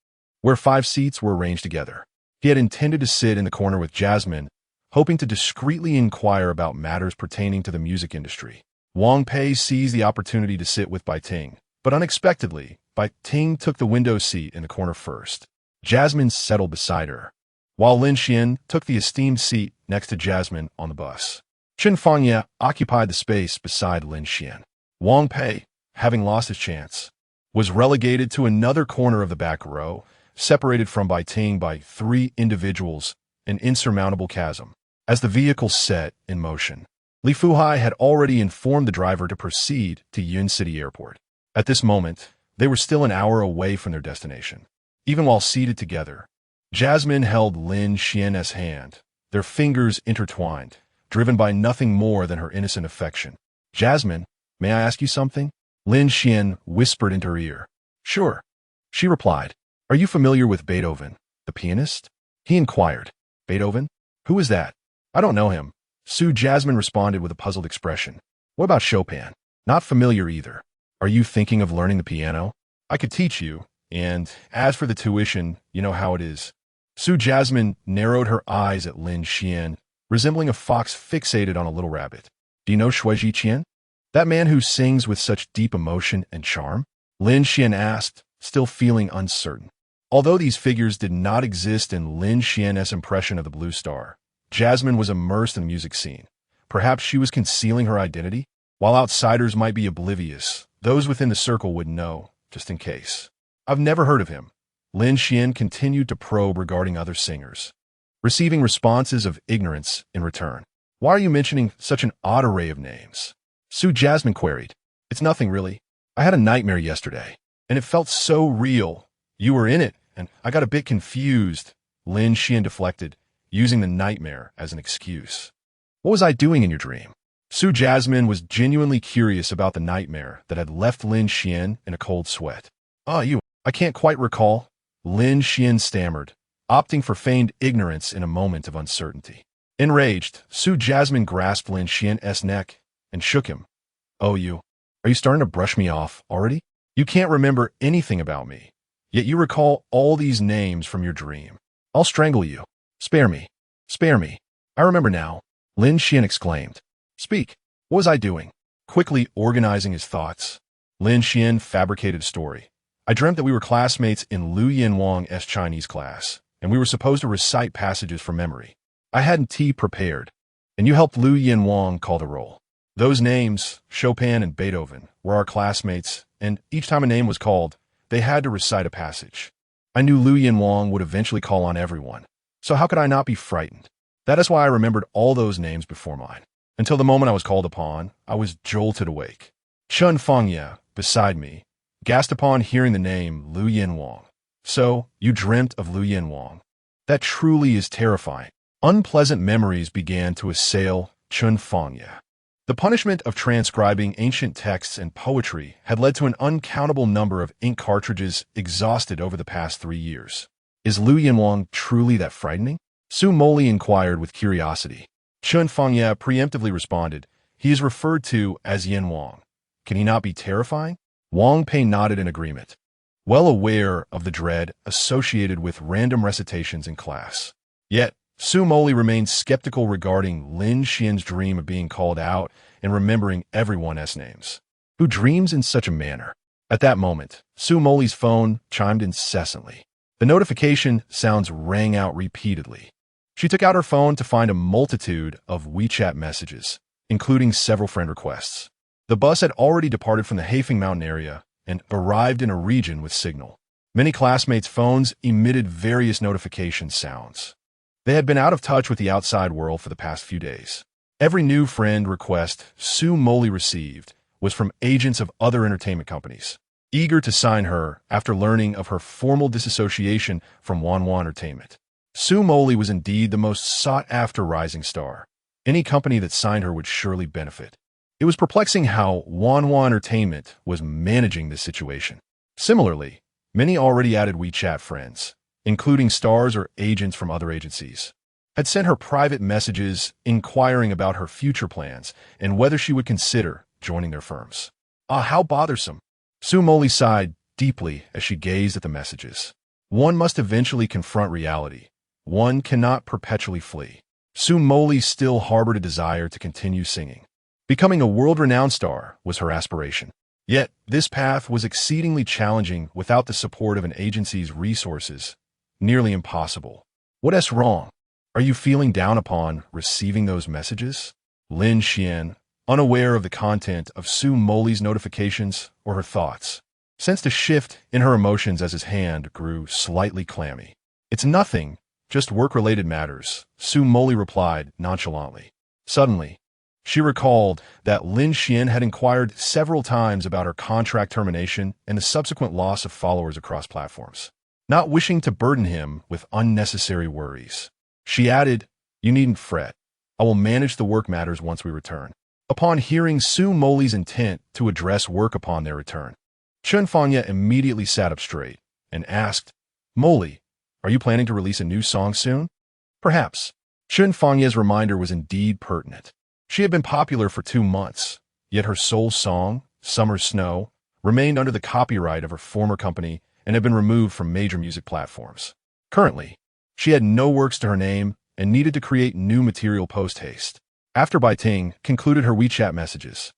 where 5 seats were arranged together. He had intended to sit in the corner with Jasmine, hoping to discreetly inquire about matters pertaining to the music industry. Wang Pei seized the opportunity to sit with Bai Ting, but unexpectedly, Bai Ting took the window seat in the corner first. Jasmine settled beside her, while Lin Xuan took the esteemed seat next to Jasmine on the bus. Chen Fangye occupied the space beside Lin Xuan. Wang Pei, having lost his chance, was relegated to another corner of the back row, separated from Bai Ting by 3 individuals, an insurmountable chasm. As the vehicle set in motion, Li Fuhai had already informed the driver to proceed to Yun City Airport. At this moment, they were still an hour away from their destination. Even while seated together, Jasmine held Lin Xuan's hand, their fingers intertwined, driven by nothing more than her innocent affection. "Jasmine, may I ask you something?" Lin Xuan whispered into her ear. "Sure," she replied. "Are you familiar with Beethoven, the pianist?" He inquired. "Beethoven? Who is that?" "I don't know him." Jasmine responded with a puzzled expression. "What about Chopin?" "Not familiar either." "Are you thinking of learning the piano?" "I could teach you, and as for the tuition, you know how it is." Jasmine narrowed her eyes at Lin Xuan, resembling a fox fixated on a little rabbit. "Do you know Shui Qian? That man who sings with such deep emotion and charm?" Lin Xuan asked, still feeling uncertain. Although these figures did not exist in Lin Xuan's impression of the Blue Star, Jasmine was immersed in the music scene. Perhaps she was concealing her identity? While outsiders might be oblivious, those within the circle would know, just in case. "I've never heard of him." Lin Xuan continued to probe regarding other singers, receiving responses of ignorance in return. "Why are you mentioning such an odd array of names?" Jasmine queried. "It's nothing really. I had a nightmare yesterday, and it felt so real. You were in it, and I got a bit confused." Lin Xuan deflected, using the nightmare as an excuse. "What was I doing in your dream?" Jasmine was genuinely curious about the nightmare that had left Lin Xuan in a cold sweat. I can't quite recall," Lin Xuan stammered, opting for feigned ignorance in a moment of uncertainty. Enraged, Jasmine grasped Lin Xuan's neck and shook him. Are you starting to brush me off already? You can't remember anything about me, yet you recall all these names from your dream. I'll strangle you. Spare me. Spare me. I remember now," Lin Xuan exclaimed. "Speak. What was I doing?" Quickly organizing his thoughts, Lin Xuan fabricated a story. "I dreamt that we were classmates in Lu Yanwang's Chinese class, and we were supposed to recite passages from memory. I hadn't tea prepared, and you helped Lu Yanwang call the roll. Those names, Chopin and Beethoven, were our classmates, and each time a name was called, they had to recite a passage. I knew Lu Yanwang would eventually call on everyone, so how could I not be frightened? That is why I remembered all those names before mine. Until the moment I was called upon, I was jolted awake." Chen Fangye, beside me, gasped upon hearing the name Lu Yanwang. "So, you dreamt of Lu Yanwang. That truly is terrifying." Unpleasant memories began to assail Chen Fangye. The punishment of transcribing ancient texts and poetry had led to an uncountable number of ink cartridges exhausted over the past 3 years. "Is Lu Yanwang truly that frightening?" Su Moli inquired with curiosity. Chen Fangye preemptively responded, "He is referred to as Yanwang. Can he not be terrifying?" Wang Pei nodded in agreement, well aware of the dread associated with random recitations in class. Yet, Su Moli remained skeptical regarding Lin Xuan's dream of being called out and remembering everyone's names. Who dreams in such a manner? At that moment, Su Moli's phone chimed incessantly. The notification sounds rang out repeatedly. She took out her phone to find a multitude of WeChat messages, including several friend requests. The bus had already departed from the Hehe mountain area and arrived in a region with signal. Many classmates' phones emitted various notification sounds. They had been out of touch with the outside world for the past few days. Every new friend request Su Moli received was from agents of other entertainment companies, eager to sign her after learning of her formal disassociation from Wanwan Entertainment. Su Moli was indeed the most sought-after rising star. Any company that signed her would surely benefit. It was perplexing how Wanwan Entertainment was managing this situation. Similarly, many already added WeChat friends, including stars or agents from other agencies, had sent her private messages inquiring about her future plans and whether she would consider joining their firms. How bothersome! Su Moli sighed deeply as she gazed at the messages. One must eventually confront reality. One cannot perpetually flee. Su Moli still harbored a desire to continue singing. Becoming a world-renowned star was her aspiration. Yet, this path was exceedingly challenging without the support of an agency's resources. Nearly impossible. What's wrong? Are you feeling down upon receiving those messages? Lin Xuan, unaware of the content of Su Moli's notifications or her thoughts, sensed a shift in her emotions as his hand grew slightly clammy. It's nothing, just work-related matters, Su Moli replied nonchalantly. Suddenly, she recalled that Lin Xuan had inquired several times about her contract termination and the subsequent loss of followers across platforms. Not wishing to burden him with unnecessary worries, she added, "You needn't fret. I will manage the work matters once we return." Upon hearing Su Moli's intent to address work upon their return, Chunfanya immediately sat up straight and asked, "Moli, are you planning to release a new song soon?" Perhaps. Chunfanya's reminder was indeed pertinent. She had been popular for 2 months, yet her sole song, Summer Snow, remained under the copyright of her former company and had been removed from major music platforms. Currently, she had no works to her name and needed to create new material post-haste. After Bai Ting concluded her WeChat messages,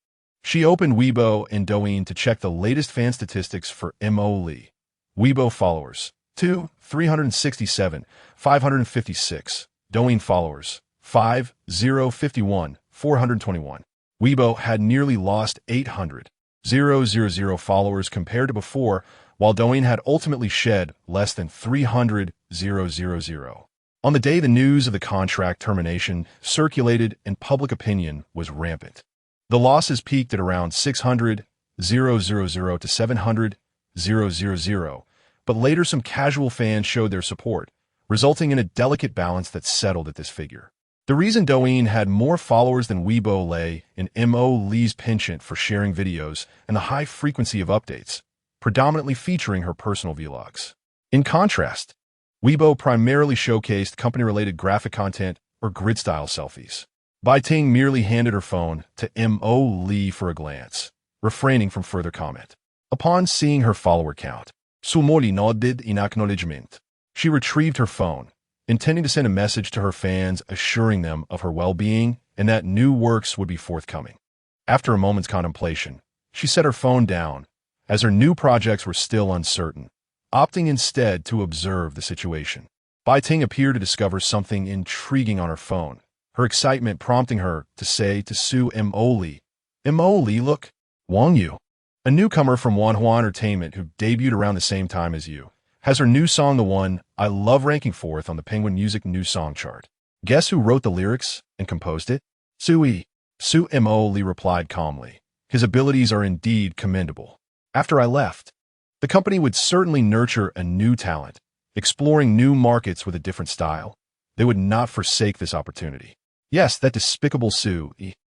she opened Weibo and Douyin to check the latest fan statistics for Moli. Weibo followers, 367, 556. Douyin followers, 5051, 421. Weibo had nearly lost 800,000 followers compared to before, while Douyin had ultimately shed less than 300,000. On the day the news of the contract termination circulated and public opinion was rampant. The losses peaked at around 600,000 to 700,000, but later some casual fans showed their support, resulting in a delicate balance that settled at this figure. The reason Douyin had more followers than Weibo lay in Moli's penchant for sharing videos and the high frequency of updates, predominantly featuring her personal vlogs. In contrast, Weibo primarily showcased company-related graphic content or grid-style selfies. Bai Ting merely handed her phone to Moli for a glance, refraining from further comment. Upon seeing her follower count, Su Moli nodded in acknowledgement. She retrieved her phone, intending to send a message to her fans assuring them of her well-being and that new works would be forthcoming. After a moment's contemplation, she set her phone down, as her new projects were still uncertain, opting instead to observe the situation. Bai Ting appeared to discover something intriguing on her phone, her excitement prompting her to say to Su Moli, "Moli, look, Wang Yu, a newcomer from Wanhua Entertainment who debuted around the same time as you, has her new song, the one I love, ranking 4th on the Penguin Music New Song chart. Guess who wrote the lyrics and composed it? Su Moli replied calmly. His abilities are indeed commendable. After I left, the company would certainly nurture a new talent, exploring new markets with a different style. They would not forsake this opportunity. Yes, that despicable Su.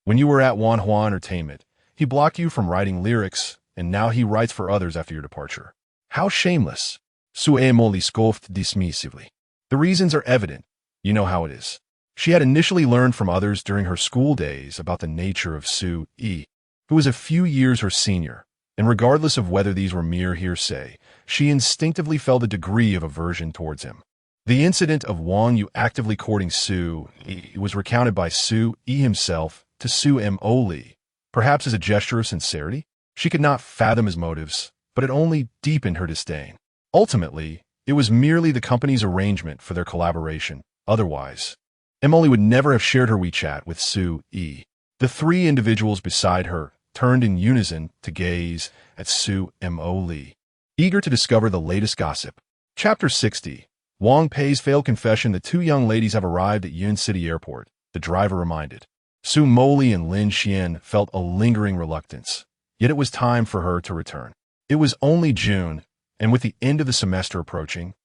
When you were at Wanhua Entertainment, he blocked you from writing lyrics, and now he writes for others after your departure. How shameless." Su Moli scoffed dismissively. The reasons are evident. You know how it is. She had initially learned from others during her school days about the nature of Su, who was a few years her senior, and regardless of whether these were mere hearsay, she instinctively felt a degree of aversion towards him. The incident of Wang Yu actively courting Su was recounted by Su himself to Su Moli, perhaps as a gesture of sincerity. She could not fathom his motives, but it only deepened her disdain. Ultimately, it was merely the company's arrangement for their collaboration. Otherwise, Moli would never have shared her WeChat with Su. The 3 individuals beside her turned in unison to gaze at Su Moli, eager to discover the latest gossip. Chapter 60. Wang Pei's failed confession. The 2 young ladies have arrived at Yun City Airport, the driver reminded. Su Moli and Lin Xuan felt a lingering reluctance, yet it was time for her to return. It was only June, and with the end of the semester approaching,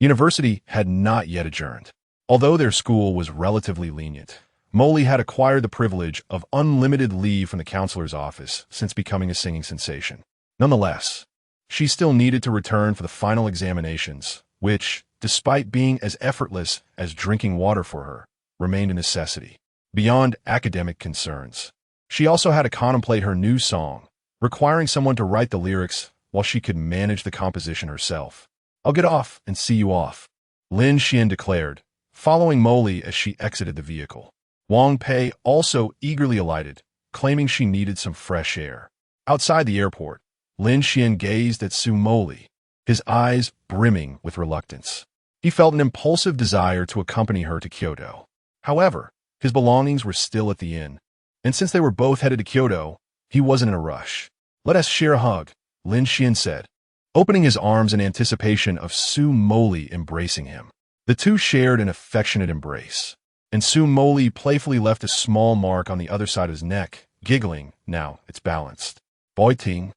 university had not yet adjourned. Although their school was relatively lenient, Moli had acquired the privilege of unlimited leave from the counselor's office since becoming a singing sensation. Nonetheless, she still needed to return for the final examinations, which, despite being as effortless as drinking water for her, remained a necessity. Beyond academic concerns, she also had to contemplate her new song, requiring someone to write the lyrics while she could manage the composition herself. I'll get off and see you off, Lin Xuan declared, following Moli as she exited the vehicle. Wang Pei also eagerly alighted, claiming she needed some fresh air. Outside the airport, Lin Xuan gazed at Su Moli, his eyes brimming with reluctance. He felt an impulsive desire to accompany her to Kyoto. However, his belongings were still at the inn, and since they were both headed to Kyoto, he wasn't in a rush. Let us share a hug, Lin Xuan said, opening his arms in anticipation of Su Moli embracing him. The two shared an affectionate embrace, and Su Moli playfully left a small mark on the other side of his neck, giggling. Now it's balanced. Boy Ting,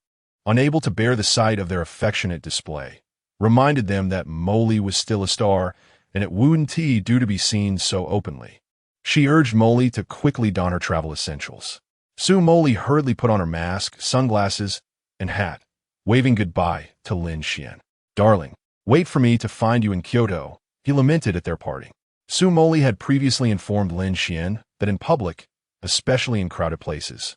unable to bear the sight of their affectionate display, reminded them that Moli was still a star, and it wouldn't be due to be seen so openly. She urged Moli to quickly don her travel essentials. Su Moli hurriedly put on her mask, sunglasses, and hat, waving goodbye to Lin Xuan. Darling, wait for me to find you in Kyoto, he lamented at their parting. Su Moli had previously informed Lin Xuan that in public, especially in crowded places,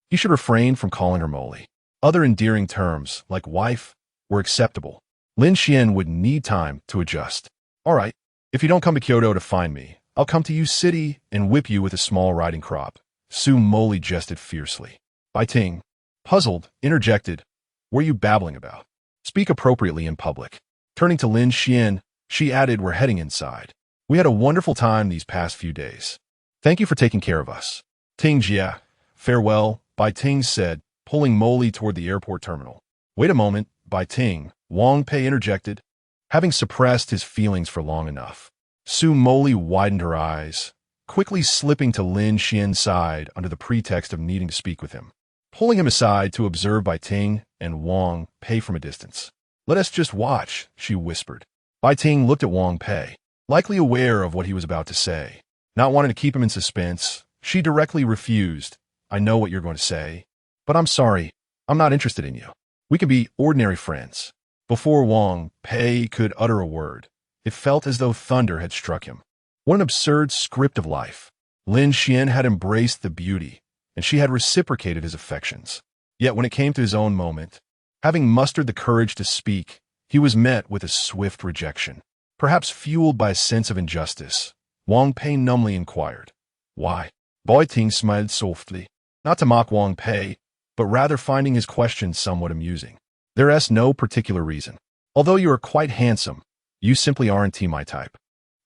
he should refrain from calling her Moli. Other endearing terms, like wife, were acceptable. Lin Xuan would need time to adjust. All right, if you don't come to Kyoto to find me, I'll come to you city and whip you with a small riding crop, Su Moli jested fiercely. Bai Ting, puzzled, interjected, what are you babbling about? Speak appropriately in public. Turning to Lin Xuan, she added, we're heading inside. We had a wonderful time these past few days. Thank you for taking care of us. Ting Jia, farewell, Bai Ting said, pulling Moli toward the airport terminal. Wait a moment, Bai Ting, Wang Pei interjected, having suppressed his feelings for long enough. Su Moli widened her eyes, quickly slipping to Lin Xuan's side under the pretext of needing to speak with him. Pulling him aside to observe Bai Ting and Wang Pei from a distance. Let us just watch, she whispered. Bai Ting looked at Wang Pei, likely aware of what he was about to say. Not wanting to keep him in suspense, she directly refused. I know what you're going to say, but I'm sorry, I'm not interested in you. We can be ordinary friends. Before Wang Pei could utter a word, it felt as though thunder had struck him. What an absurd script of life. Lin Xuan had embraced the beauty, and she had reciprocated his affections. Yet when it came to his own moment, having mustered the courage to speak, he was met with a swift rejection. Perhaps fueled by a sense of injustice, Wang Pei numbly inquired, why? Bai Ting smiled softly, not to mock Wang Pei, but rather finding his question somewhat amusing. There is no particular reason. Although you are quite handsome, you simply aren't my type.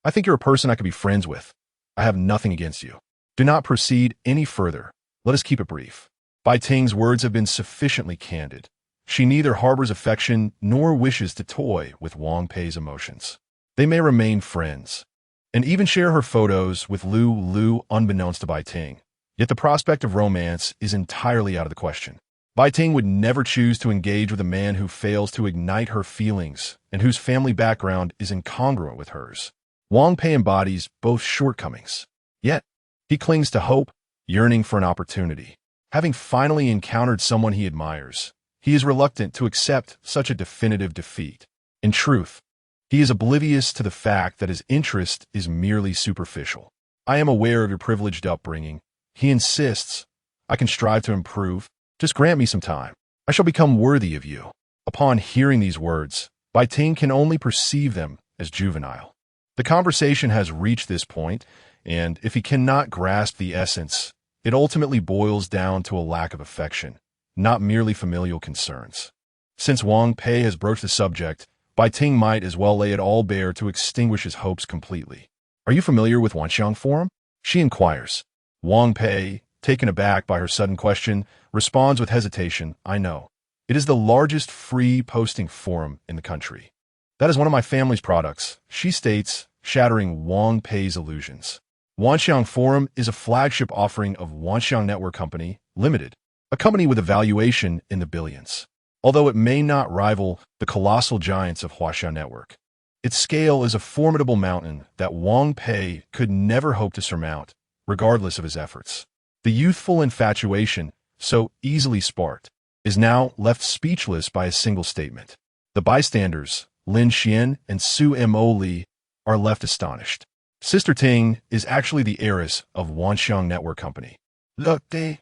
I think you're a person I could be friends with. I have nothing against you. Do not proceed any further. Let us keep it brief. Bai Ting's words have been sufficiently candid. She neither harbors affection nor wishes to toy with Wang Pei's emotions. They may remain friends, and even share her photos with Lu unbeknownst to Bai Ting. Yet the prospect of romance is entirely out of the question. Bai Ting would never choose to engage with a man who fails to ignite her feelings and whose family background is incongruent with hers. Wang Pei embodies both shortcomings. Yet, he clings to hope, yearning for an opportunity. Having finally encountered someone he admires, he is reluctant to accept such a definitive defeat. In truth, he is oblivious to the fact that his interest is merely superficial. I am aware of your privileged upbringing, he insists. I can strive to improve. Just grant me some time. I shall become worthy of you. Upon hearing these words, Bai Ting can only perceive them as juvenile. The conversation has reached this point, and if he cannot grasp the essence, it ultimately boils down to a lack of affection, not merely familial concerns. Since Wang Pei has broached the subject, Bai Ting might as well lay it all bare to extinguish his hopes completely. Are you familiar with Wanxiang Forum? She inquires. Wang Pei, taken aback by her sudden question, responds with hesitation, I know. It is the largest free posting forum in the country. That is one of my family's products, she states, shattering Wang Pei's illusions. Wanxiang Forum is a flagship offering of Wanxiang Network Company, Limited, a company with a valuation in the billions. Although it may not rival the colossal giants of Huaxia Network, its scale is a formidable mountain that Wang Pei could never hope to surmount, regardless of his efforts. The youthful infatuation, so easily sparked, is now left speechless by a single statement. The bystanders, Lin Xuan and Su Moli, are left astonished. Sister Ting is actually the heiress of Wanxiang Network Company. Look, Lin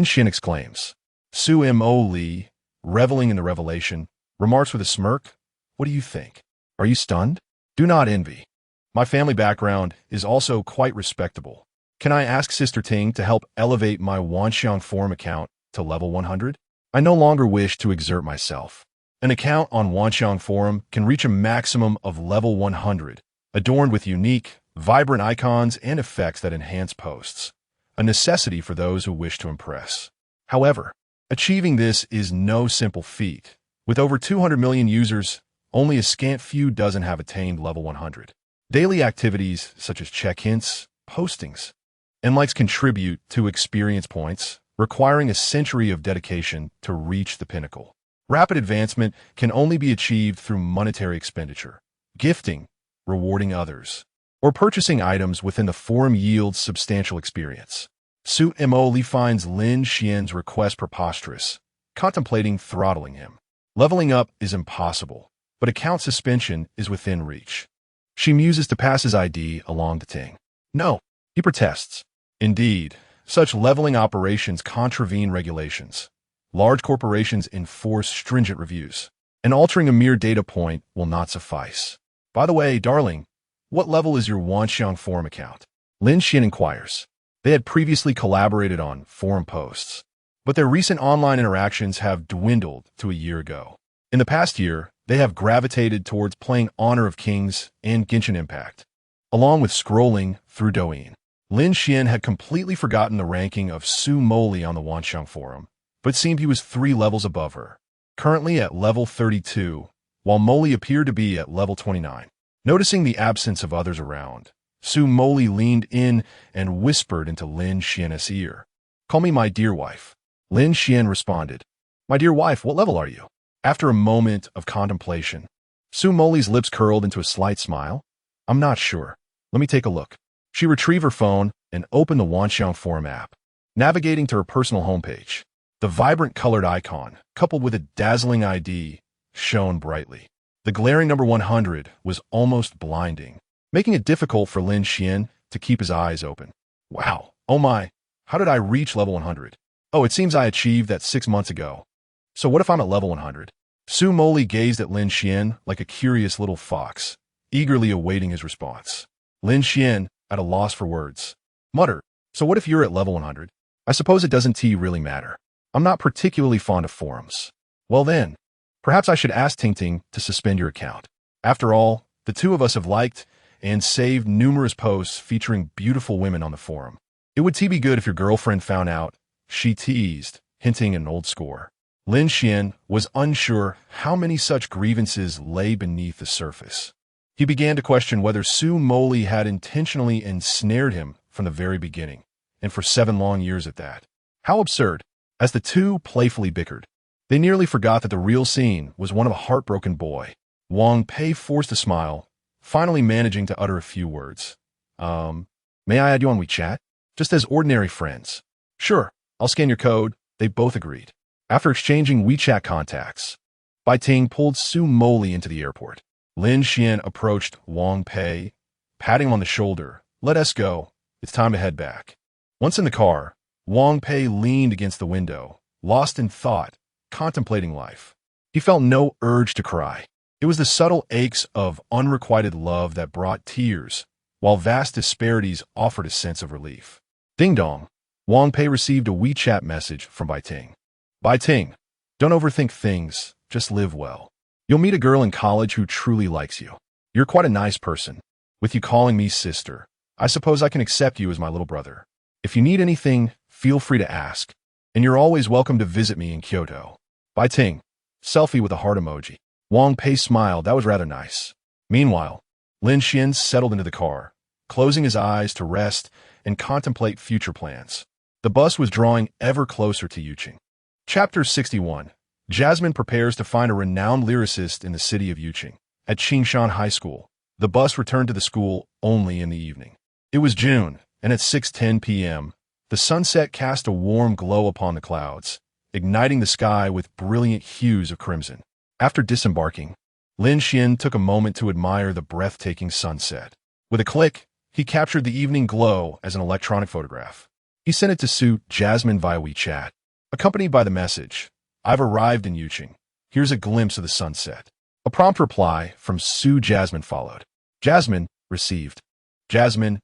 Xuan exclaims. Su Moli, reveling in the revelation, remarks with a smirk, What do you think? Are you stunned? Do not envy. My family background is also quite respectable. Can I ask Sister Ting to help elevate my Wanxiang Forum account to level 100? I no longer wish to exert myself. An account on Wanxiang Forum can reach a maximum of level 100, adorned with unique, vibrant icons and effects that enhance posts, a necessity for those who wish to impress. However, achieving this is no simple feat. With over 200 million users, only a scant few dozen have attained level 100. Daily activities such as check hints, postings, and likes contribute to experience points, requiring a century of dedication to reach the pinnacle. Rapid advancement can only be achieved through monetary expenditure. Gifting, rewarding others, or purchasing items within the forum yields substantial experience. Su Moli finds Lin Xuan's request preposterous, contemplating throttling him. Leveling up is impossible, but account suspension is within reach. She muses to pass his ID along to Ting. No, he protests. Indeed, such leveling operations contravene regulations. Large corporations enforce stringent reviews, and altering a mere data point will not suffice. By the way, darling, what level is your Wanxiang Forum account? Lin Xuan inquires. They had previously collaborated on forum posts, but their recent online interactions have dwindled to a year ago. In the past year, they have gravitated towards playing Honor of Kings and Genshin Impact, along with scrolling through Douyin. Lin Xuan had completely forgotten the ranking of Su Moli on the Wanxiang Forum, but it seemed he was 3 levels above her, currently at level 32, while Moli appeared to be at level 29. Noticing the absence of others around, Su Moli leaned in and whispered into Lin Xuan's ear. "Call me my dear wife." Lin Xuan responded, "My dear wife, what level are you?" After a moment of contemplation, Su Moli's lips curled into a slight smile. "I'm not sure. Let me take a look." She retrieved her phone and opened the Wanxiang Forum app. Navigating to her personal homepage, the vibrant colored icon, coupled with a dazzling ID, shone brightly. The glaring number 100 was almost blinding, making it difficult for Lin Xuan to keep his eyes open. Wow, oh my, how did I reach level 100? Oh, it seems I achieved that 6 months ago. So what if I'm at level 100? Su Moli gazed at Lin Xuan like a curious little fox, eagerly awaiting his response. Lin Xuan, at a loss for words, muttered, "So what if you're at level 100? I suppose it doesn't really matter. I'm not particularly fond of forums." Well then, perhaps I should ask Ting to suspend your account. After all, the two of us have liked and saved numerous posts featuring beautiful women on the forum. It would be good if your girlfriend found out, she teased, hinting at an old score. Lin Xuan was unsure how many such grievances lay beneath the surface. He began to question whether Su Moli had intentionally ensnared him from the very beginning, and for 7 long years at that. How absurd. As the two playfully bickered, they nearly forgot that the real scene was one of a heartbroken boy. Wang Pei forced a smile, finally managing to utter a few words. May I add you on WeChat? Just as ordinary friends." "Sure, I'll scan your code," they both agreed. After exchanging WeChat contacts, Bai Ting pulled Su Moli into the airport. Lin Xuan approached Wang Pei, patting him on the shoulder. "Let us go. It's time to head back." Once in the car, Wang Pei leaned against the window, lost in thought, contemplating life. He felt no urge to cry. It was the subtle aches of unrequited love that brought tears, while vast disparities offered a sense of relief. Ding dong. Wang Pei received a WeChat message from Bai Ting. "Bai Ting, don't overthink things, just live well. You'll meet a girl in college who truly likes you. You're quite a nice person. With you calling me sister, I suppose I can accept you as my little brother. If you need anything, feel free to ask, and you're always welcome to visit me in Kyoto." Bai Ting. Selfie with a heart emoji. Wang Pei smiled. That was rather nice. Meanwhile, Lin Xuan settled into the car, closing his eyes to rest and contemplate future plans. The bus was drawing ever closer to Yuqing. Chapter 61. Jasmine prepares to find a renowned lyricist in the city of Yuqing. At Qingshan High School, the bus returned to the school only in the evening. It was June, and at 6:10 p.m., the sunset cast a warm glow upon the clouds, igniting the sky with brilliant hues of crimson. After disembarking, Lin Xuan took a moment to admire the breathtaking sunset. With a click, he captured the evening glow as an electronic photograph. He sent it to Su Jasmine via WeChat, accompanied by the message, "I've arrived in Yuqing. Here's a glimpse of the sunset." A prompt reply from Su Jasmine followed. Jasmine, received. Jasmine,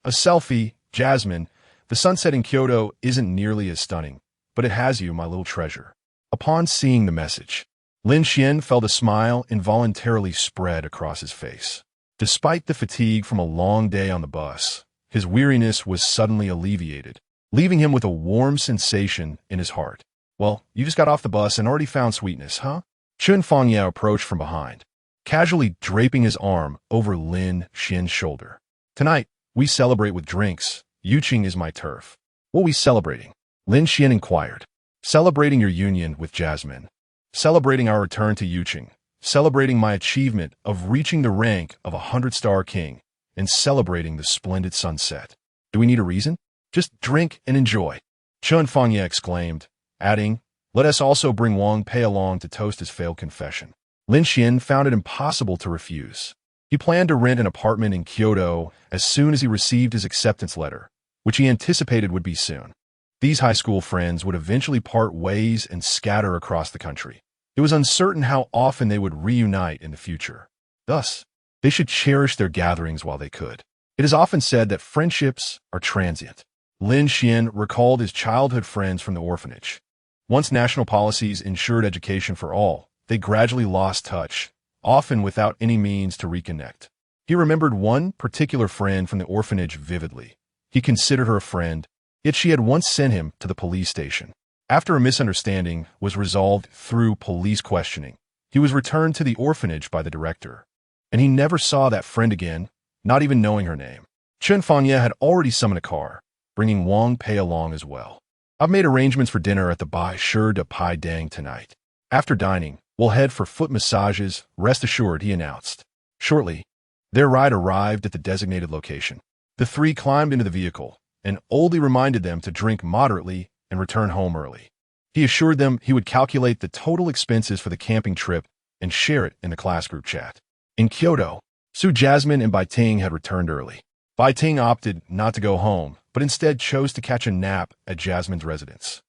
a selfie. Jasmine, the sunset in Kyoto isn't nearly as stunning, but it has you, my little treasure. Upon seeing the message, Lin Xuan felt a smile involuntarily spread across his face. Despite the fatigue from a long day on the bus, his weariness was suddenly alleviated, leaving him with a warm sensation in his heart. Well, you just got off the bus and already found sweetness, huh? Chun Fangye approached from behind, casually draping his arm over Lin Xuan's shoulder. Tonight, we celebrate with drinks. Yuqing is my turf. What are we celebrating? Lin Xuan inquired. Celebrating your union with Jasmine. Celebrating our return to Yuqing. Celebrating my achievement of reaching the rank of 100-star king. And celebrating the splendid sunset. Do we need a reason? Just drink and enjoy. Chun Fangye exclaimed, adding, let us also bring Wang Pei along to toast his failed confession. Lin Xuan found it impossible to refuse. He planned to rent an apartment in Kyoto as soon as he received his acceptance letter, which he anticipated would be soon. These high school friends would eventually part ways and scatter across the country. It was uncertain how often they would reunite in the future. Thus, they should cherish their gatherings while they could. It is often said that friendships are transient. Lin Xuan recalled his childhood friends from the orphanage. Once national policies ensured education for all, they gradually lost touch, often without any means to reconnect. He remembered one particular friend from the orphanage vividly. He considered her a friend, yet she had once sent him to the police station. After a misunderstanding was resolved through police questioning, he was returned to the orphanage by the director. And he never saw that friend again, not even knowing her name. Chun Fangye had already summoned a car, bringing Wang Pei along as well. I've made arrangements for dinner at the Bai Shi de Pai Dang tonight. After dining, we'll head for foot massages, rest assured, he announced. Shortly, their ride arrived at the designated location. The three climbed into the vehicle, and Oldie reminded them to drink moderately and return home early. He assured them he would calculate the total expenses for the camping trip and share it in the class group chat. In Kyoto, Su Jasmine and Bai Ting had returned early. Bai Ting opted not to go home, but instead chose to catch a nap at Jasmine's residence.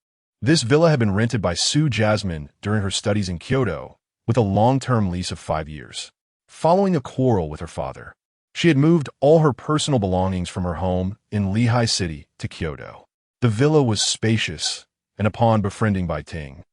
This villa had been rented by Su Jasmine during her studies in Kyoto, with a long-term lease of 5 years. Following a quarrel with her father, she had moved all her personal belongings from her home in Lehigh City to Kyoto. The villa was spacious, and upon befriending Bai Ting,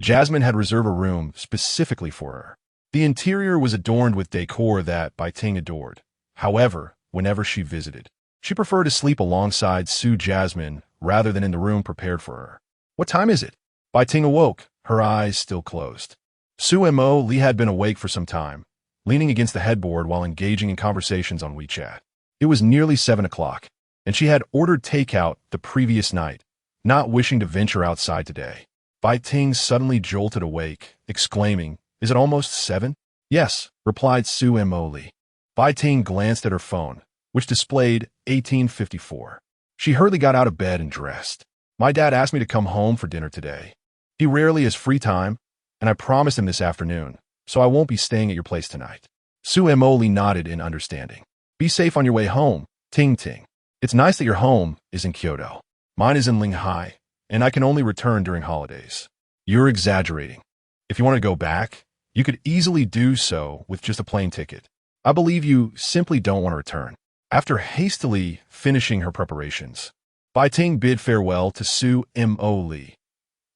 Jasmine had reserved a room specifically for her. The interior was adorned with decor that Bai Ting adored. However, whenever she visited, she preferred to sleep alongside Su Jasmine rather than in the room prepared for her. What time is it? Bai Ting awoke, her eyes still closed. Su Moli had been awake for some time, leaning against the headboard while engaging in conversations on WeChat. It was nearly 7 o'clock, and she had ordered takeout the previous night, not wishing to venture outside today. Bai Ting suddenly jolted awake, exclaiming, is it almost 7? Yes, replied Su Moli. Bai Ting glanced at her phone, which displayed 1854. She hurriedly got out of bed and dressed. My dad asked me to come home for dinner today. He rarely has free time, and I promised him this afternoon, so I won't be staying at your place tonight. Su Moli nodded in understanding. Be safe on your way home, Ting Ting. It's nice that your home is in Kyoto. Mine is in Lehigh, and I can only return during holidays. You're exaggerating. If you want to go back, you could easily do so with just a plane ticket. I believe you simply don't want to return. After hastily finishing her preparations, Bai Ting bid farewell to Su Moli.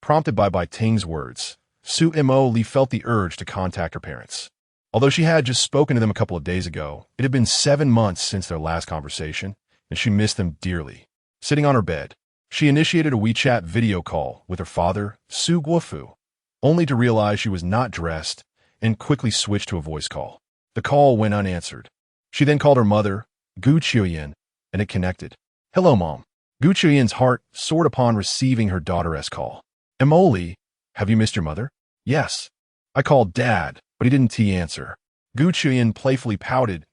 Prompted by Bai Ting's words, Su Moli felt the urge to contact her parents. Although she had just spoken to them a couple of days ago, it had been 7 months since their last conversation, and she missed them dearly. Sitting on her bed, she initiated a WeChat video call with her father, Su Guofu, only to realize she was not dressed and quickly switched to a voice call. The call went unanswered. She then called her mother, Gu Qiuyan, and it connected. Hello, Mom. Gu Qiuyan's heart soared upon receiving her daughter's call. Emoli, have you missed your mother? Yes. I called Dad, but he didn't answer. Gu Qiuyan playfully pouted.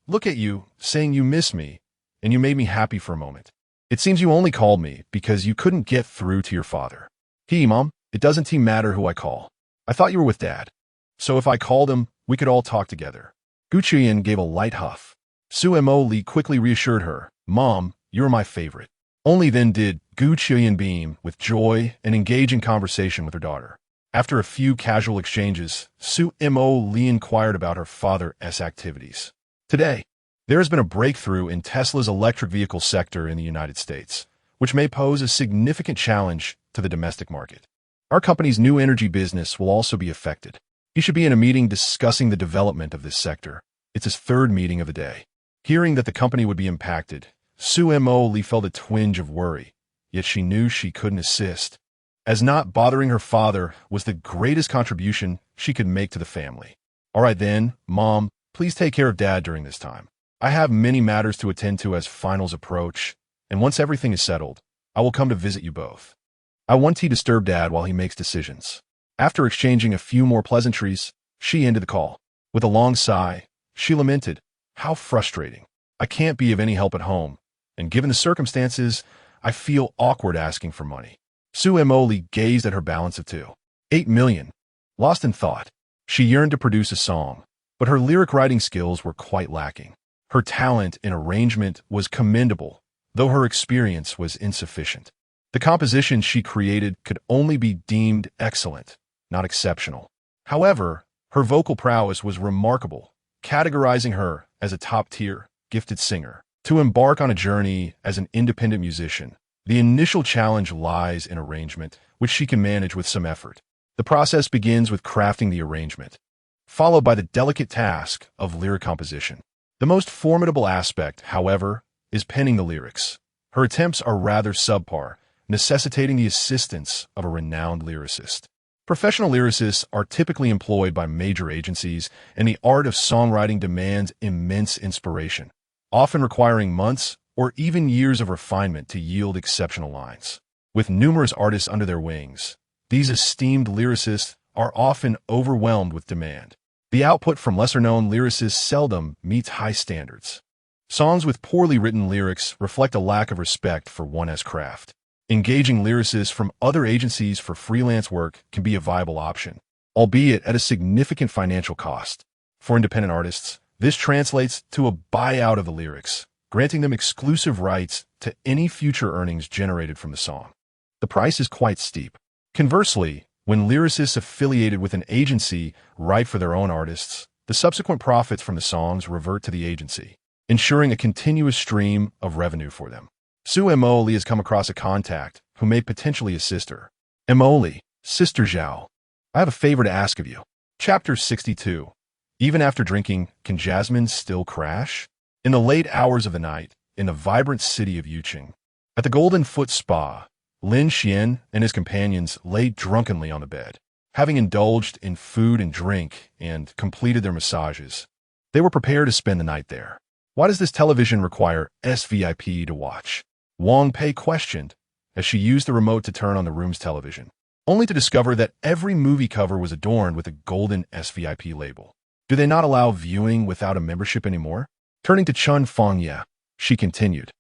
Look at you, saying you miss me, and you made me happy for a moment. It seems you only called me because you couldn't get through to your father. Mom, it doesn't matter who I call. I thought you were with Dad. So if I called him, we could all talk together. Gu Qiuyan gave a light huff. Su Moli quickly reassured her, Mom, you're my favorite. Only then did Gu Qiuyan beam with joy and engage in conversation with her daughter. After a few casual exchanges, Su Moli inquired about her father's activities. Today, there has been a breakthrough in Tesla's electric vehicle sector in the United States, which may pose a significant challenge to the domestic market. Our company's new energy business will also be affected. He should be in a meeting discussing the development of this sector. It's his third meeting of the day. Hearing that the company would be impacted, Su Moli felt a twinge of worry, yet she knew she couldn't assist, as not bothering her father was the greatest contribution she could make to the family. All right then, Mom, please take care of Dad during this time. I have many matters to attend to as finals approach, and once everything is settled, I will come to visit you both. I want to disturb Dad while he makes decisions. After exchanging a few more pleasantries, she ended the call. With a long sigh, she lamented, "How frustrating. I can't be of any help at home, and given the circumstances, I feel awkward asking for money." Su Moli gazed at her balance of 2.8 million. Lost in thought, she yearned to produce a song, but her lyric writing skills were quite lacking. Her talent in arrangement was commendable, though her experience was insufficient. The composition she created could only be deemed excellent, not exceptional. However, her vocal prowess was remarkable, categorizing her as a top-tier, gifted singer. To embark on a journey as an independent musician, the initial challenge lies in arrangement, which she can manage with some effort. The process begins with crafting the arrangement, followed by the delicate task of lyric composition. The most formidable aspect, however, is penning the lyrics. Her attempts are rather subpar, necessitating the assistance of a renowned lyricist. Professional lyricists are typically employed by major agencies, and the art of songwriting demands immense inspiration, often requiring months or even years of refinement to yield exceptional lines. With numerous artists under their wings, these esteemed lyricists are often overwhelmed with demand. The output from lesser-known lyricists seldom meets high standards. Songs with poorly written lyrics reflect a lack of respect for one's craft. Engaging lyricists from other agencies for freelance work can be a viable option, albeit at a significant financial cost. For independent artists, this translates to a buyout of the lyrics, granting them exclusive rights to any future earnings generated from the song. The price is quite steep. Conversely, when lyricists affiliated with an agency write for their own artists, the subsequent profits from the songs revert to the agency, ensuring a continuous stream of revenue for them. Su Moli has come across a contact who may potentially assist her. Moli, Sister Zhao, I have a favor to ask of you. Chapter 62. Even after drinking, can Jasmine still crash? In the late hours of the night, in the vibrant city of Yuqing, at the Golden Foot Spa, Lin Xuan and his companions lay drunkenly on the bed. Having indulged in food and drink and completed their massages, they were prepared to spend the night there. Why does this television require SVIP to watch? Wang Pei questioned as she used the remote to turn on the room's television, only to discover that every movie cover was adorned with a golden SVIP label. Do they not allow viewing without a membership anymore? Turning to Chun Fengye, she continued.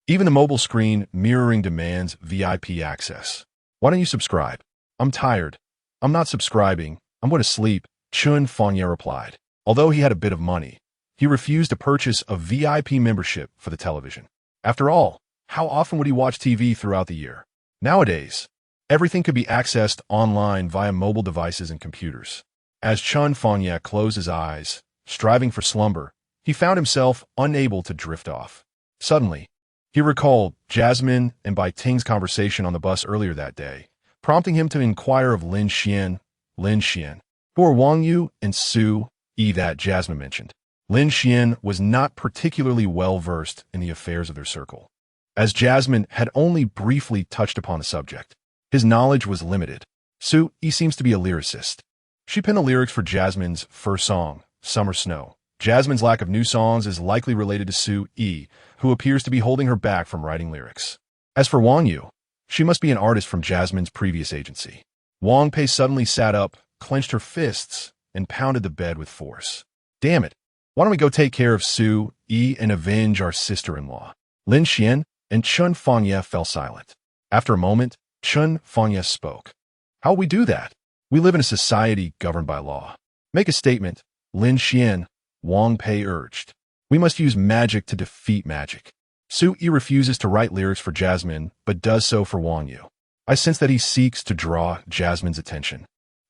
Even the mobile screen mirroring demands VIP access. Why don't you subscribe? I'm tired. I'm not subscribing. I'm going to sleep, Chun Fengye replied. Although he had a bit of money, he refused to purchase a VIP membership for the television. After all, how often would he watch TV throughout the year? Nowadays, everything could be accessed online via mobile devices and computers. As Chun Fengye closed his eyes, striving for slumber, he found himself unable to drift off. Suddenly, he recalled Jasmine and Bai Ting's conversation on the bus earlier that day, prompting him to inquire of Lin Xuan, who are Wang Yu and Su Yi that Jasmine mentioned. Lin Xuan was not particularly well-versed in the affairs of their circle, as Jasmine had only briefly touched upon the subject. His knowledge was limited. Su Yi seems to be a lyricist. She penned the lyrics for Jasmine's first song, Summer Snow. Jasmine's lack of new songs is likely related to Su Yi, who appears to be holding her back from writing lyrics. As for Wang Yu, she must be an artist from Jasmine's previous agency. Wang Pei suddenly sat up, clenched her fists, and pounded the bed with force. Damn it! Why don't we go take care of Su Yi and avenge our sister-in-law? Lin Xuan and Chun Fengye fell silent. After a moment, Chun Fengye spoke. How will we do that? We live in a society governed by law. Make a statement, Lin Xuan, Wang Pei urged. We must use magic to defeat magic. Su Yi refuses to write lyrics for Jasmine, but does so for Wang Yu. I sense that he seeks to draw Jasmine's attention.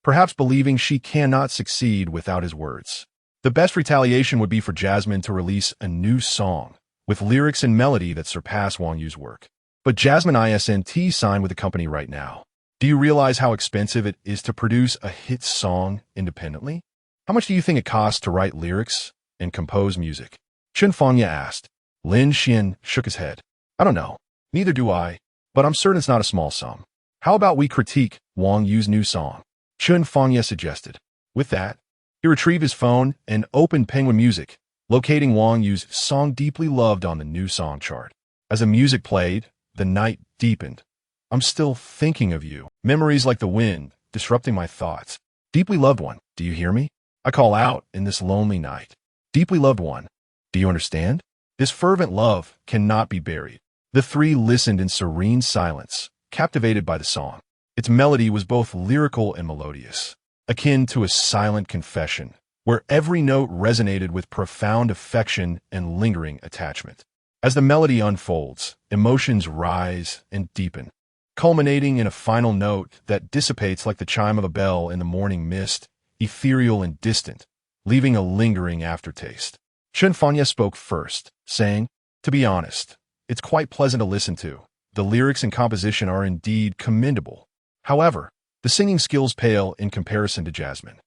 perhaps believing she cannot succeed without his words. The best retaliation would be for Jasmine to release a new song, with lyrics and melody that surpass Wang Yu's work. But Jasmine isn't signed with the company right now. Do you realize how expensive it is to produce a hit song independently? How much do you think it costs to write lyrics and compose music? Chun Fangye asked. Lin Xuan shook his head. I don't know. Neither do I, but I'm certain it's not a small sum. How about we critique Wang Yu's new song? Chun Fangye suggested. With that, he retrieved his phone and opened Penguin Music, locating Wang Yu's song Deeply Loved on the new song chart. As the music played, the night deepened. I'm still thinking of you. Memories like the wind, disrupting my thoughts. Deeply loved one, do you hear me? I call out in this lonely night. Deeply loved one, do you understand? This fervent love cannot be buried. The three listened in serene silence, captivated by the song. Its melody was both lyrical and melodious, akin to a silent confession, where every note resonated with profound affection and lingering attachment. As the melody unfolds, emotions rise and deepen, culminating in a final note that dissipates like the chime of a bell in the morning mist, ethereal and distant, leaving a lingering aftertaste. Chun Fangye spoke first, saying, to be honest, it's quite pleasant to listen to. The lyrics and composition are indeed commendable. However, the singing skills pale in comparison to Jasmine.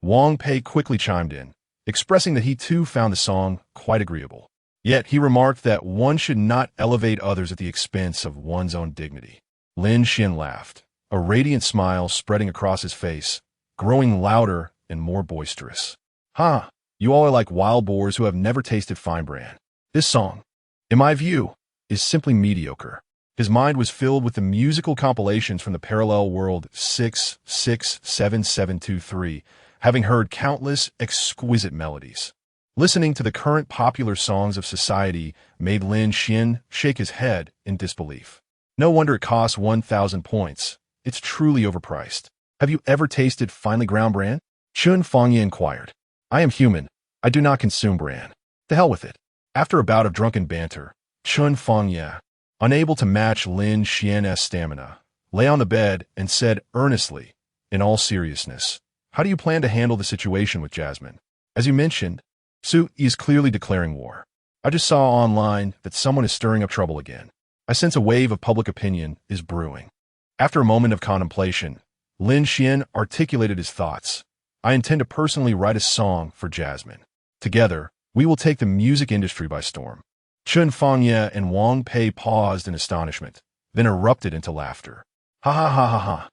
Wang Pei quickly chimed in, expressing that he too found the song quite agreeable. Yet he remarked that one should not elevate others at the expense of one's own dignity. Lin Xuan laughed, a radiant smile spreading across his face, growing louder and more boisterous. Ha! You all are like wild boars who have never tasted fine bran. This song, in my view, is simply mediocre. His mind was filled with the musical compilations from the parallel world 6677723, having heard countless exquisite melodies. Listening to the current popular songs of society made Lin Xuan shake his head in disbelief. No wonder it costs 1,000 points. It's truly overpriced. Have you ever tasted finely ground bran? Chun Fangye inquired. I am human. I do not consume bran. To hell with it. After a bout of drunken banter, Chun Fangye, unable to match Lin Xuan's stamina, lay on the bed and said earnestly, in all seriousness, how do you plan to handle the situation with Jasmine? As you mentioned, Su is clearly declaring war. I just saw online that someone is stirring up trouble again. I sense a wave of public opinion is brewing. After a moment of contemplation, Lin Xuan articulated his thoughts. I intend to personally write a song for Jasmine. Together, we will take the music industry by storm. Chun Fangye and Wang Pei paused in astonishment, then erupted into laughter. Ha ha ha ha ha.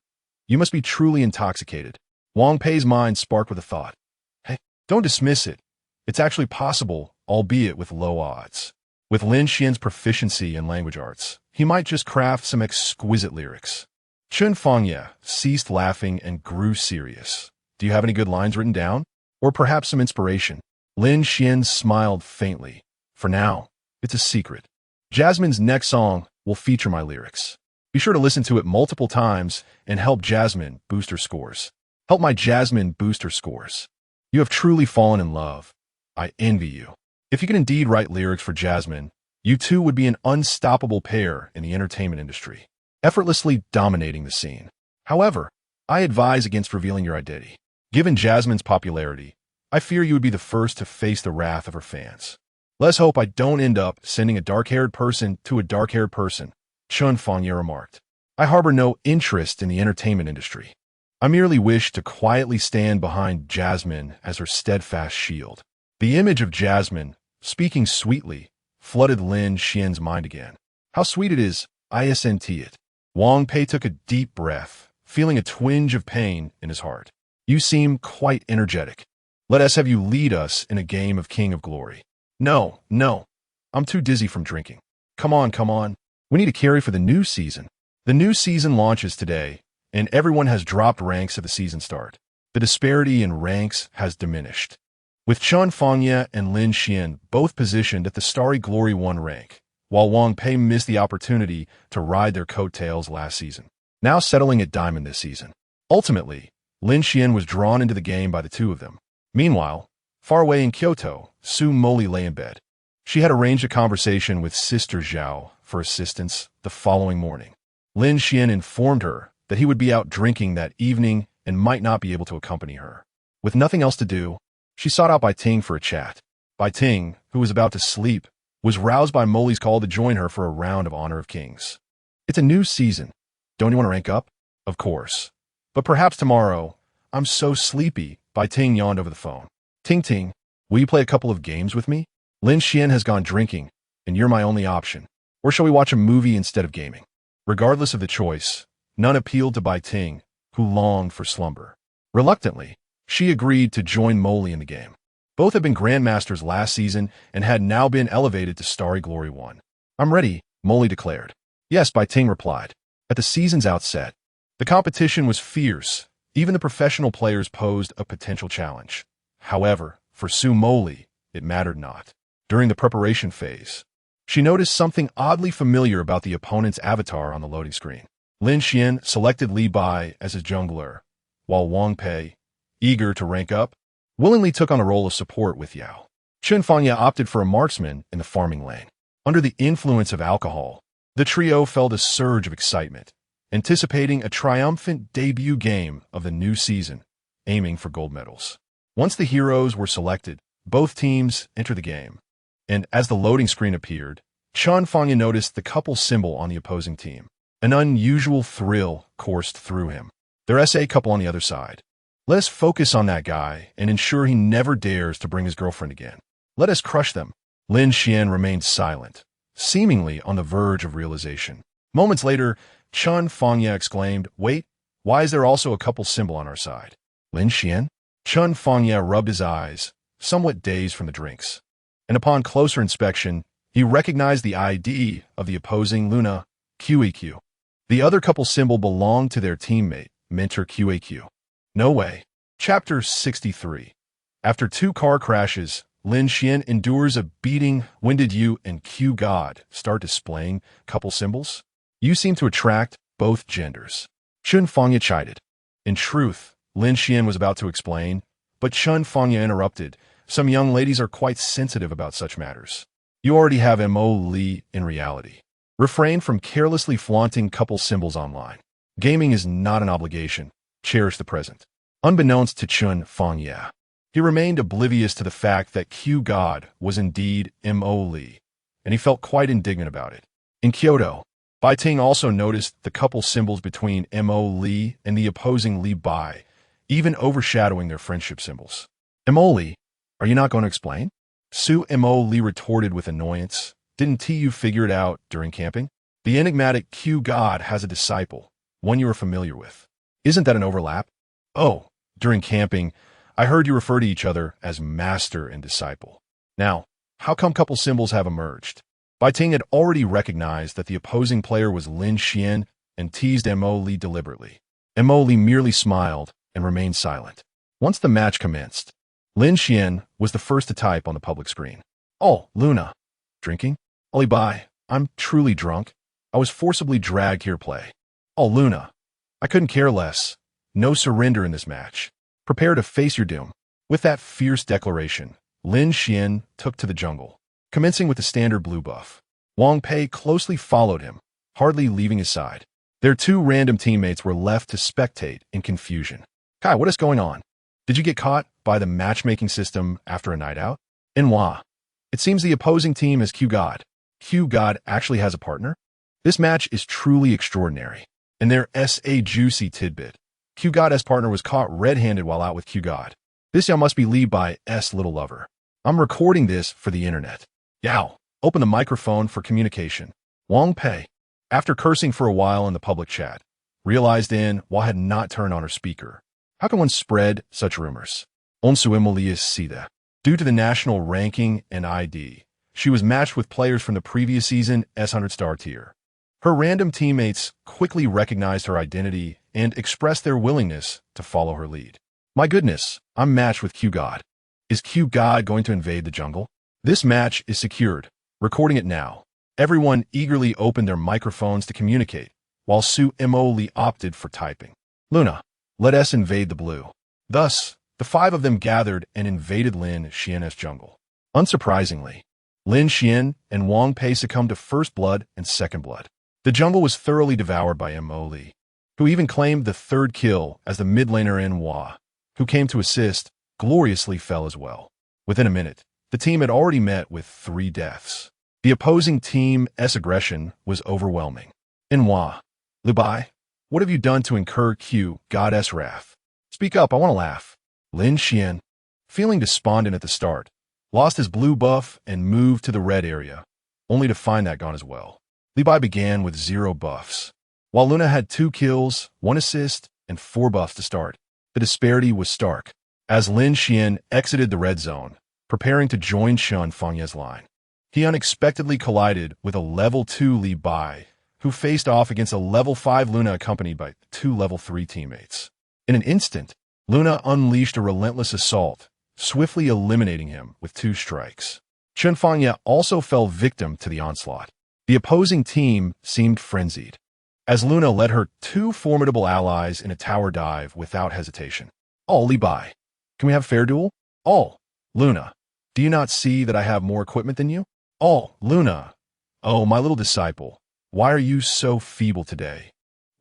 You must be truly intoxicated. Wang Pei's mind sparked with a thought. Hey, don't dismiss it. It's actually possible, albeit with low odds. With Lin Xuan's proficiency in language arts, he might just craft some exquisite lyrics. Chun Fangye ceased laughing and grew serious. Do you have any good lines written down? Or perhaps some inspiration? Lin Xuan smiled faintly. For now, it's a secret. Jasmine's next song will feature my lyrics. Be sure to listen to it multiple times and help Jasmine boost her scores. Help my Jasmine boost her scores. You have truly fallen in love. I envy you. If you can indeed write lyrics for Jasmine, you two would be an unstoppable pair in the entertainment industry, effortlessly dominating the scene. However, I advise against revealing your identity. Given Jasmine's popularity, I fear you would be the first to face the wrath of her fans. Let's hope I don't end up sending a dark-haired person to a dark-haired person, Chun Fangye remarked. I harbor no interest in the entertainment industry. I merely wish to quietly stand behind Jasmine as her steadfast shield. The image of Jasmine, speaking sweetly, flooded Lin Xuan's mind again. How sweet it is, isn't it? Wang Pei took a deep breath, feeling a twinge of pain in his heart. You seem quite energetic. Let us have you lead us in a game of King of Glory. No, I'm too dizzy from drinking. Come on. We need to carry for the new season. The new season launches today, and everyone has dropped ranks at the season start. The disparity in ranks has diminished. With Chun Fangye and Lin Xuan both positioned at the Starry Glory 1 rank, while Wang Pei missed the opportunity to ride their coattails last season. Now settling at Diamond this season. Ultimately, Lin Xuan was drawn into the game by the two of them. Meanwhile, far away in Kyoto, Su Moli lay in bed. She had arranged a conversation with Sister Zhao for assistance the following morning. Lin Xuan informed her that he would be out drinking that evening and might not be able to accompany her. With nothing else to do, she sought out Bai Ting for a chat. Bai Ting, who was about to sleep, was roused by Moli's call to join her for a round of Honor of Kings. It's a new season. Don't you want to rank up? Of course. But perhaps tomorrow. I'm so sleepy, Bai Ting yawned over the phone. Ting Ting, will you play a couple of games with me? Lin Xuan has gone drinking, and you're my only option. Or shall we watch a movie instead of gaming? Regardless of the choice, none appealed to Bai Ting, who longed for slumber. Reluctantly, she agreed to join Moli in the game. Both had been grandmasters last season and had now been elevated to Starry Glory 1. I'm ready, Moli declared. Yes, Bai Ting replied. At the season's outset, the competition was fierce. Even the professional players posed a potential challenge. However, for Su Moli, it mattered not. During the preparation phase, she noticed something oddly familiar about the opponent's avatar on the loading screen. Lin Xuan selected Li Bai as his jungler, while Wang Pei, eager to rank up, willingly took on a role of support with Yao. Chun Fangya opted for a marksman in the farming lane. Under the influence of alcohol, the trio felt a surge of excitement, anticipating a triumphant debut game of the new season, aiming for gold medals. Once the heroes were selected, both teams entered the game, and as the loading screen appeared, Chun Fangya noticed the couple symbol on the opposing team. An unusual thrill coursed through him. Their SA couple on the other side. Let us focus on that guy and ensure he never dares to bring his girlfriend again. Let us crush them. Lin Xuan remained silent, seemingly on the verge of realization. Moments later, Chun Fangya exclaimed, "Wait, why is there also a couple symbol on our side?" Lin Xuan? Chun Fangya rubbed his eyes, somewhat dazed from the drinks. And upon closer inspection, he recognized the ID of the opposing Luna, QEQ. The other couple symbol belonged to their teammate, Mentor QAQ. No way. Chapter 63. After 2 car crashes, Lin Xuan endures a beating. When did you and Q God start displaying couple symbols? You seem to attract both genders. Chun Fangya chided. In truth, Lin Xuan was about to explain, but Chun Fangya interrupted. Some young ladies are quite sensitive about such matters. You already have Moli in reality. Refrain from carelessly flaunting couple symbols online. Gaming is not an obligation. Cherish the present. Unbeknownst to Chun Fangya, he remained oblivious to the fact that Q God was indeed Moli, and he felt quite indignant about it. In Kyoto, Bai Ting also noticed the couple symbols between Moli and the opposing Li Bai, even overshadowing their friendship symbols. Moli, are you not going to explain? Su Moli retorted with annoyance. Didn't you figure it out during camping? The enigmatic Q God has a disciple, one you are familiar with. Isn't that an overlap? Oh, during camping, I heard you refer to each other as master and disciple. Now, how come couple symbols have emerged? Bai Ting had already recognized that the opposing player was Lin Xuan and teased Moli deliberately. Moli merely smiled and remained silent. Once the match commenced, Lin Xuan was the first to type on the public screen. Oh, Luna. Drinking? Oli Bai, I'm truly drunk. I was forcibly dragged here play. Oh, Luna. I couldn't care less. No surrender in this match. Prepare to face your doom. With that fierce declaration, Lin Xuan took to the jungle, commencing with the standard blue buff. Wang Pei closely followed him, hardly leaving his side. Their 2 random teammates were left to spectate in confusion. Kai, what is going on? Did you get caught by the matchmaking system after a night out? Enwa. It seems the opposing team is Q God. Q God actually has a partner? This match is truly extraordinary. And their SA juicy tidbit. Q God's partner was caught red-handed while out with Q God. This Yao must be Li Bai's little lover. I'm recording this for the internet. Yao, open the microphone for communication. Wang Pei, after cursing for a while in the public chat, realized Wa had not turned on her speaker. How can one spread such rumors? On Su Moli is Sida. Due to the national ranking and ID, she was matched with players from the previous season S100-star tier. Her random teammates quickly recognized her identity and expressed their willingness to follow her lead. My goodness, I'm matched with Q God. Is Q God going to invade the jungle? This match is secured. Recording it now. Everyone eagerly opened their microphones to communicate, while Su Moli opted for typing. Luna, let us invade the blue. Thus, the 5 of them gathered and invaded Lin Xuan's jungle. Unsurprisingly, Lin Xuan and Wang Pei succumbed to first blood and second blood. The jungle was thoroughly devoured by Moli. who even claimed the third kill as the mid laner Lin Xuan, who came to assist, gloriously fell as well. Within a minute, the team had already met with 3 deaths. The opposing team's aggression was overwhelming. Lin Xuan, Lu Bai, what have you done to incur Q Goddess wrath? Speak up, I want to laugh. Lin Xuan, feeling despondent at the start, lost his blue buff and moved to the red area, only to find that gone as well. Li Bai began with 0 buffs. While Luna had 2 kills, 1 assist, and 4 buffs to start, the disparity was stark. As Lin Xuan exited the red zone, preparing to join Shen Fangye's line, he unexpectedly collided with a level 2 Li Bai, who faced off against a level 5 Luna accompanied by 2 level 3 teammates. In an instant, Luna unleashed a relentless assault, swiftly eliminating him with 2 strikes. Shen Fangye also fell victim to the onslaught. The opposing team seemed frenzied, as Luna led her 2 formidable allies in a tower dive without hesitation. All Li Bai, can we have fair duel? All Luna, do you not see that I have more equipment than you? All Luna, oh, my little disciple, why are you so feeble today?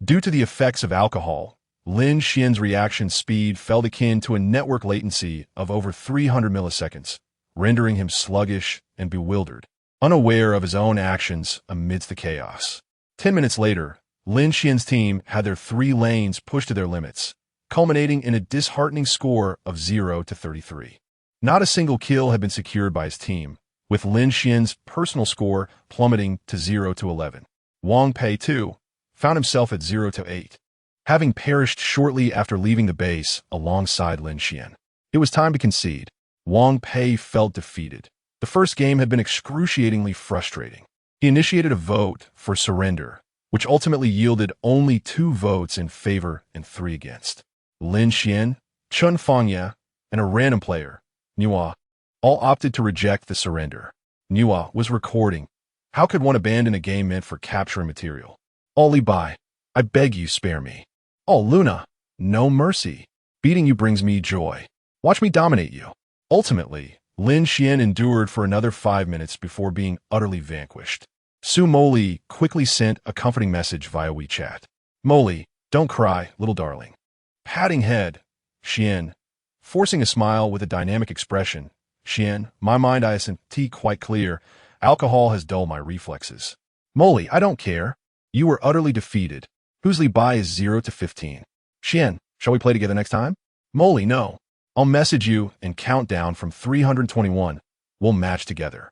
Due to the effects of alcohol, Lin Xuan's reaction speed fell akin to a network latency of over 300 milliseconds, rendering him sluggish and bewildered, unaware of his own actions amidst the chaos. 10 minutes later, Lin Xuan's team had their 3 lanes pushed to their limits, culminating in a disheartening score of 0-33. Not a single kill had been secured by his team, with Lin Xuan's personal score plummeting to 0-11. Wang Pei, too, found himself at 0-8, having perished shortly after leaving the base alongside Lin Xuan. It was time to concede. Wang Pei felt defeated. The first game had been excruciatingly frustrating. He initiated a vote for surrender, which ultimately yielded only 2 votes in favor and 3 against. Lin Xuan, Shen Fangye, and a random player, Nua, all opted to reject the surrender. Nua was recording. How could one abandon a game meant for capturing material? All Li Bai, I beg you spare me. All Luna, no mercy. Beating you brings me joy. Watch me dominate you. Ultimately, Lin Xuan endured for another 5 minutes before being utterly vanquished. Su Moli quickly sent a comforting message via WeChat. Moli, don't cry, little darling. Patting head, Xuan, forcing a smile with a dynamic expression. Xuan, my mind isn't quite clear. Alcohol has dulled my reflexes. Moli, I don't care. You were utterly defeated. Whose Li Bai is 0-15. Xuan, shall we play together next time? Moli, no. I'll message you and count down from 321. We'll match together.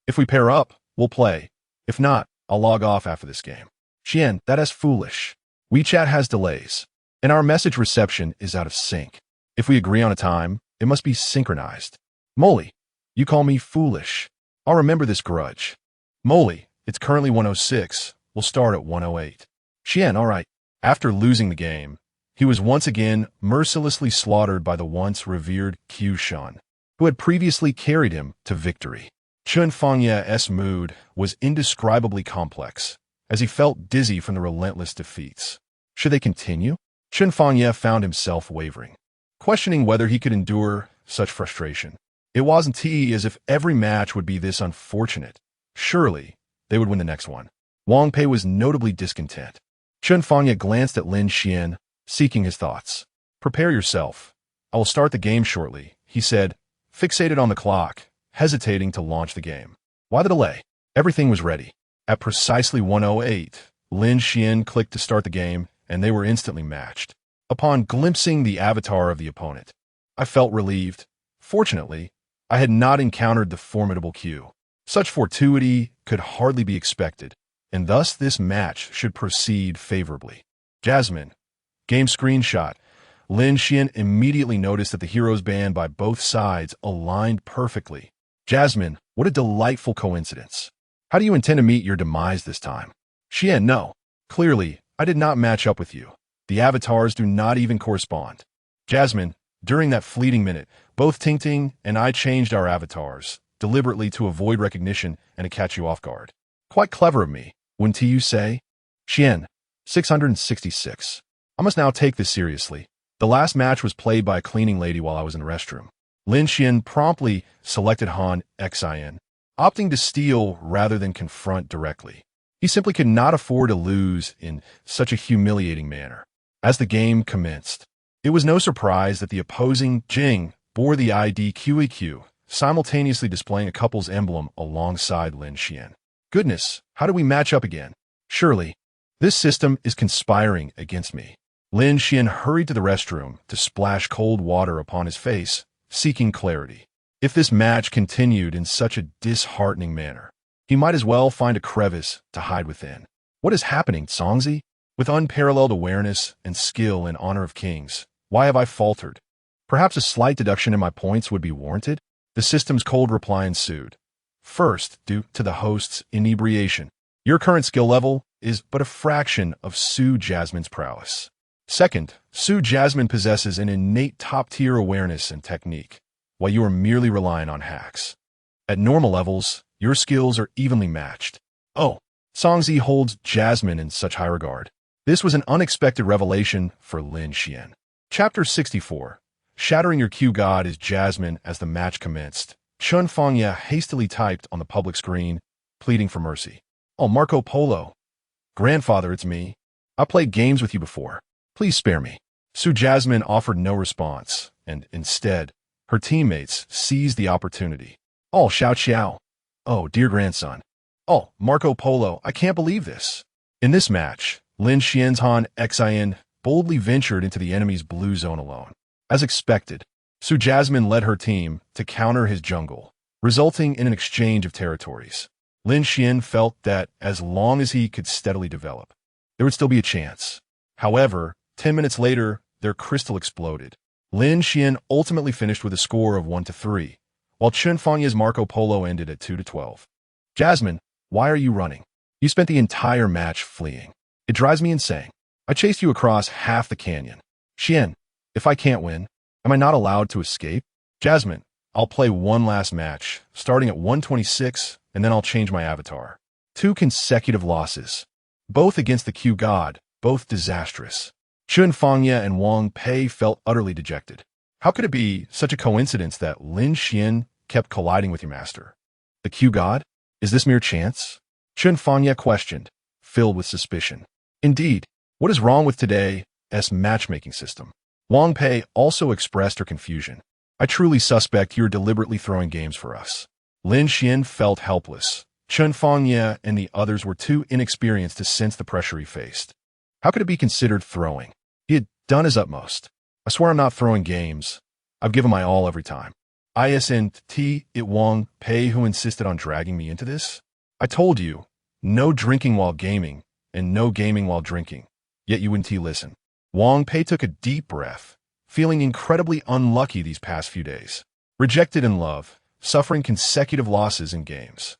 If we pair up, we'll play. If not, I'll log off after this game. Xuan, that is foolish. WeChat has delays, and our message reception is out of sync. If we agree on a time, it must be synchronized. Moli, you call me foolish. I'll remember this grudge. Moli, it's currently 106. We'll start at 108. Xuan, all right. After losing the game, he was once again mercilessly slaughtered by the once revered Q Shen, who had previously carried him to victory. Shen Fangye's mood was indescribably complex, as he felt dizzy from the relentless defeats. Should they continue? Shen Fangye found himself wavering, questioning whether he could endure such frustration. It wasn't as if every match would be this unfortunate. Surely, they would win the next one. Wang Pei was notably discontent. Shen Fangye glanced at Lin Xuan, seeking his thoughts. Prepare yourself. I will start the game shortly, he said, fixated on the clock, hesitating to launch the game. Why the delay? Everything was ready. At precisely 1:08, Lin Xuan clicked to start the game, and they were instantly matched. Upon glimpsing the avatar of the opponent, I felt relieved. Fortunately, I had not encountered the formidable Q. Such fortuity could hardly be expected, and thus this match should proceed favorably. Jasmine. Game screenshot. Lin Xuan immediately noticed that the heroes banned by both sides aligned perfectly. Jasmine, what a delightful coincidence. How do you intend to meet your demise this time? Xuan, no. Clearly, I did not match up with you. The avatars do not even correspond. Jasmine, during that fleeting minute, both Tingting and I changed our avatars, deliberately to avoid recognition and to catch you off guard. Quite clever of me, wouldn't you say? Xuan, 666. I must now take this seriously. The last match was played by a cleaning lady while I was in the restroom. Lin Xuan promptly selected Han Xin, opting to steal rather than confront directly. He simply could not afford to lose in such a humiliating manner. As the game commenced, it was no surprise that the opposing Jing bore the ID QEQ, simultaneously displaying a couple's emblem alongside Lin Xuan. Goodness, how do we match up again? Surely, this system is conspiring against me. Lin Xuan hurried to the restroom to splash cold water upon his face, seeking clarity. If this match continued in such a disheartening manner, he might as well find a crevice to hide within. What is happening, Songzi? With unparalleled awareness and skill in honor of kings, why have I faltered? Perhaps a slight deduction in my points would be warranted? The system's cold reply ensued. First, due to the host's inebriation, your current skill level is but a fraction of Su Jasmine's prowess. Second, Su Jasmine possesses an innate top-tier awareness and technique, while you are merely relying on hacks. At normal levels, your skills are evenly matched. Oh, Songzi holds Jasmine in such high regard. This was an unexpected revelation for Lin Xuan. Chapter 64. Shattering your Q God is Jasmine. As the match commenced, Chun Fangya hastily typed on the public screen, pleading for mercy. Oh, Marco Polo. Grandfather, it's me. I played games with you before. Please spare me. Su Jasmine offered no response, and instead, her teammates seized the opportunity. Oh, Xiao Xiao. Oh, dear grandson. Oh, Marco Polo, I can't believe this. In this match, Lin Xuan's Han Xin boldly ventured into the enemy's blue zone alone. As expected, Su Jasmine led her team to counter his jungle, resulting in an exchange of territories. Lin Xuan felt that as long as he could steadily develop, there would still be a chance. However, 10 minutes later, their crystal exploded. Lin Xuan ultimately finished with a score of 1-3, while Chun Fangya's Marco Polo ended at 2-12. Jasmine, why are you running? You spent the entire match fleeing. It drives me insane. I chased you across half the canyon. Xian, if I can't win, am I not allowed to escape? Jasmine, I'll play one last match, starting at 126, and then I'll change my avatar. 2 consecutive losses, both against the Q God, both disastrous. Chun Fangya and Wang Pei felt utterly dejected. How could it be such a coincidence that Lin Xuan kept colliding with your master? The Q God? Is this mere chance? Chun Fangya questioned, filled with suspicion. Indeed, what is wrong with today's matchmaking system? Wang Pei also expressed her confusion. I truly suspect you're deliberately throwing games for us. Lin Xuan felt helpless. Chun Fangya and the others were too inexperienced to sense the pressure he faced. How could it be considered throwing? He had done his utmost. I swear I'm not throwing games. I've given my all every time. Isn't it Wang Pei who insisted on dragging me into this? I told you, no drinking while gaming, and no gaming while drinking. Yet you wouldn't listen. Wang Pei took a deep breath, feeling incredibly unlucky these past few days. Rejected in love, suffering consecutive losses in games.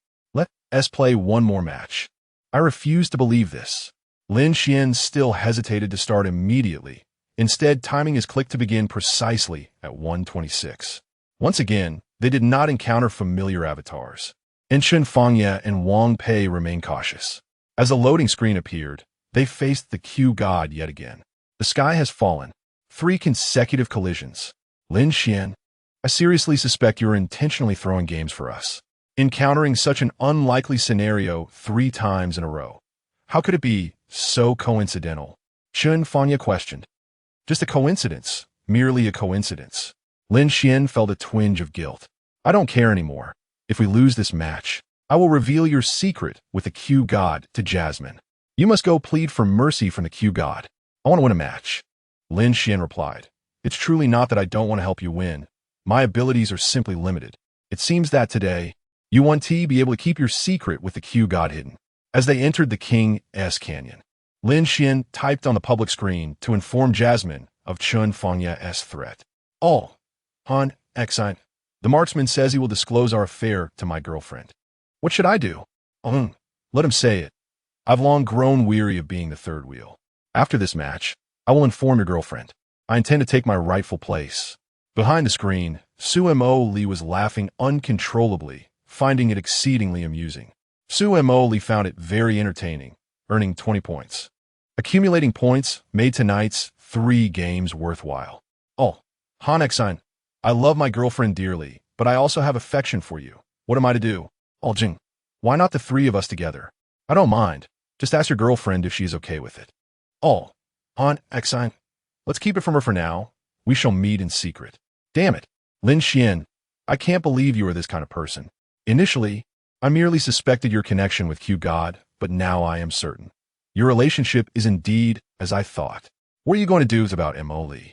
Let's play one more match. I refuse to believe this. Lin Xuan still hesitated to start immediately, instead timing his click to begin precisely at 126. Once again, they did not encounter familiar avatars. Chun Fangya and Wang Pei remained cautious. As the loading screen appeared, they faced the Q God yet again. The sky has fallen. 3 consecutive collisions. Lin Xuan, I seriously suspect you're intentionally throwing games for us. Encountering such an unlikely scenario 3 times in a row. How could it be so coincidental? Chun Fangya questioned. Just a coincidence, merely a coincidence. Lin Xuan felt a twinge of guilt. I don't care anymore. If we lose this match, I will reveal your secret with the Q God to Jasmine. You must go plead for mercy from the Q God. I want to win a match. Lin Xuan replied. It's truly not that I don't want to help you win. My abilities are simply limited. It seems that today, you want to be able to keep your secret with the Q God hidden. As they entered the King's Canyon, Lin Xuan typed on the public screen to inform Jasmine of Chun Fangya's threat. Oh, Han Xin, the marksman says he will disclose our affair to my girlfriend. What should I do? Let him say it. I've long grown weary of being the third wheel. After this match, I will inform your girlfriend. I intend to take my rightful place. Behind the screen, Su Moli was laughing uncontrollably, finding it exceedingly amusing. Su Moli found it very entertaining, earning 20 points. Accumulating points made tonight's 3 games worthwhile. Oh, Han Xin, I love my girlfriend dearly, but I also have affection for you. What am I to do? Oh, Jing, why not the 3 of us together? I don't mind. Just ask your girlfriend if she's okay with it. Oh, Han Xian, let's keep it from her for now. We shall meet in secret. Damn it. Lin Xuan, I can't believe you are this kind of person. Initially, I merely suspected your connection with Q God, but now I am certain. Your relationship is indeed as I thought. What are you going to do about Su Moli?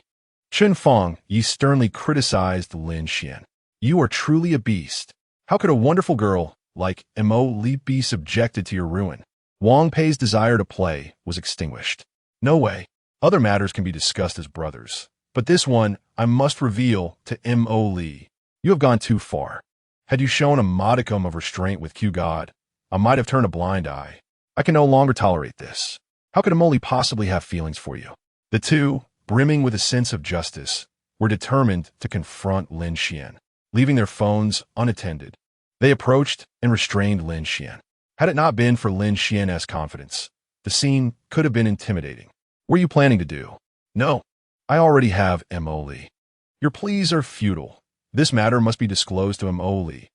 Chen Fong Yi sternly criticized Lin Xuan. You are truly a beast. How could a wonderful girl like Su Moli be subjected to your ruin? Wang Pei's desire to play was extinguished. No way. Other matters can be discussed as brothers. But this one, I must reveal to Su Moli. You have gone too far. Had you shown a modicum of restraint with Q God, I might have turned a blind eye. I can no longer tolerate this. How could Su Moli possibly have feelings for you? The two, brimming with a sense of justice, were determined to confront Lin Xuan. Leaving their phones unattended, they approached and restrained Lin Xuan. Had it not been for Lin Xuan's confidence, the scene could have been intimidating. What are you planning to do? No, I already have Su Moli. Your pleas are futile. This matter must be disclosed to Su Moli.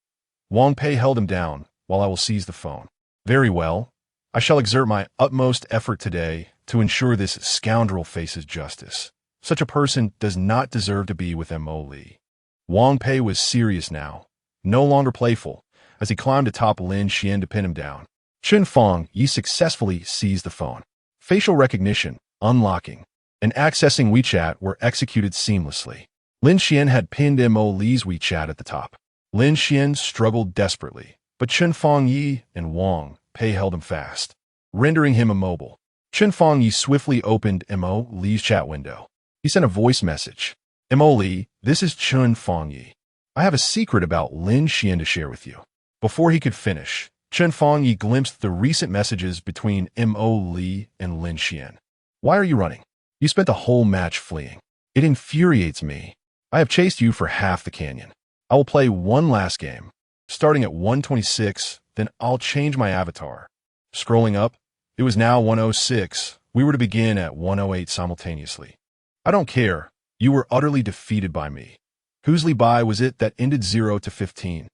Wang Pei held him down while I will seize the phone. Very well. I shall exert my utmost effort today to ensure this scoundrel faces justice. Such a person does not deserve to be with Su Moli. Wang Pei was serious now, no longer playful, as he climbed atop Lin Xuan to pin him down. Chen Fong Yi successfully seized the phone. Facial recognition, unlocking, and accessing WeChat were executed seamlessly. Lin Xuan had pinned Su Moli's WeChat at the top. Lin Xuan struggled desperately, but Chen Fong Yi and Wang Pei held him fast, rendering him immobile. Chen Fong Yi swiftly opened Su Moli's chat window. He sent a voice message. Su Moli, this is Chen Fong Yi. I have a secret about Lin Xuan to share with you. Before he could finish, Chen Fong Yi glimpsed the recent messages between Su Moli and Lin Xuan. Why are you running? You spent the whole match fleeing. It infuriates me. I have chased you for half the canyon. I will play one last game. Starting at 126, then I'll change my avatar. Scrolling up, it was now 106. We were to begin at 108 simultaneously. I don't care. You were utterly defeated by me. Whose Bai was it that ended 0 to 15?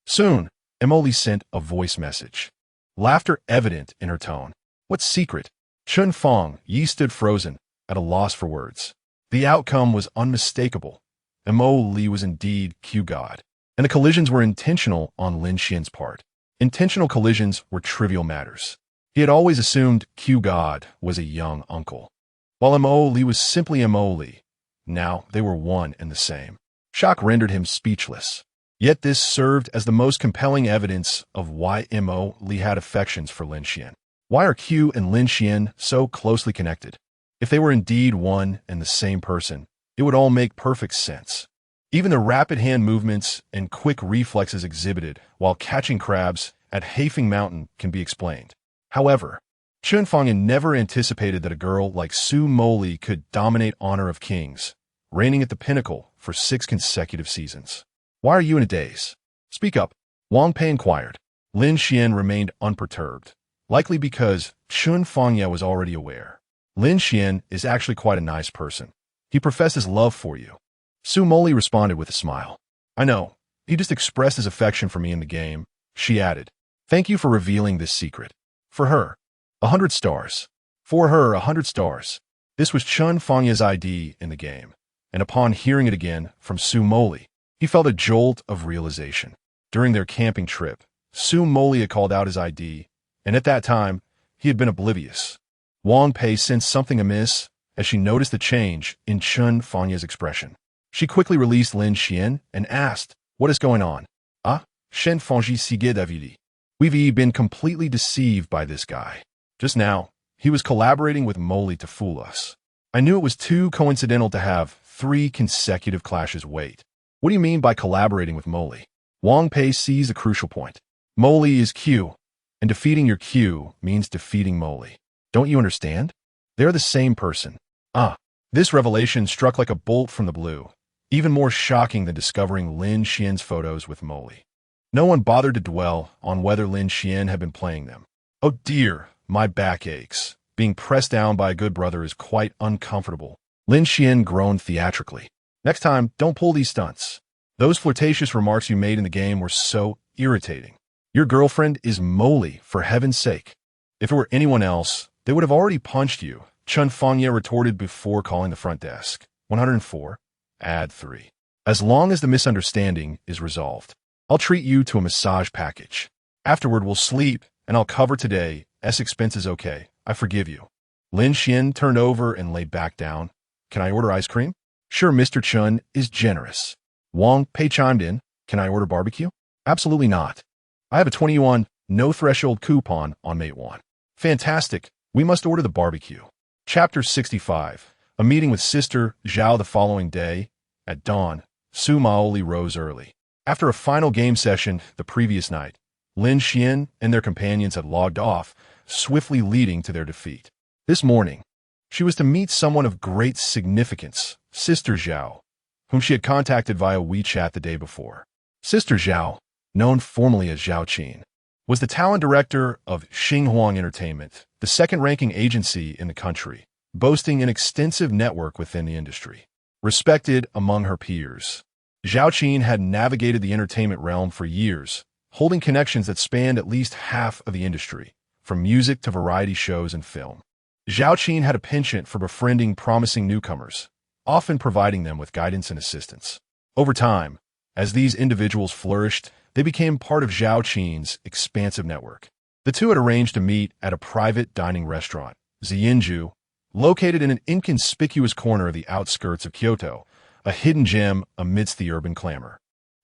Soon, Su Moli sent a voice message. Laughter evident in her tone. What secret? Chen Fong Yi stood frozen, at a loss for words. The outcome was unmistakable. Su Moli was indeed Q God, and the collisions were intentional on Lin Xuan's part. Intentional collisions were trivial matters. He had always assumed Q God was a young uncle, while Su Moli was simply Su Moli. Now they were one and the same. Shock rendered him speechless. Yet this served as the most compelling evidence of why Su Moli had affections for Lin Xuan. Why are Q and Lin Xuan so closely connected? If they were indeed one and the same person, it would all make perfect sense. Even the rapid hand movements and quick reflexes exhibited while catching crabs at Hehe Mountain can be explained. However, Chen Fongyan never anticipated that a girl like Su Moli could dominate Honor of Kings, reigning at the pinnacle for 6 consecutive seasons. Why are you in a daze? Speak up. Wang Pei inquired. Lin Xuan remained unperturbed, likely because Chen Fongyan was already aware. Lin Xuan is actually quite a nice person. He professed his love for you. Su Moli responded with a smile. I know. He just expressed his affection for me in the game. She added. Thank you for revealing this secret. For her, 100 stars. For her, 100 stars. This was Chen Fongya's ID in the game, and upon hearing it again from Su Moli, he felt a jolt of realization. During their camping trip, Su Moli had called out his ID, and at that time, he had been oblivious. Wang Pei sensed something amiss as she noticed the change in Chen Fongya's expression. She quickly released Lin Xuan and asked, what is going on? Ah, Chen Fongyi sigue Davidi. We've been completely deceived by this guy. Just now, he was collaborating with Moli to fool us. I knew it was too coincidental to have 3 consecutive clashes wait. What do you mean by collaborating with Moli? Wang Pei sees a crucial point. Moli is Q, and defeating your Q means defeating Moli. Don't you understand? They're the same person. Ah, this revelation struck like a bolt from the blue, even more shocking than discovering Lin Xuan's photos with Moli. No one bothered to dwell on whether Lin Xuan had been playing them. Oh dear, my back aches. Being pressed down by a good brother is quite uncomfortable. Lin Xuan groaned theatrically. Next time, don't pull these stunts. Those flirtatious remarks you made in the game were so irritating. Your girlfriend is Moli, for heaven's sake. If it were anyone else, they would have already punched you Chun Fengye retorted before calling the front desk. 104. Add 3. As long as the misunderstanding is resolved, I'll treat you to a massage package. Afterward, we'll sleep, and I'll cover today's expenses. Okay, I forgive you. Lin Xuan turned over and lay back down. Can I order ice cream? Sure, Mr. Chun is generous. Wang Pei chimed in. Can I order barbecue? Absolutely not. I have a 20 yuan no-threshold coupon on Mate 1. Fantastic. We must order the barbecue. Chapter 65. A meeting with Sister Zhao the following day. At dawn, Su Moli rose early. After a final game session the previous night, Lin Xuan and their companions had logged off, swiftly leading to their defeat. This morning, she was to meet someone of great significance, Sister Zhao, whom she had contacted via WeChat the day before. Sister Zhao, known formally as Zhao Qin, was the talent director of Xinhuang Entertainment, the second-ranking agency in the country, boasting an extensive network within the industry. Respected among her peers, Zhao Qin had navigated the entertainment realm for years, holding connections that spanned at least half of the industry, from music to variety shows and film. Zhao Qin had a penchant for befriending promising newcomers, often providing them with guidance and assistance. Over time, as these individuals flourished, they became part of Zhao Qin's expansive network. The two had arranged to meet at a private dining restaurant, Ziyinju, located in an inconspicuous corner of the outskirts of Kyoto, a hidden gem amidst the urban clamor.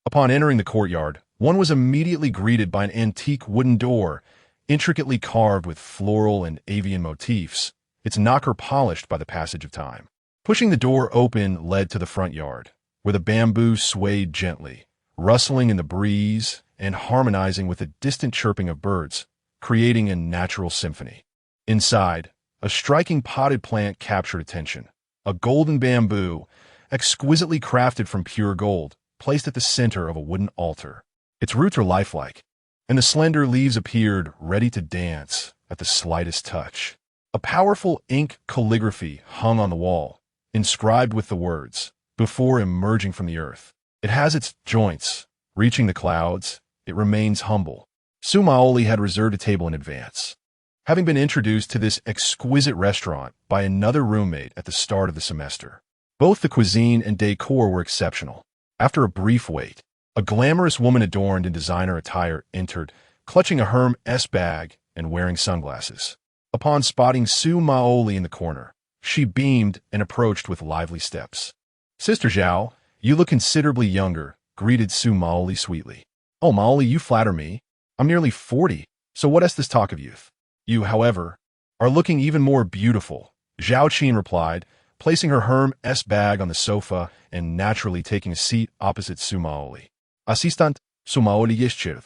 Upon entering the courtyard, one was immediately greeted by an antique wooden door, intricately carved with floral and avian motifs, its knocker polished by the passage of time. Pushing the door open led to the front yard, where the bamboo swayed gently, rustling in the breeze and harmonizing with the distant chirping of birds, creating a natural symphony. Inside, a striking potted plant captured attention. A golden bamboo, exquisitely crafted from pure gold, placed at the center of a wooden altar. Its roots were lifelike, and the slender leaves appeared ready to dance at the slightest touch. A powerful ink calligraphy hung on the wall, inscribed with the words, "Before emerging from the earth, it has its joints, reaching the clouds, it remains humble." Su Moli had reserved a table in advance, having been introduced to this exquisite restaurant by another roommate at the start of the semester. Both the cuisine and decor were exceptional. After a brief wait, a glamorous woman adorned in designer attire entered, clutching a Hermes bag and wearing sunglasses. Upon spotting Su Moli in the corner, she beamed and approached with lively steps. "Sister Zhao, you look considerably younger," greeted Su Moli sweetly. "Oh, Moli, you flatter me. I'm nearly 40, so what is this talk of youth? You, however, are looking even more beautiful," Zhao Qin replied, placing her Hermes bag on the sofa and naturally taking a seat opposite Su Moli. "Assistant, Su Moli Yishchir."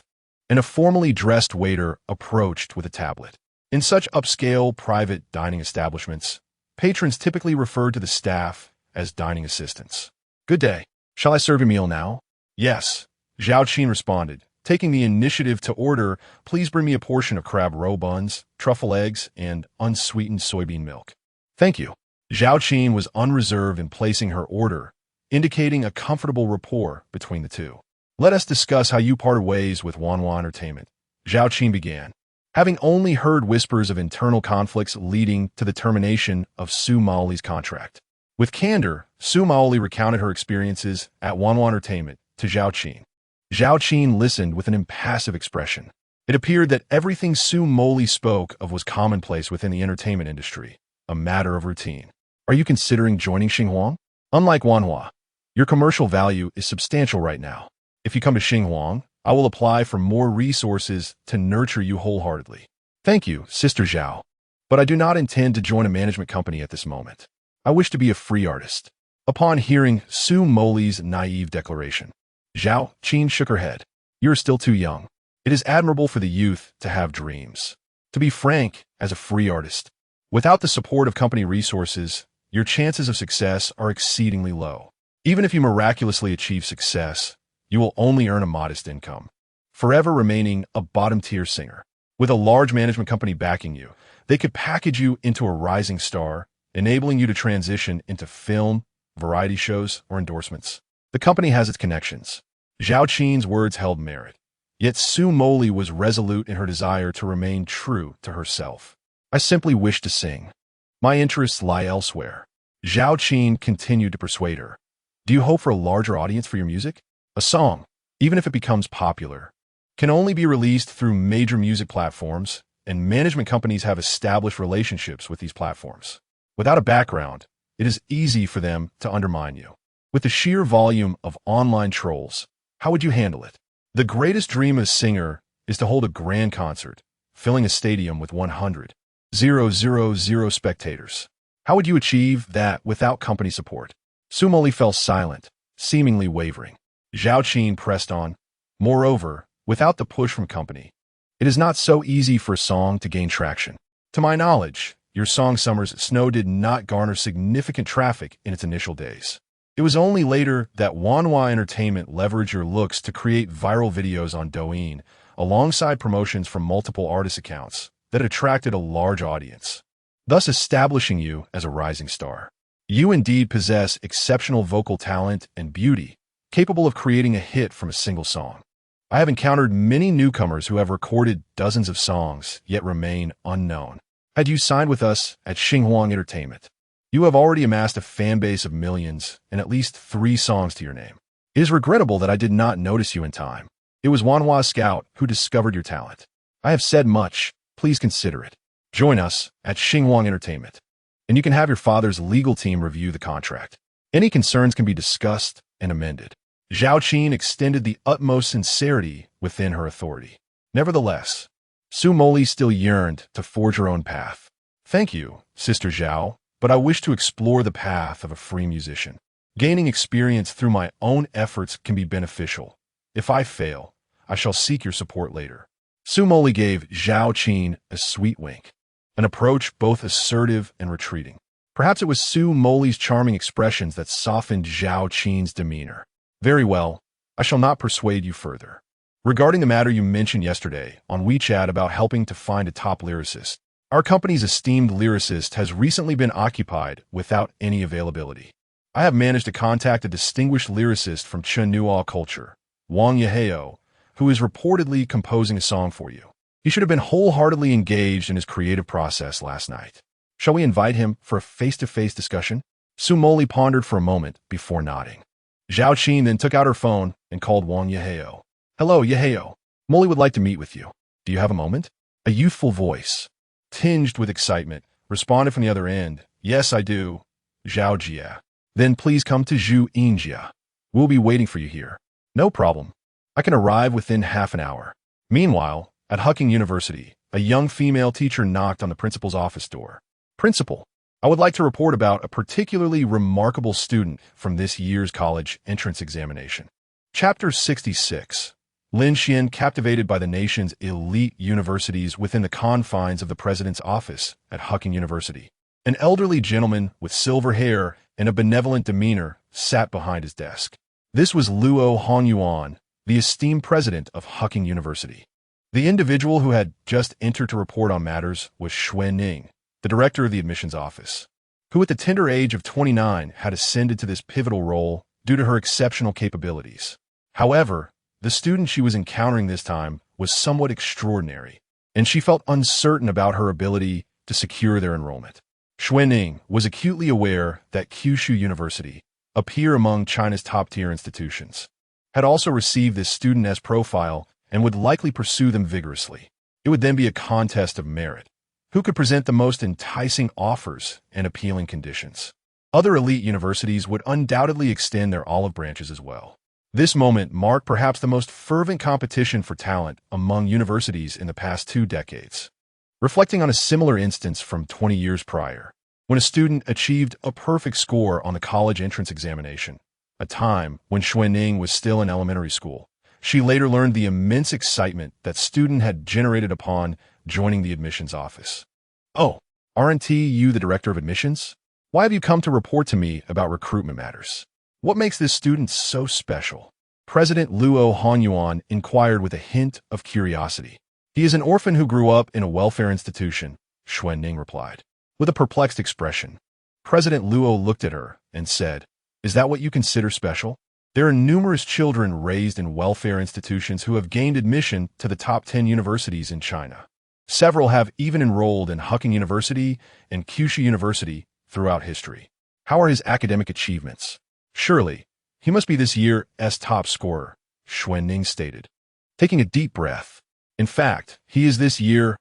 And a formally dressed waiter approached with a tablet. In such upscale private dining establishments, patrons typically referred to the staff as dining assistants. "Good day. Shall I serve your meal now?" "Yes," Zhao Qin responded, taking the initiative to order. "Please bring me a portion of crab roe buns, truffle eggs, and unsweetened soybean milk." "Thank you." Zhao Qin was unreserved in placing her order, indicating a comfortable rapport between the two. "Let us discuss how you parted ways with Wanhua Entertainment," Zhao Qin began, having only heard whispers of internal conflicts leading to the termination of Su Moli's contract. With candor, Su Moli recounted her experiences at Wanhua Entertainment to Zhao Qin. Zhao Qin listened with an impassive expression. It appeared that everything Su Moli spoke of was commonplace within the entertainment industry, a matter of routine. "Are you considering joining Xinhuang? Unlike Wanhua, your commercial value is substantial right now. If you come to Xinhuang, I will apply for more resources to nurture you wholeheartedly." "Thank you, Sister Zhao, but I do not intend to join a management company at this moment. I wish to be a free artist." Upon hearing Su Moli's naive declaration, Zhao Qin shook her head. "You are still too young. It is admirable for the youth to have dreams. To be frank, as a free artist, without the support of company resources, your chances of success are exceedingly low. Even if you miraculously achieve success, you will only earn a modest income, forever remaining a bottom-tier singer. With a large management company backing you, they could package you into a rising star, enabling you to transition into film, variety shows, or endorsements. The company has its connections." Zhao Qin's words held merit, yet Su Moli was resolute in her desire to remain true to herself. "I simply wish to sing." My interests lie elsewhere. Zhao Qin continued to persuade her. Do you hope for a larger audience for your music? A song, even if it becomes popular, can only be released through major music platforms, and management companies have established relationships with these platforms. Without a background, it is easy for them to undermine you. With the sheer volume of online trolls, how would you handle it? The greatest dream of a singer is to hold a grand concert, filling a stadium with 100,000 spectators. How would you achieve that without company support? Su Moli fell silent, seemingly wavering. Zhao Qin pressed on. Moreover, without the push from company, it is not so easy for a song to gain traction. To my knowledge, your song Summer's Snow did not garner significant traffic in its initial days. It was only later that Wanhua Entertainment leveraged your looks to create viral videos on Douyin, alongside promotions from multiple artist accounts, that attracted a large audience, thus establishing you as a rising star. You indeed possess exceptional vocal talent and beauty, capable of creating a hit from a single song. I have encountered many newcomers who have recorded dozens of songs, yet remain unknown. Had you signed with us at Xinhuang Entertainment, you have already amassed a fan base of millions and at least 3 songs to your name. It is regrettable that I did not notice you in time. It was Wanhua Scout who discovered your talent. I have said much. Please consider it. Join us at Xinhuang Entertainment, and you can have your father's legal team review the contract. Any concerns can be discussed and amended. Zhao Qin extended the utmost sincerity within her authority. Nevertheless, Su Moli still yearned to forge her own path. Thank you, Sister Zhao, but I wish to explore the path of a free musician. Gaining experience through my own efforts can be beneficial. If I fail, I shall seek your support later. Su Moli gave Zhao Qin a sweet wink, an approach both assertive and retreating. Perhaps it was Su Moli's charming expressions that softened Zhao Qin's demeanor. Very well, I shall not persuade you further. Regarding the matter you mentioned yesterday on WeChat about helping to find a top lyricist, our company's esteemed lyricist has recently been occupied without any availability. I have managed to contact a distinguished lyricist from Chenhua culture, Wang Hehe, who is reportedly composing a song for you. He should have been wholeheartedly engaged in his creative process last night. Shall we invite him for a face-to-face discussion? Su Moli pondered for a moment before nodding. Zhao Qin then took out her phone and called Wang Hehe. Hello, Hehe. Moli would like to meet with you. Do you have a moment? A youthful voice, tinged with excitement, responded from the other end. Yes, I do. Zhao Jia. Then please come to Zhu Yinjia. We'll be waiting for you here. No problem. I can arrive within half an hour. Meanwhile, at Hucking University, a young female teacher knocked on the principal's office door. Principal, I would like to report about a particularly remarkable student from this year's college entrance examination. Chapter 66. Lin Xuan captivated by the nation's elite universities within the confines of the president's office at Hucking University. An elderly gentleman with silver hair and a benevolent demeanor sat behind his desk. This was Luo Hongyuan, the esteemed president of Hucking University. The individual who had just entered to report on matters was Xuan, the director of the admissions office, who at the tender age of 29 had ascended to this pivotal role due to her exceptional capabilities. However, the student she was encountering this time was somewhat extraordinary, and she felt uncertain about her ability to secure their enrollment. Xuan was acutely aware that Kyushu University, a peer among China's top-tier institutions, had also received this student as profile and would likely pursue them vigorously. It would then be a contest of merit. Who could present the most enticing offers and appealing conditions? Other elite universities would undoubtedly extend their olive branches as well. This moment marked perhaps the most fervent competition for talent among universities in the past 2 decades. Reflecting on a similar instance from 20 years prior, when a student achieved a perfect score on the college entrance examination, a time when Xuan was still in elementary school, she later learned the immense excitement that student had generated upon joining the admissions office. Oh, aren't you the director of admissions? Why have you come to report to me about recruitment matters? What makes this student so special? President Luo Hongyuan inquired with a hint of curiosity. He is an orphan who grew up in a welfare institution, Xuan replied. With a perplexed expression, President Luo looked at her and said, Is that what you consider special? There are numerous children raised in welfare institutions who have gained admission to the top 10 universities in China. Several have even enrolled in Hucking University and Kyushu University throughout history. How are his academic achievements? Surely, he must be this year's top scorer, Xuanning stated, taking a deep breath. In fact, he is this year's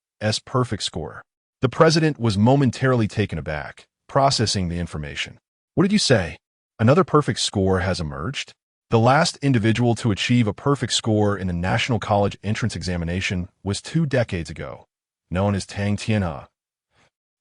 perfect scorer. The president was momentarily taken aback, processing the information. What did you say? Another perfect score has emerged? The last individual to achieve a perfect score in the National College Entrance Examination was 2 decades ago, known as Tang Tianhe.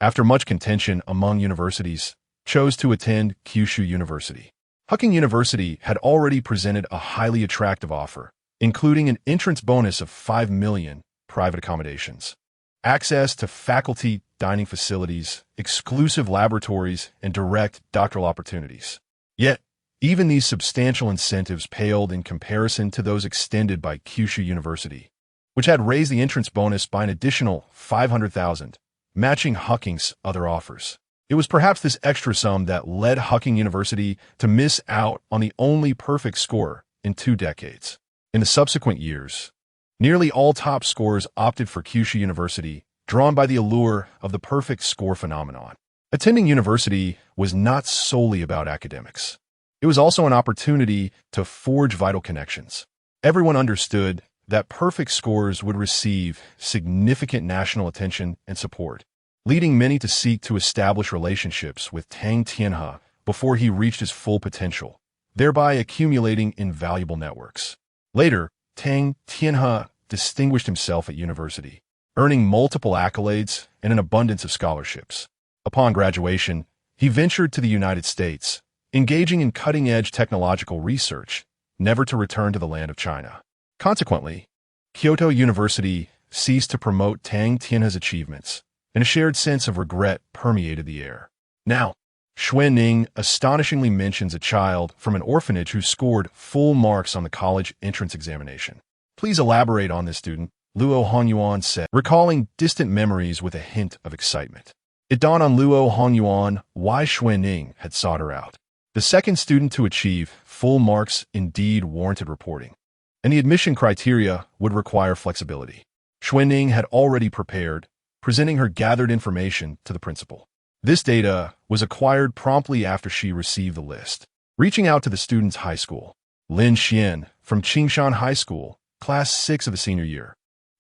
After much contention among universities, chose to attend Kyushu University. Hucking University had already presented a highly attractive offer, including an entrance bonus of 5 million, private accommodations, access to faculty dining facilities, exclusive laboratories, and direct doctoral opportunities. Yet, even these substantial incentives paled in comparison to those extended by Kyushu University, which had raised the entrance bonus by an additional 500,000, matching Hucking's other offers. It was perhaps this extra sum that led Hucking University to miss out on the only perfect score in 2 decades. In the subsequent years, nearly all top scorers opted for Kyushu University, drawn by the allure of the perfect score phenomenon. Attending university was not solely about academics. It was also an opportunity to forge vital connections. Everyone understood that perfect scores would receive significant national attention and support, leading many to seek to establish relationships with Tang Tianhe before he reached his full potential, thereby accumulating invaluable networks. Later, Tang Tianhe distinguished himself at university, earning multiple accolades and an abundance of scholarships. Upon graduation, he ventured to the United States, engaging in cutting-edge technological research, never to return to the land of China. Consequently, Kyoto University ceased to promote Tang Tianhe's achievements, and a shared sense of regret permeated the air. Now, Xuanning astonishingly mentions a child from an orphanage who scored full marks on the college entrance examination. Please elaborate on this student, Luo Hongyuan said, recalling distant memories with a hint of excitement. It dawned on Luo Hongyuan why Xuanning had sought her out. The second student to achieve full marks indeed warranted reporting, and the admission criteria would require flexibility. Xuanning had already prepared, presenting her gathered information to the principal. This data was acquired promptly after she received the list. Reaching out to the student's high school, Lin Xuan from Qingshan High School, Class 6 of the senior year,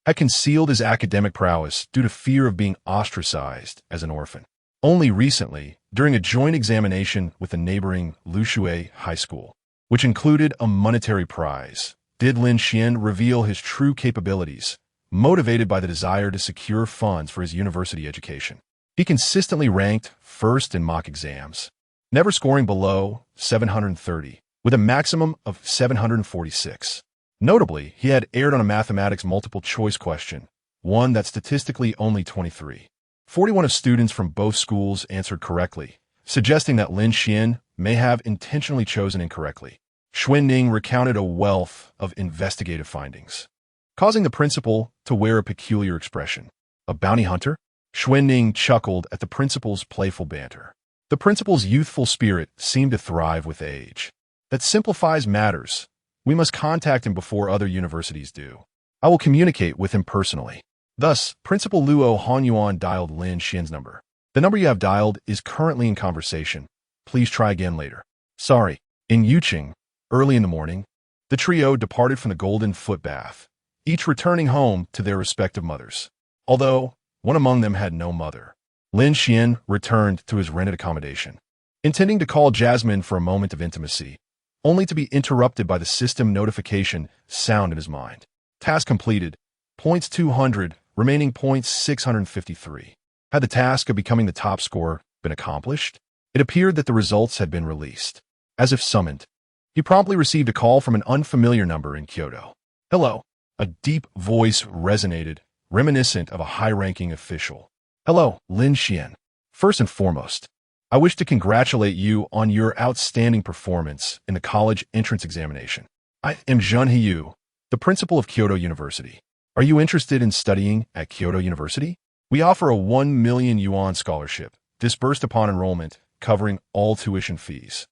had concealed his academic prowess due to fear of being ostracized as an orphan. Only recently, during a joint examination with the neighboring Lushui High School, which included a monetary prize, did Lin Xuan reveal his true capabilities, motivated by the desire to secure funds for his university education. He consistently ranked first in mock exams, never scoring below 730, with a maximum of 746. Notably, he had erred on a mathematics multiple-choice question, one that statistically only 41 of students from both schools answered correctly, suggesting that Lin Xuan may have intentionally chosen incorrectly. Xuanning recounted a wealth of investigative findings, causing the principal to wear a peculiar expression. A bounty hunter? Xuanning chuckled at the principal's playful banter. The principal's youthful spirit seemed to thrive with age. That simplifies matters. We must contact him before other universities do. I will communicate with him personally. Thus, Principal Luo Honyuan dialed Lin Xuan's number. The number you have dialed is currently in conversation. Please try again later. Sorry. In Yuqing, early in the morning, the trio departed from the Golden Foot Bath, each returning home to their respective mothers. Although one among them had no mother, Lin Xuan returned to his rented accommodation, intending to call Jasmine for a moment of intimacy, only to be interrupted by the system notification sound in his mind. Task completed. Points 200, remaining points 653. Had the task of becoming the top scorer been accomplished? It appeared that the results had been released. As if summoned, he promptly received a call from an unfamiliar number in Kyoto. Hello. A deep voice resonated, reminiscent of a high-ranking official. Hello, Lin Xuan. First and foremost, I wish to congratulate you on your outstanding performance in the college entrance examination. I am Hehe, the principal of Kyoto University. Are you interested in studying at Kyoto University? We offer a 1 million yuan scholarship, disbursed upon enrollment, covering all tuition fees,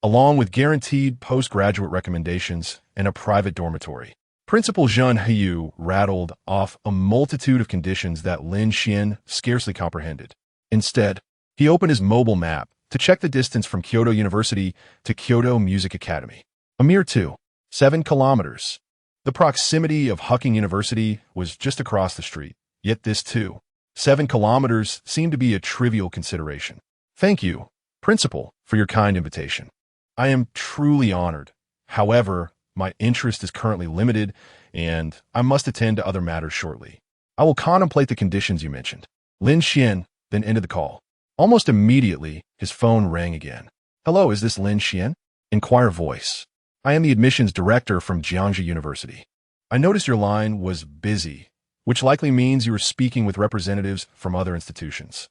along with guaranteed postgraduate recommendations and a private dormitory. Principal Zhang Heyu rattled off a multitude of conditions that Lin Xuan scarcely comprehended. Instead, he opened his mobile map to check the distance from Kyoto University to Kyoto Music Academy. A mere 7 kilometers. The proximity of Hehe University was just across the street, yet this 7 kilometers seemed to be a trivial consideration. Thank you, Principal, for your kind invitation. I am truly honored. However, my interest is currently limited, and I must attend to other matters shortly. I will contemplate the conditions you mentioned. Lin Xuan then ended the call. Almost immediately, his phone rang again. Hello, is this Lin Xuan? Inquire voice. I am the admissions director from Jiangsu University. I noticed your line was busy, which likely means you were speaking with representatives from other institutions.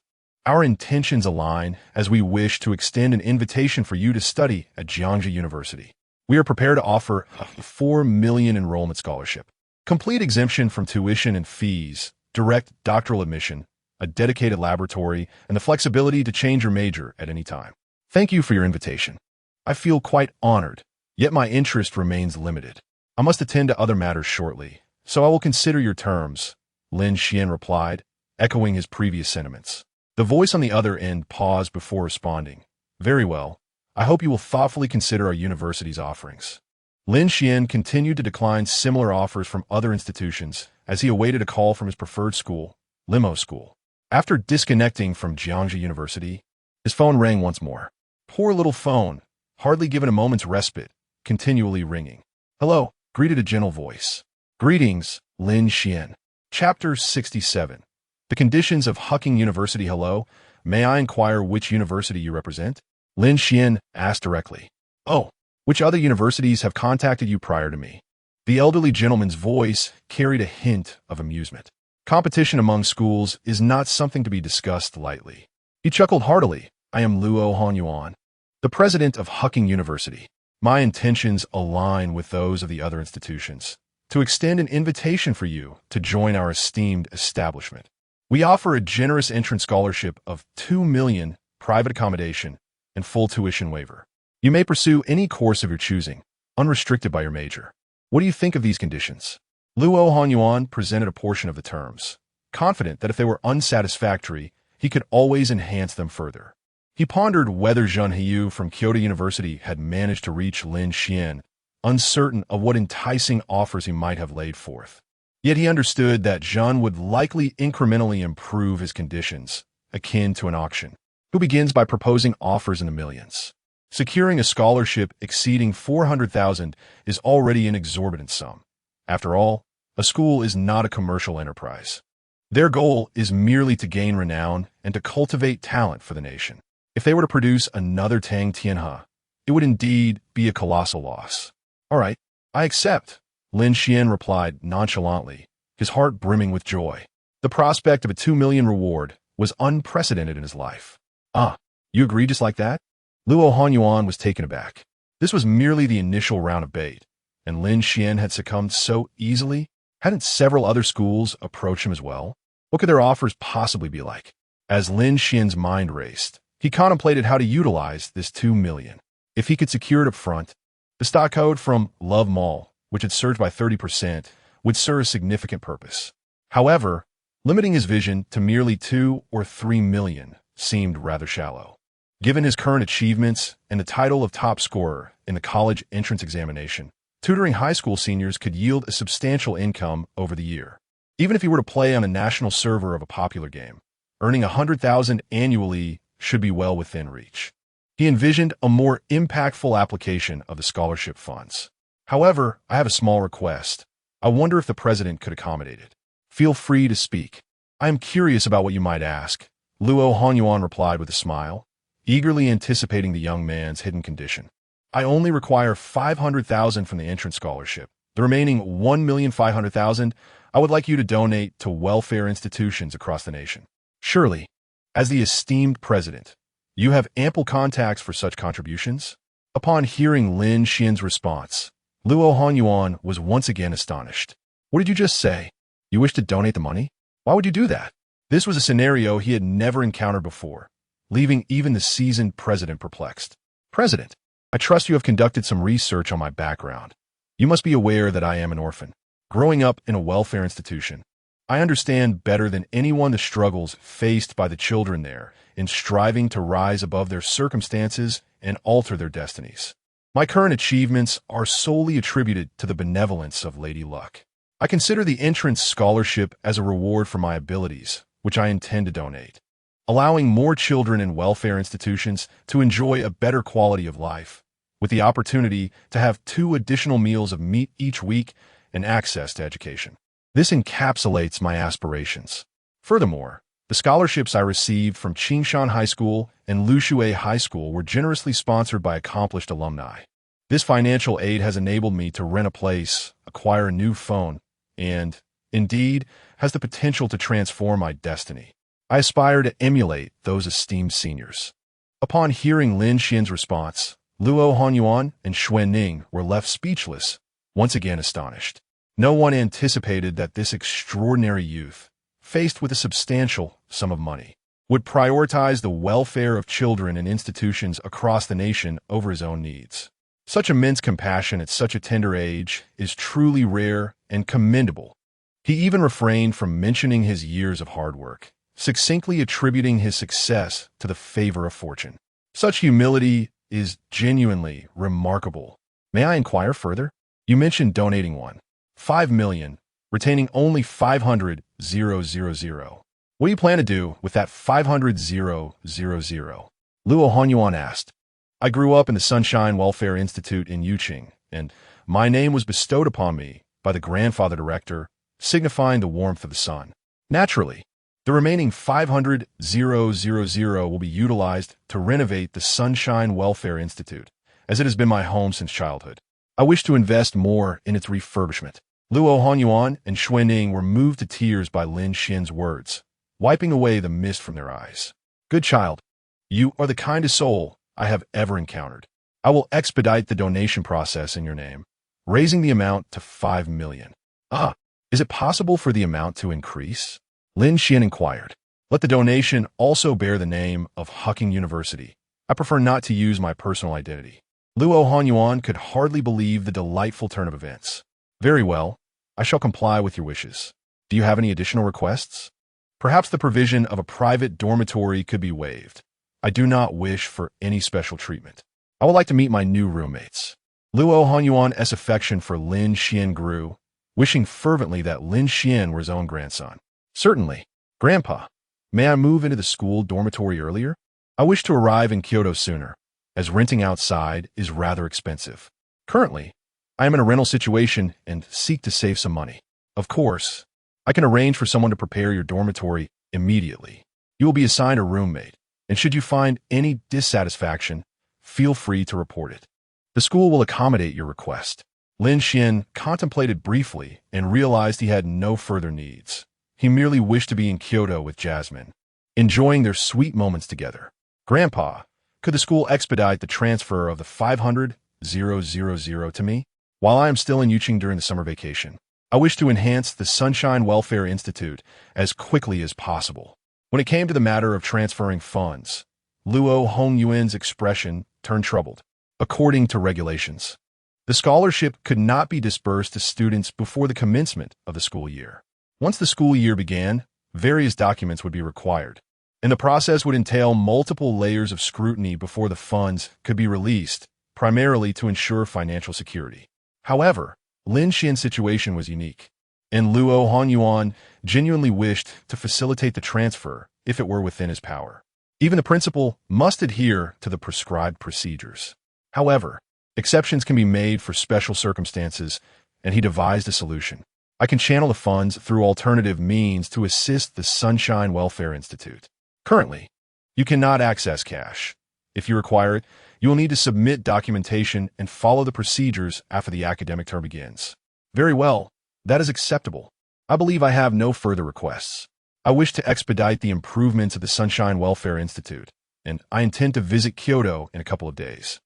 Our intentions align as we wish to extend an invitation for you to study at Jiangsu University. We are prepared to offer a 4 million enrollment scholarship, complete exemption from tuition and fees, direct doctoral admission, a dedicated laboratory, and the flexibility to change your major at any time. Thank you for your invitation. I feel quite honored, yet my interest remains limited. I must attend to other matters shortly, so I will consider your terms, Lin Xuan replied, echoing his previous sentiments. The voice on the other end paused before responding. Very well. I hope you will thoughtfully consider our university's offerings. Lin Xuan continued to decline similar offers from other institutions as he awaited a call from his preferred school, Limo School. After disconnecting from Jiangsu University, his phone rang once more. Poor little phone, hardly given a moment's respite, continually ringing. Hello, greeted a gentle voice. Greetings, Lin Xuan. Chapter 67. The conditions of Hehe University. Hello, may I inquire which university you represent? Lin Xuan asked directly. Oh, which other universities have contacted you prior to me? The elderly gentleman's voice carried a hint of amusement. Competition among schools is not something to be discussed lightly. He chuckled heartily. I am Luo Hanyuan, the president of Hehe University. My intentions align with those of the other institutions to extend an invitation for you to join our esteemed establishment. We offer a generous entrance scholarship of 2 million, private accommodation, and full tuition waiver. You may pursue any course of your choosing, unrestricted by your major. What do you think of these conditions? Luo Hanyuan presented a portion of the terms, confident that if they were unsatisfactory, he could always enhance them further. He pondered whether Zhang Heyu from Kyoto University had managed to reach Lin Xuan, uncertain of what enticing offers he might have laid forth. Yet he understood that Zhang would likely incrementally improve his conditions, akin to an auction, who begins by proposing offers in the millions. Securing a scholarship exceeding 400,000 is already an exorbitant sum. After all, a school is not a commercial enterprise. Their goal is merely to gain renown and to cultivate talent for the nation. If they were to produce another Tang Tianhe, it would indeed be a colossal loss. All right, I accept, Lin Xuan replied nonchalantly, his heart brimming with joy. The prospect of a 2 million reward was unprecedented in his life. Ah, you agree just like that? Luo Hanyuan was taken aback. This was merely the initial round of bait, and Lin Xuan had succumbed so easily. Hadn't several other schools approached him as well? What could their offers possibly be like? As Lin Xuan's mind raced, he contemplated how to utilize this 2 million. If he could secure it up front, the stock code from Love Mall, which had surged by 30%, would serve a significant purpose. However, limiting his vision to merely 2 or 3 million seemed rather shallow. Given his current achievements and the title of top scorer in the college entrance examination, tutoring high school seniors could yield a substantial income over the year. Even if he were to play on a national server of a popular game, earning 100,000 annually should be well within reach. He envisioned a more impactful application of the scholarship funds. However, I have a small request. I wonder if the president could accommodate it. Feel free to speak. I am curious about what you might ask, Luo Hanyuan replied with a smile, eagerly anticipating the young man's hidden condition. I only require 500,000 from the entrance scholarship. The remaining 1,500,000 I would like you to donate to welfare institutions across the nation. Surely, as the esteemed president, you have ample contacts for such contributions? Upon hearing Lin Xuan's response, Luo Hanyuan was once again astonished. What did you just say? You wish to donate the money? Why would you do that? This was a scenario he had never encountered before, leaving even the seasoned president perplexed. President, I trust you have conducted some research on my background. You must be aware that I am an orphan. Growing up in a welfare institution, I understand better than anyone the struggles faced by the children there in striving to rise above their circumstances and alter their destinies. My current achievements are solely attributed to the benevolence of Lady Luck. I consider the entrance scholarship as a reward for my abilities, which I intend to donate, allowing more children in welfare institutions to enjoy a better quality of life, with the opportunity to have 2 additional meals of meat each week and access to education. This encapsulates my aspirations. Furthermore, the scholarships I received from Qingshan High School and Lushui High School were generously sponsored by accomplished alumni. This financial aid has enabled me to rent a place, acquire a new phone, and, indeed, has the potential to transform my destiny. I aspire to emulate those esteemed seniors. Upon hearing Lin Xuan's response, Luo Honyuan and Xuan Ning were left speechless, once again astonished. No one anticipated that this extraordinary youth, faced with a substantial sum of money, would prioritize the welfare of children in institutions across the nation over his own needs. Such immense compassion at such a tender age is truly rare and commendable. He even refrained from mentioning his years of hard work, succinctly attributing his success to the favor of fortune. Such humility is genuinely remarkable. May I inquire further? You mentioned donating 5 million, retaining only 500,000. What do you plan to do with that 500,000? Luo Honyuan asked. I grew up in the Sunshine Welfare Institute in Yuqing, and my name was bestowed upon me by the grandfather director, signifying the warmth of the sun. Naturally, the remaining 500,000 will be utilized to renovate the Sunshine Welfare Institute, as it has been my home since childhood. I wish to invest more in its refurbishment. Luo Honyuan and Xuan Ning were moved to tears by Lin Xuan's words, wiping away the mist from their eyes. Good child, you are the kindest soul I have ever encountered. I will expedite the donation process in your name, raising the amount to 5 million. Is it possible for the amount to increase? Lin Xuan inquired. Let the donation also bear the name of Hucking University. I prefer not to use my personal identity. Luo Honyuan could hardly believe the delightful turn of events. Very well, I shall comply with your wishes. Do you have any additional requests? Perhaps the provision of a private dormitory could be waived. I do not wish for any special treatment. I would like to meet my new roommates. Luo Honyuan's affection for Lin Xuan grew, wishing fervently that Lin Xuan were his own grandson. Certainly. Grandpa, may I move into the school dormitory earlier? I wish to arrive in Kyoto sooner, as renting outside is rather expensive. Currently, I am in a rental situation and seek to save some money. Of course, I can arrange for someone to prepare your dormitory immediately. You will be assigned a roommate, and should you find any dissatisfaction, feel free to report it. The school will accommodate your request. Lin Xuan contemplated briefly and realized he had no further needs. He merely wished to be in Kyoto with Jasmine, enjoying their sweet moments together. Grandpa, could the school expedite the transfer of the 500,000 to me? While I am still in Yuqing during the summer vacation, I wish to enhance the Sunshine Welfare Institute as quickly as possible. When it came to the matter of transferring funds, Luo Hongyuan's expression turned troubled. According to regulations, the scholarship could not be disbursed to students before the commencement of the school year. Once the school year began, various documents would be required, and the process would entail multiple layers of scrutiny before the funds could be released, primarily to ensure financial security. However, Lin Xuan's situation was unique, and Luo Honyuan genuinely wished to facilitate the transfer if it were within his power. Even the principal must adhere to the prescribed procedures. However, exceptions can be made for special circumstances, and he devised a solution. I can channel the funds through alternative means to assist the Sunshine Welfare Institute. Currently, you cannot access cash. If you require it, you will need to submit documentation and follow the procedures after the academic term begins. Very well, that is acceptable. I believe I have no further requests. I wish to expedite the improvements of the Sunshine Welfare Institute, and I intend to visit Kyoto in a couple of days.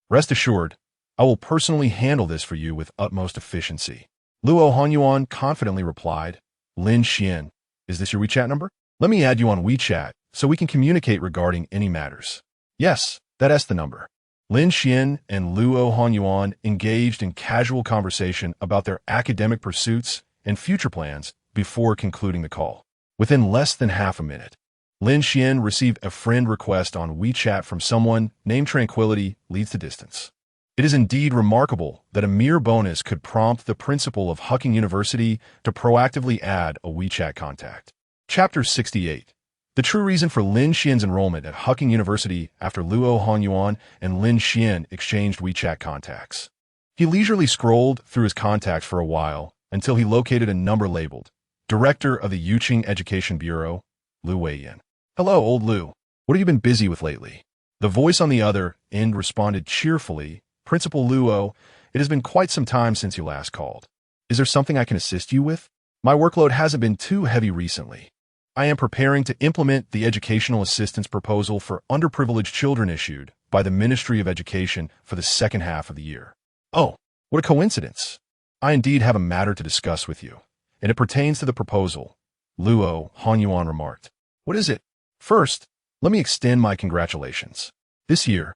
Rest assured, I will personally handle this for you with utmost efficiency. Luo Honyuan confidently replied, Lin Xuan, is this your WeChat number? Let me add you on WeChat so we can communicate regarding any matters. Yes, that's the number. Lin Xuan and Luo Honyuan engaged in casual conversation about their academic pursuits and future plans before concluding the call. Within less than half a minute, Lin Xuan received a friend request on WeChat from someone named Tranquility Leads to Distance. It is indeed remarkable that a mere bonus could prompt the principal of Hucking University to proactively add a WeChat contact. Chapter 68. The true reason for Lin Xuan's enrollment at Hucking University after Luo Honyuan and Lin Xuan exchanged WeChat contacts. He leisurely scrolled through his contacts for a while until he located a number labeled Director of the Yuqing Education Bureau, Lu Weiyan. Hello, old Lu. What have you been busy with lately? The voice on the other end responded cheerfully, Principal Luo, it has been quite some time since you last called. Is there something I can assist you with? My workload hasn't been too heavy recently. I am preparing to implement the educational assistance proposal for underprivileged children issued by the Ministry of Education for the second half of the year. Oh, what a coincidence. I indeed have a matter to discuss with you, and it pertains to the proposal, Luo Honyuan remarked. What is it? First, let me extend my congratulations. This year,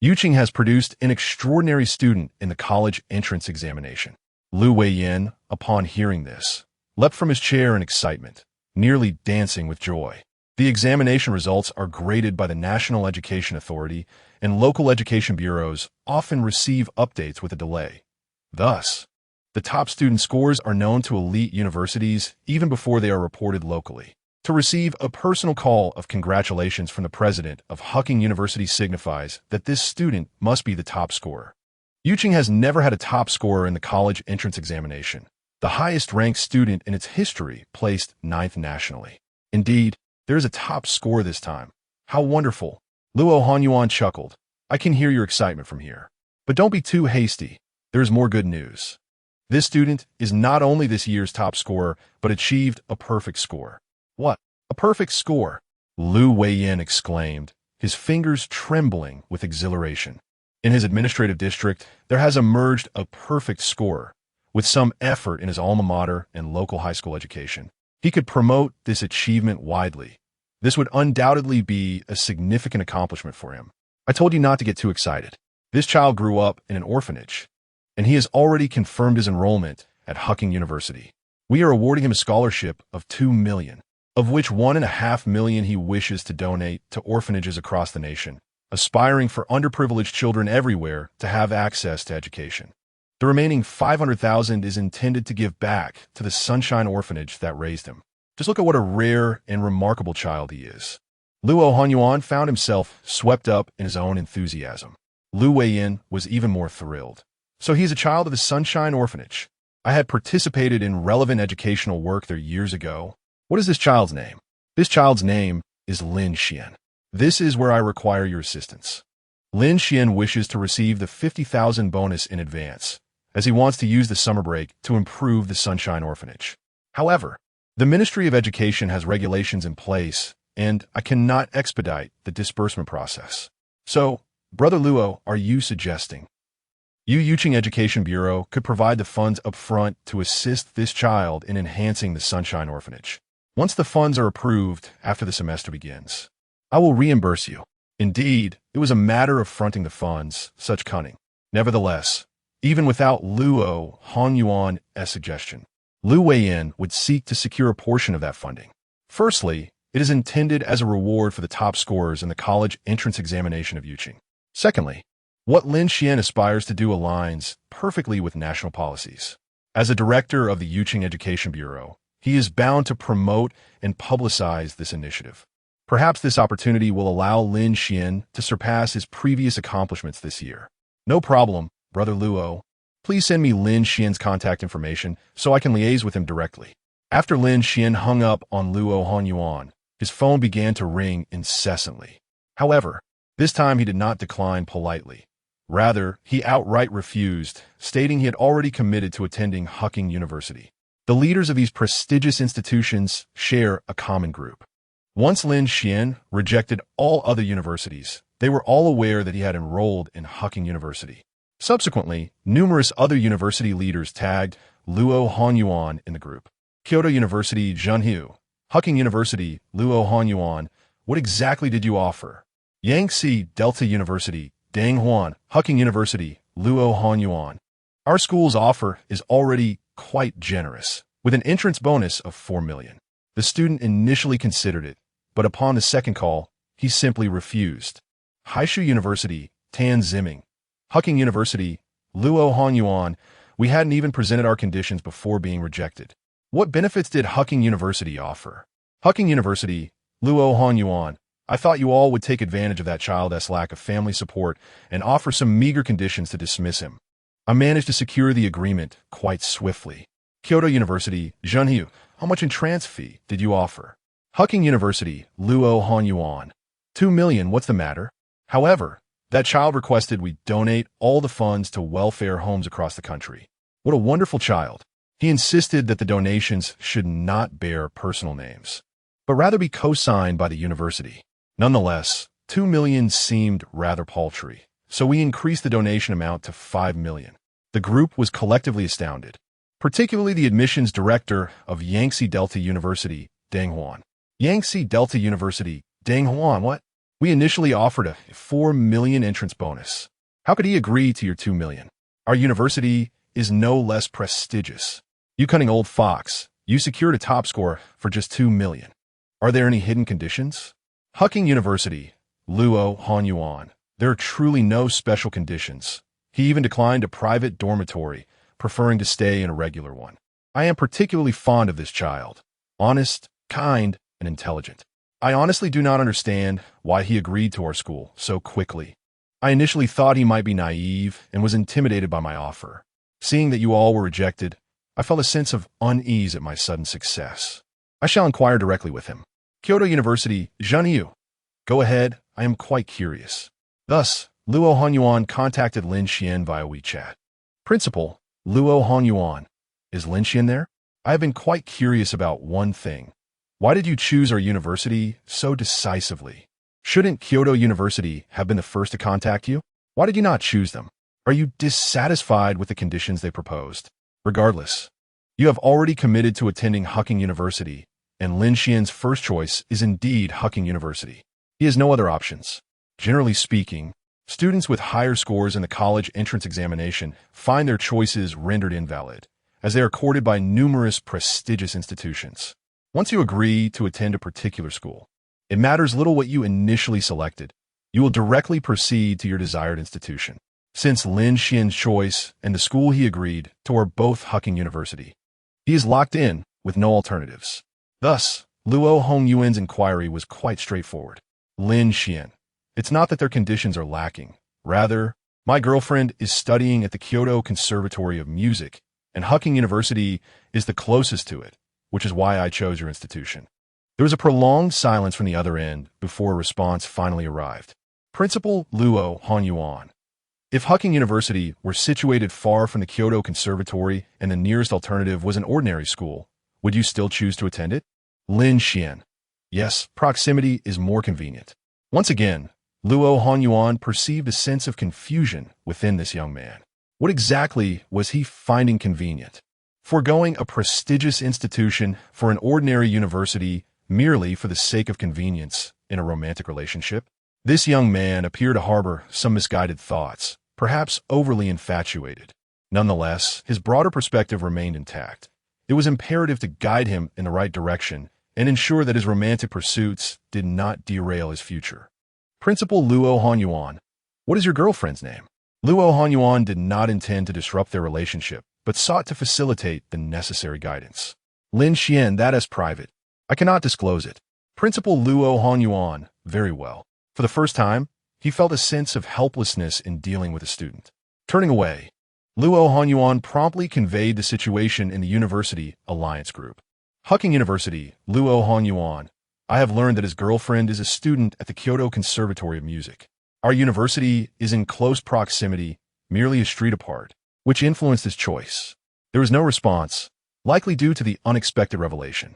Yuqing has produced an extraordinary student in the college entrance examination. Lu Weiyan, upon hearing this, leapt from his chair in excitement, nearly dancing with joy. The examination results are graded by the National Education Authority, and local education bureaus often receive updates with a delay. Thus, the top student scores are known to elite universities even before they are reported locally. To receive a personal call of congratulations from the president of Hucking University signifies that this student must be the top scorer. Yuqing has never had a top scorer in the college entrance examination. The highest-ranked student in its history placed 9th nationally. Indeed, there is a top score this time. How wonderful! Luo Honyuan chuckled. I can hear your excitement from here. But don't be too hasty. There is more good news. This student is not only this year's top scorer, but achieved a perfect score. What? A perfect score? Lu Weiyan exclaimed, his fingers trembling with exhilaration. In his administrative district, there has emerged a perfect scorer. With some effort in his alma mater and local high school education, he could promote this achievement widely. This would undoubtedly be a significant accomplishment for him. I told you not to get too excited. This child grew up in an orphanage, and he has already confirmed his enrollment at Hucking University. We are awarding him a scholarship of $2 million, of which $1.5 million he wishes to donate to orphanages across the nation, aspiring for underprivileged children everywhere to have access to education. The remaining $500,000 is intended to give back to the Sunshine Orphanage that raised him. Just look at what a rare and remarkable child he is. Luo Honyuan found himself swept up in his own enthusiasm. Lu Weiyan was even more thrilled. So he's a child of the Sunshine Orphanage. I had participated in relevant educational work there years ago. What is this child's name? This child's name is Lin Xuan. This is where I require your assistance. Lin Xuan wishes to receive the $50,000 bonus in advance, as he wants to use the summer break to improve the Sunshine Orphanage. However, the Ministry of Education has regulations in place, and I cannot expedite the disbursement process. So, Brother Luo, are you suggesting Yuqing Education Bureau could provide the funds up front to assist this child in enhancing the Sunshine Orphanage? Once the funds are approved after the semester begins, I will reimburse you. Indeed, it was a matter of fronting the funds, such cunning. Nevertheless, even without Luo Honyuan's suggestion, Lu Weiyan would seek to secure a portion of that funding. Firstly, it is intended as a reward for the top scorers in the college entrance examination of Yuqing. Secondly, what Lin Xuan aspires to do aligns perfectly with national policies. As a director of the Yuqing Education Bureau, he is bound to promote and publicize this initiative. Perhaps this opportunity will allow Lin Xuan to surpass his previous accomplishments this year. No problem, Brother Luo. Please send me Lin Xuan's contact information so I can liaise with him directly. After Lin Xuan hung up on Luo Honyuan, his phone began to ring incessantly. However, this time he did not decline politely. Rather, he outright refused, stating he had already committed to attending Hucking University. The leaders of these prestigious institutions share a common group. Once Lin Xuan rejected all other universities, they were all aware that he had enrolled in Hucking University. Subsequently, numerous other university leaders tagged Luo Honyuan in the group. Kyoto University, Zhenhu. Hucking University, Luo Honyuan. What exactly did you offer? Yangtze Delta University, Dang Huan, Hucking University, Luo Hanyuan. Our school's offer is already quite generous, with an entrance bonus of 4 million. The student initially considered it, but upon the second call, he simply refused. Haishu University, Tan Ziming, Hucking University, Luo Hanyuan. We hadn't even presented our conditions before being rejected. What benefits did Hucking University offer? Hucking University, Luo Hanyuan. I thought you all would take advantage of that child's lack of family support and offer some meager conditions to dismiss him. I managed to secure the agreement quite swiftly. Kyoto University, Zhenhu, how much entrance fee did you offer? Hucking University, Luo Hanyuan. 2 million, what's the matter? However, that child requested we donate all the funds to welfare homes across the country. What a wonderful child. He insisted that the donations should not bear personal names, but rather be co-signed by the university. Nonetheless, 2 million seemed rather paltry, so we increased the donation amount to 5 million. The group was collectively astounded, particularly the admissions director of Yangtze Delta University, Dang Huan. Yangtze Delta University, Dang Huan, what? We initially offered a 4 million entrance bonus. How could he agree to your 2 million? Our university is no less prestigious. You cunning old fox, you secured a top score for just 2 million. Are there any hidden conditions? Hucking University, Luo Hanyuan. There are truly no special conditions. He even declined a private dormitory, preferring to stay in a regular one. I am particularly fond of this child. Honest, kind, and intelligent. I honestly do not understand why he agreed to our school so quickly. I initially thought he might be naive and was intimidated by my offer. Seeing that you all were rejected, I felt a sense of unease at my sudden success. I shall inquire directly with him. Kyoto University, Zhenhu. Go ahead, I am quite curious. Thus, Luo Hanyuan contacted Lin Xuan via WeChat. Principal, Luo Hanyuan. Is Lin Xuan there? I have been quite curious about one thing. Why did you choose our university so decisively? Shouldn't Kyoto University have been the first to contact you? Why did you not choose them? Are you dissatisfied with the conditions they proposed? Regardless, you have already committed to attending Hucking University, and Lin Xuan's first choice is indeed Hucking University. He has no other options. Generally speaking, students with higher scores in the college entrance examination find their choices rendered invalid, as they are courted by numerous prestigious institutions. Once you agree to attend a particular school, it matters little what you initially selected. You will directly proceed to your desired institution. Since Lin Xuan's choice and the school he agreed to are both Hucking University, he is locked in with no alternatives. Thus, Luo Hongyuan's inquiry was quite straightforward. Lin Xuan, it's not that their conditions are lacking. Rather, my girlfriend is studying at the Kyoto Conservatory of Music, and Hucking University is the closest to it, which is why I chose your institution. There was a prolonged silence from the other end before a response finally arrived. Principal Luo Hanyuan. If Hucking University were situated far from the Kyoto Conservatory and the nearest alternative was an ordinary school, would you still choose to attend it? Lin Xuan. Yes, proximity is more convenient. Once again, Luo Hanyuan perceived a sense of confusion within this young man. What exactly was he finding convenient? Foregoing a prestigious institution for an ordinary university merely for the sake of convenience in a romantic relationship? This young man appeared to harbor some misguided thoughts, perhaps overly infatuated. Nonetheless, his broader perspective remained intact. It was imperative to guide him in the right direction and ensure that his romantic pursuits did not derail his future. Principal Luo Hanyuan. What is your girlfriend's name? Luo Hanyuan did not intend to disrupt their relationship, but sought to facilitate the necessary guidance. Lin Xuan, that is private. I cannot disclose it. Principal Luo Hanyuan, very well. For the first time, he felt a sense of helplessness in dealing with a student. Turning away, Luo Hanyuan promptly conveyed the situation in the University Alliance Group. Hucking University, Luo Hanyuan. I have learned that his girlfriend is a student at the Kyoto Conservatory of Music. Our university is in close proximity, merely a street apart, which influenced his choice. There was no response, likely due to the unexpected revelation.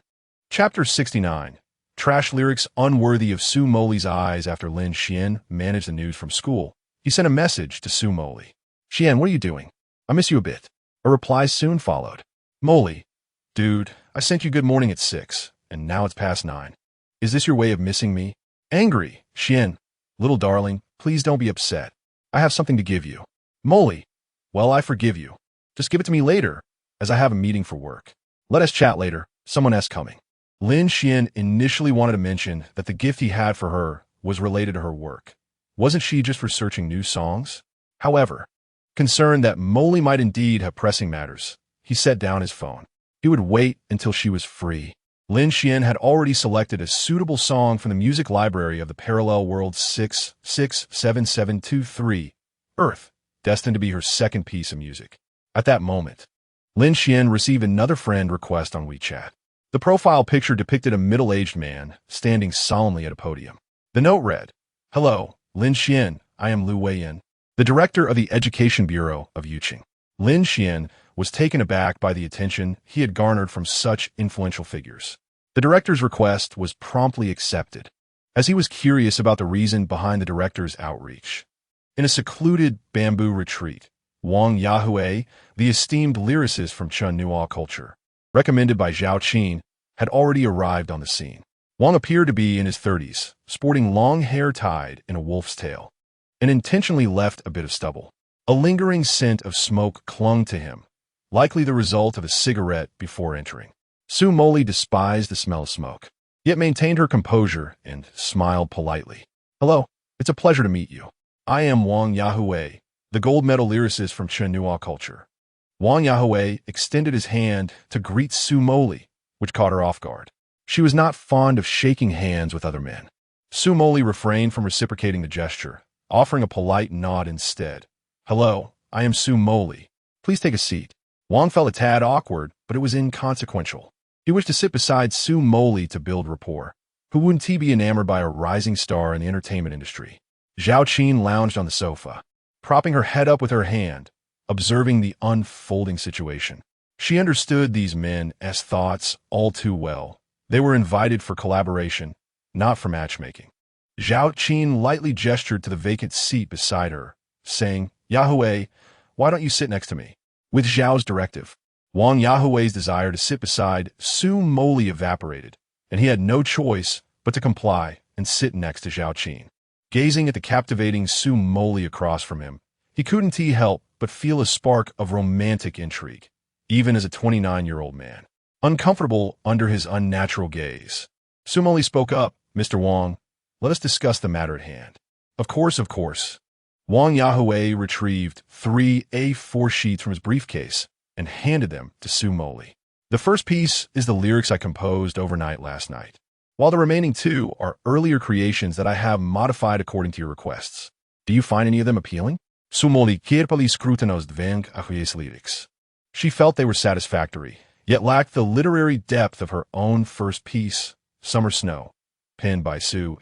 Chapter 69. Trash lyrics unworthy of Su Moli's eyes. After Lin Xuan managed the news from school, he sent a message to Su Moli. Xuan, what are you doing? I miss you a bit. A reply soon followed. Moli. Dude, I sent you good morning at 6, and now it's past 9. Is this your way of missing me? Angry. Xuan. Little darling, please don't be upset. I have something to give you. Moli. Well, I forgive you. Just give it to me later, as I have a meeting for work. Let us chat later. Someone else coming. Lin Xuan initially wanted to mention that the gift he had for her was related to her work. Wasn't she just researching new songs? However, concerned that Moli might indeed have pressing matters, he set down his phone. He would wait until she was free. Lin Xuan had already selected a suitable song from the music library of the parallel world 667723, Earth, destined to be her second piece of music. At that moment, Lin Xuan received another friend request on WeChat. The profile picture depicted a middle-aged man standing solemnly at a podium. The note read, "Hello, Lin Xuan, I am Lu Weiyan, the director of the Education Bureau of Yuqing." Lin Xuan was taken aback by the attention he had garnered from such influential figures. The director's request was promptly accepted, as he was curious about the reason behind the director's outreach. In a secluded bamboo retreat, Wang Yahue, the esteemed lyricist from Chun Nuo culture, recommended by Zhao Qin, had already arrived on the scene. Wang appeared to be in his 30s, sporting long hair tied in a wolf's tail, and intentionally left a bit of stubble. A lingering scent of smoke clung to him, likely the result of a cigarette before entering. Su Moli despised the smell of smoke, yet maintained her composure and smiled politely. "Hello, it's a pleasure to meet you. I am Wang Yahue, the gold medal lyricist from Chun Nuo culture." Wang Yahue extended his hand to greet Su Moli, which caught her off guard. She was not fond of shaking hands with other men. Su Moli refrained from reciprocating the gesture, offering a polite nod instead. "Hello, I am Su Moli. Please take a seat." Wang felt a tad awkward, but it was inconsequential. He wished to sit beside Su Moli to build rapport. Who wouldn't he be enamored by a rising star in the entertainment industry? Zhao Qin lounged on the sofa, propping her head up with her hand, observing the unfolding situation. She understood these men's thoughts all too well. They were invited for collaboration, not for matchmaking. Zhao Qin lightly gestured to the vacant seat beside her, saying, "Yahue, why don't you sit next to me?" With Zhao's directive, Wang Yahue's desire to sit beside Su Moli evaporated, and he had no choice but to comply and sit next to Zhao Qin. Gazing at the captivating Su Moli across from him, he couldn't help but feel a spark of romantic intrigue, even as a 29-year-old man. Uncomfortable under his unnatural gaze, Su Moli spoke up, "Mr. Wang, let us discuss the matter at hand." Of course. Wang Yahue retrieved 3 A4 sheets from his briefcase and handed them to Su Moli. "The first piece is the lyrics I composed overnight last night, while the remaining 2 are earlier creations that I have modified according to your requests. Do you find any of them appealing?" Su Moli carefully scrutinized Wang Yahue's lyrics. She felt they were satisfactory, yet lacked the literary depth of her own first piece, Summer Snow, penned by Su.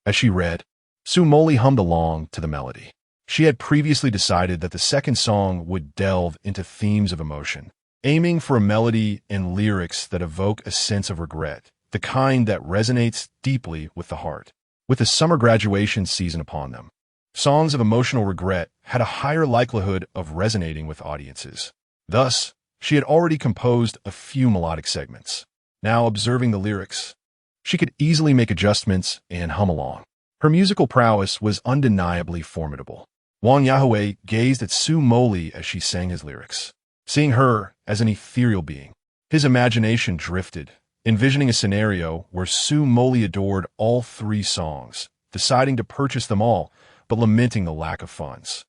As she read, Su Moli hummed along to the melody. She had previously decided that the second song would delve into themes of emotion, aiming for a melody and lyrics that evoke a sense of regret, the kind that resonates deeply with the heart. With the summer graduation season upon them, songs of emotional regret had a higher likelihood of resonating with audiences. Thus, she had already composed a few melodic segments. Now, observing the lyrics, she could easily make adjustments and hum along. Her musical prowess was undeniably formidable. Wang Yahue gazed at Su Moli as she sang his lyrics. Seeing her as an ethereal being, his imagination drifted, envisioning a scenario where Su Moli adored all 3 songs, deciding to purchase them all, but lamenting the lack of funds.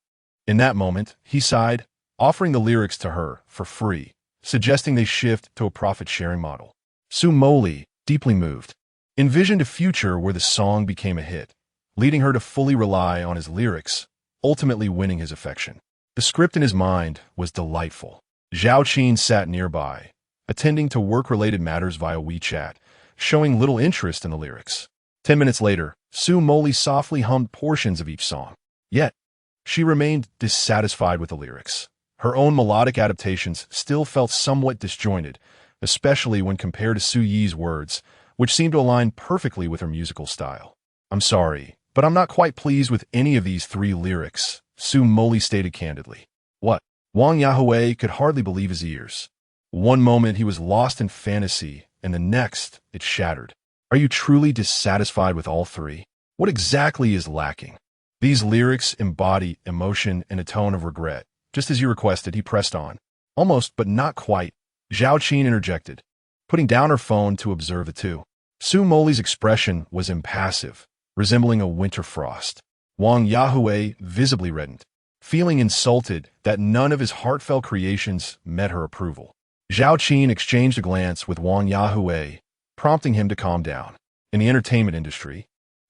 In that moment, he sighed, offering the lyrics to her for free, suggesting they shift to a profit-sharing model. Su Moli, deeply moved, envisioned a future where the song became a hit, leading her to fully rely on his lyrics, ultimately winning his affection. The script in his mind was delightful. Zhao Qin sat nearby, attending to work-related matters via WeChat, showing little interest in the lyrics. 10 minutes later, Su Moli softly hummed portions of each song. Yet, she remained dissatisfied with the lyrics. Her own melodic adaptations still felt somewhat disjointed, especially when compared to Su Yi's words, which seemed to align perfectly with her musical style. "I'm sorry, but I'm not quite pleased with any of these 3 lyrics," Su Moli stated candidly. "What?" Wang Yahue could hardly believe his ears. One moment he was lost in fantasy, and the next it shattered. "Are you truly dissatisfied with all 3? What exactly is lacking?" These lyrics embody emotion and a tone of regret. Just as you requested, he pressed on. Almost, but not quite. Zhao Qin interjected, putting down her phone to observe the two. Su Moli's expression was impassive, resembling a winter frost. Wang Yahue visibly reddened, feeling insulted that none of his heartfelt creations met her approval. Zhao Qin exchanged a glance with Wang Yahue, prompting him to calm down. In the entertainment industry,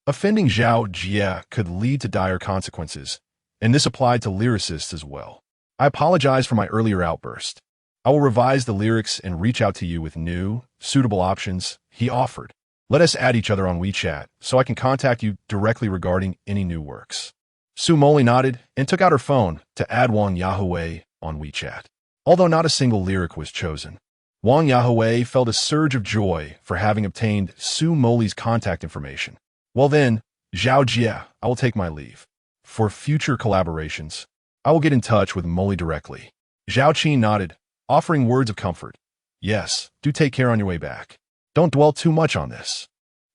offending Zhao Jie could lead to dire consequences, and this applied to lyricists as well. I apologize for my earlier outburst. I will revise the lyrics and reach out to you with new, suitable options, he offered. Let us add each other on WeChat so I can contact you directly regarding any new works. Su Moli nodded and took out her phone to add Wang Yahue on WeChat. Although not a single lyric was chosen, Wang Yahue felt a surge of joy for having obtained Su Moli's contact information. Well then, Zhao Jie, I will take my leave. For future collaborations, I will get in touch with Moli directly. Zhao Qin nodded, offering words of comfort. Yes, do take care on your way back. Don't dwell too much on this.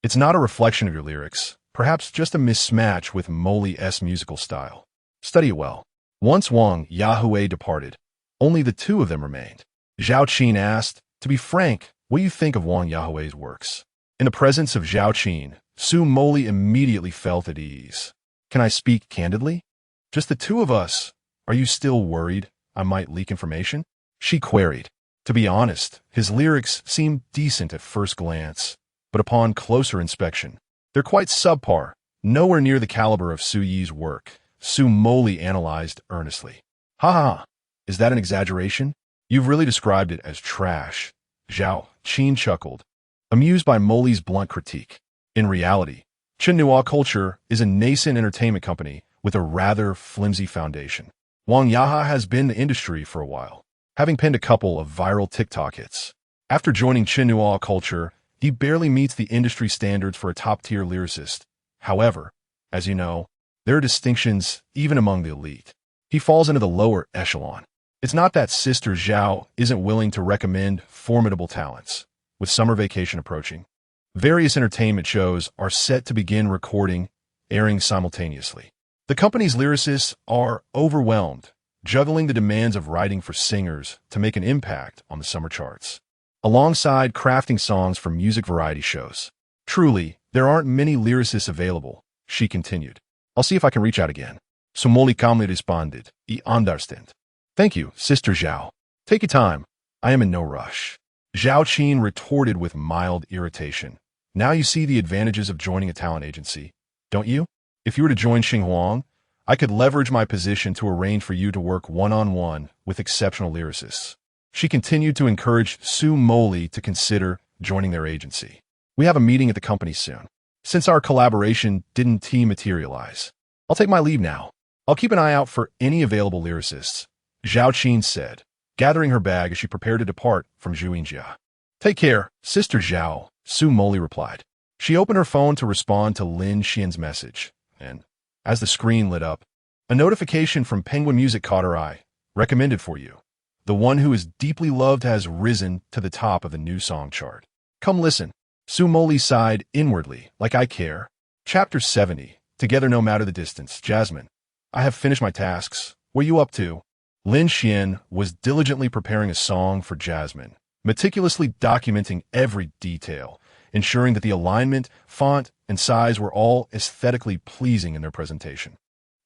It's not a reflection of your lyrics, perhaps just a mismatch with Moli's musical style. Study it well. Once Wang Yahue departed, only the two of them remained. Zhao Qin asked, to be frank, what do you think of Wang Yahue's works? In the presence of Zhao Qin, Su Moli immediately felt at ease. Can I speak candidly? Just the two of us. Are you still worried I might leak information? She queried. To be honest, his lyrics seemed decent at first glance, but upon closer inspection, they're quite subpar, nowhere near the caliber of Su Yi's work. Su Moli analyzed earnestly. Ha ha, is that an exaggeration? You've really described it as trash. Zhao Qin chuckled, amused by Moli's blunt critique. In reality, Chinua Culture is a nascent entertainment company with a rather flimsy foundation. Wang Yaha has been in the industry for a while, having penned a couple of viral TikTok hits. After joining Chinua Culture, he barely meets the industry standards for a top-tier lyricist. However, as you know, there are distinctions even among the elite. He falls into the lower echelon. It's not that Sister Zhao isn't willing to recommend formidable talents. With summer vacation approaching, various entertainment shows are set to begin recording, airing simultaneously. The company's lyricists are overwhelmed, juggling the demands of writing for singers to make an impact on the summer charts, alongside crafting songs for music variety shows. Truly, there aren't many lyricists available, she continued. I'll see if I can reach out again. Su Moli calmly responded, I understand. Thank you, Sister Zhao. Take your time. I am in no rush. Zhao Qin retorted with mild irritation. Now you see the advantages of joining a talent agency, don't you? If you were to join Xinhuang, I could leverage my position to arrange for you to work one-on-one with exceptional lyricists. She continued to encourage Su Moli to consider joining their agency. We have a meeting at the company soon. Since our collaboration didn't materialize, I'll take my leave now. I'll keep an eye out for any available lyricists, Zhao Qin said, gathering her bag as she prepared to depart from Zhuingjia. Take care, Sister Zhao, Su Moli replied. She opened her phone to respond to Lin Xuan's message, and, as the screen lit up, a notification from Penguin Music caught her eye. Recommended for you. The one who is deeply loved has risen to the top of the new song chart. Come listen. Su Moli sighed inwardly, like I care. Chapter 70. Together no matter the distance. Jasmine. I have finished my tasks. What are you up to? Lin Xuan was diligently preparing a song for Jasmine, meticulously documenting every detail, ensuring that the alignment, font, and size were all aesthetically pleasing in their presentation.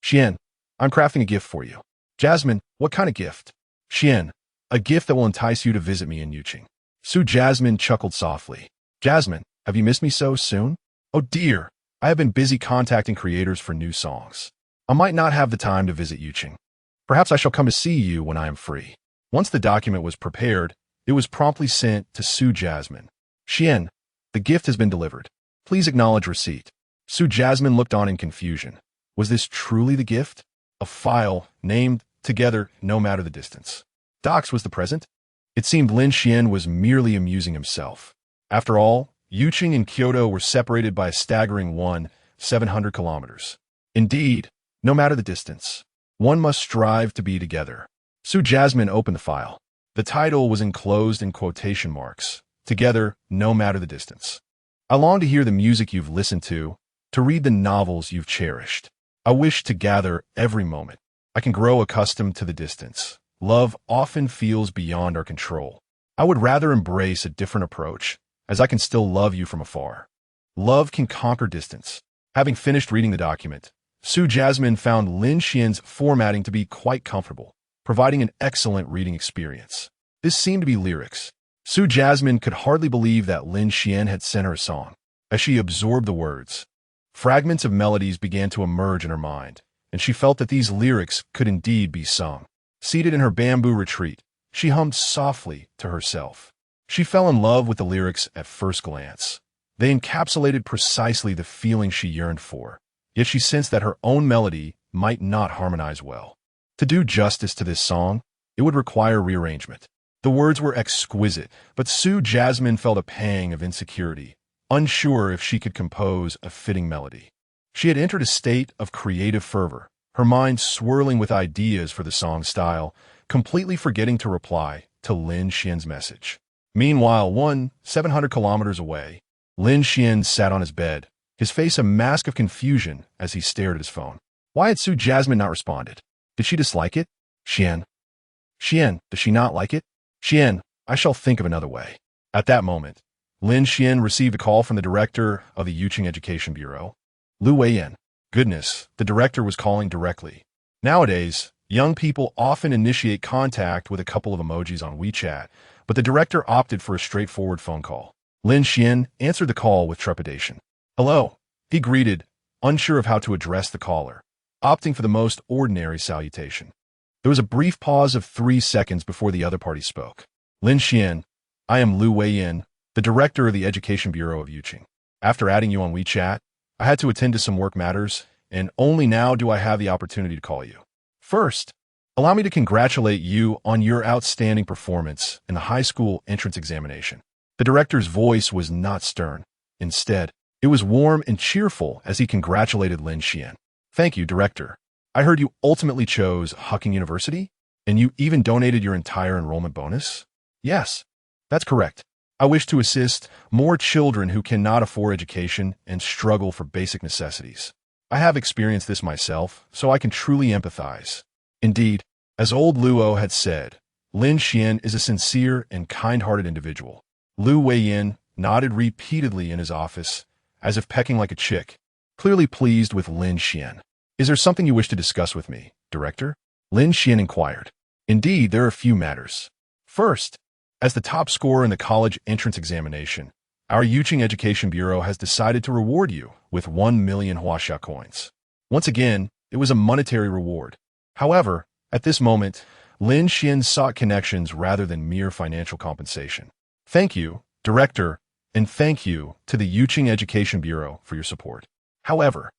Xian, I'm crafting a gift for you. Jasmine, what kind of gift? Xian, a gift that will entice you to visit me in Yuqing. Su Jasmine chuckled softly. Jasmine, have you missed me so soon? Oh dear, I have been busy contacting creators for new songs. I might not have the time to visit Yuqing. Perhaps I shall come to see you when I am free. Once the document was prepared, it was promptly sent to Su Jasmine. Xian, the gift has been delivered. Please acknowledge receipt. Su Jasmine looked on in confusion. Was this truly the gift? A file named Together no matter the distance. Docs was the present. It seemed Lin Xuan was merely amusing himself. After all, Yuqing and Kyoto were separated by a staggering 700 kilometers. Indeed, no matter the distance, one must strive to be together. Su Jasmine opened the file. The title was enclosed in quotation marks. Together, no matter the distance. I long to hear the music you've listened to read the novels you've cherished. I wish to gather every moment. I can grow accustomed to the distance. Love often feels beyond our control. I would rather embrace a different approach, as I can still love you from afar. Love can conquer distance. Having finished reading the document, Su Jasmine found Lin Xuan's formatting to be quite comfortable, providing an excellent reading experience. This seemed to be lyrics. Su Jasmine could hardly believe that Lin Xuan had sent her a song. As she absorbed the words, fragments of melodies began to emerge in her mind, and she felt that these lyrics could indeed be sung. Seated in her bamboo retreat, she hummed softly to herself. She fell in love with the lyrics at first glance. They encapsulated precisely the feeling she yearned for, yet she sensed that her own melody might not harmonize well. To do justice to this song, it would require rearrangement. The words were exquisite, but Su Jasmine felt a pang of insecurity, unsure if she could compose a fitting melody. She had entered a state of creative fervor, her mind swirling with ideas for the song's style, completely forgetting to reply to Lin Xuan's message. Meanwhile, 700 kilometers away, Lin Xuan sat on his bed, his face a mask of confusion as he stared at his phone. Why had Su Jasmine not responded? Did she dislike it? Xuan, does she not like it? Xuan, I shall think of another way. At that moment, Lin Xuan received a call from the director of the Yuqing Education Bureau, Lu Weiyan. Goodness, the director was calling directly. Nowadays, young people often initiate contact with a couple of emojis on WeChat, but the director opted for a straightforward phone call. Lin Xuan answered the call with trepidation. Hello, he greeted, unsure of how to address the caller, opting for the most ordinary salutation. There was a brief pause of 3 seconds before the other party spoke. Lin Xuan, I am Lu Weiyan, the director of the Education Bureau of Yuqing. After adding you on WeChat, I had to attend to some work matters, and only now do I have the opportunity to call you. First, allow me to congratulate you on your outstanding performance in the high school entrance examination. The director's voice was not stern. Instead, it was warm and cheerful as he congratulated Lin Xuan. Thank you, director. I heard you ultimately chose Hehe University, and you even donated your entire enrollment bonus? Yes, that's correct. I wish to assist more children who cannot afford education and struggle for basic necessities. I have experienced this myself, so I can truly empathize. Indeed, as old Luo had said, Lin Xuan is a sincere and kind-hearted individual. Lu Weiyan nodded repeatedly in his office, as if pecking like a chick, clearly pleased with Lin Xuan. Is there something you wish to discuss with me, director? Lin Xuan inquired. Indeed, there are a few matters. First, as the top scorer in the college entrance examination, our Yuqing Education Bureau has decided to reward you with 1 million Huaxia coins. Once again, it was a monetary reward. However, at this moment, Lin Xuan sought connections rather than mere financial compensation. Thank you, director, and thank you to the Yuqing Education Bureau for your support. However,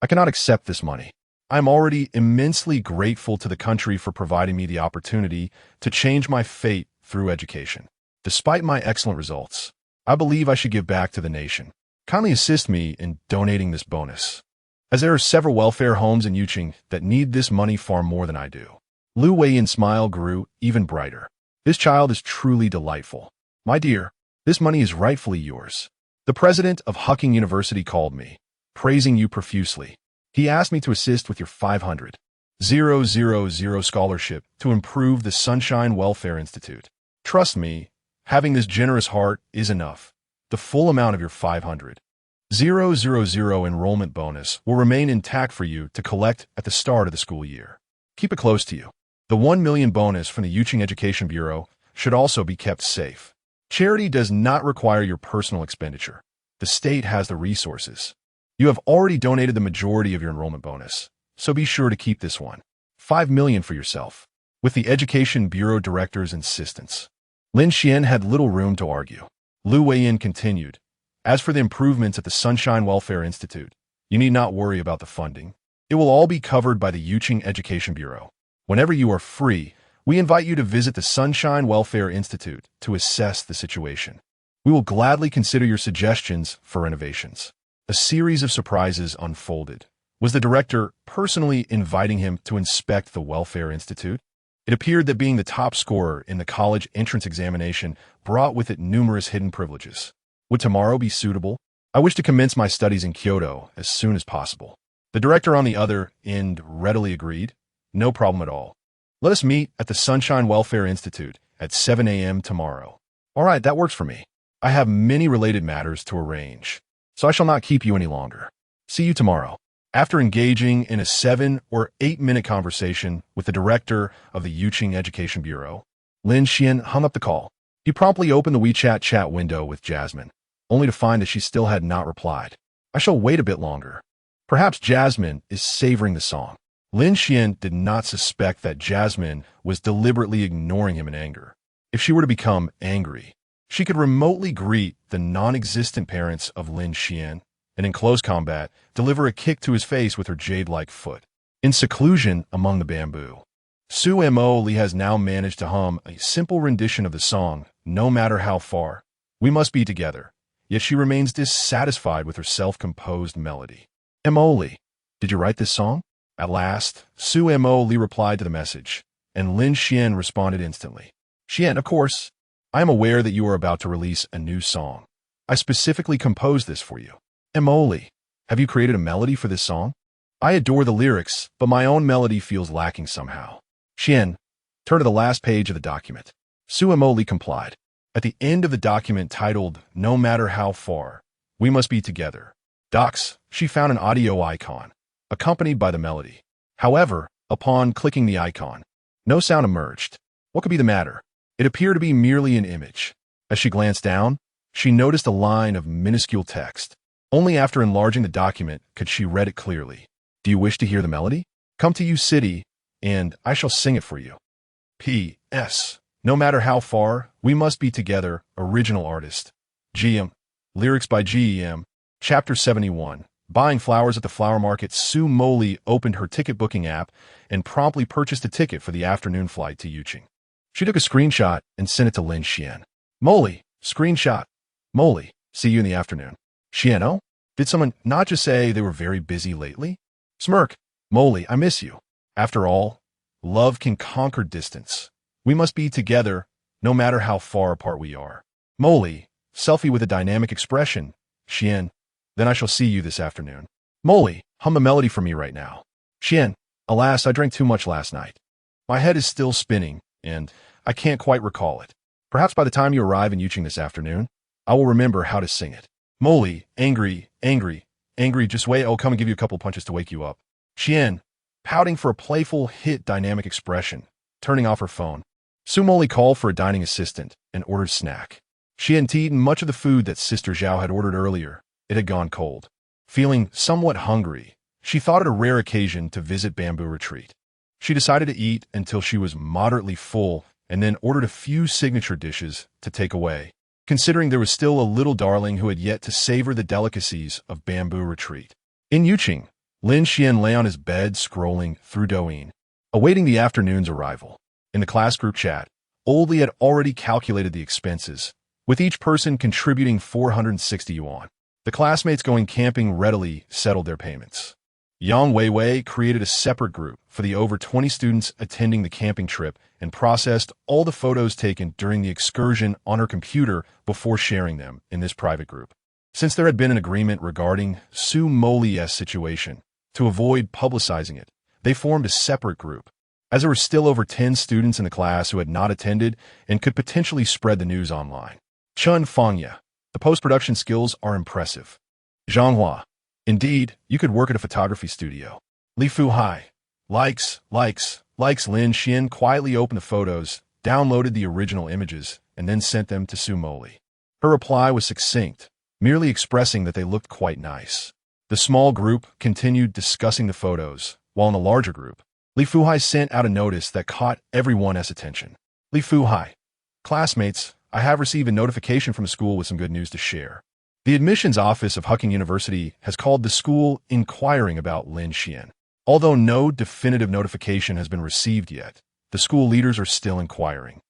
I cannot accept this money. I am already immensely grateful to the country for providing me the opportunity to change my fate through education. Despite my excellent results, I believe I should give back to the nation. Kindly assist me in donating this bonus, as there are several welfare homes in Yuqing that need this money far more than I do. Lu Weiyan's smile grew even brighter. This child is truly delightful. My dear, this money is rightfully yours. The president of Hehe University called me, praising you profusely. He asked me to assist with your 500,000 scholarship to improve the Sunshine Welfare Institute. Trust me, having this generous heart is enough. The full amount of your 500,000 enrollment bonus will remain intact for you to collect at the start of the school year. Keep it close to you. The 1 million bonus from the Yuqing Education Bureau should also be kept safe. Charity does not require your personal expenditure. The state has the resources. You have already donated the majority of your enrollment bonus, so be sure to keep this one. 5 million for yourself. With the Education Bureau Director's insistence, Lin Xuan had little room to argue. Lu Weiyan continued, as for the improvements at the Sunshine Welfare Institute, you need not worry about the funding. It will all be covered by the Yuqing Education Bureau. Whenever you are free, we invite you to visit the Sunshine Welfare Institute to assess the situation. We will gladly consider your suggestions for renovations. A series of surprises unfolded. Was the director personally inviting him to inspect the Welfare Institute? It appeared that being the top scorer in the college entrance examination brought with it numerous hidden privileges. Would tomorrow be suitable? I wish to commence my studies in Kyoto as soon as possible. The director on the other end readily agreed. No problem at all. Let us meet at the Sunshine Welfare Institute at 7 a.m. tomorrow. All right, that works for me. I have many related matters to arrange, so I shall not keep you any longer. See you tomorrow. After engaging in a 7 or 8 minute conversation with the director of the Yuqing Education Bureau, Lin Xuan hung up the call. He promptly opened the WeChat chat window with Jasmine, only to find that she still had not replied. I shall wait a bit longer. Perhaps Jasmine is savoring the song. Lin Xuan did not suspect that Jasmine was deliberately ignoring him in anger. If she were to become angry, she could remotely greet the non-existent parents of Lin Xuan and in close combat, deliver a kick to his face with her jade-like foot. In seclusion among the bamboo, Su Moli has now managed to hum a simple rendition of the song, No Matter How Far, We Must Be Together, yet she remains dissatisfied with her self-composed melody. Moli, did you write this song? At last, Su Moli replied to the message, and Lin Xuan responded instantly. Xuan, of course, I am aware that you are about to release a new song. I specifically composed this for you. Moli, have you created a melody for this song? I adore the lyrics, but my own melody feels lacking somehow. Xuan, turn to the last page of the document. Su Moli complied. At the end of the document titled, No Matter How Far, We Must Be Together, Docs, she found an audio icon, accompanied by the melody. However, upon clicking the icon, no sound emerged. What could be the matter? It appeared to be merely an image. As she glanced down, she noticed a line of minuscule text. Only after enlarging the document could she read it clearly. Do you wish to hear the melody? Come to you city, and I shall sing it for you. P.S. No matter how far, we must be together. Original artist. G.M. Lyrics by G.M. Chapter 71. Buying flowers at the flower market, Su Moli opened her ticket booking app and promptly purchased a ticket for the afternoon flight to Yuqing. She took a screenshot and sent it to Lin Xuan. Moli, screenshot. Moli, see you in the afternoon. Xuan, oh? Did someone not just say they were very busy lately? Smirk. Moli, I miss you. After all, love can conquer distance. We must be together, no matter how far apart we are. Moli, selfie with a dynamic expression. Xuan, then I shall see you this afternoon. Moli, hum a melody for me right now. Xuan, alas, I drank too much last night. My head is still spinning, and I can't quite recall it. Perhaps by the time you arrive in Yuqing this afternoon, I will remember how to sing it. Moli, angry, just wait, I'll come and give you a couple punches to wake you up. Xuan, pouting for a playful hit dynamic expression, turning off her phone. Su Moli called for a dining assistant and ordered snack. She hadn't eaten much of the food that Sister Zhao had ordered earlier. It had gone cold. Feeling somewhat hungry, she thought it a rare occasion to visit Bamboo Retreat. She decided to eat until she was moderately full and then ordered a few signature dishes to take away, considering there was still a little darling who had yet to savor the delicacies of Bamboo Retreat. In Yuqing, Lin Xuan lay on his bed scrolling through Douyin, awaiting the afternoon's arrival. In the class group chat, Oldie had already calculated the expenses, with each person contributing 460 yuan. The classmates going camping readily settled their payments. Yang Weiwei created a separate group for the over 20 students attending the camping trip and processed all the photos taken during the excursion on her computer before sharing them in this private group. Since there had been an agreement regarding Su Moli's situation, to avoid publicizing it, they formed a separate group, as there were still over 10 students in the class who had not attended and could potentially spread the news online. Chun Fangya, the post-production skills are impressive. Zhanghua, indeed, you could work at a photography studio. Li Fuhai, likes. Lin Xuan quietly opened the photos, downloaded the original images, and then sent them to Su Moli. Her reply was succinct, merely expressing that they looked quite nice. The small group continued discussing the photos, while in the larger group, Li Fuhai sent out a notice that caught everyone's attention. Li Fuhai, classmates, I have received a notification from the school with some good news to share. The admissions office of Hehe University has called the school inquiring about Lin Xuan. Although no definitive notification has been received yet, the school leaders are still inquiring,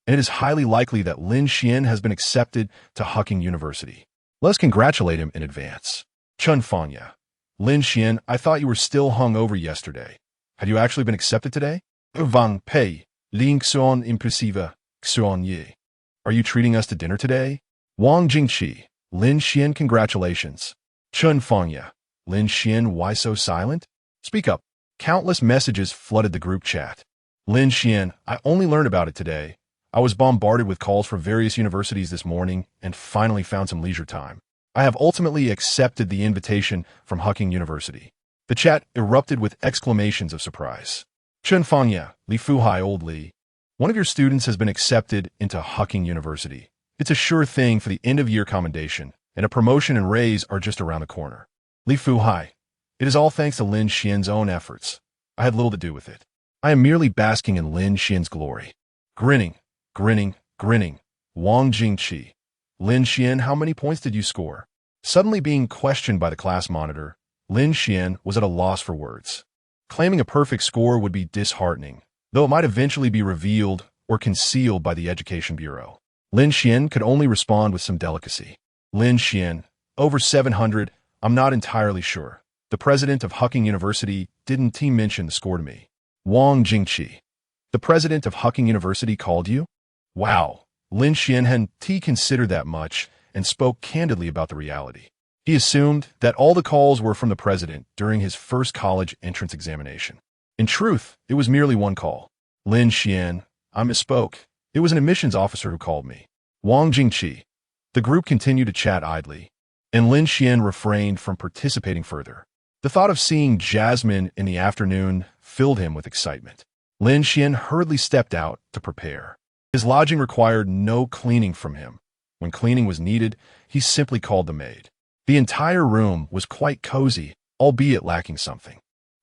and it is highly likely that Lin Xuan has been accepted to Hehe University. Let's congratulate him in advance. Chun Fangya, Lin Xuan, I thought you were still hung over yesterday. Had you actually been accepted today? Wang Pei, Lin Xuan impressive, Xuan Ye. Are you treating us to dinner today? Wang Jingqi, Lin Xuan, congratulations. Chun Fangya, Lin Xuan, why so silent? Speak up. Countless messages flooded the group chat. Lin Xuan, I only learned about it today. I was bombarded with calls from various universities this morning and finally found some leisure time. I have ultimately accepted the invitation from Hehe University. The chat erupted with exclamations of surprise. Chen Fangya, Li Fuhai, old Li. One of your students has been accepted into Hehe University. It's a sure thing for the end-of-year commendation, and a promotion and raise are just around the corner. Li Fuhai, it is all thanks to Lin Xuan's own efforts. I had little to do with it. I am merely basking in Lin Xuan's glory. Grinning. Wang Jingqi. Lin Xuan, how many points did you score? Suddenly being questioned by the class monitor, Lin Xuan was at a loss for words. Claiming a perfect score would be disheartening, though it might eventually be revealed or concealed by the Education Bureau. Lin Xuan could only respond with some delicacy. Lin Xuan, over 700, I'm not entirely sure. The president of Hehe University didn't mention the score to me. Wang Jingqi. The president of Hehe University called you? Wow. Lin Xuan hadn't considered that much and spoke candidly about the reality. He assumed that all the calls were from the president during his first college entrance examination. In truth, it was merely one call. Lin Xuan, I misspoke. It was an admissions officer who called me. Wang Jingqi. The group continued to chat idly, and Lin Xuan refrained from participating further. The thought of seeing Jasmine in the afternoon filled him with excitement. Lin Xuan hurriedly stepped out to prepare. His lodging required no cleaning from him. When cleaning was needed, he simply called the maid. The entire room was quite cozy, albeit lacking something.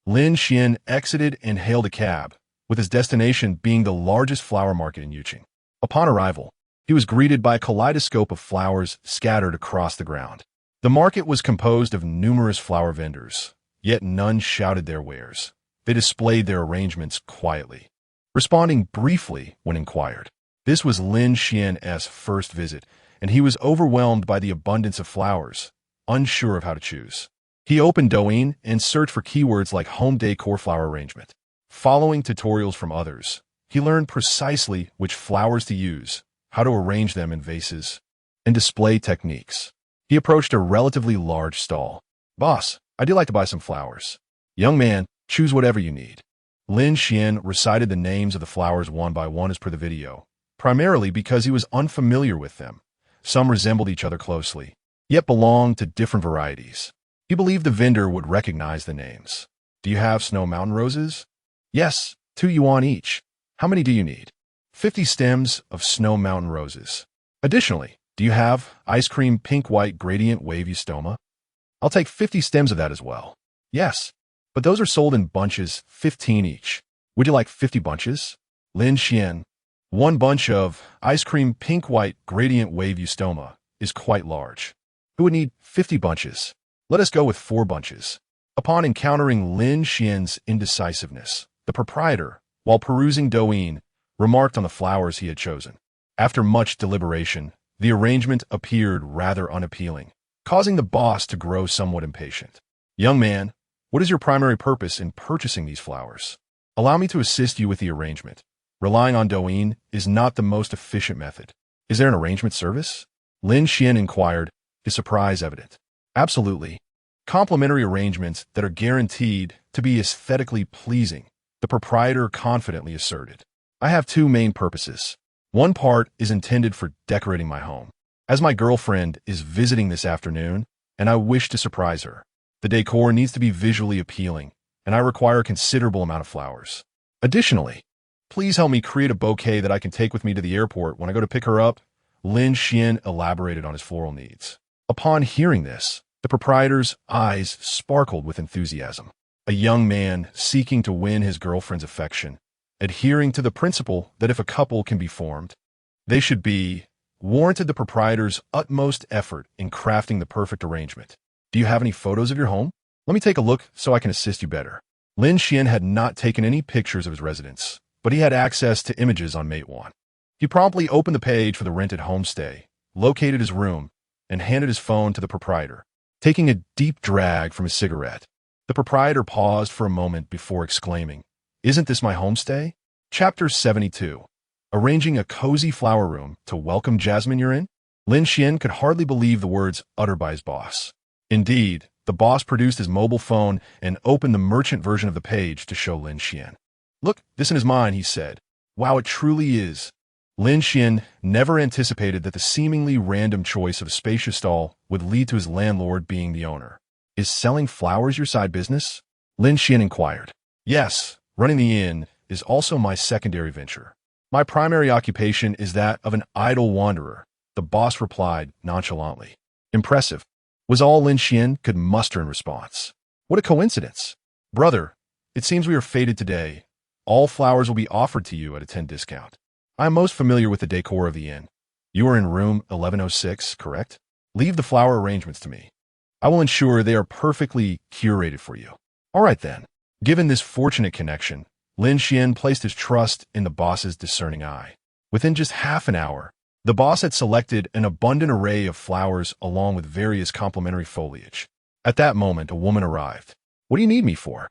Lin Xuan exited and hailed a cab, with his destination being the largest flower market in Yuqing. Upon arrival, he was greeted by a kaleidoscope of flowers scattered across the ground. The market was composed of numerous flower vendors, yet none shouted their wares. They displayed their arrangements quietly, responding briefly when inquired. This was Lin Xuan's first visit, and he was overwhelmed by the abundance of flowers, unsure of how to choose. He opened Douyin and searched for keywords like home decor flower arrangement. Following tutorials from others, he learned precisely which flowers to use, how to arrange them in vases, and display techniques. He approached a relatively large stall. Boss, I'd like to buy some flowers. Young man, choose whatever you need. Lin Xuan recited the names of the flowers one by one as per the video, primarily because he was unfamiliar with them. Some resembled each other closely, yet belonged to different varieties. He believed the vendor would recognize the names. Do you have snow mountain roses? Yes, 2 yuan each. How many do you need? 50 stems of snow mountain roses. Additionally, do you have ice cream pink-white gradient wavy stoma? I'll take 50 stems of that as well. Yes, but those are sold in bunches, 15 each. Would you like 50 bunches? Lin Xuan. 1 bunch of ice cream pink-white gradient wave stoma is quite large. Who would need 50 bunches? Let us go with 4 bunches. Upon encountering Lin Xuan's indecisiveness, the proprietor, while perusing Douyin, remarked on the flowers he had chosen. After much deliberation, the arrangement appeared rather unappealing, causing the boss to grow somewhat impatient. Young man, what is your primary purpose in purchasing these flowers? Allow me to assist you with the arrangement. Relying on Douyin is not the most efficient method. Is there an arrangement service? Lin Xuan inquired, his surprise evident. Absolutely. Complimentary arrangements that are guaranteed to be aesthetically pleasing, the proprietor confidently asserted. I have 2 main purposes. One part is intended for decorating my home, as my girlfriend is visiting this afternoon, and I wish to surprise her. The decor needs to be visually appealing, and I require a considerable amount of flowers. Additionally, please help me create a bouquet that I can take with me to the airport when I go to pick her up. Lin Xuan elaborated on his floral needs. Upon hearing this, the proprietor's eyes sparkled with enthusiasm. A young man seeking to win his girlfriend's affection, adhering to the principle that if a couple can be formed, they should be, warranted the proprietor's utmost effort in crafting the perfect arrangement. Do you have any photos of your home? Let me take a look so I can assist you better. Lin Xuan had not taken any pictures of his residence, but he had access to images on Matewan. He promptly opened the page for the rented homestay, located his room, and handed his phone to the proprietor. Taking a deep drag from his cigarette, the proprietor paused for a moment before exclaiming, "Isn't this my homestay?" Chapter 72. Arranging a cozy flower room to welcome Jasmine you're in? Lin Xuan could hardly believe the words uttered by his boss. Indeed, The boss produced his mobile phone and opened the merchant version of the page to show Lin Xuan. Look, this in his mind, he said. Wow, it truly is. Lin Xuan never anticipated that the seemingly random choice of a spacious stall would lead to his landlord being the owner. Is selling flowers your side business? Lin Xuan inquired. Yes, running the inn is also my secondary venture. My primary occupation is that of an idle wanderer, the boss replied nonchalantly. Impressive, was all Lin Xuan could muster in response. What a coincidence. Brother, it seems we are fated today. All flowers will be offered to you at a 10 discount. I am most familiar with the decor of the inn. You are in room 1106, correct? Leave the flower arrangements to me. I will ensure they are perfectly curated for you. All right then. Given this fortunate connection, Lin Xuan placed his trust in the boss's discerning eye. Within just half an hour, the boss had selected an abundant array of flowers along with various complementary foliage. At that moment, a woman arrived. What do you need me for?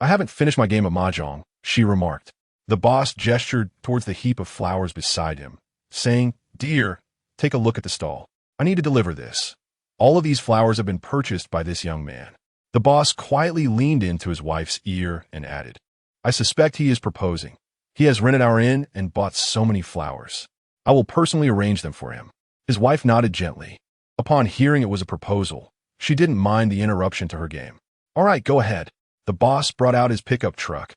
I haven't finished my game of mahjong, she remarked. The boss gestured towards the heap of flowers beside him, saying, Dear, take a look at the stall. I need to deliver this. All of these flowers have been purchased by this young man. The boss quietly leaned into his wife's ear and added, I suspect he is proposing. He has rented our inn and bought so many flowers. I will personally arrange them for him. His wife nodded gently. Upon hearing it was a proposal, she didn't mind the interruption to her game. All right, go ahead. The boss brought out his pickup truck,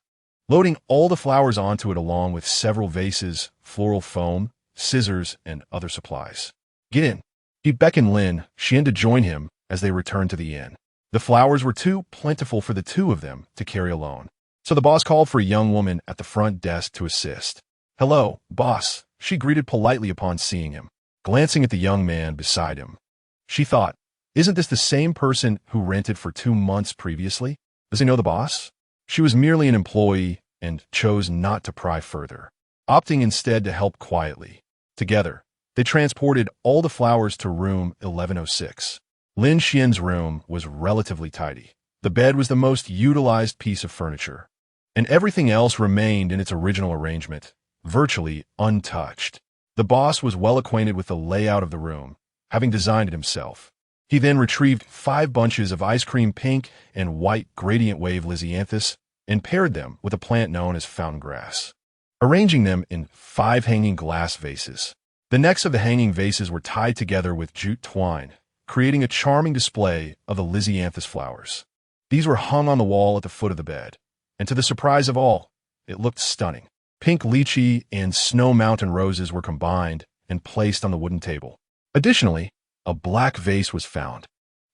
loading all the flowers onto it along with several vases, floral foam, scissors, and other supplies. Get in. He beckoned Lin Xuan to join him as they returned to the inn. The flowers were too plentiful for the two of them to carry alone, so the boss called for a young woman at the front desk to assist. Hello, boss, she greeted politely upon seeing him, glancing at the young man beside him. She thought, isn't this the same person who rented for 2 months previously? Does he know the boss? She was merely an employee and chose not to pry further, opting instead to help quietly. Together, they transported all the flowers to room 1106. Lin Xuan's room was relatively tidy. The bed was the most utilized piece of furniture, and everything else remained in its original arrangement, virtually untouched. The boss was well acquainted with the layout of the room, having designed it himself. He then retrieved 5 bunches of ice cream pink and white gradient wave lisianthus and paired them with a plant known as fountain grass, arranging them in 5 hanging glass vases. The necks of the hanging vases were tied together with jute twine, creating a charming display of the lisianthus flowers. These were hung on the wall at the foot of the bed, and to the surprise of all, it looked stunning. Pink lychee and snow mountain roses were combined and placed on the wooden table. Additionally, a black vase was found,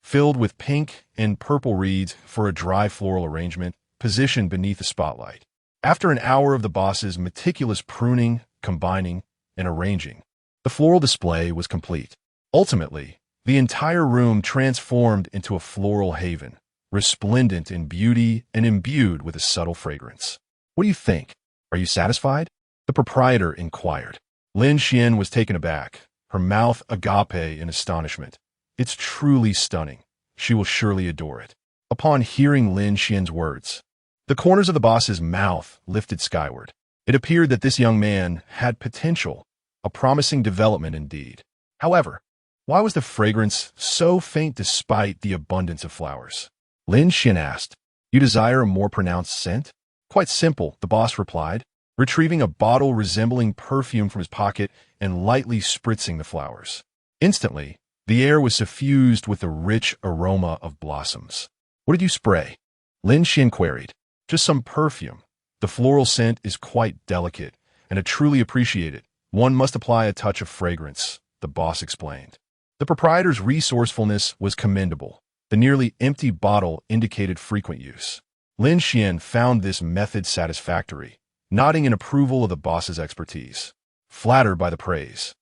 filled with pink and purple reeds for a dry floral arrangement positioned beneath the spotlight. After an hour of the boss's meticulous pruning, combining, and arranging, the floral display was complete. Ultimately, the entire room transformed into a floral haven, resplendent in beauty and imbued with a subtle fragrance. What do you think? Are you satisfied? The proprietor inquired. Lin Xuan was taken aback, her mouth agape in astonishment. It's truly stunning. She will surely adore it. Upon hearing Lin Xuan's words, the corners of the boss's mouth lifted skyward. It appeared that this young man had potential, a promising development indeed. However, why was the fragrance so faint despite the abundance of flowers? Lin Xuan asked, You desire a more pronounced scent? Quite simple, the boss replied, retrieving a bottle resembling perfume from his pocket and lightly spritzing the flowers. Instantly, the air was suffused with the rich aroma of blossoms. What did you spray? Lin Xuan queried. Just some perfume. The floral scent is quite delicate, and to truly appreciate it, one must apply a touch of fragrance, the boss explained. The proprietor's resourcefulness was commendable. The nearly empty bottle indicated frequent use. Lin Xuan found this method satisfactory, nodding in approval of the boss's expertise. Flattered by the praise,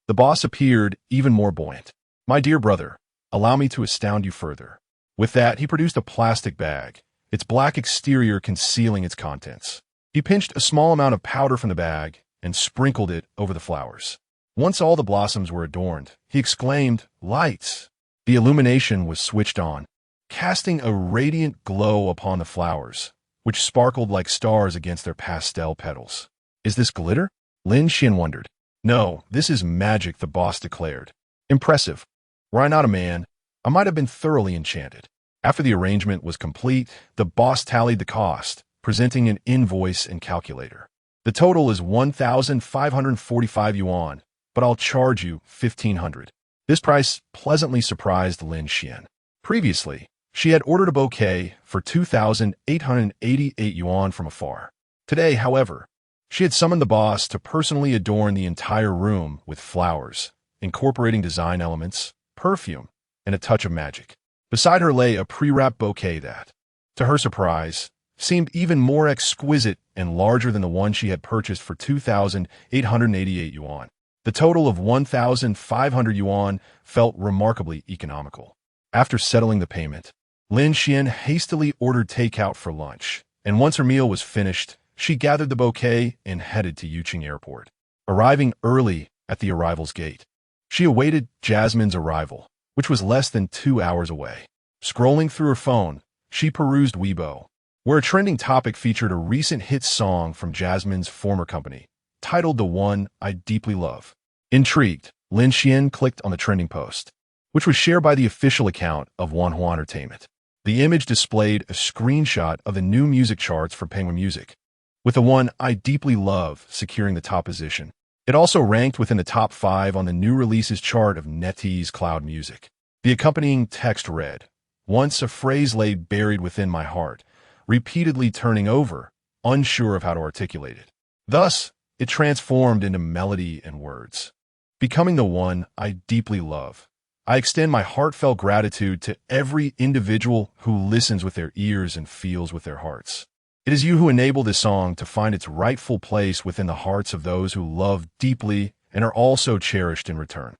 the boss appeared even more buoyant. My dear brother, allow me to astound you further. With that, he produced a plastic bag, its black exterior concealing its contents. He pinched a small amount of powder from the bag and sprinkled it over the flowers. Once all the blossoms were adorned, he exclaimed, Lights! The illumination was switched on, casting a radiant glow upon the flowers, which sparkled like stars against their pastel petals. Is this glitter? Lin Xuan wondered. No, this is magic, the boss declared. Impressive. Were I not a man, I might have been thoroughly enchanted. After the arrangement was complete, the boss tallied the cost, presenting an invoice and calculator. The total is 1,545 yuan, but I'll charge you 1,500. This price pleasantly surprised Lin Xuan. Previously, she had ordered a bouquet for 2,888 yuan from afar. Today, however, she had summoned the boss to personally adorn the entire room with flowers, incorporating design elements, perfume, and a touch of magic. Beside her lay a pre-wrapped bouquet that, to her surprise, seemed even more exquisite and larger than the one she had purchased for 2,888 yuan. The total of 1,500 yuan felt remarkably economical. After settling the payment, Lin Xuan hastily ordered takeout for lunch, and once her meal was finished, she gathered the bouquet and headed to Yuqing Airport. Arriving early at the arrival's gate, she awaited Jasmine's arrival, which was less than 2 hours away. Scrolling through her phone, she perused Weibo, where a trending topic featured a recent hit song from Jasmine's former company, titled The One I Deeply Love. Intrigued, Lin Xuan clicked on the trending post, which was shared by the official account of Wanhua Entertainment. The image displayed a screenshot of the new music charts for Penguin Music, with The One I Deeply Love securing the top position. It also ranked within the top 5 on the new releases chart of Netizens Cloud Music. The accompanying text read, "Once a phrase lay buried within my heart, repeatedly turning over, unsure of how to articulate it. Thus, it transformed into melody and words. Becoming the one I deeply love. I extend my heartfelt gratitude to every individual who listens with their ears and feels with their hearts. It is you who enable this song to find its rightful place within the hearts of those who love deeply and are also cherished in return."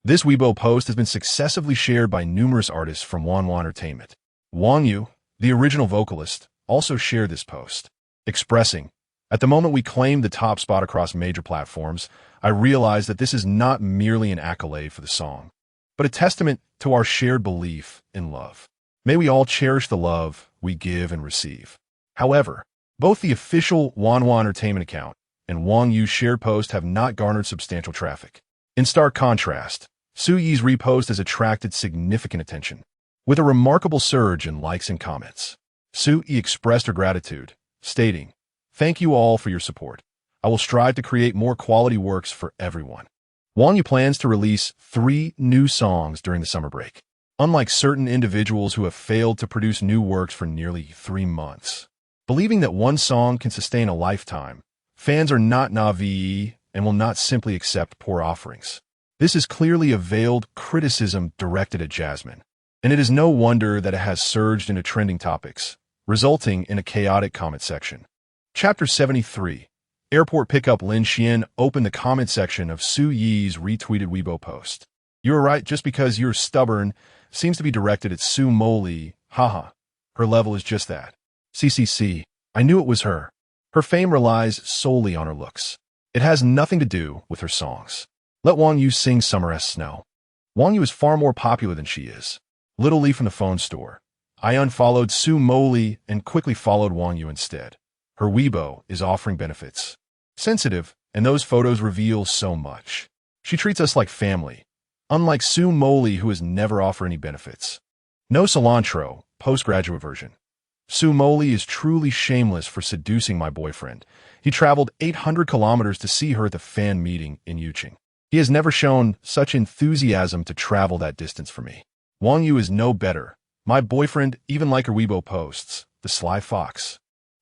This Weibo post has been successively shared by numerous artists from Wanhua Entertainment. Wang Yu, the original vocalist, also shared this post, expressing, "At the moment we claimed the top spot across major platforms, I realized that this is not merely an accolade for the song, but a testament to our shared belief in love. May we all cherish the love we give and receive." However, both the official Wanhua Entertainment account and Wang Yu's shared post have not garnered substantial traffic. In stark contrast, Su Yi's repost has attracted significant attention, with a remarkable surge in likes and comments. Su Yi expressed her gratitude, stating, "Thank you all for your support. I will strive to create more quality works for everyone." Wang Yu plans to release 3 new songs during the summer break, unlike certain individuals who have failed to produce new works for nearly 3 months. Believing that one song can sustain a lifetime, fans are not naive and will not simply accept poor offerings. This is clearly a veiled criticism directed at Jasmine, and it is no wonder that it has surged into trending topics, resulting in a chaotic comment section. Chapter 73. Airport Pickup. Lin Xuan opened the comment section of Su Yi's retweeted Weibo post. "You're right, just because you're stubborn," seems to be directed at Su Moli. Haha. Her level is just that. CCC. I knew it was her. Her fame relies solely on her looks. It has nothing to do with her songs. Let Wang Yu sing Summer as Snow. Wang Yu is far more popular than she is. Little Lee from the phone store. I unfollowed Su Moli and quickly followed Wang Yu instead. Her Weibo is offering benefits. Sensitive, and those photos reveal so much. She treats us like family, unlike Su Moli, who has never offered any benefits. No cilantro, postgraduate version. Su Moli is truly shameless for seducing my boyfriend. He traveled 800 kilometers to see her at the fan meeting in Yuqing. He has never shown such enthusiasm to travel that distance for me. Wang Yu is no better. My boyfriend even like her Weibo posts, the sly fox.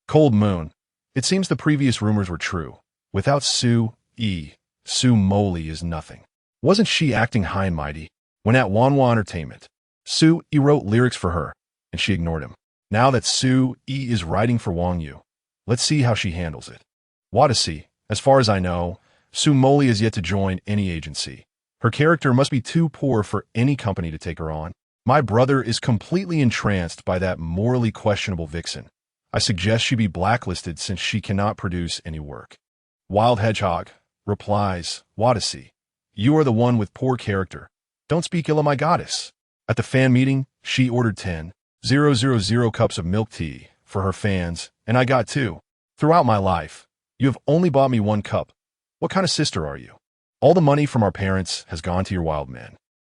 Cold Moon. It seems the previous rumors were true. Without Su Yi, Su Moli is nothing. Wasn't she acting high and mighty? When at Wanhua Entertainment, Su Yi wrote lyrics for her, and she ignored him. Now that Su Yi is writing for Wang Yu, let's see how she handles it. Wadacy. As far as I know, Su Moli is yet to join any agency. Her character must be too poor for any company to take her on. My brother is completely entranced by that morally questionable vixen. I suggest she be blacklisted since she cannot produce any work. Wild Hedgehog replies, Wadacy, you are the one with poor character. Don't speak ill of my goddess. At the fan meeting, she ordered 10,000 cups of milk tea for her fans, and I got 2. Throughout my life, you have only bought me 1 cup. What kind of sister are you? All the money from our parents has gone to your wild men.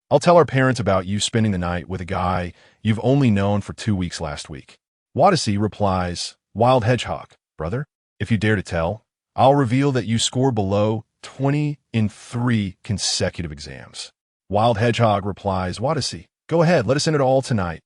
I'll tell our parents about you spending the night with a guy you've only known for 2 weeks last week. Wadacy replies, Wild Hedgehog, brother, if you dare to tell, I'll reveal that you scored below 20 in 3 consecutive exams. Wild Hedgehog replies, Wadacy, go ahead, let us end it all tonight.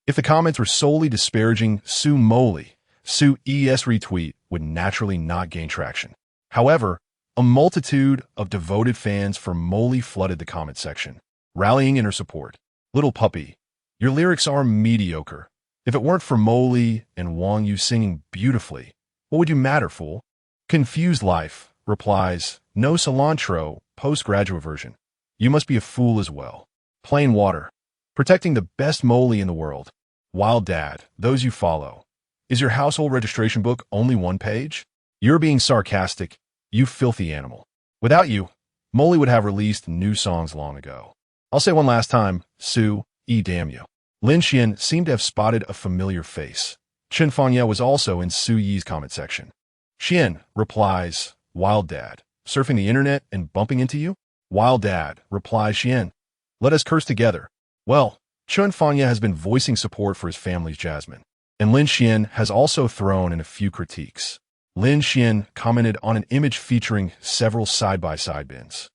If the comments were solely disparaging Su Moli, Su Es retweet would naturally not gain traction. However, a multitude of devoted fans for Moli flooded the comment section, rallying in her support. Little puppy, your lyrics are mediocre. If it weren't for Moli and Wang Yu singing beautifully, what would you matter, fool? Confused Life replies, no cilantro, postgraduate version. You must be a fool as well. Plain water, protecting the best Moli in the world. Wild Dad, those you follow. Is your household registration book only 1 page? You're being sarcastic, you filthy animal. Without you, Moli would have released new songs long ago. I'll say one last time, Su, damn you. Lin Xuan seemed to have spotted a familiar face. Chen Fanya was also in Su Yi's comment section. Xian replies, Wild Dad, surfing the internet and bumping into you? Wild Dad replies, Xian, let us curse together. Well, Chen Fanya has been voicing support for his family's Jasmine, and Lin Xuan has also thrown in a few critiques. Lin Xuan commented on an image featuring several side-by-side bins,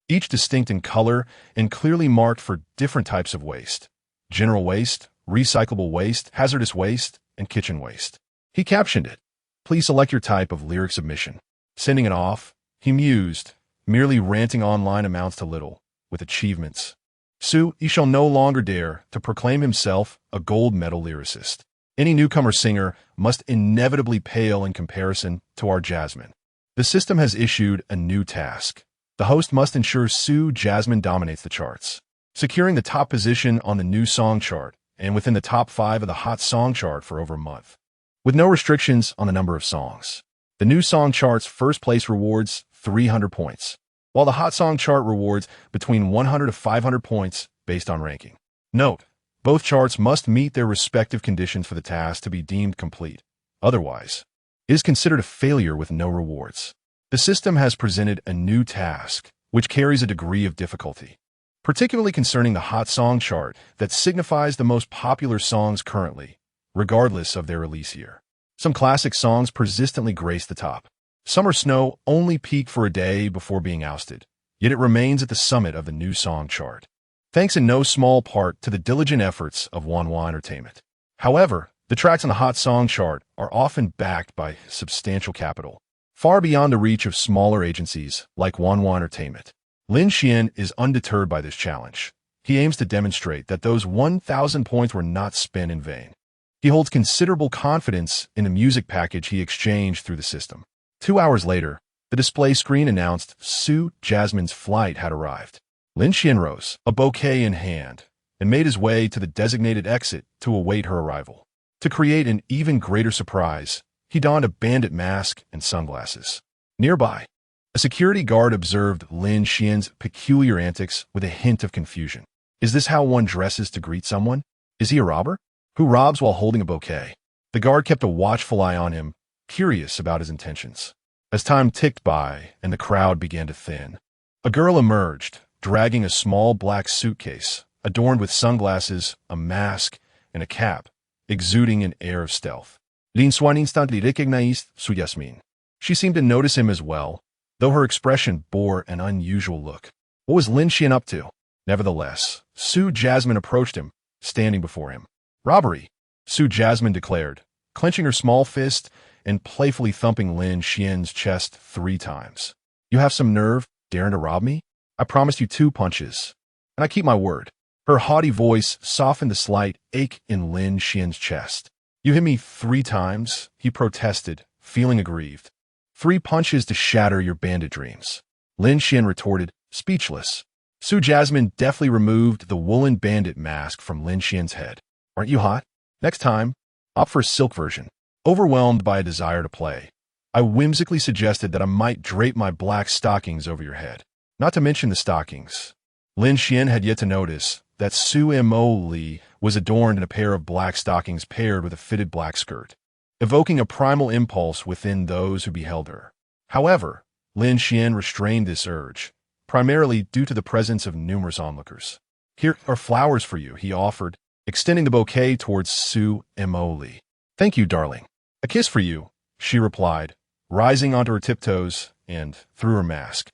each distinct in color and clearly marked for different types of waste: general waste, recyclable waste, hazardous waste, and kitchen waste. He captioned it, please select your type of lyric submission. Sending it off, he mused, merely ranting online amounts to little, with achievements. Su, he shall no longer dare to proclaim himself a gold medal lyricist. Any newcomer singer must inevitably pale in comparison to our Jasmine. The system has issued a new task. The host must ensure Su Jasmine dominates the charts, securing the top position on the new song chart and within the top 5 of the hot song chart for over a month, with no restrictions on the number of songs. The new song chart's first place rewards 300 points, while the hot song chart rewards between 100 to 500 points based on ranking. Note, both charts must meet their respective conditions for the task to be deemed complete. Otherwise, it is considered a failure with no rewards. The system has presented a new task, which carries a degree of difficulty, particularly concerning the hot song chart that signifies the most popular songs currently, regardless of their release year. Some classic songs persistently grace the top. Summer Snow only peaked for a day before being ousted, yet it remains at the summit of the new song chart, thanks in no small part to the diligent efforts of Wanhua Entertainment. However, the tracks on the hot song chart are often backed by substantial capital, far beyond the reach of smaller agencies like Wanhua Entertainment. Lin Xuan is undeterred by this challenge. He aims to demonstrate that those 1,000 points were not spent in vain. He holds considerable confidence in the music package he exchanged through the system. 2 hours later, the display screen announced Su Jasmine's flight had arrived. Lin Xuan rose, a bouquet in hand, and made his way to the designated exit to await her arrival. To create an even greater surprise, he donned a bandit mask and sunglasses. Nearby, a security guard observed Lin Xuan's peculiar antics with a hint of confusion. Is this how one dresses to greet someone? Is he a robber? Who robs while holding a bouquet? The guard kept a watchful eye on him, curious about his intentions. As time ticked by and the crowd began to thin, a girl emerged, dragging a small black suitcase, adorned with sunglasses, a mask, and a cap, exuding an air of stealth. Lin Xuan instantly recognized Su Yasmin. She seemed to notice him as well, though her expression bore an unusual look. What was Lin Xuan up to? Nevertheless, Su Jasmine approached him, standing before him. Robbery, Su Jasmine declared, clenching her small fist and playfully thumping Lin Xuan's chest 3 times. You have some nerve, daring to rob me? I promised you 2 punches, and I keep my word. Her haughty voice softened the slight ache in Lin Xuan's chest. You hit me 3 times, he protested, feeling aggrieved. 3 punches to shatter your bandit dreams. Lin Xuan retorted, speechless. Su Jasmine deftly removed the woolen bandit mask from Lin Xuan's head. Aren't you hot? Next time, opt for a silk version. Overwhelmed by a desire to play, I whimsically suggested that I might drape my black stockings over your head. Not to mention the stockings. Lin Xuan had yet to notice that Su Moli was adorned in a pair of black stockings paired with a fitted black skirt, evoking a primal impulse within those who beheld her. However, Lin Xuan restrained this urge, primarily due to the presence of numerous onlookers. Here are flowers for you, he offered, extending the bouquet towards Su Moli. Thank you, darling. A kiss for you, she replied, rising onto her tiptoes and through her mask.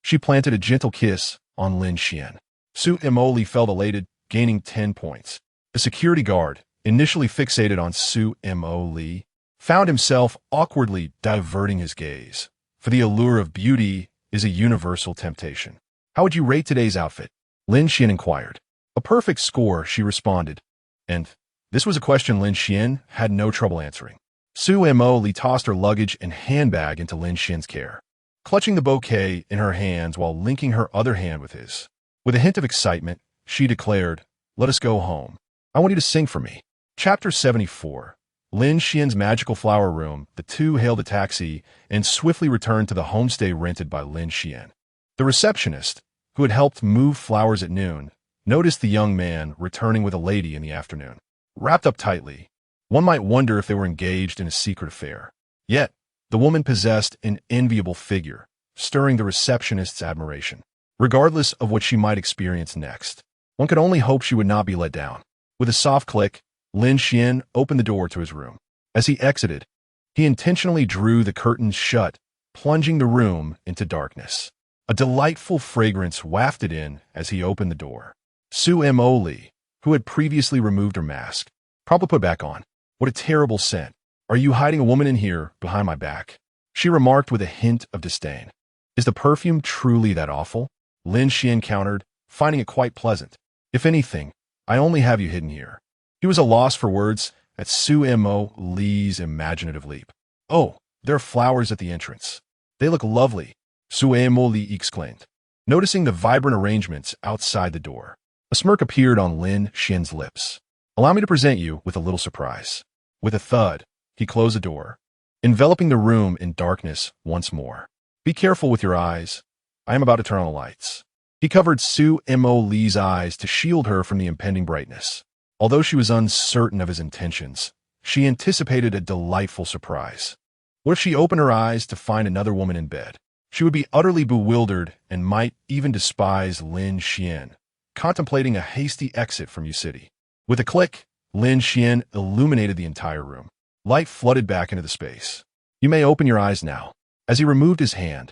She planted a gentle kiss on Lin Xuan. Su Moli felt elated, gaining 10 points. The security guard, initially fixated on Su Moli, found himself awkwardly diverting his gaze, for the allure of beauty is a universal temptation. How would you rate today's outfit? Lin Xuan inquired. A perfect score, she responded. And this was a question Lin Xuan had no trouble answering. Su Moli tossed her luggage and handbag into Lin Xuan's care, clutching the bouquet in her hands while linking her other hand with his. With a hint of excitement, she declared, "Let us go home. I want you to sing for me." Chapter 74. Lin Xuan's magical flower room. The two hailed a taxi and swiftly returned to the homestay rented by Lin Xuan. The receptionist, who had helped move flowers at noon, noticed the young man returning with a lady in the afternoon. Wrapped up tightly, one might wonder if they were engaged in a secret affair. Yet, the woman possessed an enviable figure, stirring the receptionist's admiration. Regardless of what she might experience next, one could only hope she would not be let down. With a soft click, Lin Xuan opened the door to his room. As he exited, he intentionally drew the curtains shut, plunging the room into darkness. A delightful fragrance wafted in as he opened the door. Su Moli, who had previously removed her mask, promptly put back on. What a terrible scent. Are you hiding a woman in here behind my back? She remarked with a hint of disdain. Is the perfume truly that awful? Lin Xuan countered, finding it quite pleasant. If anything, I only have you hidden here. He was a loss for words at Su Moli's imaginative leap. Oh, there are flowers at the entrance. They look lovely, Su Moli exclaimed, noticing the vibrant arrangements outside the door. A smirk appeared on Lin Xuan's lips. Allow me to present you with a little surprise. With a thud, he closed the door, enveloping the room in darkness once more. Be careful with your eyes. I am about to turn on the lights. He covered Su Moli's eyes to shield her from the impending brightness. Although she was uncertain of his intentions, she anticipated a delightful surprise. What if she opened her eyes to find another woman in bed? She would be utterly bewildered and might even despise Lin Xuan, contemplating a hasty exit from U-City. With a click, Lin Xuan illuminated the entire room. Light flooded back into the space. You may open your eyes now. As he removed his hand,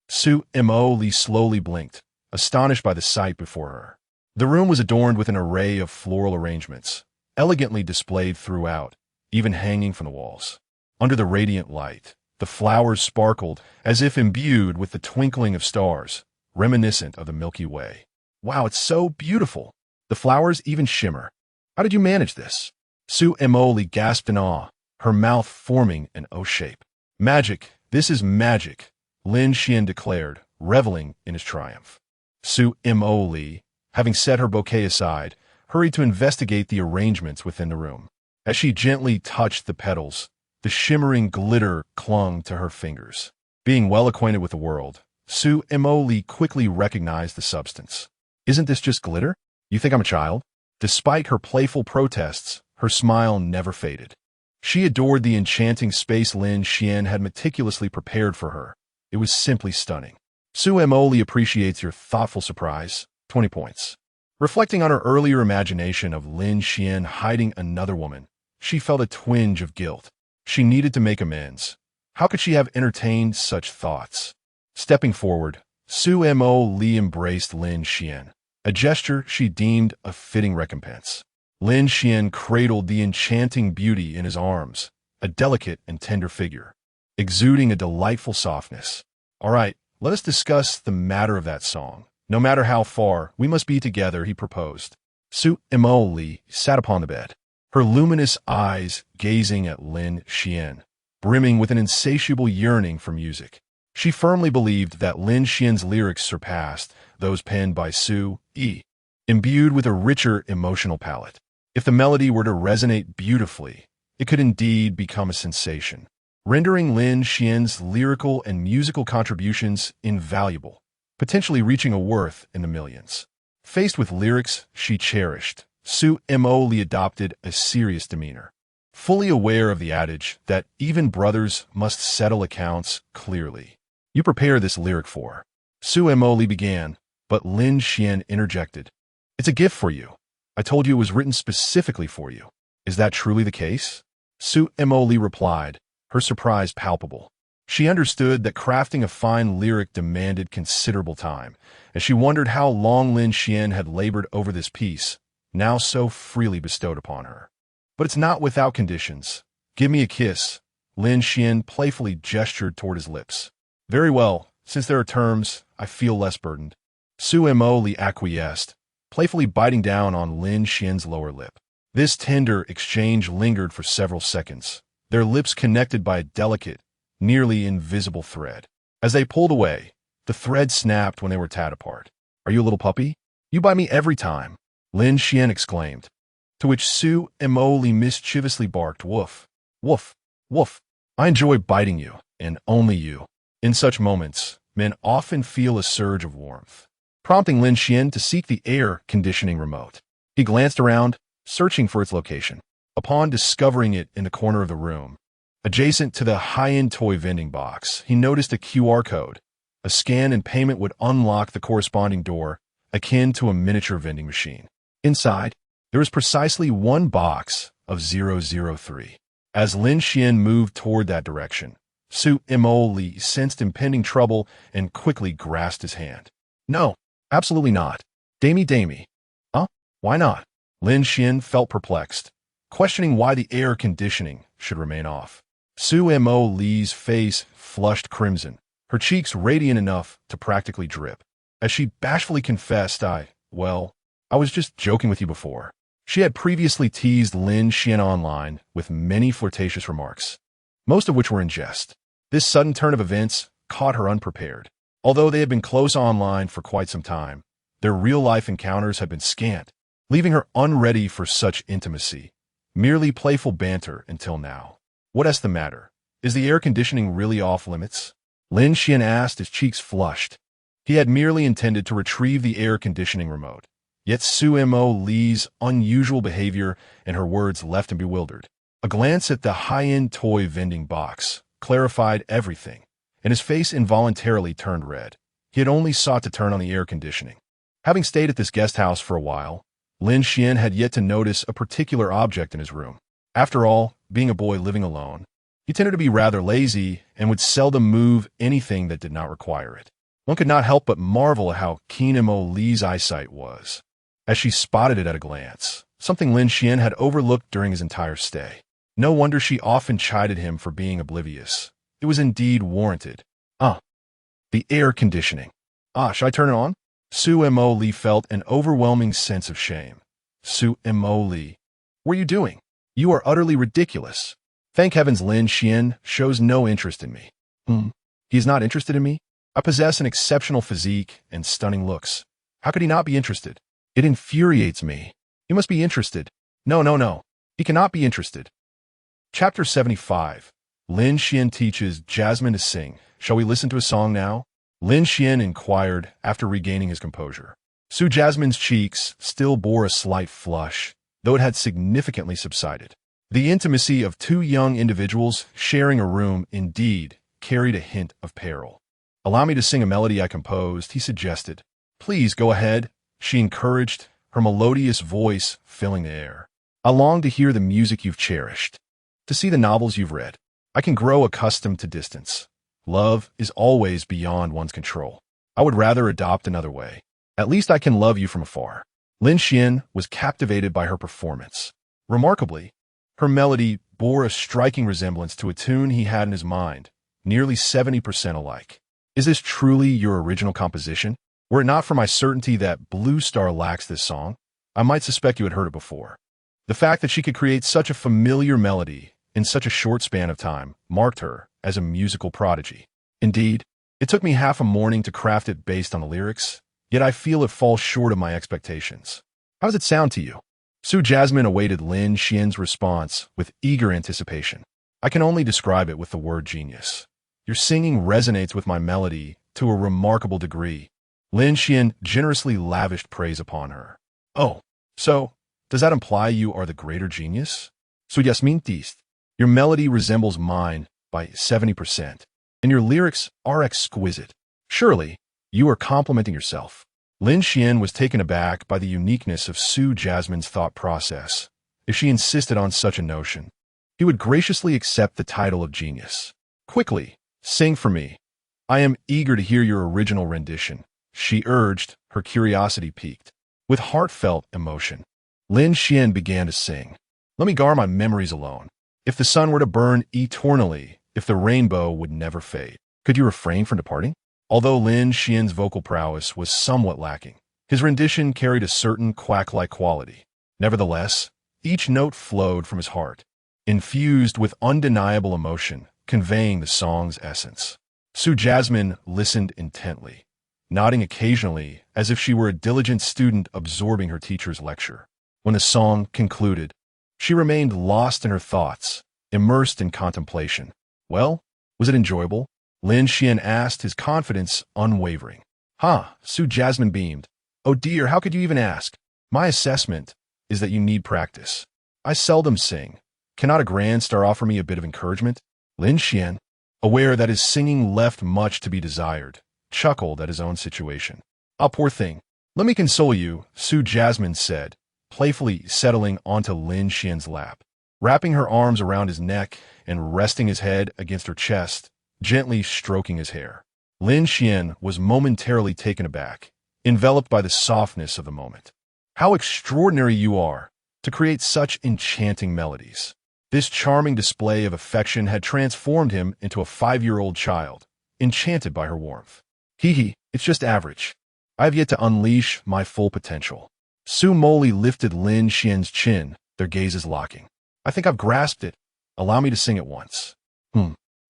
Su Moli slowly blinked, astonished by the sight before her. The room was adorned with an array of floral arrangements, elegantly displayed throughout, even hanging from the walls. Under the radiant light, the flowers sparkled as if imbued with the twinkling of stars, reminiscent of the Milky Way. Wow, it's so beautiful. The flowers even shimmer. How did you manage this? Su Moli gasped in awe, her mouth forming an O shape. Magic, this is magic, Lin Xuan declared, reveling in his triumph. Su Moli, having set her bouquet aside, hurried to investigate the arrangements within the room. As she gently touched the petals, the shimmering glitter clung to her fingers. Being well acquainted with the world, Su Moli quickly recognized the substance. Isn't this just glitter? You think I'm a child? Despite her playful protests, her smile never faded. She adored the enchanting space Lin Xuan had meticulously prepared for her. It was simply stunning. Su Moli appreciates your thoughtful surprise. 20 points. Reflecting on her earlier imagination of Lin Xuan hiding another woman, she felt a twinge of guilt. She needed to make amends. How could she have entertained such thoughts? Stepping forward, Su Moli embraced Lin Xuan, a gesture she deemed a fitting recompense. Lin Xuan cradled the enchanting beauty in his arms, a delicate and tender figure, exuding a delightful softness. All right, let us discuss the matter of that song. No matter how far, we must be together, he proposed. Su Moli sat upon the bed, her luminous eyes gazing at Lin Xuan, brimming with an insatiable yearning for music. She firmly believed that Lin Xuan's lyrics surpassed those penned by Su E, imbued with a richer emotional palette. If the melody were to resonate beautifully, it could indeed become a sensation, rendering Lin Xuan's lyrical and musical contributions invaluable, potentially reaching a worth in the millions. Faced with lyrics she cherished, Su Moli adopted a serious demeanor, fully aware of the adage that even brothers must settle accounts clearly. You prepare this lyric for. Su Moli began, but Lin Xuan interjected. It's a gift for you. I told you it was written specifically for you. Is that truly the case? Su Moli replied, her surprise palpable. She understood that crafting a fine lyric demanded considerable time, and she wondered how long Lin Xuan had labored over this piece, now so freely bestowed upon her. But it's not without conditions. Give me a kiss. Lin Xuan playfully gestured toward his lips. Very well, since there are terms, I feel less burdened. Su Moli acquiesced, playfully biting down on Lin Xuan's lower lip. This tender exchange lingered for several seconds, their lips connected by a delicate, nearly invisible thread. As they pulled away, the thread snapped when they were tad apart. Are you a little puppy? You bite me every time, Lin Xuan exclaimed, to which Su Moli mischievously barked, woof, woof, woof. I enjoy biting you, and only you. In such moments, men often feel a surge of warmth, prompting Lin Xuan to seek the air conditioning remote. He glanced around, searching for its location. Upon discovering it in the corner of the room, adjacent to the high-end toy vending box, he noticed a QR code. A scan and payment would unlock the corresponding door, akin to a miniature vending machine. Inside, there was precisely one box of 003. As Lin Xuan moved toward that direction, Su Moli sensed impending trouble and quickly grasped his hand. No, absolutely not. Damie. Huh? Why not? Lin Xuan felt perplexed, questioning why the air conditioning should remain off. Su Moli's face flushed crimson, her cheeks radiant enough to practically drip. As she bashfully confessed, I was just joking with you before. She had previously teased Lin Xuan online with many flirtatious remarks, most of which were in jest. This sudden turn of events caught her unprepared. Although they had been close online for quite some time, their real-life encounters had been scant, leaving her unready for such intimacy. Merely playful banter until now. What's the matter? Is the air conditioning really off limits? Lin Xuan asked, his cheeks flushed. He had merely intended to retrieve the air conditioning remote. Yet Su Moli's unusual behavior and her words left him bewildered. A glance at the high-end toy vending box clarified everything, and his face involuntarily turned red. He had only sought to turn on the air conditioning. Having stayed at this guest house for a while, Lin Xuan had yet to notice a particular object in his room. After all, being a boy living alone, he tended to be rather lazy and would seldom move anything that did not require it. One could not help but marvel at how keen Moli's eyesight was, as she spotted it at a glance, something Lin Xuan had overlooked during his entire stay. No wonder she often chided him for being oblivious. It was indeed warranted. The air conditioning. Should I turn it on? Su Moli felt an overwhelming sense of shame. Su Moli, what are you doing? You are utterly ridiculous. Thank heavens Lin Xuan shows no interest in me. He is not interested in me? I possess an exceptional physique and stunning looks. How could he not be interested? It infuriates me. He must be interested. No. He cannot be interested. Chapter 75. Lin Xuan teaches Jasmine to sing. Shall we listen to a song now? Lin Xuan inquired after regaining his composure. Su Jasmine's cheeks still bore a slight flush, though it had significantly subsided. The intimacy of two young individuals sharing a room indeed carried a hint of peril. Allow me to sing a melody I composed, he suggested. Please go ahead, she encouraged, her melodious voice filling the air. I long to hear the music you've cherished, to see the novels you've read. I can grow accustomed to distance. Love is always beyond one's control. I would rather adopt another way. At least I can love you from afar. Lin Xuan was captivated by her performance. Remarkably, her melody bore a striking resemblance to a tune he had in his mind, nearly 70% alike. Is this truly your original composition? Were it not for my certainty that Blue Star lacks this song, I might suspect you had heard it before. The fact that she could create such a familiar melody in such a short span of time marked her as a musical prodigy. Indeed, it took me half a morning to craft it based on the lyrics, yet I feel it falls short of my expectations. How does it sound to you? Su Jasmine awaited Lin Xuan's response with eager anticipation. I can only describe it with the word genius. Your singing resonates with my melody to a remarkable degree. Lin Xuan generously lavished praise upon her. Oh, so, does that imply you are the greater genius? Su Jasmine teased. Your melody resembles mine by 70%, and your lyrics are exquisite. Surely, you are complimenting yourself. Lin Xuan was taken aback by the uniqueness of Su Jasmine's thought process. If she insisted on such a notion, he would graciously accept the title of genius. Quickly, sing for me. I am eager to hear your original rendition, she urged, her curiosity piqued. With heartfelt emotion, Lin Xuan began to sing. Let me guard my memories alone. If the sun were to burn eternally, if the rainbow would never fade, could you refrain from departing? Although Lin Xuan's vocal prowess was somewhat lacking, his rendition carried a certain quack-like quality. Nevertheless, each note flowed from his heart, infused with undeniable emotion, conveying the song's essence. Su Jasmine listened intently, nodding occasionally as if she were a diligent student absorbing her teacher's lecture. When the song concluded, she remained lost in her thoughts, immersed in contemplation. Well, was it enjoyable? Lin Xuan asked, his confidence unwavering. Su Jasmine beamed. Oh dear, how could you even ask? My assessment is that you need practice. I seldom sing. Cannot a grand star offer me a bit of encouragement? Lin Xuan, aware that his singing left much to be desired, chuckled at his own situation. Ah, poor thing. Let me console you, Su Jasmine said, playfully settling onto Lin Xuan's lap. Wrapping her arms around his neck and resting his head against her chest, gently stroking his hair. Lin Xuan was momentarily taken aback, enveloped by the softness of the moment. How extraordinary you are to create such enchanting melodies. This charming display of affection had transformed him into a 5-year-old child, enchanted by her warmth. Hehe, it's just average. I have yet to unleash my full potential. Su Moli lifted Lin Xuan's chin, their gazes locking. I think I've grasped it. Allow me to sing it once.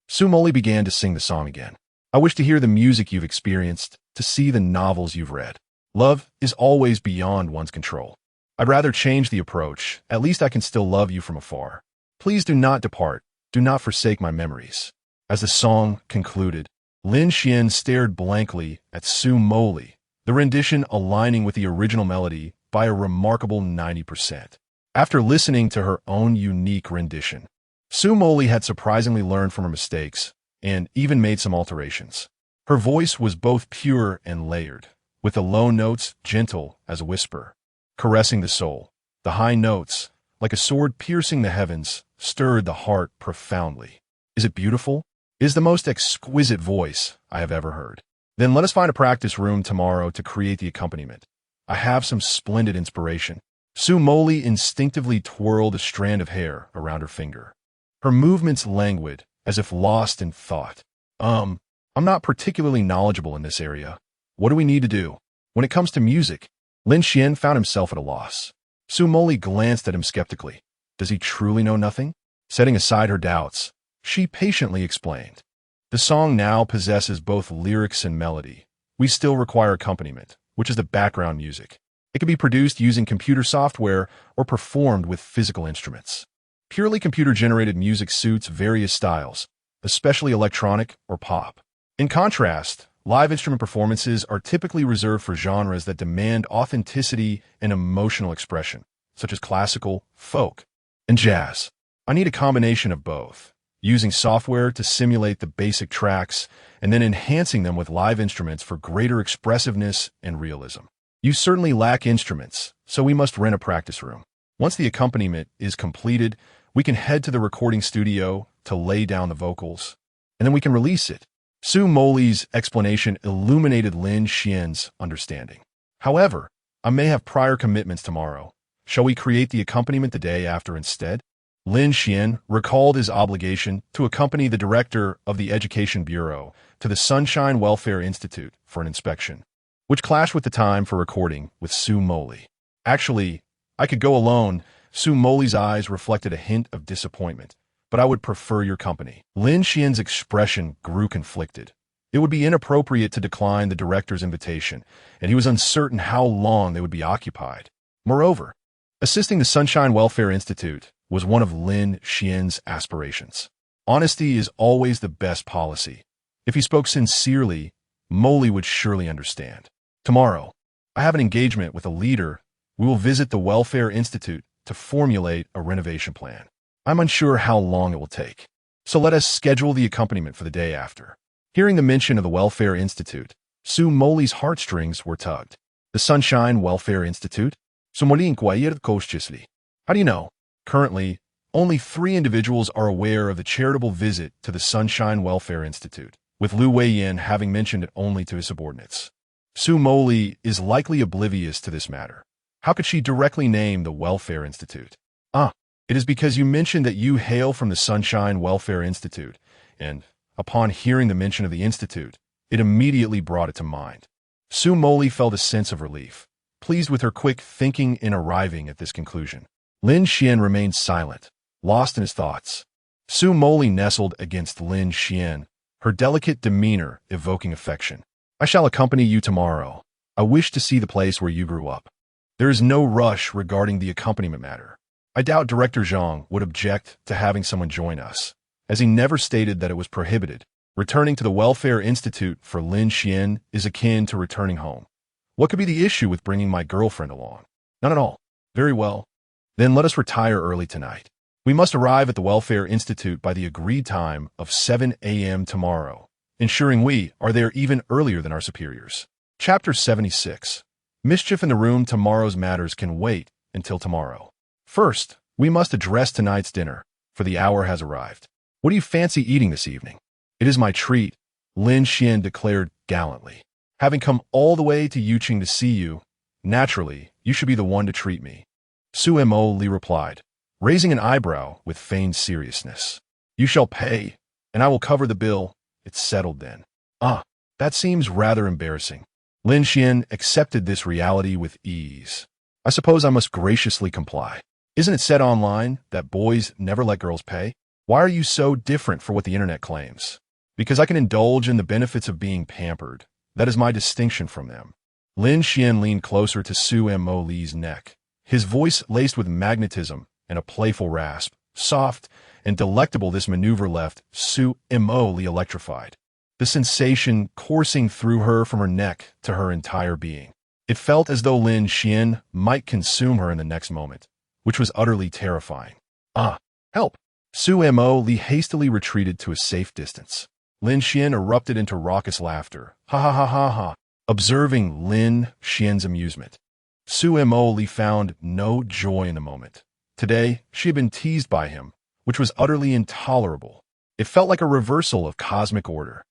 Su Moli began to sing the song again. I wish to hear the music you've experienced, to see the novels you've read. Love is always beyond one's control. I'd rather change the approach. At least I can still love you from afar. Please do not depart. Do not forsake my memories. As the song concluded, Lin Xuan stared blankly at Su Moli, the rendition aligning with the original melody by a remarkable 90%. After listening to her own unique rendition, Su Moli had surprisingly learned from her mistakes and even made some alterations. Her voice was both pure and layered, with the low notes gentle as a whisper, caressing the soul. The high notes, like a sword piercing the heavens, stirred the heart profoundly. Is it beautiful? It is the most exquisite voice I have ever heard. Then let us find a practice room tomorrow to create the accompaniment. I have some splendid inspiration. Su Moli instinctively twirled a strand of hair around her finger. Her movements languid, as if lost in thought. I'm not particularly knowledgeable in this area. What do we need to do? When it comes to music, Lin Xuan found himself at a loss. Su Moli glanced at him skeptically. Does he truly know nothing? Setting aside her doubts, she patiently explained. The song now possesses both lyrics and melody. We still require accompaniment, which is the background music. It can be produced using computer software or performed with physical instruments. Purely computer-generated music suits various styles, especially electronic or pop. In contrast, live instrument performances are typically reserved for genres that demand authenticity and emotional expression, such as classical, folk, and jazz. I need a combination of both, using software to simulate the basic tracks and then enhancing them with live instruments for greater expressiveness and realism. You certainly lack instruments, so we must rent a practice room. Once the accompaniment is completed, we can head to the recording studio to lay down the vocals, and then we can release it. Su Moli's explanation illuminated Lin Xuan's understanding. However, I may have prior commitments tomorrow. Shall we create the accompaniment the day after instead? Lin Xuan recalled his obligation to accompany the director of the Education Bureau to the Sunshine Welfare Institute for an inspection, which clashed with the time for recording with Su Moli. Actually, I could go alone. Su Moli's eyes reflected a hint of disappointment, but I would prefer your company. Lin Xuan's expression grew conflicted. It would be inappropriate to decline the director's invitation, and he was uncertain how long they would be occupied. Moreover, assisting the Sunshine Welfare Institute was one of Lin Xuan's aspirations. Honesty is always the best policy. If he spoke sincerely, Moli would surely understand. Tomorrow, I have an engagement with a leader. We will visit the Welfare Institute to formulate a renovation plan. I'm unsure how long it will take, so let us schedule the accompaniment for the day after. Hearing the mention of the Welfare Institute, Su Moli's heartstrings were tugged. The Sunshine Welfare Institute? Su Moli inquired cautiously. How do you know? Currently, only 3 individuals are aware of the charitable visit to the Sunshine Welfare Institute, with Lu Weiyan having mentioned it only to his subordinates. Su Moli is likely oblivious to this matter. How could she directly name the Welfare Institute? It is because you mentioned that you hail from the Sunshine Welfare Institute, and, upon hearing the mention of the institute, it immediately brought it to mind. Su Moli felt a sense of relief, pleased with her quick thinking in arriving at this conclusion. Lin Xuan remained silent, lost in his thoughts. Su Moli nestled against Lin Xuan, her delicate demeanor evoking affection. I shall accompany you tomorrow. I wish to see the place where you grew up. There is no rush regarding the accompaniment matter. I doubt Director Zhang would object to having someone join us, as he never stated that it was prohibited. Returning to the Welfare Institute for Lin Xuan is akin to returning home. What could be the issue with bringing my girlfriend along? None at all. Very well. Then let us retire early tonight. We must arrive at the Welfare Institute by the agreed time of 7 a.m. tomorrow, ensuring we are there even earlier than our superiors. Chapter 76. Mischief in the room. Tomorrow's matters can wait until tomorrow. First, we must address tonight's dinner, for the hour has arrived. What do you fancy eating this evening? It is my treat, Lin Xuan declared gallantly. Having come all the way to Yuqing to see you, naturally, you should be the one to treat me. Su Moli replied, raising an eyebrow with feigned seriousness. You shall pay, and I will cover the bill. It's settled then. That seems rather embarrassing. Lin Xuan accepted this reality with ease. I suppose I must graciously comply. Isn't it said online that boys never let girls pay? Why are you so different for what the internet claims? Because I can indulge in the benefits of being pampered. That is my distinction from them. Lin Xuan leaned closer to Su Moli's neck, his voice laced with magnetism and a playful rasp. Soft and delectable, this maneuver left Su Moli electrified, the sensation coursing through her from her neck to her entire being. It felt as though Lin Xuan might consume her in the next moment, which was utterly terrifying. Help! Su Moli hastily retreated to a safe distance. Lin Xuan erupted into raucous laughter. Ha ha ha ha ha. Observing Lin Xuan's amusement, Su Moli found no joy in the moment. Today, she had been teased by him, which was utterly intolerable. It felt like a reversal of cosmic order.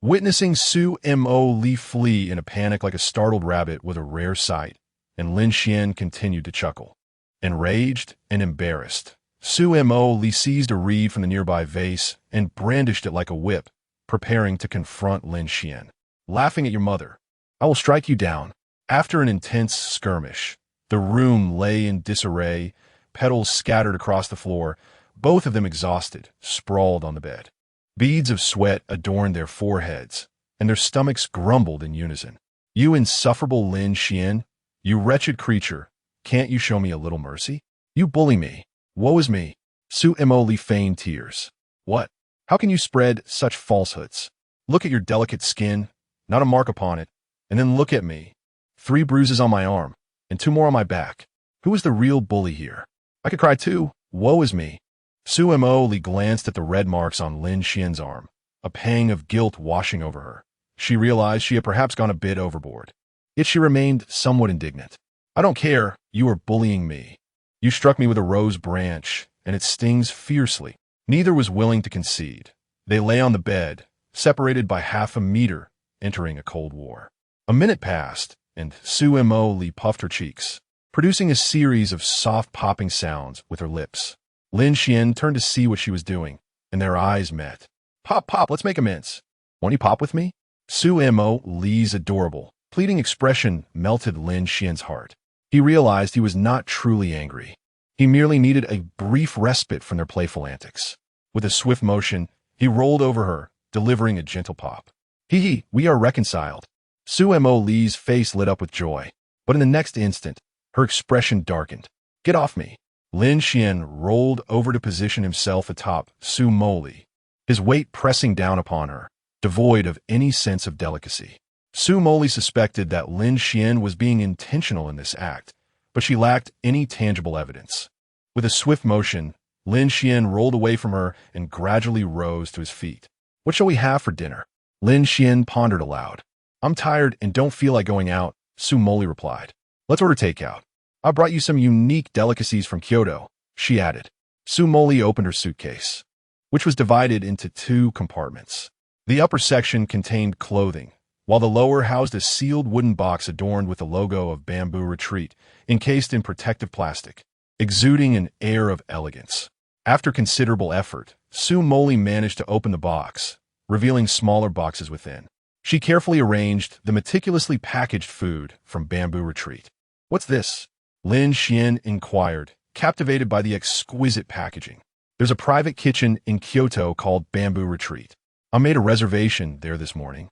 Witnessing Su Moli flee in a panic like a startled rabbit was a rare sight, and Lin Xuan continued to chuckle. Enraged and embarrassed, Su Moli seized a reed from the nearby vase and brandished it like a whip, preparing to confront Lin Xuan. Laughing at your mother. I will strike you down. After an intense skirmish, the room lay in disarray, petals scattered across the floor, both of them exhausted, sprawled on the bed. Beads of sweat adorned their foreheads, and their stomachs grumbled in unison. You insufferable Lin Xuan, you wretched creature, can't you show me a little mercy? You bully me. Woe is me. Su Moli feigned tears. What? How can you spread such falsehoods? Look at your delicate skin, not a mark upon it, and then look at me. 3 bruises on my arm, and 2 more on my back. Who is the real bully here? I could cry too. Woe is me. Su Moli glanced at the red marks on Lin Xuan's arm, a pang of guilt washing over her. She realized she had perhaps gone a bit overboard. Yet she remained somewhat indignant. I don't care. You are bullying me. You struck me with a rose branch, and it stings fiercely. Neither was willing to concede. They lay on the bed, separated by half a meter, entering a cold war. A minute passed, and Su Moli puffed her cheeks, producing a series of soft popping sounds with her lips. Lin Xuan turned to see what she was doing, and their eyes met. Pop, pop, let's make amends. Won't you pop with me? Su Moli's adorable, pleading expression melted Lin Xuan's heart. He realized he was not truly angry. He merely needed a brief respite from their playful antics. With a swift motion, he rolled over her, delivering a gentle pop. Hehe, we are reconciled. Su Moli's face lit up with joy, but in the next instant, her expression darkened. Get off me. Lin Xuan rolled over to position himself atop Su Moli, his weight pressing down upon her, devoid of any sense of delicacy. Su Moli suspected that Lin Xuan was being intentional in this act, but she lacked any tangible evidence. With a swift motion, Lin Xuan rolled away from her and gradually rose to his feet. What shall we have for dinner? Lin Xuan pondered aloud. I'm tired and don't feel like going out, Su Moli replied. Let's order takeout. I brought you some unique delicacies from Kyoto, she added. Su Moli opened her suitcase, which was divided into two compartments. The upper section contained clothing, while the lower housed a sealed wooden box adorned with the logo of Bamboo Retreat, encased in protective plastic, exuding an air of elegance. After considerable effort, Su Moli managed to open the box, revealing smaller boxes within. She carefully arranged the meticulously packaged food from Bamboo Retreat. What's this? Lin Xuan inquired, captivated by the exquisite packaging. There's a private kitchen in Kyoto called Bamboo Retreat. I made a reservation there this morning.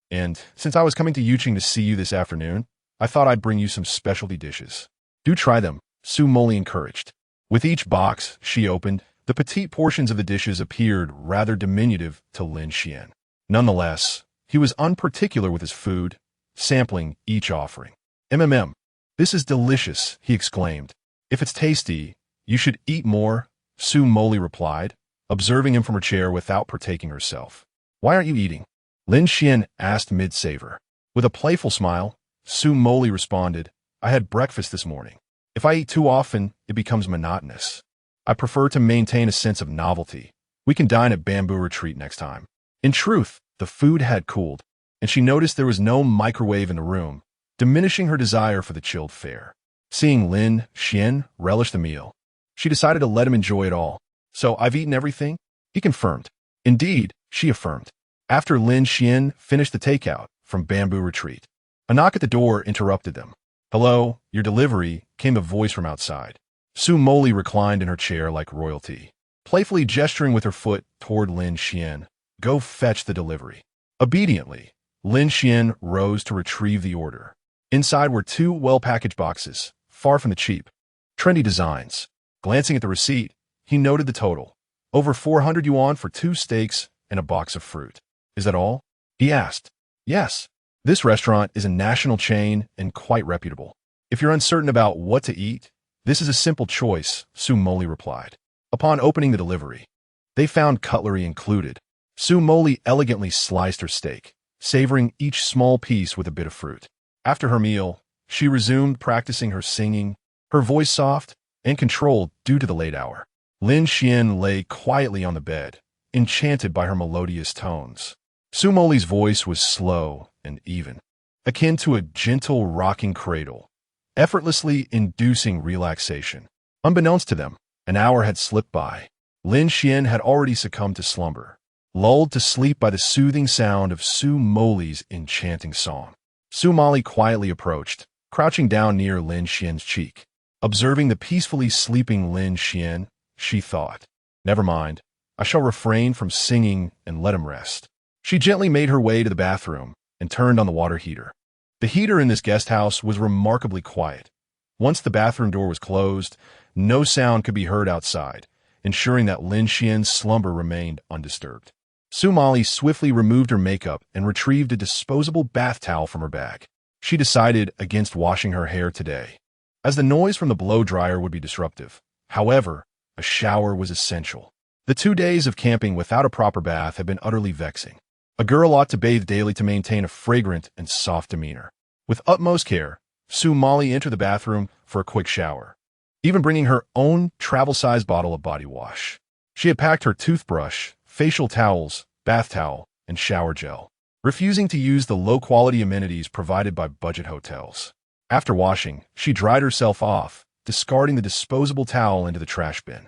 And since I was coming to Yuqing to see you this afternoon, I thought I'd bring you some specialty dishes. Do try them, Su Moli encouraged. With each box she opened, the petite portions of the dishes appeared rather diminutive to Lin Xuan. Nonetheless, he was unparticular with his food, sampling each offering. This is delicious, he exclaimed. If it's tasty, you should eat more, Su Moli replied, observing him from her chair without partaking herself. Why aren't you eating? Lin Xuan asked mid-savor. With a playful smile, Su Moli responded, I had breakfast this morning. If I eat too often, it becomes monotonous. I prefer to maintain a sense of novelty. We can dine at Bamboo Retreat next time. In truth, the food had cooled, and she noticed there was no microwave in the room, diminishing her desire for the chilled fare. Seeing Lin Xuan relish the meal, she decided to let him enjoy it all. So I've eaten everything? He confirmed. Indeed, she affirmed. After Lin Xuan finished the takeout from Bamboo Retreat, a knock at the door interrupted them. Hello, your delivery, came a voice from outside. Su Moli reclined in her chair like royalty, playfully gesturing with her foot toward Lin Xuan. Go fetch the delivery. Obediently, Lin Xuan rose to retrieve the order. Inside were two well-packaged boxes, far from the cheap, trendy designs. Glancing at the receipt, he noted the total. Over 400 yuan for 2 steaks and a box of fruit. Is that all? He asked. Yes. This restaurant is a national chain and quite reputable. If you're uncertain about what to eat, this is a simple choice, Su Moli replied. Upon opening the delivery, they found cutlery included. Su Moli elegantly sliced her steak, savoring each small piece with a bit of fruit. After her meal, she resumed practicing her singing, her voice soft and controlled due to the late hour. Lin Xuan lay quietly on the bed, enchanted by her melodious tones. Su Moli's voice was slow and even, akin to a gentle rocking cradle, effortlessly inducing relaxation. Unbeknownst to them, an hour had slipped by. Lin Xuan had already succumbed to slumber, lulled to sleep by the soothing sound of Su Moli's enchanting song. Su Moli quietly approached, crouching down near Lin Xuan's cheek. Observing the peacefully sleeping Lin Xuan, she thought, never mind, I shall refrain from singing and let him rest. She gently made her way to the bathroom and turned on the water heater. The heater in this guest house was remarkably quiet. Once the bathroom door was closed, no sound could be heard outside, ensuring that Lin Xuan's slumber remained undisturbed. Su Moli swiftly removed her makeup and retrieved a disposable bath towel from her bag. She decided against washing her hair today, as the noise from the blow dryer would be disruptive. However, a shower was essential. The 2 days of camping without a proper bath had been utterly vexing. A girl ought to bathe daily to maintain a fragrant and soft demeanor. With utmost care, Su Moli entered the bathroom for a quick shower, even bringing her own travel-sized bottle of body wash. She had packed her toothbrush, facial towels, bath towel, and shower gel, refusing to use the low-quality amenities provided by budget hotels. After washing, she dried herself off, discarding the disposable towel into the trash bin.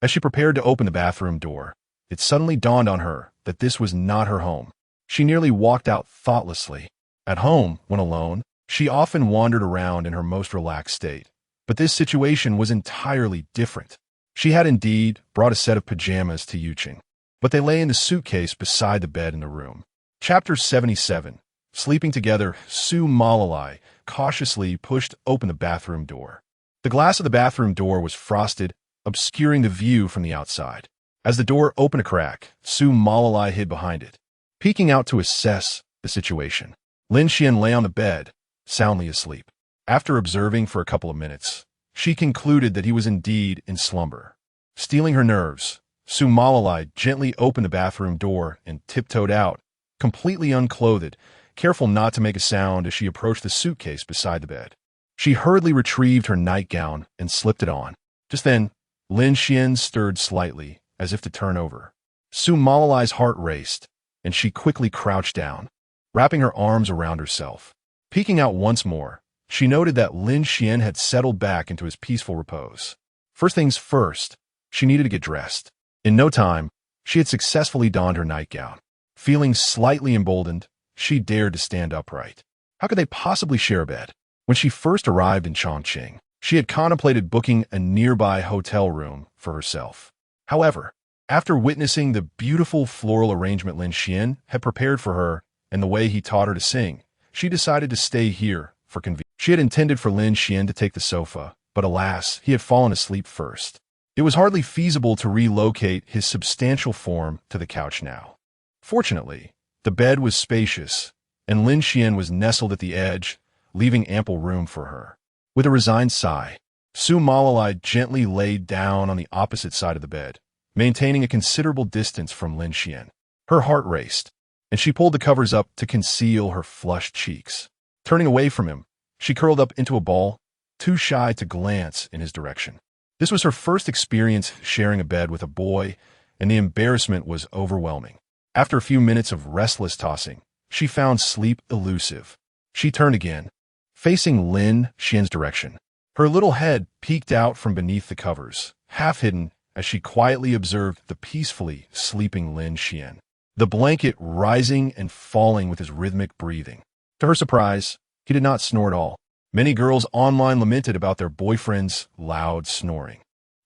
As she prepared to open the bathroom door, it suddenly dawned on her that this was not her home. She nearly walked out thoughtlessly. At home, when alone, she often wandered around in her most relaxed state. But this situation was entirely different. She had indeed brought a set of pajamas to Yuqing, but they lay in the suitcase beside the bed in the room. Chapter 77. Sleeping together, Su Moli cautiously pushed open the bathroom door. The glass of the bathroom door was frosted, obscuring the view from the outside. As the door opened a crack, Su Moli hid behind it, peeking out to assess the situation. Lin Xuan lay on the bed, soundly asleep. After observing for a couple of minutes, she concluded that he was indeed in slumber. Stealing her nerves, Su Moli gently opened the bathroom door and tiptoed out, completely unclothed, careful not to make a sound as she approached the suitcase beside the bed. She hurriedly retrieved her nightgown and slipped it on. Just then, Lin Xuan stirred slightly, as if to turn over. Su Moli's heart raced, and she quickly crouched down, wrapping her arms around herself. Peeking out once more, she noted that Lin Xuan had settled back into his peaceful repose. First things first, she needed to get dressed. In no time, she had successfully donned her nightgown. Feeling slightly emboldened, she dared to stand upright. How could they possibly share a bed? When she first arrived in Chongqing, she had contemplated booking a nearby hotel room for herself. However, after witnessing the beautiful floral arrangement Lin Xuan had prepared for her and the way he taught her to sing, she decided to stay here for convenience. She had intended for Lin Xuan to take the sofa, but alas, he had fallen asleep first. It was hardly feasible to relocate his substantial form to the couch now. Fortunately, the bed was spacious, and Lin Xuan was nestled at the edge, leaving ample room for her. With a resigned sigh, Su Moli gently laid down on the opposite side of the bed, maintaining a considerable distance from Lin Xuan. Her heart raced, and she pulled the covers up to conceal her flushed cheeks. Turning away from him, she curled up into a ball, too shy to glance in his direction. This was her first experience sharing a bed with a boy, and the embarrassment was overwhelming. After a few minutes of restless tossing, she found sleep elusive. She turned again, facing Lin Xuan's direction. Her little head peeked out from beneath the covers, half hidden as she quietly observed the peacefully sleeping Lin Xuan, the blanket rising and falling with his rhythmic breathing. To her surprise, he did not snore at all. Many girls online lamented about their boyfriend's loud snoring.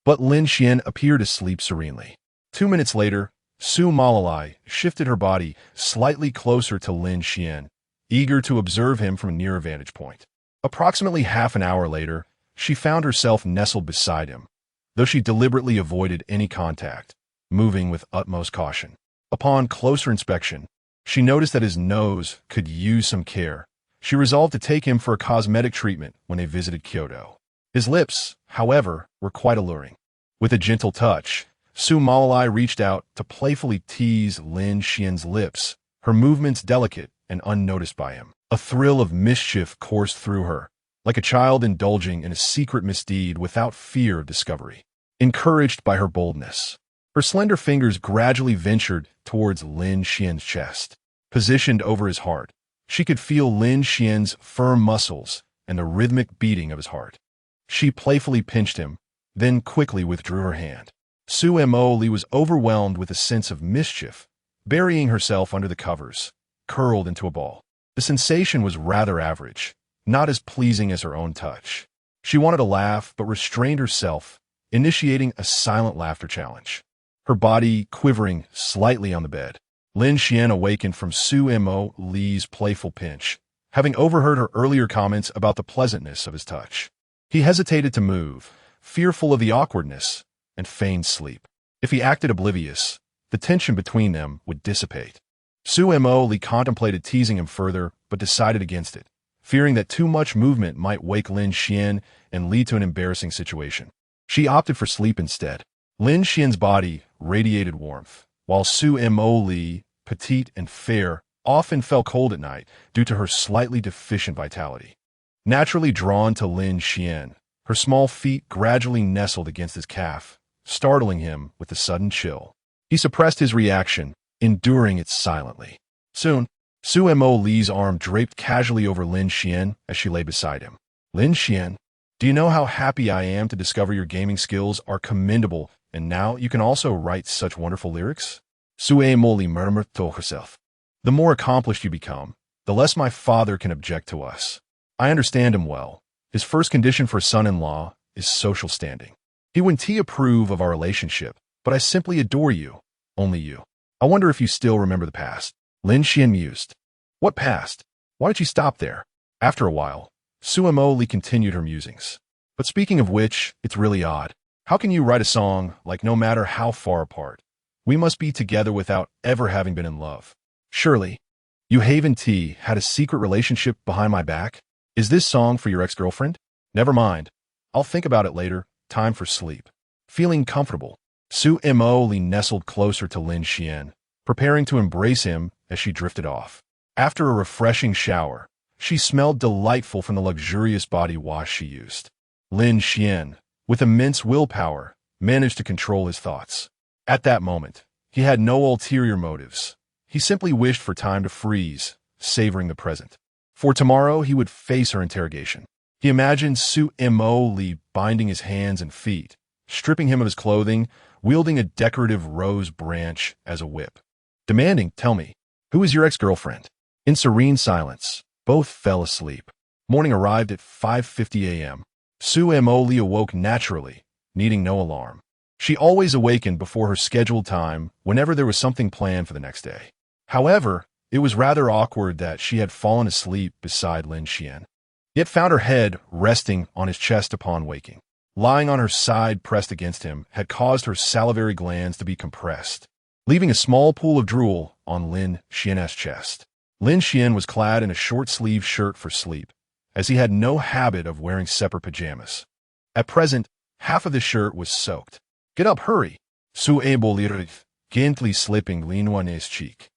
But Lin Xuan appeared to sleep serenely. 2 minutes later, Su Moli shifted her body slightly closer to Lin Xuan, eager to observe him from a nearer vantage point. Approximately half an hour later, she found herself nestled beside him, though she deliberately avoided any contact, moving with utmost caution. Upon closer inspection, she noticed that his nose could use some care. She resolved to take him for a cosmetic treatment when they visited Kyoto. His lips, however, were quite alluring. With a gentle touch, Su Moli reached out to playfully tease Lin Xuan's lips, her movements delicate and unnoticed by him. A thrill of mischief coursed through her, like a child indulging in a secret misdeed without fear of discovery. Encouraged by her boldness, her slender fingers gradually ventured towards Lin Xuan's chest. Positioned over his heart, she could feel Lin Xuan's firm muscles and the rhythmic beating of his heart. She playfully pinched him, then quickly withdrew her hand. Su Moli was overwhelmed with a sense of mischief, burying herself under the covers, curled into a ball. The sensation was rather average, not as pleasing as her own touch. She wanted to laugh, but restrained herself, initiating a silent laughter challenge. Her body quivering slightly on the bed. Lin Xuan awakened from Su Moli's playful pinch, having overheard her earlier comments about the pleasantness of his touch. He hesitated to move, fearful of the awkwardness, and feigned sleep. If he acted oblivious, the tension between them would dissipate. Su Moli contemplated teasing him further, but decided against it, fearing that too much movement might wake Lin Xuan and lead to an embarrassing situation. She opted for sleep instead. Lin Xuan's body radiated warmth, while Su Moli, petite and fair, often felt cold at night due to her slightly deficient vitality. Naturally drawn to Lin Xuan, her small feet gradually nestled against his calf, startling him with a sudden chill. He suppressed his reaction, enduring it silently. Soon, Su Moli's arm draped casually over Lin Xuan as she lay beside him. Lin Xuan, do you know how happy I am to discover your gaming skills are commendable, and now you can also write such wonderful lyrics? Su Moli murmured to herself. The more accomplished you become, the less my father can object to us. I understand him well. His first condition for son-in-law is social standing. He wouldn't approve of our relationship, but I simply adore you, only you. I wonder if you still remember the past. Lin Xuan mused. What past? Why did you stop there? After a while, Su Moli continued her musings. But speaking of which, it's really odd. How can you write a song like no matter how far apart, we must be together without ever having been in love? Surely, you Haven T had a secret relationship behind my back? Is this song for your ex-girlfriend? Never mind. I'll think about it later. Time for sleep. Feeling comfortable, Su Moli nestled closer to Lin Xuan, preparing to embrace him as she drifted off. After a refreshing shower, she smelled delightful from the luxurious body wash she used. Lin Xuan, with immense willpower, managed to control his thoughts. At that moment, he had no ulterior motives. He simply wished for time to freeze, savoring the present. For tomorrow, he would face her interrogation. He imagined Su Moli binding his hands and feet, stripping him of his clothing, wielding a decorative rose branch as a whip. Demanding, "Tell me, who is your ex-girlfriend?" In serene silence, both fell asleep. Morning arrived at 5:50 a.m. Su Moli awoke naturally, needing no alarm. She always awakened before her scheduled time whenever there was something planned for the next day. However, it was rather awkward that she had fallen asleep beside Lin Xuan, yet found her head resting on his chest upon waking. Lying on her side pressed against him had caused her salivary glands to be compressed, leaving a small pool of drool on Lin Xuan's chest. Lin Xuan was clad in a short-sleeved shirt for sleep, as he had no habit of wearing separate pajamas. At present, half of the shirt was soaked. "Get up, hurry!" Su Moli gently slipping Lin Xuan's cheek.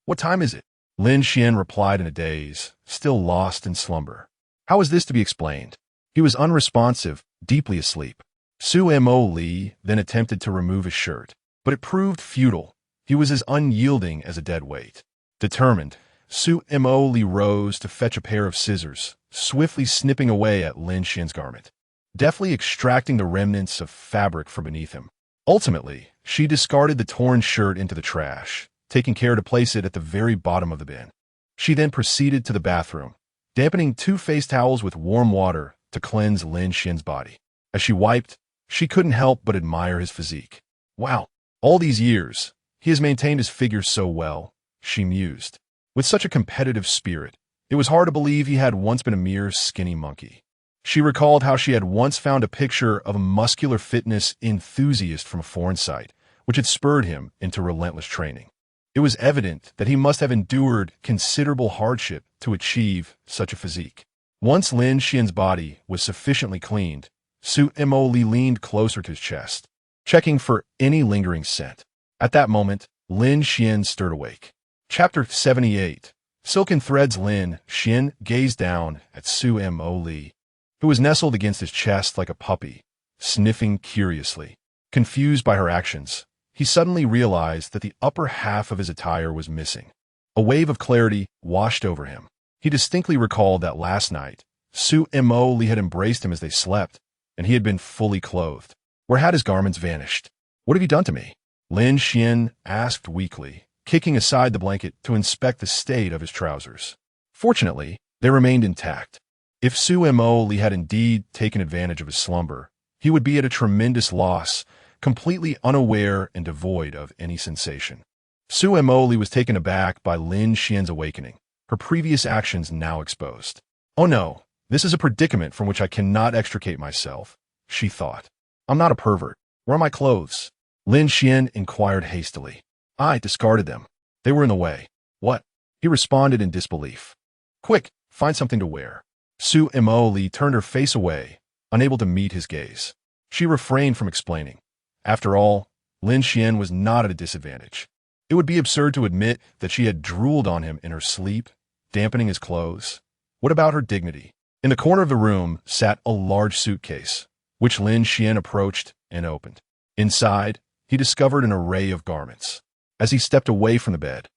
What time is it?" Lin Xuan replied in a daze, still lost in slumber. How was this to be explained? He was unresponsive, deeply asleep. Su Moli then attempted to remove his shirt, but it proved futile. He was as unyielding as a dead weight. Determined, Su Moli rose to fetch a pair of scissors, swiftly snipping away at Lin Xuan's garment, deftly extracting the remnants of fabric from beneath him. Ultimately, she discarded the torn shirt into the trash, taking care to place it at the very bottom of the bin. She then proceeded to the bathroom, dampening 2 face towels with warm water to cleanse Lin Xuan's body. As she wiped, she couldn't help but admire his physique. "Wow, all these years, he has maintained his figure so well," she mused. With such a competitive spirit, it was hard to believe he had once been a mere skinny monkey. She recalled how she had once found a picture of a muscular fitness enthusiast from a foreign site, which had spurred him into relentless training. It was evident that he must have endured considerable hardship to achieve such a physique. Once Lin Xuan's body was sufficiently cleaned, Su Moli leaned closer to his chest, checking for any lingering scent. At that moment, Lin Xuan stirred awake. Chapter 78. Silken threads. Lin Xuan gazed down at Su Moli, who was nestled against his chest like a puppy, sniffing curiously. Confused by her actions, he suddenly realized that the upper half of his attire was missing. A wave of clarity washed over him. He distinctly recalled that last night, Su Moli had embraced him as they slept, and he had been fully clothed. Where had his garments vanished? "What have you done to me?" Lin Xuan asked weakly, kicking aside the blanket to inspect the state of his trousers. Fortunately, they remained intact. If Su Moli had indeed taken advantage of his slumber, he would be at a tremendous loss, completely unaware and devoid of any sensation. Su Moli was taken aback by Lin Xuan's awakening, her previous actions now exposed. "Oh no, this is a predicament from which I cannot extricate myself," she thought. "I'm not a pervert. Where are my clothes?" Lin Xuan inquired hastily. "I discarded them. They were in the way." "What?" He responded in disbelief. "Quick, find something to wear." Su Moli turned her face away, unable to meet his gaze. She refrained from explaining. After all, Lin Xuan was not at a disadvantage. It would be absurd to admit that she had drooled on him in her sleep, dampening his clothes. What about her dignity? In the corner of the room sat a large suitcase, which Lin Xuan approached and opened. Inside, he discovered an array of garments. As he stepped away from the bed,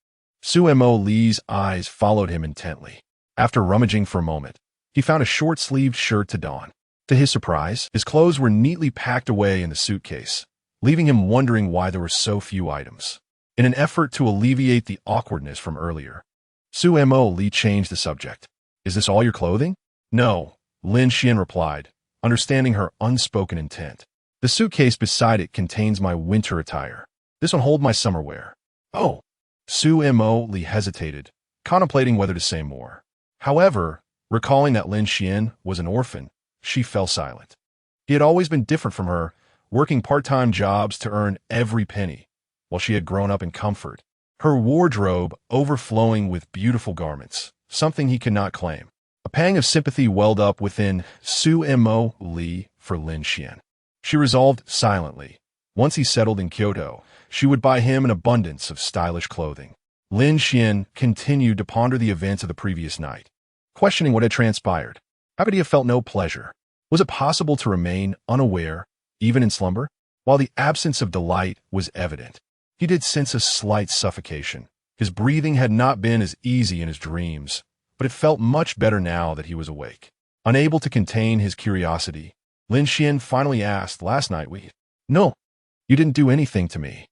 Su Moli's eyes followed him intently. After rummaging for a moment, he found a short-sleeved shirt to don. To his surprise, his clothes were neatly packed away in the suitcase, leaving him wondering why there were so few items. In an effort to alleviate the awkwardness from earlier, Su Moli changed the subject. "Is this all your clothing?" "No," Lin Xuan replied, understanding her unspoken intent. "The suitcase beside it contains my winter attire. This one holds my summer wear." "Oh." Su Moli hesitated, contemplating whether to say more. However, recalling that Lin Xuan was an orphan, she fell silent. He had always been different from her, working part-time jobs to earn every penny, while she had grown up in comfort, her wardrobe overflowing with beautiful garments, something he could not claim. A pang of sympathy welled up within Su Moli for Lin Xuan. She resolved silently, once he settled in Kyoto, she would buy him an abundance of stylish clothing. Lin Xuan continued to ponder the events of the previous night, questioning what had transpired. How could he have felt no pleasure? Was it possible to remain unaware, even in slumber? While the absence of delight was evident, he did sense a slight suffocation. His breathing had not been as easy in his dreams, but it felt much better now that he was awake. Unable to contain his curiosity, Lin Xuan finally asked, "Last night we—" "No, you didn't do anything to me.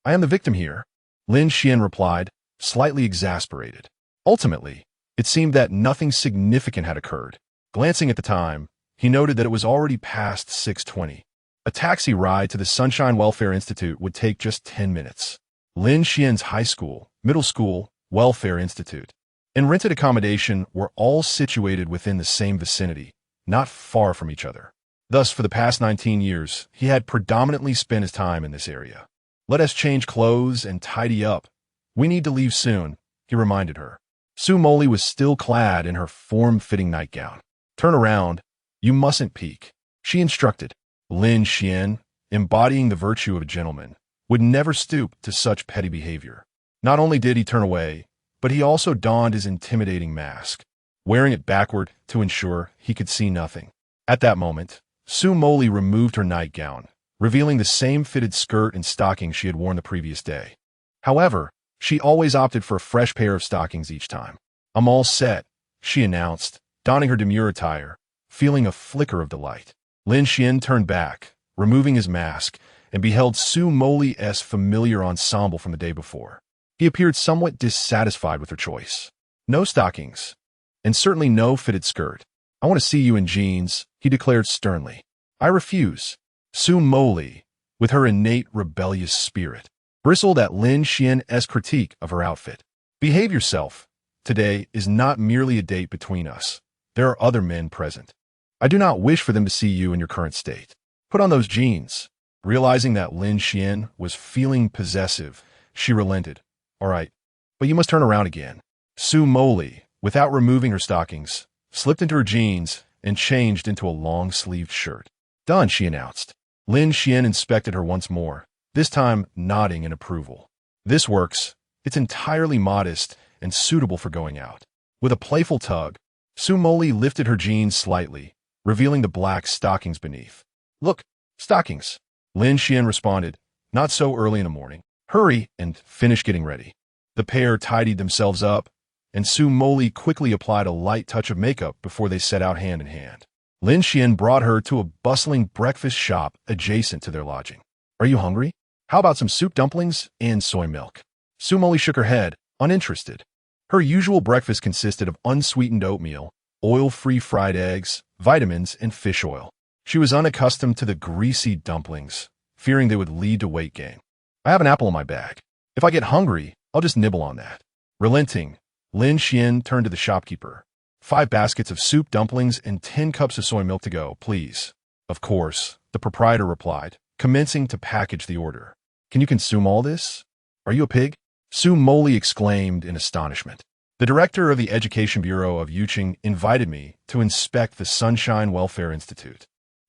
I am the victim here," Lin Xuan replied, slightly exasperated. Ultimately, it seemed that nothing significant had occurred. Glancing at the time, he noted that it was already past 6:20. A taxi ride to the Sunshine Welfare Institute would take just 10 minutes. Lin Xuan's high school, middle school, welfare institute, and rented accommodation were all situated within the same vicinity, not far from each other. Thus, for the past 19 years, he had predominantly spent his time in this area. "Let us change clothes and tidy up. We need to leave soon," he reminded her. Su Moli was still clad in her form-fitting nightgown. "Turn around. You mustn't peek," she instructed. Lin Xuan, embodying the virtue of a gentleman, would never stoop to such petty behavior. Not only did he turn away, but he also donned his intimidating mask, wearing it backward to ensure he could see nothing. At that moment, Su Moli removed her nightgown, revealing the same fitted skirt and stockings she had worn the previous day. However, she always opted for a fresh pair of stockings each time. "I'm all set," she announced, donning her demure attire, feeling a flicker of delight. Lin Xuan turned back, removing his mask, and beheld Su Moli's familiar ensemble from the day before. He appeared somewhat dissatisfied with her choice. "No stockings, and certainly no fitted skirt. I want to see you in jeans," he declared sternly. "I refuse." Su Moli, with her innate rebellious spirit, bristled at Lin Xuan's critique of her outfit. "Behave yourself. Today is not merely a date between us. There are other men present. I do not wish for them to see you in your current state. Put on those jeans." Realizing that Lin Xuan was feeling possessive, she relented. "All right, but you must turn around again." Su Moli, without removing her stockings, slipped into her jeans and changed into a long-sleeved shirt. "Done," she announced. Lin Xuan inspected her once more, this time nodding in approval. "This works. It's entirely modest and suitable for going out." With a playful tug, Su Moli lifted her jeans slightly, revealing the black stockings beneath. "Look, stockings," Lin Xuan responded, "not so early in the morning. Hurry and finish getting ready." The pair tidied themselves up, and Su Moli quickly applied a light touch of makeup before they set out hand in hand. Lin Xuan brought her to a bustling breakfast shop adjacent to their lodging. "Are you hungry? How about some soup dumplings and soy milk?" Su Moli shook her head, uninterested. Her usual breakfast consisted of unsweetened oatmeal, oil-free fried eggs, vitamins, and fish oil. She was unaccustomed to the greasy dumplings, fearing they would lead to weight gain. "I have an apple in my bag. If I get hungry, I'll just nibble on that." Relenting, Lin Xuan turned to the shopkeeper. 5 baskets of soup dumplings and 10 cups of soy milk to go, please." "Of course," the proprietor replied, commencing to package the order. "Can you consume all this? Are you a pig?" Su Moli exclaimed in astonishment. "The director of the Education Bureau of Yuching invited me to inspect the Sunshine Welfare Institute.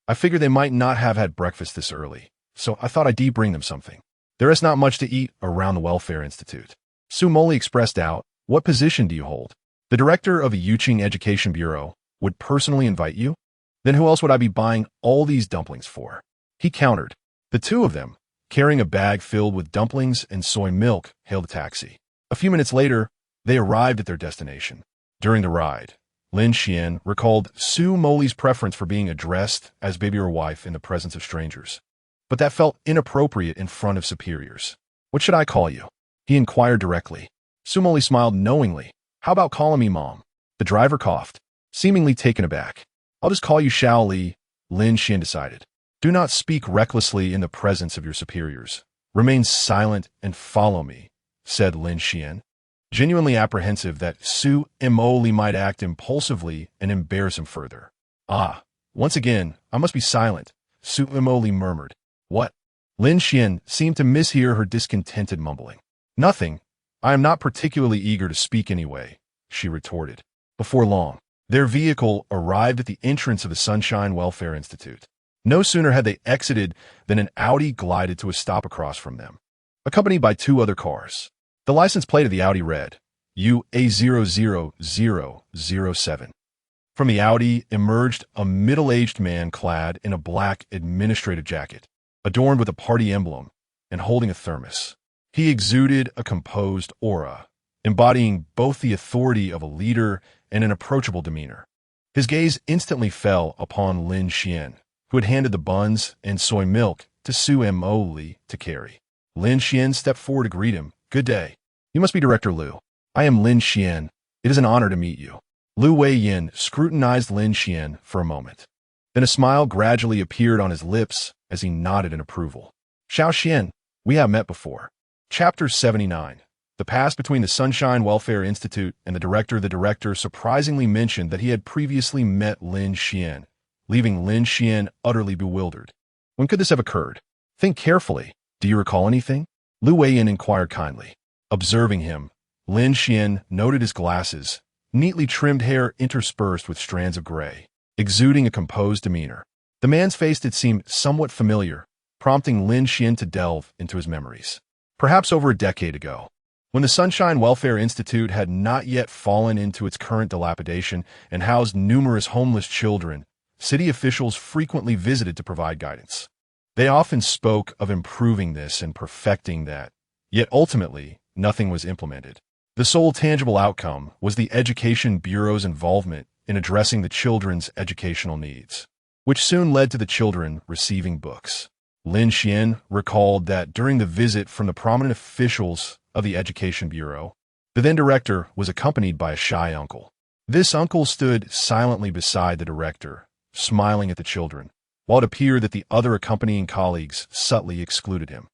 I figured they might not have had breakfast this early, so I thought I'd bring them something. There is not much to eat around the Welfare Institute." Su Moli expressed doubt. "What position do you hold?" "The director of the Yuching Education Bureau would personally invite you? Then who else would I be buying all these dumplings for?" He countered. The two of them, carrying a bag filled with dumplings and soy milk, hailed a taxi. A few minutes later, they arrived at their destination. During the ride, Lin Xuan recalled Su Moli's preference for being addressed as baby or wife in the presence of strangers. But that felt inappropriate in front of superiors. "What should I call you?" he inquired directly. Su Moli smiled knowingly. "How about calling me Mom?" The driver coughed, seemingly taken aback. "I'll just call you Xiao Li," Lin Xuan decided. "Do not speak recklessly in the presence of your superiors. Remain silent and follow me," said Lin Xuan, genuinely apprehensive that Su Moli might act impulsively and embarrass him further. "Ah, once again, I must be silent," Su Moli murmured. "What?" Lin Xuan seemed to mishear her discontented mumbling. "Nothing. I am not particularly eager to speak anyway," she retorted. Before long, their vehicle arrived at the entrance of the Sunshine Welfare Institute. No sooner had they exited than an Audi glided to a stop across from them, accompanied by 2 other cars. The license plate of the Audi read, UA00007. From the Audi emerged a middle-aged man clad in a black administrative jacket, adorned with a party emblem and holding a thermos. He exuded a composed aura, embodying both the authority of a leader and an approachable demeanor. His gaze instantly fell upon Lin Xuan, who had handed the buns and soy milk to Su Moli to carry. Lin Xuan stepped forward to greet him. "Good day. You must be Director Liu. I am Lin Xuan. It is an honor to meet you." Liu Weiyin scrutinized Lin Xuan for a moment. Then a smile gradually appeared on his lips as he nodded in approval. "Xiao Xian, we have met before." Chapter 79. The past between the Sunshine Welfare Institute and the director. The director surprisingly mentioned that he had previously met Lin Xuan, leaving Lin Xuan utterly bewildered. When could this have occurred? Think carefully. Do you recall anything? Liu Weiyin inquired kindly. Observing him, Lin Xuan noted his glasses, neatly trimmed hair interspersed with strands of gray, exuding a composed demeanor. The man's face did seem somewhat familiar, prompting Lin Xuan to delve into his memories. Perhaps over a decade ago, when the Sunshine Welfare Institute had not yet fallen into its current dilapidation and housed numerous homeless children, city officials frequently visited to provide guidance. They often spoke of improving this and perfecting that, yet ultimately, nothing was implemented. The sole tangible outcome was the Education Bureau's involvement in addressing the children's educational needs, which soon led to the children receiving books. Lin Xuan recalled that during the visit from the prominent officials of the Education Bureau, the then-director was accompanied by a shy uncle. This uncle stood silently beside the director, smiling at the children, while it appeared that the other accompanying colleagues subtly excluded him.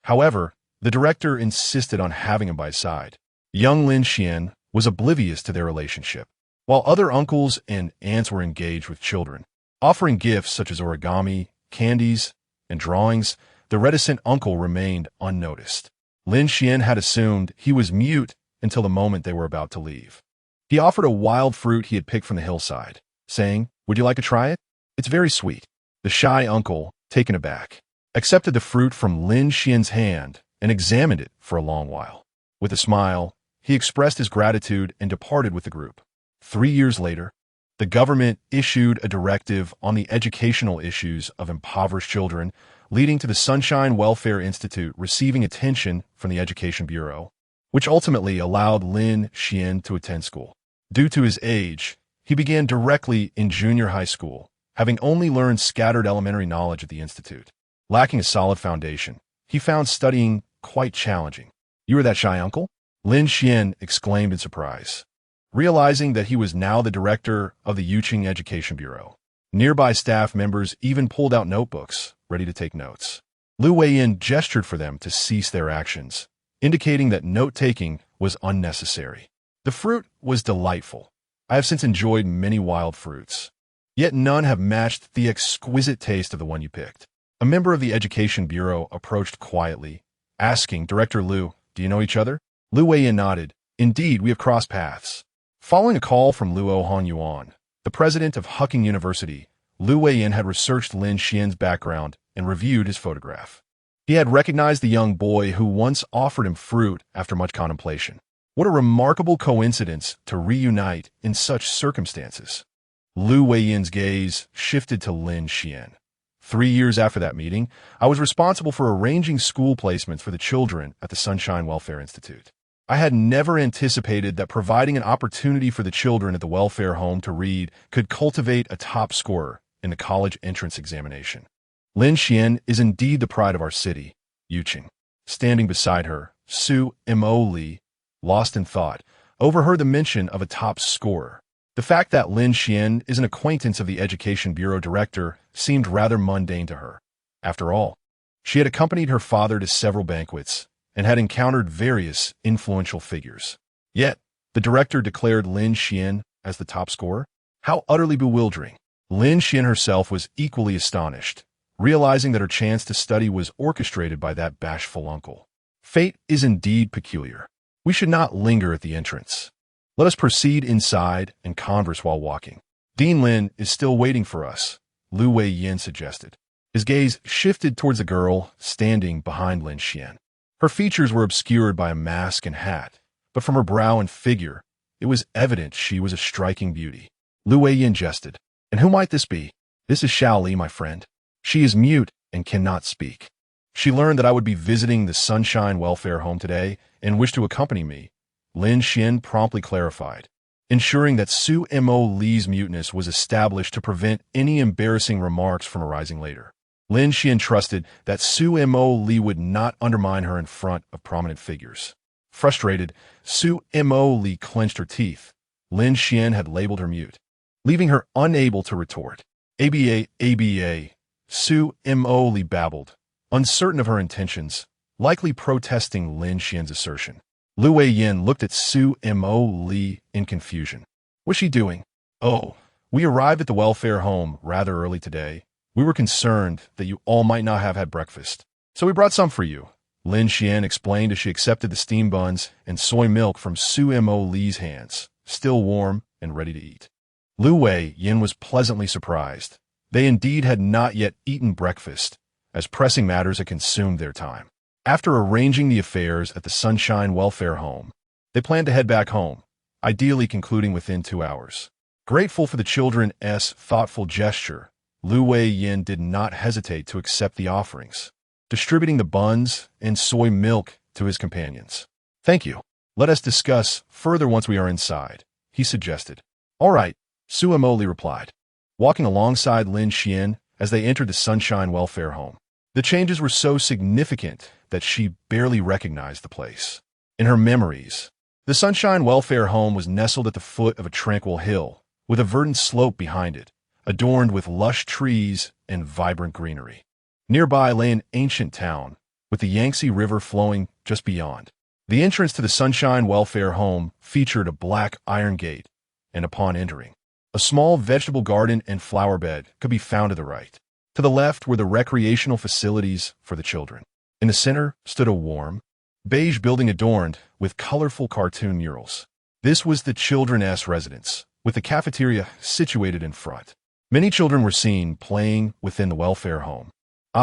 However, the director insisted on having him by his side. Young Lin Xuan was oblivious to their relationship, while other uncles and aunts were engaged with children, offering gifts such as origami, candies, and drawings. The reticent uncle remained unnoticed. Lin Xuan had assumed he was mute until the moment they were about to leave. He offered a wild fruit he had picked from the hillside, saying, "Would you like to try it? It's very sweet." The shy uncle, taken aback, accepted the fruit from Lin Xuan's hand and examined it for a long while. With a smile, he expressed his gratitude and departed with the group. 3 years later, the government issued a directive on the educational issues of impoverished children, leading to the Sunshine Welfare Institute receiving attention from the Education Bureau, which ultimately allowed Lin Xuan to attend school. Due to his age, he began directly in junior high school, having only learned scattered elementary knowledge at the institute. Lacking a solid foundation, he found studying quite challenging. "You are that shy uncle?" Lin Xuan exclaimed in surprise, realizing that he was now the director of the Yuqing Education Bureau. Nearby staff members even pulled out notebooks, ready to take notes. Liu Weiyin gestured for them to cease their actions, indicating that note-taking was unnecessary. The fruit was delightful. I have since enjoyed many wild fruits, yet none have matched the exquisite taste of the one you picked. A member of the Education Bureau approached quietly, asking, "Director Liu, do you know each other?" Liu Weiyin nodded. "Indeed, we have crossed paths." Following a call from Luo Hanyuan, the president of Hucking University, Liu Weiyin had researched Lin Xuan's background and reviewed his photograph. He had recognized the young boy who once offered him fruit after much contemplation. What a remarkable coincidence to reunite in such circumstances. Liu Weiyin's gaze shifted to Lin Xuan. 3 years after that meeting, I was responsible for arranging school placements for the children at the Sunshine Welfare Institute. I had never anticipated that providing an opportunity for the children at the welfare home to read could cultivate a top scorer in the college entrance examination. Lin Xuan is indeed the pride of our city, Yuqing. Standing beside her, Su Moli, lost in thought, overheard the mention of a top scorer. The fact that Lin Xuan is an acquaintance of the Education Bureau director seemed rather mundane to her. After all, she had accompanied her father to several banquets and had encountered various influential figures. Yet, the director declared Lin Xuan as the top scorer? How utterly bewildering. Lin Xuan herself was equally astonished, realizing that her chance to study was orchestrated by that bashful uncle. Fate is indeed peculiar. We should not linger at the entrance. Let us proceed inside and converse while walking. Dean Lin is still waiting for us, Liu Weiyin suggested. His gaze shifted towards the girl standing behind Lin Xuan. Her features were obscured by a mask and hat, but from her brow and figure, it was evident she was a striking beauty. Lu Weiyin jested. And who might this be? This is Xiao Li, my friend. She is mute and cannot speak. She learned that I would be visiting the Sunshine Welfare Home today and wished to accompany me. Lin Xuan promptly clarified, ensuring that Su Moli's muteness was established to prevent any embarrassing remarks from arising later. Lin Xuan trusted that Su Moli would not undermine her in front of prominent figures. Frustrated, Su Moli clenched her teeth. Lin Xuan had labeled her mute, leaving her unable to retort. ABA, Su Moli babbled, uncertain of her intentions, likely protesting Lin Xuan's assertion. Lu Weiyin looked at Su Moli in confusion. What's she doing? Oh, we arrived at the welfare home rather early today. We were concerned that you all might not have had breakfast, so we brought some for you. Lin Xuan explained as she accepted the steamed buns and soy milk from Su Moli's hands, still warm and ready to eat. Lu Weiyin was pleasantly surprised. They indeed had not yet eaten breakfast, as pressing matters had consumed their time. After arranging the affairs at the Sunshine Welfare Home, they planned to head back home, ideally concluding within 2 hours. Grateful for the children's thoughtful gesture, Lu Weiyin did not hesitate to accept the offerings, distributing the buns and soy milk to his companions. Thank you. Let us discuss further once we are inside, he suggested. All right, Su Moli replied, walking alongside Lin Xuan as they entered the Sunshine Welfare Home. The changes were so significant that she barely recognized the place. In her memories, the Sunshine Welfare Home was nestled at the foot of a tranquil hill, with a verdant slope behind it, adorned with lush trees and vibrant greenery. Nearby lay an ancient town, with the Yangtze River flowing just beyond. The entrance to the Sunshine Welfare Home featured a black iron gate, and upon entering, a small vegetable garden and flower bed could be found to the right. To the left were the recreational facilities for the children. In the center stood a warm, beige building adorned with colorful cartoon murals. This was the children's residence, with the cafeteria situated in front. Many children were seen playing within the welfare home.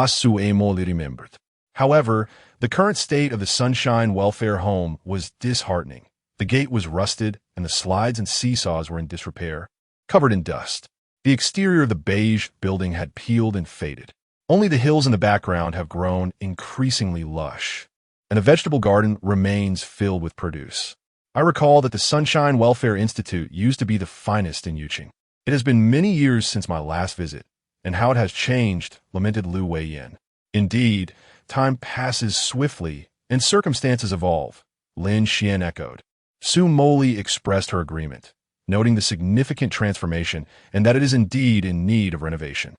Su Moli remembered. However, the current state of the Sunshine Welfare Home was disheartening. The gate was rusted, and the slides and seesaws were in disrepair, covered in dust. The exterior of the beige building had peeled and faded. Only the hills in the background have grown increasingly lush, and the vegetable garden remains filled with produce. I recall that the Sunshine Welfare Institute used to be the finest in Yuqing. It has been many years since my last visit, and how it has changed, lamented Lu Weiyin. Indeed, time passes swiftly, and circumstances evolve, Lin Xuan echoed. Su Moli expressed her agreement, noting the significant transformation and that it is indeed in need of renovation.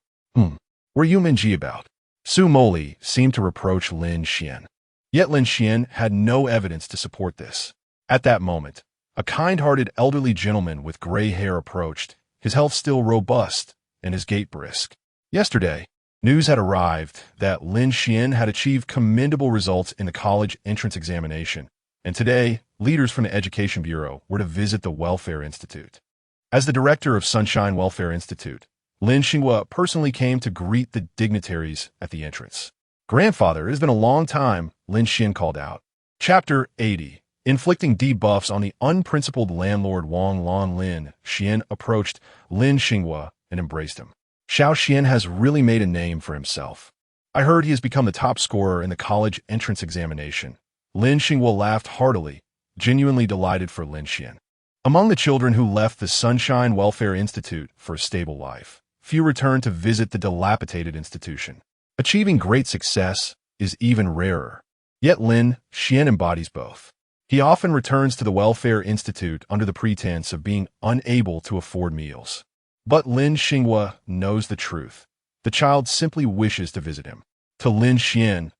Were you Minji about? Su Moli seemed to reproach Lin Xuan. Yet Lin Xuan had no evidence to support this. At that moment, a kind-hearted elderly gentleman with gray hair approached, his health still robust and his gait brisk. Yesterday, news had arrived that Lin Xuan had achieved commendable results in the college entrance examination, and today, leaders from the Education Bureau were to visit the Welfare Institute. As the director of Sunshine Welfare Institute, Lin Xuan personally came to greet the dignitaries at the entrance. Grandfather, it has been a long time, Lin Xuan called out. Chapter 80. Inflicting debuffs on the unprincipled landlord Wang Lan. Lin Xuan approached Lin Xuan and embraced him. Xiao Xian has really made a name for himself. I heard he has become the top scorer in the college entrance examination. Lin Xuan laughed heartily, genuinely delighted for Lin Xuan. Among the children who left the Sunshine Welfare Institute for a stable life, few returned to visit the dilapidated institution. Achieving great success is even rarer. Yet Lin Xuan embodies both. He often returns to the Welfare Institute under the pretense of being unable to afford meals. But Lin Xuan knows the truth. The child simply wishes to visit him. To Lin Xuan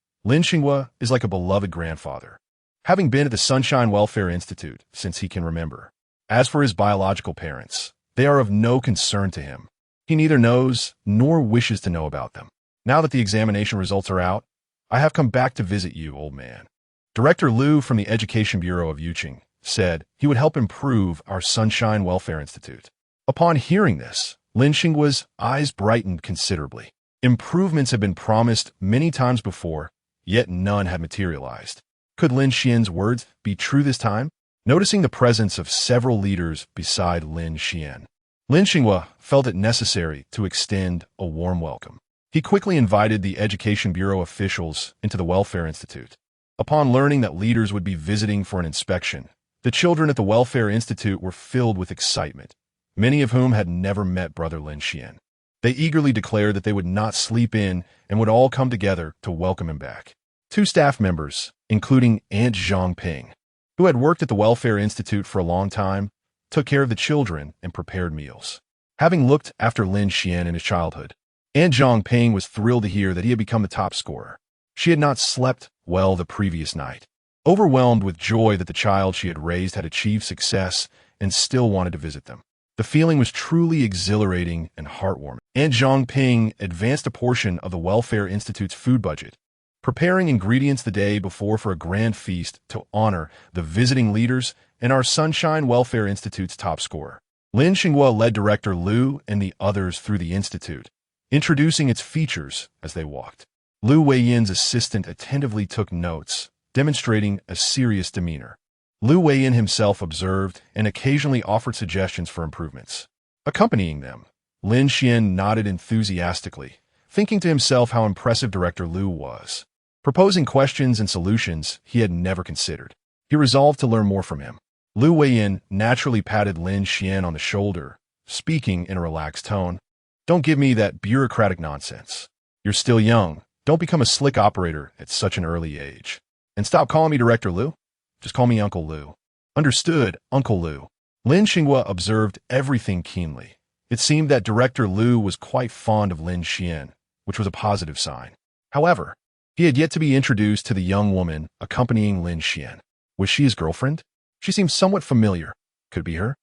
is like a beloved grandfather, having been at the Sunshine Welfare Institute since he can remember. As for his biological parents, they are of no concern to him. He neither knows nor wishes to know about them. Now that the examination results are out, I have come back to visit you, old man. Director Liu from the Education Bureau of Yuqing said he would help improve our Sunshine Welfare Institute. Upon hearing this, Lin Xuan's eyes brightened considerably. Improvements had been promised many times before, yet none had materialized. Could Lin Xian's words be true this time? Noticing the presence of several leaders beside Lin Xian, Lin Xinghua felt it necessary to extend a warm welcome. He quickly invited the Education Bureau officials into the Welfare Institute. Upon learning that leaders would be visiting for an inspection, the children at the Welfare Institute were filled with excitement, many of whom had never met Brother Lin Xian. They eagerly declared that they would not sleep in and would all come together to welcome him back. 2 staff members, including Aunt Zhang Ping, who had worked at the Welfare Institute for a long time, took care of the children and prepared meals. Having looked after Lin Xian in his childhood, Aunt Zhang Ping was thrilled to hear that he had become the top scorer. She had not slept well the previous night, overwhelmed with joy that the child she had raised had achieved success and still wanted to visit them. The feeling was truly exhilarating and heartwarming. Aunt Zhang Ping advanced a portion of the Welfare Institute's food budget, preparing ingredients the day before for a grand feast to honor the visiting leaders and our Sunshine Welfare Institute's top scorer. Lin Xinghua led Director Liu and the others through the institute, introducing its features as they walked. Liu Weiyin's assistant attentively took notes, demonstrating a serious demeanor. Liu Weiyin himself observed and occasionally offered suggestions for improvements. Accompanying them, Lin Xian nodded enthusiastically, thinking to himself how impressive Director Liu was, proposing questions and solutions he had never considered. He resolved to learn more from him. Liu Weiyin naturally patted Lin Xian on the shoulder, speaking in a relaxed tone. "Don't give me that bureaucratic nonsense. You're still young. Don't become a slick operator at such an early age. And stop calling me Director Liu. Just call me Uncle Liu." "Understood, Uncle Liu." Lin Xinghua observed everything keenly. It seemed that Director Liu was quite fond of Lin Xian, which was a positive sign. However, he had yet to be introduced to the young woman accompanying Lin Xian. Was she his girlfriend? She seemed somewhat familiar. Could it be her?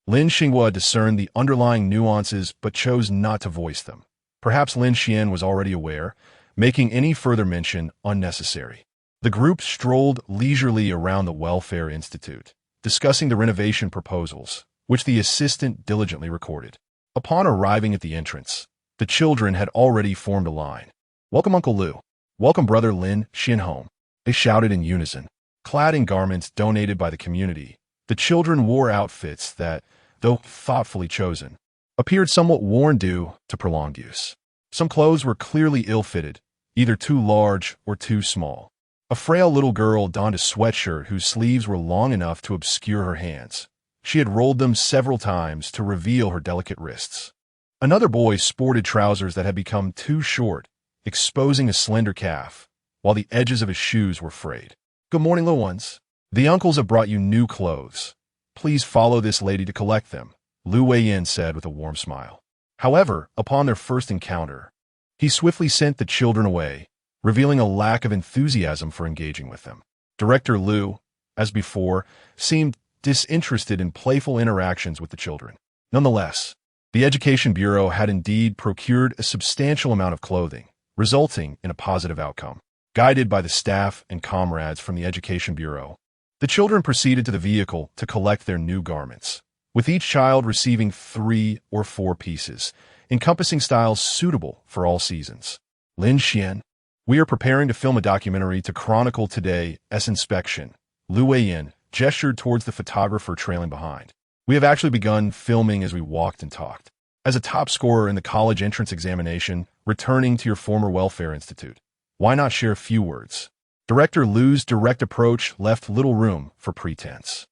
Lin Xinghua discerned the underlying nuances but chose not to voice them. Perhaps Lin Xian was already aware, making any further mention unnecessary. The group strolled leisurely around the Welfare Institute, discussing the renovation proposals, which the assistant diligently recorded. Upon arriving at the entrance, the children had already formed a line. "Welcome, Uncle Liu. Welcome, Brother Lin Xian home," they shouted in unison. Clad in garments donated by the community, the children wore outfits that, though thoughtfully chosen, appeared somewhat worn due to prolonged use. Some clothes were clearly ill-fitted, either too large or too small. A frail little girl donned a sweatshirt whose sleeves were long enough to obscure her hands. She had rolled them several times to reveal her delicate wrists. Another boy sported trousers that had become too short, exposing a slender calf, while the edges of his shoes were frayed. "Good morning, little ones. The uncles have brought you new clothes. Please follow this lady to collect them," Liu Weiyin said with a warm smile. However, upon their first encounter, he swiftly sent the children away, revealing a lack of enthusiasm for engaging with them. Director Liu, as before, seemed disinterested in playful interactions with the children. Nonetheless, the Education Bureau had indeed procured a substantial amount of clothing, resulting in a positive outcome. Guided by the staff and comrades from the Education Bureau, the children proceeded to the vehicle to collect their new garments, with each child receiving 3 or 4 pieces, encompassing styles suitable for all seasons. "Lin Xian, we are preparing to film a documentary to chronicle today's inspection." Liu Weiyin gestured towards the photographer trailing behind. "We have actually begun filming as we walked and talked. As a top scorer in the college entrance examination, returning to your former welfare institute, why not share a few words?" Director Liu's direct approach left little room for pretense.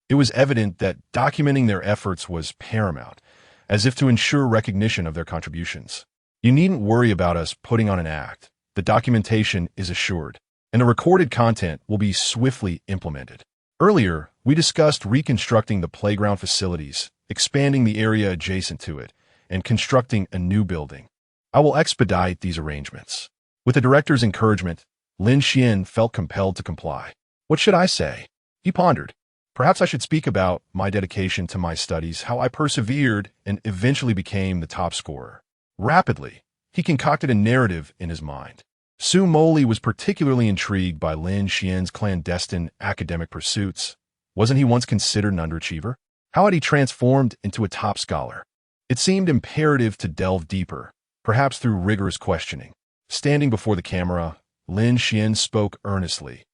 It was evident that documenting their efforts was paramount, as if to ensure recognition of their contributions. "You needn't worry about us putting on an act. The documentation is assured, and the recorded content will be swiftly implemented. Earlier, we discussed reconstructing the playground facilities, expanding the area adjacent to it, and constructing a new building. I will expedite these arrangements." With the director's encouragement, Lin Xian felt compelled to comply. What should I say? He pondered. Perhaps I should speak about my dedication to my studies, how I persevered and eventually became the top scorer. Rapidly, he concocted a narrative in his mind. Su Moli was particularly intrigued by Lin Xian's clandestine academic pursuits. Wasn't he once considered an underachiever? How had he transformed into a top scholar? It seemed imperative to delve deeper, perhaps through rigorous questioning. Standing before the camera, Lin Xian spoke earnestly.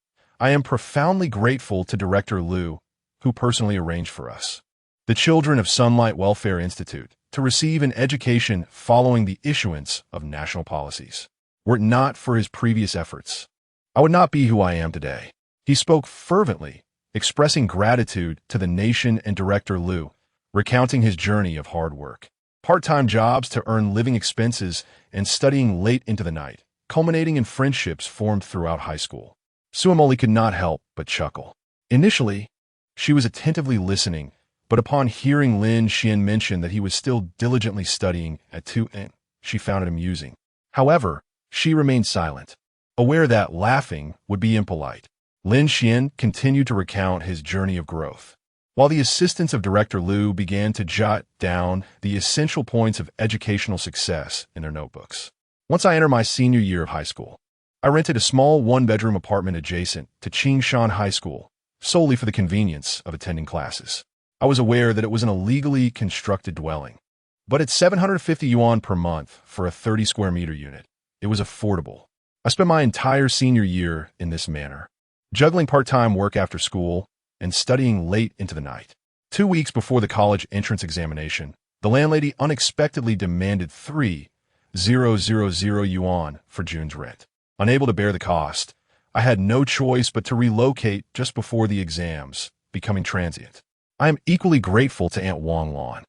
I am profoundly grateful to Director Liu, who personally arranged for us, the children of Sunlight Welfare Institute, to receive an education following the issuance of national policies. Were it not for his previous efforts, I would not be who I am today. He spoke fervently, expressing gratitude to the nation and Director Liu, recounting his journey of hard work, part-time jobs to earn living expenses, and studying late into the night, culminating in friendships formed throughout high school. Su Moli could not help but chuckle. Initially, she was attentively listening, but upon hearing Lin Xuan mention that he was still diligently studying at 2N, she found it amusing. However, she remained silent, aware that laughing would be impolite. Lin Xuan continued to recount his journey of growth, while the assistants of Director Liu began to jot down the essential points of educational success in their notebooks. Once I entered my senior year of high school, I rented a small one-bedroom apartment adjacent to Qingshan High School, solely for the convenience of attending classes. I was aware that it was an illegally constructed dwelling, but at 750 yuan per month for a 30 square meter unit, it was affordable. I spent my entire senior year in this manner, juggling part-time work after school and studying late into the night. 2 weeks before the college entrance examination, the landlady unexpectedly demanded 3,000 yuan for June's rent. Unable to bear the cost, I had no choice but to relocate just before the exams, becoming transient. I am equally grateful to Aunt Wang Lan.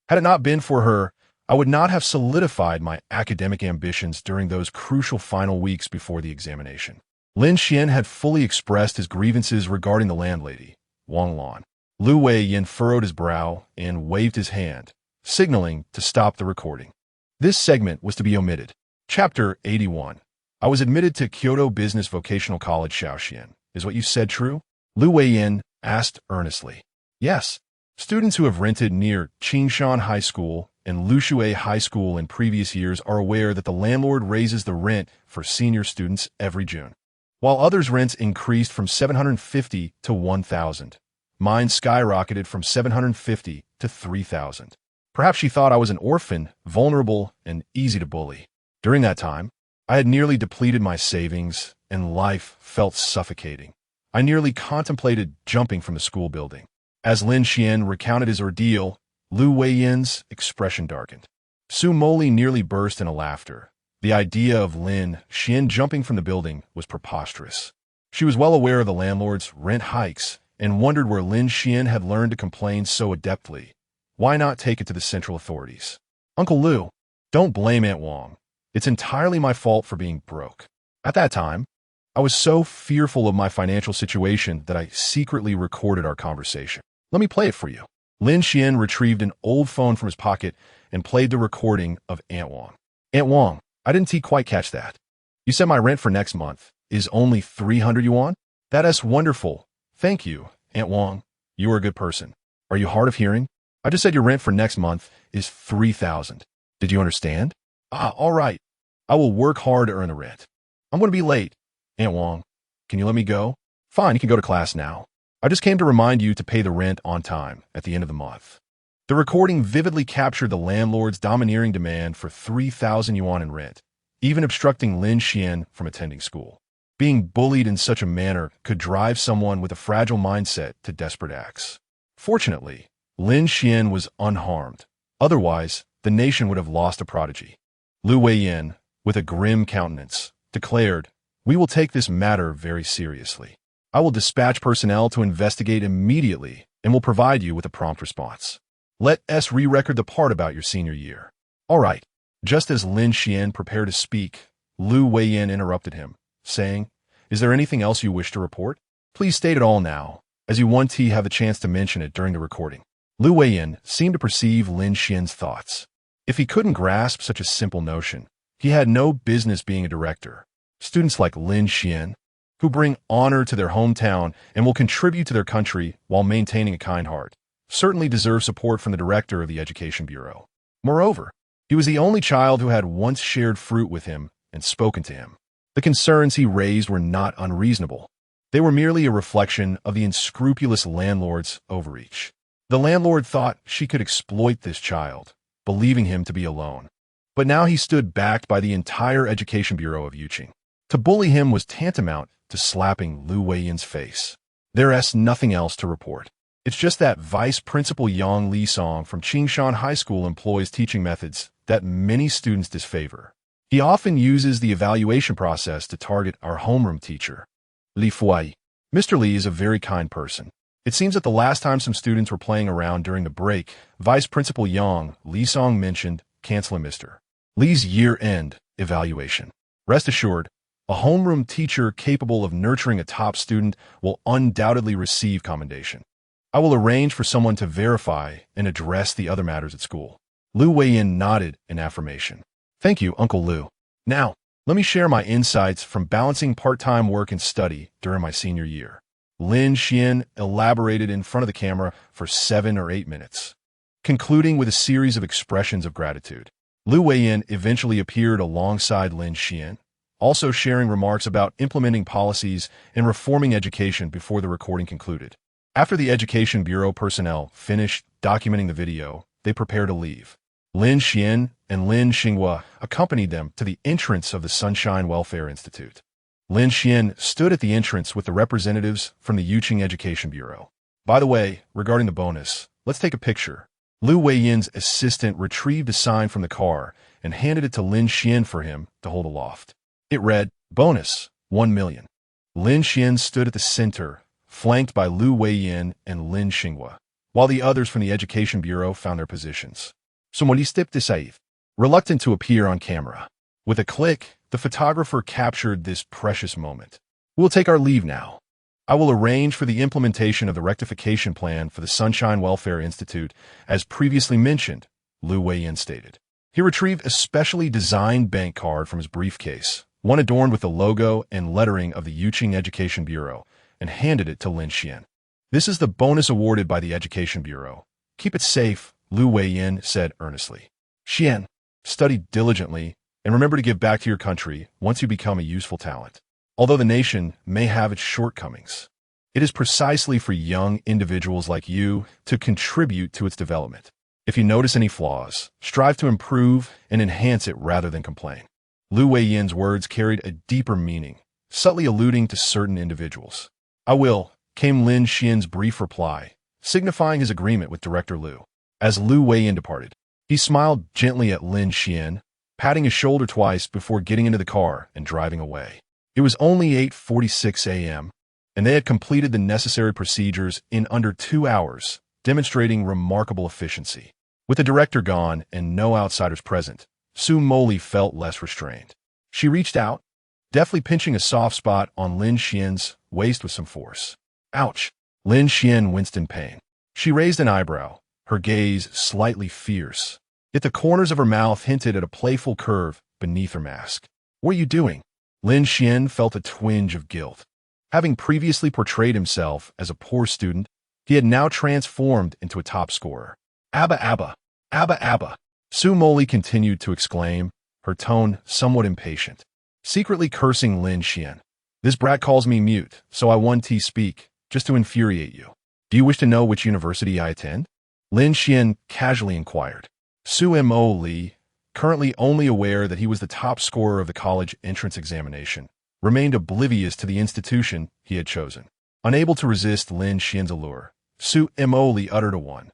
Had it not been for her, I would not have solidified my academic ambitions during those crucial final weeks before the examination. Lin Xuan had fully expressed his grievances regarding the landlady, Wang Lan. Lu Weiyin furrowed his brow and waved his hand, signaling to stop the recording. This segment was to be omitted. Chapter 81. I was admitted to Kyoto Business Vocational College Shaoxian. Is what you said true? Lu Weiyin asked earnestly. Yes. Students who have rented near Qingshan High School and Lushui High School in previous years are aware that the landlord raises the rent for senior students every June. While others' rents increased from 750 to 1,000, mine skyrocketed from 750 to 3,000. Perhaps she thought I was an orphan, vulnerable, and easy to bully. During that time, I had nearly depleted my savings, and life felt suffocating. I nearly contemplated jumping from the school building. As Lin Xuan recounted his ordeal, Lu Weiyin's expression darkened. Su Moli nearly burst into laughter. The idea of Lin Xuan jumping from the building was preposterous. She was well aware of the landlord's rent hikes and wondered where Lin Xuan had learned to complain so adeptly. Why not take it to the central authorities? Uncle Lu, don't blame Aunt Wang. It's entirely my fault for being broke. At that time, I was so fearful of my financial situation that I secretly recorded our conversation. Let me play it for you. Lin Xuan retrieved an old phone from his pocket and played the recording of Aunt Wang. Aunt Wang, I didn't quite catch that. You said my rent for next month is only 300 yuan? That is wonderful. Thank you, Aunt Wang. You are a good person. Are you hard of hearing? I just said your rent for next month is 3,000. Did you understand? All right. I will work hard to earn the rent. I'm going to be late. Aunt Wang, can you let me go? Fine, you can go to class now. I just came to remind you to pay the rent on time at the end of the month. The recording vividly captured the landlord's domineering demand for 3,000 yuan in rent, even obstructing Lin Xuan from attending school. Being bullied in such a manner could drive someone with a fragile mindset to desperate acts. Fortunately, Lin Xuan was unharmed. Otherwise, the nation would have lost a prodigy. Lu Weiyin, with a grim countenance, declared, "We will take this matter very seriously. I will dispatch personnel to investigate immediately and will provide you with a prompt response. Let us re-record the part about your senior year." All right. Just as Lin Xuan prepared to speak, Lu Weiyin interrupted him, saying, "Is there anything else you wish to report? Please state it all now, as you want to have the chance to mention it during the recording." Lu Weiyin seemed to perceive Lin Xuan's thoughts. If he couldn't grasp such a simple notion, he had no business being a director. Students like Lin Xuan, who bring honor to their hometown and will contribute to their country while maintaining a kind heart, certainly deserve support from the director of the Education Bureau. Moreover, he was the only child who had once shared fruit with him and spoken to him. The concerns he raised were not unreasonable. They were merely a reflection of the unscrupulous landlord's overreach. The landlord thought she could exploit this child, believing him to be alone. But now he stood backed by the entire Education Bureau of Yuqing. To bully him was tantamount to slapping Lu Weiyin's face. There's nothing else to report. It's just that Vice Principal Yang Lisong from Qingshan High School employs teaching methods that many students disfavor. He often uses the evaluation process to target our homeroom teacher, Li Fuai. Mr. Li is a very kind person. It seems that the last time some students were playing around during the break, Vice Principal Yang Lisong mentioned canceling Mr. Li's year-end evaluation. Rest assured, a homeroom teacher capable of nurturing a top student will undoubtedly receive commendation. I will arrange for someone to verify and address the other matters at school. Lu Weiyin nodded in affirmation. Thank you, Uncle Lu. Now, let me share my insights from balancing part-time work and study during my senior year. Lin Xuan elaborated in front of the camera for 7 or 8 minutes, concluding with a series of expressions of gratitude. Lu Weiyin eventually appeared alongside Lin Xuan, also sharing remarks about implementing policies and reforming education before the recording concluded. After the Education Bureau personnel finished documenting the video, they prepared to leave. Lin Xuan and Lin Xinghua accompanied them to the entrance of the Sunshine Welfare Institute. Lin Xuan stood at the entrance with the representatives from the Yuqing Education Bureau. By the way, regarding the bonus, let's take a picture. Lu Weiyin's assistant retrieved a sign from the car and handed it to Lin Xuan for him to hold aloft. It read, "Bonus, 1 million." Lin Xuan stood at the center, flanked by Lu Weiyin and Lin Xinghua, while the others from the Education Bureau found their positions. Su Moli stepped aside, reluctant to appear on camera. With a click, the photographer captured this precious moment. "We'll take our leave now. I will arrange for the implementation of the rectification plan for the Sunshine Welfare Institute, as previously mentioned," Lu Weiyin stated. He retrieved a specially designed bank card from his briefcase, one adorned with the logo and lettering of the Yuqing Education Bureau, and handed it to Lin Xuan. "This is the bonus awarded by the Education Bureau. Keep it safe," Lu Weiyin said earnestly. "Xuan, study diligently and remember to give back to your country once you become a useful talent. Although the nation may have its shortcomings, it is precisely for young individuals like you to contribute to its development. If you notice any flaws, strive to improve and enhance it rather than complain." Lu Weiyin's words carried a deeper meaning, subtly alluding to certain individuals. "I will," came Lin Xuan's brief reply, signifying his agreement with Director Lu. As Lu Weiyin departed, he smiled gently at Lin Xuan, patting his shoulder twice before getting into the car and driving away. It was only 8:46 a.m., and they had completed the necessary procedures in under 2 hours, demonstrating remarkable efficiency. With the director gone and no outsiders present, Su Moli felt less restrained. She reached out, deftly pinching a soft spot on Lin Xuan's waist with some force. "Ouch!" Lin Xuan winced in pain. She raised an eyebrow, her gaze slightly fierce, yet the corners of her mouth hinted at a playful curve beneath her mask. "What are you doing?" Lin Xuan felt a twinge of guilt. Having previously portrayed himself as a poor student, he had now transformed into a top scorer. "Abba, Abba, Abba, Abba," Su Moli continued to exclaim, her tone somewhat impatient, secretly cursing Lin Xuan. "This brat calls me mute, so I want to speak, just to infuriate you. Do you wish to know which university I attend?" Lin Xuan casually inquired. Su Moli, currently only aware that he was the top scorer of the college entrance examination, remained oblivious to the institution he had chosen. Unable to resist Lin Xuan's allure, Su Moli uttered a one.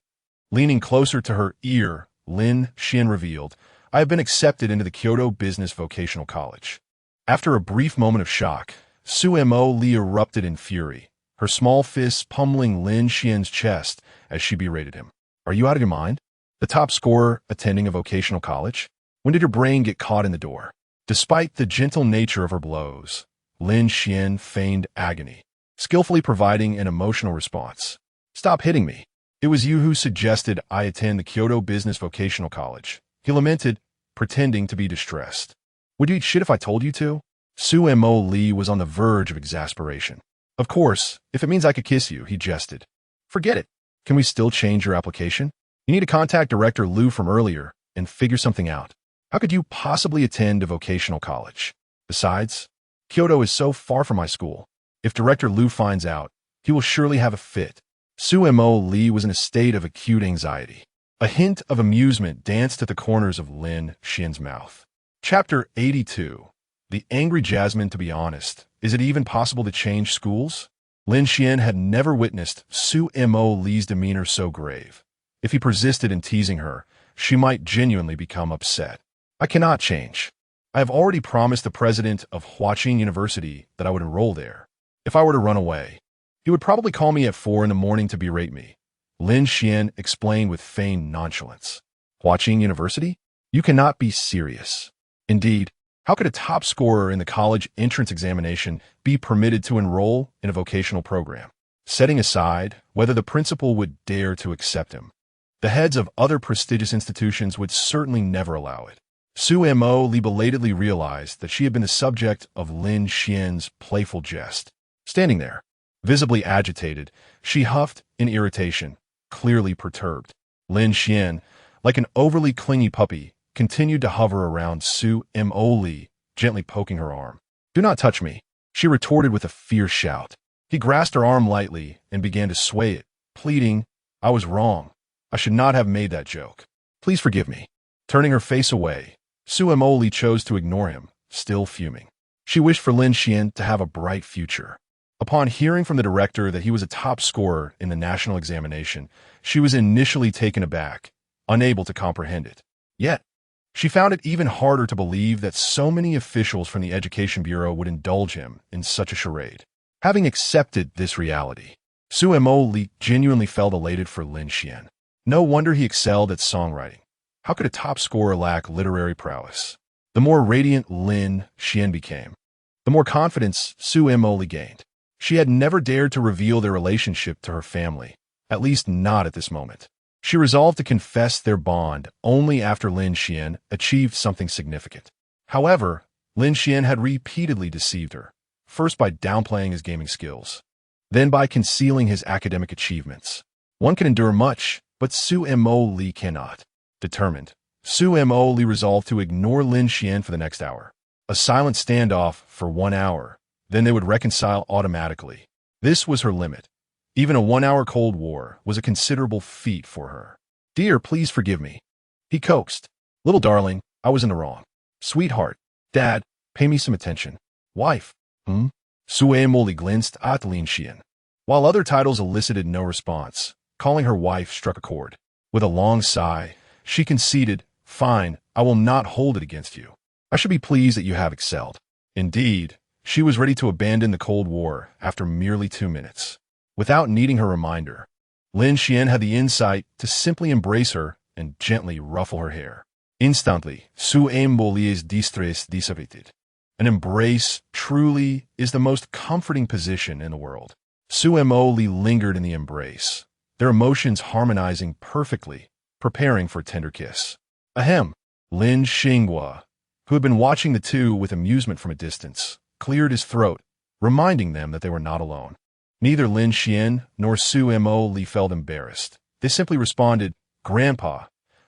Leaning closer to her ear, Lin Xuan revealed, "I have been accepted into the Kyoto Business Vocational College." After a brief moment of shock, Su Moli erupted in fury, her small fists pummeling Lin Xuan's chest as she berated him. "Are you out of your mind? The top scorer attending a vocational college? When did your brain get caught in the door?" Despite the gentle nature of her blows, Lin Xuan feigned agony, skillfully providing an emotional response. "Stop hitting me. It was you who suggested I attend the Kyoto Business Vocational College," he lamented, pretending to be distressed. "Would you eat shit if I told you to?" Su Moli was on the verge of exasperation. "Of course, if it means I could kiss you," he jested. "Forget it. Can we still change your application? You need to contact Director Lu from earlier and figure something out. How could you possibly attend a vocational college? Besides, Kyoto is so far from my school. If Director Lu finds out, he will surely have a fit." Su Moli was in a state of acute anxiety. A hint of amusement danced at the corners of Lin Xuan's mouth. Chapter 82. The angry Jasmine, to be honest. Is it even possible to change schools? Lin Xuan had never witnessed Su Moli's demeanor so grave. If he persisted in teasing her, she might genuinely become upset. I cannot change. I have already promised the president of Huaqing University that I would enroll there. If I were to run away, he would probably call me at 4 in the morning to berate me. Lin Xuan explained with feigned nonchalance. Huaqing University? You cannot be serious. Indeed, how could a top scorer in the college entrance examination be permitted to enroll in a vocational program? Setting aside whether the principal would dare to accept him, the heads of other prestigious institutions would certainly never allow it. Su Moli belatedly realized that she had been the subject of Lin Xuan's playful jest. Standing there, visibly agitated, she huffed in irritation, clearly perturbed. Lin Xuan, like an overly clingy puppy, continued to hover around Su Moli, gently poking her arm. "Do not touch me," she retorted with a fierce shout. He grasped her arm lightly and began to sway it, pleading, "I was wrong. I should not have made that joke. Please forgive me." Turning her face away, Su Moli chose to ignore him, still fuming. She wished for Lin Xuan to have a bright future. Upon hearing from the director that he was a top scorer in the national examination, she was initially taken aback, unable to comprehend it. Yet, she found it even harder to believe that so many officials from the Education Bureau would indulge him in such a charade. Having accepted this reality, Su Moli genuinely felt elated for Lin Xuan. No wonder he excelled at songwriting. How could a top scorer lack literary prowess? The more radiant Lin Xuan became, the more confidence Su Moli gained. She had never dared to reveal their relationship to her family, at least not at this moment. She resolved to confess their bond only after Lin Xuan achieved something significant. However, Lin Xuan had repeatedly deceived her, first by downplaying his gaming skills, then by concealing his academic achievements. One can endure much, but Su Moli cannot. Determined, Su Moli resolved to ignore Lin Xuan for the next hour. A silent standoff for 1 hour, then they would reconcile automatically. This was her limit. Even a 1-hour Cold War was a considerable feat for her. "Dear, please forgive me," he coaxed. "Little darling, I was in the wrong. Sweetheart, Dad, pay me some attention. Wife, Su Moli glanced at Lin Xuan. While other titles elicited no response, calling her wife struck a chord. With a long sigh, she conceded, "Fine, I will not hold it against you. I should be pleased that you have excelled." Indeed, she was ready to abandon the Cold War after merely 2 minutes. Without needing her reminder, Lin Xuan had the insight to simply embrace her and gently ruffle her hair. Instantly, Su Moli's distress dissipated. An embrace truly is the most comforting position in the world. Su Moli lingered in the embrace, their emotions harmonizing perfectly, preparing for a tender kiss. Ahem! Lin Xinghua, who had been watching the two with amusement from a distance, cleared his throat, reminding them that they were not alone. Neither Lin Xuan nor Su Moli felt embarrassed. They simply responded, "Grandpa,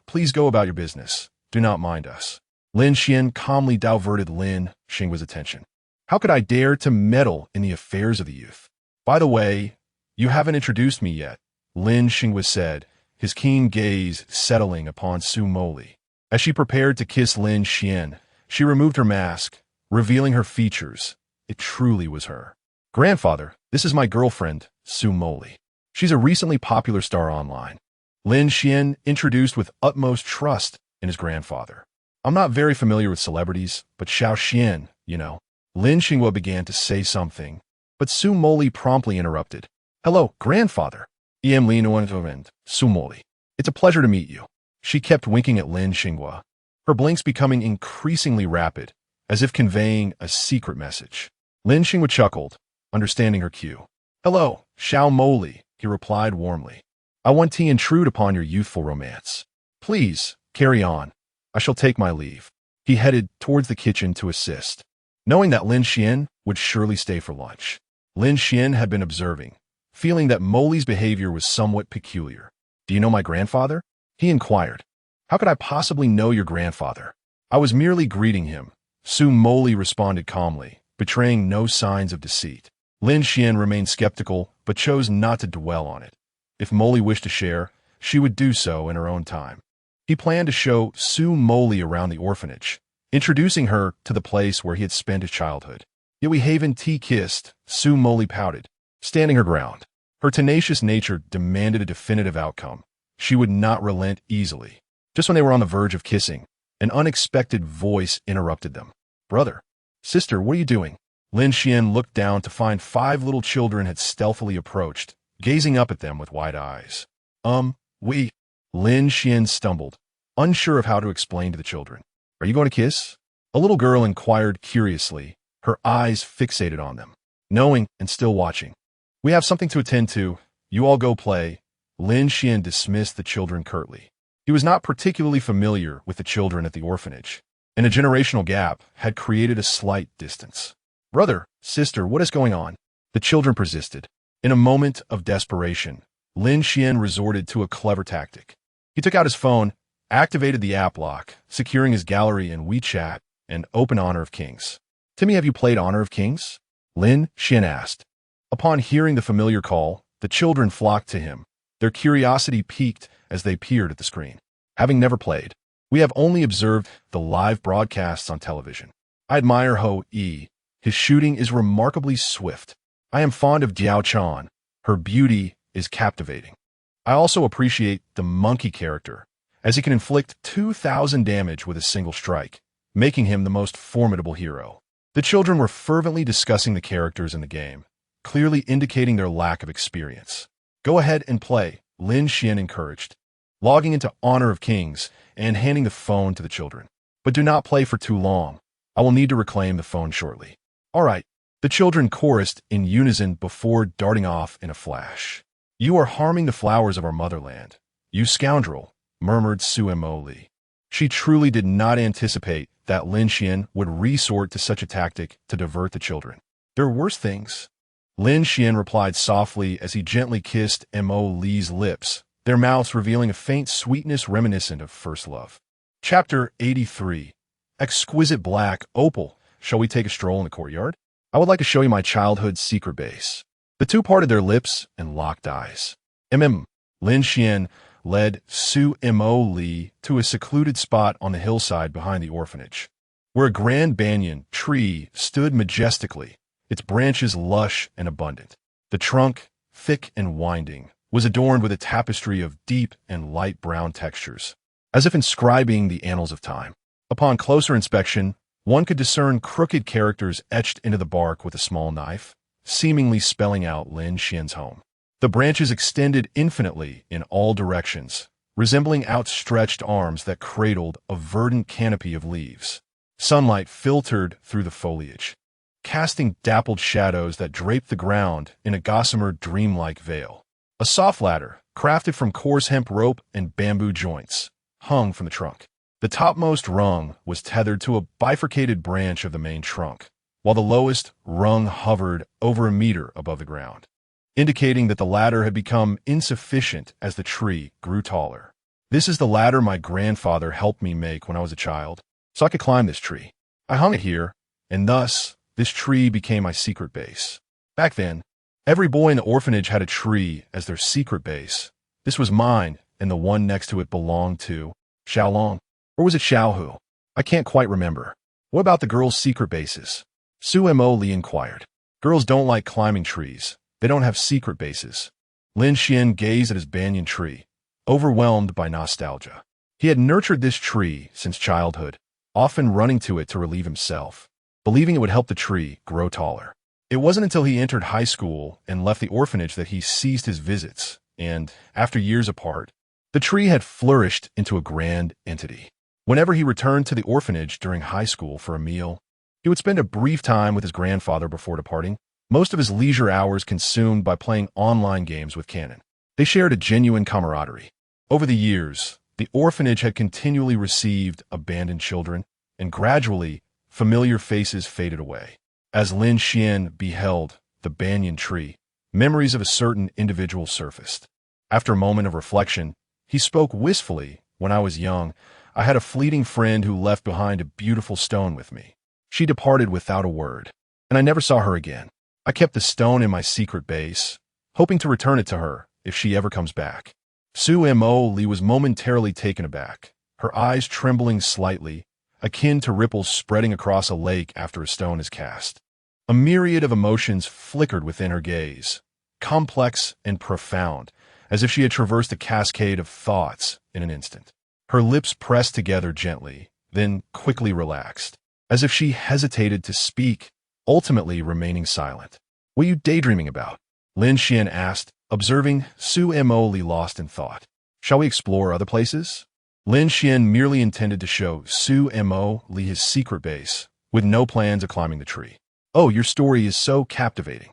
please go about your business. Do not mind us." Lin Xuan calmly diverted Lin Xinghua's attention. "How could I dare to meddle in the affairs of the youth? By the way, you haven't introduced me yet," Lin Xinghua said, his keen gaze settling upon Su Moli. As she prepared to kiss Lin Xuan, she removed her mask, revealing her features. It truly was her. "Grandfather, this is my girlfriend, Su Moli. She's a recently popular star online." Lin Xuan introduced with utmost trust in his grandfather. "I'm not very familiar with celebrities, but Xiao Xian, you know." Lin Xinghua began to say something, but Su Moli promptly interrupted. "Hello, grandfather. I'm Lin Xuan, Su Moli. It's a pleasure to meet you." She kept winking at Lin Xinghua, her blinks becoming increasingly rapid, as if conveying a secret message. Lin Xinghua chuckled, understanding her cue. "Hello, Xiao Moli," he replied warmly. "I want to intrude upon your youthful romance. Please, carry on. I shall take my leave." He headed towards the kitchen to assist, knowing that Lin Xuan would surely stay for lunch. Lin Xuan had been observing, feeling that Moli's behavior was somewhat peculiar. "Do you know my grandfather?" he inquired. "How could I possibly know your grandfather? I was merely greeting him," Su Moli responded calmly, betraying no signs of deceit. Lin Xuan remained skeptical, but chose not to dwell on it. If Moli wished to share, she would do so in her own time. He planned to show Su Moli around the orphanage, introducing her to the place where he had spent his childhood. Yet we haven tea-kissed, Su Moli pouted, standing her ground. Her tenacious nature demanded a definitive outcome. She would not relent easily. Just when they were on the verge of kissing, an unexpected voice interrupted them. "Brother, sister, what are you doing?" Lin Xuan looked down to find 5 little children had stealthily approached, gazing up at them with wide eyes. We... Lin Xuan stumbled, unsure of how to explain to the children. "Are you going to kiss?" A little girl inquired curiously, her eyes fixated on them, knowing and still watching. "We have something to attend to. You all go play." Lin Xuan dismissed the children curtly. He was not particularly familiar with the children at the orphanage, and a generational gap had created a slight distance. "Brother, sister, what is going on?" The children persisted. In a moment of desperation, Lin Xuan resorted to a clever tactic. He took out his phone, activated the app lock, securing his gallery in WeChat, and opened Honor of Kings. "Timmy, have you played Honor of Kings?" Lin Xuan asked. Upon hearing the familiar call, the children flocked to him, their curiosity piqued as they peered at the screen. "Having never played, we have only observed the live broadcasts on television. I admire Hehe. His shooting is remarkably swift. I am fond of Diao Chan. Her beauty is captivating. I also appreciate the monkey character, as he can inflict 2,000 damage with a single strike, making him the most formidable hero." The children were fervently discussing the characters in the game, clearly indicating their lack of experience. "Go ahead and play," Lin Xuan encouraged, logging into Honor of Kings and handing the phone to the children. "But do not play for too long. I will need to reclaim the phone shortly." "All right," the children chorused in unison before darting off in a flash. "You are harming the flowers of our motherland, you scoundrel," murmured Su Moli. She truly did not anticipate that Lin Xuan would resort to such a tactic to divert the children. "There are worse things." Lin Xuan replied softly as he gently kissed Moli's lips, their mouths revealing a faint sweetness reminiscent of first love. Chapter 83. Exquisite black opal. Shall we take a stroll in the courtyard? I would like to show you my childhood's secret base. The two parted their lips and locked eyes. Lin Xuan led Su Moli to a secluded spot on the hillside behind the orphanage, where a grand banyan tree stood majestically, its branches lush and abundant. The trunk, thick and winding, was adorned with a tapestry of deep and light brown textures, as if inscribing the annals of time. Upon closer inspection, one could discern crooked characters etched into the bark with a small knife, seemingly spelling out Lin Xuan's home. The branches extended infinitely in all directions, resembling outstretched arms that cradled a verdant canopy of leaves. Sunlight filtered through the foliage, casting dappled shadows that draped the ground in a gossamer dreamlike veil. A soft ladder, crafted from coarse hemp rope and bamboo joints, hung from the trunk. The topmost rung was tethered to a bifurcated branch of the main trunk, while the lowest rung hovered over a meter above the ground, indicating that the ladder had become insufficient as the tree grew taller. "This is the ladder my grandfather helped me make when I was a child, so I could climb this tree. I hung it here, and thus this tree became my secret base. Back then, every boy in the orphanage had a tree as their secret base. This was mine, and the one next to it belonged to Xiaolong. Or was it Xiaohu? I can't quite remember. What about the girls' secret bases?" Su Moli inquired. "Girls don't like climbing trees. They don't have secret bases." Lin Xuan gazed at his banyan tree, overwhelmed by nostalgia. He had nurtured this tree since childhood, often running to it to relieve himself, believing it would help the tree grow taller. It wasn't until he entered high school and left the orphanage that he ceased his visits, and, after years apart, the tree had flourished into a grand entity. Whenever he returned to the orphanage during high school for a meal, he would spend a brief time with his grandfather before departing, most of his leisure hours consumed by playing online games with Cannon. They shared a genuine camaraderie. Over the years, the orphanage had continually received abandoned children, and gradually, familiar faces faded away. As Lin Xuan beheld the banyan tree, memories of a certain individual surfaced. After a moment of reflection, he spoke wistfully. "When I was young, I had a fleeting friend who left behind a beautiful stone with me. She departed without a word, and I never saw her again. I kept the stone in my secret base, hoping to return it to her if she ever comes back." Su Moli was momentarily taken aback, her eyes trembling slightly akin to ripples spreading across a lake after a stone is cast. A myriad of emotions flickered within her gaze, complex and profound, as if she had traversed a cascade of thoughts in an instant. Her lips pressed together gently, then quickly relaxed, as if she hesitated to speak, ultimately remaining silent. "What are you daydreaming about?" Lin Xuan asked, observing Su Moli lost in thought. "Shall we explore other places?" Lin Xuan merely intended to show Su Moli his secret base, with no plans of climbing the tree. "Oh, your story is so captivating.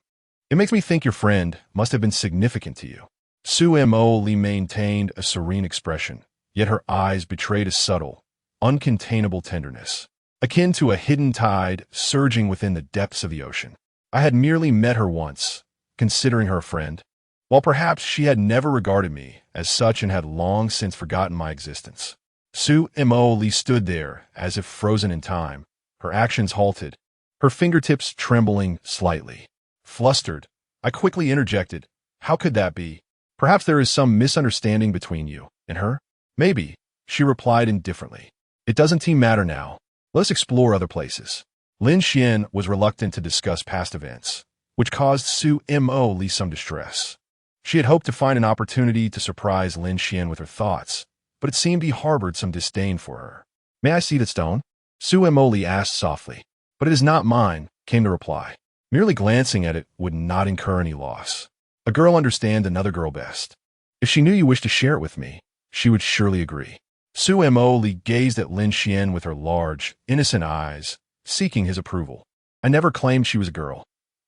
It makes me think your friend must have been significant to you." Su Moli maintained a serene expression, yet her eyes betrayed a subtle, uncontainable tenderness, akin to a hidden tide surging within the depths of the ocean. "I had merely met her once, considering her a friend, while perhaps she had never regarded me as such and had long since forgotten my existence." Su Moli stood there as if frozen in time, her actions halted, her fingertips trembling slightly. Flustered, I quickly interjected, "How could that be? Perhaps there is some misunderstanding between you and her?" "Maybe," she replied indifferently. "It doesn't matter now. Let's explore other places." Lin Xuan was reluctant to discuss past events, which caused Su Moli some distress. She had hoped to find an opportunity to surprise Lin Xuan with her thoughts, but it seemed he harbored some disdain for her. "May I see the stone?" Su Moli asked softly. "But it is not mine," came the reply. "Merely glancing at it would not incur any loss. A girl understands another girl best. If she knew you wished to share it with me, she would surely agree." Su Moli gazed at Lin Xuan with her large, innocent eyes, seeking his approval. "I never claimed she was a girl."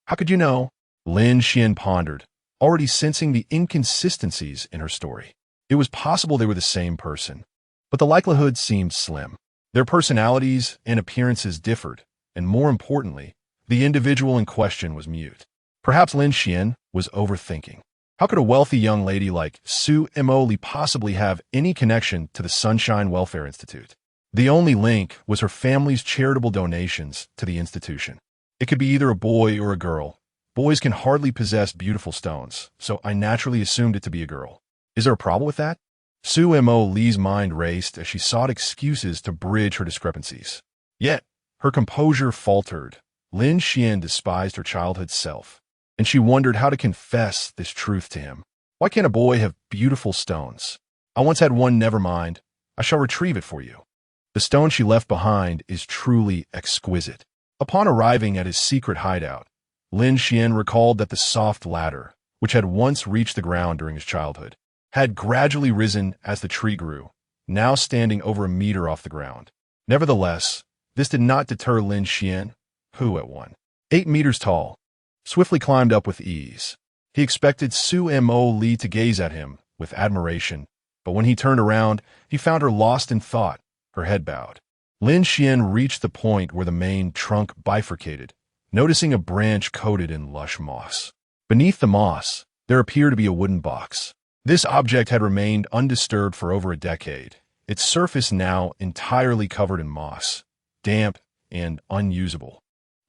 "How could you know?" Lin Xuan pondered, already sensing the inconsistencies in her story. It was possible they were the same person, but the likelihood seemed slim. Their personalities and appearances differed, and more importantly, the individual in question was mute. Perhaps Lin Xuan was overthinking. How could a wealthy young lady like Su Moli possibly have any connection to the Sunshine Welfare Institute? The only link was her family's charitable donations to the institution. It could be either a boy or a girl. Boys can hardly possess beautiful stones, so I naturally assumed it to be a girl. Is there a problem with that? Su Moli's mind raced as she sought excuses to bridge her discrepancies. Yet, her composure faltered. Lin Xuan despised her childhood self, and she wondered how to confess this truth to him. "Why can't a boy have beautiful stones? I once had one, never mind. I shall retrieve it for you." The stone she left behind is truly exquisite. Upon arriving at his secret hideout, Lin Xuan recalled that the soft ladder, which had once reached the ground during his childhood, had gradually risen as the tree grew, now standing over a meter off the ground. Nevertheless, this did not deter Lin Xuan, who at 8 meters tall, swiftly climbed up with ease. He expected Su Moli to gaze at him with admiration, but when he turned around, he found her lost in thought, her head bowed. Lin Xuan reached the point where the main trunk bifurcated, noticing a branch coated in lush moss. Beneath the moss, there appeared to be a wooden box. This object had remained undisturbed for over a decade, its surface now entirely covered in moss, damp and unusable.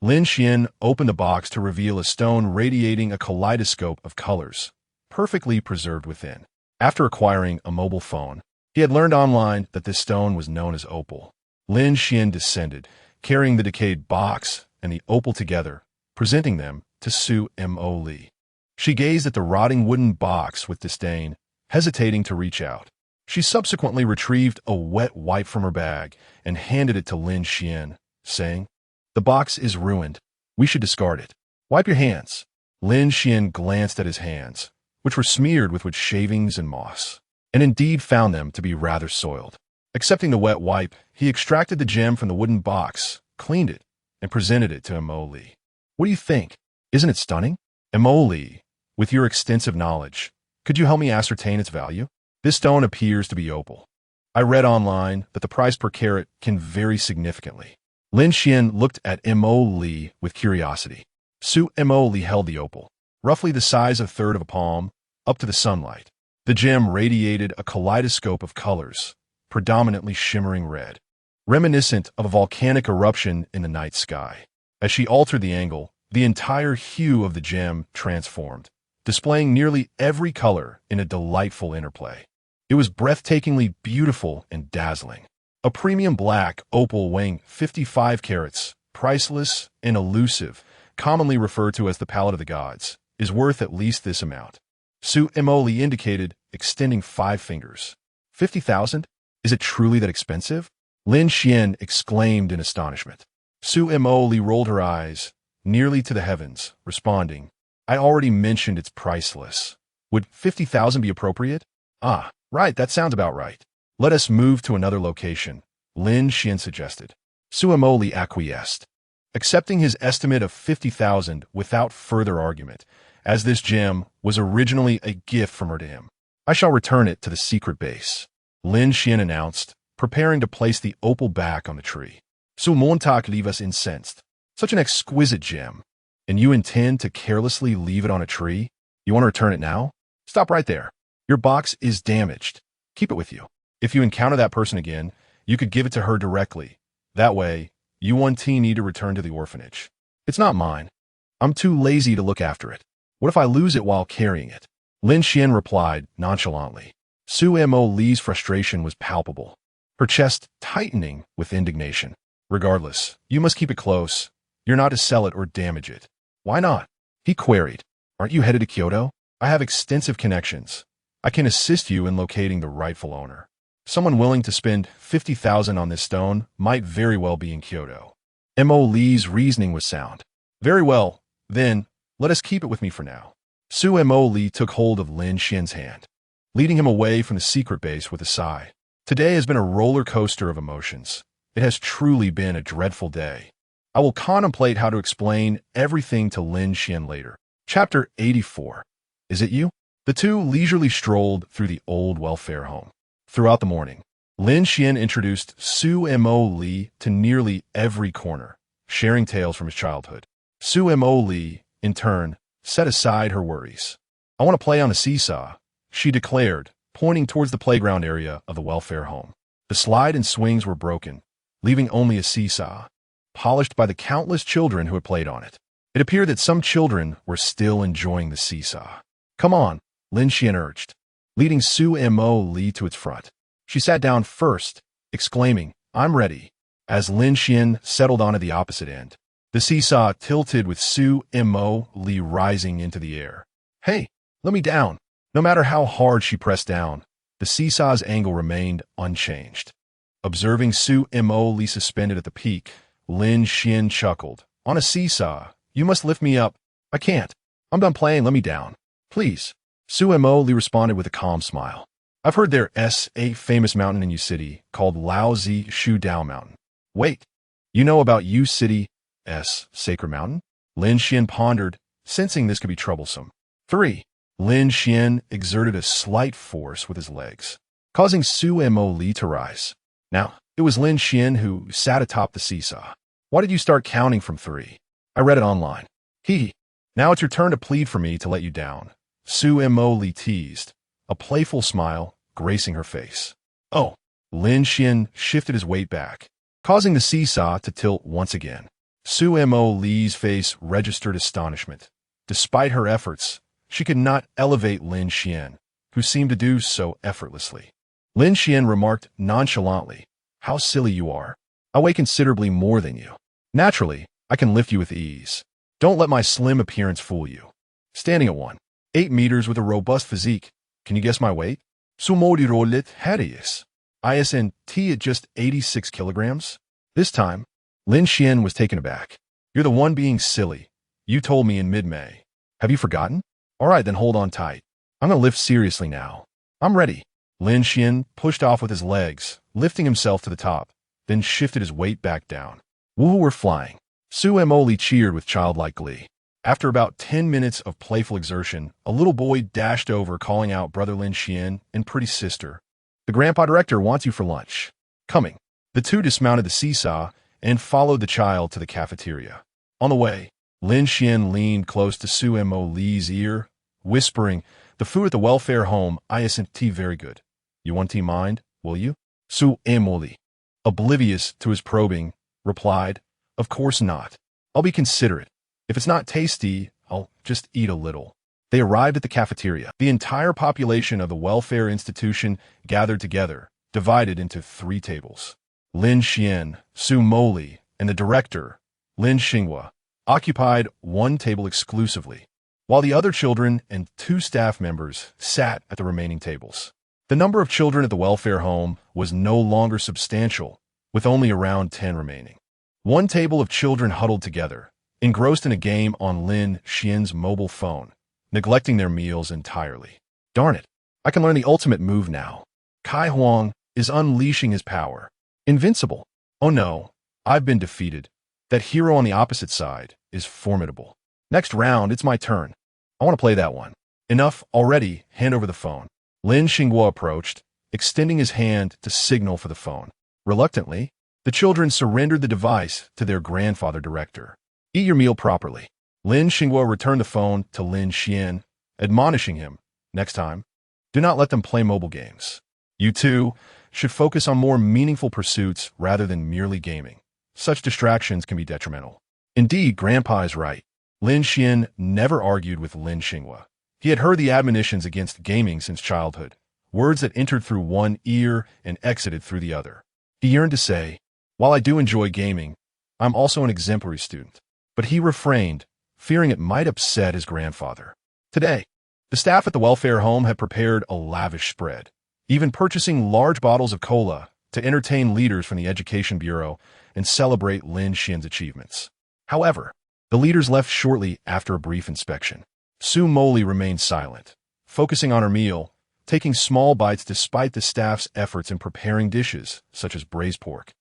Lin Xuan opened the box to reveal a stone radiating a kaleidoscope of colors, perfectly preserved within. After acquiring a mobile phone, he had learned online that this stone was known as opal. Lin Xuan descended, carrying the decayed box and the opal together, presenting them to Su Moli. She gazed at the rotting wooden box with disdain, hesitating to reach out. She subsequently retrieved a wet wipe from her bag and handed it to Lin Xuan, saying, "The box is ruined. We should discard it. Wipe your hands." Lin Xuan glanced at his hands, which were smeared with wood shavings and moss, and indeed found them to be rather soiled. Accepting the wet wipe, he extracted the gem from the wooden box, cleaned it, and presented it to Moli. "What do you think? Isn't it stunning?" "Moli, with your extensive knowledge, could you help me ascertain its value?" "This stone appears to be opal. I read online that the price per carat can vary significantly." Lin Xuan looked at Moli with curiosity. Su Moli held the opal, roughly the size of a third of a palm, up to the sunlight. The gem radiated a kaleidoscope of colors, predominantly shimmering red, reminiscent of a volcanic eruption in the night sky. As she altered the angle, the entire hue of the gem transformed, displaying nearly every color in a delightful interplay. It was breathtakingly beautiful and dazzling. A premium black opal weighing 55 carats, priceless and elusive, commonly referred to as the palette of the gods, is worth at least this amount. Su Moli indicated, extending 5 fingers. 50,000? Is it truly that expensive? Lin Xuan exclaimed in astonishment. Su Moli rolled her eyes, nearly to the heavens, responding, I already mentioned it's priceless. Would 50,000 be appropriate? Ah, right, that sounds about right. Let us move to another location, Lin Xuan suggested. Su Moli acquiesced, accepting his estimate of 50,000 without further argument, as this gem was originally a gift from her to him. I shall return it to the secret base, Lin Xuan announced, preparing to place the opal back on the tree. Su Montauk leave us incensed. Such an exquisite gem. And you intend to carelessly leave it on a tree? You want to return it now? Stop right there. Your box is damaged. Keep it with you. If you encounter that person again, you could give it to her directly. That way, you won't need to return to the orphanage. It's not mine. I'm too lazy to look after it. What if I lose it while carrying it? Lin Xuan replied nonchalantly. Su Moli's frustration was palpable, her chest tightening with indignation. Regardless, you must keep it close. You're not to sell it or damage it. Why not? He queried. Aren't you headed to Kyoto? I have extensive connections. I can assist you in locating the rightful owner. Someone willing to spend 50,000 on this stone might very well be in Kyoto. Li's reasoning was sound. Very well, then, let us keep it with me for now. Su Moli took hold of Lin Xuan's hand, leading him away from the secret base with a sigh. Today has been a roller coaster of emotions. It has truly been a dreadful day. I will contemplate how to explain everything to Lin Xuan later. Chapter 84. Is it you? The two leisurely strolled through the old welfare home. Throughout the morning, Lin Xuan introduced Su Moli to nearly every corner, sharing tales from his childhood. Su Moli, in turn, set aside her worries. I want to play on a seesaw, she declared, pointing towards the playground area of the welfare home. The slide and swings were broken, leaving only a seesaw, polished by the countless children who had played on it. It appeared that some children were still enjoying the seesaw. Come on, Lin Xuan urged, leading Su Moli to its front. She sat down first, exclaiming, I'm ready. As Lin Xuan settled onto the opposite end, the seesaw tilted with Su Moli rising into the air. Hey, let me down. No matter how hard she pressed down, the seesaw's angle remained unchanged. Observing Su Moli suspended at the peak, Lin Xuan chuckled. On a seesaw, you must lift me up. I can't. I'm done playing, let me down. Please. Su Moli responded with a calm smile. I've heard there's a famous mountain in U City called Laozi Shu Dao Mountain. Wait, you know about U City's sacred mountain? Lin Xuan pondered, sensing this could be troublesome. 3. Lin Xuan exerted a slight force with his legs, causing Su Moli to rise. Now, it was Lin Xuan who sat atop the seesaw. Why did you start counting from 3? I read it online. Hehe. Now it's your turn to plead for me to let you down. Su Moli teased, a playful smile gracing her face. Oh, Lin Xuan shifted his weight back, causing the seesaw to tilt once again. Su Moli's face registered astonishment. Despite her efforts, she could not elevate Lin Xuan, who seemed to do so effortlessly. Lin Xuan remarked nonchalantly, How silly you are. I weigh considerably more than you. Naturally, I can lift you with ease. Don't let my slim appearance fool you. Standing at 1.8 meters with a robust physique, can you guess my weight? Su Moli rolet harius. ISNT at just 86 kilograms? This time, Lin Xuan was taken aback. You're the one being silly. You told me in mid-May. Have you forgotten? All right, then hold on tight. I'm going to lift seriously now. I'm ready. Lin Xuan pushed off with his legs, lifting himself to the top, then shifted his weight back down. Woohoo, we're flying. Su Moli cheered with childlike glee. After about 10 minutes of playful exertion, a little boy dashed over calling out Brother Lin Xuan and pretty sister. The grandpa director wants you for lunch. Coming. The two dismounted the seesaw and followed the child to the cafeteria. On the way, Lin Xuan leaned close to Su Moli's ear, whispering, The food at the welfare home, isn't very good. You won't mind, will you? Su Moli, oblivious to his probing, replied, Of course not. I'll be considerate. If it's not tasty, I'll just eat a little. They arrived at the cafeteria. The entire population of the welfare institution gathered together, divided into 3 tables. Lin Xuan, Su Moli, and the director, Lin Xinghua, occupied one table exclusively, while the other children and two staff members sat at the remaining tables. The number of children at the welfare home was no longer substantial, with only around 10 remaining. One table of children huddled together, engrossed in a game on Lin Xian's mobile phone, neglecting their meals entirely. Darn it, I can learn the ultimate move now. Kai Huang is unleashing his power. Invincible. Oh no, I've been defeated. That hero on the opposite side is formidable. Next round, it's my turn. I want to play that one. Enough already, hand over the phone. Lin Xinghua approached, extending his hand to signal for the phone. Reluctantly, the children surrendered the device to their grandfather director. Eat your meal properly. Lin Xinghua returned the phone to Lin Xian, admonishing him, next time, do not let them play mobile games. You two should focus on more meaningful pursuits rather than merely gaming. Such distractions can be detrimental. Indeed, Grandpa is right. Lin Xian never argued with Lin Xinghua. He had heard the admonitions against gaming since childhood, words that entered through one ear and exited through the other. He yearned to say, while I do enjoy gaming, I'm also an exemplary student. But he refrained, fearing it might upset his grandfather. Today, the staff at the welfare home had prepared a lavish spread, even purchasing large bottles of cola to entertain leaders from the Education Bureau and celebrate Lin Xian's achievements. However, the leaders left shortly after a brief inspection. Su Moli remained silent, focusing on her meal, taking small bites despite the staff's efforts in preparing dishes such as braised pork,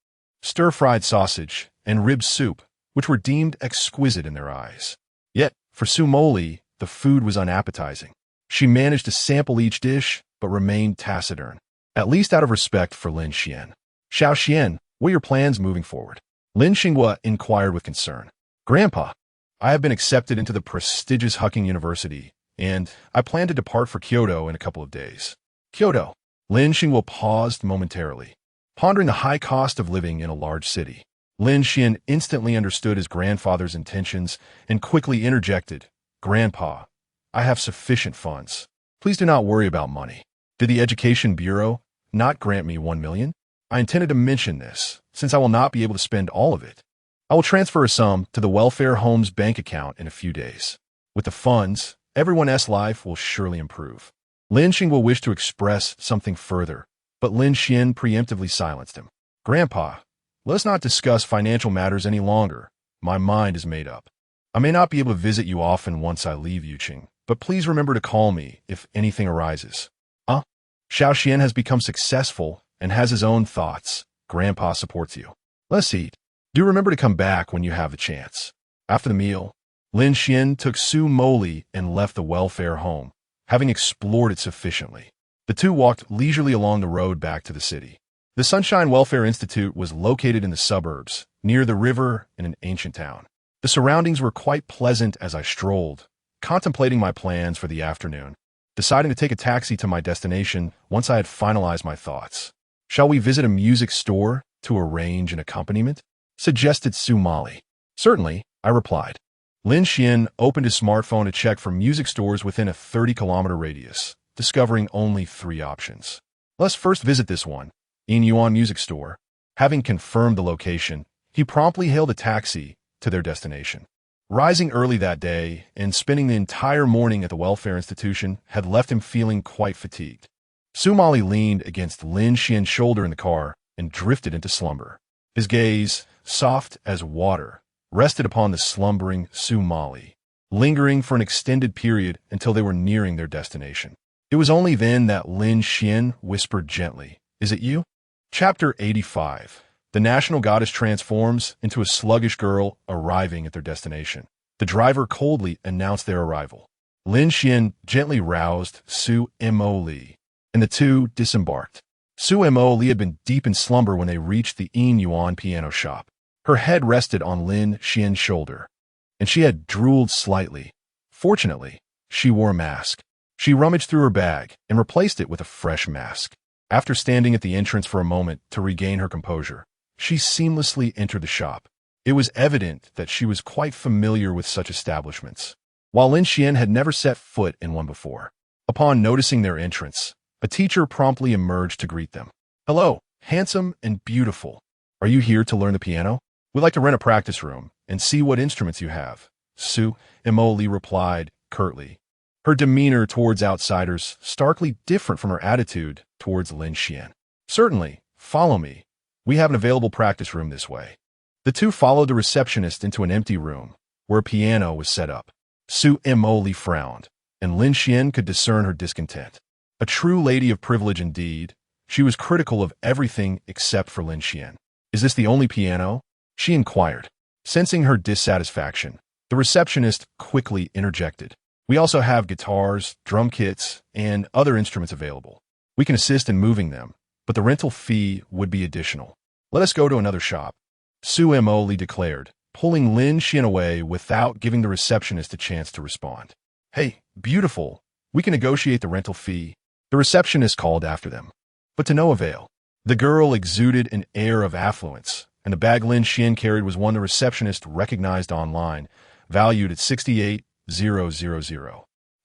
stir-fried sausage, and rib soup, which were deemed exquisite in their eyes. Yet, for Su Moli, the food was unappetizing. She managed to sample each dish, but remained taciturn, at least out of respect for Lin Xian. Xiao Xian, what are your plans moving forward? Lin Xinghua inquired with concern. Grandpa, I have been accepted into the prestigious Hucking University, and I plan to depart for Kyoto in a couple of days. Kyoto. Lin Xinghua paused momentarily, pondering the high cost of living in a large city. Lin Xian instantly understood his grandfather's intentions and quickly interjected, Grandpa, I have sufficient funds. Please do not worry about money. Did the Education Bureau not grant me 1 million? I intended to mention this, since I will not be able to spend all of it. I will transfer a sum to the welfare home's bank account in a few days. With the funds, everyone's life will surely improve. Lin Xinghua wished to express something further, but Lin Xian preemptively silenced him. Grandpa, let's not discuss financial matters any longer. My mind is made up. I may not be able to visit you often once I leave Yuqing, but please remember to call me if anything arises. Xiao Xian has become successful and has his own thoughts. Grandpa supports you. Let's eat. Do remember to come back when you have the chance. After the meal, Lin Xian took Su Moli and left the welfare home, having explored it sufficiently. The two walked leisurely along the road back to the city. The Sunshine Welfare Institute was located in the suburbs, near the river in an ancient town. The surroundings were quite pleasant as I strolled, contemplating my plans for the afternoon, deciding to take a taxi to my destination once I had finalized my thoughts. Shall we visit a music store to arrange an accompaniment? Suggested Su Moli. Certainly, I replied. Lin Xian opened his smartphone to check for music stores within a 30-kilometer radius, discovering only 3 options. Let's first visit this one, Yin Yuan Music Store. Having confirmed the location, he promptly hailed a taxi to their destination. Rising early that day and spending the entire morning at the welfare institution had left him feeling quite fatigued. Su Moli leaned against Lin Xian's shoulder in the car and drifted into slumber. His gaze, soft as water, rested upon the slumbering Su Moli, lingering for an extended period until they were nearing their destination. It was only then that Lin Xian whispered gently, "Is it you?" Chapter 85. The national goddess transforms into a sluggish girl arriving at their destination. The driver coldly announced their arrival. Lin Xian gently roused Su Moli, and the two disembarked. Su Moli had been deep in slumber when they reached the Yin Yuan piano shop. Her head rested on Lin Xian's shoulder, and she had drooled slightly. Fortunately, she wore a mask. She rummaged through her bag and replaced it with a fresh mask. After standing at the entrance for a moment to regain her composure, she seamlessly entered the shop. It was evident that she was quite familiar with such establishments, while Lin Xian had never set foot in one before. Upon noticing their entrance, a teacher promptly emerged to greet them. "Hello, handsome and beautiful. Are you here to learn the piano? We'd like to rent a practice room and see what instruments you have. Su Moli replied curtly, her demeanor towards outsiders starkly different from her attitude towards Lin Xuan. Certainly, follow me. We have an available practice room this way. The two followed the receptionist into an empty room, where a piano was set up. Su Moli frowned, and Lin Xuan could discern her discontent. A true lady of privilege indeed, she was critical of everything except for Lin Xuan. Is this the only piano? She inquired. Sensing her dissatisfaction, the receptionist quickly interjected. We also have guitars, drum kits, and other instruments available. We can assist in moving them, but the rental fee would be additional. Let us go to another shop, Su Moli declared, pulling Lin Xuan away without giving the receptionist a chance to respond. Hey, beautiful, we can negotiate the rental fee, the receptionist called after them. But to no avail. The girl exuded an air of affluence, and the bag Lin Xuan carried was one the receptionist recognized online, valued at 68,000.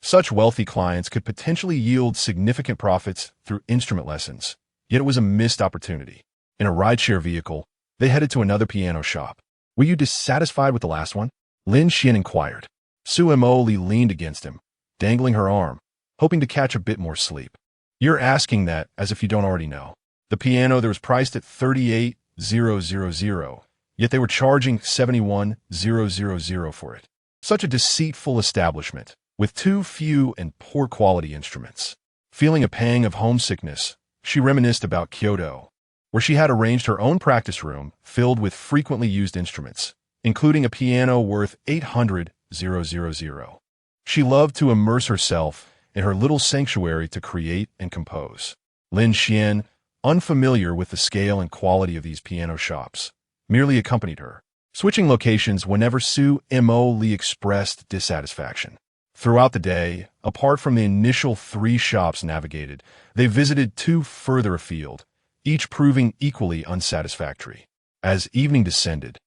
Such wealthy clients could potentially yield significant profits through instrument lessons, yet it was a missed opportunity. In a rideshare vehicle, they headed to another piano shop. Were you dissatisfied with the last one? Lin Xuan inquired. Su Moli leaned against him, dangling her arm, hoping to catch a bit more sleep. You're asking that as if you don't already know. The piano there was priced at 38,000, yet they were charging 71,000 for it. Such a deceitful establishment, with too few and poor quality instruments. Feeling a pang of homesickness, she reminisced about Kyoto, where she had arranged her own practice room filled with frequently used instruments, including a piano worth 800,000. She loved to immerse herself in her little sanctuary to create and compose. Lin Xuan, unfamiliar with the scale and quality of these piano shops, merely accompanied her, switching locations whenever Su Moli expressed dissatisfaction. Throughout the day, apart from the initial 3 shops navigated, they visited 2 further afield, each proving equally unsatisfactory. As evening descended,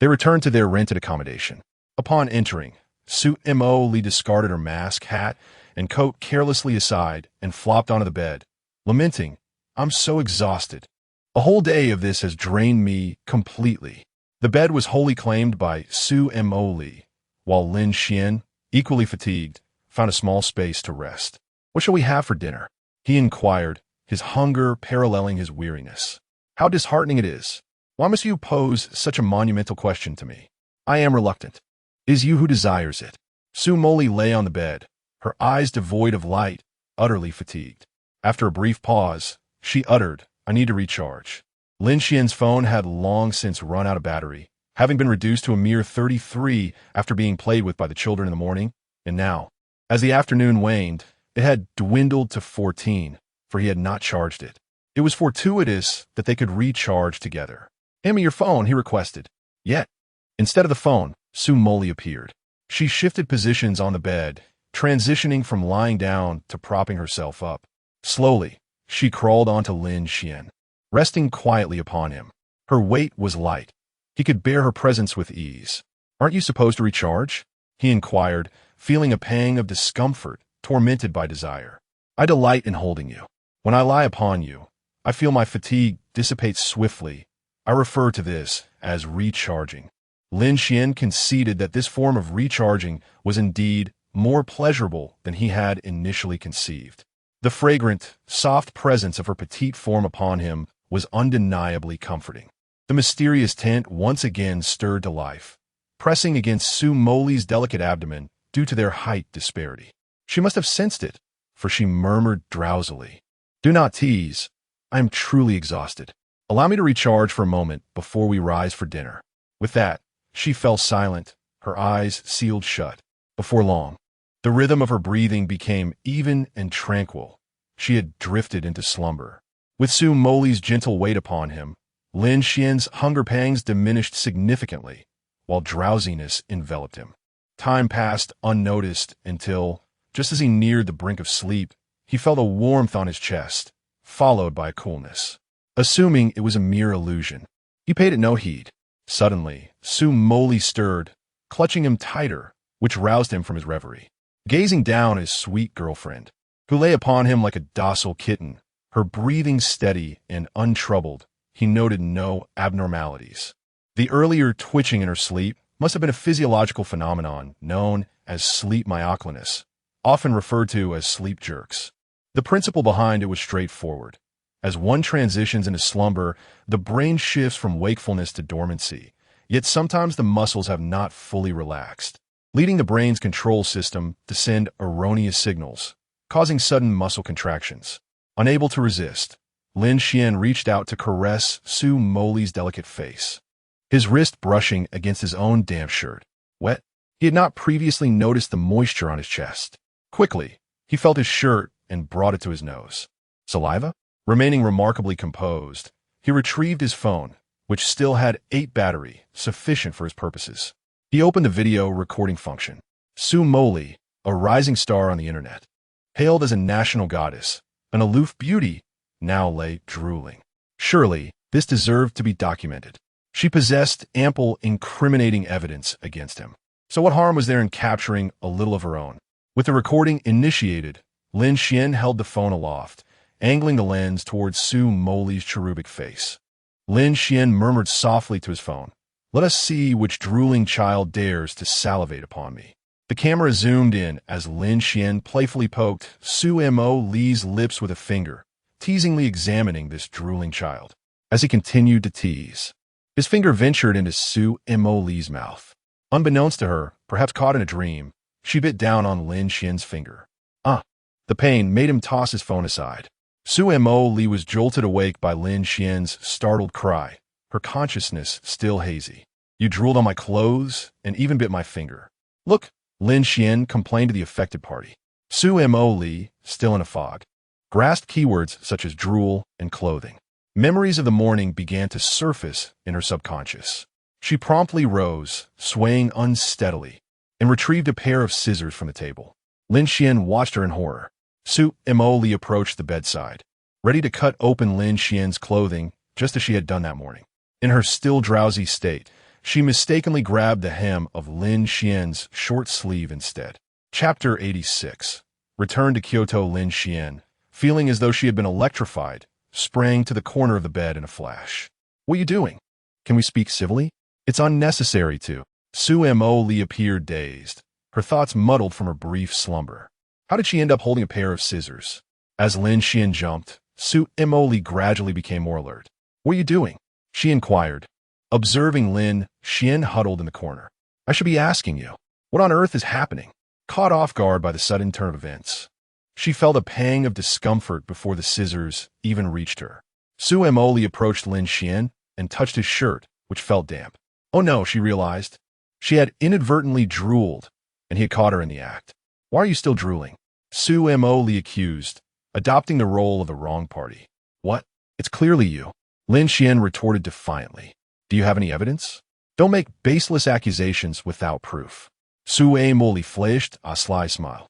they returned to their rented accommodation. Upon entering, Su Moli discarded her mask, hat, and coat carelessly aside and flopped onto the bed, lamenting, I'm so exhausted. A whole day of this has drained me completely. The bed was wholly claimed by Su Moli, while Lin Xuan, equally fatigued, found a small space to rest. What shall we have for dinner? He inquired, his hunger paralleling his weariness. How disheartening it is. Why must you pose such a monumental question to me? I am reluctant. It is you who desires it. Su Moli lay on the bed, her eyes devoid of light, utterly fatigued. After a brief pause, she uttered, I need to recharge. Lin Xuan's phone had long since run out of battery, having been reduced to a mere 33 after being played with by the children in the morning, and now, as the afternoon waned, it had dwindled to 14, for he had not charged it. It was fortuitous that they could recharge together. Hand me your phone, he requested. Yet, instead of the phone, Su Moli appeared. She shifted positions on the bed, transitioning from lying down to propping herself up. Slowly, she crawled onto Lin Xuan, resting quietly upon him. Her weight was light. He could bear her presence with ease. Aren't you supposed to recharge? He inquired, feeling a pang of discomfort, tormented by desire. I delight in holding you. When I lie upon you, I feel my fatigue dissipate swiftly. I refer to this as recharging. Lin Xuan conceded that this form of recharging was indeed more pleasurable than he had initially conceived. The fragrant, soft presence of her petite form upon him was undeniably comforting. The mysterious tent once again stirred to life, pressing against Su Moli's delicate abdomen due to their height disparity. She must have sensed it, for she murmured drowsily, Do not tease. I am truly exhausted. Allow me to recharge for a moment before we rise for dinner. With that, she fell silent, her eyes sealed shut. Before long, the rhythm of her breathing became even and tranquil. She had drifted into slumber. With Su Moli's gentle weight upon him, Lin Xuan's hunger pangs diminished significantly, while drowsiness enveloped him. Time passed unnoticed until, just as he neared the brink of sleep, he felt a warmth on his chest, followed by a coolness. Assuming it was a mere illusion, he paid it no heed. Suddenly, Su Moli stirred, clutching him tighter, which roused him from his reverie. Gazing down at his sweet girlfriend, who lay upon him like a docile kitten, her breathing steady and untroubled, he noted no abnormalities. The earlier twitching in her sleep must have been a physiological phenomenon known as sleep myoclonus, often referred to as sleep jerks. The principle behind it was straightforward. As one transitions into slumber, the brain shifts from wakefulness to dormancy, yet sometimes the muscles have not fully relaxed, leading the brain's control system to send erroneous signals, causing sudden muscle contractions. Unable to resist, Lin Xuan reached out to caress Su Moli's delicate face, his wrist brushing against his own damp shirt. Wet? He had not previously noticed the moisture on his chest. Quickly, he felt his shirt and brought it to his nose. Saliva? Remaining remarkably composed, he retrieved his phone, which still had 8 battery, sufficient for his purposes. He opened the video recording function. Su Moli, a rising star on the internet, hailed as a national goddess, an aloof beauty, now lay drooling. Surely, this deserved to be documented. She possessed ample incriminating evidence against him. So what harm was there in capturing a little of her own? With the recording initiated, Lin Xuan held the phone aloft, angling the lens towards Su Moli's cherubic face. Lin Xuan murmured softly to his phone, "Let us see which drooling child dares to salivate upon me." The camera zoomed in as Lin Xuan playfully poked Su Moli's lips with a finger, teasingly examining this drooling child. As he continued to tease, his finger ventured into Su Moli's mouth. Unbeknownst to her, perhaps caught in a dream, she bit down on Lin Xuan's finger. The pain made him toss his phone aside. Su Moli was jolted awake by Lin Xuan's startled cry, her consciousness still hazy. "You drooled on my clothes and even bit my finger." "Look," Lin Xuan complained to the affected party. Su Moli, still in a fog, grasped keywords such as drool and clothing. Memories of the morning began to surface in her subconscious. She promptly rose, swaying unsteadily, and retrieved a pair of scissors from the table. Lin Xuan watched her in horror. Su Moli approached the bedside, ready to cut open Lin Xuan's clothing just as she had done that morning. In her still drowsy state, she mistakenly grabbed the hem of Lin Xuan's short sleeve instead. Chapter 86. Returned to Kyoto. Lin Xuan, feeling as though she had been electrified, sprang to the corner of the bed in a flash. "What are you doing? Can we speak civilly?" "It's unnecessary to." Su Moli appeared dazed, her thoughts muddled from her brief slumber. How did she end up holding a pair of scissors? As Lin Xuan jumped, Su Moli gradually became more alert. "What are you doing?" she inquired, observing Lin Xuan huddled in the corner. "I should be asking you. What on earth is happening?" Caught off guard by the sudden turn of events, she felt a pang of discomfort before the scissors even reached her. Su Moli approached Lin Xuan and touched his shirt, which felt damp. Oh no, she realized. She had inadvertently drooled, and he had caught her in the act. "Why are you still drooling?" Su Moli accused, adopting the role of the wrong party. "What? It's clearly you," Lin Xuan retorted defiantly. "Do you have any evidence?" "Don't make baseless accusations without proof." Su Moli flashed a sly smile,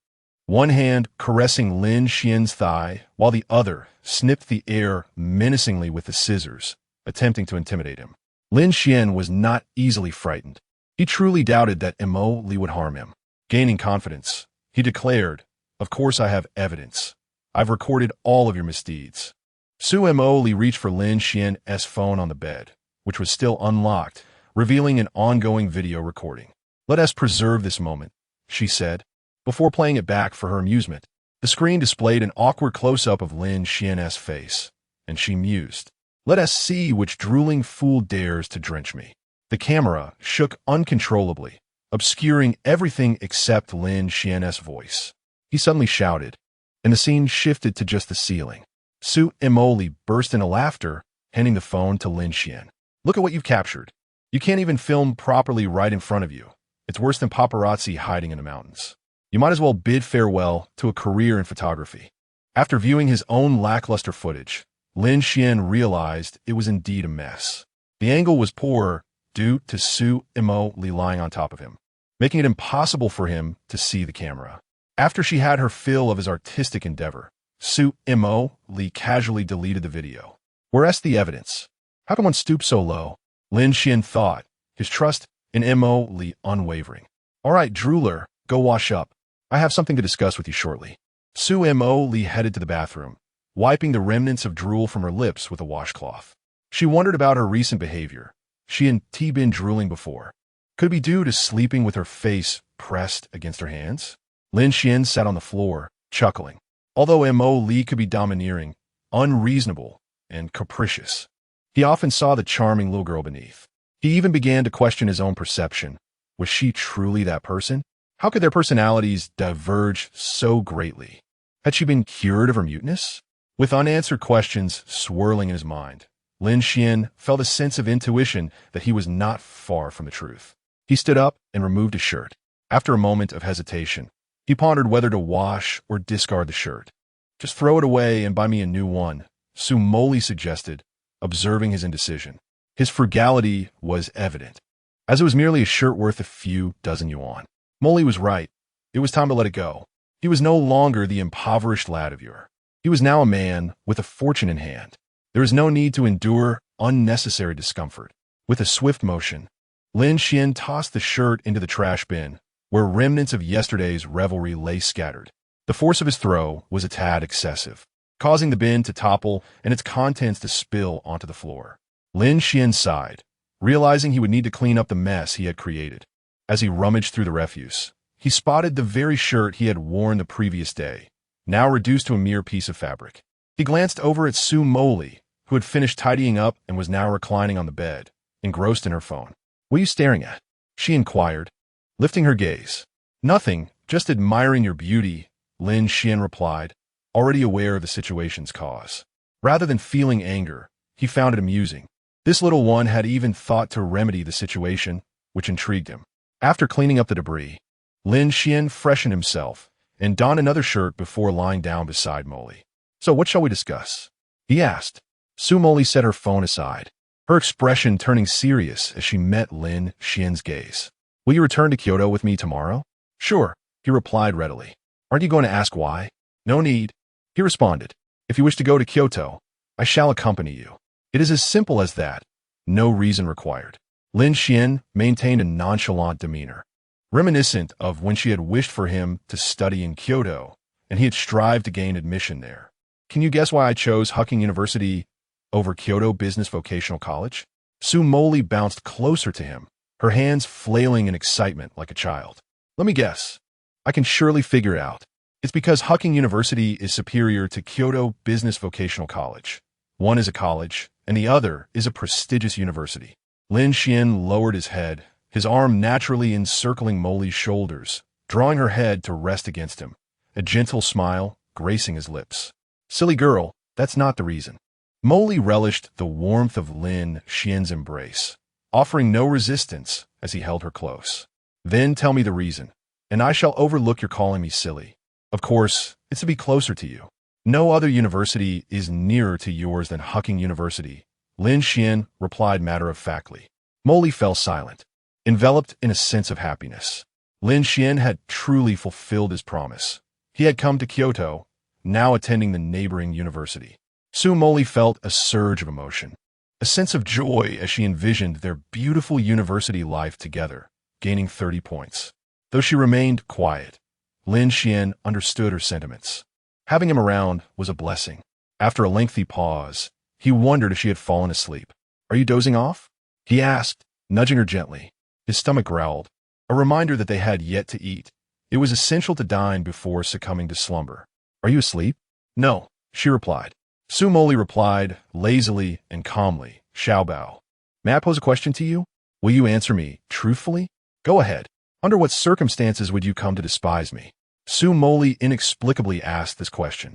one hand caressing Lin Xuan's thigh, while the other snipped the air menacingly with the scissors, attempting to intimidate him. Lin Xuan was not easily frightened. He truly doubted that Moli would harm him. Gaining confidence, he declared, "Of course I have evidence. I've recorded all of your misdeeds." Su Moli reached for Lin Xuan's phone on the bed, which was still unlocked, revealing an ongoing video recording. "Let us preserve this moment," she said, before playing it back for her amusement. The screen displayed an awkward close-up of Lin Xuan's face, and she mused, "Let us see which drooling fool dares to drench me." The camera shook uncontrollably, obscuring everything except Lin Xuan's voice. He suddenly shouted, and the scene shifted to just the ceiling. Su Moli burst into laughter, handing the phone to Lin Xuan. "Look at what you've captured. You can't even film properly right in front of you. It's worse than paparazzi hiding in the mountains. You might as well bid farewell to a career in photography." After viewing his own lackluster footage, Lin Xuan realized it was indeed a mess. The angle was poor due to Su Moli lying on top of him, making it impossible for him to see the camera. After she had her fill of his artistic endeavor, Su Moli casually deleted the video. Where's the evidence? How can one stoop so low? Lin Xuan thought, his trust in Moli unwavering. "All right, drooler, go wash up. I have something to discuss with you shortly." Su Moli headed to the bathroom, wiping the remnants of drool from her lips with a washcloth. She wondered about her recent behavior. She and T been drooling before. Could it be due to sleeping with her face pressed against her hands? Lin Xuan sat on the floor, chuckling. Although Mo Li could be domineering, unreasonable, and capricious, he often saw the charming little girl beneath. He even began to question his own perception. Was she truly that person? How could their personalities diverge so greatly? Had she been cured of her muteness? With unanswered questions swirling in his mind, Lin Xuan felt a sense of intuition that he was not far from the truth. He stood up and removed his shirt. After a moment of hesitation, he pondered whether to wash or discard the shirt. Just throw it away and buy me a new one, Su Moli suggested, observing his indecision. His frugality was evident, as it was merely a shirt worth a few dozen yuan. Moli was right. It was time to let it go. He was no longer the impoverished lad of yore. He was now a man with a fortune in hand. There was no need to endure unnecessary discomfort. With a swift motion, Lin Xuan tossed the shirt into the trash bin, where remnants of yesterday's revelry lay scattered. The force of his throw was a tad excessive, causing the bin to topple and its contents to spill onto the floor. Lin Xuan sighed, realizing he would need to clean up the mess he had created. As he rummaged through the refuse, he spotted the very shirt he had worn the previous day, now reduced to a mere piece of fabric. He glanced over at Su Moli, who had finished tidying up and was now reclining on the bed, engrossed in her phone. "What are you staring at?" she inquired, lifting her gaze. "Nothing, just admiring your beauty," Lin Xuan replied, already aware of the situation's cause. Rather than feeling anger, he found it amusing. This little one had even thought to remedy the situation, which intrigued him. After cleaning up the debris, Lin Xuan freshened himself and donned another shirt before lying down beside Moli. "So what shall we discuss?" he asked. Su Moli set her phone aside, her expression turning serious as she met Lin Xuan's gaze. "Will you return to Kyoto with me tomorrow?" "Sure," he replied readily. "Aren't you going to ask why?" "No need," he responded. "If you wish to go to Kyoto, I shall accompany you. It is as simple as that. No reason required." Lin Xuan maintained a nonchalant demeanor, reminiscent of when she had wished for him to study in Kyoto, and he had strived to gain admission there. "Can you guess why I chose Hehe University over Kyoto Business Vocational College?" Su Moli bounced closer to him, her hands flailing in excitement like a child. "Let me guess. I can surely figure it out. It's because Hehe University is superior to Kyoto Business Vocational College. One is a college, and the other is a prestigious university." Lin Xuan lowered his head, his arm naturally encircling Moli's shoulders, drawing her head to rest against him, a gentle smile gracing his lips. "Silly girl, that's not the reason." Moli relished the warmth of Lin Xuan's embrace, offering no resistance as he held her close. "Then tell me the reason, and I shall overlook your calling me silly. Of course, it's to be closer to you. No other university is nearer to yours than Hehe University," Lin Xuan replied matter-of-factly. Moli fell silent, enveloped in a sense of happiness. Lin Xuan had truly fulfilled his promise. He had come to Kyoto, now attending the neighboring university. Su Moli felt a surge of emotion, a sense of joy as she envisioned their beautiful university life together, gaining 30 points. Though she remained quiet, Lin Xuan understood her sentiments. Having him around was a blessing. After a lengthy pause, he wondered if she had fallen asleep. "Are you dozing off?" he asked, nudging her gently. His stomach growled, a reminder that they had yet to eat. It was essential to dine before succumbing to slumber. "Are you asleep?" "No," she replied. Su Moli replied, lazily and calmly, "Xiaobao. May I pose a question to you? Will you answer me truthfully?" "Go ahead. Under what circumstances would you come to despise me?" Su Moli inexplicably asked this question.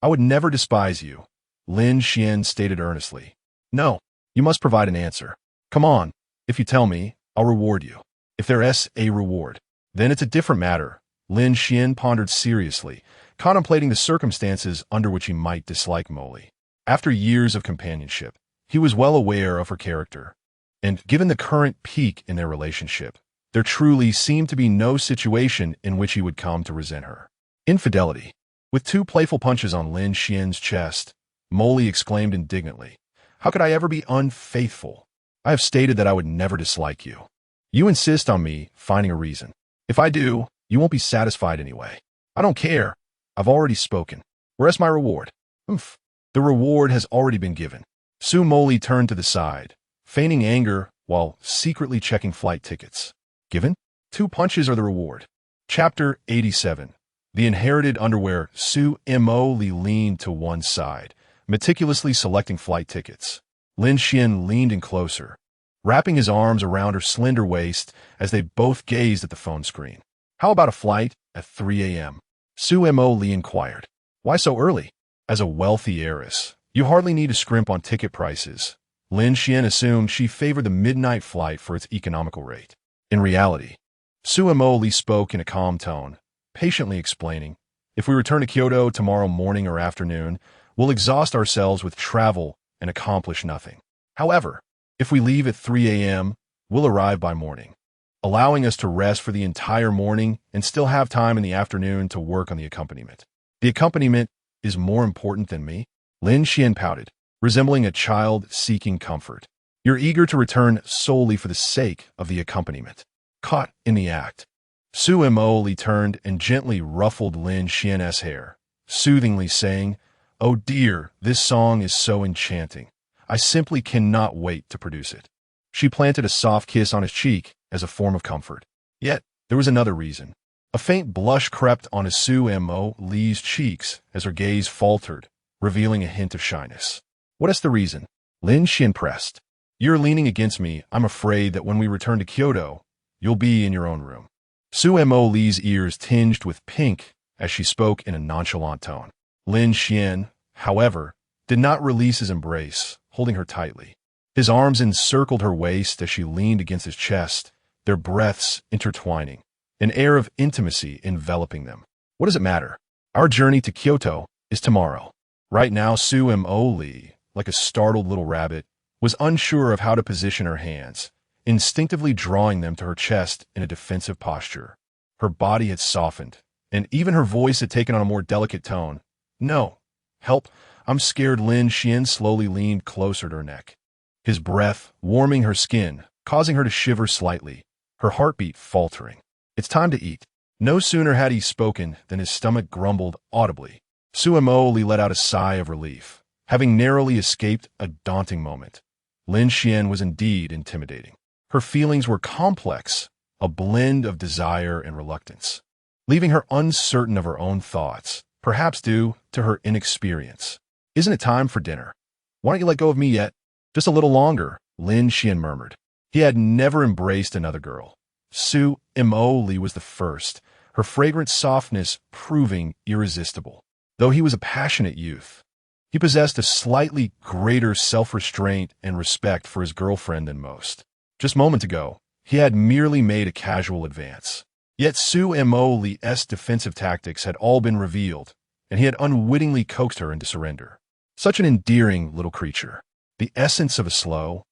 "I would never despise you," Lin Xuan stated earnestly. "No, you must provide an answer. Come on. If you tell me, I'll reward you. If there's a reward, then it's a different matter." Lin Xuan pondered seriously, contemplating the circumstances under which he might dislike Moli. After years of companionship, he was well aware of her character, and given the current peak in their relationship, there truly seemed to be no situation in which he would come to resent her. Infidelity. With two playful punches on Lin Xuan's chest, Moli exclaimed indignantly, "How could I ever be unfaithful? I have stated that I would never dislike you. You insist on me finding a reason. If I do, you won't be satisfied anyway. I don't care. I've already spoken. Where's my reward?" "The reward has already been given. Su Moli turned to the side, feigning anger while secretly checking flight tickets. Given? 2 punches are the reward. Chapter 87. The inherited underwear. Su Moli leaned to one side, meticulously selecting flight tickets. Lin Xuan leaned in closer, wrapping his arms around her slender waist as they both gazed at the phone screen. How about a flight at 3 a.m.? Su Moli inquired. Why so early? As a wealthy heiress, you hardly need to scrimp on ticket prices. Lin Xuan assumed she favored the midnight flight for its economical rate. In reality, Su Moli spoke in a calm tone, patiently explaining, if we return to Kyoto tomorrow morning or afternoon, we'll exhaust ourselves with travel and accomplish nothing. However, if we leave at 3 a.m., we'll arrive by morning, allowing us to rest for the entire morning and still have time in the afternoon to work on the accompaniment. The accompaniment is more important than me? Lin Xuan pouted, resembling a child seeking comfort. You're eager to return solely for the sake of the accompaniment. Caught in the act, Su Moli turned and gently ruffled Lin Xuan's hair, soothingly saying, "Oh dear, this song is so enchanting. I simply cannot wait to produce it." She planted a soft kiss on his cheek as a form of comfort. Yet, there was another reason. A faint blush crept onto Su Moli's cheeks as her gaze faltered, revealing a hint of shyness. What is the reason? Lin Xuan pressed. You're leaning against me. I'm afraid that when we return to Kyoto, you'll be in your own room. Su Moli's ears tinged with pink as she spoke in a nonchalant tone. Lin Xuan, however, did not release his embrace, holding her tightly. His arms encircled her waist as she leaned against his chest, their breaths intertwining, an air of intimacy enveloping them. What does it matter? Our journey to Kyoto is tomorrow. Right now, Su Moli, like a startled little rabbit, was unsure of how to position her hands, instinctively drawing them to her chest in a defensive posture. Her body had softened, and even her voice had taken on a more delicate tone. No. Help. I'm scared. Lin Xuan slowly leaned closer to her neck, his breath warming her skin, causing her to shiver slightly, her heartbeat faltering. It's time to eat. No sooner had he spoken than his stomach grumbled audibly. Su Moli let out a sigh of relief, having narrowly escaped a daunting moment. Lin Xuan was indeed intimidating. Her feelings were complex, a blend of desire and reluctance, leaving her uncertain of her own thoughts, perhaps due to her inexperience. Isn't it time for dinner? Why don't you let go of me yet? Just a little longer, Lin Xuan murmured. He had never embraced another girl. Su Moli was the first, her fragrant softness proving irresistible. Though he was a passionate youth, he possessed a slightly greater self-restraint and respect for his girlfriend than most. Just moments ago, he had merely made a casual advance. Yet Su Moli's defensive tactics had all been revealed, and he had unwittingly coaxed her into surrender. Such an endearing little creature. The essence of a slow,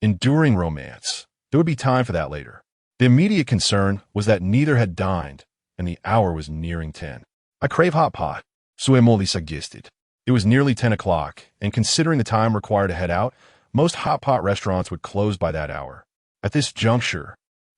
enduring romance. There would be time for that later. The immediate concern was that neither had dined, and the hour was nearing 10. I crave hot pot, Su Moli suggested. It was nearly 10 o'clock, and considering the time required to head out, most hot pot restaurants would close by that hour. At this juncture,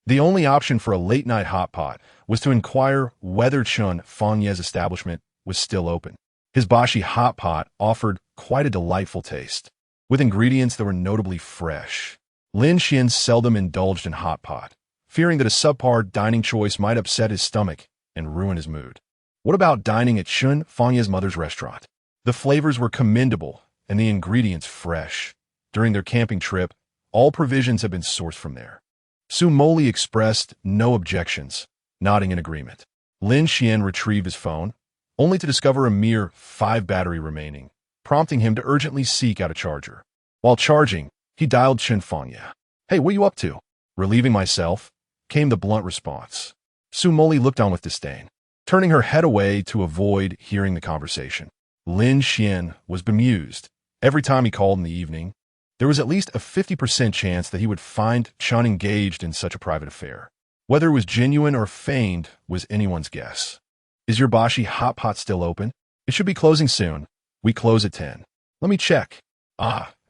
the only option for a late-night hot pot was to inquire whether Chun Fangye's establishment was still open. His bashi hot pot offered quite a delightful taste, with ingredients that were notably fresh. Lin Xuan seldom indulged in hot pot, fearing that a subpar dining choice might upset his stomach and ruin his mood. What about dining at Chun Fangye's mother's restaurant? The flavors were commendable and the ingredients fresh. During their camping trip, all provisions had been sourced from there. Su Moli expressed no objections, nodding in agreement. Lin Xuan retrieved his phone, only to discover a mere 5 battery remaining, prompting him to urgently seek out a charger. While charging, he dialed Chun Fangye. Hey, what are you up to? Relieving myself, came the blunt response. Su Moli looked on with disdain, turning her head away to avoid hearing the conversation. Lin Xuan was bemused. Every time he called in the evening, there was at least a 50% chance that he would find Chun engaged in such a private affair. Whether it was genuine or feigned was anyone's guess. Is your bashi hot pot still open? It should be closing soon. We close at 10. Let me check.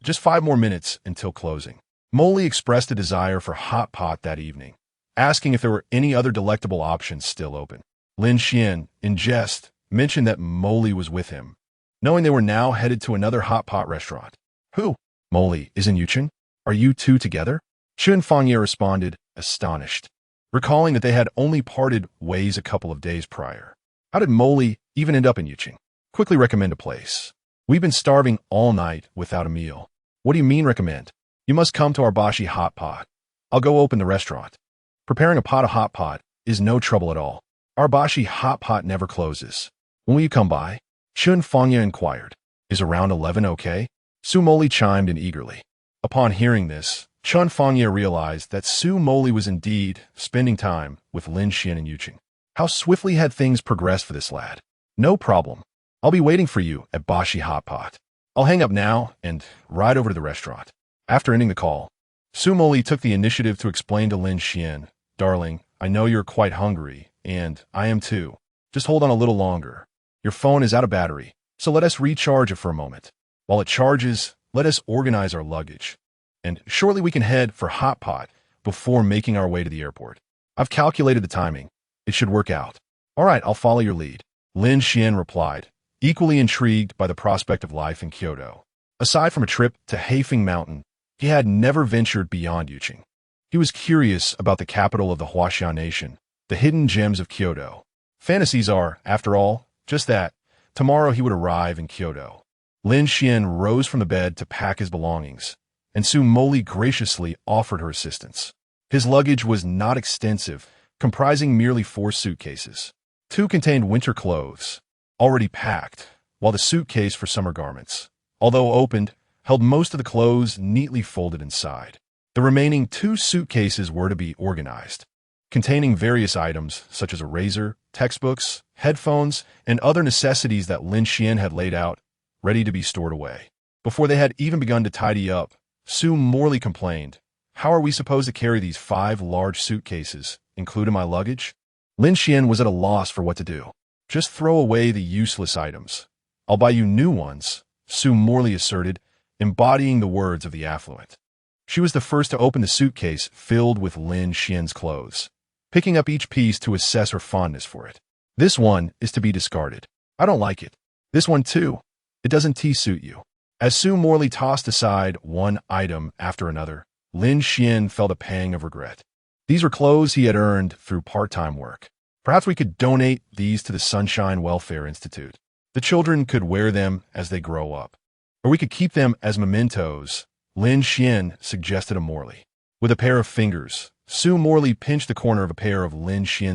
Just 5 more minutes until closing. Moli expressed a desire for hot pot that evening, asking if there were any other delectable options still open. Lin Xuan, in jest, mentioned that Moli was with him, knowing they were now headed to another hot pot restaurant. Who? Moli, isn't Yuchen? Are you two together? Xun Fangye responded, astonished, recalling that they had only parted ways a couple of days prior. How did Moli even end up in Yuching? Quickly recommend a place. We've been starving all night without a meal. What do you mean recommend? You must come to our Bashi hot pot. I'll go open the restaurant. Preparing a pot of hot pot is no trouble at all. Our Bashi hot pot never closes. When will you come by? Xun Fangye inquired. Is around 11 okay? Su Moli chimed in eagerly. Upon hearing this, Chun Fangye realized that Su Moli was indeed spending time with Lin Xuan and Yuching. How swiftly had things progressed for this lad. No problem. I'll be waiting for you at Bashi Hot Pot. I'll hang up now and ride over to the restaurant. After ending the call, Su Moli took the initiative to explain to Lin Xuan, Darling, I know you're quite hungry, and I am too. Just hold on a little longer. Your phone is out of battery, so let us recharge it for a moment. While it charges, let us organize our luggage. And shortly we can head for Hot Pot before making our way to the airport. I've calculated the timing. It should work out. All right, I'll follow your lead. Lin Xuan replied, equally intrigued by the prospect of life in Kyoto. Aside from a trip to Hehe Mountain, he had never ventured beyond Yuching. He was curious about the capital of the Huaxian nation, the hidden gems of Kyoto. Fantasies are, after all, just that. Tomorrow he would arrive in Kyoto. Lin Xuan rose from the bed to pack his belongings, and Su Moli graciously offered her assistance. His luggage was not extensive, comprising merely 4 suitcases. 2 contained winter clothes, already packed, while the suitcase for summer garments, although opened, held most of the clothes neatly folded inside. The remaining 2 suitcases were to be organized, containing various items such as a razor, textbooks, headphones, and other necessities that Lin Xuan had laid out, ready to be stored away. Before they had even begun to tidy up, Su Moli complained, How are we supposed to carry these 5 large suitcases, including my luggage? Lin Xuan was at a loss for what to do. Just throw away the useless items. I'll buy you new ones, Su Moli asserted, embodying the words of the affluent. She was the first to open the suitcase filled with Lin Xuan's clothes, picking up each piece to assess her fondness for it. This one is to be discarded. I don't like it. This one too. It doesn't suit you. As Su Moli tossed aside one item after another, Lin Xuan felt a pang of regret. These were clothes he had earned through part-time work. Perhaps we could donate these to the Sunshine Welfare Institute. The children could wear them as they grow up. Or we could keep them as mementos, Lin Xuan suggested amorally. With a pair of fingers, Su Moli pinched the corner of a pair of Lin Xuan's